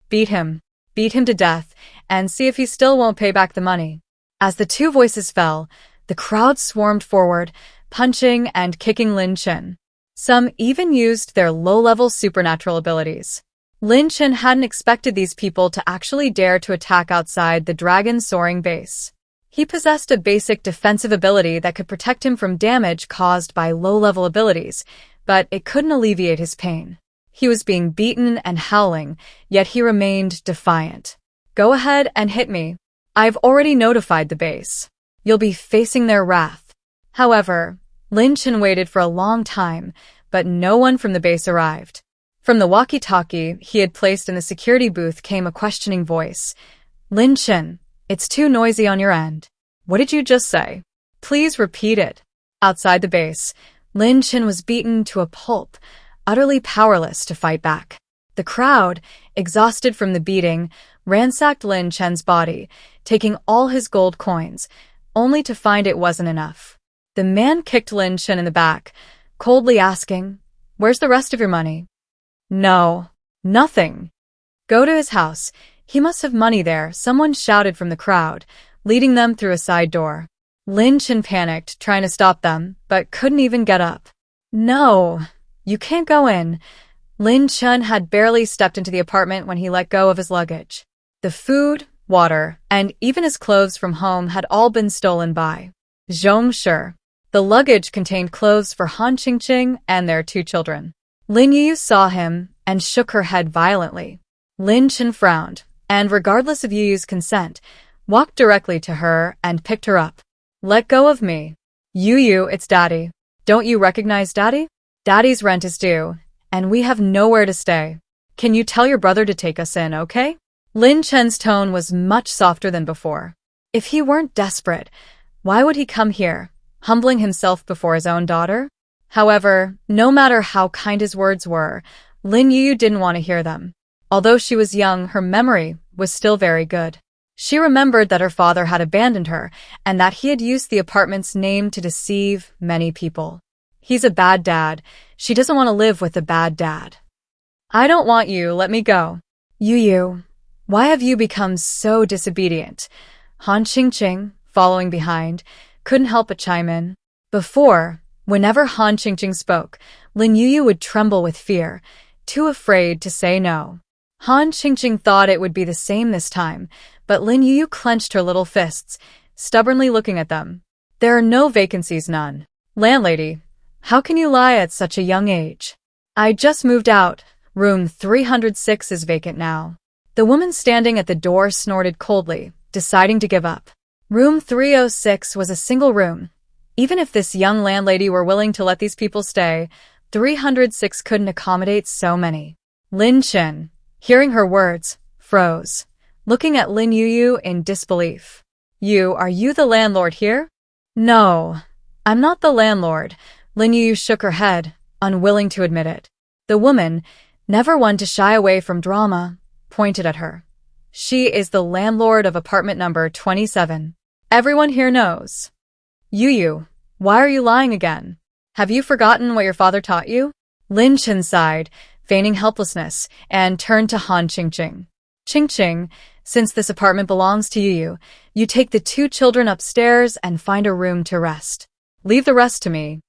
Beat him to death, and see if he still won't pay back the money." As the two voices fell, the crowd swarmed forward, punching and kicking Lin Chun. Some even used their low-level supernatural abilities. Lin Chun hadn't expected these people to actually dare to attack outside the dragon soaring base. He possessed a basic defensive ability that could protect him from damage caused by low-level abilities, but it couldn't alleviate his pain. He was being beaten and howling, yet he remained defiant. "Go ahead and hit me. I've already notified the base. You'll be facing their wrath." However, Lin Chun waited for a long time, but no one from the base arrived. From the walkie-talkie he had placed in the security booth came a questioning voice. "Lin Chun, it's too noisy on your end. What did you just say? Please repeat it." Outside the base, Lin Chen was beaten to a pulp, utterly powerless to fight back. The crowd, exhausted from the beating, ransacked Lin Chen's body, taking all his gold coins, only to find it wasn't enough. The man kicked Lin Chen in the back, coldly asking, "Where's the rest of your money?" "No. Nothing." "Go to his house. He must have money there," someone shouted from the crowd, leading them through a side door. Lin Chen panicked, trying to stop them, but couldn't even get up. "No, you can't go in." Lin Chen had barely stepped into the apartment when he let go of his luggage. The food, water, and even his clothes from home had all been stolen by Zhong Shi. The luggage contained clothes for Han Chingqing and their 2 children. Lin Yuyu saw him and shook her head violently. Lin Chen frowned, and regardless of Yuyu's consent, walked directly to her and picked her up. "Let go of me." "Yuyu, it's Daddy. Don't you recognize Daddy? Daddy's rent is due, and we have nowhere to stay. Can you tell your brother to take us in, okay?" Lin Chen's tone was much softer than before. If he weren't desperate, why would he come here, humbling himself before his own daughter? However, no matter how kind his words were, Lin Yuyu didn't want to hear them. Although she was young, her memory was still very good. She remembered that her father had abandoned her and that he had used the apartment's name to deceive many people. He's a bad dad. She doesn't want to live with a bad dad. "I don't want you. Let me go." "Yuyu, why have you become so disobedient?" Han Chingqing, following behind, couldn't help but chime in. Before, whenever Han Chingqing spoke, Lin Yuyu would tremble with fear, too afraid to say no. Han Chingqing thought it would be the same this time, but Lin Yuyu clenched her little fists, stubbornly looking at them. "There are no vacancies, none. Landlady, how can you lie at such a young age?" "I just moved out. Room 306 is vacant now." The woman standing at the door snorted coldly, deciding to give up. Room 306 was a single room. Even if this young landlady were willing to let these people stay, 306 couldn't accommodate so many. Lin Chen, hearing her words, froze, looking at Lin Yuyu in disbelief. Are you the landlord here?" "No, I'm not the landlord." Lin Yuyu shook her head, unwilling to admit it. The woman, never one to shy away from drama, pointed at her. "She is the landlord of apartment number 27. Everyone here knows." "Yuyu, why are you lying again? Have you forgotten what your father taught you?" Lin Chen sighed, feigning helplessness, and turned to Han Chingqing. "Chingqing, since this apartment belongs to Yuyu, you take the 2 children upstairs and find a room to rest. Leave the rest to me."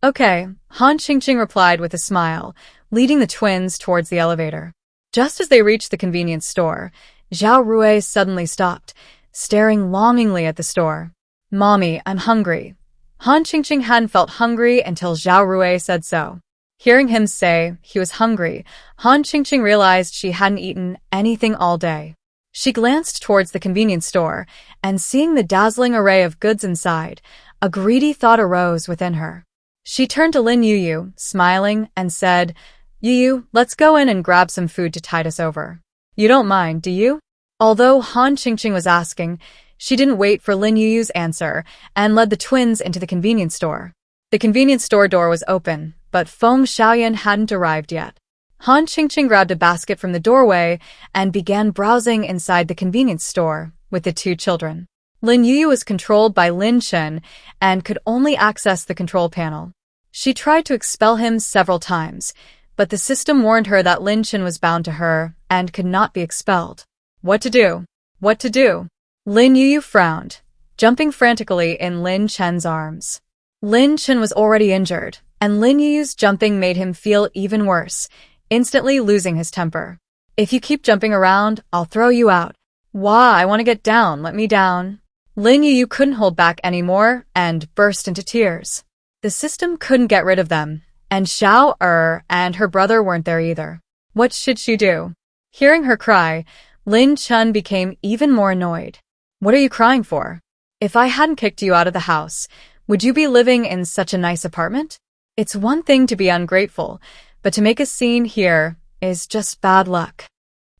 "Okay," Han Chingqing replied with a smile, leading the twins towards the elevator. Just as they reached the convenience store, Zhao Rui suddenly stopped, staring longingly at the store. "Mommy, I'm hungry." Han Chingqing hadn't felt hungry until Zhao Rui said so. Hearing him say he was hungry, Han Chingqing realized she hadn't eaten anything all day. She glanced towards the convenience store, and seeing the dazzling array of goods inside, a greedy thought arose within her. She turned to Lin Yuyu, smiling, and said, "Yuyu, let's go in and grab some food to tide us over. You don't mind, do you?" Although Han Chingqing was asking, she didn't wait for Lin Yuyu's answer and led the twins into the convenience store. The convenience store door was open, but Feng Xiaoyan hadn't arrived yet. Han Chingqing grabbed a basket from the doorway and began browsing inside the convenience store with the 2 children. Lin Yuyu was controlled by Lin Chen and could only access the control panel. She tried to expel him several times, but the system warned her that Lin Chen was bound to her and could not be expelled. What to do? What to do? Lin Yuyu frowned, jumping frantically in Lin Chen's arms. Lin Chen was already injured, and Lin Yuyu's jumping made him feel even worse, instantly losing his temper. "If you keep jumping around, I'll throw you out." "Why, I want to get down, let me down." Lin Yuyu couldn't hold back anymore and burst into tears. The system couldn't get rid of them, and Xiao and her brother weren't there either. What should she do? Hearing her cry, Lin Chen became even more annoyed. "What are you crying for? If I hadn't kicked you out of the house, would you be living in such a nice apartment? It's one thing to be ungrateful, but to make a scene here is just bad luck."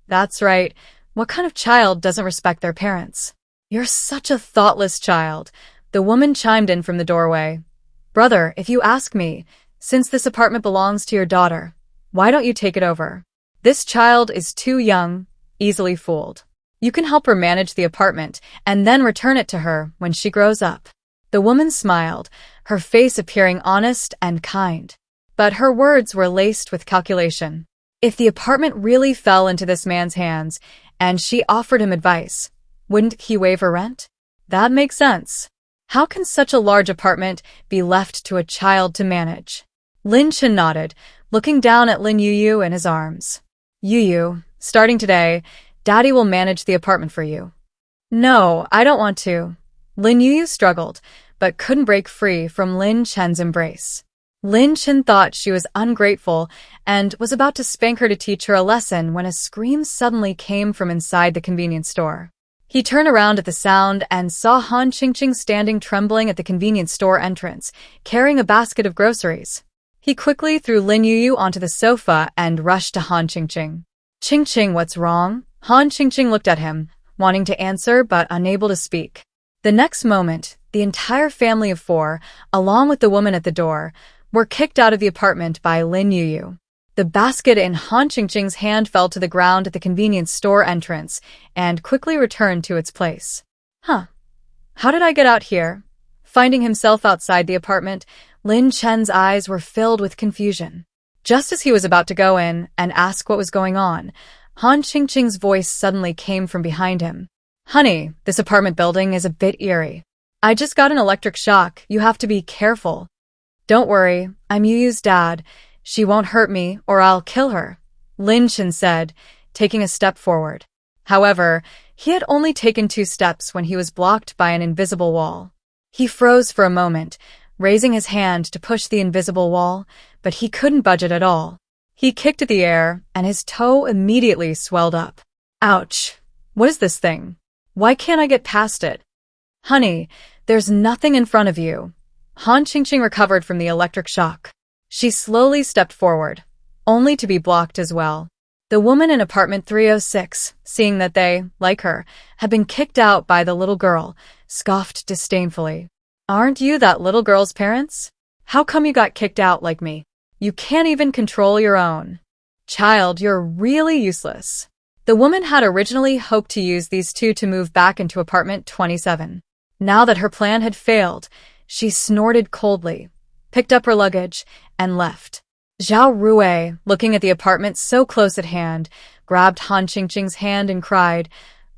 "That's right. What kind of child doesn't respect their parents?" "You're such a thoughtless child," the woman chimed in from the doorway. Brother, if you ask me, since this apartment belongs to your daughter, why don't you take it over? This child is too young, easily fooled. You can help her manage the apartment and then return it to her when she grows up. The woman smiled, her face appearing honest and kind. But her words were laced with calculation. If the apartment really fell into this man's hands and she offered him advice, wouldn't he waive her rent? That makes sense. How can such a large apartment be left to a child to manage? Lin Chen nodded, looking down at Lin Yuyu in his arms. Yuyu, starting today, Daddy will manage the apartment for you. No, I don't want to. Lin Yuyu struggled, but couldn't break free from Lin Chen's embrace. Lin Chen thought she was ungrateful and was about to spank her to teach her a lesson when a scream suddenly came from inside the convenience store. He turned around at the sound and saw Han Chingqing standing trembling at the convenience store entrance, carrying a basket of groceries. He quickly threw Lin Yuyu onto the sofa and rushed to Han Chingqing. Chingqing, what's wrong? Han Chingqing looked at him, wanting to answer but unable to speak. The next moment, the entire family of 4, along with the woman at the door, were kicked out of the apartment by Lin Yuyu. The basket in Han Chingqing's hand fell to the ground at the convenience store entrance and quickly returned to its place. How did I get out here? Finding himself outside the apartment, Lin Chen's eyes were filled with confusion. Just as he was about to go in and ask what was going on, Han Chingqing's voice suddenly came from behind him. Honey, this apartment building is a bit eerie. I just got an electric shock. You have to be careful. Don't worry, I'm Yuyu's dad. She won't hurt me, or I'll kill her, Lin Chen said, taking a step forward. However, he had only taken 2 steps when he was blocked by an invisible wall. He froze for a moment, raising his hand to push the invisible wall, but he couldn't budge it at all. He kicked at the air, and his toe immediately swelled up. Ouch! What is this thing? Why can't I get past it? Honey, there's nothing in front of you. Han Chingqing recovered from the electric shock. She slowly stepped forward, only to be blocked as well. The woman in apartment 306, seeing that they, like her, had been kicked out by the little girl, scoffed disdainfully. Aren't you that little girl's parents? How come you got kicked out like me? You can't even control your own. Child, you're really useless. The woman had originally hoped to use these 2 to move back into apartment 27. Now that her plan had failed, she snorted coldly, picked up her luggage, and left. Zhao Rui, looking at the apartment so close at hand, grabbed Han Chingqing's hand and cried,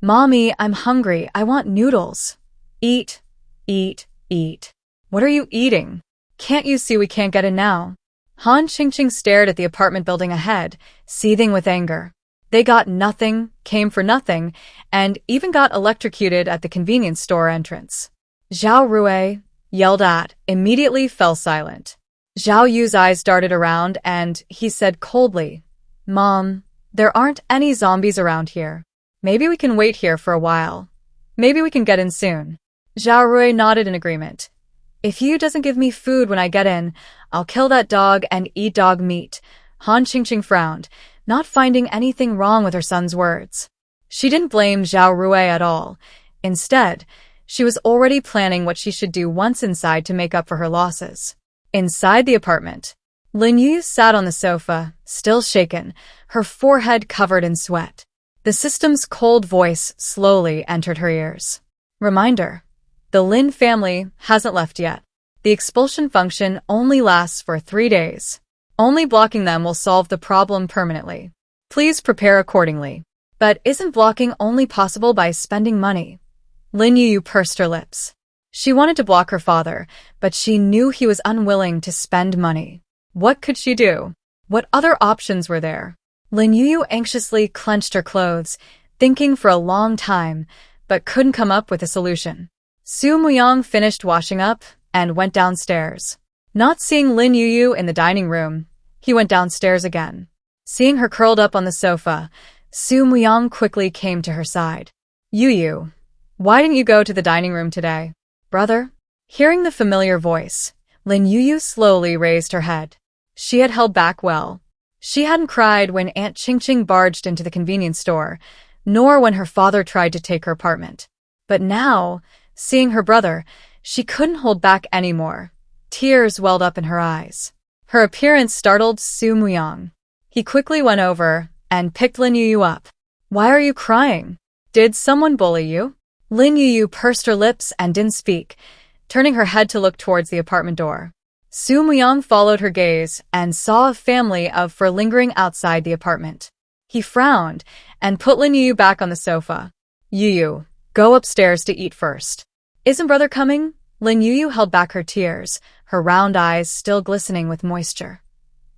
Mommy, I'm hungry. I want noodles. Eat, eat, eat. What are you eating? Can't you see we can't get in now? Han Chingqing stared at the apartment building ahead, seething with anger. They got nothing, came for nothing, and even got electrocuted at the convenience store entrance. Zhao Rui, yelled at, immediately fell silent. Zhao Yu's eyes darted around and he said coldly, Mom, there aren't any zombies around here. Maybe we can wait here for a while. Maybe we can get in soon. Zhao Rui nodded in agreement. If Yu doesn't give me food when I get in, I'll kill that dog and eat dog meat. Han Chingqing frowned, not finding anything wrong with her son's words. She didn't blame Zhao Rui at all. Instead, she was already planning what she should do once inside to make up for her losses. Inside the apartment, Lin Yuyu sat on the sofa, still shaken, her forehead covered in sweat. The system's cold voice slowly entered her ears. Reminder: the Lin family hasn't left yet. The expulsion function only lasts for 3 days. Only blocking them will solve the problem permanently. Please prepare accordingly. But isn't blocking only possible by spending money? Lin Yuyu pursed her lips. She wanted to block her father, but she knew he was unwilling to spend money. What could she do? What other options were there? Lin Yuyu anxiously clenched her clothes, thinking for a long time, but couldn't come up with a solution. Su Muyang finished washing up and went downstairs. Not seeing Lin Yuyu in the dining room, he went downstairs again. Seeing her curled up on the sofa, Su Muyang quickly came to her side. Yuyu, why didn't you go to the dining room today? Brother? Hearing the familiar voice, Lin Yuyu slowly raised her head. She had held back well. She hadn't cried when Aunt Chingqing barged into the convenience store, nor when her father tried to take her apartment. But now, seeing her brother, she couldn't hold back anymore. Tears welled up in her eyes. Her appearance startled Su Muyang. He quickly went over and picked Lin Yuyu up. "Why are you crying? Did someone bully you?" Lin Yuyu pursed her lips and didn't speak, turning her head to look towards the apartment door. Su Muyang followed her gaze and saw a family of four lingering outside the apartment. He frowned and put Lin Yuyu back on the sofa. "Yuyu, go upstairs to eat first." "Isn't brother coming?" Lin Yuyu held back her tears, her round eyes still glistening with moisture.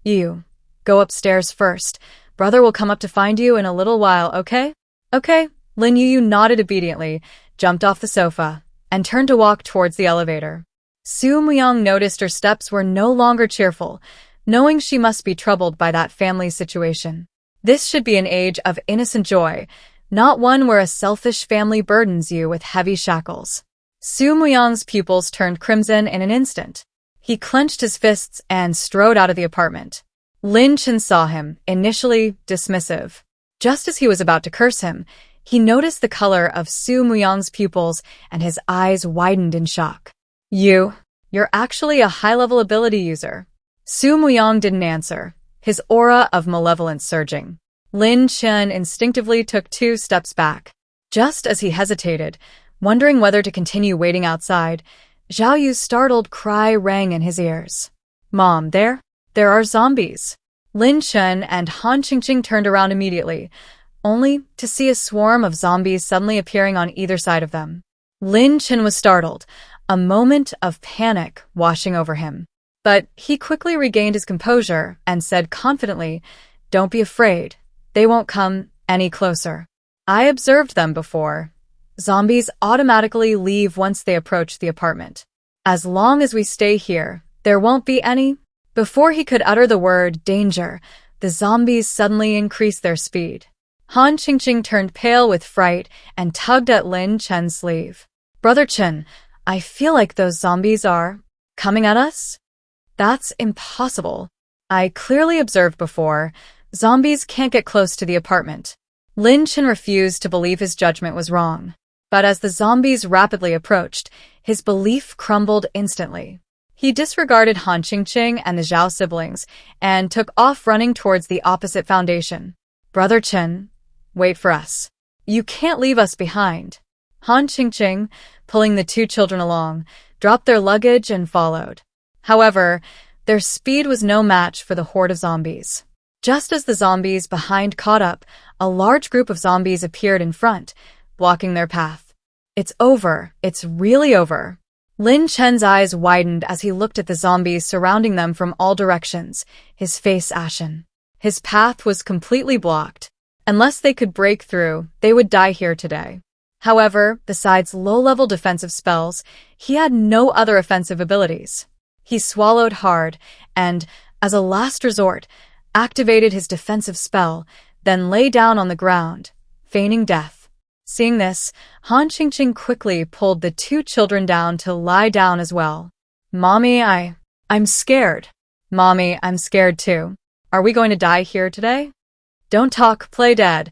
"Yuyu, go upstairs first. Brother will come up to find you in a little while, okay?" "Okay." Lin Yuyu nodded obediently, jumped off the sofa, and turned to walk towards the elevator. Su Muyang noticed her steps were no longer cheerful, knowing she must be troubled by that family situation. This should be an age of innocent joy, not one where a selfish family burdens you with heavy shackles. Su Muyang's pupils turned crimson in an instant. He clenched his fists and strode out of the apartment. Lin Chen saw him, initially dismissive. Just as he was about to curse him, he noticed the color of Su Muyang's pupils and his eyes widened in shock. You're actually a high-level ability user." Su Muyang didn't answer, his aura of malevolence surging. Lin Chen instinctively took 2 steps back. Just as he hesitated, wondering whether to continue waiting outside, Zhao Yu's startled cry rang in his ears. "Mom, there are zombies." Lin Chen and Han Qingqing turned around immediately, only to see a swarm of zombies suddenly appearing on either side of them. Lin Chen was startled, a moment of panic washing over him. But he quickly regained his composure and said confidently, "Don't be afraid. They won't come any closer. I observed them before. Zombies automatically leave once they approach the apartment. As long as we stay here, there won't be any." Before he could utter the word danger, the zombies suddenly increased their speed. Han Qingqing turned pale with fright and tugged at Lin Chen's sleeve. "Brother Chen, I feel like those zombies are coming at us?" "That's impossible. I clearly observed before. Zombies can't get close to the apartment." Lin Chen refused to believe his judgment was wrong. But as the zombies rapidly approached, his belief crumbled instantly. He disregarded Han Qingqing and the Zhao siblings and took off running towards the opposite foundation. "Brother Chen, wait for us. You can't leave us behind." Han Qingqing, pulling the 2 children along, dropped their luggage and followed. However, their speed was no match for the horde of zombies. Just as the zombies behind caught up, a large group of zombies appeared in front, blocking their path. "It's over. It's really over." Lin Chen's eyes widened as he looked at the zombies surrounding them from all directions, his face ashen. His path was completely blocked. Unless they could break through, they would die here today. However, besides low-level defensive spells, he had no other offensive abilities. He swallowed hard and, as a last resort, activated his defensive spell, then lay down on the ground, feigning death. Seeing this, Han Qingqing quickly pulled the 2 children down to lie down as well. "Mommy, I'm scared." "Mommy, I'm scared too. Are we going to die here today?" "Don't talk, play dead."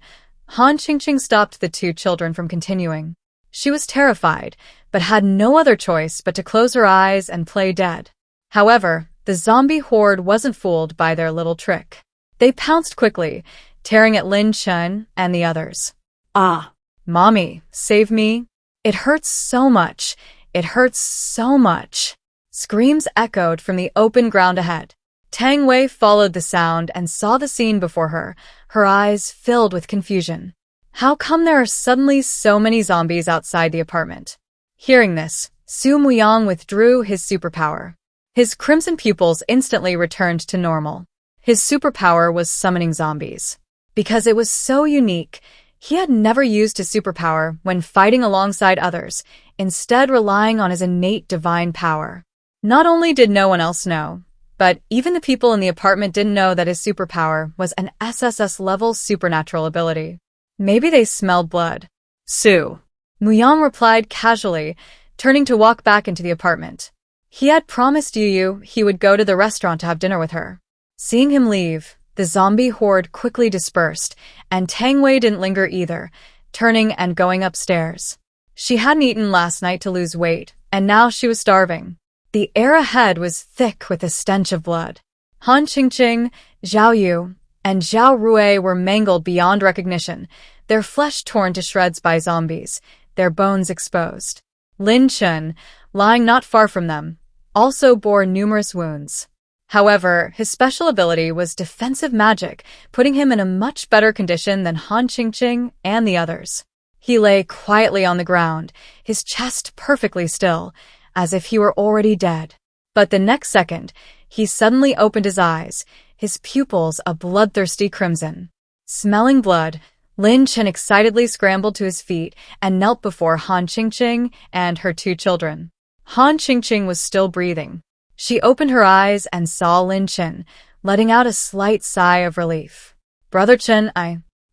Han Qingqing stopped the 2 children from continuing. She was terrified, but had no other choice but to close her eyes and play dead. However, the zombie horde wasn't fooled by their little trick. They pounced quickly, tearing at Lin Chen and the others. "Ah. Mommy, save me. It hurts so much. It hurts so much." Screams echoed from the open ground ahead. Tang Wei followed the sound and saw the scene before her, her eyes filled with confusion. How come there are suddenly so many zombies outside the apartment? Hearing this, Su Muyang withdrew his superpower. His crimson pupils instantly returned to normal. His superpower was summoning zombies. Because it was so unique, he had never used his superpower when fighting alongside others, instead relying on his innate divine power. Not only did no one else know, but even the people in the apartment didn't know that his superpower was an SSS-level supernatural ability. Maybe they smelled blood. "Su," Muyang replied casually, turning to walk back into the apartment. He had promised Yuyu he would go to the restaurant to have dinner with her. Seeing him leave, the zombie horde quickly dispersed, and Tang Wei didn't linger either, turning and going upstairs. She hadn't eaten last night to lose weight, and now she was starving. The air ahead was thick with the stench of blood. Han Chingqing, Zhao Yu, and Zhao Rui were mangled beyond recognition, their flesh torn to shreds by zombies, their bones exposed. Lin Chun, lying not far from them, also bore numerous wounds. However, his special ability was defensive magic, putting him in a much better condition than Han Chingqing and the others. He lay quietly on the ground, his chest perfectly still, as if he were already dead. But the next second, he suddenly opened his eyes, his pupils a bloodthirsty crimson. Smelling blood, Lin Chen excitedly scrambled to his feet and knelt before Han Chingqing and her two children. Han Chingqing was still breathing. She opened her eyes and saw Lin Chen, letting out a slight sigh of relief. "Brother Chen,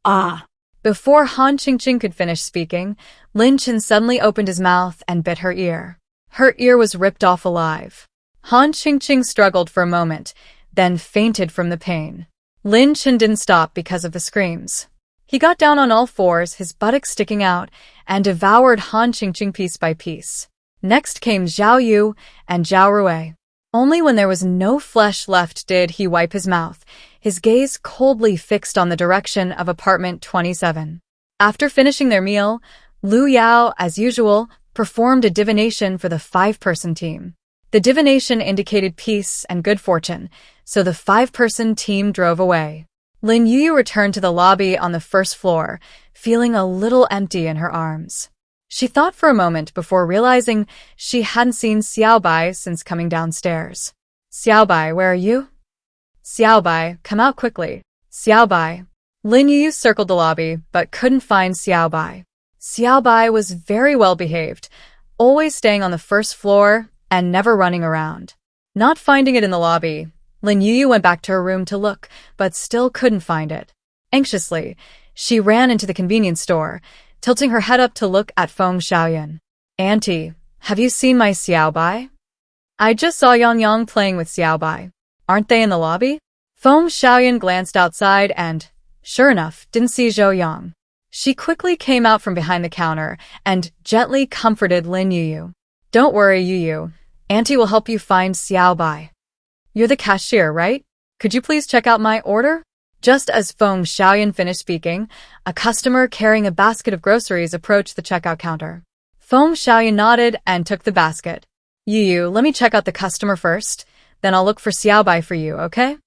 Ah. Before Han Chingqing could finish speaking, Lin Chen suddenly opened his mouth and bit her ear. Her ear was ripped off alive. Han Chingqing struggled for a moment, then fainted from the pain. Lin Chen didn't stop because of the screams. He got down on all fours, his buttocks sticking out, and devoured Han Chingqing piece by piece. Next came Zhao Yu and Zhao Rui. Only when there was no flesh left did he wipe his mouth, his gaze coldly fixed on the direction of apartment 27. After finishing their meal, Lu Yao, as usual, performed a divination for the 5-person team. The divination indicated peace and good fortune, so the 5-person team drove away. Lin Yuyu returned to the lobby on the first floor, feeling a little empty in her arms. She thought for a moment before realizing she hadn't seen Xiaobai since coming downstairs. "Xiaobai, where are you?" "Xiaobai, come out quickly." "Xiaobai." Lin Yuyu circled the lobby, but couldn't find Xiaobai. Xiaobai was very well behaved, always staying on the first floor and never running around. Not finding it in the lobby, Lin Yuyu went back to her room to look, but still couldn't find it. Anxiously, she ran into the convenience store, tilting her head up to look at Feng Xiaoyan. "Auntie, have you seen my Xiaobai?" "I just saw Yang Yang playing with Xiaobai. Aren't they in the lobby?" Feng Xiaoyan glanced outside and, sure enough, didn't see Zhou Yang. She quickly came out from behind the counter and gently comforted Lin Yuyu. "Don't worry, Yuyu. Auntie will help you find Xiaobai. You're the cashier, right? Could you please check out my order?" Just as Feng Xiaoyan finished speaking, a customer carrying a basket of groceries approached the checkout counter. Feng Xiaoyan nodded and took the basket. "Yuyu, let me check out the customer first, then I'll look for Xiaobai for you, okay?"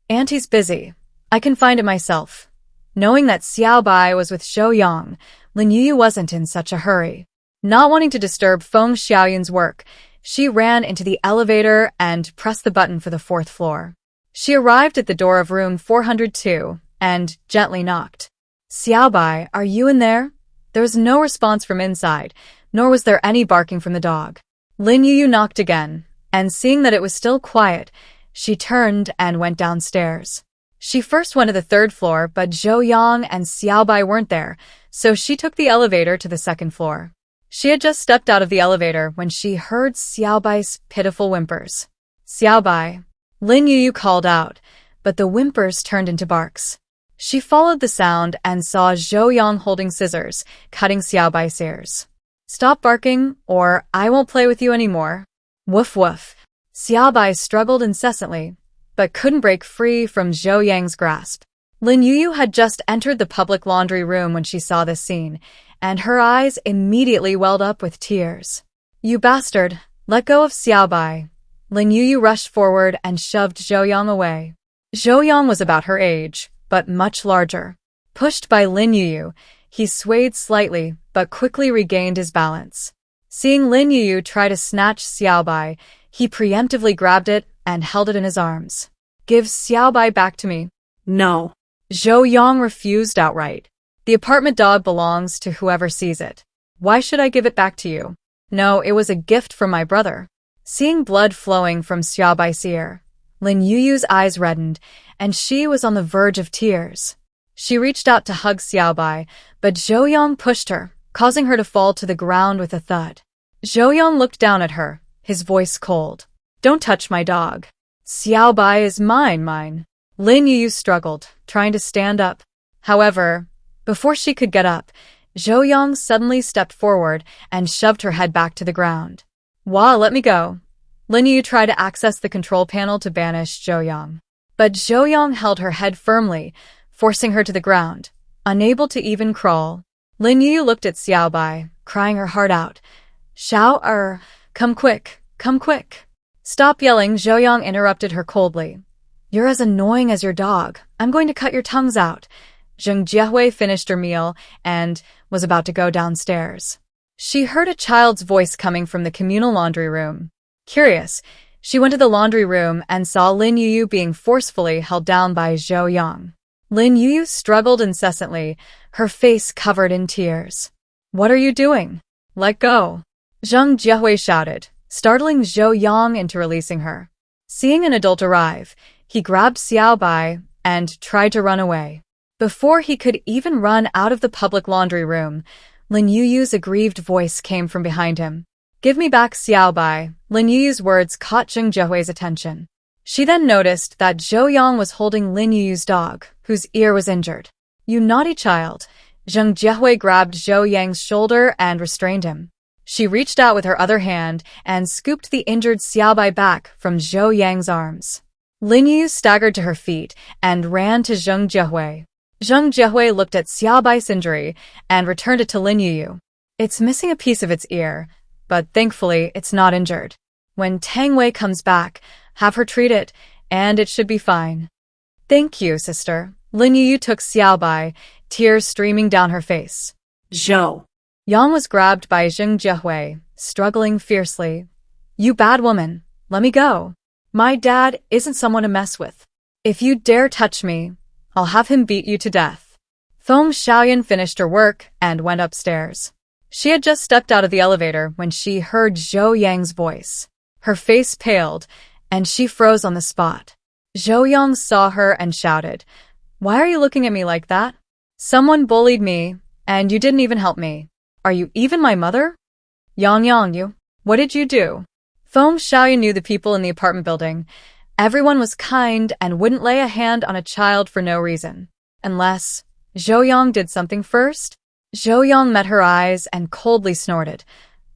"Auntie's busy. I can find it myself." Knowing that Xiaobai was with Zhou Yang, Lin Yuyu wasn't in such a hurry. Not wanting to disturb Feng Xiaoyan's work, she ran into the elevator and pressed the button for the 4th floor. She arrived at the door of room 402 and gently knocked. "Xiaobai, are you in there?" There was no response from inside, nor was there any barking from the dog. Lin Yuyu knocked again, and seeing that it was still quiet, she turned and went downstairs. She first went to the 3rd floor, but Zhou Yang and Xiaobai weren't there, so she took the elevator to the 2nd floor. She had just stepped out of the elevator when she heard Xiaobai's pitiful whimpers. "Xiaobai," Lin Yuyu called out, but the whimpers turned into barks. She followed the sound and saw Zhou Yang holding scissors, cutting Xiaobai's ears. "Stop barking, or I won't play with you anymore." Woof woof. Xiaobai struggled incessantly, but couldn't break free from Zhou Yang's grasp. Lin Yuyu had just entered the public laundry room when she saw this scene, and her eyes immediately welled up with tears. "You bastard, let go of Xiaobai." Lin Yuyu rushed forward and shoved Zhou Yang away. Zhou Yang was about her age, but much larger. Pushed by Lin Yuyu, he swayed slightly, but quickly regained his balance. Seeing Lin Yuyu try to snatch Xiaobai, he preemptively grabbed it and held it in his arms. "Give Xiaobai back to me." No. Zhou Yang refused outright. "The apartment dog belongs to whoever sees it. Why should I give it back to you?" "No, it was a gift from my brother." Seeing blood flowing from Xiaobai's ear, Lin Yuyu's eyes reddened, and she was on the verge of tears. She reached out to hug Xiaobai, but Zhou Yang pushed her, causing her to fall to the ground with a thud. Zhou Yang looked down at her, his voice cold. "Don't touch my dog. Xiaobai is mine. Lin Yuyu struggled, trying to stand up. However, before she could get up, Zhou Yang suddenly stepped forward and shoved her head back to the ground. "Wah, let me go." Lin Yuyu tried to access the control panel to banish Zhou Yang. But Zhou Yang held her head firmly, forcing her to the ground, unable to even crawl. Lin Yuyu looked at Xiaobai, crying her heart out. Come quick, come quick. Stop yelling, Zhou Yang interrupted her coldly. You're as annoying as your dog. I'm going to cut your tongues out. Zheng Jiehui finished her meal and was about to go downstairs. She heard a child's voice coming from the communal laundry room. Curious, she went to the laundry room and saw Lin Yuyu being forcefully held down by Zhou Yang. Lin Yuyu struggled incessantly, her face covered in tears. What are you doing? Let go. Zheng Jiehui shouted, startling Zhou Yang into releasing her. Seeing an adult arrive, he grabbed Xiaobai and tried to run away. Before he could even run out of the public laundry room, Lin Yuyu's aggrieved voice came from behind him. Give me back Xiaobai. Lin Yuyu's words caught Zheng Jiehui's attention. She then noticed that Zhou Yang was holding Lin Yuyu's dog, whose ear was injured. You naughty child. Zheng Jiehui grabbed Zhou Yang's shoulder and restrained him. She reached out with her other hand and scooped the injured Xiaobai back from Zhou Yang's arms. Lin Yuyu staggered to her feet and ran to Zheng Jiehui. Zheng Jiehui looked at Xiaobai's injury and returned it to Lin Yuyu. It's missing a piece of its ear, but thankfully it's not injured. When Tang Wei comes back, have her treat it, and it should be fine. Thank you, sister. Lin Yuyu took Xiaobai, tears streaming down her face. Zhou Yang was grabbed by Zheng Jiehui, struggling fiercely. You bad woman, let me go. My dad isn't someone to mess with. If you dare touch me, I'll have him beat you to death. Feng Xiaoyan finished her work and went upstairs. She had just stepped out of the elevator when she heard Zhou Yang's voice. Her face paled, and she froze on the spot. Zhou Yang saw her and shouted, Why are you looking at me like that? Someone bullied me, and you didn't even help me. Are you even my mother? Yang, you. What did you do? Feng Xiaoyan knew the people in the apartment building. Everyone was kind and wouldn't lay a hand on a child for no reason. Unless Zhou Yang did something first. Zhou Yang met her eyes and coldly snorted.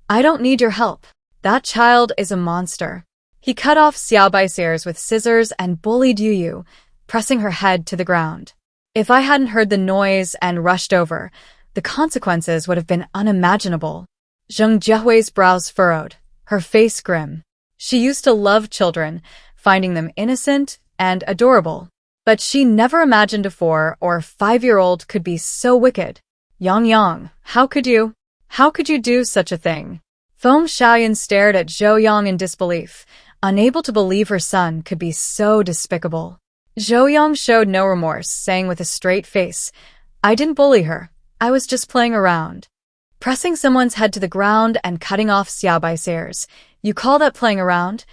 I don't need your help. That child is a monster. He cut off Xiaobai's ears with scissors and bullied Yuyu, pressing her head to the ground. If I hadn't heard the noise and rushed over, the consequences would have been unimaginable. Zheng Jiehui's brows furrowed, her face grim. She used to love children, finding them innocent and adorable. But she never imagined a 4- or 5-year-old could be so wicked. Yang, how could you do such a thing? Feng Xiaoyan stared at Zhou Yang in disbelief, unable to believe her son could be so despicable. Zhou Yang showed no remorse, saying with a straight face, I didn't bully her. I was just playing around. Pressing someone's head to the ground and cutting off Xiaobai's ears. You call that playing around?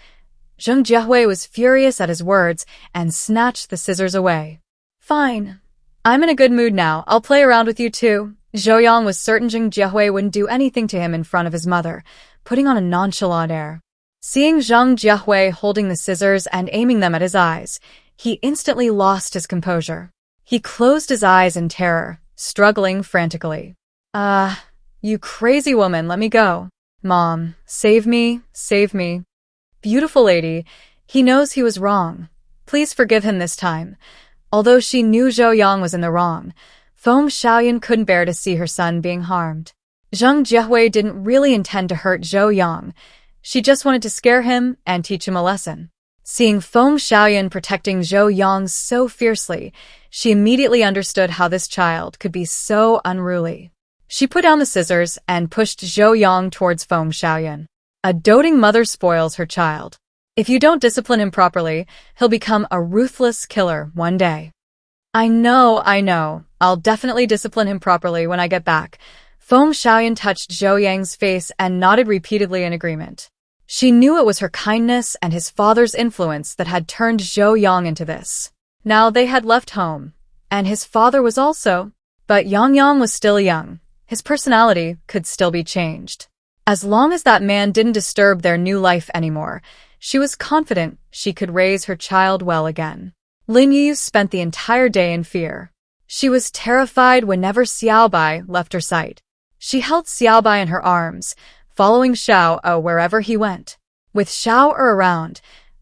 Zheng Jiehui was furious at his words and snatched the scissors away. Fine. I'm in a good mood now. I'll play around with you too. Zhou Yang was certain Zheng Jiehui wouldn't do anything to him in front of his mother, putting on a nonchalant air. Seeing Zheng Jiehui holding the scissors and aiming them at his eyes, he instantly lost his composure. He closed his eyes in terror, struggling frantically. You crazy woman, let me go. Mom, save me, save me. Beautiful lady, he knows he was wrong. Please forgive him this time. Although she knew Zhou Yang was in the wrong, Feng Xiaoyan couldn't bear to see her son being harmed. Zheng Jiehui didn't really intend to hurt Zhou Yang. She just wanted to scare him and teach him a lesson. Seeing Feng Xiaoyan protecting Zhou Yang so fiercely, she immediately understood how this child could be so unruly. She put down the scissors and pushed Zhou Yang towards Feng Xiaoyan. A doting mother spoils her child. If you don't discipline him properly, he'll become a ruthless killer one day. I know. I'll definitely discipline him properly when I get back. Feng Xiaoyan touched Zhou Yang's face and nodded repeatedly in agreement. She knew it was her kindness and his father's influence that had turned Zhou Yang into this. Now they had left home, and his father was also, but Yang was still young. His personality could still be changed. As long as that man didn't disturb their new life anymore, she was confident she could raise her child well again. Lin Yuyu spent the entire day in fear. She was terrified whenever Xiaobai left her sight. She held Xiaobai in her arms, following Xiao wherever he went. With Xiao around,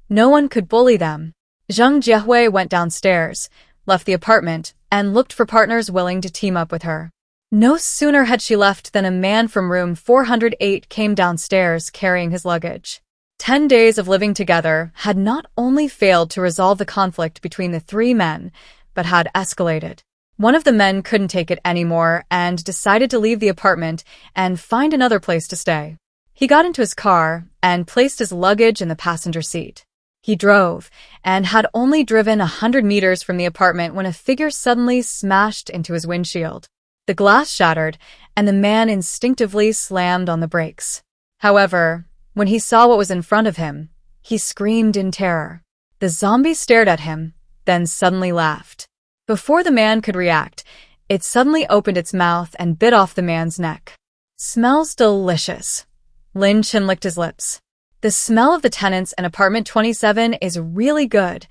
no one could bully them. Zheng Jiehui went downstairs, left the apartment, and looked for partners willing to team up with her. No sooner had she left than a man from room 408 came downstairs carrying his luggage. 10 days of living together had not only failed to resolve the conflict between the three men, but had escalated. One of the men couldn't take it anymore and decided to leave the apartment and find another place to stay. He got into his car and placed his luggage in the passenger seat. He drove and had only driven 100 meters from the apartment when a figure suddenly smashed into his windshield. The glass shattered, and the man instinctively slammed on the brakes. However, when he saw what was in front of him, he screamed in terror. The zombie stared at him, then suddenly laughed. Before the man could react, it suddenly opened its mouth and bit off the man's neck. "Smells delicious." Lin Chen licked his lips. "The smell of the tenants in apartment 27 is really good."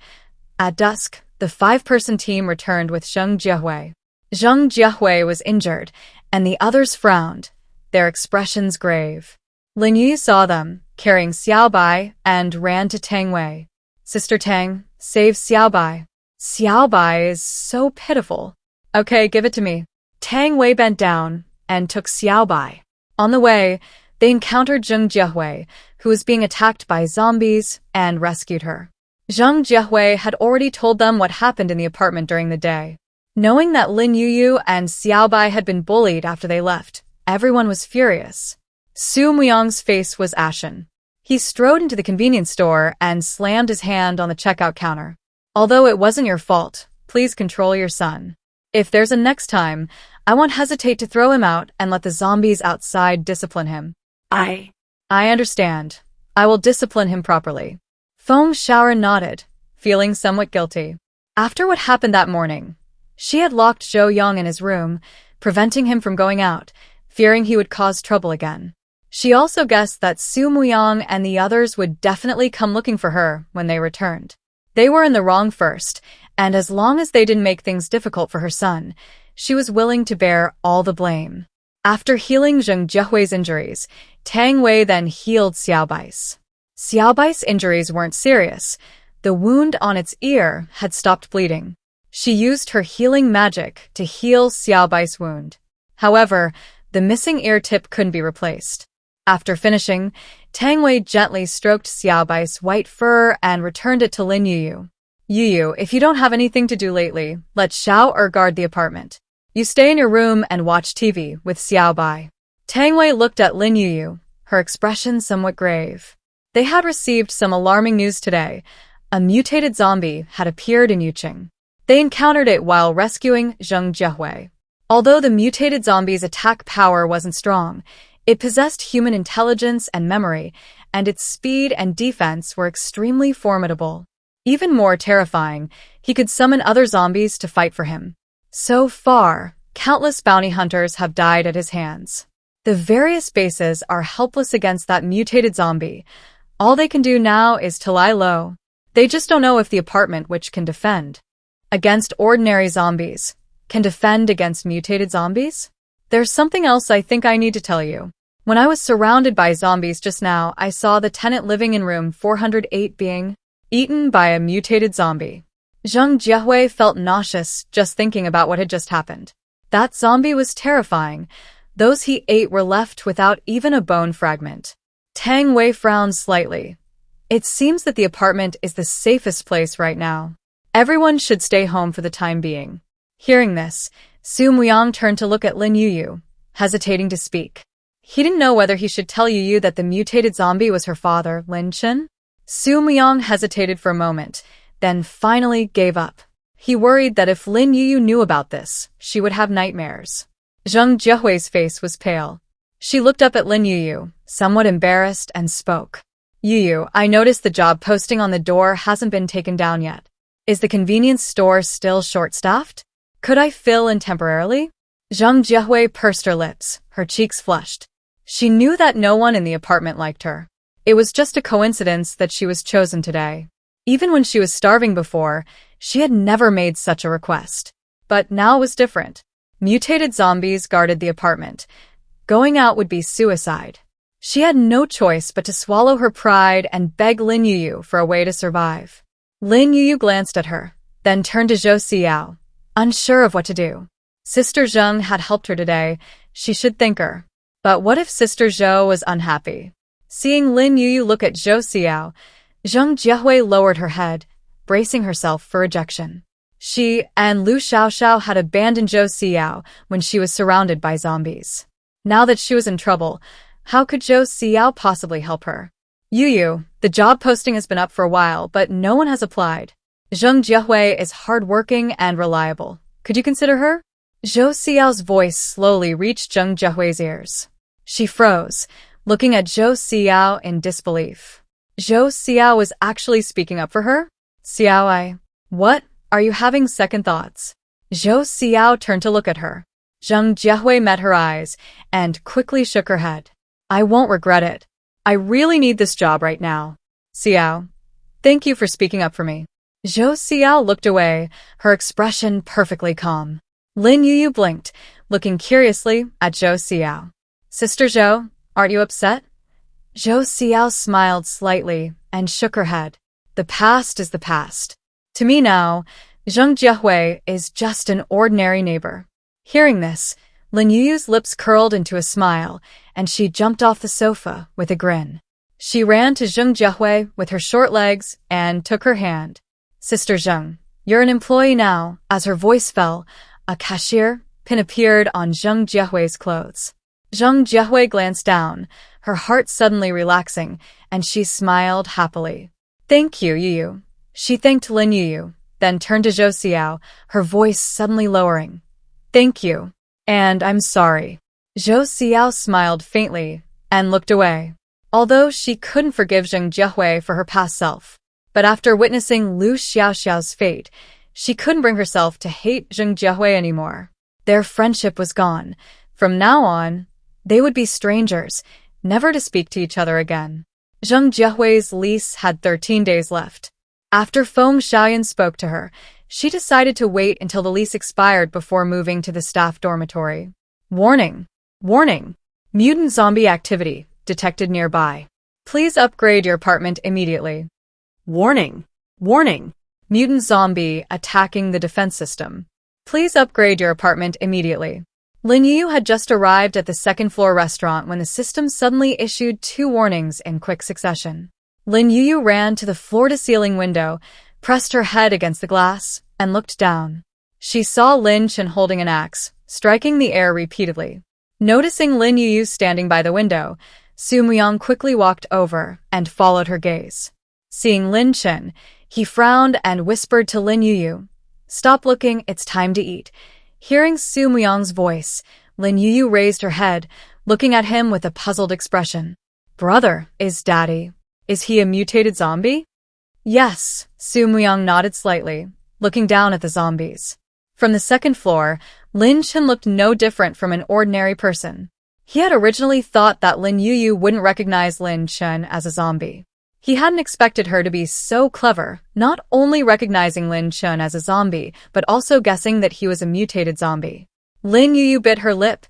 At dusk, the 5-person team returned with Zheng Jiehui. Zheng Jiehui was injured, and the others frowned, their expressions grave. Lin Yuyu saw them, carrying Xiaobai, and ran to Tang Wei. "Sister Tang, save Xiaobai. Xiaobai is so pitiful." "Okay, give it to me." Tang Wei bent down and took Xiaobai. On the way, they encountered Zheng Jiehui, who was being attacked by zombies, and rescued her. Zheng Jiehui had already told them what happened in the apartment during the day. Knowing that Lin Yuyu and Xiaobai had been bullied after they left, everyone was furious. Su Muyang's face was ashen. He strode into the convenience store and slammed his hand on the checkout counter. "Although it wasn't your fault, please control your son. If there's a next time, I won't hesitate to throw him out and let the zombies outside discipline him." I understand. I will discipline him properly." Feng Xiaoran nodded, feeling somewhat guilty. After what happened that morning, she had locked Zhou Yang in his room, preventing him from going out, fearing he would cause trouble again. She also guessed that Su Muyang and the others would definitely come looking for her when they returned. They were in the wrong first, and as long as they didn't make things difficult for her son, she was willing to bear all the blame. After healing Zheng Jiehui's injuries, Tang Wei then healed Xiaobai's. Xiaobai's injuries weren't serious. The wound on its ear had stopped bleeding. She used her healing magic to heal Xiaobai's wound. However, the missing ear tip couldn't be replaced. After finishing, Tang Wei gently stroked Xiaobai's white fur and returned it to Lin Yuyu. "Yuyu, if you don't have anything to do lately, let Xiao guard the apartment. You stay in your room and watch TV with Xiaobai." Tang Wei looked at Lin Yuyu, her expression somewhat grave. They had received some alarming news today. A mutated zombie had appeared in Yuqing. They encountered it while rescuing Zheng Jiehui. Although the mutated zombie's attack power wasn't strong, it possessed human intelligence and memory, and its speed and defense were extremely formidable. Even more terrifying, he could summon other zombies to fight for him. So far, countless bounty hunters have died at his hands. The various bases are helpless against that mutated zombie. All they can do now is to lie low. They just don't know if the apartment, which can defend against ordinary zombies, can defend against mutated zombies? There's something else I think I need to tell you. When I was surrounded by zombies just now, I saw the tenant living in room 408 being eaten by a mutated zombie. Zheng Jiehui felt nauseous just thinking about what had just happened. That zombie was terrifying. Those he ate were left without even a bone fragment. Tang Wei frowned slightly. It seems that the apartment is the safest place right now. Everyone should stay home for the time being. Hearing this, Su Muyang turned to look at Lin Yuyu, hesitating to speak. He didn't know whether he should tell Yuyu that the mutated zombie was her father, Lin Chen. Su Muyang hesitated for a moment, then finally gave up. He worried that if Lin Yuyu knew about this, she would have nightmares. Zheng Jiehui's face was pale. She looked up at Lin Yuyu, somewhat embarrassed, and spoke. "Yuyu, I noticed the job posting on the door hasn't been taken down yet. Is the convenience store still short-staffed? Could I fill in temporarily?" Zheng Jiehui pursed her lips, her cheeks flushed. She knew that no one in the apartment liked her. It was just a coincidence that she was chosen today. Even when she was starving before, she had never made such a request. But now it was different. Mutated zombies guarded the apartment. Going out would be suicide. She had no choice but to swallow her pride and beg Lin Yuyu for a way to survive. Lin Yuyu glanced at her, then turned to Zhou Xiao, unsure of what to do. Sister Zheng had helped her today. She should thank her. But what if Sister Zhou was unhappy? Seeing Lin Yuyu look at Zhou Xiao, Zheng Jiehui lowered her head, bracing herself for rejection. She and Lu Xiaoxiao had abandoned Zhou Xiao when she was surrounded by zombies. Now that she was in trouble, how could Zhou Xiao possibly help her? Yuyu, the job posting has been up for a while, but no one has applied. Zheng Jiehui is hardworking and reliable. Could you consider her? Zhou Xiao's voice slowly reached Zheng Jiehui's ears. She froze, looking at Zhou Xiao in disbelief. Zhou Xiao was actually speaking up for her? Xiao, what? Are you having second thoughts? Zhou Xiao turned to look at her. Zheng Jiehui met her eyes and quickly shook her head. I won't regret it. I really need this job right now. Xiao, thank you for speaking up for me. Zhou Xiao looked away, her expression perfectly calm. Lin Yuyu blinked, looking curiously at Zhou Xiao. Sister Zhou, aren't you upset? Zhou Xiao smiled slightly and shook her head. The past is the past. To me now, Zheng Jiehui is just an ordinary neighbor. Hearing this, Lin Yuyu's lips curled into a smile, and she jumped off the sofa with a grin. She ran to Zheng Jiehui with her short legs and took her hand. Sister Zheng, you're an employee now. As her voice fell, a cashier pin appeared on Zheng Jiehui's clothes. Zheng Jiehui glanced down, her heart suddenly relaxing, and she smiled happily. Thank you, Yuyu. She thanked Lin Yuyu, then turned to Zhou Xiao, her voice suddenly lowering. Thank you. And I'm sorry. Zhou Xiao smiled faintly and looked away. Although she couldn't forgive Zheng Jiehui for her past self, but after witnessing Lu Xiaoxiao's fate, she couldn't bring herself to hate Zheng Jiehui anymore. Their friendship was gone. From now on, they would be strangers, never to speak to each other again. Zheng Jiehui's lease had 13 days left. After Feng Xiaoyan spoke to her, she decided to wait until the lease expired before moving to the staff dormitory. Warning! Warning! Mutant zombie activity detected nearby. Please upgrade your apartment immediately. Warning! Warning! Mutant zombie attacking the defense system. Please upgrade your apartment immediately. Lin Yuyu had just arrived at the second-floor restaurant when the system suddenly issued 2 warnings in quick succession. Lin Yuyu ran to the floor-to-ceiling window, pressed her head against the glass, and looked down. She saw Lin Chen holding an axe, striking the air repeatedly. Noticing Lin Yuyu standing by the window, Su Muyang quickly walked over and followed her gaze. Seeing Lin Chen, he frowned and whispered to Lin Yuyu, "Stop looking, it's time to eat." Hearing Su Muyang's voice, Lin Yuyu raised her head, looking at him with a puzzled expression. "Brother, is Daddy? Is he a mutated zombie?" "Yes," Su Muyang nodded slightly, looking down at the zombies. From the second floor, Lin Chen looked no different from an ordinary person. He had originally thought that Lin Yuyu wouldn't recognize Lin Chen as a zombie. He hadn't expected her to be so clever, not only recognizing Lin Chen as a zombie, but also guessing that he was a mutated zombie. Lin Yuyu bit her lip,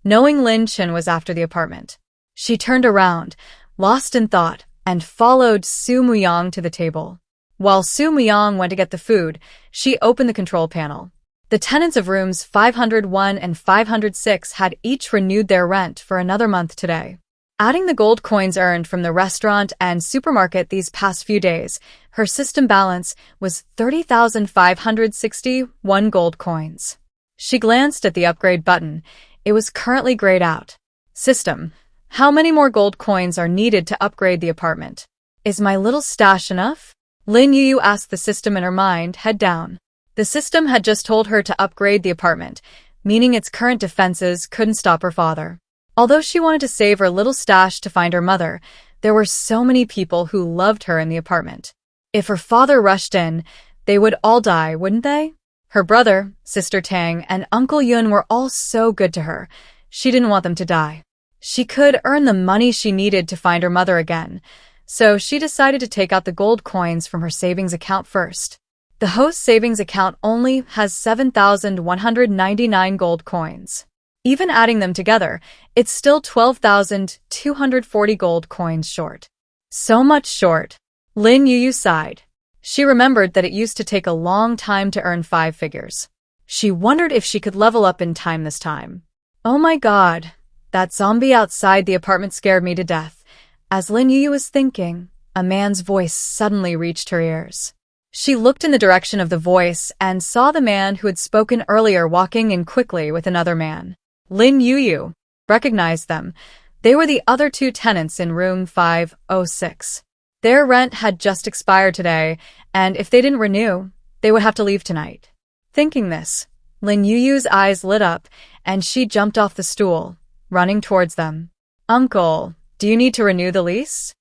knowing Lin Chen was after the apartment. She turned around, lost in thought, and followed Su Muyang to the table. While Su Muyang went to get the food, she opened the control panel. The tenants of rooms 501 and 506 had each renewed their rent for another month today. Adding the gold coins earned from the restaurant and supermarket these past few days, her system balance was 30,561 gold coins. She glanced at the upgrade button. It was currently grayed out. System, how many more gold coins are needed to upgrade the apartment? Is my little stash enough? Lin Yuyu asked the system in her mind, head down. The system had just told her to upgrade the apartment, meaning its current defenses couldn't stop her father. Although she wanted to save her little stash to find her mother, there were so many people who loved her in the apartment. If her father rushed in, they would all die, wouldn't they? Her brother, Sister Tang, and Uncle Yun were all so good to her. She didn't want them to die. She could earn the money she needed to find her mother again, so she decided to take out the gold coins from her savings account first. The host savings account only has 7,199 gold coins. Even adding them together, it's still 12,240 gold coins short. So much short. Lin Yuyu sighed. She remembered that it used to take a long time to earn 5 figures. She wondered if she could level up in time this time. Oh my god, that zombie outside the apartment scared me to death. As Lin Yuyu was thinking, a man's voice suddenly reached her ears. She looked in the direction of the voice and saw the man who had spoken earlier walking in quickly with another man. Lin Yuyu recognized them. They were the other 2 tenants in room 506. Their rent had just expired today, and if they didn't renew, they would have to leave tonight. Thinking this, Lin Yuyu's eyes lit up, and she jumped off the stool, running towards them. Uncle, do you need to renew the lease?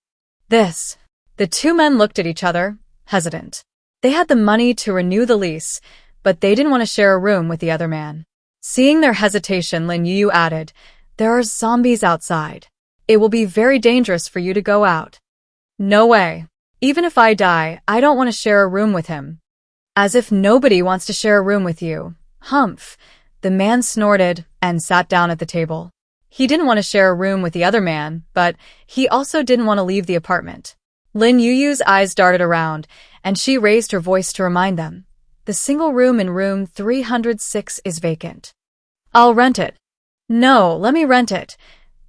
The 2 men looked at each other, hesitant. They had the money to renew the lease, but they didn't want to share a room with the other man. Seeing their hesitation, Lin Yuyu added, "There are zombies outside. It will be very dangerous for you to go out." "No way. Even if I die, I don't want to share a room with him." "As if nobody wants to share a room with you." Humph. The man snorted and sat down at the table. He didn't want to share a room with the other man, but he also didn't want to leave the apartment. Lin Yuyu's eyes darted around, and she raised her voice to remind them. "The single room in room 306 is vacant." "I'll rent it." "No, let me rent it."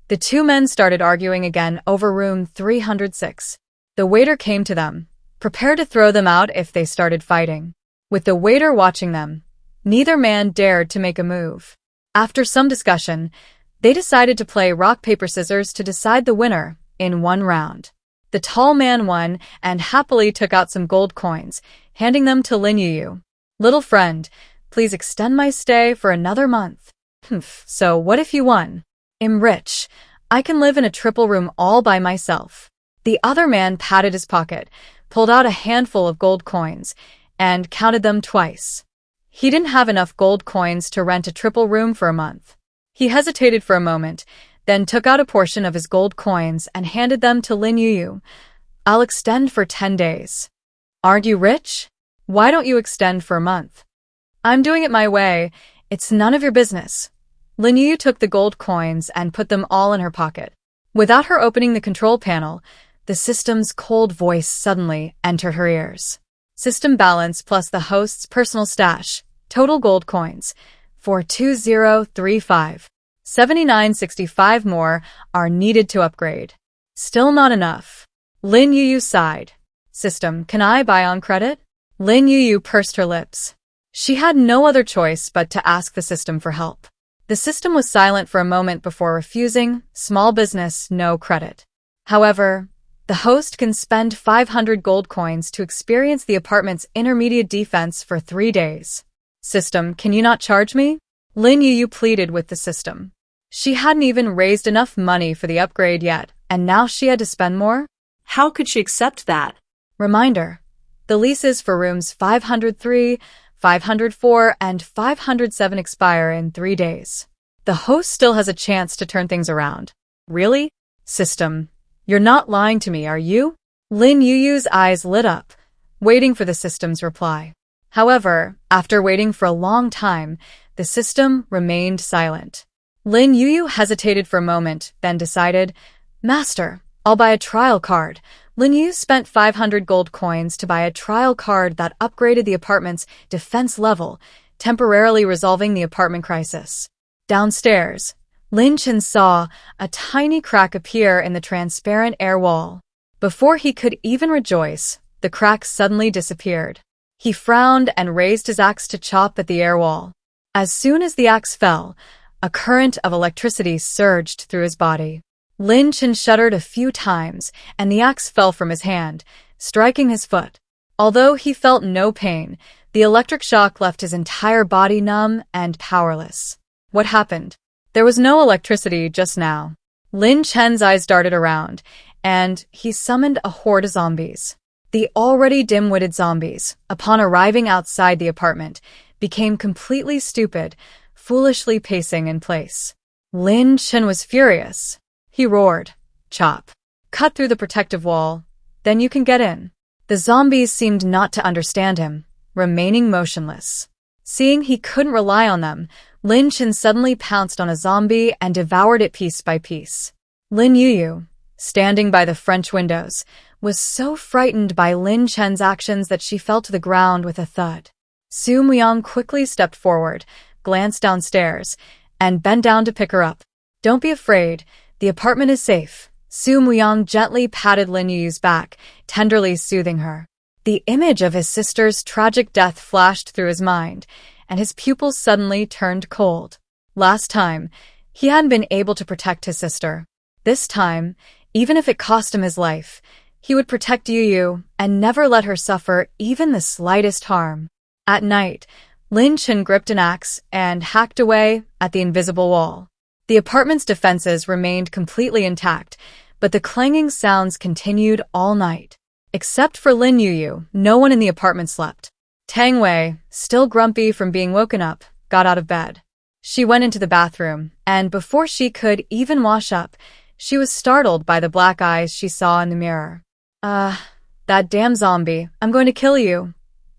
The 2 men started arguing again over room 306. The waiter came to them, prepared to throw them out if they started fighting. With the waiter watching them, neither man dared to make a move. After some discussion, they decided to play rock, paper, scissors to decide the winner in 1 round. The tall man won and happily took out some gold coins, handing them to Lin Yuyu. "Little friend, please extend my stay for another month." "So what if you won?" "I'm rich. I can live in a triple room all by myself." The other man patted his pocket, pulled out a handful of gold coins, and counted them twice. He didn't have enough gold coins to rent a triple room for a month. He hesitated for a moment, then took out a portion of his gold coins and handed them to Lin Yuyu. "I'll extend for 10 days. "Aren't you rich? Why don't you extend for a month?" "I'm doing it my way. It's none of your business." Lin Yuyu took the gold coins and put them all in her pocket. Without her opening the control panel, the system's cold voice suddenly entered her ears. "System balance plus the host's personal stash. Total gold coins. 42035. 7965 more are needed to upgrade." "Still not enough." Lin Yuyu sighed. "System, can I buy on credit?" Lin Yuyu pursed her lips. She had no other choice but to ask the system for help. The system was silent for a moment before refusing. "Small business, no credit. However, the host can spend 500 gold coins to experience the apartment's intermediate defense for 3 days. "System, can you not charge me?" Lin Yuyu pleaded with the system. She hadn't even raised enough money for the upgrade yet, and now she had to spend more? How could she accept that? Reminder: the leases for rooms 503, 504, and 507 expire in 3 days. The host still has a chance to turn things around. Really? System, you're not lying to me, are you? Lin Yuyu's eyes lit up, waiting for the system's reply. However, after waiting for a long time, the system remained silent. Lin Yuyu hesitated for a moment, then decided, "Master, I'll buy a trial card." Lin Yuyu spent 500 gold coins to buy a trial card that upgraded the apartment's defense level, temporarily resolving the apartment crisis. Downstairs, Lin Chen saw a tiny crack appear in the transparent air wall. Before he could even rejoice, the crack suddenly disappeared. He frowned and raised his axe to chop at the air wall. As soon as the axe fell, a current of electricity surged through his body. Lin Chen shuddered a few times, and the axe fell from his hand, striking his foot. Although he felt no pain, the electric shock left his entire body numb and powerless. What happened? There was no electricity just now. Lin Chen's eyes darted around, and he summoned a horde of zombies. The already dim-witted zombies, upon arriving outside the apartment, became completely stupid, foolishly pacing in place. Lin Chen was furious. He roared, "Chop. Cut through the protective wall, then you can get in." The zombies seemed not to understand him, remaining motionless. Seeing he couldn't rely on them, Lin Chen suddenly pounced on a zombie and devoured it piece by piece. Lin Yuyu, standing by the French windows, was so frightened by Lin Chen's actions that she fell to the ground with a thud. Su Muyang quickly stepped forward, glanced downstairs, and bent down to pick her up. "Don't be afraid. The apartment is safe." Su Muyang gently patted Lin Yuyu's back, tenderly soothing her. The image of his sister's tragic death flashed through his mind, and his pupils suddenly turned cold. Last time, he hadn't been able to protect his sister. This time, even if it cost him his life, he would protect Yuyu and never let her suffer even the slightest harm. At night, Lin Chen gripped an axe and hacked away at the invisible wall. The apartment's defenses remained completely intact, but the clanging sounds continued all night. Except for Lin Yuyu, no one in the apartment slept. Tang Wei, still grumpy from being woken up, got out of bed. She went into the bathroom, and before she could even wash up, she was startled by the black eyes she saw in the mirror. That damn zombie, I'm going to kill you."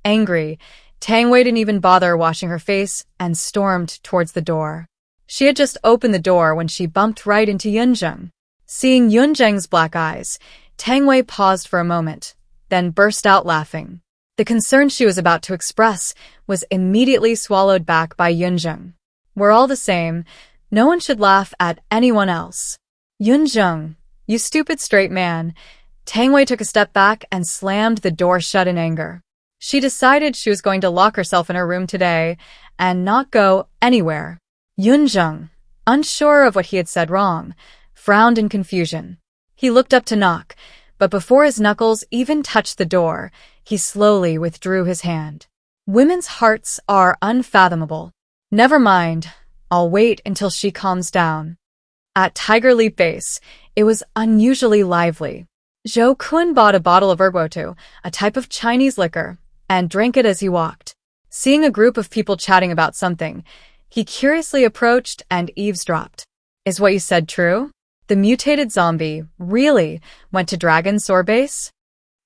Angry, Tang Wei didn't even bother washing her face and stormed towards the door. She had just opened the door when she bumped right into Yunzheng. Seeing Yunzheng's black eyes, Tang Wei paused for a moment, then burst out laughing. The concern she was about to express was immediately swallowed back by Yunzheng. "We're all the same. No one should laugh at anyone else." "Yunzheng, you stupid straight man." Tang Wei took a step back and slammed the door shut in anger. She decided she was going to lock herself in her room today and not go anywhere. Yunzheng, unsure of what he had said wrong, frowned in confusion. He looked up to knock, but before his knuckles even touched the door, he slowly withdrew his hand. Women's hearts are unfathomable. "Never mind. I'll wait until she calms down." At Tiger Leap Base, it was unusually lively. Zhou Kun bought a bottle of urbotu, a type of Chinese liquor, and drank it as he walked. Seeing a group of people chatting about something, he curiously approached and eavesdropped. "Is what you said true? The mutated zombie really went to Dragon Soar Base?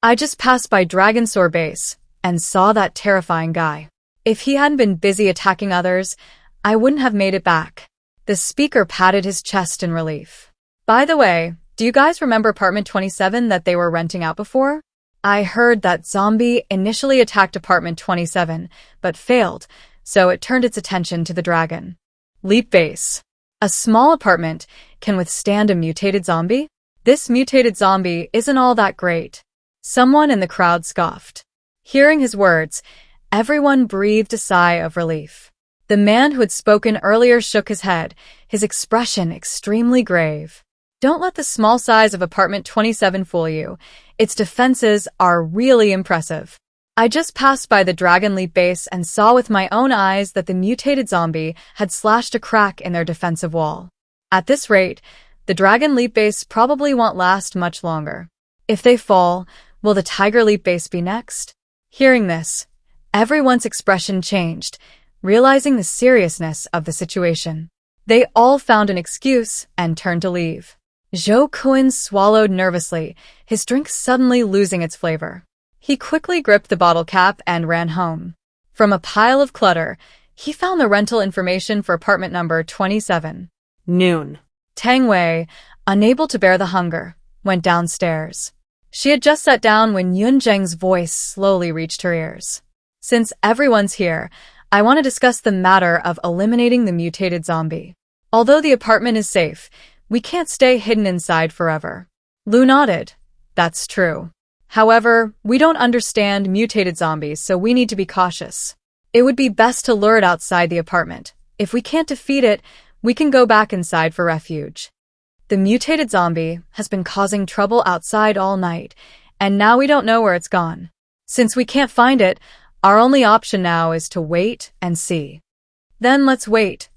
I just passed by Dragon Soar Base and saw that terrifying guy. If he hadn't been busy attacking others, I wouldn't have made it back." The speaker patted his chest in relief. "By the way, do you guys remember apartment 27 that they were renting out before? I heard that zombie initially attacked apartment 27, but failed, so it turned its attention to the Dragon Leap Base. A small apartment can withstand a mutated zombie? This mutated zombie isn't all that great." Someone in the crowd scoffed. Hearing his words, everyone breathed a sigh of relief. The man who had spoken earlier shook his head, his expression extremely grave. "Don't let the small size of apartment 27 fool you. Its defenses are really impressive. I just passed by the Dragon Leap Base and saw with my own eyes that the mutated zombie had slashed a crack in their defensive wall. At this rate, the Dragon Leap Base probably won't last much longer. If they fall, will the Tiger Leap Base be next?" Hearing this, everyone's expression changed, realizing the seriousness of the situation. They all found an excuse and turned to leave. Zhou Kun swallowed nervously, his drink suddenly losing its flavor. He quickly gripped the bottle cap and ran home. From a pile of clutter, he found the rental information for apartment number 27. Noon. Tang Wei, unable to bear the hunger, went downstairs. She had just sat down when Yunzheng's voice slowly reached her ears. "Since everyone's here, I want to discuss the matter of eliminating the mutated zombie. Although the apartment is safe, we can't stay hidden inside forever." Lu nodded. "That's true. However, we don't understand mutated zombies, so we need to be cautious. It would be best to lure it outside the apartment. If we can't defeat it, we can go back inside for refuge. The mutated zombie has been causing trouble outside all night, and now we don't know where it's gone. Since we can't find it, our only option now is to wait and see." "Then let's wait."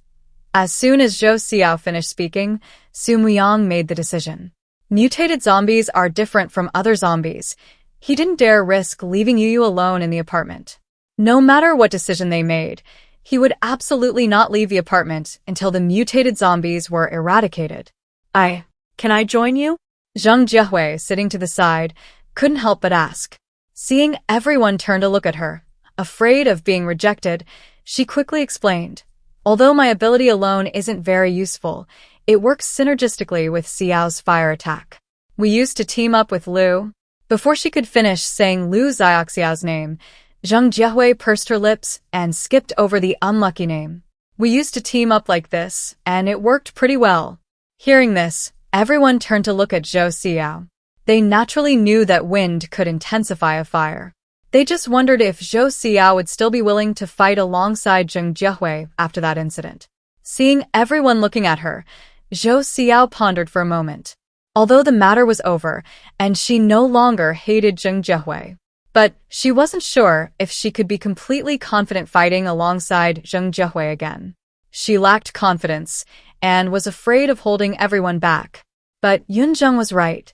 As soon as Zhou Xiao finished speaking, Su Muyang made the decision. Mutated zombies are different from other zombies. He didn't dare risk leaving Yuyu alone in the apartment. No matter what decision they made, he would absolutely not leave the apartment until the mutated zombies were eradicated. Can I join you?" Zheng Jiehui, sitting to the side, couldn't help but ask. Seeing everyone turn to look at her, afraid of being rejected, she quickly explained, Although my ability alone isn't very useful, it works synergistically with Xiao's fire attack. We used to team up with Lu. Before she could finish saying Lu Xiaoxiao's name, Zheng Jiehui pursed her lips and skipped over the unlucky name. We used to team up like this, and it worked pretty well. Hearing this, everyone turned to look at Zhou Xiao. They naturally knew that wind could intensify a fire. They just wondered if Zhou Xiao would still be willing to fight alongside Zheng Jiehui after that incident. Seeing everyone looking at her, Zhou Xiao pondered for a moment. Although the matter was over, and she no longer hated Zheng Jiehui. But she wasn't sure if she could be completely confident fighting alongside Zheng Jiehui again. She lacked confidence and was afraid of holding everyone back. But Yunzheng was right.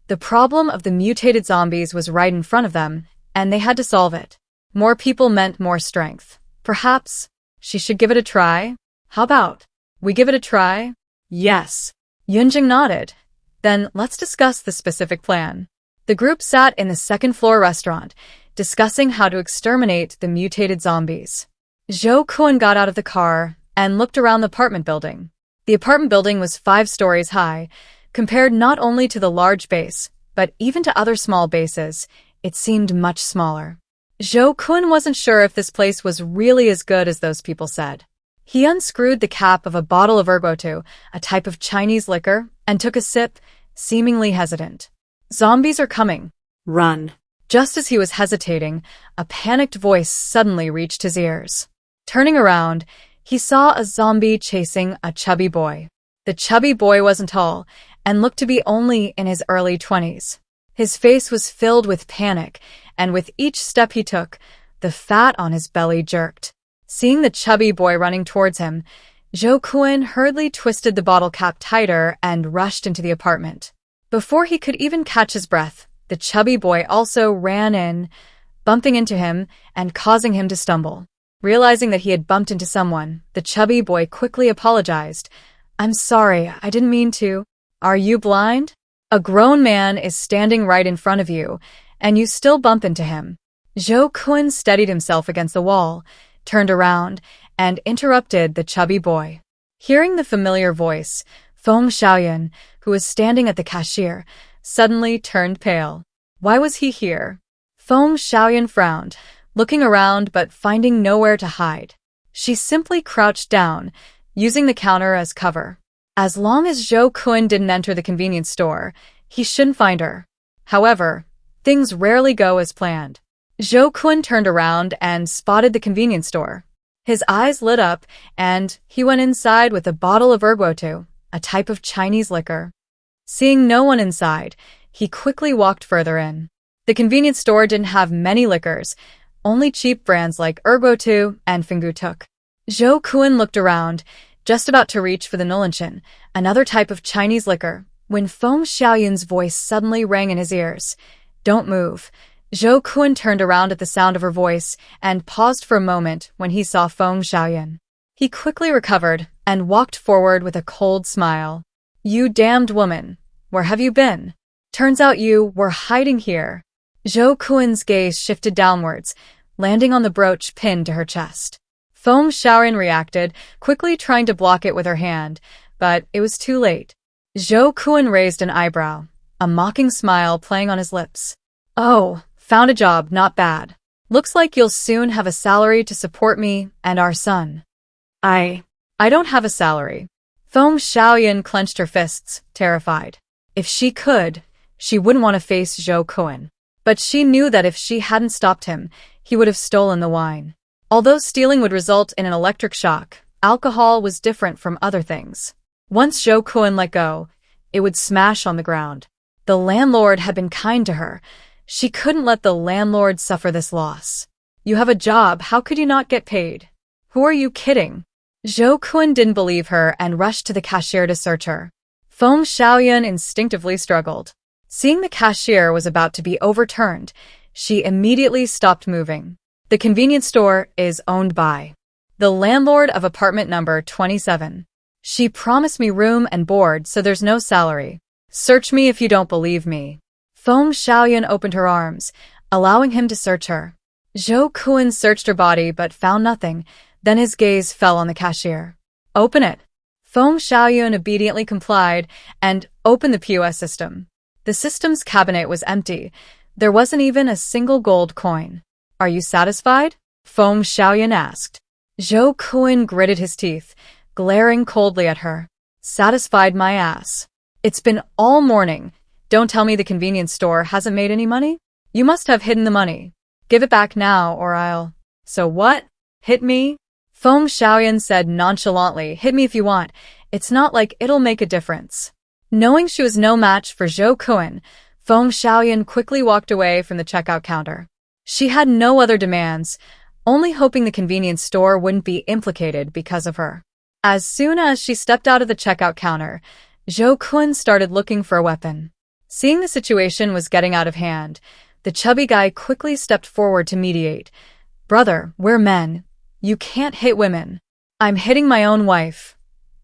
The problem of the mutated zombies was right in front of them, and they had to solve it. More people meant more strength. Perhaps she should give it a try? How about we give it a try? Yes. Yunjing nodded. Then let's discuss the specific plan. The group sat in the second-floor restaurant, discussing how to exterminate the mutated zombies. Zhou Kun got out of the car and looked around the apartment building. The apartment building was 5 stories high. Compared not only to the large base, but even to other small bases, it seemed much smaller. Zhou Kun wasn't sure if this place was really as good as those people said. He unscrewed the cap of a bottle of urgotu, a type of Chinese liquor, and took a sip, seemingly hesitant. Zombies are coming. Run. Just as he was hesitating, a panicked voice suddenly reached his ears. Turning around, he saw a zombie chasing a chubby boy. The chubby boy wasn't tall and looked to be only in his early 20s. His face was filled with panic, and with each step he took, the fat on his belly jerked. Seeing the chubby boy running towards him, Zhou Kun hurriedly twisted the bottle cap tighter and rushed into the apartment. Before he could even catch his breath, the chubby boy also ran in, bumping into him and causing him to stumble. Realizing that he had bumped into someone, the chubby boy quickly apologized. "I'm sorry, I didn't mean to. Are you blind? A grown man is standing right in front of you, and you still bump into him." Zhou Kun steadied himself against the wall, turned around, and interrupted the chubby boy. Hearing the familiar voice, Feng Xiaoyan, who was standing at the cashier, suddenly turned pale. Why was he here? Feng Xiaoyan frowned, looking around but finding nowhere to hide. She simply crouched down, using the counter as cover. As long as Zhou Kun didn't enter the convenience store, he shouldn't find her. However, things rarely go as planned. Zhou Kun turned around and spotted the convenience store. His eyes lit up, and he went inside with a bottle of urgotu, a type of Chinese liquor. Seeing no one inside, he quickly walked further in. The convenience store didn't have many liquors, only cheap brands like urgotu and fingutuk. Zhou Kun looked around, just about to reach for the Nulinchin, another type of Chinese liquor, when Feng Xiaoyan's voice suddenly rang in his ears. "Don't move." Zhou Kun turned around at the sound of her voice and paused for a moment when he saw Feng Xiaoyan. He quickly recovered and walked forward with a cold smile. "You damned woman, where have you been? Turns out you were hiding here." Zhou Kun's gaze shifted downwards, landing on the brooch pinned to her chest. Feng Xiaoyan reacted, quickly trying to block it with her hand, but it was too late. Zhou Kun raised an eyebrow, a mocking smile playing on his lips. "Oh, found a job, not bad. Looks like you'll soon have a salary to support me and our son." I don't have a salary." Feng Xiaoyan clenched her fists, terrified. If she could, she wouldn't want to face Zhou Kun. But she knew that if she hadn't stopped him, he would have stolen the wine. Although stealing would result in an electric shock, alcohol was different from other things. Once Zhou Kun let go, it would smash on the ground. The landlord had been kind to her. She couldn't let the landlord suffer this loss. "You have a job, how could you not get paid? Who are you kidding?" Zhou Kun didn't believe her and rushed to the cashier to search her. Feng Xiaoyan instinctively struggled. Seeing the cashier was about to be overturned, she immediately stopped moving. The convenience store is owned by the landlord of apartment number 27. She promised me room and board, so there's no salary. Search me if you don't believe me. Feng Xiaoyan opened her arms, allowing him to search her. Zhou Kun searched her body but found nothing, Then his gaze fell on the cashier. Open it. Feng Xiaoyun obediently complied and opened the POS system. The system's cabinet was empty. There wasn't even a single gold coin. Are you satisfied? Feng Xiaoyun asked. Zhou Kun gritted his teeth, glaring coldly at her. Satisfied my ass. It's been all morning. Don't tell me the convenience store hasn't made any money? You must have hidden the money. Give it back now or I'll… So what? Hit me? Feng Xiaoyun said nonchalantly, hit me if you want. It's not like it'll make a difference. Knowing she was no match for Zhou Kun, Feng Xiaoyun quickly walked away from the checkout counter. She had no other demands, only hoping the convenience store wouldn't be implicated because of her. As soon as she stepped out of the checkout counter, Zhou Kun started looking for a weapon. Seeing the situation was getting out of hand, the chubby guy quickly stepped forward to mediate. Brother, we're men. You can't hit women. I'm hitting my own wife.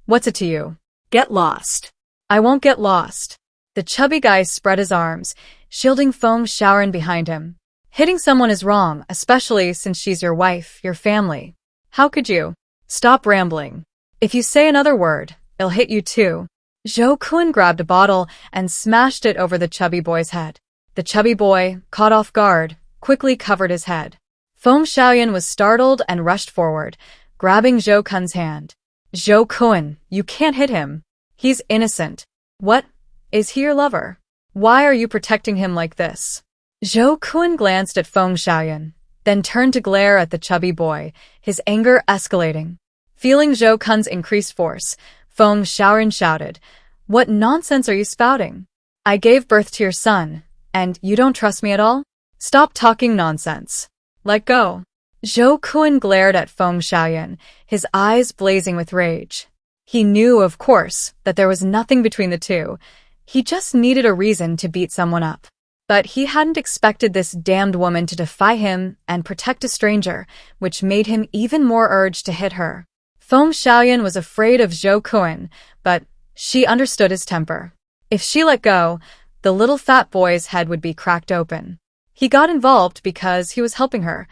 What's it to you? Get lost. I won't get lost. The chubby guy spread his arms, shielding Feng Xiaoyun behind him. Hitting someone is wrong, especially since she's your wife, your family. How could you? Stop rambling. If you say another word, it'll hit you too. Zhou Kun grabbed a bottle and smashed it over the chubby boy's head. The chubby boy, caught off guard, quickly covered his head. Feng Xiaoyun was startled and rushed forward, grabbing Zhou Kun's hand. Zhou Kun, you can't hit him. He's innocent. What? Is he your lover? Why are you protecting him like this? Zhou Kun glanced at Feng Xiaoyun, then turned to glare at the chubby boy, his anger escalating. Feeling Zhou Kun's increased force, Feng Xiaoyun shouted, What nonsense are you spouting? I gave birth to your son, and you don't trust me at all? Stop talking nonsense. Let go. Zhou Kun glared at Feng Xiaoyun, his eyes blazing with rage. He knew, of course, that there was nothing between the two. He just needed a reason to beat someone up. But he hadn't expected this damned woman to defy him and protect a stranger, which made him even more urged to hit her. Feng Xiaoyun was afraid of Zhou Kun, but she understood his temper. If she let go, the little fat boy's head would be cracked open. He got involved because he was helping her.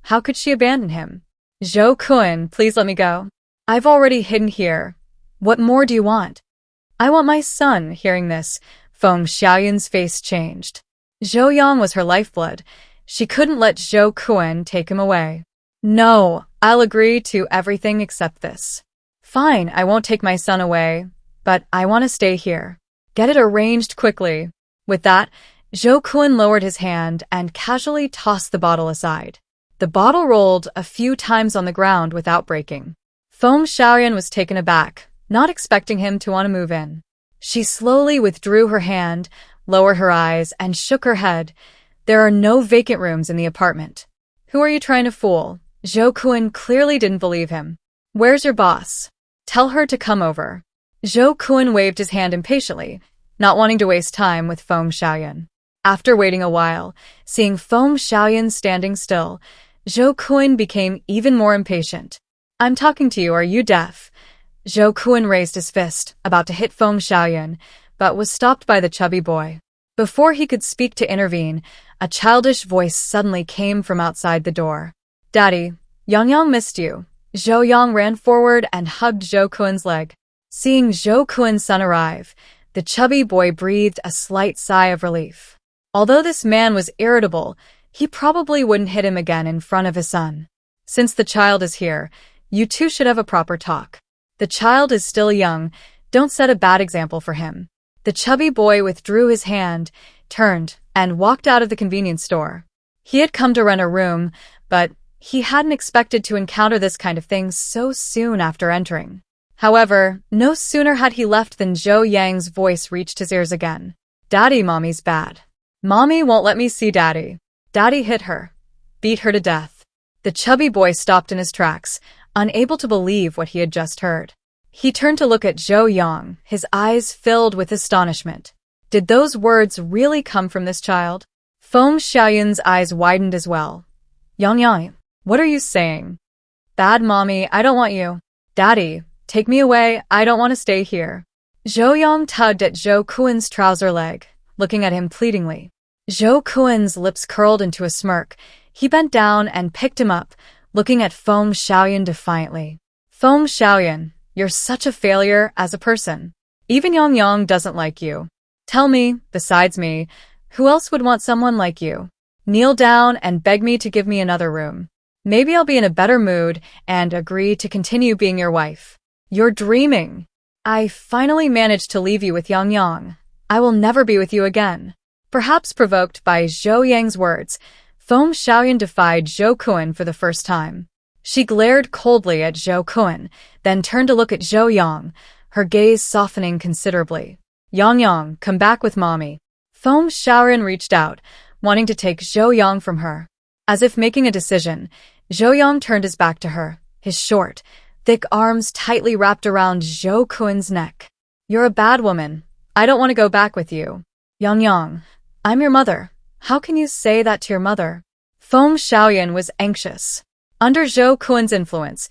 How could she abandon him? Zhou Kun, please let me go. I've already hidden here. What more do you want? I want my son. Hearing this, Feng Xiaoyun's face changed. Zhou Yang was her lifeblood. She couldn't let Zhou Kun take him away. No, I'll agree to everything except this. Fine, I won't take my son away, but I want to stay here. Get it arranged quickly. With that, Zhou Kun lowered his hand and casually tossed the bottle aside. The bottle rolled a few times on the ground without breaking. Feng Xiaoyun was taken aback, not expecting him to want to move in. She slowly withdrew her hand, lowered her eyes, and shook her head. There are no vacant rooms in the apartment. Who are you trying to fool? Zhou Kun clearly didn't believe him. Where's your boss? Tell her to come over. Zhou Kun waved his hand impatiently, not wanting to waste time with Feng Xiaoyun. After waiting a while, seeing Feng Xiaoyun standing still, Zhou Kun became even more impatient. I'm talking to you, are you deaf? Zhou Kun raised his fist, about to hit Feng Xiaoyun, but was stopped by the chubby boy. Before he could speak to intervene, a childish voice suddenly came from outside the door. Daddy, Yang missed you. Zhou Yang ran forward and hugged Zhou Kun's leg. Seeing Zhou Kun's son arrive, the chubby boy breathed a slight sigh of relief. Although this man was irritable, he probably wouldn't hit him again in front of his son. Since the child is here, you two should have a proper talk. The child is still young, don't set a bad example for him. The chubby boy withdrew his hand, turned, and walked out of the convenience store. He had come to rent a room, but he hadn't expected to encounter this kind of thing so soon after entering. However, no sooner had he left than Zhou Yang's voice reached his ears again. Daddy, Mommy's bad. Mommy won't let me see Daddy. Daddy hit her. Beat her to death. The chubby boy stopped in his tracks, unable to believe what he had just heard. He turned to look at Zhou Yang, his eyes filled with astonishment. Did those words really come from this child? Feng Xiaoyun's eyes widened as well. Yang, what are you saying? Bad Mommy, I don't want you. Daddy, take me away, I don't want to stay here. Zhou Yang tugged at Zhou Kun's trouser leg, looking at him pleadingly. Zhou Kun's lips curled into a smirk. He bent down and picked him up, looking at Feng Xiaoyan defiantly. Feng Xiaoyan, you're such a failure as a person. Even Yang Yang doesn't like you. Tell me, besides me, who else would want someone like you? Kneel down and beg me to give me another room. Maybe I'll be in a better mood and agree to continue being your wife. You're dreaming. I finally managed to leave you with Yang Yang. I will never be with you again. Perhaps provoked by Zhou Yang's words, Feng Xiaoyan defied Zhou Kun for the first time. She glared coldly at Zhou Kun, then turned to look at Zhou Yang, her gaze softening considerably. Yang Yang, come back with mommy. Feng Xiaoyan reached out, wanting to take Zhou Yang from her. As if making a decision, Zhou Yang turned his back to her, his short, thick arms tightly wrapped around Zhou Kun's neck. You're a bad woman. I don't want to go back with you. Yang Yang, I'm your mother. How can you say that to your mother? Feng Xiaoyan was anxious. Under Zhou Kun's influence,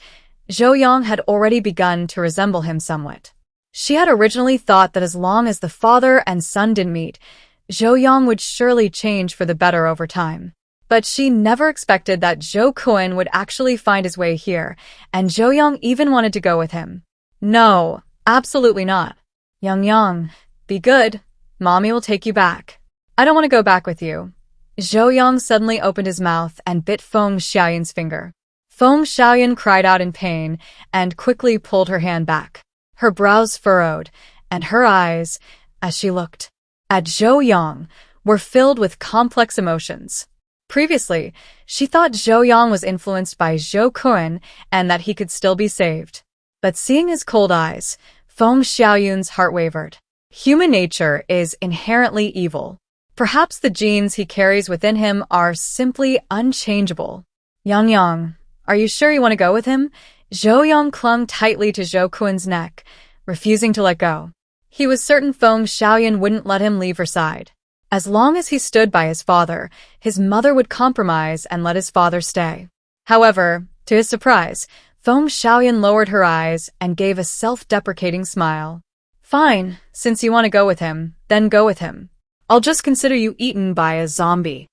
Zhou Yang had already begun to resemble him somewhat. She had originally thought that as long as the father and son didn't meet, Zhou Yang would surely change for the better over time. But she never expected that Zhou Kun would actually find his way here, and Zhou Yang even wanted to go with him. No, absolutely not. Yang Yang, be good. Mommy will take you back. I don't want to go back with you. Zhou Yang suddenly opened his mouth and bit Feng Xiaoyan's finger. Feng Xiaoyan cried out in pain and quickly pulled her hand back. Her brows furrowed, and her eyes, as she looked at Zhou Yang, were filled with complex emotions. Previously, she thought Zhou Yang was influenced by Zhou Kun and that he could still be saved. But seeing his cold eyes, Feng Xiaoyan's heart wavered. Human nature is inherently evil. Perhaps the genes he carries within him are simply unchangeable. Yang Yang, are you sure you want to go with him? Zhou Yang clung tightly to Zhou Kun's neck, refusing to let go. He was certain Feng Xiaoyan wouldn't let him leave her side. As long as he stood by his father, his mother would compromise and let his father stay. However, to his surprise, Feng Xiaoyan lowered her eyes and gave a self-deprecating smile. Fine, since you want to go with him, then go with him. I'll just consider you eaten by a zombie.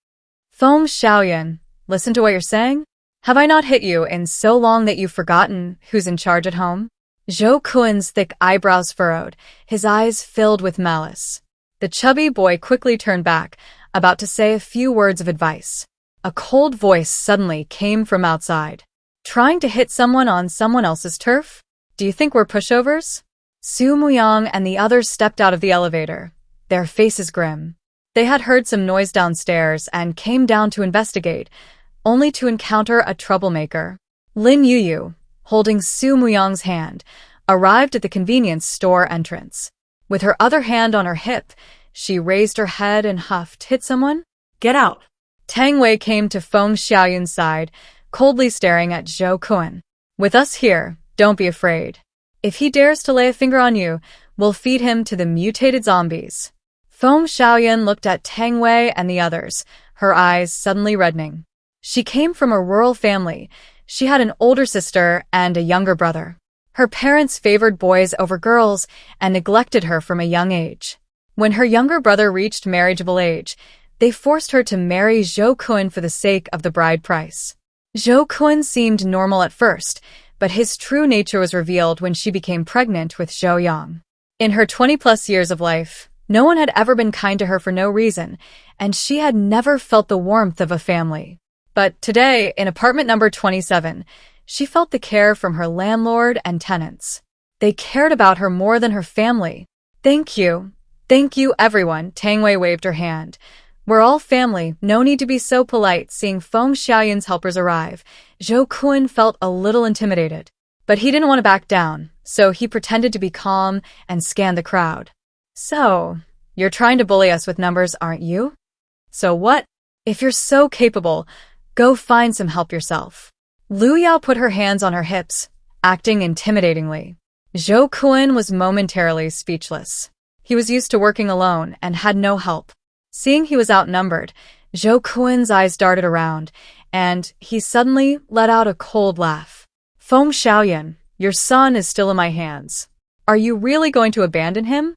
Feng Xiaoyan, listen to what you're saying? Have I not hit you in so long that you've forgotten who's in charge at home? Zhou Kun's thick eyebrows furrowed, his eyes filled with malice. The chubby boy quickly turned back, about to say a few words of advice. A cold voice suddenly came from outside. Trying to hit someone on someone else's turf? Do you think we're pushovers? Su Muyang and the others stepped out of the elevator, their faces grim. They had heard some noise downstairs and came down to investigate, only to encounter a troublemaker. Lin Yuyu, holding Su Muyang's hand, arrived at the convenience store entrance. With her other hand on her hip, she raised her head and huffed. Hit someone? Get out. Tang Wei came to Feng Xiaoyan's side, coldly staring at Zhou Kun. With us here, don't be afraid. If he dares to lay a finger on you, we'll feed him to the mutated zombies. Feng Xiaoyan looked at Tang Wei and the others, her eyes suddenly reddening. She came from a rural family. She had an older sister and a younger brother. Her parents favored boys over girls and neglected her from a young age. When her younger brother reached marriageable age, they forced her to marry Zhou Kun for the sake of the bride price. Zhou Kun seemed normal at first, but his true nature was revealed when she became pregnant with Zhou Yang. In her 20-plus years of life, no one had ever been kind to her for no reason, and she had never felt the warmth of a family. But today, in apartment number 27, she felt the care from her landlord and tenants. They cared about her more than her family. Thank you, everyone, Tang Wei waved her hand. We're all family, no need to be so polite. Seeing Feng Xiaoyan's helpers arrive, Zhou Kun felt a little intimidated. But he didn't want to back down, so he pretended to be calm and scanned the crowd. So, you're trying to bully us with numbers, aren't you? So what? If you're so capable, go find some help yourself. Lu Yao put her hands on her hips, acting intimidatingly. Zhou Kun was momentarily speechless. He was used to working alone and had no help. Seeing he was outnumbered, Zhou Kun's eyes darted around, and he suddenly let out a cold laugh. Feng Xiaoyan, your son is still in my hands. Are you really going to abandon him?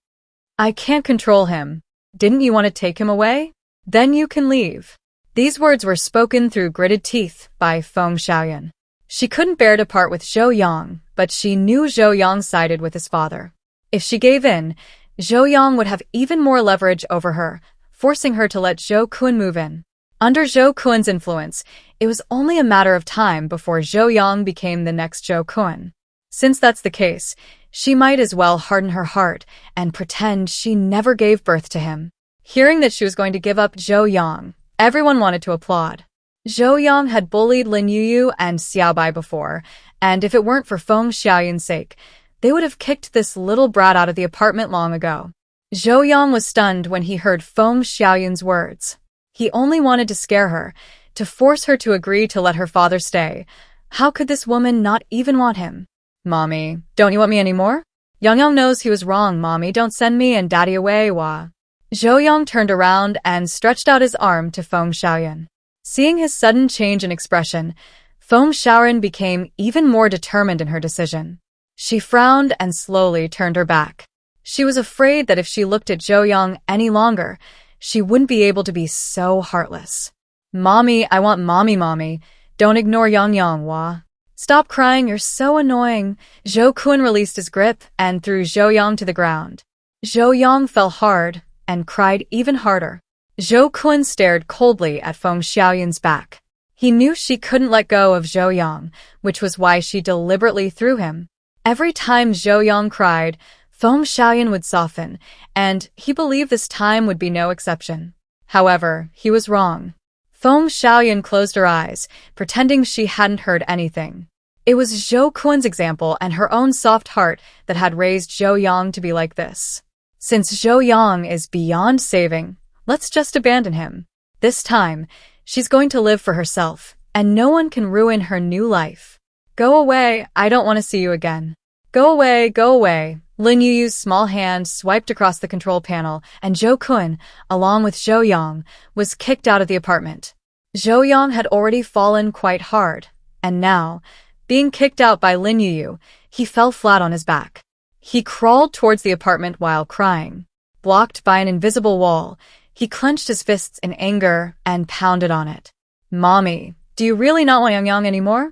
I can't control him. Didn't you want to take him away? Then you can leave. These words were spoken through gritted teeth by Feng Xiaoyan. She couldn't bear to part with Zhou Yang, but she knew Zhou Yang sided with his father. If she gave in, Zhou Yang would have even more leverage over her, forcing her to let Zhou Kun move in. Under Zhou Kun's influence, it was only a matter of time before Zhou Yang became the next Zhou Kun. Since that's the case, she might as well harden her heart and pretend she never gave birth to him. Hearing that she was going to give up Zhou Yang, everyone wanted to applaud. Zhou Yang had bullied Lin Yuyu and Xiaobai before, and if it weren't for Feng Xiaoyun's sake, they would have kicked this little brat out of the apartment long ago. Zhou Yang was stunned when he heard Feng Xiaoyun's words. He only wanted to scare her, to force her to agree to let her father stay. How could this woman not even want him? Mommy, don't you want me anymore? Yang knows he was wrong, Mommy, don't send me and Daddy away, wah. Zhou Yang turned around and stretched out his arm to Feng Xiaoyun. Seeing his sudden change in expression, Feng Xiaoyun became even more determined in her decision. She frowned and slowly turned her back. She was afraid that if she looked at Zhou Yang any longer, she wouldn't be able to be so heartless. Mommy, I want Mommy. Don't ignore Yang, wah. Stop crying, you're so annoying. Zhou Kun released his grip and threw Zhou Yang to the ground. Zhou Yang fell hard and cried even harder. Zhou Kun stared coldly at Feng Xiaoyun's back. He knew she couldn't let go of Zhou Yang, which was why she deliberately threw him. Every time Zhou Yang cried, Feng Xiaoyun would soften, and he believed this time would be no exception. However, he was wrong. Feng Xiaoyun closed her eyes, pretending she hadn't heard anything. It was Zhou Kun's example and her own soft heart that had raised Zhou Yang to be like this. Since Zhou Yang is beyond saving, let's just abandon him. This time, she's going to live for herself, and no one can ruin her new life. Go away, I don't want to see you again. Go away, go away. Lin Yuyu's small hand swiped across the control panel, and Zhou Kun, along with Zhou Yang, was kicked out of the apartment. Zhou Yang had already fallen quite hard, and now, being kicked out by Lin Yuyu, he fell flat on his back. He crawled towards the apartment while crying. Blocked by an invisible wall, he clenched his fists in anger and pounded on it. Mommy, do you really not want Yang anymore?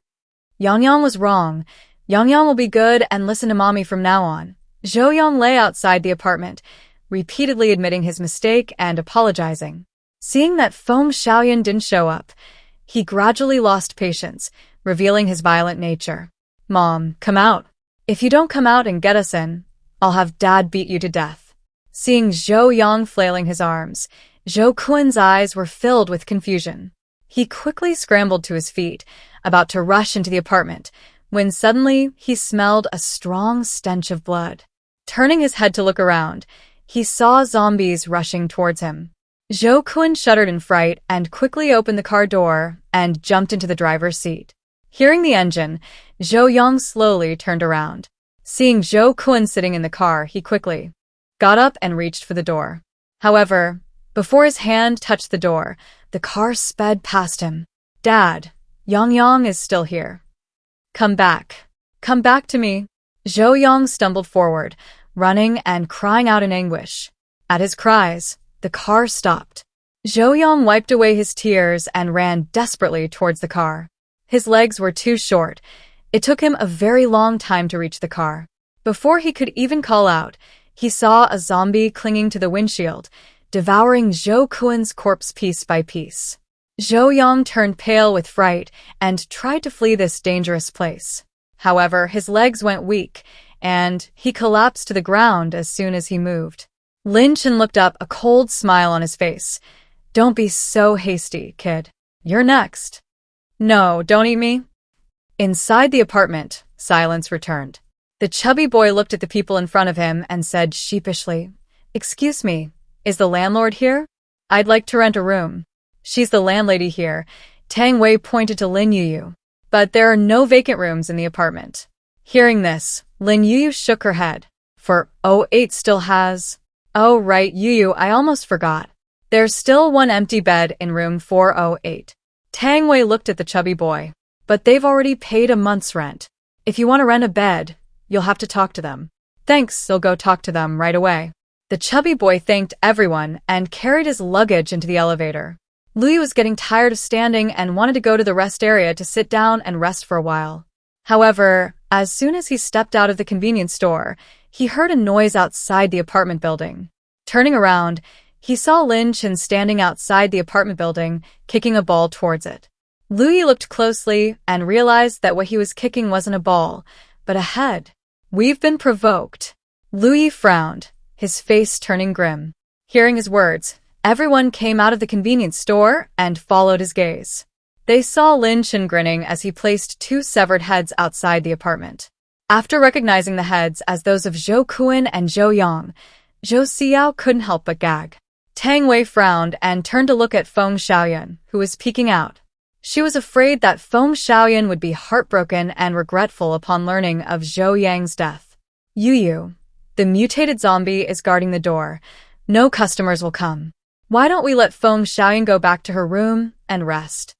Yang was wrong. Yang will be good and listen to Mommy from now on. Zhou Yang lay outside the apartment, repeatedly admitting his mistake and apologizing. Seeing that Feng Xiaoyun didn't show up, he gradually lost patience, revealing his violent nature. Mom, come out. If you don't come out and get us in, I'll have Dad beat you to death. Seeing Zhou Yang flailing his arms, Zhou Kun's eyes were filled with confusion. He quickly scrambled to his feet, about to rush into the apartment, when suddenly he smelled a strong stench of blood. Turning his head to look around, he saw zombies rushing towards him. Zhou Kun shuddered in fright and quickly opened the car door and jumped into the driver's seat. Hearing the engine, Zhou Yang slowly turned around. Seeing Zhou Kun sitting in the car, he quickly got up and reached for the door. However, before his hand touched the door, the car sped past him. Dad, Yang is still here. Come back. Come back to me. Zhou Yang stumbled forward, running and crying out in anguish. At his cries, the car stopped. Zhou Yang wiped away his tears and ran desperately towards the car. His legs were too short. It took him a very long time to reach the car. Before he could even call out, he saw a zombie clinging to the windshield, devouring Zhou Kun's corpse piece by piece. Zhou Yang turned pale with fright and tried to flee this dangerous place. However, his legs went weak, and he collapsed to the ground as soon as he moved. Lin Chen looked up, a cold smile on his face. Don't be so hasty, kid. You're next. No, don't eat me. Inside the apartment, silence returned. The chubby boy looked at the people in front of him and said sheepishly, Excuse me, is the landlord here? I'd like to rent a room. She's the landlady here. Tang Wei pointed to Lin Yuyu. But there are no vacant rooms in the apartment. Hearing this, Lin Yuyu shook her head. For 08 still has... Oh right, Yuyu, I almost forgot. There's still one empty bed in room 408. Tang Wei looked at the chubby boy. But they've already paid a month's rent. If you want to rent a bed, you'll have to talk to them. Thanks, I'll go talk to them right away. The chubby boy thanked everyone and carried his luggage into the elevator. Louis was getting tired of standing and wanted to go to the rest area to sit down and rest for a while. However, as soon as he stepped out of the convenience store, he heard a noise outside the apartment building. Turning around, he saw Lin Chen standing outside the apartment building, kicking a ball towards it. Louis looked closely and realized that what he was kicking wasn't a ball, but a head. "We've been provoked." Louis frowned, his face turning grim. Hearing his words, everyone came out of the convenience store and followed his gaze. They saw Lin Chen grinning as he placed two severed heads outside the apartment. After recognizing the heads as those of Zhou Kuan and Zhou Yang, Zhou Xiao couldn't help but gag. Tang Wei frowned and turned to look at Feng Xiaoyan, who was peeking out. She was afraid that Feng Xiaoyan would be heartbroken and regretful upon learning of Zhou Yang's death. Yuyu, the mutated zombie is guarding the door. No customers will come. Why don't we let Feng Xiaoyan go back to her room and rest?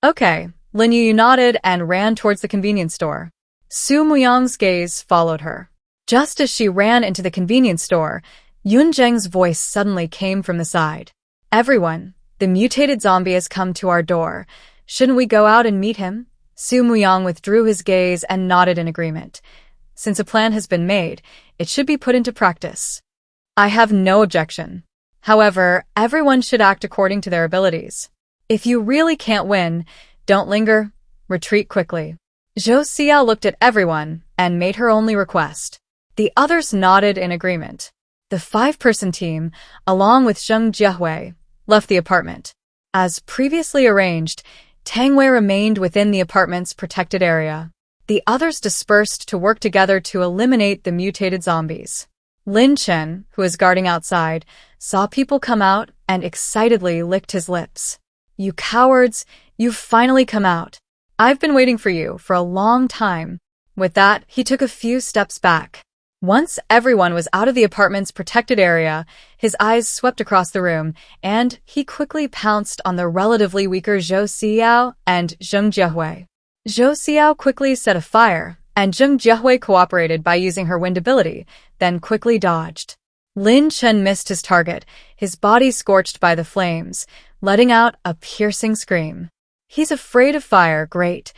Okay, Lin Yuyu nodded and ran towards the convenience store. Su Muyang's gaze followed her. Just as she ran into the convenience store, Yun Zheng's voice suddenly came from the side. "Everyone, the mutated zombie has come to our door. Shouldn't we go out and meet him?" Su Muyang withdrew his gaze and nodded in agreement. Since a plan has been made, it should be put into practice. I have no objection. However, everyone should act according to their abilities. If you really can't win, don't linger, retreat quickly. Zhou Xiao looked at everyone and made her only request. The others nodded in agreement. The five-person team, along with Zheng Jiehui, left the apartment. As previously arranged, Tang Wei remained within the apartment's protected area. The others dispersed to work together to eliminate the mutated zombies. Lin Chen, who was guarding outside, saw people come out and excitedly licked his lips. "You cowards, you've finally come out. I've been waiting for you for a long time." With that, he took a few steps back. Once everyone was out of the apartment's protected area, his eyes swept across the room, and he quickly pounced on the relatively weaker Zhou Xiao and Zheng Jiehui. Zhou Xiao quickly set a fire, and Zheng Jiehui cooperated by using her wind ability, then quickly dodged. Lin Chen missed his target, his body scorched by the flames, letting out a piercing scream. "He's afraid of fire, great."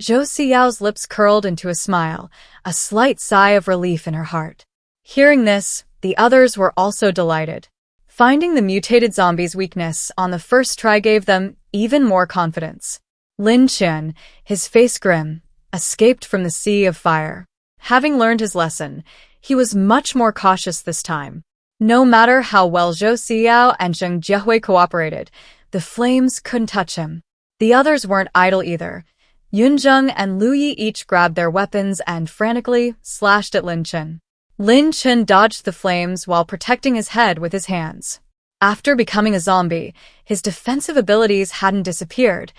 Zhou Xiao's lips curled into a smile, a slight sigh of relief in her heart. Hearing this, the others were also delighted. Finding the mutated zombie's weakness on the first try gave them even more confidence. Lin Chen, his face grim, escaped from the sea of fire. Having learned his lesson, he was much more cautious this time. No matter how well Zhou Xiao and Zheng Jiehui cooperated, the flames couldn't touch him. The others weren't idle either. Yunzheng and Lu Yi each grabbed their weapons and frantically slashed at Lin Chen. Lin Chen dodged the flames while protecting his head with his hands. After becoming a zombie, his defensive abilities hadn't disappeared.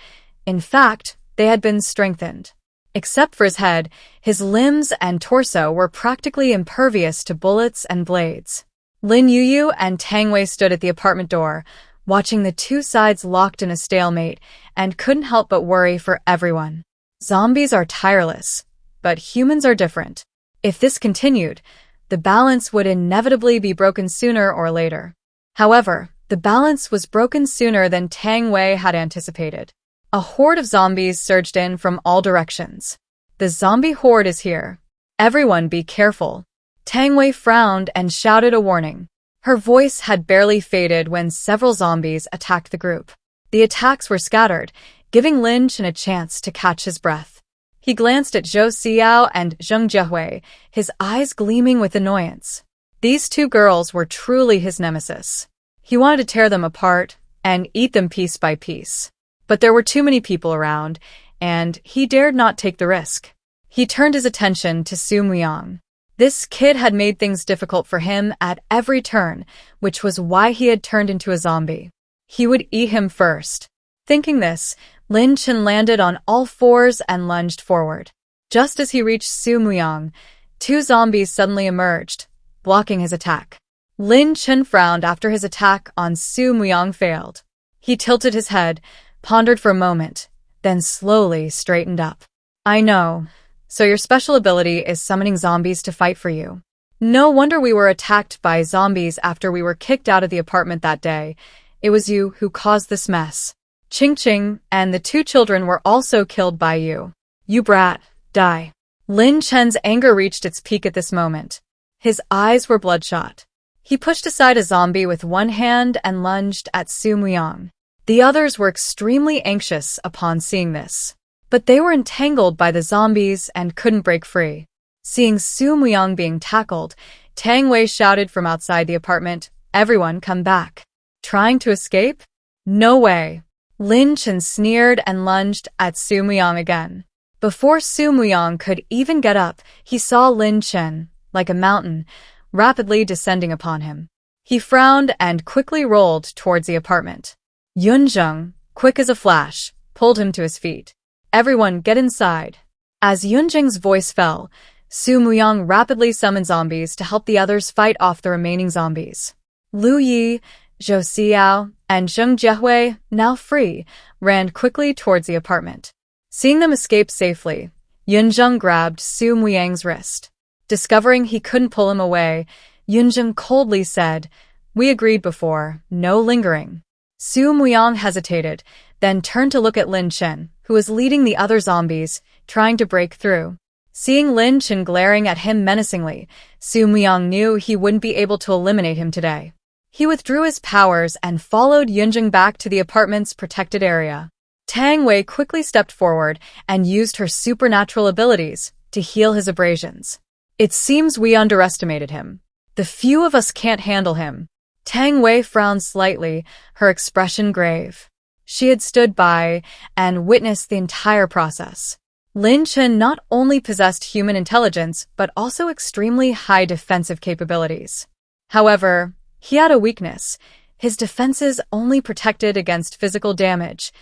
In fact, they had been strengthened. Except for his head, his limbs and torso were practically impervious to bullets and blades. Lin Yuyu and Tang Wei stood at the apartment door, watching the two sides locked in a stalemate, and couldn't help but worry for everyone. Zombies are tireless, but humans are different. If this continued, the balance would inevitably be broken sooner or later. However, the balance was broken sooner than Tang Wei had anticipated. A horde of zombies surged in from all directions. "The zombie horde is here. Everyone be careful." Tang Wei frowned and shouted a warning. Her voice had barely faded when several zombies attacked the group. The attacks were scattered, giving Lin Chen a chance to catch his breath. He glanced at Zhou Xiao and Zheng Jiehui, his eyes gleaming with annoyance. These two girls were truly his nemesis. He wanted to tear them apart and eat them piece by piece. But there were too many people around, and he dared not take the risk. He turned his attention to Su Muyang. This kid had made things difficult for him at every turn, which was why he had turned into a zombie. He would eat him first. Thinking this, Lin Chen landed on all fours and lunged forward. Just as he reached Su Muyang, two zombies suddenly emerged, blocking his attack. Lin Chen frowned after his attack on Su Muyang failed. He tilted his head, pondered for a moment, then slowly straightened up. "I know. So your special ability is summoning zombies to fight for you. No wonder we were attacked by zombies after we were kicked out of the apartment that day. It was you who caused this mess. Chingqing and the 2 children were also killed by you. You brat, die. Lin Chen's anger reached its peak at this moment. His eyes were bloodshot. He pushed aside a zombie with one hand and lunged at Su Muyang. The others were extremely anxious upon seeing this. But they were entangled by the zombies and couldn't break free. Seeing Su Muyang being tackled, Tang Wei shouted from outside the apartment, "Everyone come back." Trying to escape? No way. Lin Chen sneered and lunged at Su Muyang again. Before Su Muyang could even get up, he saw Lin Chen, like a mountain, rapidly descending upon him. He frowned and quickly rolled towards the apartment. Yunjing, quick as a flash, pulled him to his feet. "Everyone get inside." As Yunjing's voice fell, Su Muyang rapidly summoned zombies to help the others fight off the remaining zombies. Lu Yi, Zhou Xiao, and Zheng Jiehui, now free, ran quickly towards the apartment. Seeing them escape safely, Yunjing grabbed Su Muyang's wrist. Discovering he couldn't pull him away, Yunjing coldly said, "We agreed before, no lingering." Su Muyang hesitated, then turned to look at Lin Chen, who was leading the other zombies, trying to break through. Seeing Lin Chen glaring at him menacingly, Su Muyang knew he wouldn't be able to eliminate him today. He withdrew his powers and followed Yunjing back to the apartment's protected area. Tang Wei quickly stepped forward and used her supernatural abilities to heal his abrasions. "It seems we underestimated him. The few of us can't handle him." Tang Wei frowned slightly, her expression grave. She had stood by and witnessed the entire process. Lin Chen not only possessed human intelligence, but also extremely high defensive capabilities. However, he had a weakness. His defenses only protected against physical damage.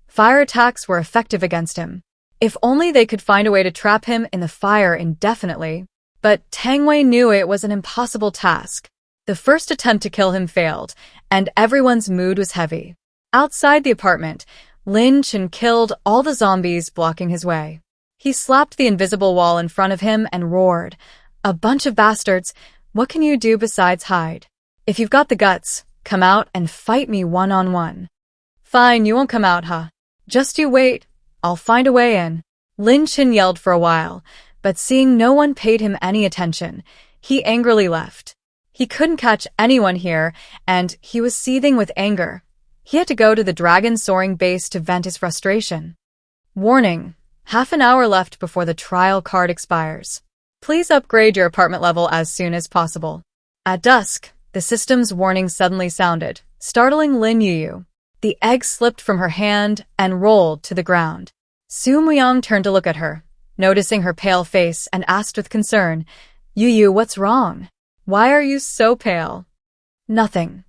Fire attacks were effective against him. If only they could find a way to trap him in the fire indefinitely. But Tang Wei knew it was an impossible task. The first attempt to kill him failed, and everyone's mood was heavy. Outside the apartment, Lin Chen killed all the zombies blocking his way. He slapped the invisible wall in front of him and roared, "A bunch of bastards, what can you do besides hide? If you've got the guts, come out and fight me one-on-one." "Fine, you won't come out, huh? Just you wait, I'll find a way in." Lin Chen yelled for a while, but seeing no one paid him any attention, he angrily left. He couldn't catch anyone here, and he was seething with anger. He had to go to the dragon soaring base to vent his frustration. Warning: half an hour left before the trial card expires. Please upgrade your apartment level as soon as possible. At dusk, the system's warning suddenly sounded, startling Lin Yuyu. The egg slipped from her hand and rolled to the ground. Su Muyang turned to look at her, noticing her pale face, and asked with concern, "Yuyu, what's wrong? Why are you so pale?" "Nothing."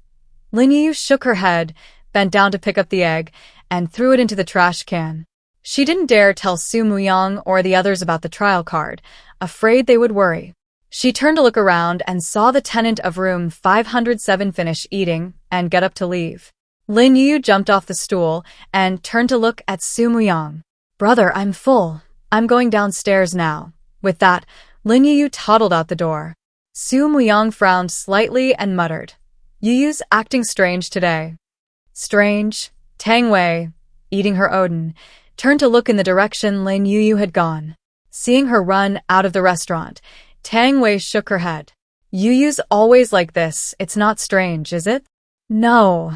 Lin Yuyu shook her head, bent down to pick up the egg, and threw it into the trash can. She didn't dare tell Su Muyang or the others about the trial card, afraid they would worry. She turned to look around and saw the tenant of room 507 finish eating and get up to leave. Lin Yuyu jumped off the stool and turned to look at Su Muyang. "Brother, I'm full. I'm going downstairs now." With that, Lin Yuyu toddled out the door. Su Muyang frowned slightly and muttered, "Yuyu's acting strange today." Strange? Tang Wei, eating her Odin, turned to look in the direction Lin Yuyu had gone. Seeing her run out of the restaurant, Tang Wei shook her head. "Yuyu's always like this. It's not strange, is it?" "No.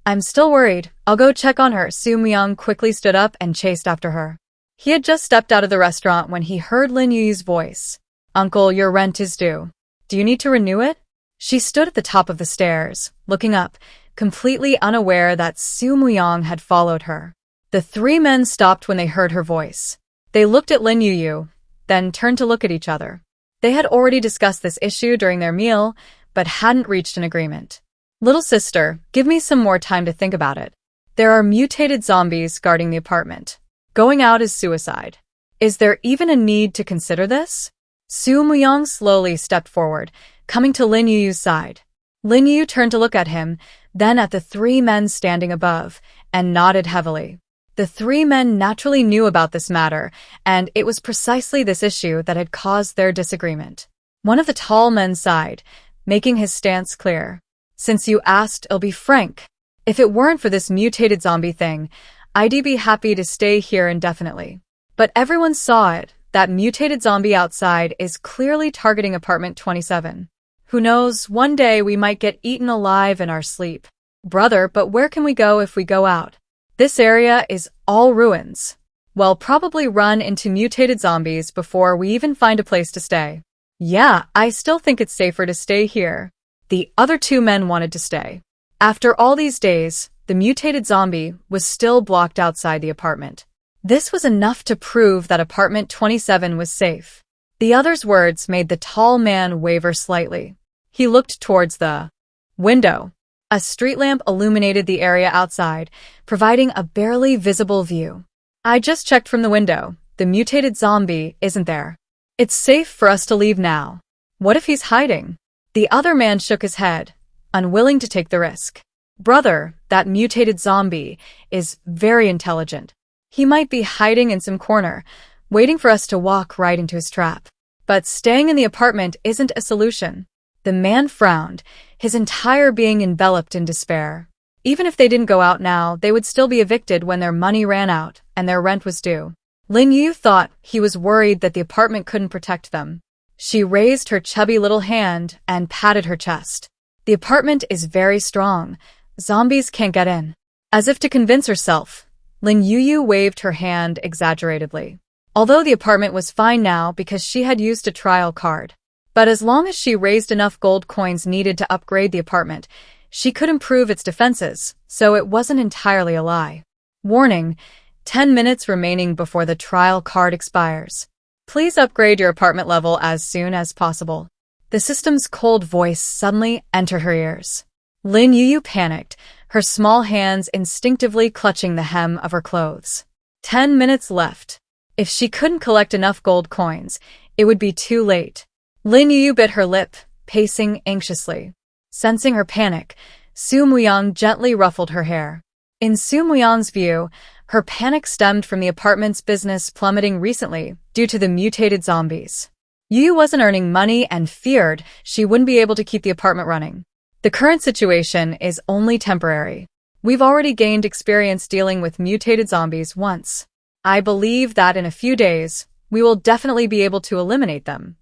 I'm still worried. I'll go check on her." Su Muyang quickly stood up and chased after her. He had just stepped out of the restaurant when he heard Lin Yuyu's voice. "Uncle, your rent is due. Do you need to renew it?" She stood at the top of the stairs, looking up, completely unaware that Su Muyang had followed her. The 3 men stopped when they heard her voice. They looked at Lin Yuyu, then turned to look at each other. They had already discussed this issue during their meal, but hadn't reached an agreement. "Little sister, give me some more time to think about it. There are mutated zombies guarding the apartment. Going out is suicide. Is there even a need to consider this?" Su Muyang slowly stepped forward, coming to Lin Yuyu's side. Lin Yuyu turned to look at him, then at the 3 men standing above, and nodded heavily. The 3 men naturally knew about this matter, and it was precisely this issue that had caused their disagreement. One of the tall men sighed, making his stance clear. "Since you asked, I'll be frank. If it weren't for this mutated zombie thing, I'd be happy to stay here indefinitely. But everyone saw it. That mutated zombie outside is clearly targeting apartment 27. Who knows, one day we might get eaten alive in our sleep. Brother, but where can we go if we go out? This area is all ruins. We'll probably run into mutated zombies before we even find a place to stay. Yeah, I still think it's safer to stay here. The other two men wanted to stay. After all these days, the mutated zombie was still blocked outside the apartment. This was enough to prove that apartment 27 was safe. The other's words made the tall man waver slightly. He looked towards the window. A street lamp illuminated the area outside, providing a barely visible view. I just checked from the window. The mutated zombie isn't there. It's safe for us to leave now. What if he's hiding? The other man shook his head, unwilling to take the risk. Brother, that mutated zombie is very intelligent. He might be hiding in some corner, waiting for us to walk right into his trap. But staying in the apartment isn't a solution. The man frowned, his entire being enveloped in despair. Even if they didn't go out now, they would still be evicted when their money ran out and their rent was due. Lin Yuyu thought he was worried that the apartment couldn't protect them. She raised her chubby little hand and patted her chest. The apartment is very strong. Zombies can't get in. As if to convince herself, Lin Yuyu waved her hand exaggeratedly. Although the apartment was fine now because she had used a trial card. But as long as she raised enough gold coins needed to upgrade the apartment, she could improve its defenses, so it wasn't entirely a lie. Warning: 10 minutes remaining before the trial card expires. Please upgrade your apartment level as soon as possible. The system's cold voice suddenly entered her ears. Lin Yuyu panicked, her small hands instinctively clutching the hem of her clothes. 10 minutes left. If she couldn't collect enough gold coins, it would be too late. Lin Yuyu bit her lip, pacing anxiously. Sensing her panic, Su Muyang gently ruffled her hair. In Su Muyang's view, her panic stemmed from the apartment's business plummeting recently due to the mutated zombies. Yuyu wasn't earning money and feared she wouldn't be able to keep the apartment running. The current situation is only temporary. We've already gained experience dealing with mutated zombies once. I believe that in a few days, we will definitely be able to eliminate them.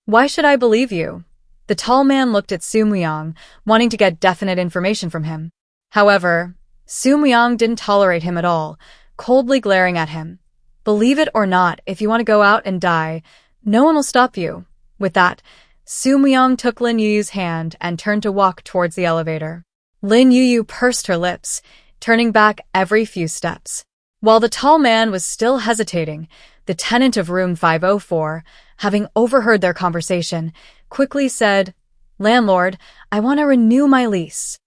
Why should I believe you? The tall man looked at Su Muyang, wanting to get definite information from him. However, Su Muyang didn't tolerate him at all, coldly glaring at him. Believe it or not, if you want to go out and die, no one will stop you. With that, Su Muyang took Lin Yuyu's hand and turned to walk towards the elevator. Lin Yuyu pursed her lips, turning back every few steps. While the tall man was still hesitating, the tenant of room 504, having overheard their conversation, quickly said, "Landlord, I want to renew my lease."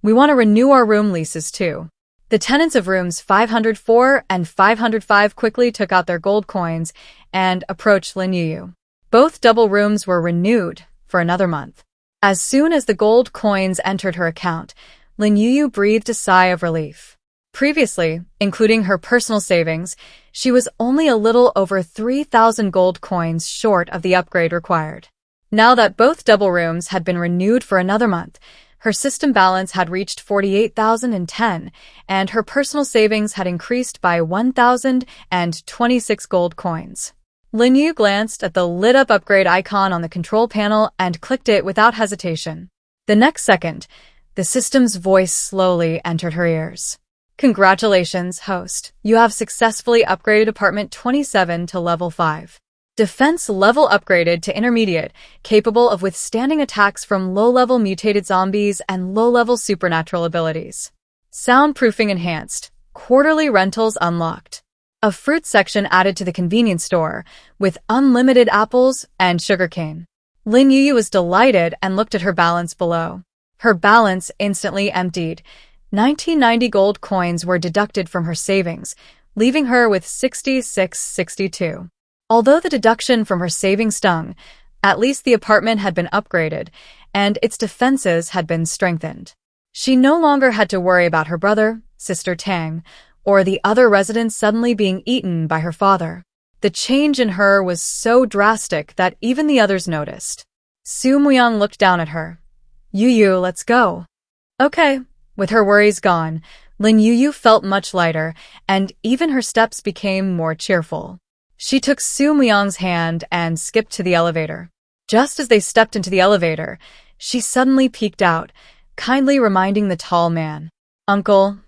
We want to renew our room leases too." The tenants of rooms 504 and 505 quickly took out their gold coins and approached Lin Yuyu. Both double rooms were renewed for another month. As soon as the gold coins entered her account, Lin Yuyu breathed a sigh of relief. Previously, including her personal savings, she was only a little over 3,000 gold coins short of the upgrade required. Now that both double rooms had been renewed for another month, her system balance had reached 48,010, and her personal savings had increased by 1,026 gold coins. Lin Yuyu glanced at the lit-up upgrade icon on the control panel and clicked it without hesitation. The next second, the system's voice slowly entered her ears. "Congratulations, host. You have successfully upgraded apartment 27 to level 5. Defense level upgraded to intermediate, capable of withstanding attacks from low-level mutated zombies and low-level supernatural abilities. Soundproofing enhanced. Quarterly rentals unlocked. A fruit section added to the convenience store, with unlimited apples and sugarcane." Lin Yuyu was delighted and looked at her balance below. Her balance instantly emptied. 1990 gold coins were deducted from her savings, leaving her with 6662. Although the deduction from her savings stung, at least the apartment had been upgraded, and its defenses had been strengthened. She no longer had to worry about her brother, sister Tang, or the other residents suddenly being eaten by her father. The change in her was so drastic that even the others noticed. Su Muyang looked down at her. "Yuyu, let's go." "Okay, With her worries gone, Lin Yuyu felt much lighter, and even her steps became more cheerful. She took Su Muyang's hand and skipped to the elevator. Just as they stepped into the elevator, she suddenly peeked out, kindly reminding the tall man. "Uncle,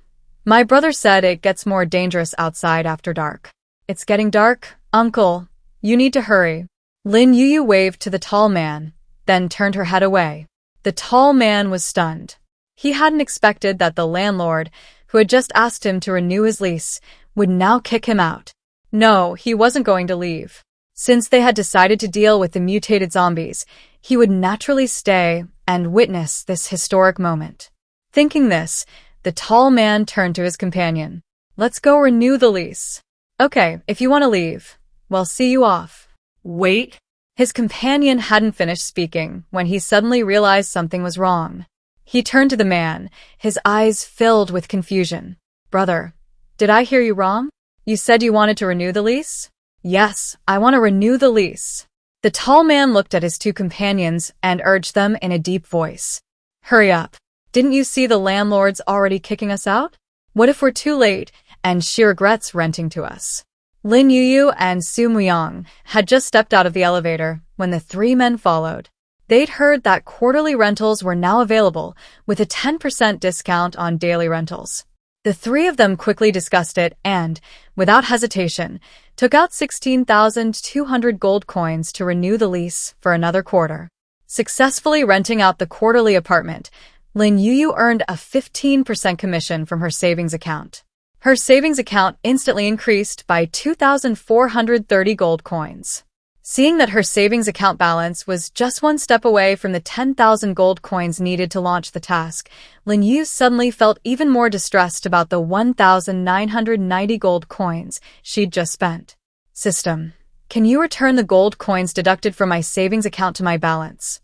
my brother said it gets more dangerous outside after dark." "It's getting dark, uncle. You need to hurry." Lin Yuyu waved to the tall man, then turned her head away. The tall man was stunned. He hadn't expected that the landlord, who had just asked him to renew his lease, would now kick him out. No, he wasn't going to leave. Since they had decided to deal with the mutated zombies, he would naturally stay and witness this historic moment. Thinking this, the tall man turned to his companion. "Let's go renew the lease." "Okay, if you want to leave, well, see you off." Wait. His companion hadn't finished speaking when he suddenly realized something was wrong. He turned to the man, his eyes filled with confusion. "Brother, did I hear you wrong? You said you wanted to renew the lease?" "Yes, I want to renew the lease." The tall man looked at his two companions and urged them in a deep voice. "Hurry up. Didn't you see the landlord's already kicking us out? What if we're too late and she regrets renting to us?" Lin Yuyu and Su Muyang had just stepped out of the elevator when the three men followed. They'd heard that quarterly rentals were now available with a 10% discount on daily rentals. The three of them quickly discussed it and, without hesitation, took out 16,200 gold coins to renew the lease for another quarter. Successfully renting out the quarterly apartment, Lin Yuyu earned a 15% commission from her savings account. Her savings account instantly increased by 2,430 gold coins. Seeing that her savings account balance was just one step away from the 10,000 gold coins needed to launch the task, Lin Yu suddenly felt even more distressed about the 1,990 gold coins she'd just spent. "System, can you return the gold coins deducted from my savings account to my balance?"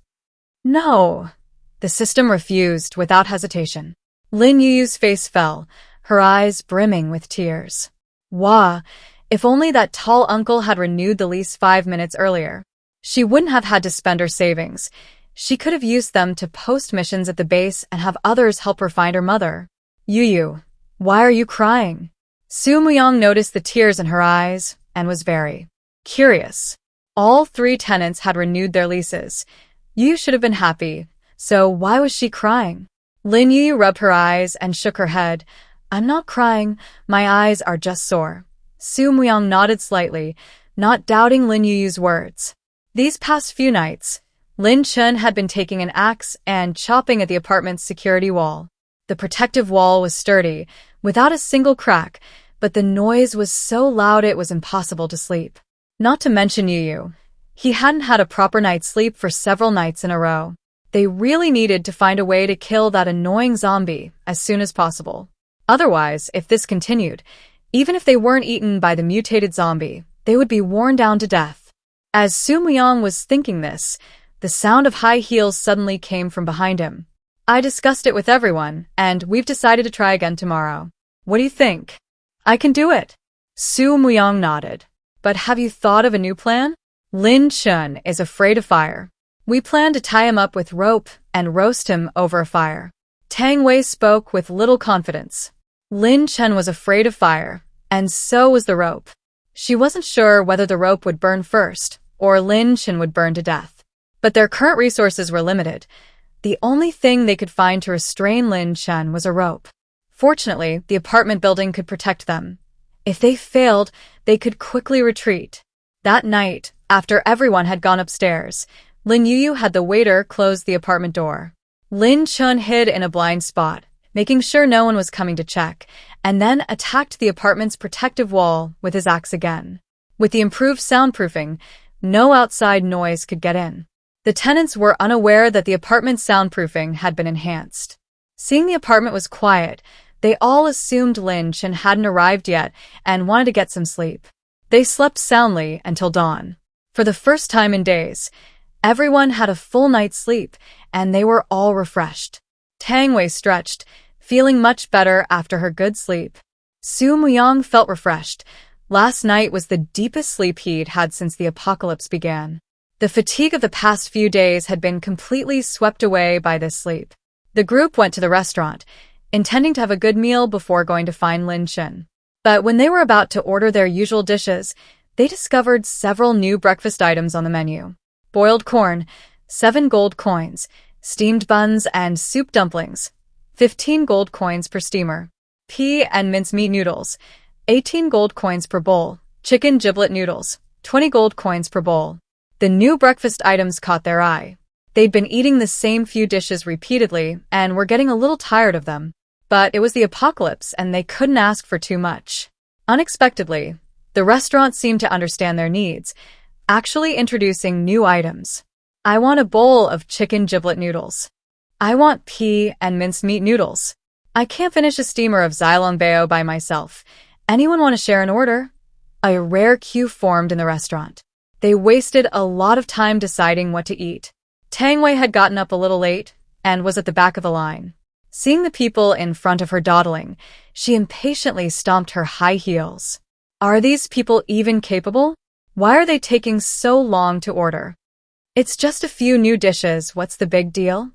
"No." The system refused without hesitation. Lin Yuyu's face fell, her eyes brimming with tears. Wah! If only that tall uncle had renewed the lease 5 minutes earlier. She wouldn't have had to spend her savings. She could have used them to post missions at the base and have others help her find her mother. "Yuyu, why are you crying?" Su Muyang noticed the tears in her eyes and was very curious. All three tenants had renewed their leases. Yuyu should have been happy, so why was she crying? Lin Yuyu rubbed her eyes and shook her head. "I'm not crying, my eyes are just sore." Su Muyang nodded slightly, not doubting Lin Yuyu's words. These past few nights, Lin Chen had been taking an axe and chopping at the apartment's security wall. The protective wall was sturdy, without a single crack, but the noise was so loud it was impossible to sleep. Not to mention Yuyu. He hadn't had a proper night's sleep for several nights in a row. They really needed to find a way to kill that annoying zombie as soon as possible. Otherwise, if this continued, even if they weren't eaten by the mutated zombie, they would be worn down to death. As Su Muyang was thinking this, the sound of high heels suddenly came from behind him. "I discussed it with everyone, and we've decided to try again tomorrow. What do you think?" "I can do it." Su Muyang nodded. "But have you thought of a new plan?" "Lin Chen is afraid of fire. We plan to tie him up with rope and roast him over a fire." Tang Wei spoke with little confidence. Lin Chen was afraid of fire, and so was the rope. She wasn't sure whether the rope would burn first, or Lin Chen would burn to death. But their current resources were limited. The only thing they could find to restrain Lin Chen was a rope. Fortunately, the apartment building could protect them. If they failed, they could quickly retreat. That night, after everyone had gone upstairs, Lin Yuyu had the waiter close the apartment door. Lin Chen hid in a blind spot, making sure no one was coming to check, and then attacked the apartment's protective wall with his axe again. With the improved soundproofing, no outside noise could get in. The tenants were unaware that the apartment's soundproofing had been enhanced. Seeing the apartment was quiet, they all assumed Lin Chen hadn't arrived yet and wanted to get some sleep. They slept soundly until dawn. For the first time in days, everyone had a full night's sleep, and they were all refreshed. Tang Wei stretched, feeling much better after her good sleep. Su Muyang felt refreshed. Last night was the deepest sleep he'd had since the apocalypse began. The fatigue of the past few days had been completely swept away by this sleep. The group went to the restaurant. intending to have a good meal before going to find Lin Chen. But when they were about to order their usual dishes, they discovered several new breakfast items on the menu. Boiled corn, 7 gold coins, steamed buns and soup dumplings, 15 gold coins per steamer. Pea and mincemeat noodles, 18 gold coins per bowl. Chicken giblet noodles, 20 gold coins per bowl. The new breakfast items caught their eye. They'd been eating the same few dishes repeatedly and were getting a little tired of them. But it was the apocalypse and they couldn't ask for too much. Unexpectedly, the restaurant seemed to understand their needs, actually introducing new items. I want a bowl of chicken giblet noodles. I want pea and mincemeat noodles. I can't finish a steamer of xylongbeo by myself. Anyone want to share an order? A rare queue formed in the restaurant. They wasted a lot of time deciding what to eat. Tang Wei had gotten up a little late and was at the back of the line. Seeing the people in front of her dawdling, she impatiently stomped her high heels. Are these people even capable? Why are they taking so long to order? It's just a few new dishes, what's the big deal?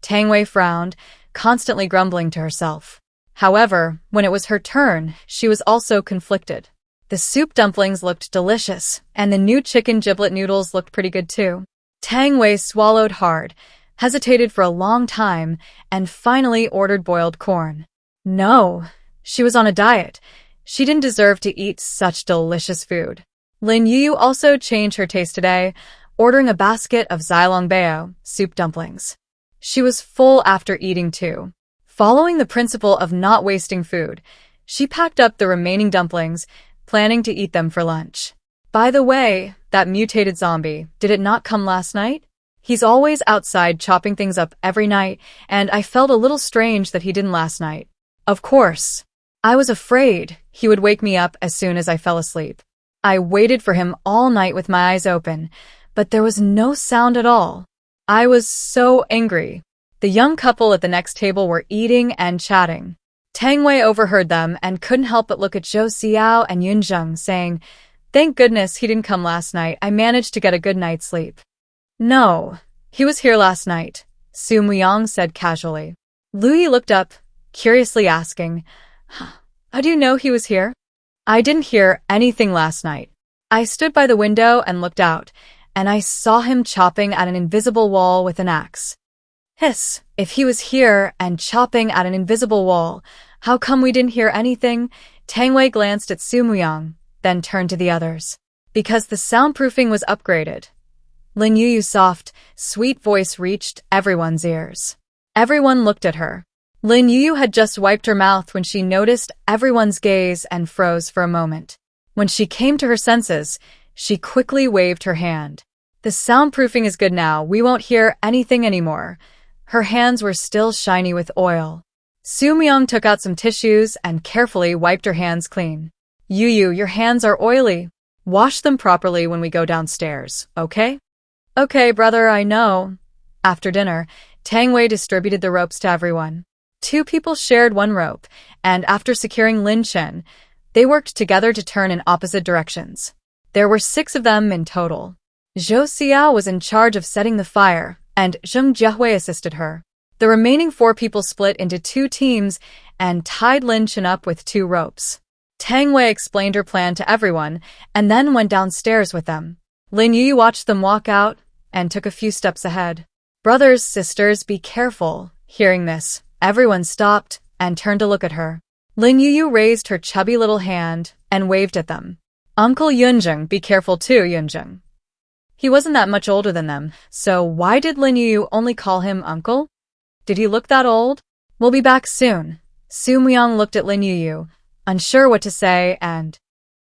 Tang Wei frowned, constantly grumbling to herself. However, when it was her turn, she was also conflicted. The soup dumplings looked delicious, and the new chicken giblet noodles looked pretty good too. Tang Wei swallowed hard, hesitated for a long time, and finally ordered boiled corn. No, she was on a diet. She didn't deserve to eat such delicious food. Lin Yuyu also changed her taste today, ordering a basket of xylongbeo soup dumplings. She was full after eating too. Following the principle of not wasting food, she packed up the remaining dumplings, planning to eat them for lunch. By the way, that mutated zombie, did it not come last night? He's always outside chopping things up every night, and I felt a little strange that he didn't last night. Of course. I was afraid he would wake me up as soon as I fell asleep. I waited for him all night with my eyes open, but there was no sound at all. I was so angry. The young couple at the next table were eating and chatting. Tang Wei overheard them and couldn't help but look at Zhou Xiao and Yunzheng, saying, "Thank goodness he didn't come last night. I managed to get a good night's sleep." "No, he was here last night," Su Muyang said casually. Lu Yi looked up, curiously asking, "How do you know he was here?" "I didn't hear anything last night. I stood by the window and looked out, and I saw him chopping at an invisible wall with an axe." "Hiss, if he was here and chopping at an invisible wall, how come we didn't hear anything?" Tang Wei glanced at Su Muyang, then turned to the others. "Because the soundproofing was upgraded." Lin Yuyu's soft, sweet voice reached everyone's ears. Everyone looked at her. Lin Yuyu had just wiped her mouth when she noticed everyone's gaze and froze for a moment. When she came to her senses, she quickly waved her hand. "The soundproofing is good now. We won't hear anything anymore." Her hands were still shiny with oil. Su Myung took out some tissues and carefully wiped her hands clean. "Yuyu, your hands are oily. Wash them properly when we go downstairs, okay?" "Okay, brother, I know." After dinner, Tang Wei distributed the ropes to everyone. 2 people shared 1 rope, and after securing Lin Chen, they worked together to turn in opposite directions. There were 6 of them in total. Zhou Xiao was in charge of setting the fire, and Zheng Jiahui assisted her. The remaining 4 people split into 2 teams and tied Lin Chen up with 2 ropes. Tang Wei explained her plan to everyone and then went downstairs with them. Lin Yuyu watched them walk out and took a few steps ahead. "Brothers, sisters, be careful." Hearing this, everyone stopped and turned to look at her. Lin Yuyu raised her chubby little hand and waved at them. "Uncle Yunzheng, be careful too, Yunzheng." He wasn't that much older than them, so why did Lin Yuyu only call him uncle? Did he look that old? "We'll be back soon." Su Myung looked at Lin Yuyu, unsure what to say, and,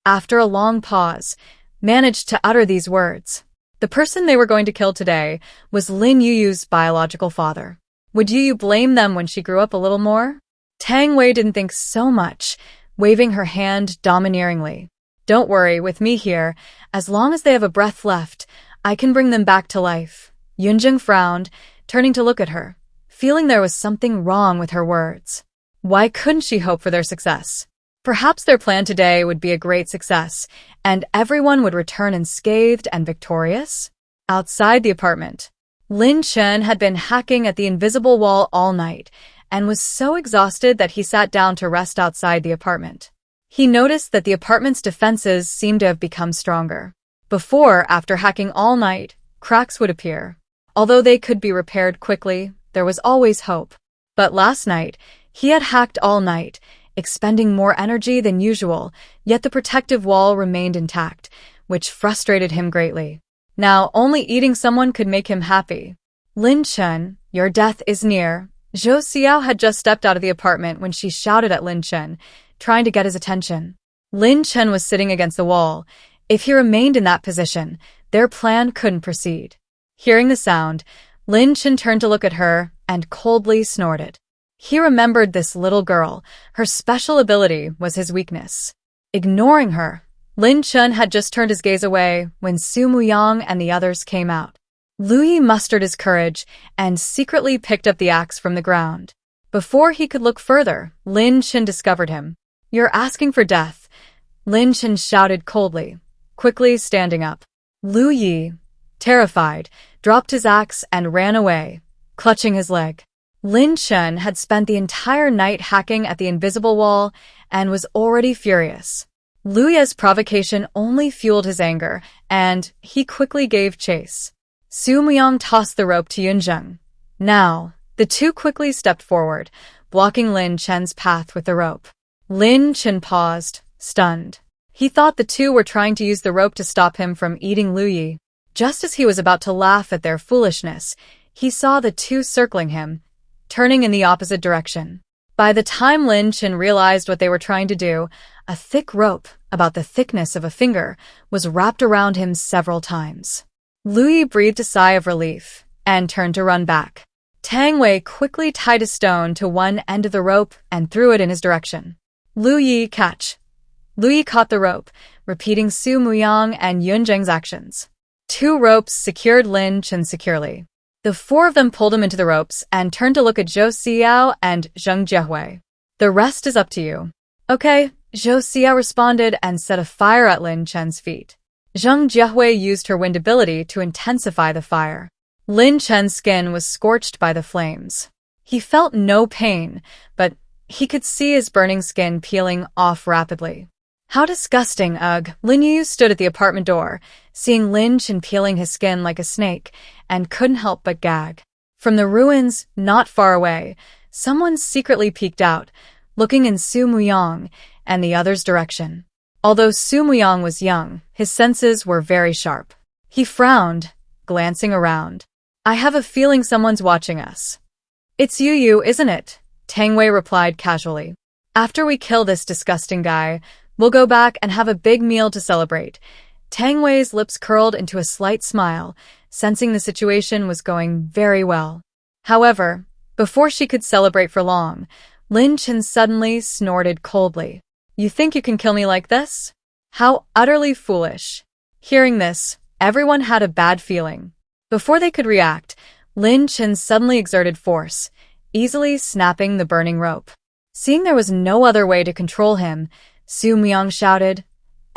after a long pause, managed to utter these words. The person they were going to kill today was Lin Yuyu's biological father. Would Yuyu blame them when she grew up a little more? Tang Wei didn't think so much, waving her hand domineeringly. "Don't worry, with me here, as long as they have a breath left, I can bring them back to life." Yunjing frowned, turning to look at her, feeling there was something wrong with her words. Why couldn't she hope for their success? Perhaps their plan today would be a great success, and everyone would return unscathed and victorious? Outside the apartment, Lin Chen had been hacking at the invisible wall all night, and was so exhausted that he sat down to rest outside the apartment. He noticed that the apartment's defenses seemed to have become stronger. Before, after hacking all night, cracks would appear. Although they could be repaired quickly, there was always hope. But last night, he had hacked all night, expending more energy than usual, yet the protective wall remained intact, which frustrated him greatly. Now, only eating someone could make him happy. Lin Chen, your death is near. Zhou Xiao had just stepped out of the apartment when she shouted at Lin Chen, trying to get his attention. Lin Chen was sitting against the wall. If he remained in that position, their plan couldn't proceed. Hearing the sound, Lin Chen turned to look at her and coldly snorted. He remembered this little girl. Her special ability was his weakness. Ignoring her, Lin Chen had just turned his gaze away when Su Muyang and the others came out. Lu Yi mustered his courage and secretly picked up the axe from the ground. Before he could look further, Lin Chen discovered him. You're asking for death, Lin Chen shouted coldly, quickly standing up. Lu Yi, terrified, dropped his axe and ran away, clutching his leg. Lin Chen had spent the entire night hacking at the invisible wall and was already furious. Lu Yi's provocation only fueled his anger, and he quickly gave chase. Su Muyang tossed the rope to Yunzheng. Now, the two quickly stepped forward, blocking Lin Chen's path with the rope. Lin Chen paused, stunned. He thought the two were trying to use the rope to stop him from eating Lu Yi. Just as he was about to laugh at their foolishness, he saw the two circling him, turning in the opposite direction. By the time Lin Chen realized what they were trying to do, a thick rope, about the thickness of a finger, was wrapped around him several times. Lu Yi breathed a sigh of relief and turned to run back. Tang Wei quickly tied a stone to one end of the rope and threw it in his direction. Lu Yi, catch. Lu Yi caught the rope, repeating Su Muyang and Yunzheng's actions. Two ropes secured Lin Chen securely. The four of them pulled him into the ropes and turned to look at Zhou Xiao and Zheng Jiehui. The rest is up to you. Okay, Zhou Xiao responded and set a fire at Lin Chen's feet. Zheng Jiehui used her wind ability to intensify the fire. Lin Chen's skin was scorched by the flames. He felt no pain, but he could see his burning skin peeling off rapidly. How disgusting, ugh. Lin Yuyu stood at the apartment door, seeing Lin Chen peeling his skin like a snake, and couldn't help but gag. From the ruins, not far away, someone secretly peeked out, looking in Su Muyang and the other's direction. Although Su Muyang was young, his senses were very sharp. He frowned, glancing around. I have a feeling someone's watching us. It's Yuyu, isn't it? Tang Wei replied casually. After we kill this disgusting guy, we'll go back and have a big meal to celebrate. Tang Wei's lips curled into a slight smile, sensing the situation was going very well. However, before she could celebrate for long, Lin Chen suddenly snorted coldly. You think you can kill me like this? How utterly foolish. Hearing this, everyone had a bad feeling. Before they could react, Lin Chen suddenly exerted force, easily snapping the burning rope. Seeing there was no other way to control him, Su Muyang shouted,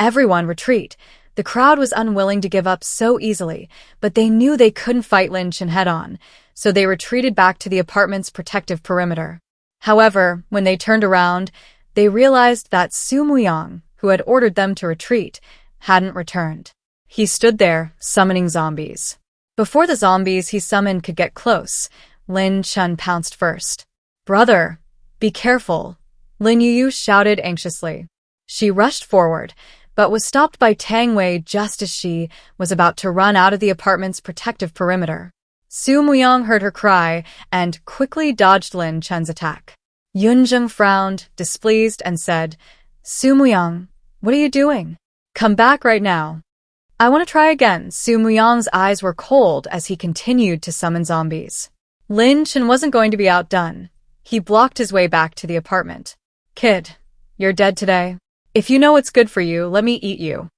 Everyone retreat. The crowd was unwilling to give up so easily, but they knew they couldn't fight Lin Chen head-on, so they retreated back to the apartment's protective perimeter. However, when they turned around, they realized that Su Muyang, who had ordered them to retreat, hadn't returned. He stood there, summoning zombies. Before the zombies he summoned could get close, Lin Chen pounced first. Brother, be careful, Lin Yuyu shouted anxiously. She rushed forward, but was stopped by Tang Wei just as she was about to run out of the apartment's protective perimeter. Su Muyang heard her cry and quickly dodged Lin Chen's attack. Yunzheng frowned, displeased, and said, Su Muyang, what are you doing? Come back right now. I want to try again. Su Muyang's eyes were cold as he continued to summon zombies. Lin Chen wasn't going to be outdone. He blocked his way back to the apartment. Kid, you're dead today. If you know what's good for you, let me eat you.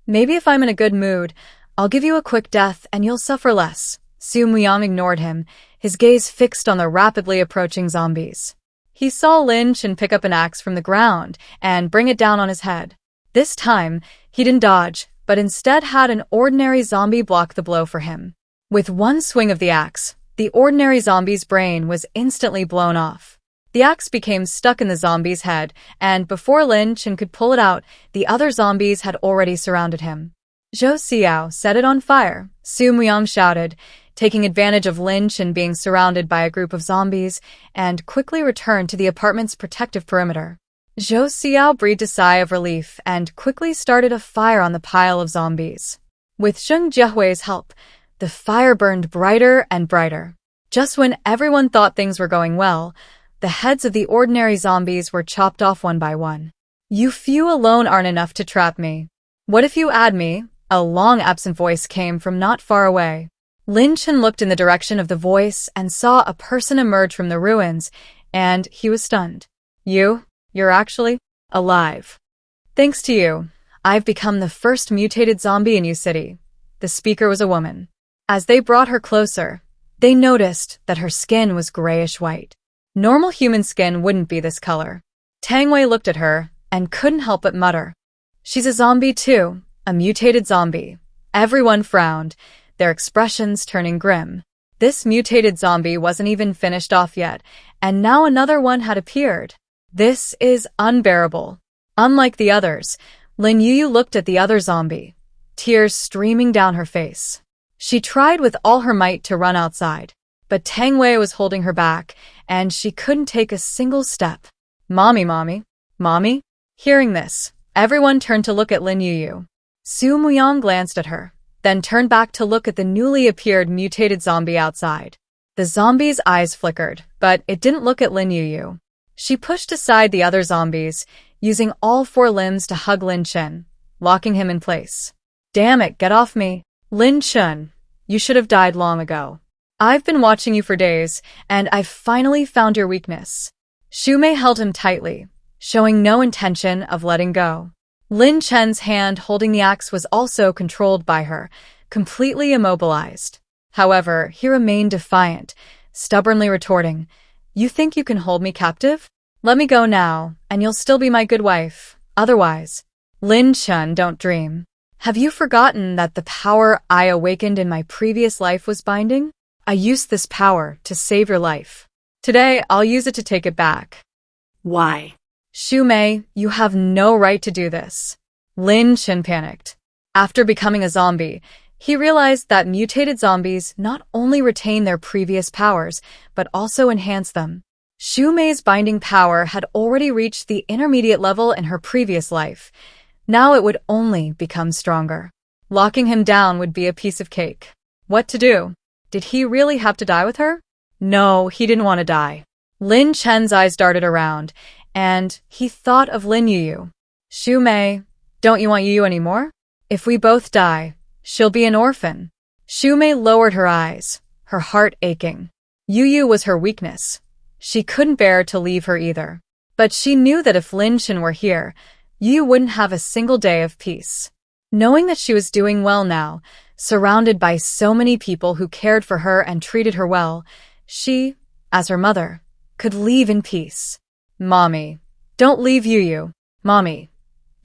Maybe if I'm in a good mood, I'll give you a quick death and you'll suffer less. Su Muyang ignored him, his gaze fixed on the rapidly approaching zombies. He saw Lin Chen pick up an axe from the ground and bring it down on his head. This time, he didn't dodge, but instead had an ordinary zombie block the blow for him. With one swing of the axe, the ordinary zombie's brain was instantly blown off. The axe became stuck in the zombie's head, and before Lin Chen could pull it out, the other zombies had already surrounded him. Zhou Xiao set it on fire, Su Muyang shouted, taking advantage of Lin Chen being surrounded by a group of zombies, and quickly returned to the apartment's protective perimeter. Zhou Xiao breathed a sigh of relief and quickly started a fire on the pile of zombies. With Zheng Jiehui's help, the fire burned brighter and brighter. Just when everyone thought things were going well, the heads of the ordinary zombies were chopped off one by one. You few alone aren't enough to trap me. What if you add me? A long-absent voice came from not far away. Lin Chen looked in the direction of the voice and saw a person emerge from the ruins, and he was stunned. You're actually alive. Thanks to you, I've become the first mutated zombie in Yu City. The speaker was a woman. As they brought her closer, they noticed that her skin was grayish-white. Normal human skin wouldn't be this color. Tang Wei looked at her and couldn't help but mutter. She's a zombie too, a mutated zombie. Everyone frowned, their expressions turning grim. This mutated zombie wasn't even finished off yet, and now another one had appeared. This is unbearable. Unlike the others, Lin Yuyu looked at the other zombie, tears streaming down her face. She tried with all her might to run outside, but Tang Wei was holding her back, and she couldn't take a single step. Mommy. Hearing this, everyone turned to look at Lin Yuyu. Su Muyang glanced at her, then turned back to look at the newly appeared mutated zombie outside. The zombie's eyes flickered, but it didn't look at Lin Yuyu. She pushed aside the other zombies, using all four limbs to hug Lin Chen, locking him in place. Damn it, get off me. Lin Chen, you should have died long ago. I've been watching you for days, and I've finally found your weakness. Xu Mei held him tightly, showing no intention of letting go. Lin Chen's hand holding the axe was also controlled by her, completely immobilized. However, he remained defiant, stubbornly retorting, You think you can hold me captive? Let me go now, and you'll still be my good wife. Otherwise, Lin Chen, don't dream. Have you forgotten that the power I awakened in my previous life was binding? I used this power to save your life. Today, I'll use it to take it back. Why? Xu Mei, you have no right to do this. Lin Chen panicked. After becoming a zombie, he realized that mutated zombies not only retain their previous powers, but also enhance them. Xu Mei's binding power had already reached the intermediate level in her previous life. Now it would only become stronger. Locking him down would be a piece of cake. What to do? Did he really have to die with her? No, he didn't want to die. Lin Chen's eyes darted around, and he thought of Lin Yuyu. Xu Mei, don't you want Yuyu anymore? If we both die, she'll be an orphan. Xu Mei lowered her eyes, her heart aching. Yuyu was her weakness. She couldn't bear to leave her either. But she knew that if Lin Chen were here, Yuyu wouldn't have a single day of peace. Knowing that she was doing well now, surrounded by so many people who cared for her and treated her well, she, as her mother, could leave in peace. Mommy, don't leave Yuyu. Mommy,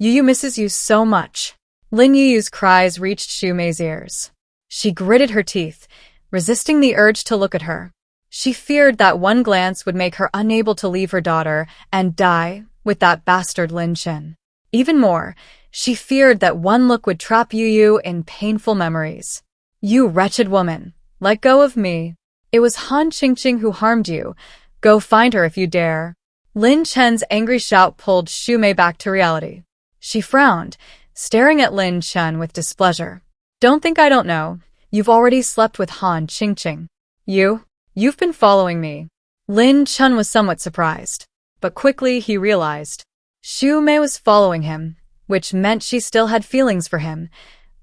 Yuyu misses you so much. Lin Yuyu's cries reached Xu Mei's ears. She gritted her teeth, resisting the urge to look at her. She feared that one glance would make her unable to leave her daughter and die with that bastard Lin Chen. Even more, she feared that one look would trap Yuyu in painful memories. You wretched woman, let go of me. It was Han Chingqing who harmed you. Go find her if you dare. Lin Chen's angry shout pulled Xu Mei back to reality. She frowned, staring at Lin Chen with displeasure. Don't think I don't know. You've already slept with Han Chingqing. You've been following me. Lin Chen was somewhat surprised, but quickly he realized. Xu Mei was following him, which meant she still had feelings for him.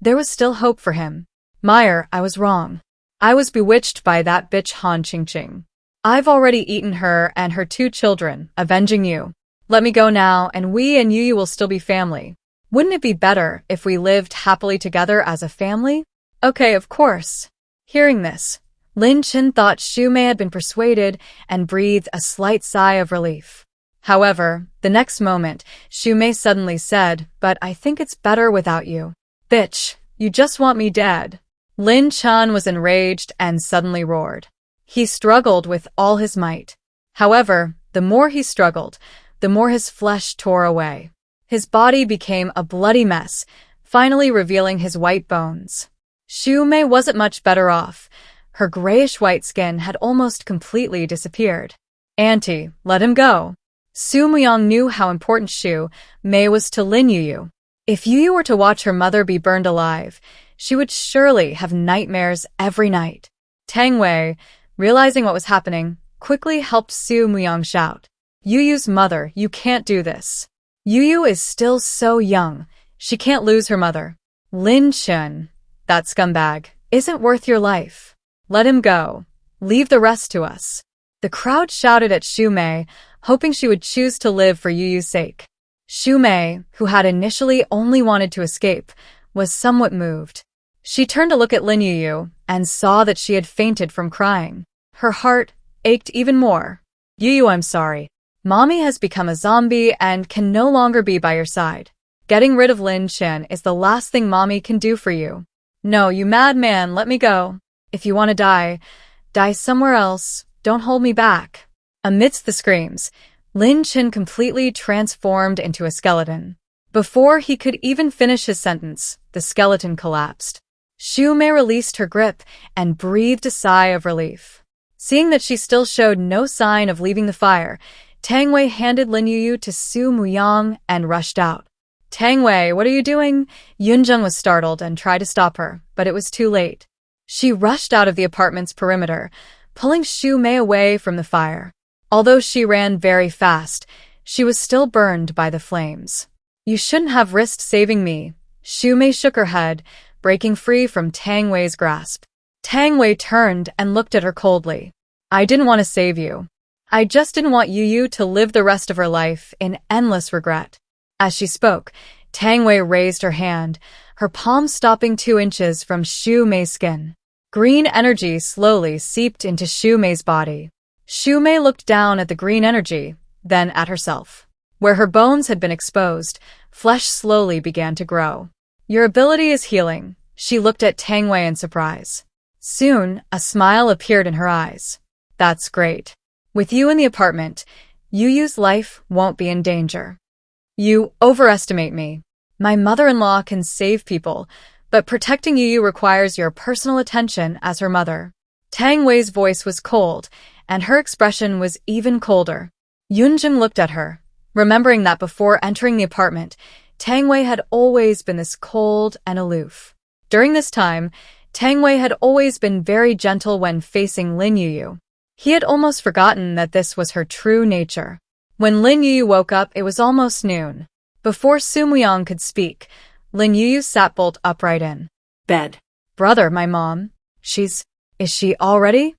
There was still hope for him. Meyer, I was wrong. I was bewitched by that bitch Han Chingqing. I've already eaten her and her 2 children, avenging you. Let me go now, and we and Yuyu will still be family. Wouldn't it be better if we lived happily together as a family? Okay, of course. Hearing this, Lin Chen thought Xu Mei had been persuaded and breathed a slight sigh of relief. However, the next moment, Xu Mei suddenly said, but I think it's better without you. Bitch, you just want me dead. Lin Chen was enraged and suddenly roared. He struggled with all his might. However, The more he struggled, the more his flesh tore away. His body became a bloody mess, finally revealing his white bones. Xu Mei wasn't much better off. Her grayish-white skin had almost completely disappeared. "Auntie, let him go." Su Muyang knew how important Xu Mei was to Lin Yuyu. If Yuyu were to watch her mother be burned alive, she would surely have nightmares every night. Tang Wei, realizing what was happening, quickly helped Su Muyang shout, "Yuyu's mother, you can't do this. Yuyu is still so young. She can't lose her mother. Lin Chun, that scumbag, isn't worth your life. Let him go. Leave the rest to us." The crowd shouted at Xu Mei, hoping she would choose to live for Yuyu's sake. Xu Mei, who had initially only wanted to escape, was somewhat moved. She turned to look at Lin Yuyu and saw that she had fainted from crying. Her heart ached even more. "Yuyu, I'm sorry. Mommy has become a zombie and can no longer be by your side. Getting rid of Lin Chen is the last thing Mommy can do for you. No, you madman, let me go. If you want to die, die somewhere else. Don't hold me back." Amidst the screams, Lin Chen completely transformed into a skeleton. Before he could even finish his sentence, the skeleton collapsed. Xu Mei released her grip and breathed a sigh of relief. Seeing that she still showed no sign of leaving the fire, Tang Wei handed Lin Yuyu to Su Muyang and rushed out. "Tang Wei, what are you doing?" Yunzheng was startled and tried to stop her, but it was too late. She rushed out of the apartment's perimeter, pulling Xu Mei away from the fire. Although she ran very fast, she was still burned by the flames. "You shouldn't have risked saving me." Xu Mei shook her head, breaking free from Tang Wei's grasp. Tang Wei turned and looked at her coldly. "I didn't want to save you. I just didn't want Yuyu to live the rest of her life in endless regret." As she spoke, Tang Wei raised her hand, her palm stopping 2 inches from Xu Mei's skin. Green energy slowly seeped into Xu Mei's body. Xu Mei looked down at the green energy, then at herself. Where her bones had been exposed, flesh slowly began to grow. "Your ability is healing." She looked at Tang Wei in surprise. Soon, a smile appeared in her eyes. "That's great. With you in the apartment, Yuyu's life won't be in danger." "You overestimate me. My mother-in-law can save people, but protecting Yuyu requires your personal attention as her mother." Tang Wei's voice was cold, and her expression was even colder. Yunjing looked at her, remembering that before entering the apartment, Tang Wei had always been this cold and aloof. During this time, Tang Wei had always been very gentle when facing Lin Yuyu. He had almost forgotten that this was her true nature. When Lin Yuyu woke up, it was almost noon. Before Su Muyang could speak, Lin Yuyu sat bolt upright in Bed. "Brother, my mom. Is she already?"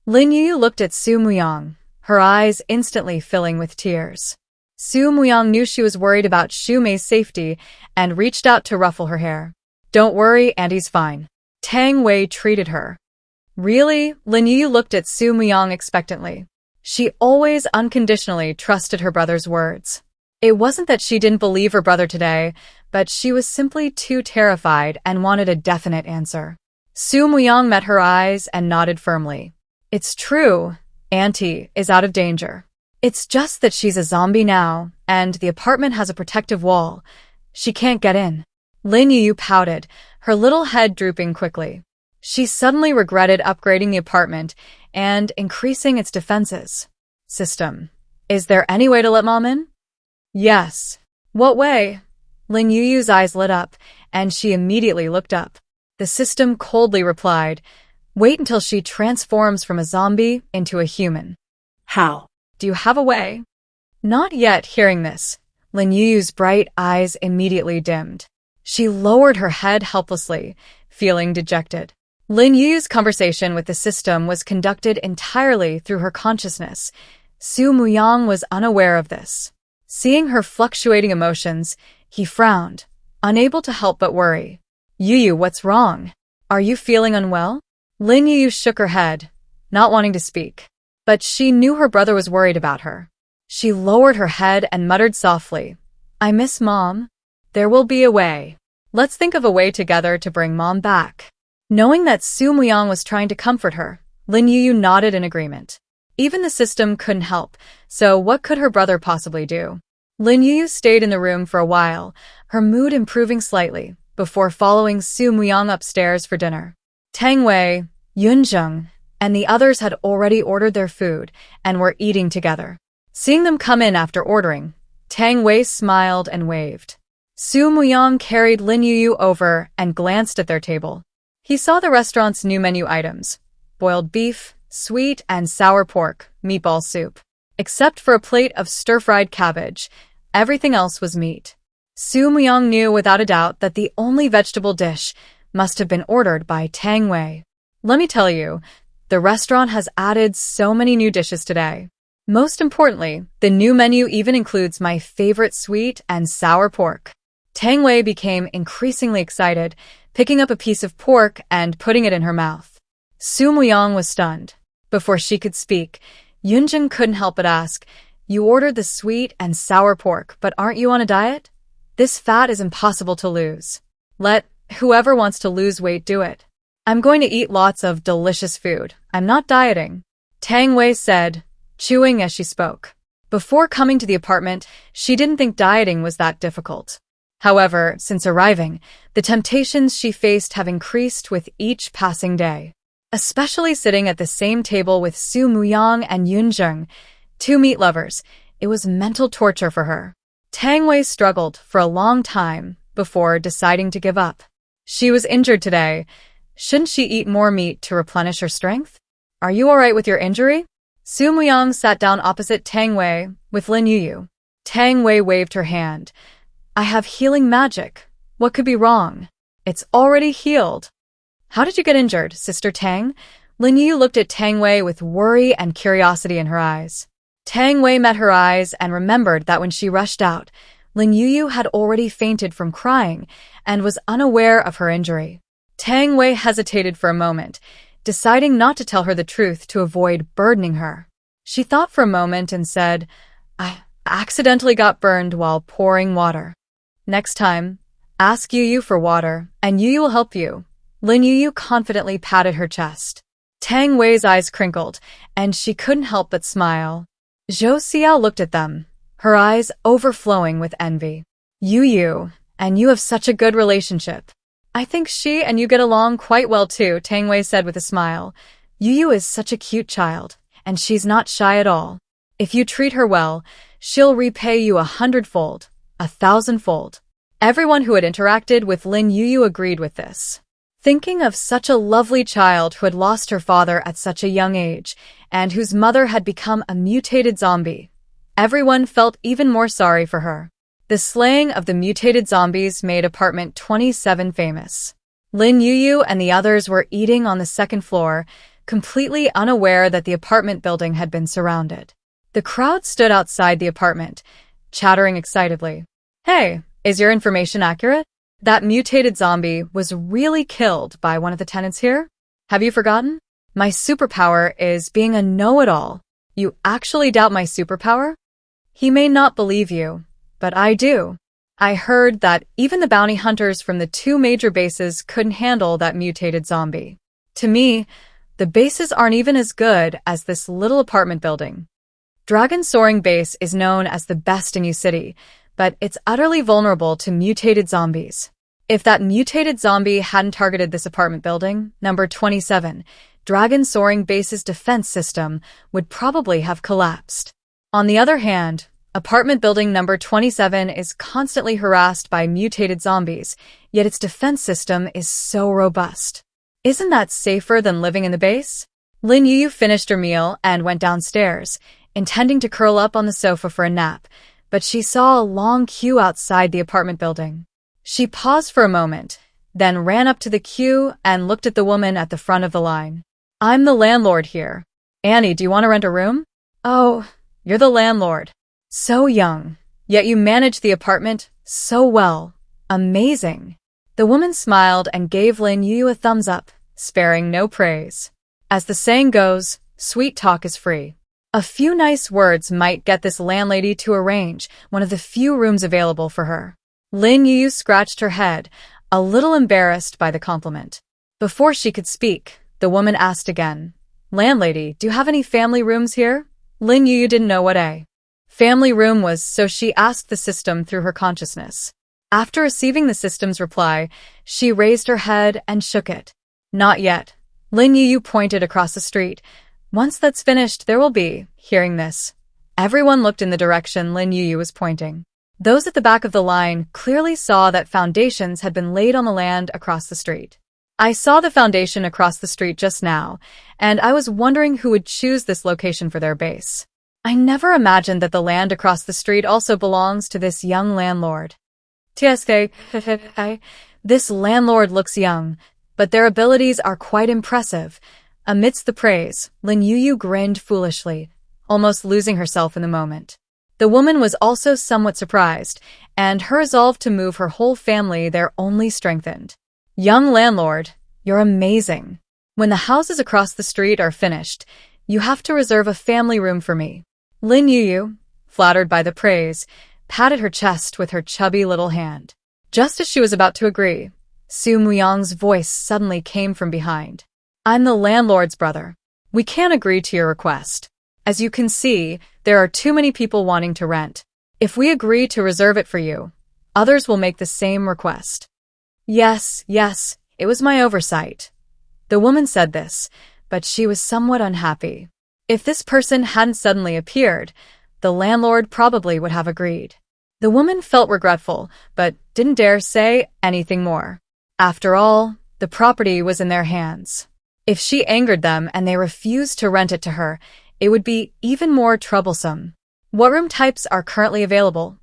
Lin Yuyu looked at Su Muyang, her eyes instantly filling with tears. Su Muyang knew she was worried about Xu Mei's safety and reached out to ruffle her hair. "Don't worry, Auntie's fine." Tang Wei treated her. "Really?" Lin Yuyu looked at Su Muyang expectantly. She always unconditionally trusted her brother's words. It wasn't that she didn't believe her brother today, but she was simply too terrified and wanted a definite answer. Su Muyang met her eyes and nodded firmly. "It's true. Auntie is out of danger. It's just that she's a zombie now, and the apartment has a protective wall. She can't get in." Lin Yuyu pouted, her little head drooping quickly. She suddenly regretted upgrading the apartment and increasing its defenses. "System, is there any way to let Mom in?" "Yes." "What way?" Lin Yuyu's eyes lit up, and she immediately looked up. The system coldly replied, "Wait until she transforms from a zombie into a human." How? "Do you have a way?" Not yet. Hearing this, Lin Yuyu's bright eyes immediately dimmed. She lowered her head helplessly, feeling dejected. Lin Yuyu's conversation with the system was conducted entirely through her consciousness. Su Muyang was unaware of this. Seeing her fluctuating emotions, he frowned, unable to help but worry. "Yuyu, what's wrong? Are you feeling unwell?" Lin Yuyu shook her head, not wanting to speak. But she knew her brother was worried about her. She lowered her head and muttered softly, "I miss Mom. There will be a way. Let's think of a way together to bring Mom back." Knowing that Su Muyang was trying to comfort her, Lin Yuyu nodded in agreement. Even the system couldn't help, so what could her brother possibly do? Lin Yuyu stayed in the room for a while, her mood improving slightly, before following Su Muyang upstairs for dinner. Tang Wei, Yunzheng, and the others had already ordered their food and were eating together. Seeing them come in after ordering, Tang Wei smiled and waved. Su Muyang carried Lin Yuyu over and glanced at their table. He saw the restaurant's new menu items: boiled beef, sweet and sour pork, meatball soup. Except for a plate of stir-fried cabbage, everything else was meat. Su Muyang knew without a doubt that the only vegetable dish must have been ordered by Tang Wei. Let me tell you, the restaurant has added so many new dishes today. Most importantly, the new menu even includes my favorite sweet and sour pork. Tang Wei became increasingly excited, picking up a piece of pork and putting it in her mouth. Su Muyang was stunned. Before she could speak, Yunjin couldn't help but ask, "You ordered the sweet and sour pork, but aren't you on a diet? This fat is impossible to lose. Let whoever wants to lose weight do it. I'm going to eat lots of delicious food. I'm not dieting," Tang Wei said, chewing as she spoke. Before coming to the apartment, she didn't think dieting was that difficult. However, since arriving, the temptations she faced have increased with each passing day. Especially sitting at the same table with Su Muyang and Yunzheng, two meat lovers, it was mental torture for her. Tang Wei struggled for a long time before deciding to give up. She was injured today. Shouldn't she eat more meat to replenish her strength? "Are you all right with your injury?" Su Muyang sat down opposite Tang Wei with Lin Yuyu. Tang Wei waved her hand. "I have healing magic. What could be wrong? It's already healed." "How did you get injured, Sister Tang?" Lin Yuyu looked at Tang Wei with worry and curiosity in her eyes. Tang Wei met her eyes and remembered that when she rushed out, Lin Yuyu had already fainted from crying and was unaware of her injury. Tang Wei hesitated for a moment, deciding not to tell her the truth to avoid burdening her. She thought for a moment and said, "I accidentally got burned while pouring water. Next time, ask Yuyu for water, and Yuyu will help you." Lin Yuyu confidently patted her chest. Tang Wei's eyes crinkled, and she couldn't help but smile. Zhou Xiao looked at them, her eyes overflowing with envy. "Yuyu, and you have such a good relationship." "I think she and you get along quite well too," Tang Wei said with a smile. "Yuyu is such a cute child, and she's not shy at all. If you treat her well, she'll repay you 100-fold, 1,000-fold. Everyone who had interacted with Lin Yuyu agreed with this. Thinking of such a lovely child who had lost her father at such a young age, and whose mother had become a mutated zombie, everyone felt even more sorry for her. The slaying of the mutated zombies made apartment 27 famous. Lin Yuyu and the others were eating on the second floor, completely unaware that the apartment building had been surrounded. The crowd stood outside the apartment, chattering excitedly. "Hey, is your information accurate? That mutated zombie was really killed by one of the tenants here? Have you forgotten? My superpower is being a know-it-all. You actually doubt my superpower?" He may not believe you, but I do. I heard that even the bounty hunters from the 2 major bases couldn't handle that mutated zombie. To me, the bases aren't even as good as this little apartment building. Dragon Soaring Base is known as the best in U City, but it's utterly vulnerable to mutated zombies. If that mutated zombie hadn't targeted this apartment building, number 27, Dragon Soaring Base's defense system would probably have collapsed. On the other hand, apartment building number 27 is constantly harassed by mutated zombies, yet its defense system is so robust. Isn't that safer than living in the base? Lin Yuyu finished her meal and went downstairs, intending to curl up on the sofa for a nap, but she saw a long queue outside the apartment building. She paused for a moment, then ran up to the queue and looked at the woman at the front of the line. "I'm the landlord here. Annie, do you want to rent a room?" "Oh, you're the landlord. So young, yet you manage the apartment so well. Amazing." The woman smiled and gave Lin Yuyu a thumbs up, sparing no praise. As the saying goes, sweet talk is free. A few nice words might get this landlady to arrange one of the few rooms available for her. Lin Yuyu scratched her head, a little embarrassed by the compliment. Before she could speak, the woman asked again, "Landlady, do you have any family rooms here?" Lin Yuyu didn't know what a family room was, so she asked the system through her consciousness. After receiving the system's reply, she raised her head and shook it. "Not yet." Lin Yuyu pointed across the street. "Once that's finished, there will be." Hearing this, everyone looked in the direction Lin Yuyu was pointing. Those at the back of the line clearly saw that foundations had been laid on the land across the street. "I saw the foundation across the street just now, and I was wondering who would choose this location for their base. I never imagined that the land across the street also belongs to this young landlord." "TSK, this landlord looks young, but their abilities are quite impressive." Amidst the praise, Lin Yuyu grinned foolishly, almost losing herself in the moment. The woman was also somewhat surprised, and her resolve to move her whole family there only strengthened. "Young landlord, you're amazing. When the houses across the street are finished, you have to reserve a family room for me." Lin Yuyu, flattered by the praise, patted her chest with her chubby little hand. Just as she was about to agree, Su Muyang's voice suddenly came from behind. "I'm the landlord's brother. We can't agree to your request. As you can see, there are too many people wanting to rent. If we agree to reserve it for you, others will make the same request." Yes, it was my oversight." The woman said this, but she was somewhat unhappy. If this person hadn't suddenly appeared, the landlord probably would have agreed. The woman felt regretful, but didn't dare say anything more. After all, the property was in their hands. If she angered them and they refused to rent it to her, it would be even more troublesome. "What room types are currently available?"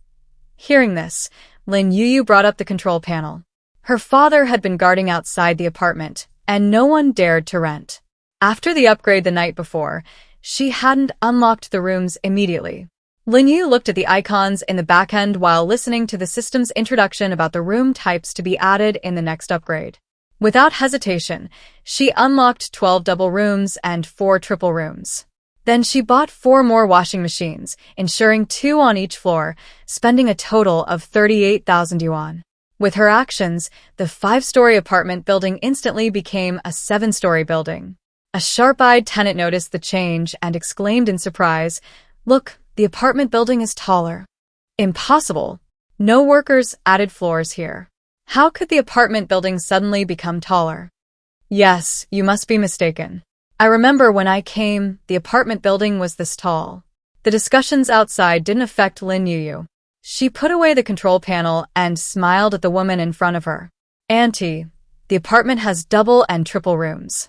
Hearing this, Lin Yuyu brought up the control panel. Her father had been guarding outside the apartment, and no one dared to rent. After the upgrade the night before, she hadn't unlocked the rooms immediately. Lin Yuyu looked at the icons in the back end while listening to the system's introduction about the room types to be added in the next upgrade. Without hesitation, she unlocked 12 double rooms and 4 triple rooms. Then she bought 4 more washing machines, ensuring 2 on each floor, spending a total of 38,000 yuan. With her actions, the 5-story apartment building instantly became a 7-story building. A sharp-eyed tenant noticed the change and exclaimed in surprise, "Look, the apartment building is taller." "Impossible. No workers added floors here. How could the apartment building suddenly become taller?" "Yes, you must be mistaken. I remember when I came, the apartment building was this tall." The discussions outside didn't affect Lin Yuyu. She put away the control panel and smiled at the woman in front of her. "Auntie, the apartment has double and triple rooms."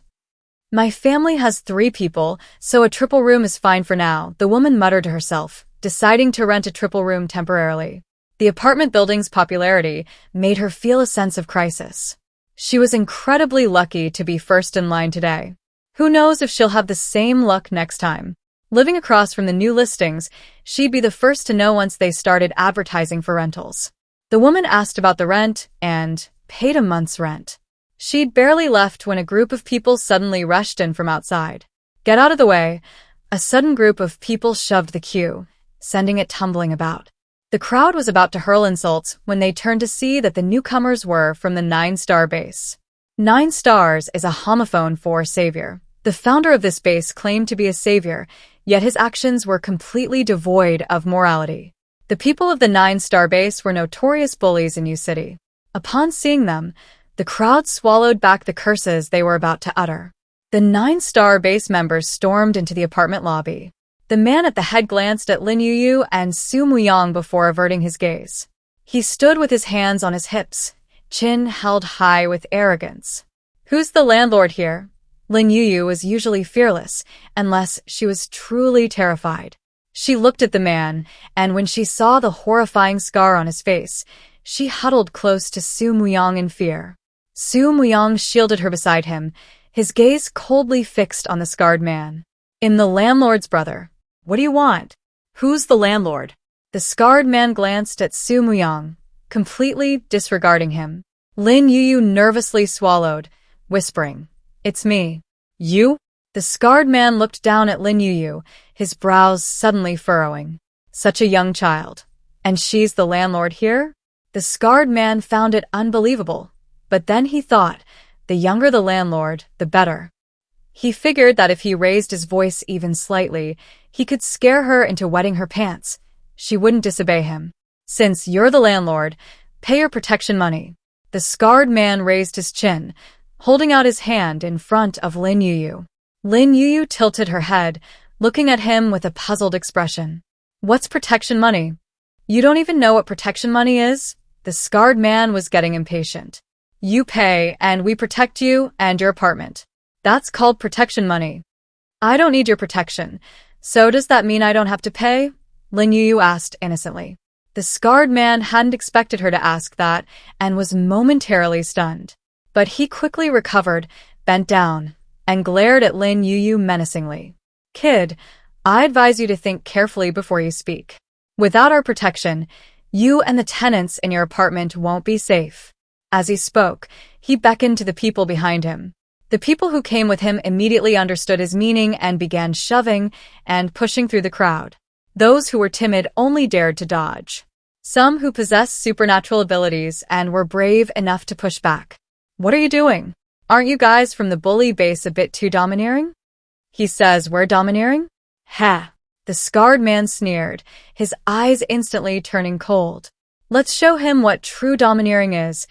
"My family has 3 people, so a triple room is fine for now," the woman muttered to herself, deciding to rent a triple room temporarily. The apartment building's popularity made her feel a sense of crisis. She was incredibly lucky to be first in line today. Who knows if she'll have the same luck next time? Living across from the new listings, she'd be the first to know once they started advertising for rentals. The woman asked about the rent and paid a month's rent. She'd barely left when a group of people suddenly rushed in from outside. "Get out of the way." A sudden group of people shoved the queue, sending it tumbling about. The crowd was about to hurl insults when they turned to see that the newcomers were from the 9-star base. 9 stars is a homophone for savior. The founder of this base claimed to be a savior, yet his actions were completely devoid of morality. The people of the 9-star base were notorious bullies in Yu City. Upon seeing them, the crowd swallowed back the curses they were about to utter. The 9-star base members stormed into the apartment lobby. The man at the head glanced at Lin Yuyu and Su Muyang before averting his gaze. He stood with his hands on his hips, chin held high with arrogance. "Who's the landlord here?" Lin Yuyu was usually fearless, unless she was truly terrified. She looked at the man, and when she saw the horrifying scar on his face, she huddled close to Su Muyang in fear. Su Muyang shielded her beside him, his gaze coldly fixed on the scarred man. "I'm the landlord's brother. What do you want?" "Who's the landlord?" The scarred man glanced at Su Muyang, completely disregarding him. Lin Yuyu nervously swallowed, whispering, "It's me." "You?" The scarred man looked down at Lin Yuyu, his brows suddenly furrowing. "Such a young child. And she's the landlord here?" The scarred man found it unbelievable, but then he thought, the younger the landlord, the better. He figured that if he raised his voice even slightly, he could scare her into wetting her pants. She wouldn't disobey him. Since you're the landlord, pay your protection money. The scarred man raised his chin, holding out his hand in front of Lin Yuyu. Lin Yuyu tilted her head, looking at him with a puzzled expression. What's protection money? You don't even know what protection money is? The scarred man was getting impatient. You pay, and we protect you and your apartment. That's called protection money. I don't need your protection. So does that mean I don't have to pay? Lin Yuyu asked innocently. The scarred man hadn't expected her to ask that and was momentarily stunned. But he quickly recovered, bent down, and glared at Lin Yuyu menacingly. Kid, I advise you to think carefully before you speak. Without our protection, you and the tenants in your apartment won't be safe. As he spoke, he beckoned to the people behind him. The people who came with him immediately understood his meaning and began shoving and pushing through the crowd. Those who were timid only dared to dodge. Some who possessed supernatural abilities and were brave enough to push back. What are you doing? Aren't you guys from the bully base a bit too domineering? He says we're domineering? Ha! The scarred man sneered, his eyes instantly turning cold. Let's show him what true domineering is.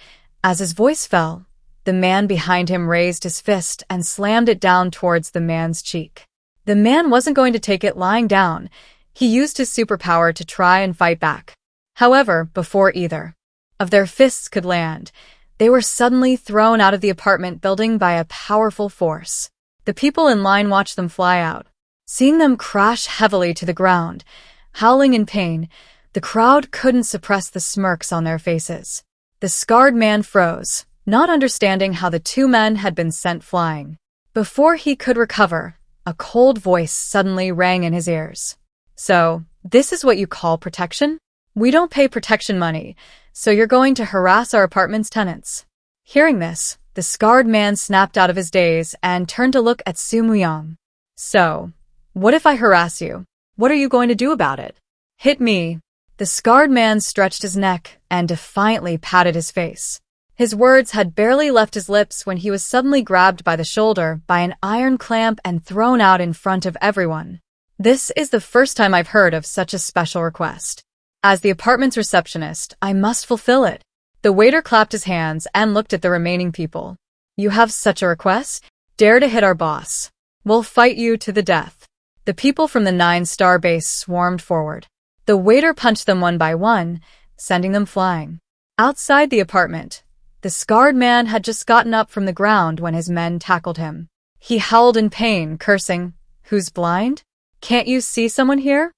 As his voice fell, the man behind him raised his fist and slammed it down towards the man's cheek. The man wasn't going to take it lying down. He used his superpower to try and fight back. However, before either of their fists could land, they were suddenly thrown out of the apartment building by a powerful force. The people in line watched them fly out. Seeing them crash heavily to the ground, howling in pain, the crowd couldn't suppress the smirks on their faces. The scarred man froze, not understanding how the two men had been sent flying. Before he could recover, a cold voice suddenly rang in his ears. So, this is what you call protection? We don't pay protection money, so you're going to harass our apartment's tenants. Hearing this, the scarred man snapped out of his daze and turned to look at Su Muyang. So, what if I harass you? What are you going to do about it? Hit me. The scarred man stretched his neck and defiantly patted his face. His words had barely left his lips when he was suddenly grabbed by the shoulder by an iron clamp and thrown out in front of everyone. This is the first time I've heard of such a special request. As the apartment's receptionist, I must fulfill it. The waiter clapped his hands and looked at the remaining people. You have such a request? Dare to hit our boss. We'll fight you to the death. The people from the 9-star base swarmed forward. The waiter punched them one by one, sending them flying. Outside the apartment, the scarred man had just gotten up from the ground when his men tackled him. He howled in pain, cursing, "Who's blind? Can't you see someone here?"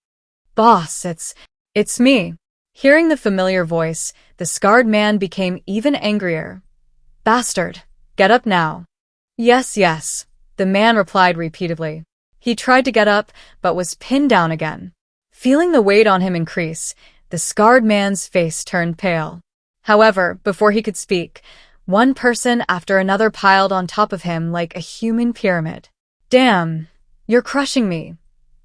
"Boss, it's me." Hearing the familiar voice, the scarred man became even angrier. "Bastard, get up now." Yes, the man replied repeatedly. He tried to get up, but was pinned down again. Feeling the weight on him increase, the scarred man's face turned pale. However, before he could speak, one person after another piled on top of him like a human pyramid. Damn, you're crushing me.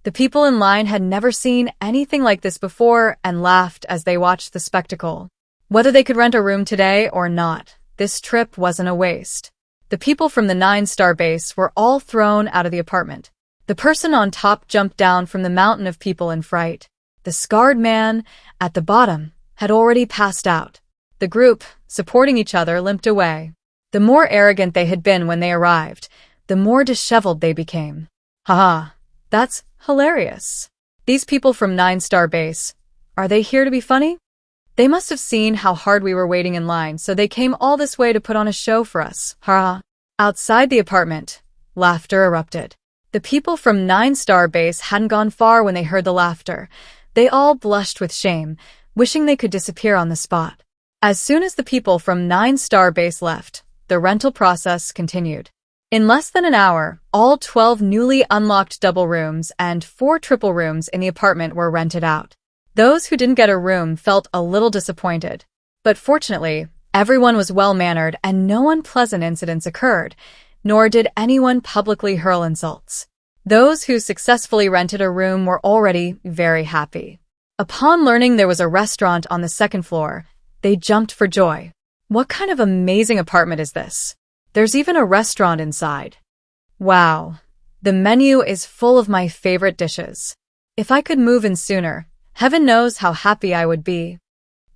The people in line had never seen anything like this before and laughed as they watched the spectacle. Whether they could rent a room today or not, this trip wasn't a waste. The people from the 9-star base were all thrown out of the apartment. The person on top jumped down from the mountain of people in fright. The scarred man, at the bottom, had already passed out. The group, supporting each other, limped away. The more arrogant they had been when they arrived, the more disheveled they became. Haha, that's hilarious. These people from 9-star base, are they here to be funny? They must have seen how hard we were waiting in line, so they came all this way to put on a show for us. Ha! Outside the apartment, laughter erupted. The people from 9-star base hadn't gone far when they heard the laughter. They all blushed with shame, wishing they could disappear on the spot. As soon as the people from 9-star base left, the rental process continued. In less than an hour, all 12 newly unlocked double rooms and 4 triple rooms in the apartment were rented out. Those who didn't get a room felt a little disappointed. But fortunately, everyone was well-mannered and no unpleasant incidents occurred, nor did anyone publicly hurl insults. Those who successfully rented a room were already very happy. Upon learning there was a restaurant on the 2nd floor, they jumped for joy. What kind of amazing apartment is this? There's even a restaurant inside. Wow. The menu is full of my favorite dishes. If I could move in sooner, heaven knows how happy I would be.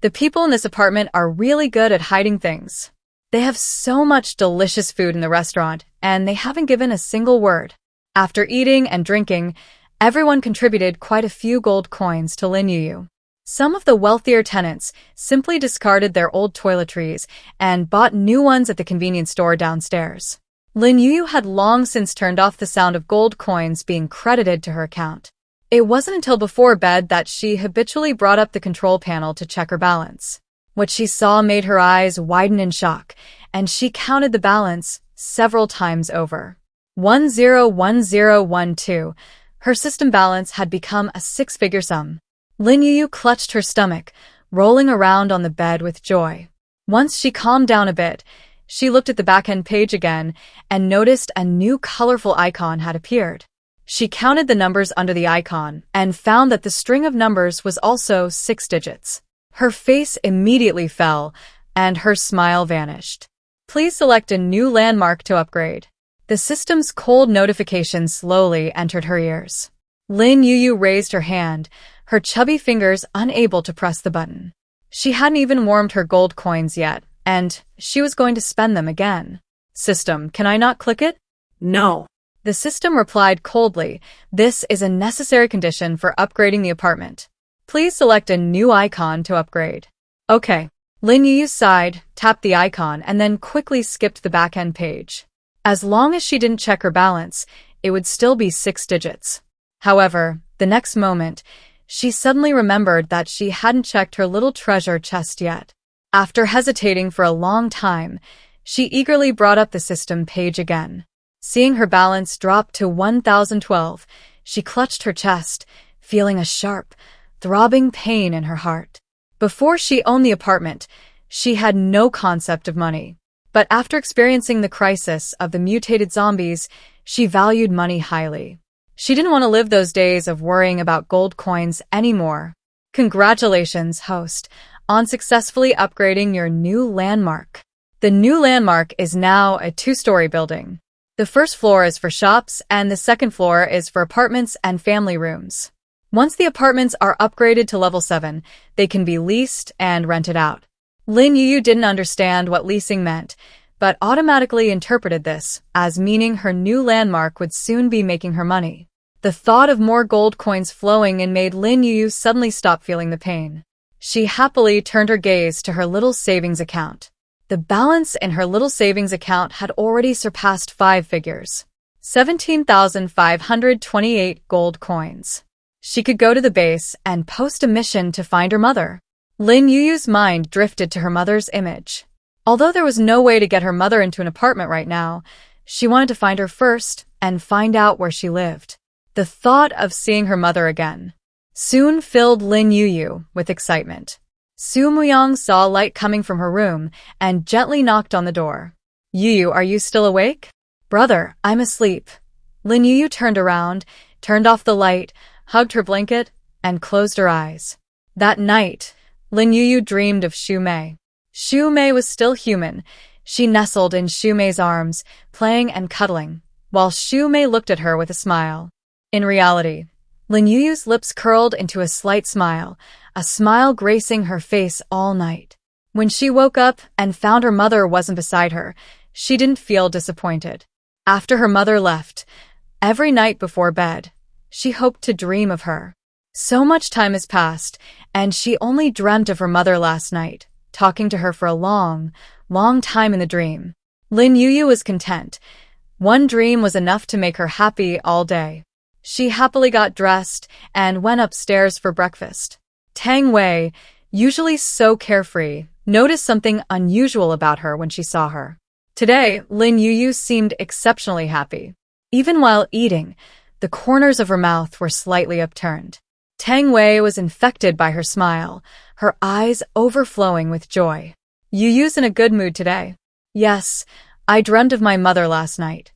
The people in this apartment are really good at hiding things. They have so much delicious food in the restaurant, and they haven't given a single word. After eating and drinking, everyone contributed quite a few gold coins to Lin Yuyu. Some of the wealthier tenants simply discarded their old toiletries and bought new ones at the convenience store downstairs. Lin Yuyu had long since turned off the sound of gold coins being credited to her account. It wasn't until before bed that she habitually brought up the control panel to check her balance. What she saw made her eyes widen in shock, and she counted the balance several times over. 101012. Her system balance had become a six-figure sum. Lin Yuyu clutched her stomach, rolling around on the bed with joy. Once she calmed down a bit, she looked at the back-end page again and noticed a new colorful icon had appeared. She counted the numbers under the icon and found that the string of numbers was also 6 digits. Her face immediately fell, and her smile vanished. Please select a new landmark to upgrade. The system's cold notification slowly entered her ears. Lin Yuyu raised her hand, her chubby fingers unable to press the button. She hadn't even warmed her gold coins yet, and she was going to spend them again. System, can I not click it? No. The system replied coldly, this is a necessary condition for upgrading the apartment. Please select a new icon to upgrade. Okay. Lin Yuyu sighed, tapped the icon, and then quickly skipped the back-end page. As long as she didn't check her balance, it would still be 6 digits. However, the next moment, she suddenly remembered that she hadn't checked her little treasure chest yet. After hesitating for a long time, she eagerly brought up the system page again. Seeing her balance drop to 1012, she clutched her chest, feeling a sharp, throbbing pain in her heart. Before she owned the apartment, she had no concept of money. But after experiencing the crisis of the mutated zombies, she valued money highly. She didn't want to live those days of worrying about gold coins anymore. Congratulations, host, on successfully upgrading your new landmark. The new landmark is now a 2-story building. The first floor is for shops, and the second floor is for apartments and family rooms. Once the apartments are upgraded to level 7, they can be leased and rented out. Lin Yuyu didn't understand what leasing meant, but automatically interpreted this as meaning her new landmark would soon be making her money. The thought of more gold coins flowing in made Lin Yuyu suddenly stop feeling the pain. She happily turned her gaze to her little savings account. The balance in her little savings account had already surpassed 5 figures. 17,528 gold coins. She could go to the base and post a mission to find her mother. Lin Yuyu's mind drifted to her mother's image. Although there was no way to get her mother into an apartment right now, she wanted to find her first and find out where she lived. The thought of seeing her mother again soon filled Lin Yuyu with excitement. Su Muyang saw light coming from her room and gently knocked on the door. Yuyu, are you still awake? Brother, I'm asleep. Lin Yuyu turned around, turned off the light, hugged her blanket, and closed her eyes. That night, Lin Yuyu dreamed of Xu Mei. Xu Mei was still human. She nestled in Xu Mei's arms, playing and cuddling, while Xu Mei looked at her with a smile. In reality, Lin Yuyu's lips curled into a slight smile, a smile gracing her face all night. When she woke up and found her mother wasn't beside her, she didn't feel disappointed. After her mother left, every night before bed, she hoped to dream of her. So much time has passed, and she only dreamt of her mother last night, talking to her for a long, long time in the dream. Lin Yuyu was content. One dream was enough to make her happy all day. She happily got dressed and went upstairs for breakfast. Tang Wei, usually so carefree, noticed something unusual about her when she saw her. Today, Lin Yuyu seemed exceptionally happy. Even while eating, the corners of her mouth were slightly upturned. Tang Wei was infected by her smile, her eyes overflowing with joy. Yuyu's in a good mood today. Yes, I dreamt of my mother last night.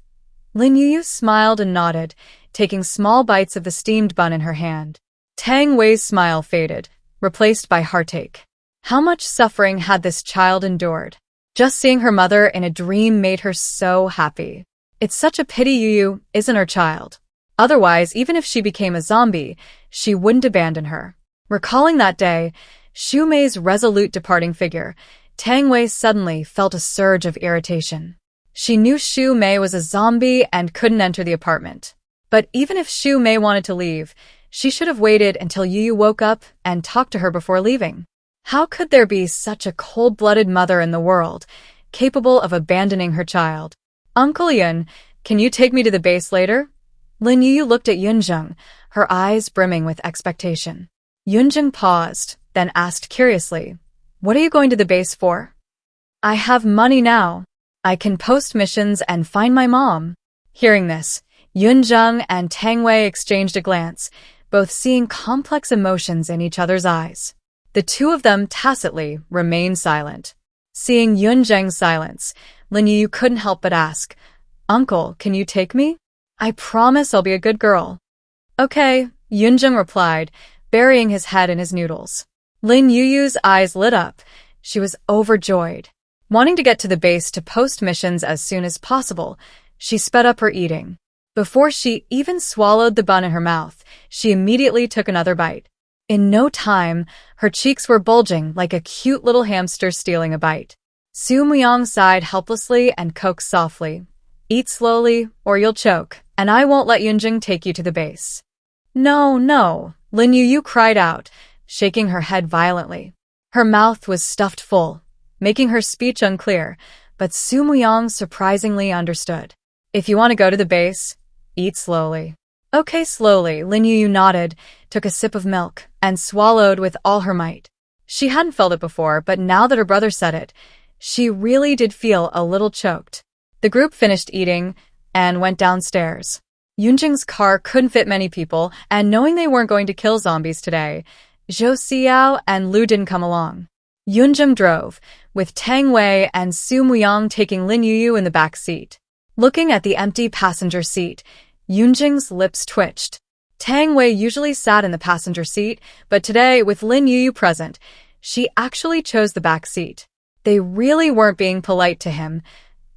Lin Yuyu smiled and nodded, taking small bites of the steamed bun in her hand. Tang Wei's smile faded, replaced by heartache. How much suffering had this child endured? Just seeing her mother in a dream made her so happy. It's such a pity Yuyu isn't her child. Otherwise, even if she became a zombie, she wouldn't abandon her. Recalling that day, Xu Mei's resolute departing figure, Tang Wei suddenly felt a surge of irritation. She knew Xu Mei was a zombie and couldn't enter the apartment. But even if Xu Mei wanted to leave, she should have waited until Yuyu woke up and talked to her before leaving. How could there be such a cold-blooded mother in the world, capable of abandoning her child? Uncle Yun, can you take me to the base later? Lin Yuyu looked at Yunzheng, her eyes brimming with expectation. Yunzheng paused, then asked curiously, "What are you going to the base for?" "I have money now. I can post missions and find my mom." Hearing this, Yunzheng and Tang Wei exchanged a glance, both seeing complex emotions in each other's eyes. The two of them tacitly remained silent. Seeing Yunzheng's silence, Lin Yuyu couldn't help but ask, "Uncle, can you take me? I promise I'll be a good girl." "Okay," Yunzheng replied, burying his head in his noodles. Lin Yuyu's eyes lit up. She was overjoyed. Wanting to get to the base to post missions as soon as possible, she sped up her eating. Before she even swallowed the bun in her mouth, she immediately took another bite. In no time, her cheeks were bulging like a cute little hamster stealing a bite. Su Muyang sighed helplessly and coaxed softly, "Eat slowly, or you'll choke, and I won't let Yunjing take you to the base." "No, no," Lin Yuyu cried out, shaking her head violently. Her mouth was stuffed full, making her speech unclear, but Su Muyang surprisingly understood. "If you want to go to the base, eat slowly." "Okay, slowly," Lin Yuyu nodded, took a sip of milk, and swallowed with all her might. She hadn't felt it before, but now that her brother said it, she really did feel a little choked. The group finished eating and went downstairs. Yunjing's car couldn't fit many people, and knowing they weren't going to kill zombies today, Zhou Xiao and Lu didn't come along. Yunjing drove, with Tang Wei and Su Muyang taking Lin Yuyu in the back seat. Looking at the empty passenger seat, Yunjing's lips twitched. Tang Wei usually sat in the passenger seat, but today, with Lin Yuyu present, she actually chose the back seat. They really weren't being polite to him,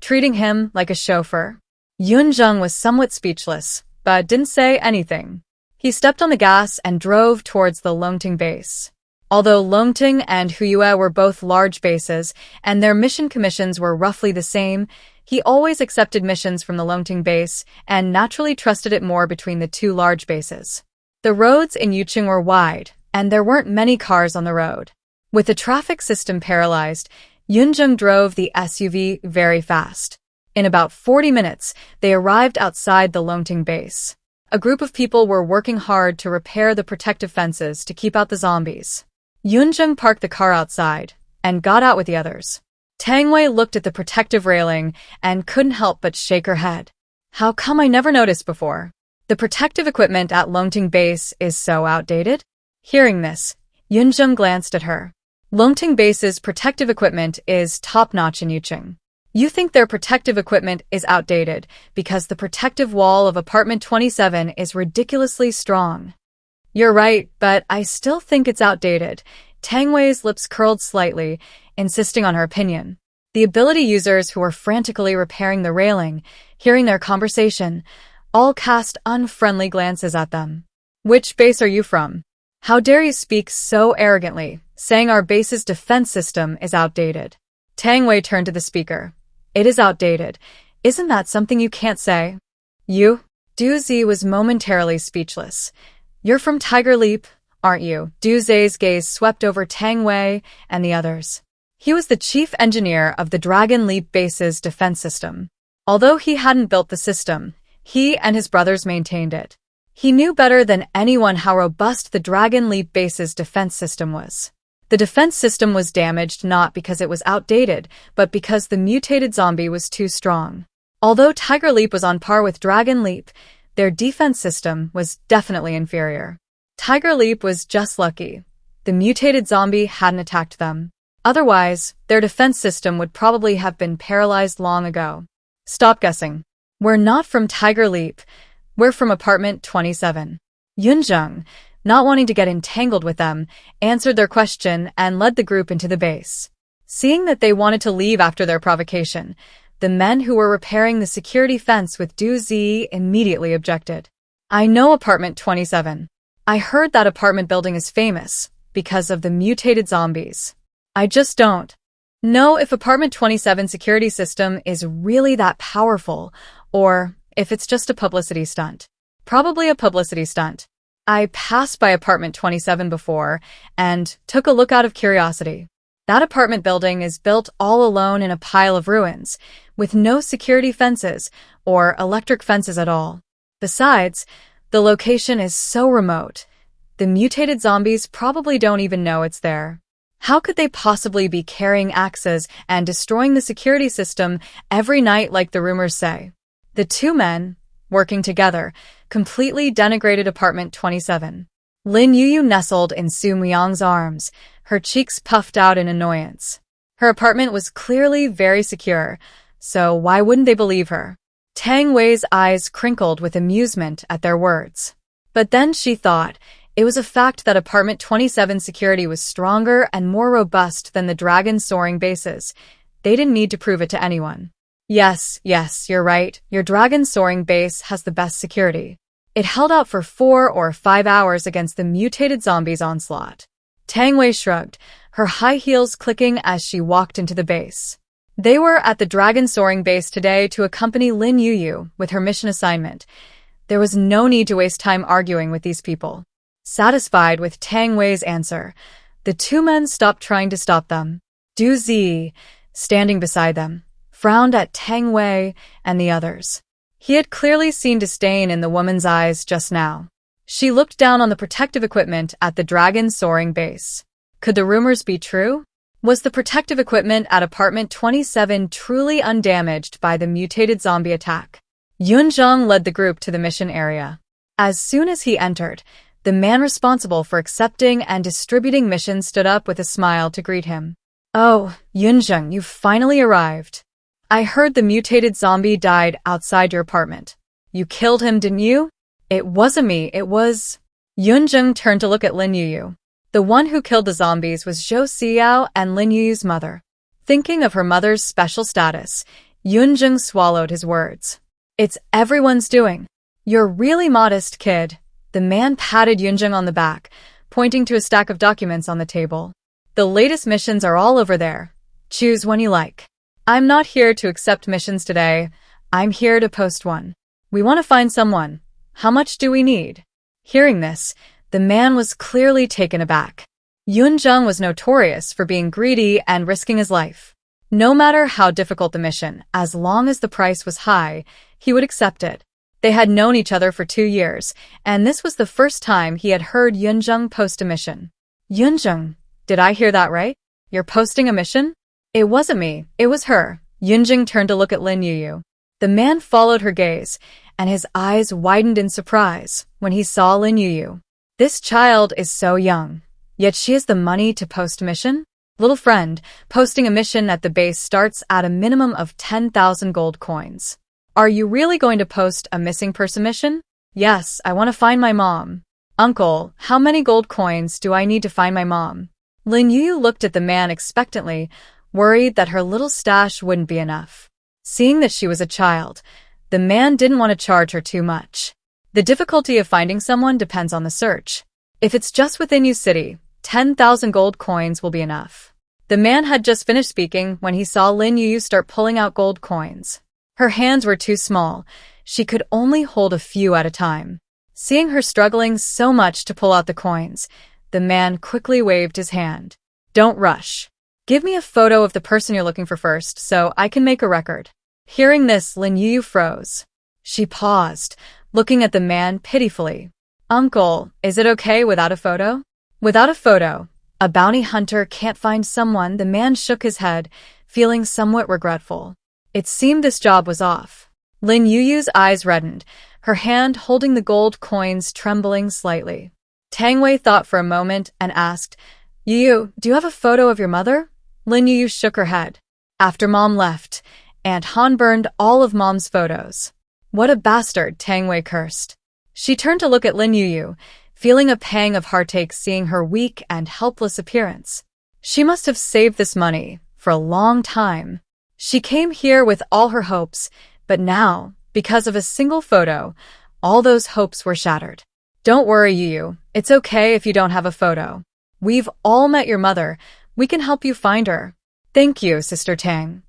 treating him like a chauffeur. Yunjing was somewhat speechless, but didn't say anything. He stepped on the gas and drove towards the Longting base. Although Longting and Huyue were both large bases, and their mission commissions were roughly the same, he always accepted missions from the Longting base and naturally trusted it more between the two large bases. The roads in Yuqing were wide, and there weren't many cars on the road. With the traffic system paralyzed, Yunjing drove the SUV very fast. In about 40 minutes, they arrived outside the Longting base. A group of people were working hard to repair the protective fences to keep out the zombies. Yunjing parked the car outside and got out with the others. Tang Wei looked at the protective railing and couldn't help but shake her head. "How come I never noticed before? The protective equipment at Longting base is so outdated?" Hearing this, Yunjing glanced at her. Longting base's protective equipment is top-notch in Yuqing. You think their protective equipment is outdated because the protective wall of apartment 27 is ridiculously strong. You're right, but I still think it's outdated. Tang Wei's lips curled slightly, insisting on her opinion. The ability users who were frantically repairing the railing, hearing their conversation, all cast unfriendly glances at them. "Which base are you from? How dare you speak so arrogantly, saying our base's defense system is outdated?" Tang Wei turned to the speaker. "It is outdated. Isn't that something you can't say?" "You?" Du Zi was momentarily speechless. "You're from Tiger Leap, aren't you?" Du Zi's gaze swept over Tang Wei and the others. He was the chief engineer of the Dragon Leap base's defense system. Although he hadn't built the system, he and his brothers maintained it. He knew better than anyone how robust the Dragon Leap base's defense system was. The defense system was damaged not because it was outdated, but because the mutated zombie was too strong. Although Tiger Leap was on par with Dragon Leap, their defense system was definitely inferior. Tiger Leap was just lucky. The mutated zombie hadn't attacked them. Otherwise, their defense system would probably have been paralyzed long ago. "Stop guessing. We're not from Tiger Leap. We're from apartment 27. Yunjing, not wanting to get entangled with them, answered their question and led the group into the base. Seeing that they wanted to leave after their provocation, The men who were repairing the security fence with Du Zi immediately objected. I know apartment 27. I heard that apartment building is famous because of the mutated zombies. I just don't know if apartment 27 security system is really that powerful or if it's just a publicity stunt. Probably a publicity stunt. I passed by apartment 27 before and took a look out of curiosity. That apartment building is built all alone in a pile of ruins, with no security fences or electric fences at all. Besides, the location is so remote. The mutated zombies probably don't even know it's there. How could they possibly be carrying axes and destroying the security system every night like the rumors say? The two men, working together, completely denigrated apartment 27. Lin Yuyu nestled in Su Myung's arms, her cheeks puffed out in annoyance. Her apartment was clearly very secure, so why wouldn't they believe her? Tang Wei's eyes crinkled with amusement at their words. But then she thought it was a fact that apartment 27 security was stronger and more robust than the dragon soaring bases. They didn't need to prove it to anyone. Yes, you're right. Your dragon soaring base has the best security. It held out for 4 or 5 hours against the mutated zombies' onslaught. Tang Wei shrugged, her high heels clicking as she walked into the base. They were at the dragon soaring base today to accompany Lin Yuyu with her mission assignment. There was no need to waste time arguing with these people. Satisfied with Tang Wei's answer, the two men stopped trying to stop them. Du Zi, standing beside them, frowned at Tang Wei and the others. He had clearly seen disdain in the woman's eyes just now. She looked down on the protective equipment at the dragon soaring base. Could the rumors be true? Was the protective equipment at apartment 27 truly undamaged by the mutated zombie attack? Yunzheng led the group to the mission area. As soon as he entered, the man responsible for accepting and distributing missions stood up with a smile to greet him. Oh, Yunzheng, you've finally arrived. I heard the mutated zombie died outside your apartment. You killed him, didn't you? It wasn't me, it was... Yunzheng turned to look at Lin Yuyu. The one who killed the zombies was Zhou Xiao and Lin Yuyu's mother. Thinking of her mother's special status, Yunzheng swallowed his words. It's everyone's doing. You're really modest, kid. The man patted Yunzheng on the back, pointing to a stack of documents on the table. The latest missions are all over there. Choose one you like. I'm not here to accept missions today. I'm here to post one. We want to find someone. How much do we need? Hearing this, the man was clearly taken aback. Yunzheng was notorious for being greedy and risking his life. No matter how difficult the mission, as long as the price was high, he would accept it. They had known each other for 2 years, and this was the first time he had heard Yunzheng post a mission. Yunzheng, did I hear that right? You're posting a mission? It wasn't me, it was her. Yunzheng turned to look at Lin Yuyu. The man followed her gaze, and his eyes widened in surprise when he saw Lin Yuyu. This child is so young, yet she has the money to post a mission? Little friend, posting a mission at the base starts at a minimum of 10,000 gold coins. Are you really going to post a missing person mission? Yes, I want to find my mom. Uncle, how many gold coins do I need to find my mom? Lin Yuyu looked at the man expectantly, worried that her little stash wouldn't be enough. Seeing that she was a child, the man didn't want to charge her too much. The difficulty of finding someone depends on the search. If it's just within Yu City, 10,000 gold coins will be enough. The man had just finished speaking when he saw Lin Yuyu start pulling out gold coins. Her hands were too small. She could only hold a few at a time. Seeing her struggling so much to pull out the coins, the man quickly waved his hand. Don't rush. Give me a photo of the person you're looking for first so I can make a record. Hearing this, Lin Yuyu froze. She paused, looking at the man pitifully. Uncle, is it okay without a photo? Without a photo, a bounty hunter can't find someone. The man shook his head, feeling somewhat regretful. It seemed this job was off. Lin Yuyu's eyes reddened, her hand holding the gold coins trembling slightly. Tang Wei thought for a moment and asked, Yuyu, do you have a photo of your mother? Lin Yuyu shook her head. After Mom left, Aunt Han burned all of Mom's photos. What a bastard, Tang Wei cursed. She turned to look at Lin Yuyu, feeling a pang of heartache seeing her weak and helpless appearance. She must have saved this money for a long time. She came here with all her hopes, but now, because of a single photo, all those hopes were shattered. Don't worry, Yuyu. It's okay if you don't have a photo. We've all met your mother. We can help you find her. Thank you, Sister Tang.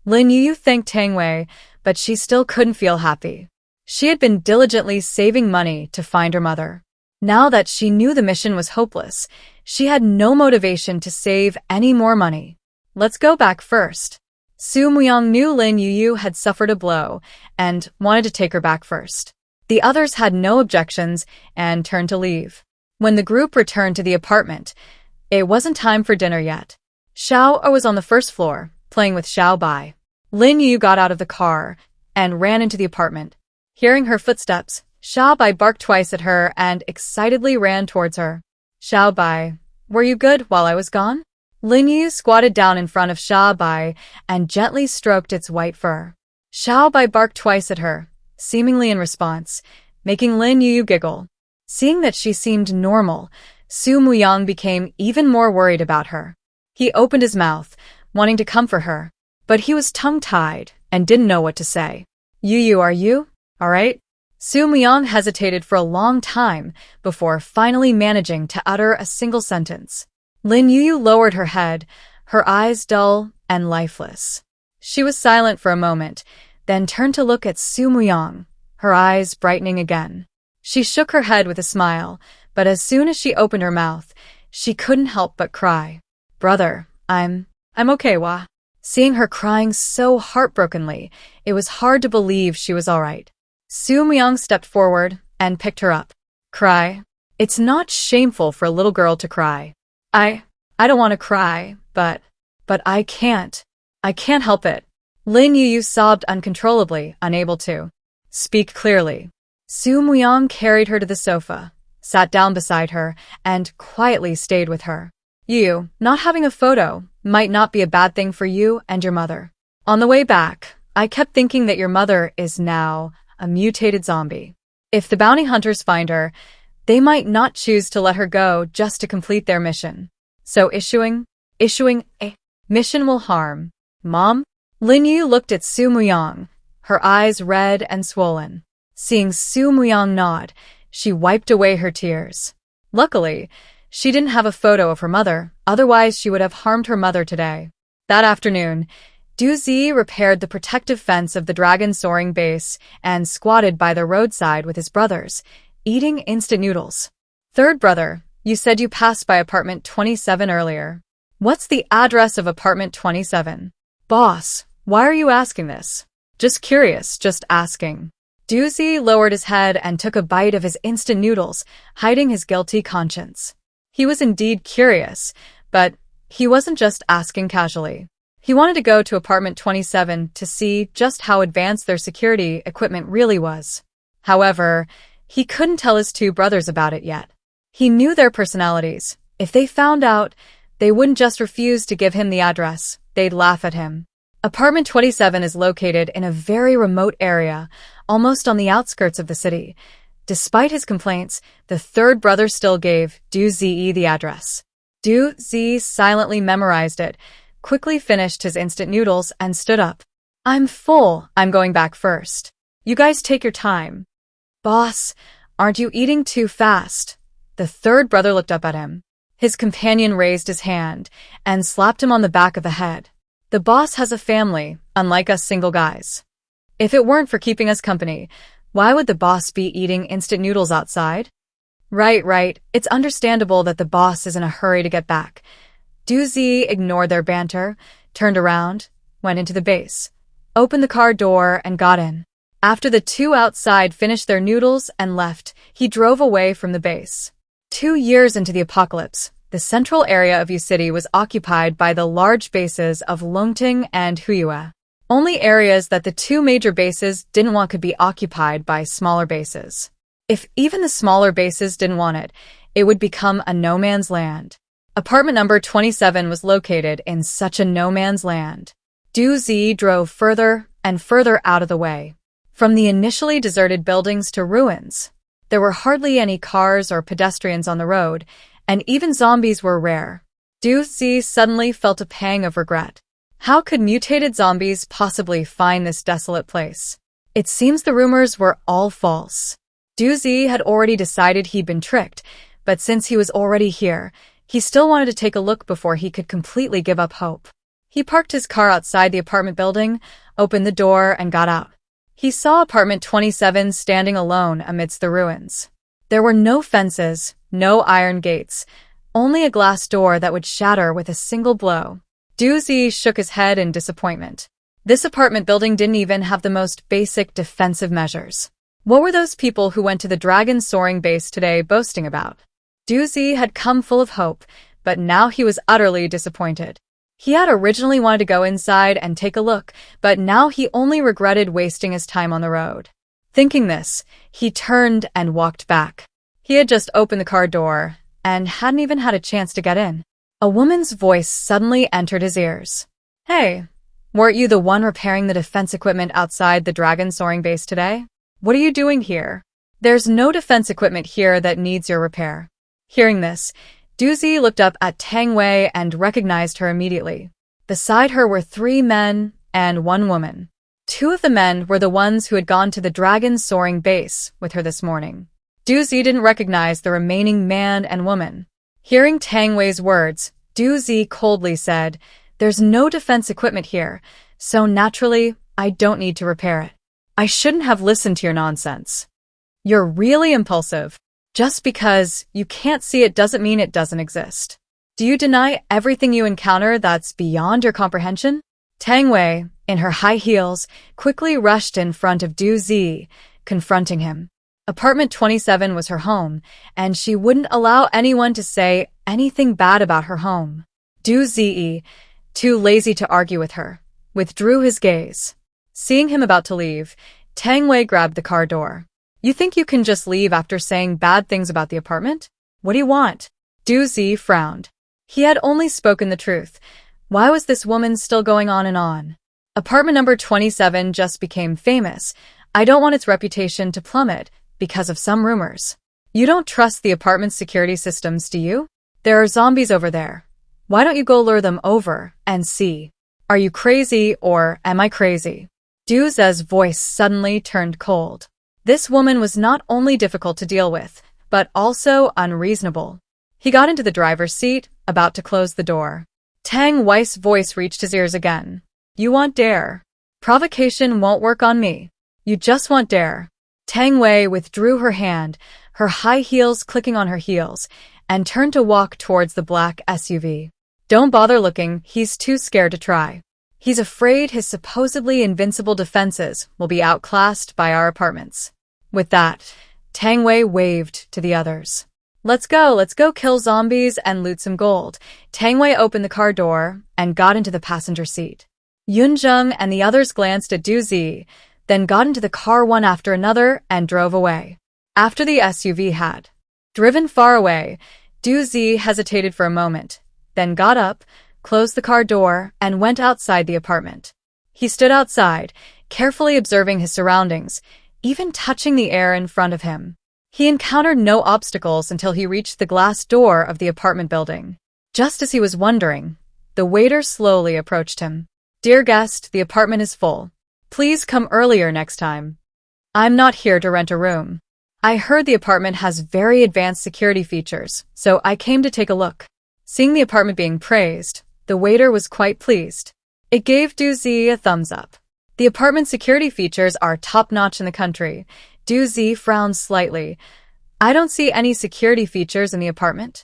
Lin Yuyu thanked Tang Wei, but she still couldn't feel happy. She had been diligently saving money to find her mother. Now that she knew the mission was hopeless, she had no motivation to save any more money. Let's go back first. Su Muyang knew Lin Yuyu had suffered a blow and wanted to take her back first. The others had no objections and turned to leave. When the group returned to the apartment, it wasn't time for dinner yet. Xiao was on the first floor, playing with Xiao Bai. Lin Yuyu got out of the car and ran into the apartment. Hearing her footsteps, Xiao Bai barked twice at her and excitedly ran towards her. Xiao Bai, were you good while I was gone? Lin Yuyu squatted down in front of Xiao Bai and gently stroked its white fur. Xiao Bai barked twice at her, seemingly in response, making Lin Yuyu giggle. Seeing that she seemed normal, Su Muyang became even more worried about her. He opened his mouth, wanting to comfort her, but he was tongue-tied and didn't know what to say. Yuyu, are you all right? Su Muyang hesitated for a long time before finally managing to utter a single sentence. Lin Yuyu lowered her head, her eyes dull and lifeless. She was silent for a moment, then turned to look at Su Muyang, her eyes brightening again. She shook her head with a smile, but as soon as she opened her mouth, she couldn't help but cry. Brother, I'm okay, Wa. Seeing her crying so heartbrokenly, it was hard to believe she was all right. Su Muyang stepped forward and picked her up. Cry? It's not shameful for a little girl to cry. I don't want to cry, but I can't. I can't help it. Lin Yuyu sobbed uncontrollably, unable to speak clearly. Su Muyang carried her to the sofa, sat down beside her, and quietly stayed with her. You, not having a photo, might not be a bad thing for you and your mother. On the way back, I kept thinking that your mother is now a mutated zombie. If the bounty hunters find her, they might not choose to let her go just to complete their mission. So issuing a mission will harm. Mom? Lin Yuyu looked at Su Muyang, her eyes red and swollen. Seeing Su Muyang nod, she wiped away her tears. Luckily, she didn't have a photo of her mother, otherwise she would have harmed her mother today. That afternoon, Du Zi repaired the protective fence of the dragon soaring base and squatted by the roadside with his brothers, eating instant noodles. Third brother, you said you passed by apartment 27 earlier. What's the address of apartment 27? Boss, why are you asking this? Just curious, just asking. Du Zi lowered his head and took a bite of his instant noodles, hiding his guilty conscience. He was indeed curious, but he wasn't just asking casually. He wanted to go to apartment 27 to see just how advanced their security equipment really was. However, he couldn't tell his two brothers about it yet. He knew their personalities. If they found out, they wouldn't just refuse to give him the address, they'd laugh at him. Apartment 27 is located in a very remote area, almost on the outskirts of the city. Despite his complaints, the third brother still gave Du Zi the address. Du Zi silently memorized it, quickly finished his instant noodles, and stood up. I'm full. I'm going back first. You guys take your time. Boss, aren't you eating too fast? The third brother looked up at him. His companion raised his hand and slapped him on the back of the head. The boss has a family, unlike us single guys. If it weren't for keeping us company, why would the boss be eating instant noodles outside? Right. It's understandable that the boss is in a hurry to get back. Du Zi ignored their banter, turned around, went into the base, opened the car door, and got in. After the two outside finished their noodles and left, he drove away from the base. 2 years into the apocalypse, the central area of Yu City was occupied by the large bases of Longting and Huyue. Only areas that the two major bases didn't want could be occupied by smaller bases. If even the smaller bases didn't want it, it would become a no-man's land. Apartment number 27 was located in such a no-man's land. Du Zi drove further and further out of the way. From the initially deserted buildings to ruins, there were hardly any cars or pedestrians on the road, and even zombies were rare. Du Zi suddenly felt a pang of regret. How could mutated zombies possibly find this desolate place? It seems the rumors were all false. Du had already decided he'd been tricked, but since he was already here, he still wanted to take a look before he could completely give up hope. He parked his car outside the apartment building, opened the door, and got out. He saw apartment 27 standing alone amidst the ruins. There were no fences, no iron gates, only a glass door that would shatter with a single blow. Du shook his head in disappointment. This apartment building didn't even have the most basic defensive measures. What were those people who went to the dragon soaring base today boasting about? Du had come full of hope, but now he was utterly disappointed. He had originally wanted to go inside and take a look, but now he only regretted wasting his time on the road. Thinking this, he turned and walked back. He had just opened the car door and hadn't even had a chance to get in. A woman's voice suddenly entered his ears. "Hey, weren't you the one repairing the defense equipment outside the dragon soaring base today? What are you doing here? There's no defense equipment here that needs your repair." Hearing this, Du looked up at Tang Wei and recognized her immediately. Beside her were 3 men and 1 woman. 2 of the men were the ones who had gone to the dragon soaring base with her this morning. Du didn't recognize the remaining man and woman. Hearing Tang Wei's words, Du coldly said, "There's no defense equipment here, so naturally, I don't need to repair it. I shouldn't have listened to your nonsense. You're really impulsive. Just because you can't see it doesn't mean it doesn't exist. Do you deny everything you encounter that's beyond your comprehension?" Tang Wei, in her high heels, quickly rushed in front of Du confronting him. Apartment 27 was her home, and she wouldn't allow anyone to say anything bad about her home. Du too lazy to argue with her, withdrew his gaze. Seeing him about to leave, Tang Wei grabbed the car door. "You think you can just leave after saying bad things about the apartment? What do you want?" Du frowned. He had only spoken the truth. Why was this woman still going on and on? Apartment number 27 just became famous. I don't want its reputation to plummet because of some rumors. You don't trust the apartment's security systems, do you? There are zombies over there. Why don't you go lure them over and see? Are you crazy or am I crazy? Du's voice suddenly turned cold. This woman was not only difficult to deal with, but also unreasonable. He got into the driver's seat, about to close the door. Tang Wei's voice reached his ears again. "You want dare. Provocation won't work on me. You just want dare." Tang Wei withdrew her hand, her high heels clicking on her heels, and turned to walk towards the black SUV. "Don't bother looking, he's too scared to try. He's afraid his supposedly invincible defenses will be outclassed by our apartments." With that, Tang Wei waved to the others. Let's go kill zombies and loot some gold." Tang Wei opened the car door and got into the passenger seat. Yunzheng and the others glanced at Du then got into the car one after another and drove away. After the SUV had driven far away, Du hesitated for a moment, then got up, closed the car door, and went outside the apartment. He stood outside, carefully observing his surroundings, even touching the air in front of him. He encountered no obstacles until he reached the glass door of the apartment building. Just as he was wondering, the waiter slowly approached him. "Dear guest, the apartment is full. Please come earlier next time. I'm not here to rent a room. I heard the apartment has very advanced security features, so I came to take a look." Seeing the apartment being praised, the waiter was quite pleased. It gave Du a thumbs up. The apartment security features are top-notch in the country. Du frowned slightly. "I don't see any security features in the apartment.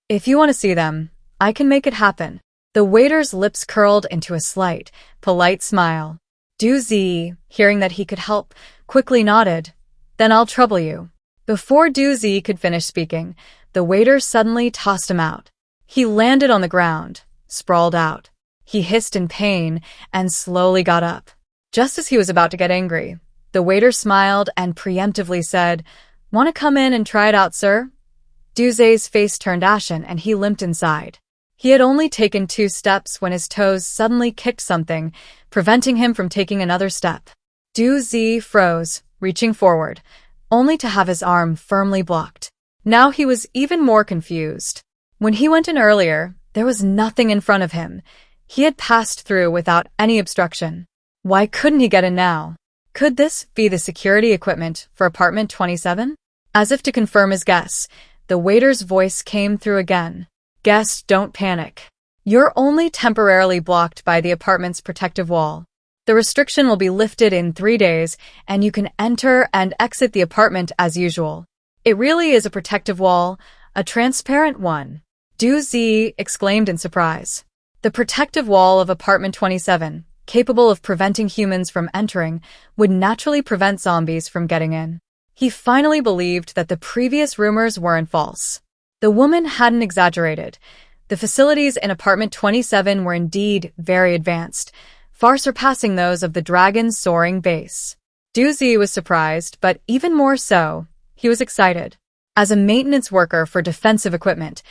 If you want to see them, I can make it happen." The waiter's lips curled into a slight, polite smile. Du hearing that he could help, quickly nodded. "Then I'll trouble you." Before Du could finish speaking, the waiter suddenly tossed him out. He landed on the ground, sprawled out. He hissed in pain and slowly got up. Just as he was about to get angry, the waiter smiled and preemptively said, "Want to come in and try it out, sir?" Du's face turned ashen and he limped inside. He had only taken 2 steps when his toes suddenly kicked something, preventing him from taking another step. Du froze, reaching forward, only to have his arm firmly blocked. Now he was even more confused. When he went in earlier, there was nothing in front of him. He had passed through without any obstruction. Why couldn't he get in now? Could this be the security equipment for apartment 27? As if to confirm his guess, the waiter's voice came through again. Guests, don't panic. You're only temporarily blocked by the apartment's protective wall. The restriction will be lifted in 3 days, and you can enter and exit the apartment as usual. It really is a protective wall, a transparent one. Du Zi exclaimed in surprise. The protective wall of apartment 27, capable of preventing humans from entering, would naturally prevent zombies from getting in. He finally believed that the previous rumors weren't false. The woman hadn't exaggerated. The facilities in apartment 27 were indeed very advanced, far surpassing those of the dragon's soaring base. Du Zi was surprised, but even more so, he was excited. As a maintenance worker for defensive equipment,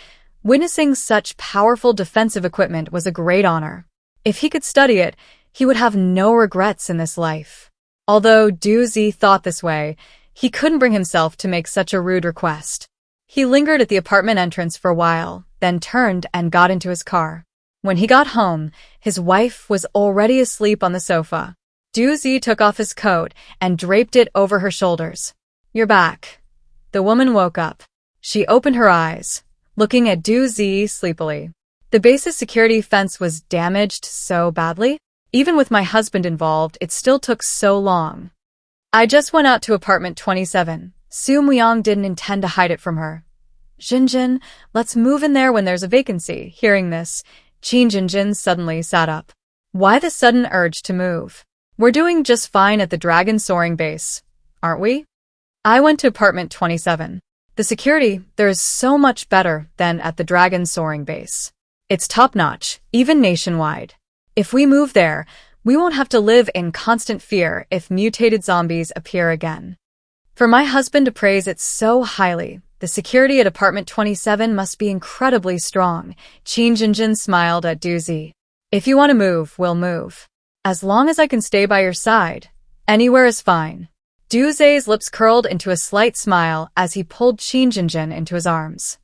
witnessing such powerful defensive equipment was a great honor. If he could study it, he would have no regrets in this life. Although Du Zi thought this way, he couldn't bring himself to make such a rude request. He lingered at the apartment entrance for a while, then turned and got into his car. When he got home, his wife was already asleep on the sofa. Du Zi took off his coat and draped it over her shoulders. You're back. The woman woke up. She opened her eyes, looking at Du Zi sleepily. The base's security fence was damaged so badly. Even with my husband involved, it still took so long. I just went out to apartment 27. Su Muyang didn't intend to hide it from her. Jinjin, let's move in there when there's a vacancy. Hearing this, Jinjin suddenly sat up. Why the sudden urge to move? We're doing just fine at the Dragon Soaring base, aren't we? I went to apartment 27. The security there is so much better than at the Dragon Soaring base. It's top-notch, even nationwide. If we move there, we won't have to live in constant fear if mutated zombies appear again. For my husband to praise it so highly, the security at apartment 27 must be incredibly strong. Jinjin smiled at Du Zi. If you want to move, we'll move. As long as I can stay by your side, anywhere is fine. Du Zi's lips curled into a slight smile as he pulled Jinjin into his arms.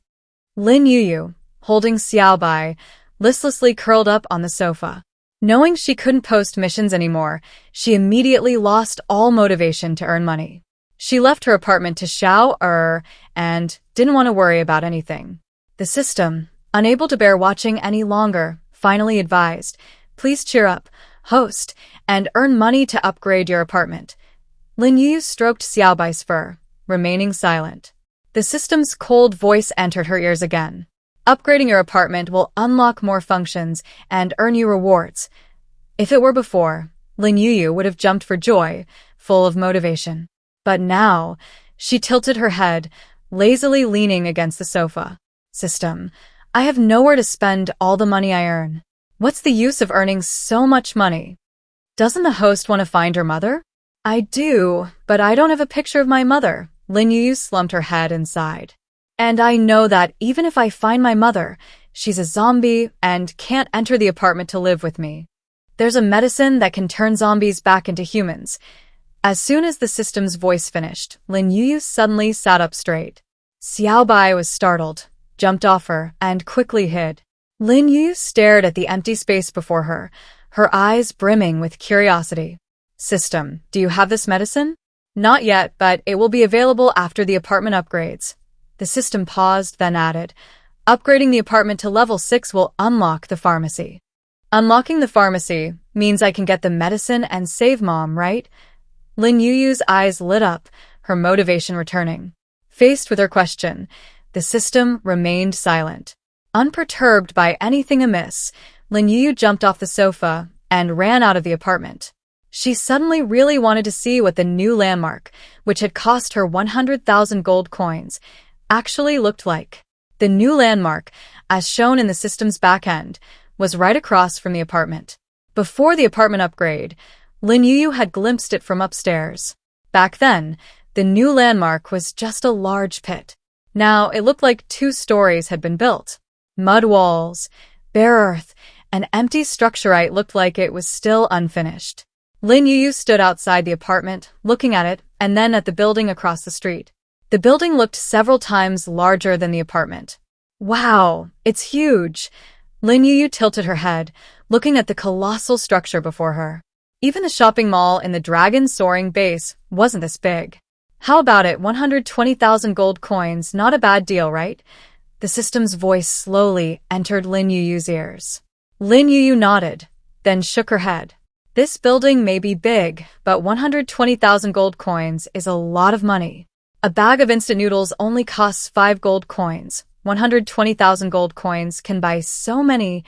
Lin Yuyu, holding Xiaobai, listlessly curled up on the sofa. Knowing she couldn't post missions anymore, she immediately lost all motivation to earn money. She left her apartment to Xiao and didn't want to worry about anything. The system, unable to bear watching any longer, finally advised, please cheer up, host, and earn money to upgrade your apartment. Lin Yuyu stroked Xiaobai's fur, remaining silent. The system's cold voice entered her ears again. Upgrading your apartment will unlock more functions and earn you rewards. If it were before, Lin Yuyu would have jumped for joy, full of motivation. But now, she tilted her head, lazily leaning against the sofa. System, I have nowhere to spend all the money I earn. What's the use of earning so much money? Doesn't the host want to find her mother? I do, but I don't have a picture of my mother. Lin Yuyu slumped her head and sighed. And I know that even if I find my mother, she's a zombie and can't enter the apartment to live with me. There's a medicine that can turn zombies back into humans. As soon as the system's voice finished, Lin Yuyu suddenly sat up straight. Xiaobai was startled, jumped off her, and quickly hid. Lin Yuyu stared at the empty space before her, her eyes brimming with curiosity. System, do you have this medicine? Not yet, but it will be available after the apartment upgrades. The system paused, then added, upgrading the apartment to level 6 will unlock the pharmacy. Unlocking the pharmacy means I can get the medicine and save Mom, right? Lin Yuyu's eyes lit up, her motivation returning. Faced with her question, the system remained silent. Unperturbed by anything amiss, Lin Yuyu jumped off the sofa and ran out of the apartment. She suddenly really wanted to see what the new landmark, which had cost her 100,000 gold coins, actually looked like. The new landmark, as shown in the system's back end, was right across from the apartment. Before the apartment upgrade, Lin Yuyu had glimpsed it from upstairs. Back then, the new landmark was just a large pit. Now it looked like 2 stories had been built. Mud walls, bare earth, an empty structurite looked like it was still unfinished. Lin Yuyu stood outside the apartment, looking at it, and then at the building across the street. The building looked several times larger than the apartment. Wow, it's huge. Lin Yuyu tilted her head, looking at the colossal structure before her. Even the shopping mall in the dragon's soaring base wasn't this big. How about it, 120,000 gold coins, not a bad deal, right? The system's voice slowly entered Lin Yuyu's ears. Lin Yuyu nodded, then shook her head. This building may be big, but 120,000 gold coins is a lot of money. A bag of instant noodles only costs 5 gold coins. 120,000 gold coins can buy so many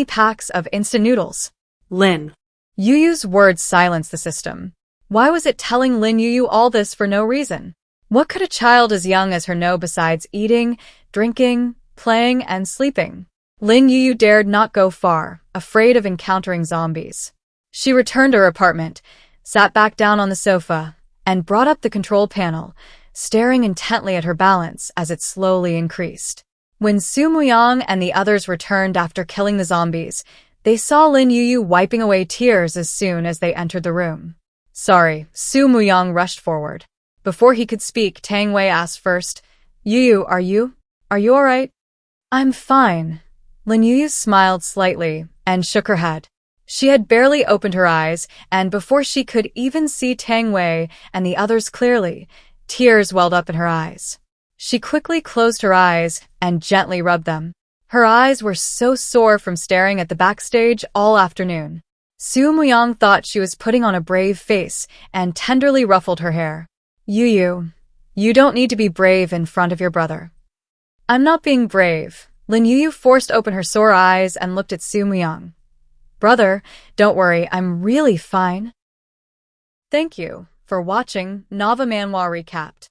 packs of instant noodles. Lin. Yuyu's words silenced the system. Why was it telling Lin Yuyu all this for no reason? What could a child as young as her know besides eating, drinking, playing, and sleeping? Lin Yuyu dared not go far, afraid of encountering zombies. She returned to her apartment, sat back down on the sofa, and brought up the control panel, staring intently at her balance as it slowly increased. When Su Muyang and the others returned after killing the zombies, they saw Lin Yuyu wiping away tears as soon as they entered the room. Sorry, Su Muyang rushed forward. Before he could speak, Tang Wei asked first, Yuyu, are you alright? I'm fine. Lin Yuyu smiled slightly and shook her head. She had barely opened her eyes, and before she could even see Tang Wei and the others clearly, tears welled up in her eyes. She quickly closed her eyes and gently rubbed them. Her eyes were so sore from staring at the backstage all afternoon. Su Muyang thought she was putting on a brave face and tenderly ruffled her hair. Yuyu, you don't need to be brave in front of your brother. I'm not being brave. Lin Yuyu forced open her sore eyes and looked at Su Muyang. Brother, don't worry, I'm really fine. Thank you for watching Nava Manhwa Recapped.